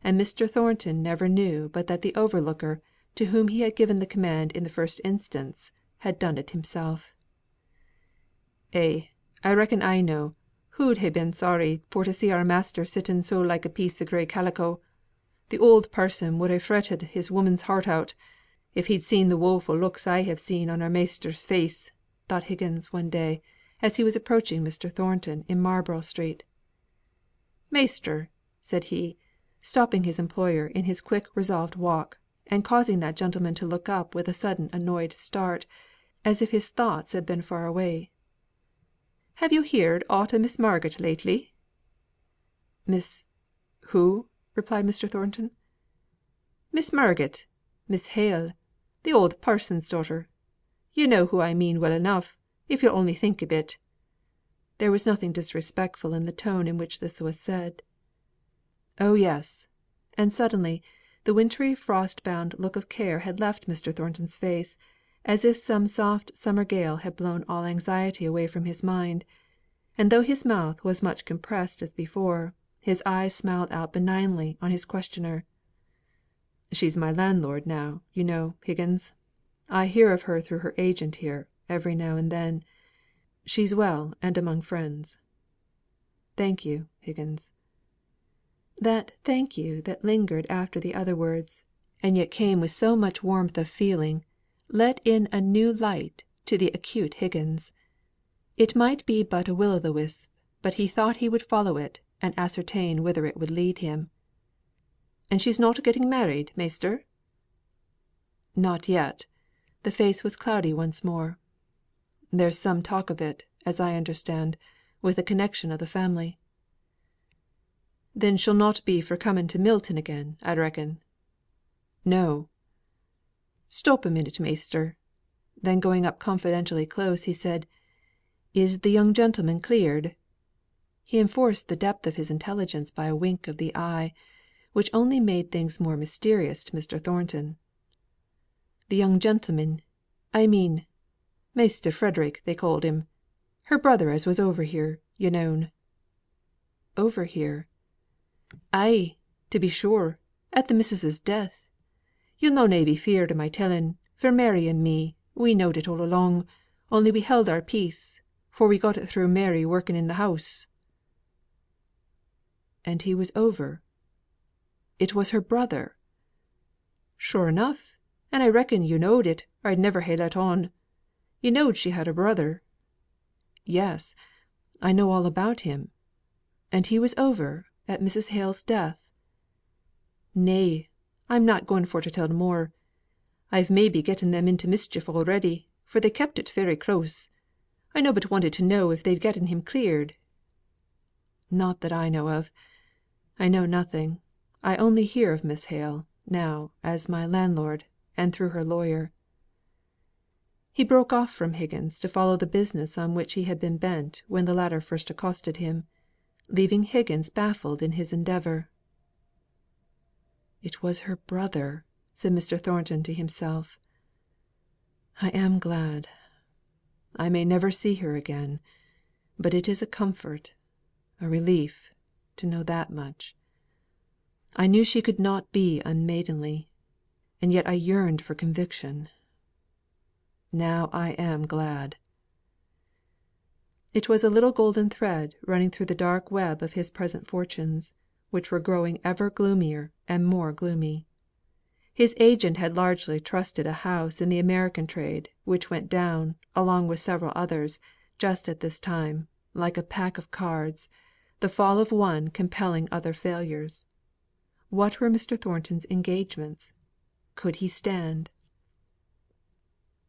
and Mr. Thornton never knew but that the overlooker to whom he had given the command in the first instance had done it himself. "Eh, I reckon I know who'd ha' been sorry for to see our master sitting so like a piece o' grey calico. The oud parson would ha' fretted his woman's heart out, if he'd seen the woeful looks I have seen on our measter's face," thought Higgins one day, as he was approaching Mr. Thornton in Marlborough Street. "Measter," said he, stopping his employer in his quick resolved walk, and causing that gentleman to look up with a sudden annoyed start, as if his thoughts had been far away. "Have you heerd aught o' Miss Margaret lately?" "Miss who?" replied Mr. Thornton. "Miss Margaret Miss Hale the oud parson's daughter. You know who I mean well enough, if you'll only think a bit." There was nothing disrespectful in the tone in which this was said. "Oh yes!" And suddenly the wintry frost bound look of care had left Mr. Thornton's face, as if some soft summer gale had blown all anxiety away from his mind; and though his mouth was much compressed as before, his eyes smiled out benignly on his questioner. "She's my landlord now, you know, Higgins. I hear of her through her agent here, every now and then. She's well and among friends." "Thank you, Higgins." That "thank you" that lingered after the other words, and yet came with so much warmth of feeling, let in a new light to the acute Higgins. It might be but a will o' the wisp, but he thought he would follow it, and ascertain whither it would lead him. "And she's not getting married, measter?" "Not yet." The face was cloudy once more. "There's some talk of it, as I understand, with a connection of the family." "Then she'll not be for coming to Milton again, I reckon?" "No." "Stop a minute, measter." Then going up confidentially close, he said, "Is the young gentleman cleared?" He enforced the depth of his intelligence by a wink of the eye, which only made things more mysterious to Mr. Thornton. "The young gentleman I mean Measter Frederick they called him her brother as was over here, yo' known." "Over here?" "Ay, to be sure, at the missis's death. You'll no be feared o' my telling, for Mary and me, we knowed it all along, only we held our peace, for we got it through Mary working in the house." "And he was over? It was her brother?" "Sure enough; and I reckon yo' knowed it, or I'd never ha' let on. Yo' knowed she had a brother?" "Yes, I know all about him. And he was over at Mrs. Hale's death?" "Nay, I'm not going for to tell more. I've maybe getten them into mischief already, for they kept it very close. I nobbut wanted to know if they'd getten him cleared." "Not that I know of. I know nothing. I only hear of Miss Hale, now, as my landlord, and through her lawyer." He broke off from Higgins to follow the business on which he had been bent when the latter first accosted him, leaving Higgins baffled in his endeavour. "It was her brother," said Mr. Thornton to himself. "I am glad. I may never see her again; but it is a comfort, a relief, to know that much. I knew she could not be unmaidenly, and yet I yearned for conviction. Now I am glad." It was a little golden thread running through the dark web of his present fortunes, which were growing ever gloomier and more gloomy. His agent had largely trusted a house in the American trade, which went down, along with several others, just at this time, like a pack of cards, the fall of one compelling other failures. What were Mr. Thornton's engagements? Could he stand?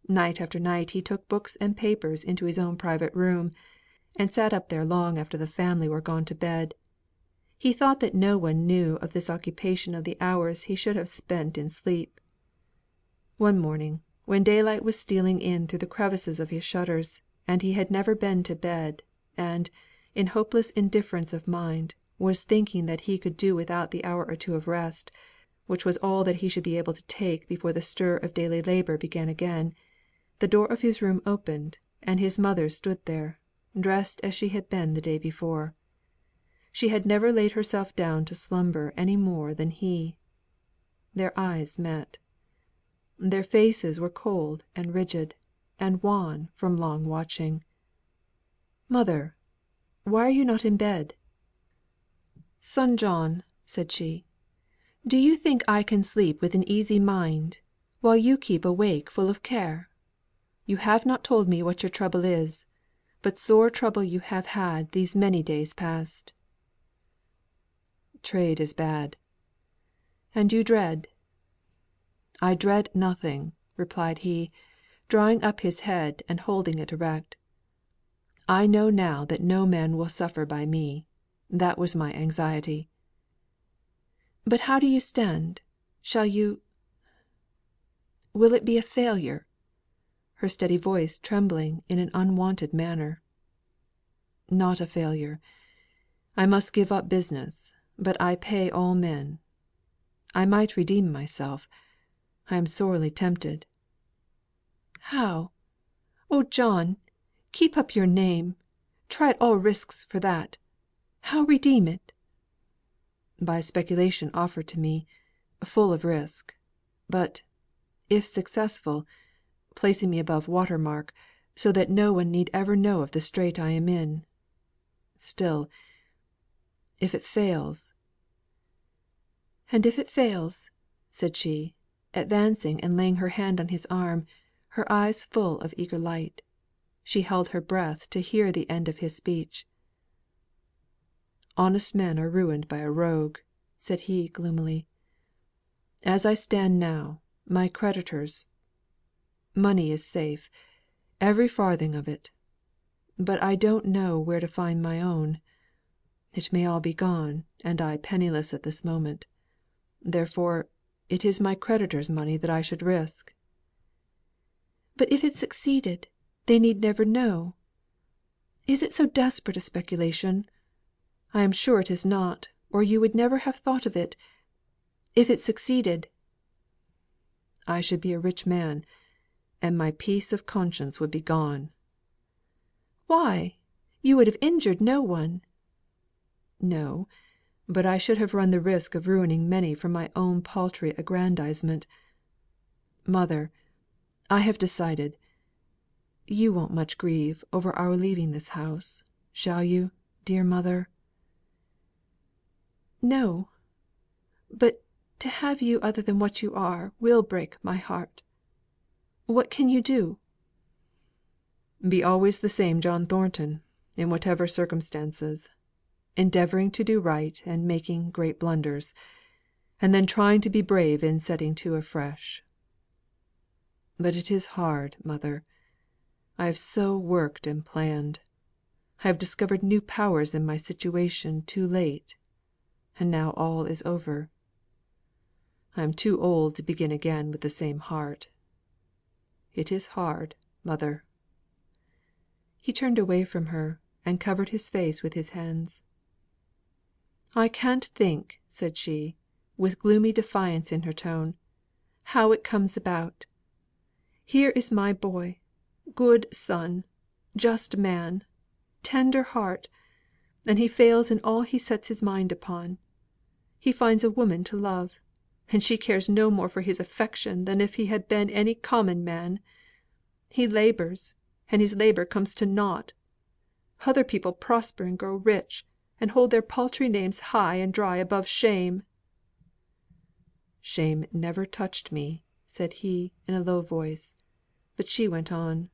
Night after night he took books and papers into his own private room, and sat up there long after the family were gone to bed. He thought that no one knew of this occupation of the hours he should have spent in sleep. One morning, when daylight was stealing in through the crevices of his shutters, and he had never been to bed, and, in hopeless indifference of mind, was thinking that he could do without the hour or two of rest, which was all that he should be able to take before the stir of daily labour began again, the door of his room opened, and his mother stood there, dressed as she had been the day before. She had never laid herself down to slumber any more than he. Their eyes met. Their faces were cold and rigid, and wan from long watching. "Mother, why are you not in bed?" "Son John," said she, "do you think I can sleep with an easy mind, while you keep awake full of care? You have not told me what your trouble is, but sore trouble you have had these many days past." "Trade is bad." "And you dread?" "I dread nothing," replied he, drawing up his head and holding it erect. "I know now that no man will suffer by me. That was my anxiety." "But how do you stand? Shall you will it be a failure?" her steady voice trembling in an unwonted manner. "Not a failure. I must give up business, but I pay all men. I might redeem myself. I am sorely tempted." "How? Oh, John, keep up your name. Try at all risks for that. How redeem it?" "By a speculation offered to me, full of risk; but, if successful, placing me above water mark, so that no one need ever know of the strait I am in. Still, if it fails " "And if it fails," said she, advancing and laying her hand on his arm, her eyes full of eager light. She held her breath to hear the end of his speech. "Honest men are ruined by a rogue," said he gloomily. "As I stand now, my creditors money is safe, every farthing of it; but I don't know where to find my own. It may all be gone, and I penniless at this moment. Therefore, it is my creditors' money that I should risk." "But if it succeeded, they need never know. Is it so desperate a speculation? I am sure it is not, or you would never have thought of it. If it succeeded " "I should be a rich man, and my peace of conscience would be gone." "Why? You would have injured no one." "No; but I should have run the risk of ruining many from my own paltry aggrandisement. Mother, I have decided. You won't much grieve over our leaving this house, shall you, dear mother?" "No. But to have you other than what you are will break my heart. What can you do?" "Be always the same John Thornton, in whatever circumstances; endeavouring to do right and making great blunders, and then trying to be brave in setting to afresh. But it is hard, mother. I have so worked and planned. I have discovered new powers in my situation too late, and now all is over. I am too old to begin again with the same heart. It is hard, mother." He turned away from her, and covered his face with his hands. "I can't think," said she, with gloomy defiance in her tone, "how it comes about. Here is my boy, good son, just man, tender heart, and he fails in all he sets his mind upon. He finds a woman to love, and she cares no more for his affection than if he had been any common man. He labours, and his labour comes to nought. Other people prosper and grow rich, and hold their paltry names high and dry above shame." "Shame never touched me," said he, in a low voice. But she went on: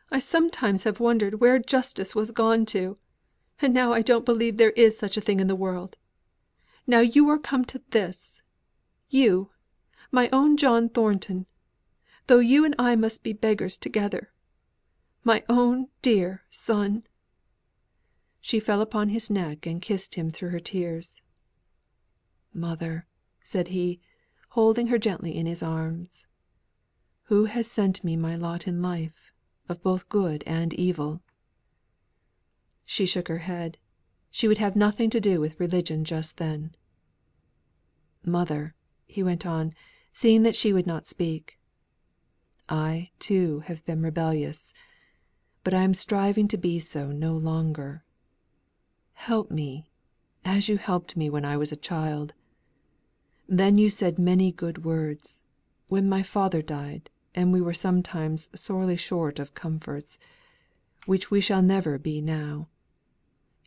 "I sometimes have wondered where justice was gone to; and now I don't believe there is such a thing in the world. Now you are come to this you, my own John Thornton, though you and I must be beggars together. My own dear son!" She fell upon his neck and kissed him through her tears. "Mother," said he, holding her gently in his arms, "who has sent me my lot in life, of both good and evil?" She shook her head. She would have nothing to do with religion just then. "Mother," he went on, seeing that she would not speak, "I, too, have been rebellious, but I am striving to be so no longer. help me, as you helped me when I was a child. Then you said many good words, when my father died, and we were sometimes sorely short of comforts, which we shall never be now.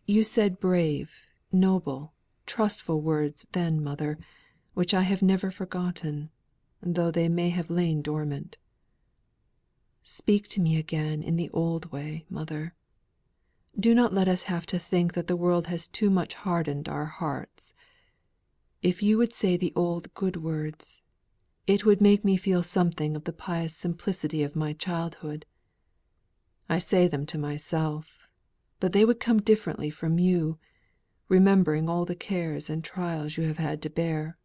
You said brave, noble, trustful words then, mother, which I have never forgotten, though they may have lain dormant. Speak to me again in the old way, mother. Do not let us have to think that the world has too much hardened our hearts. If you would say the old good words, it would make me feel something of the pious simplicity of my childhood. I say them to myself, but they would come differently from you, remembering all the cares and trials you have had to bear."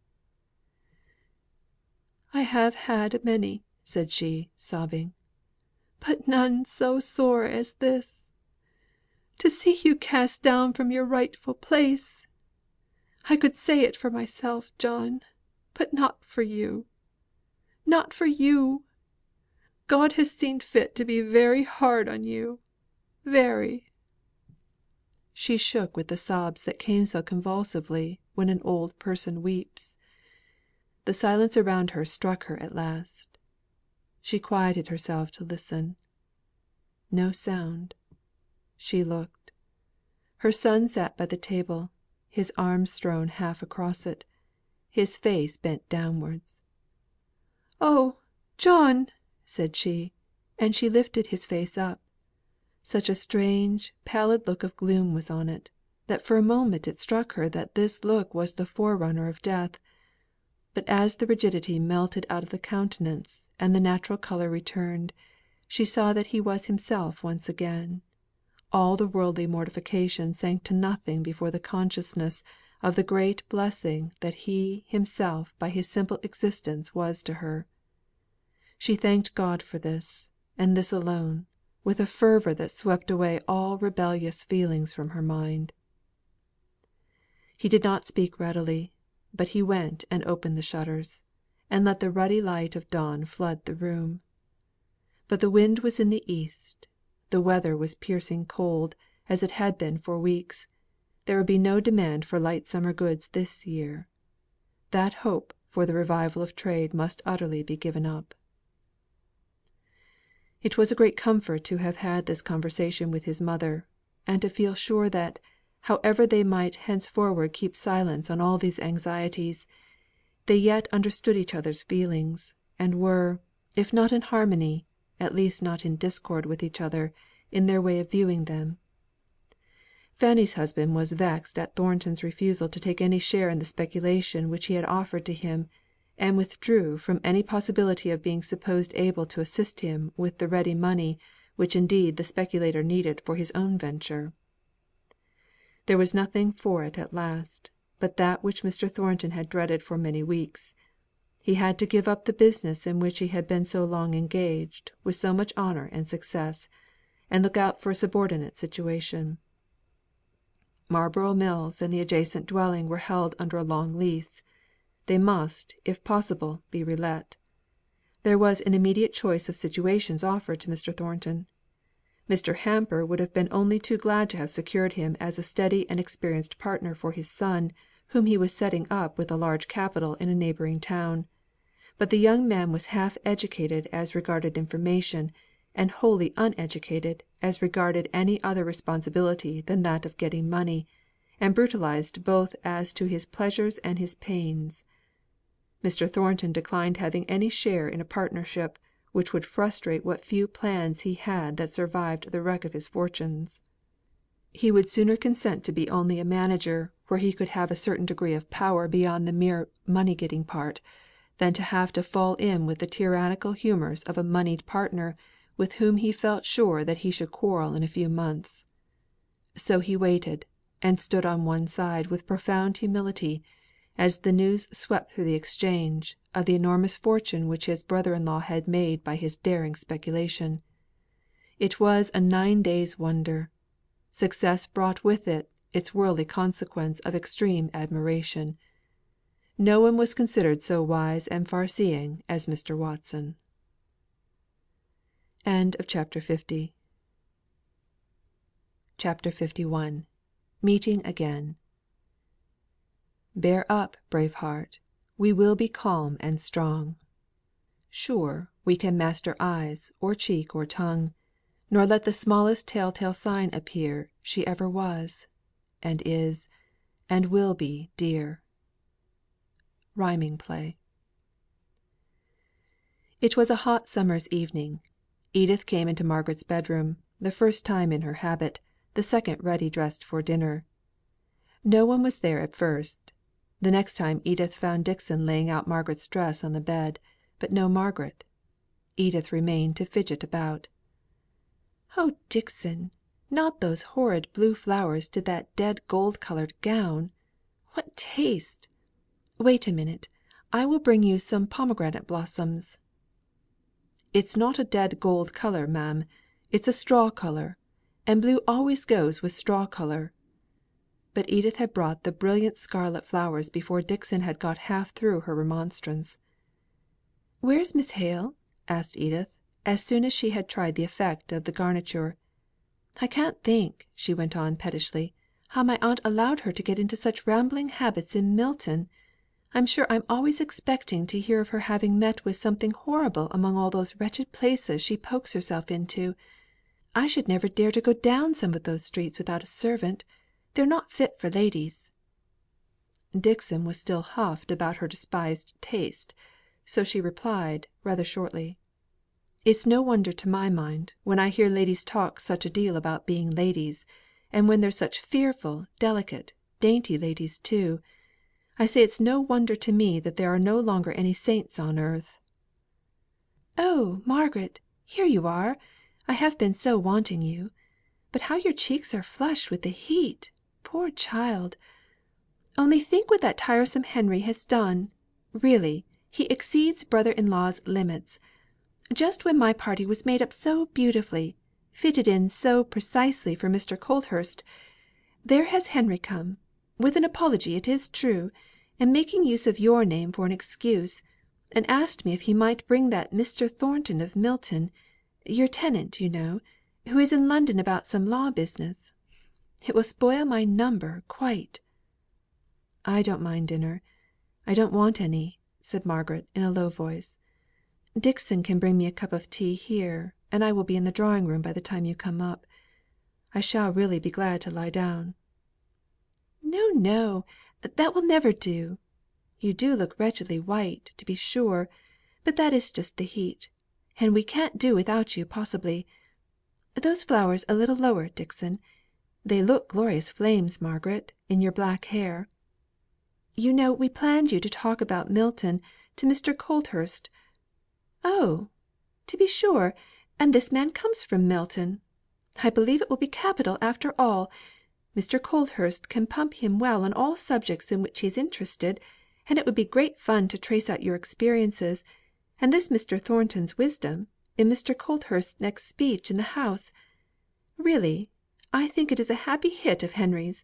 "I have had many," said she, sobbing, "but none so sore as this. To see you cast down from your rightful place! I could say it for myself, John, but not for you. Not for you! God has seen fit to be very hard on you very." She shook with the sobs that come so convulsively when an old person weeps. The silence around her struck her at last. She quieted herself to listen. No sound. She looked. Her son sat by the table, his arms thrown half across it, his face bent downwards. "Oh, John!" said she, and she lifted his face up. Such a strange, pallid look of gloom was on it, that for a moment it struck her that this look was the forerunner of death. But as the rigidity melted out of the countenance, and the natural colour returned, she saw that he was himself once again. All the worldly mortification sank to nothing before the consciousness of the great blessing that he himself by his simple existence was to her. She thanked God for this, and this alone, with a fervour that swept away all rebellious feelings from her mind. He did not speak readily, but he went and opened the shutters, and let the ruddy light of dawn flood the room. But the wind was in the east, the weather was piercing cold, as it had been for weeks. There would be no demand for light summer goods this year. That hope for the revival of trade must utterly be given up. It was a great comfort to have had this conversation with his mother, and to feel sure that, however they might henceforward keep silence on all these anxieties, they yet understood each other's feelings, and were, if not in harmony, at least not in discord with each other, in their way of viewing them. Fanny's husband was vexed at Thornton's refusal to take any share in the speculation which he had offered to him, and withdrew from any possibility of being supposed able to assist him with the ready money which indeed the speculator needed for his own venture. There was nothing for it at last, but that which Mr. Thornton had dreaded for many weeks. He had to give up the business in which he had been so long engaged with so much honour and success, and look out for a subordinate situation. Marlborough Mills and the adjacent dwelling were held under a long lease. They must, if possible, be relet. There was an immediate choice of situations offered to Mr. Thornton. Mr. Hamper would have been only too glad to have secured him as a steady and experienced partner for his son, whom he was setting up with a large capital in a neighbouring town. But the young man was half educated as regarded information, and wholly uneducated as regarded any other responsibility than that of getting money, and brutalised both as to his pleasures and his pains. Mr. Thornton declined having any share in a partnership which would frustrate what few plans he had that survived the wreck of his fortunes. He would sooner consent to be only a manager where he could have a certain degree of power beyond the mere money getting part, than to have to fall in with the tyrannical humours of a moneyed partner with whom he felt sure that he should quarrel in a few months. So he waited, and stood on one side with profound humility, as the news swept through the Exchange of the enormous fortune which his brother in law had made by his daring speculation. It was a 9 days' wonder. Success brought with it its worldly consequence of extreme admiration. No one was considered so wise and far seeing as Mr. Watson. CHAPTER 51. MEETING AGAIN. Bear up, brave heart, we will be calm and strong. Sure we can master eyes, or cheek, or tongue, nor let the smallest tell tale sign appear She ever was, and is, and will be dear. Rhyming play. It was a hot summer's evening. Edith came into Margaret's bedroom, the first time in her habit, the second ready dressed for dinner. No one was there at first. The next time Edith found Dixon laying out Margaret's dress on the bed, but no Margaret. Edith remained to fidget about. "Oh, Dixon! Not those horrid blue flowers to that dead gold coloured gown! What taste! Wait a minute, I will bring you some pomegranate blossoms." "It's not a dead gold colour, ma'am. It's a straw colour, and blue always goes with straw colour." But Edith had brought the brilliant scarlet flowers before Dixon had got half through her remonstrance. "Where's Miss Hale?" asked Edith, as soon as she had tried the effect of the garniture. "I can't think," she went on pettishly, "how my aunt allowed her to get into such rambling habits in Milton. I'm sure I'm always expecting to hear of her having met with something horrible among all those wretched places she pokes herself into. I should never dare to go down some of those streets without a servant. They're not fit for ladies." Dixon was still huffed about her despised taste, so she replied, rather shortly, "It's no wonder to my mind, when I hear ladies talk such a deal about being ladies, and when they're such fearful, delicate, dainty ladies too. I say it's no wonder to me that there are no longer any saints on earth." "Oh, Margaret, here you are! I have been so wanting you. But how your cheeks are flushed with the heat, poor child! Only think what that tiresome Henry has done. Really, he exceeds brother in law's limits. Just when my party was made up so beautifully, fitted in so precisely for Mr. Colthurst, there has Henry come, with an apology it is true, and making use of your name for an excuse, and asked me if he might bring that Mr. Thornton of Milton, your tenant, you know, who is in London about some law business. It will spoil my number quite." "I don't mind dinner. I don't want any," said Margaret, in a low voice. "Dixon can bring me a cup of tea here, and I will be in the drawing room by the time you come up. I shall really be glad to lie down." "No, no, that will never do. You do look wretchedly white, to be sure, but that is just the heat, and we can't do without you possibly. Those flowers a little lower, Dixon. They look glorious flames, Margaret, in your black hair. You know we planned you to talk about Milton to Mr. Colthurst. Oh, to be sure, and this man comes from Milton. I believe it will be capital after all. Mr. Colthurst can pump him well on all subjects in which he is interested, and it would be great fun to trace out your experiences, and this Mr. Thornton's wisdom, in Mr. Colthurst's next speech in the House. Really, I think it is a happy hit of Henry's.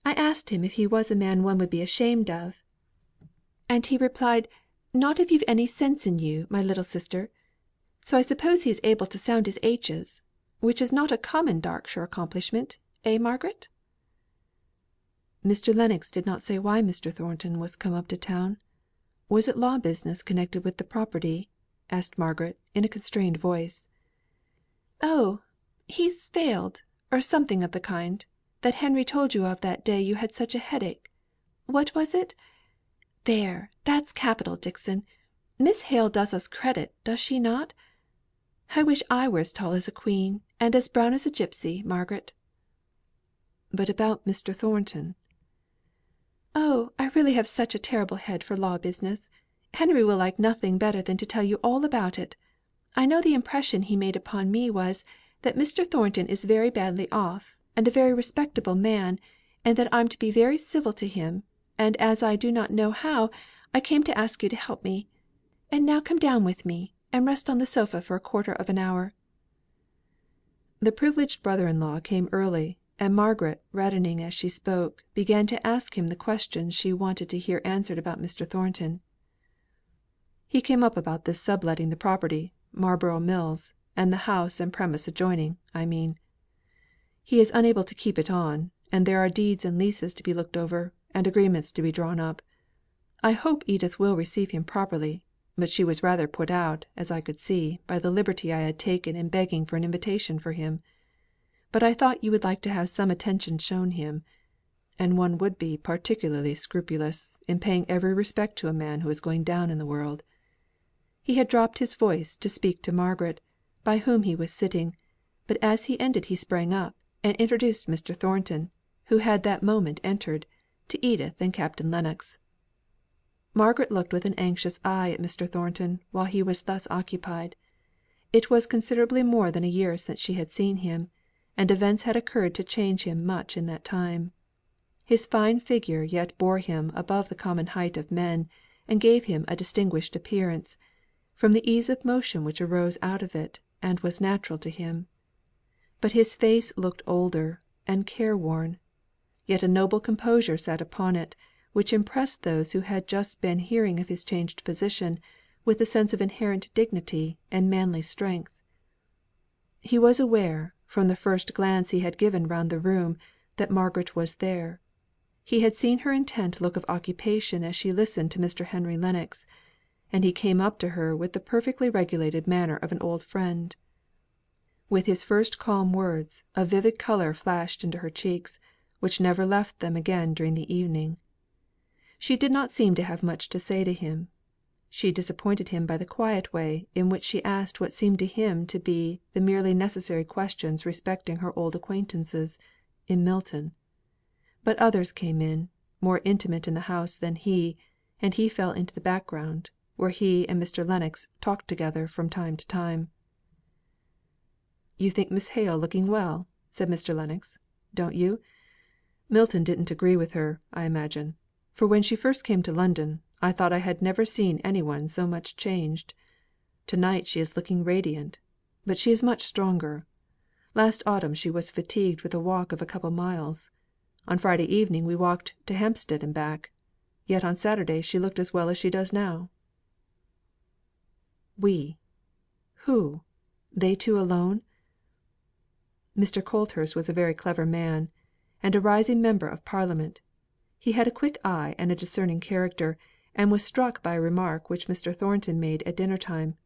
I asked him if he was a man one would be ashamed of, and he replied, 'Not if you've any sense in you, my little sister.' So I suppose he is able to sound his H's, which is not a common Darkshire accomplishment, Margaret?" "Mr. Lennox did not say why Mr. Thornton was come up to town. Was it law business connected with the property?" asked Margaret, in a constrained voice. "Oh, he's failed, or something of the kind, that Henry told you of that day you had such a headache. What was it? There, that's capital, Dixon. Miss Hale does us credit, does she not? I wish I were as tall as a queen, and as brown as a gipsy, Margaret." "But about Mr. Thornton?" "Oh, I really have such a terrible head for law business. Henry will like nothing better than to tell you all about it. I know the impression he made upon me was, that Mr. Thornton is very badly off, and a very respectable man, and that I'm to be very civil to him, and as I do not know how, I came to ask you to help me. And now come down with me, and rest on the sofa for a quarter of an hour." The privileged brother in law came early, and Margaret, reddening as she spoke, began to ask him the questions she wanted to hear answered about Mr. Thornton. "He came up about this subletting the property, Marlborough Mills, and the house and premises adjoining, I mean. He is unable to keep it on, and there are deeds and leases to be looked over, and agreements to be drawn up. I hope Edith will receive him properly, but she was rather put out, as I could see, by the liberty I had taken in begging for an invitation for him. But I thought you would like to have some attention shown him, and one would be particularly scrupulous in paying every respect to a man who is going down in the world." He had dropped his voice to speak to Margaret, by whom he was sitting, but as he ended he sprang up, and introduced Mr. Thornton, who had that moment entered, to Edith and Captain Lennox. Margaret looked with an anxious eye at Mr. Thornton while he was thus occupied. It was considerably more than a year since she had seen him, and events had occurred to change him much in that time. His fine figure yet bore him above the common height of men, and gave him a distinguished appearance, from the ease of motion which arose out of it, and was natural to him. But his face looked older, and careworn; yet a noble composure sat upon it, which impressed those who had just been hearing of his changed position with a sense of inherent dignity and manly strength. He was aware, from the first glance he had given round the room, that Margaret was there. He had seen her intent look of occupation as she listened to Mr. Henry Lennox, and he came up to her with the perfectly regulated manner of an old friend. With his first calm words, a vivid colour flashed into her cheeks, which never left them again during the evening. She did not seem to have much to say to him. She disappointed him by the quiet way in which she asked what seemed to him to be the merely necessary questions respecting her old acquaintances in Milton. But others came in, more intimate in the house than he, and he fell into the background, where he and Mr. Lennox talked together from time to time. "You think Miss Hale looking well?" said Mr. Lennox. "Don't you? Milton didn't agree with her, I imagine; for when she first came to London, I thought I had never seen any one so much changed. To night she is looking radiant; but she is much stronger. Last autumn she was fatigued with a walk of a couple of miles. On Friday evening we walked to Hampstead and back; yet on Saturday she looked as well as she does now." "We! Who? They two alone?" Mr. Colthurst was a very clever man, and a rising member of Parliament. He had a quick eye and a discerning character, and was struck by a remark which Mr. Thornton made at dinner time.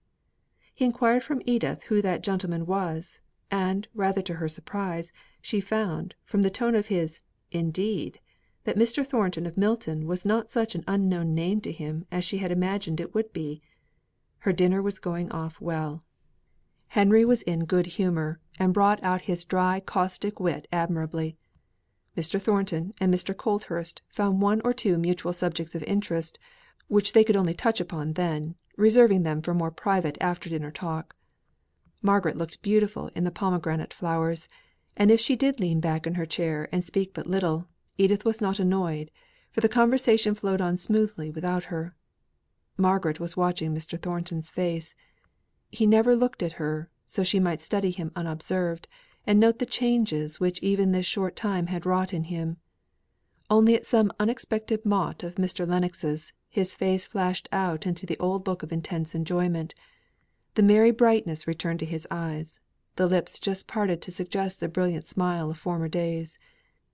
He inquired from Edith who that gentleman was, and, rather to her surprise, she found, from the tone of his "Indeed," that Mr. Thornton of Milton was not such an unknown name to him as she had imagined it would be. Her dinner was going off well. Henry was in good humour, and brought out his dry caustic wit admirably. Mr. Thornton and Mr. Colthurst found one or two mutual subjects of interest, which they could only touch upon then, reserving them for more private after dinner talk. Margaret looked beautiful in the pomegranate flowers, and if she did lean back in her chair and speak but little, Edith was not annoyed, for the conversation flowed on smoothly without her. Margaret was watching Mr. Thornton's face. He never looked at her, so she might study him unobserved, and note the changes which even this short time had wrought in him. Only at some unexpected mot of Mr. Lennox's his face flashed out into the old look of intense enjoyment; the merry brightness returned to his eyes; the lips just parted to suggest the brilliant smile of former days;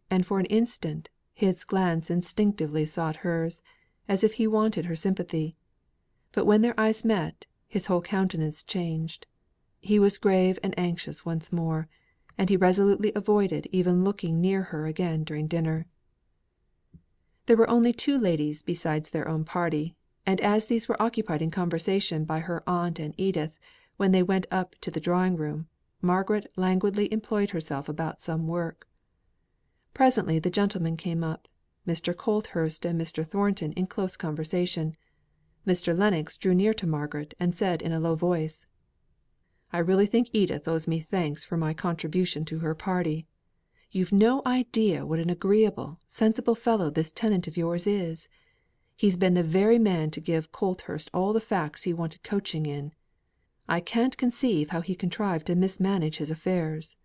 and for an instant his glance instinctively sought hers, as if he wanted her sympathy. But when their eyes met, his whole countenance changed. He was grave and anxious once more, and he resolutely avoided even looking near her again during dinner. There were only two ladies besides their own party, and as these were occupied in conversation by her aunt and Edith, when they went up to the drawing room, Margaret languidly employed herself about some work. Presently the gentlemen came up, Mr. Colthurst and Mr. Thornton in close conversation. Mr. Lennox drew near to Margaret, and said in a low voice: "I really think Edith owes me thanks for my contribution to her party. You've no idea what an agreeable, sensible fellow this tenant of yours is. He's been the very man to give Colthurst all the facts he wanted coaching in. I can't conceive how he contrived to mismanage his affairs."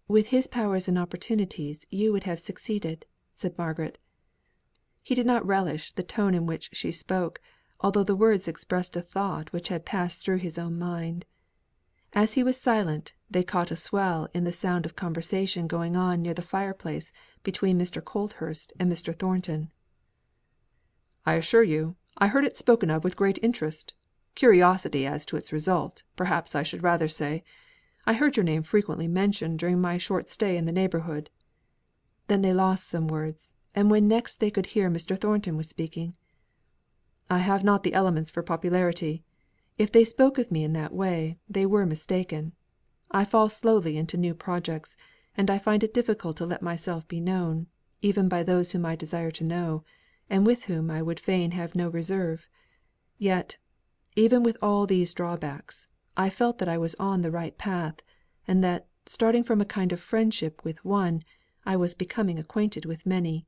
"With his powers and opportunities you would have succeeded," said Margaret. He did not relish the tone in which she spoke, although the words expressed a thought which had passed through his own mind. As he was silent, they caught a swell in the sound of conversation going on near the fire place between Mr. Colthurst and Mr. Thornton. "I assure you, I heard it spoken of with great interest curiosity as to its result, perhaps I should rather say. I heard your name frequently mentioned during my short stay in the neighbourhood." Then they lost some words, and when next they could hear Mr. Thornton was speaking. "I have not the elements for popularity. If they spoke of me in that way, they were mistaken. I fall slowly into new projects, and I find it difficult to let myself be known, even by those whom I desire to know, and with whom I would fain have no reserve. Yet, even with all these drawbacks, I felt that I was on the right path, and that, starting from a kind of friendship with one, I was becoming acquainted with many.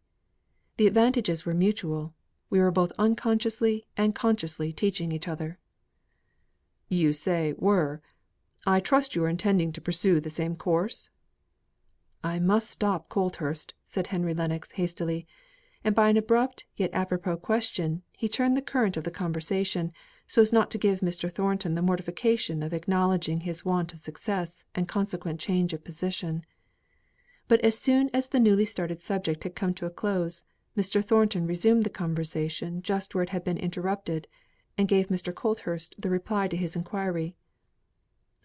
The advantages were mutual; we were both unconsciously and consciously teaching each other." "You say were. I trust you are intending to pursue the same course?" "I must stop Colthurst," said Henry Lennox, hastily; and by an abrupt yet apropos question, he turned the current of the conversation, so as not to give Mr. Thornton the mortification of acknowledging his want of success and consequent change of position. But as soon as the newly started subject had come to a close, Mr. Thornton resumed the conversation just where it had been interrupted, and gave Mr. Colthurst the reply to his inquiry.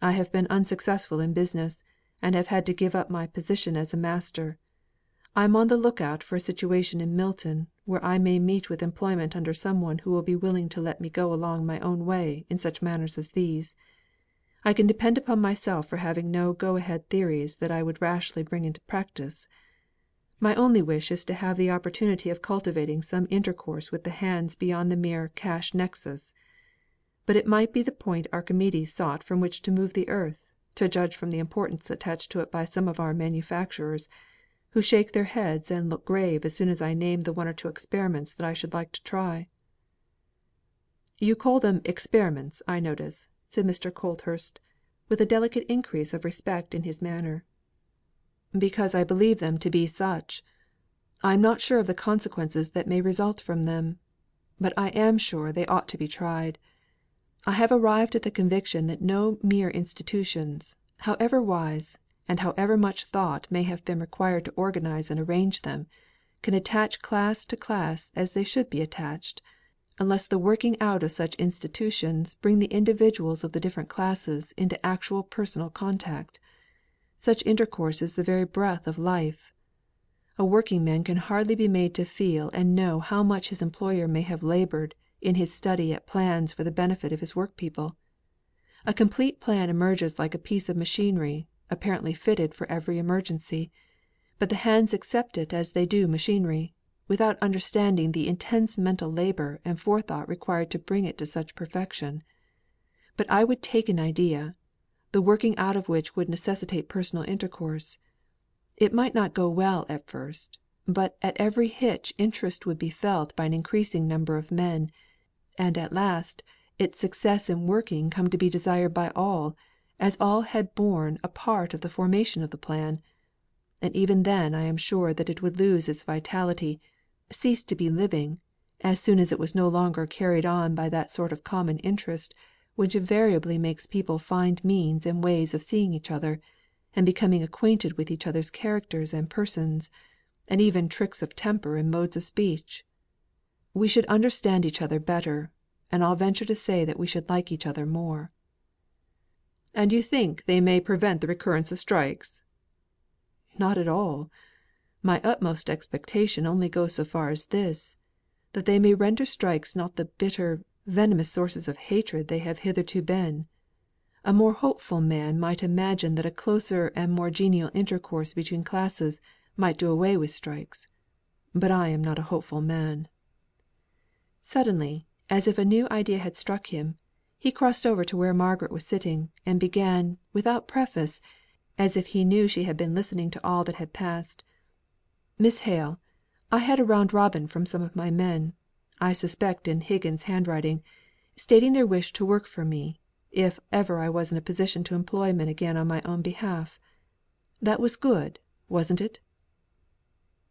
"I have been unsuccessful in business, and have had to give up my position as a master. I am on the look out for a situation in Milton, where I may meet with employment under some one who will be willing to let me go along my own way in such matters as these. I can depend upon myself for having no go ahead theories that I would rashly bring into practice. My only wish is to have the opportunity of cultivating some intercourse with the hands beyond the mere cash nexus. But it might be the point Archimedes sought from which to move the earth, to judge from the importance attached to it by some of our manufacturers, who shake their heads and look grave as soon as I name the one or two experiments that I should like to try." "You call them experiments, I notice," said Mr. Colthurst, with a delicate increase of respect in his manner. "Because I believe them to be such. I am not sure of the consequences that may result from them; but I am sure they ought to be tried. I have arrived at the conviction that no mere institutions, however wise, and however much thought may have been required to organize and arrange them, can attach class to class as they should be attached, unless the working out of such institutions bring the individuals of the different classes into actual personal contact. Such intercourse is the very breath of life. A working man can hardly be made to feel and know how much his employer may have laboured in his study at plans for the benefit of his workpeople. A complete plan emerges like a piece of machinery, apparently fitted for every emergency; but the hands accept it as they do machinery, without understanding the intense mental labour and forethought required to bring it to such perfection. But I would take an idea, the working out of which would necessitate personal intercourse. It might not go well at first, but at every hitch interest would be felt by an increasing number of men, and at last its success in working come to be desired by all, as all had borne a part of the formation of the plan; and even then I am sure that it would lose its vitality, cease to be living, as soon as it was no longer carried on by that sort of common interest which invariably makes people find means and ways of seeing each other, and becoming acquainted with each other's characters and persons, and even tricks of temper and modes of speech. We should understand each other better, and I'll venture to say that we should like each other more." "And you think they may prevent the recurrence of strikes?" "Not at all. My utmost expectation only goes so far as this, that they may render strikes not the bitter, venomous sources of hatred they have hitherto been. A more hopeful man might imagine that a closer and more genial intercourse between classes might do away with strikes; but I am not a hopeful man." Suddenly, as if a new idea had struck him, he crossed over to where Margaret was sitting, and began, without preface, as if he knew she had been listening to all that had passed: "Miss Hale, I had a round robin from some of my men, I suspect in Higgins' handwriting, stating their wish to work for me, if ever I was in a position to employ men again on my own behalf. That was good, wasn't it?"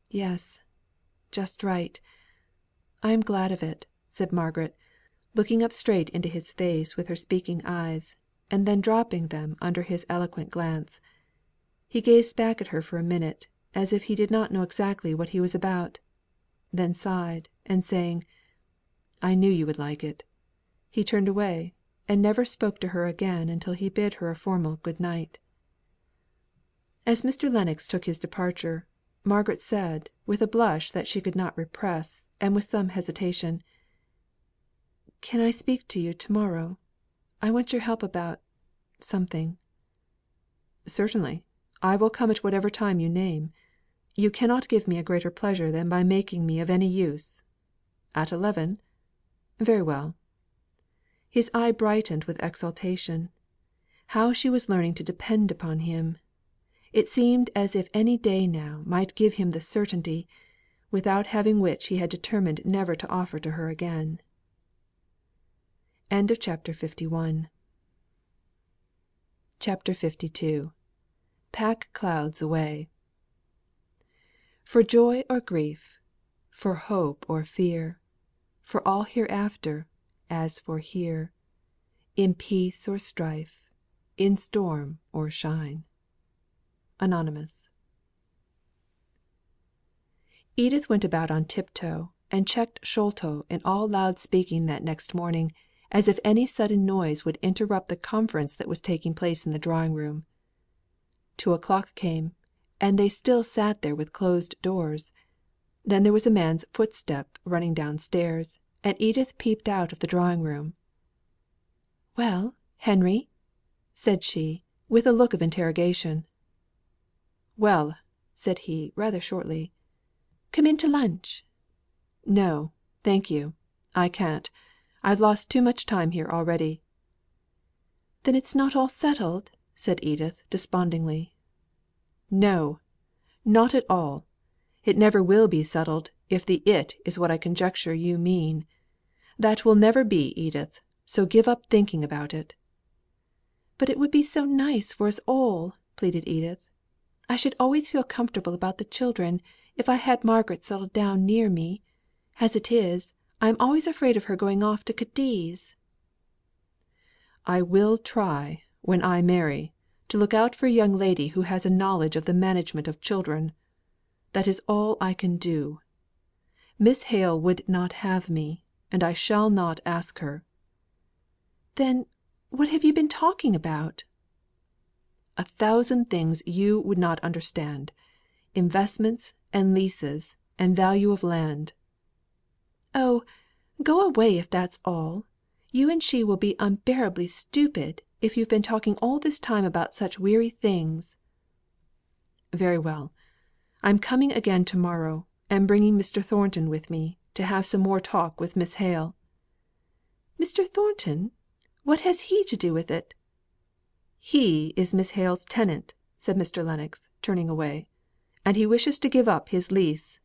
"Yes, just right. I am glad of it," said Margaret, looking up straight into his face with her speaking eyes. and then dropping them under his eloquent glance. He gazed back at her for a minute, as if he did not know exactly what he was about; then sighed, and saying, "I knew you would like it," he turned away, and never spoke to her again until he bid her a formal good night. As Mr. Lennox took his departure, Margaret said, with a blush that she could not repress, and with some hesitation, "Can I speak to you to morrow? I want your help about something." "Certainly. I will come at whatever time you name. You cannot give me a greater pleasure than by making me of any use. At 11? Very well." His eye brightened with exultation. How she was learning to depend upon him! It seemed as if any day now might give him the certainty, without having which he had determined never to offer to her again. CHAPTER 52. Pack Clouds Away. For joy or grief, for hope or fear, for all hereafter, as for here, in peace or strife, in storm or shine. Anonymous. Edith went about on tiptoe, and checked Sholto in all loud speaking that next morning, as if any sudden noise would interrupt the conference that was taking place in the drawing room. 2:00 came, and they still sate there with closed doors. Then there was a man's footstep running downstairs, and Edith peeped out of the drawing room. "Well, Henry?" said she, with a look of interrogation. "Well," said he, rather shortly. "Come in to lunch." "No, thank you. I can't. I've lost too much time here already." "Then it's not all settled?" said Edith, despondingly. "No! Not at all. It never will be settled, if the it is what I conjecture you mean. That will never be, Edith, so give up thinking about it." "But it would be so nice for us all," pleaded Edith. "I should always feel comfortable about the children, if I had Margaret settled down near me. As it is, I am always afraid of her going off to Cadiz." "I will try, when I marry, to look out for a young lady who has a knowledge of the management of children. That is all I can do. Miss Hale would not have me, and I shall not ask her." "Then, what have you been talking about?" "A thousand things you would not understand. Investments, and leases, and value of land." "Oh, go away if that's all. You and she will be unbearably stupid, if you've been talking all this time about such weary things." "Very well. I'm coming again to morrow, and bringing Mr. Thornton with me, to have some more talk with Miss Hale." "Mr. Thornton? What has he to do with it?" "He is Miss Hale's tenant," said Mr. Lennox, turning away, "and he wishes to give up his lease."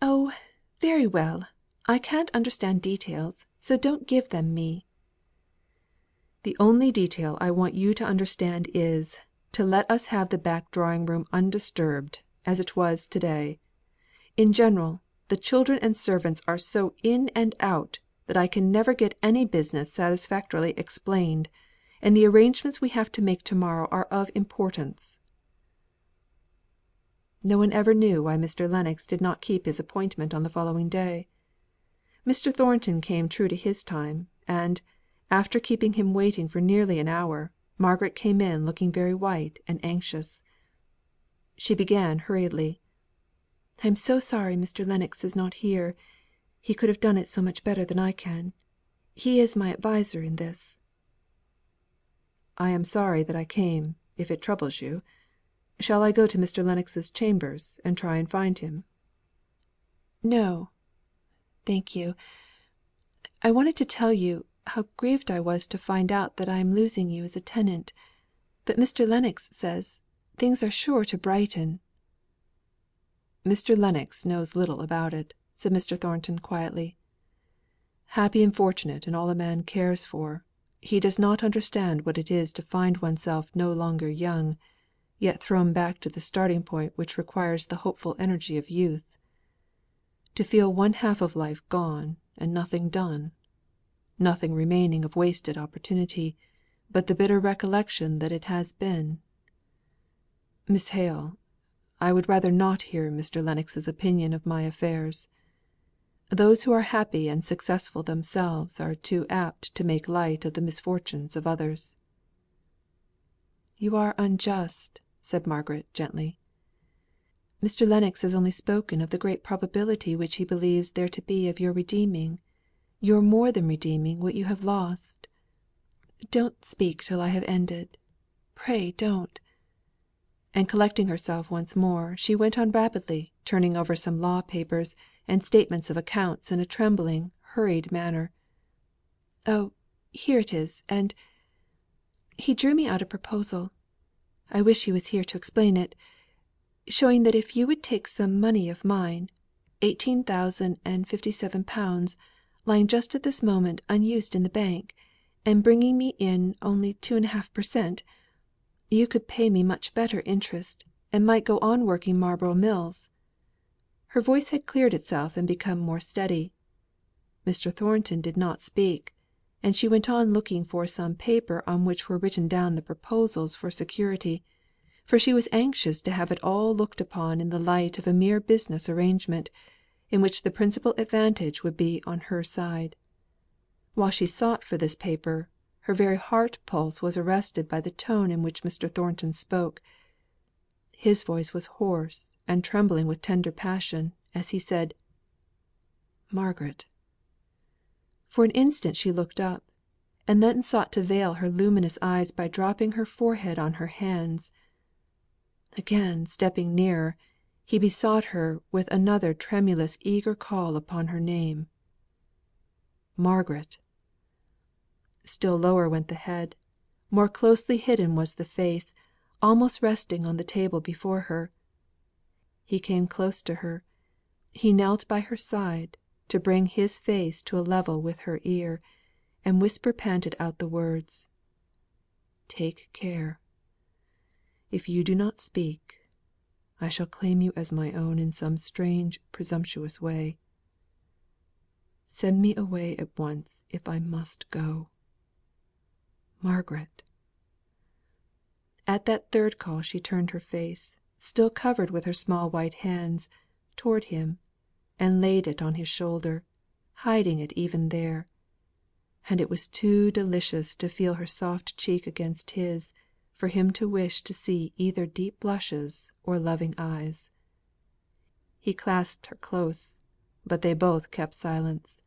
"Oh, very well. I can't understand details, so don't give them me." "The only detail I want you to understand is, to let us have the back drawing room undisturbed, as it was to day. In general, the children and servants are so in and out, that I can never get any business satisfactorily explained, and the arrangements we have to make to morrow are of importance." No one ever knew why Mr. Lennox did not keep his appointment on the following day. Mr. Thornton came true to his time, and, after keeping him waiting for nearly an hour, Margaret came in looking very white and anxious. She began hurriedly: "I am so sorry Mr. Lennox is not here. He could have done it so much better than I can. He is my adviser in this." "I am sorry that I came, if it troubles you. Shall I go to Mr. Lennox's chambers, and try and find him?" "No, thank you. I wanted to tell you how grieved I was to find out that I am losing you as a tenant; but Mr. Lennox says, things are sure to brighten." "Mr. Lennox knows little about it," said Mr. Thornton quietly. "Happy and fortunate in all a man cares for, he does not understand what it is to find oneself no longer young, yet thrown back to the starting point which requires the hopeful energy of youth. To feel one half of life gone, and nothing done; nothing remaining of wasted opportunity, but the bitter recollection that it has been. Miss Hale, I would rather not hear Mr. Lennox's opinion of my affairs. Those who are happy and successful themselves are too apt to make light of the misfortunes of others." "You are unjust," said Margaret, gently. "Mr. Lennox has only spoken of the great probability which he believes there to be of your redeeming, your more than redeeming what you have lost. Don't speak till I have ended. Pray don't." And collecting herself once more, she went on rapidly turning over some law papers and statements of accounts in a trembling, hurried manner. "Oh, here it is, and he drew me out a proposal I wish he was here to explain it showing that if you would take some money of mine, £18,057, lying just at this moment unused in the bank, and bringing me in only 2.5%, you could pay me much better interest, and might go on working Marlborough Mills." Her voice had cleared itself and become more steady. Mr. Thornton did not speak, and she went on looking for some paper on which were written down the proposals for security, for she was anxious to have it all looked upon in the light of a mere business arrangement, in which the principal advantage would be on her side. While she sought for this paper, her very heart pulse was arrested by the tone in which Mr. Thornton spoke. His voice was hoarse and trembling with tender passion, as he said, "Margaret." For an instant she looked up, and then sought to veil her luminous eyes by dropping her forehead on her hands. Again stepping nearer, he besought her with another tremulous eager call upon her name. "Margaret!" Still lower went the head, more closely hidden was the face, almost resting on the table before her. He came close to her; he knelt by her side, to bring his face to a level with her ear, and whisper panted out the words: "Take care. If you do not speak, I shall claim you as my own in some strange presumptuous way. Send me away at once if I must go. Margaret." At that third call she turned her face, still covered with her small white hands, toward him, and laid it on his shoulder, hiding it even there; and it was too delicious to feel her soft cheek against his, for him to wish to see either deep blushes or loving eyes. He clasped her close, but they both kept silence.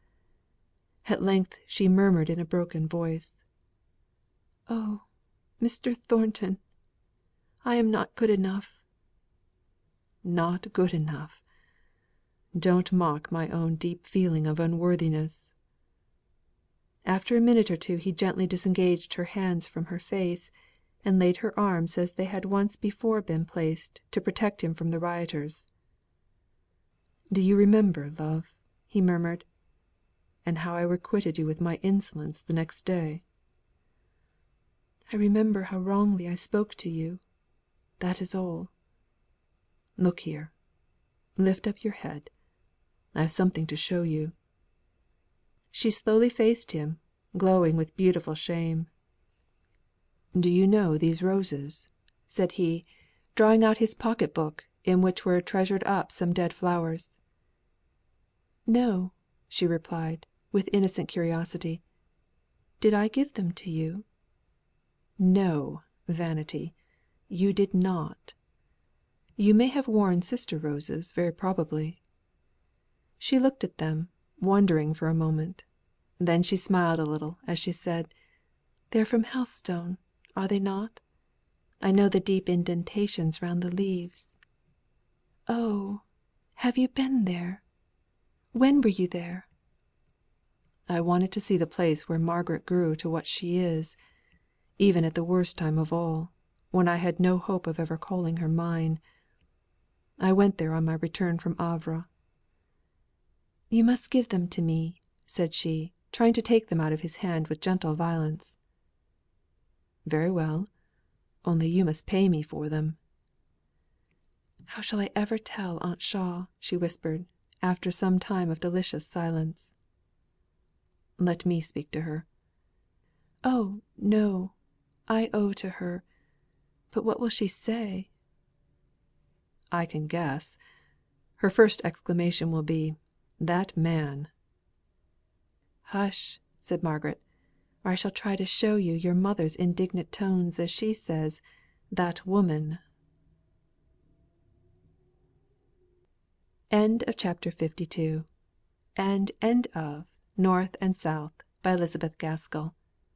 At length she murmured in a broken voice, "Oh, Mr. Thornton, I am not good enough." "Not good enough! Don't mock my own deep feeling of unworthiness." After a minute or two he gently disengaged her hands from her face, and laid her arms as they had once before been placed to protect him from the rioters. "Do you remember, love," he murmured, "and how I requited you with my insolence the next day?" "I remember how wrongly I spoke to you. That is all." "Look here. Lift up your head. I have something to show you." She slowly faced him, glowing with beautiful shame. "Do you know these roses?" said he, drawing out his pocket book, in which were treasured up some dead flowers. "No," she replied, with innocent curiosity. "Did I give them to you?" "No, Vanity, you did not. You may have worn sister roses very probably." She looked at them, wondering for a moment. Then she smiled a little as she said, "They are from Helstone, are they not? I know the deep indentations round the leaves." "Oh, have you been there? When were you there?" "I wanted to see the place where Margaret grew to what she is, even at the worst time of all, when I had no hope of ever calling her mine. I went there on my return from Havre." "You must give them to me," said she, trying to take them out of his hand with gentle violence. "Very well. Only you must pay me for them." "How shall I ever tell Aunt Shaw?" she whispered, after some time of delicious silence. "Let me speak to her." "Oh, no! I owe to her. But what will she say?" "I can guess. Her first exclamation will be, 'That man!'" "Hush!" said Margaret, "or I shall try to show you your mother's indignant tones as she says 'that woman.'" CHAPTER LII. And end of North and South by Elizabeth Gaskell.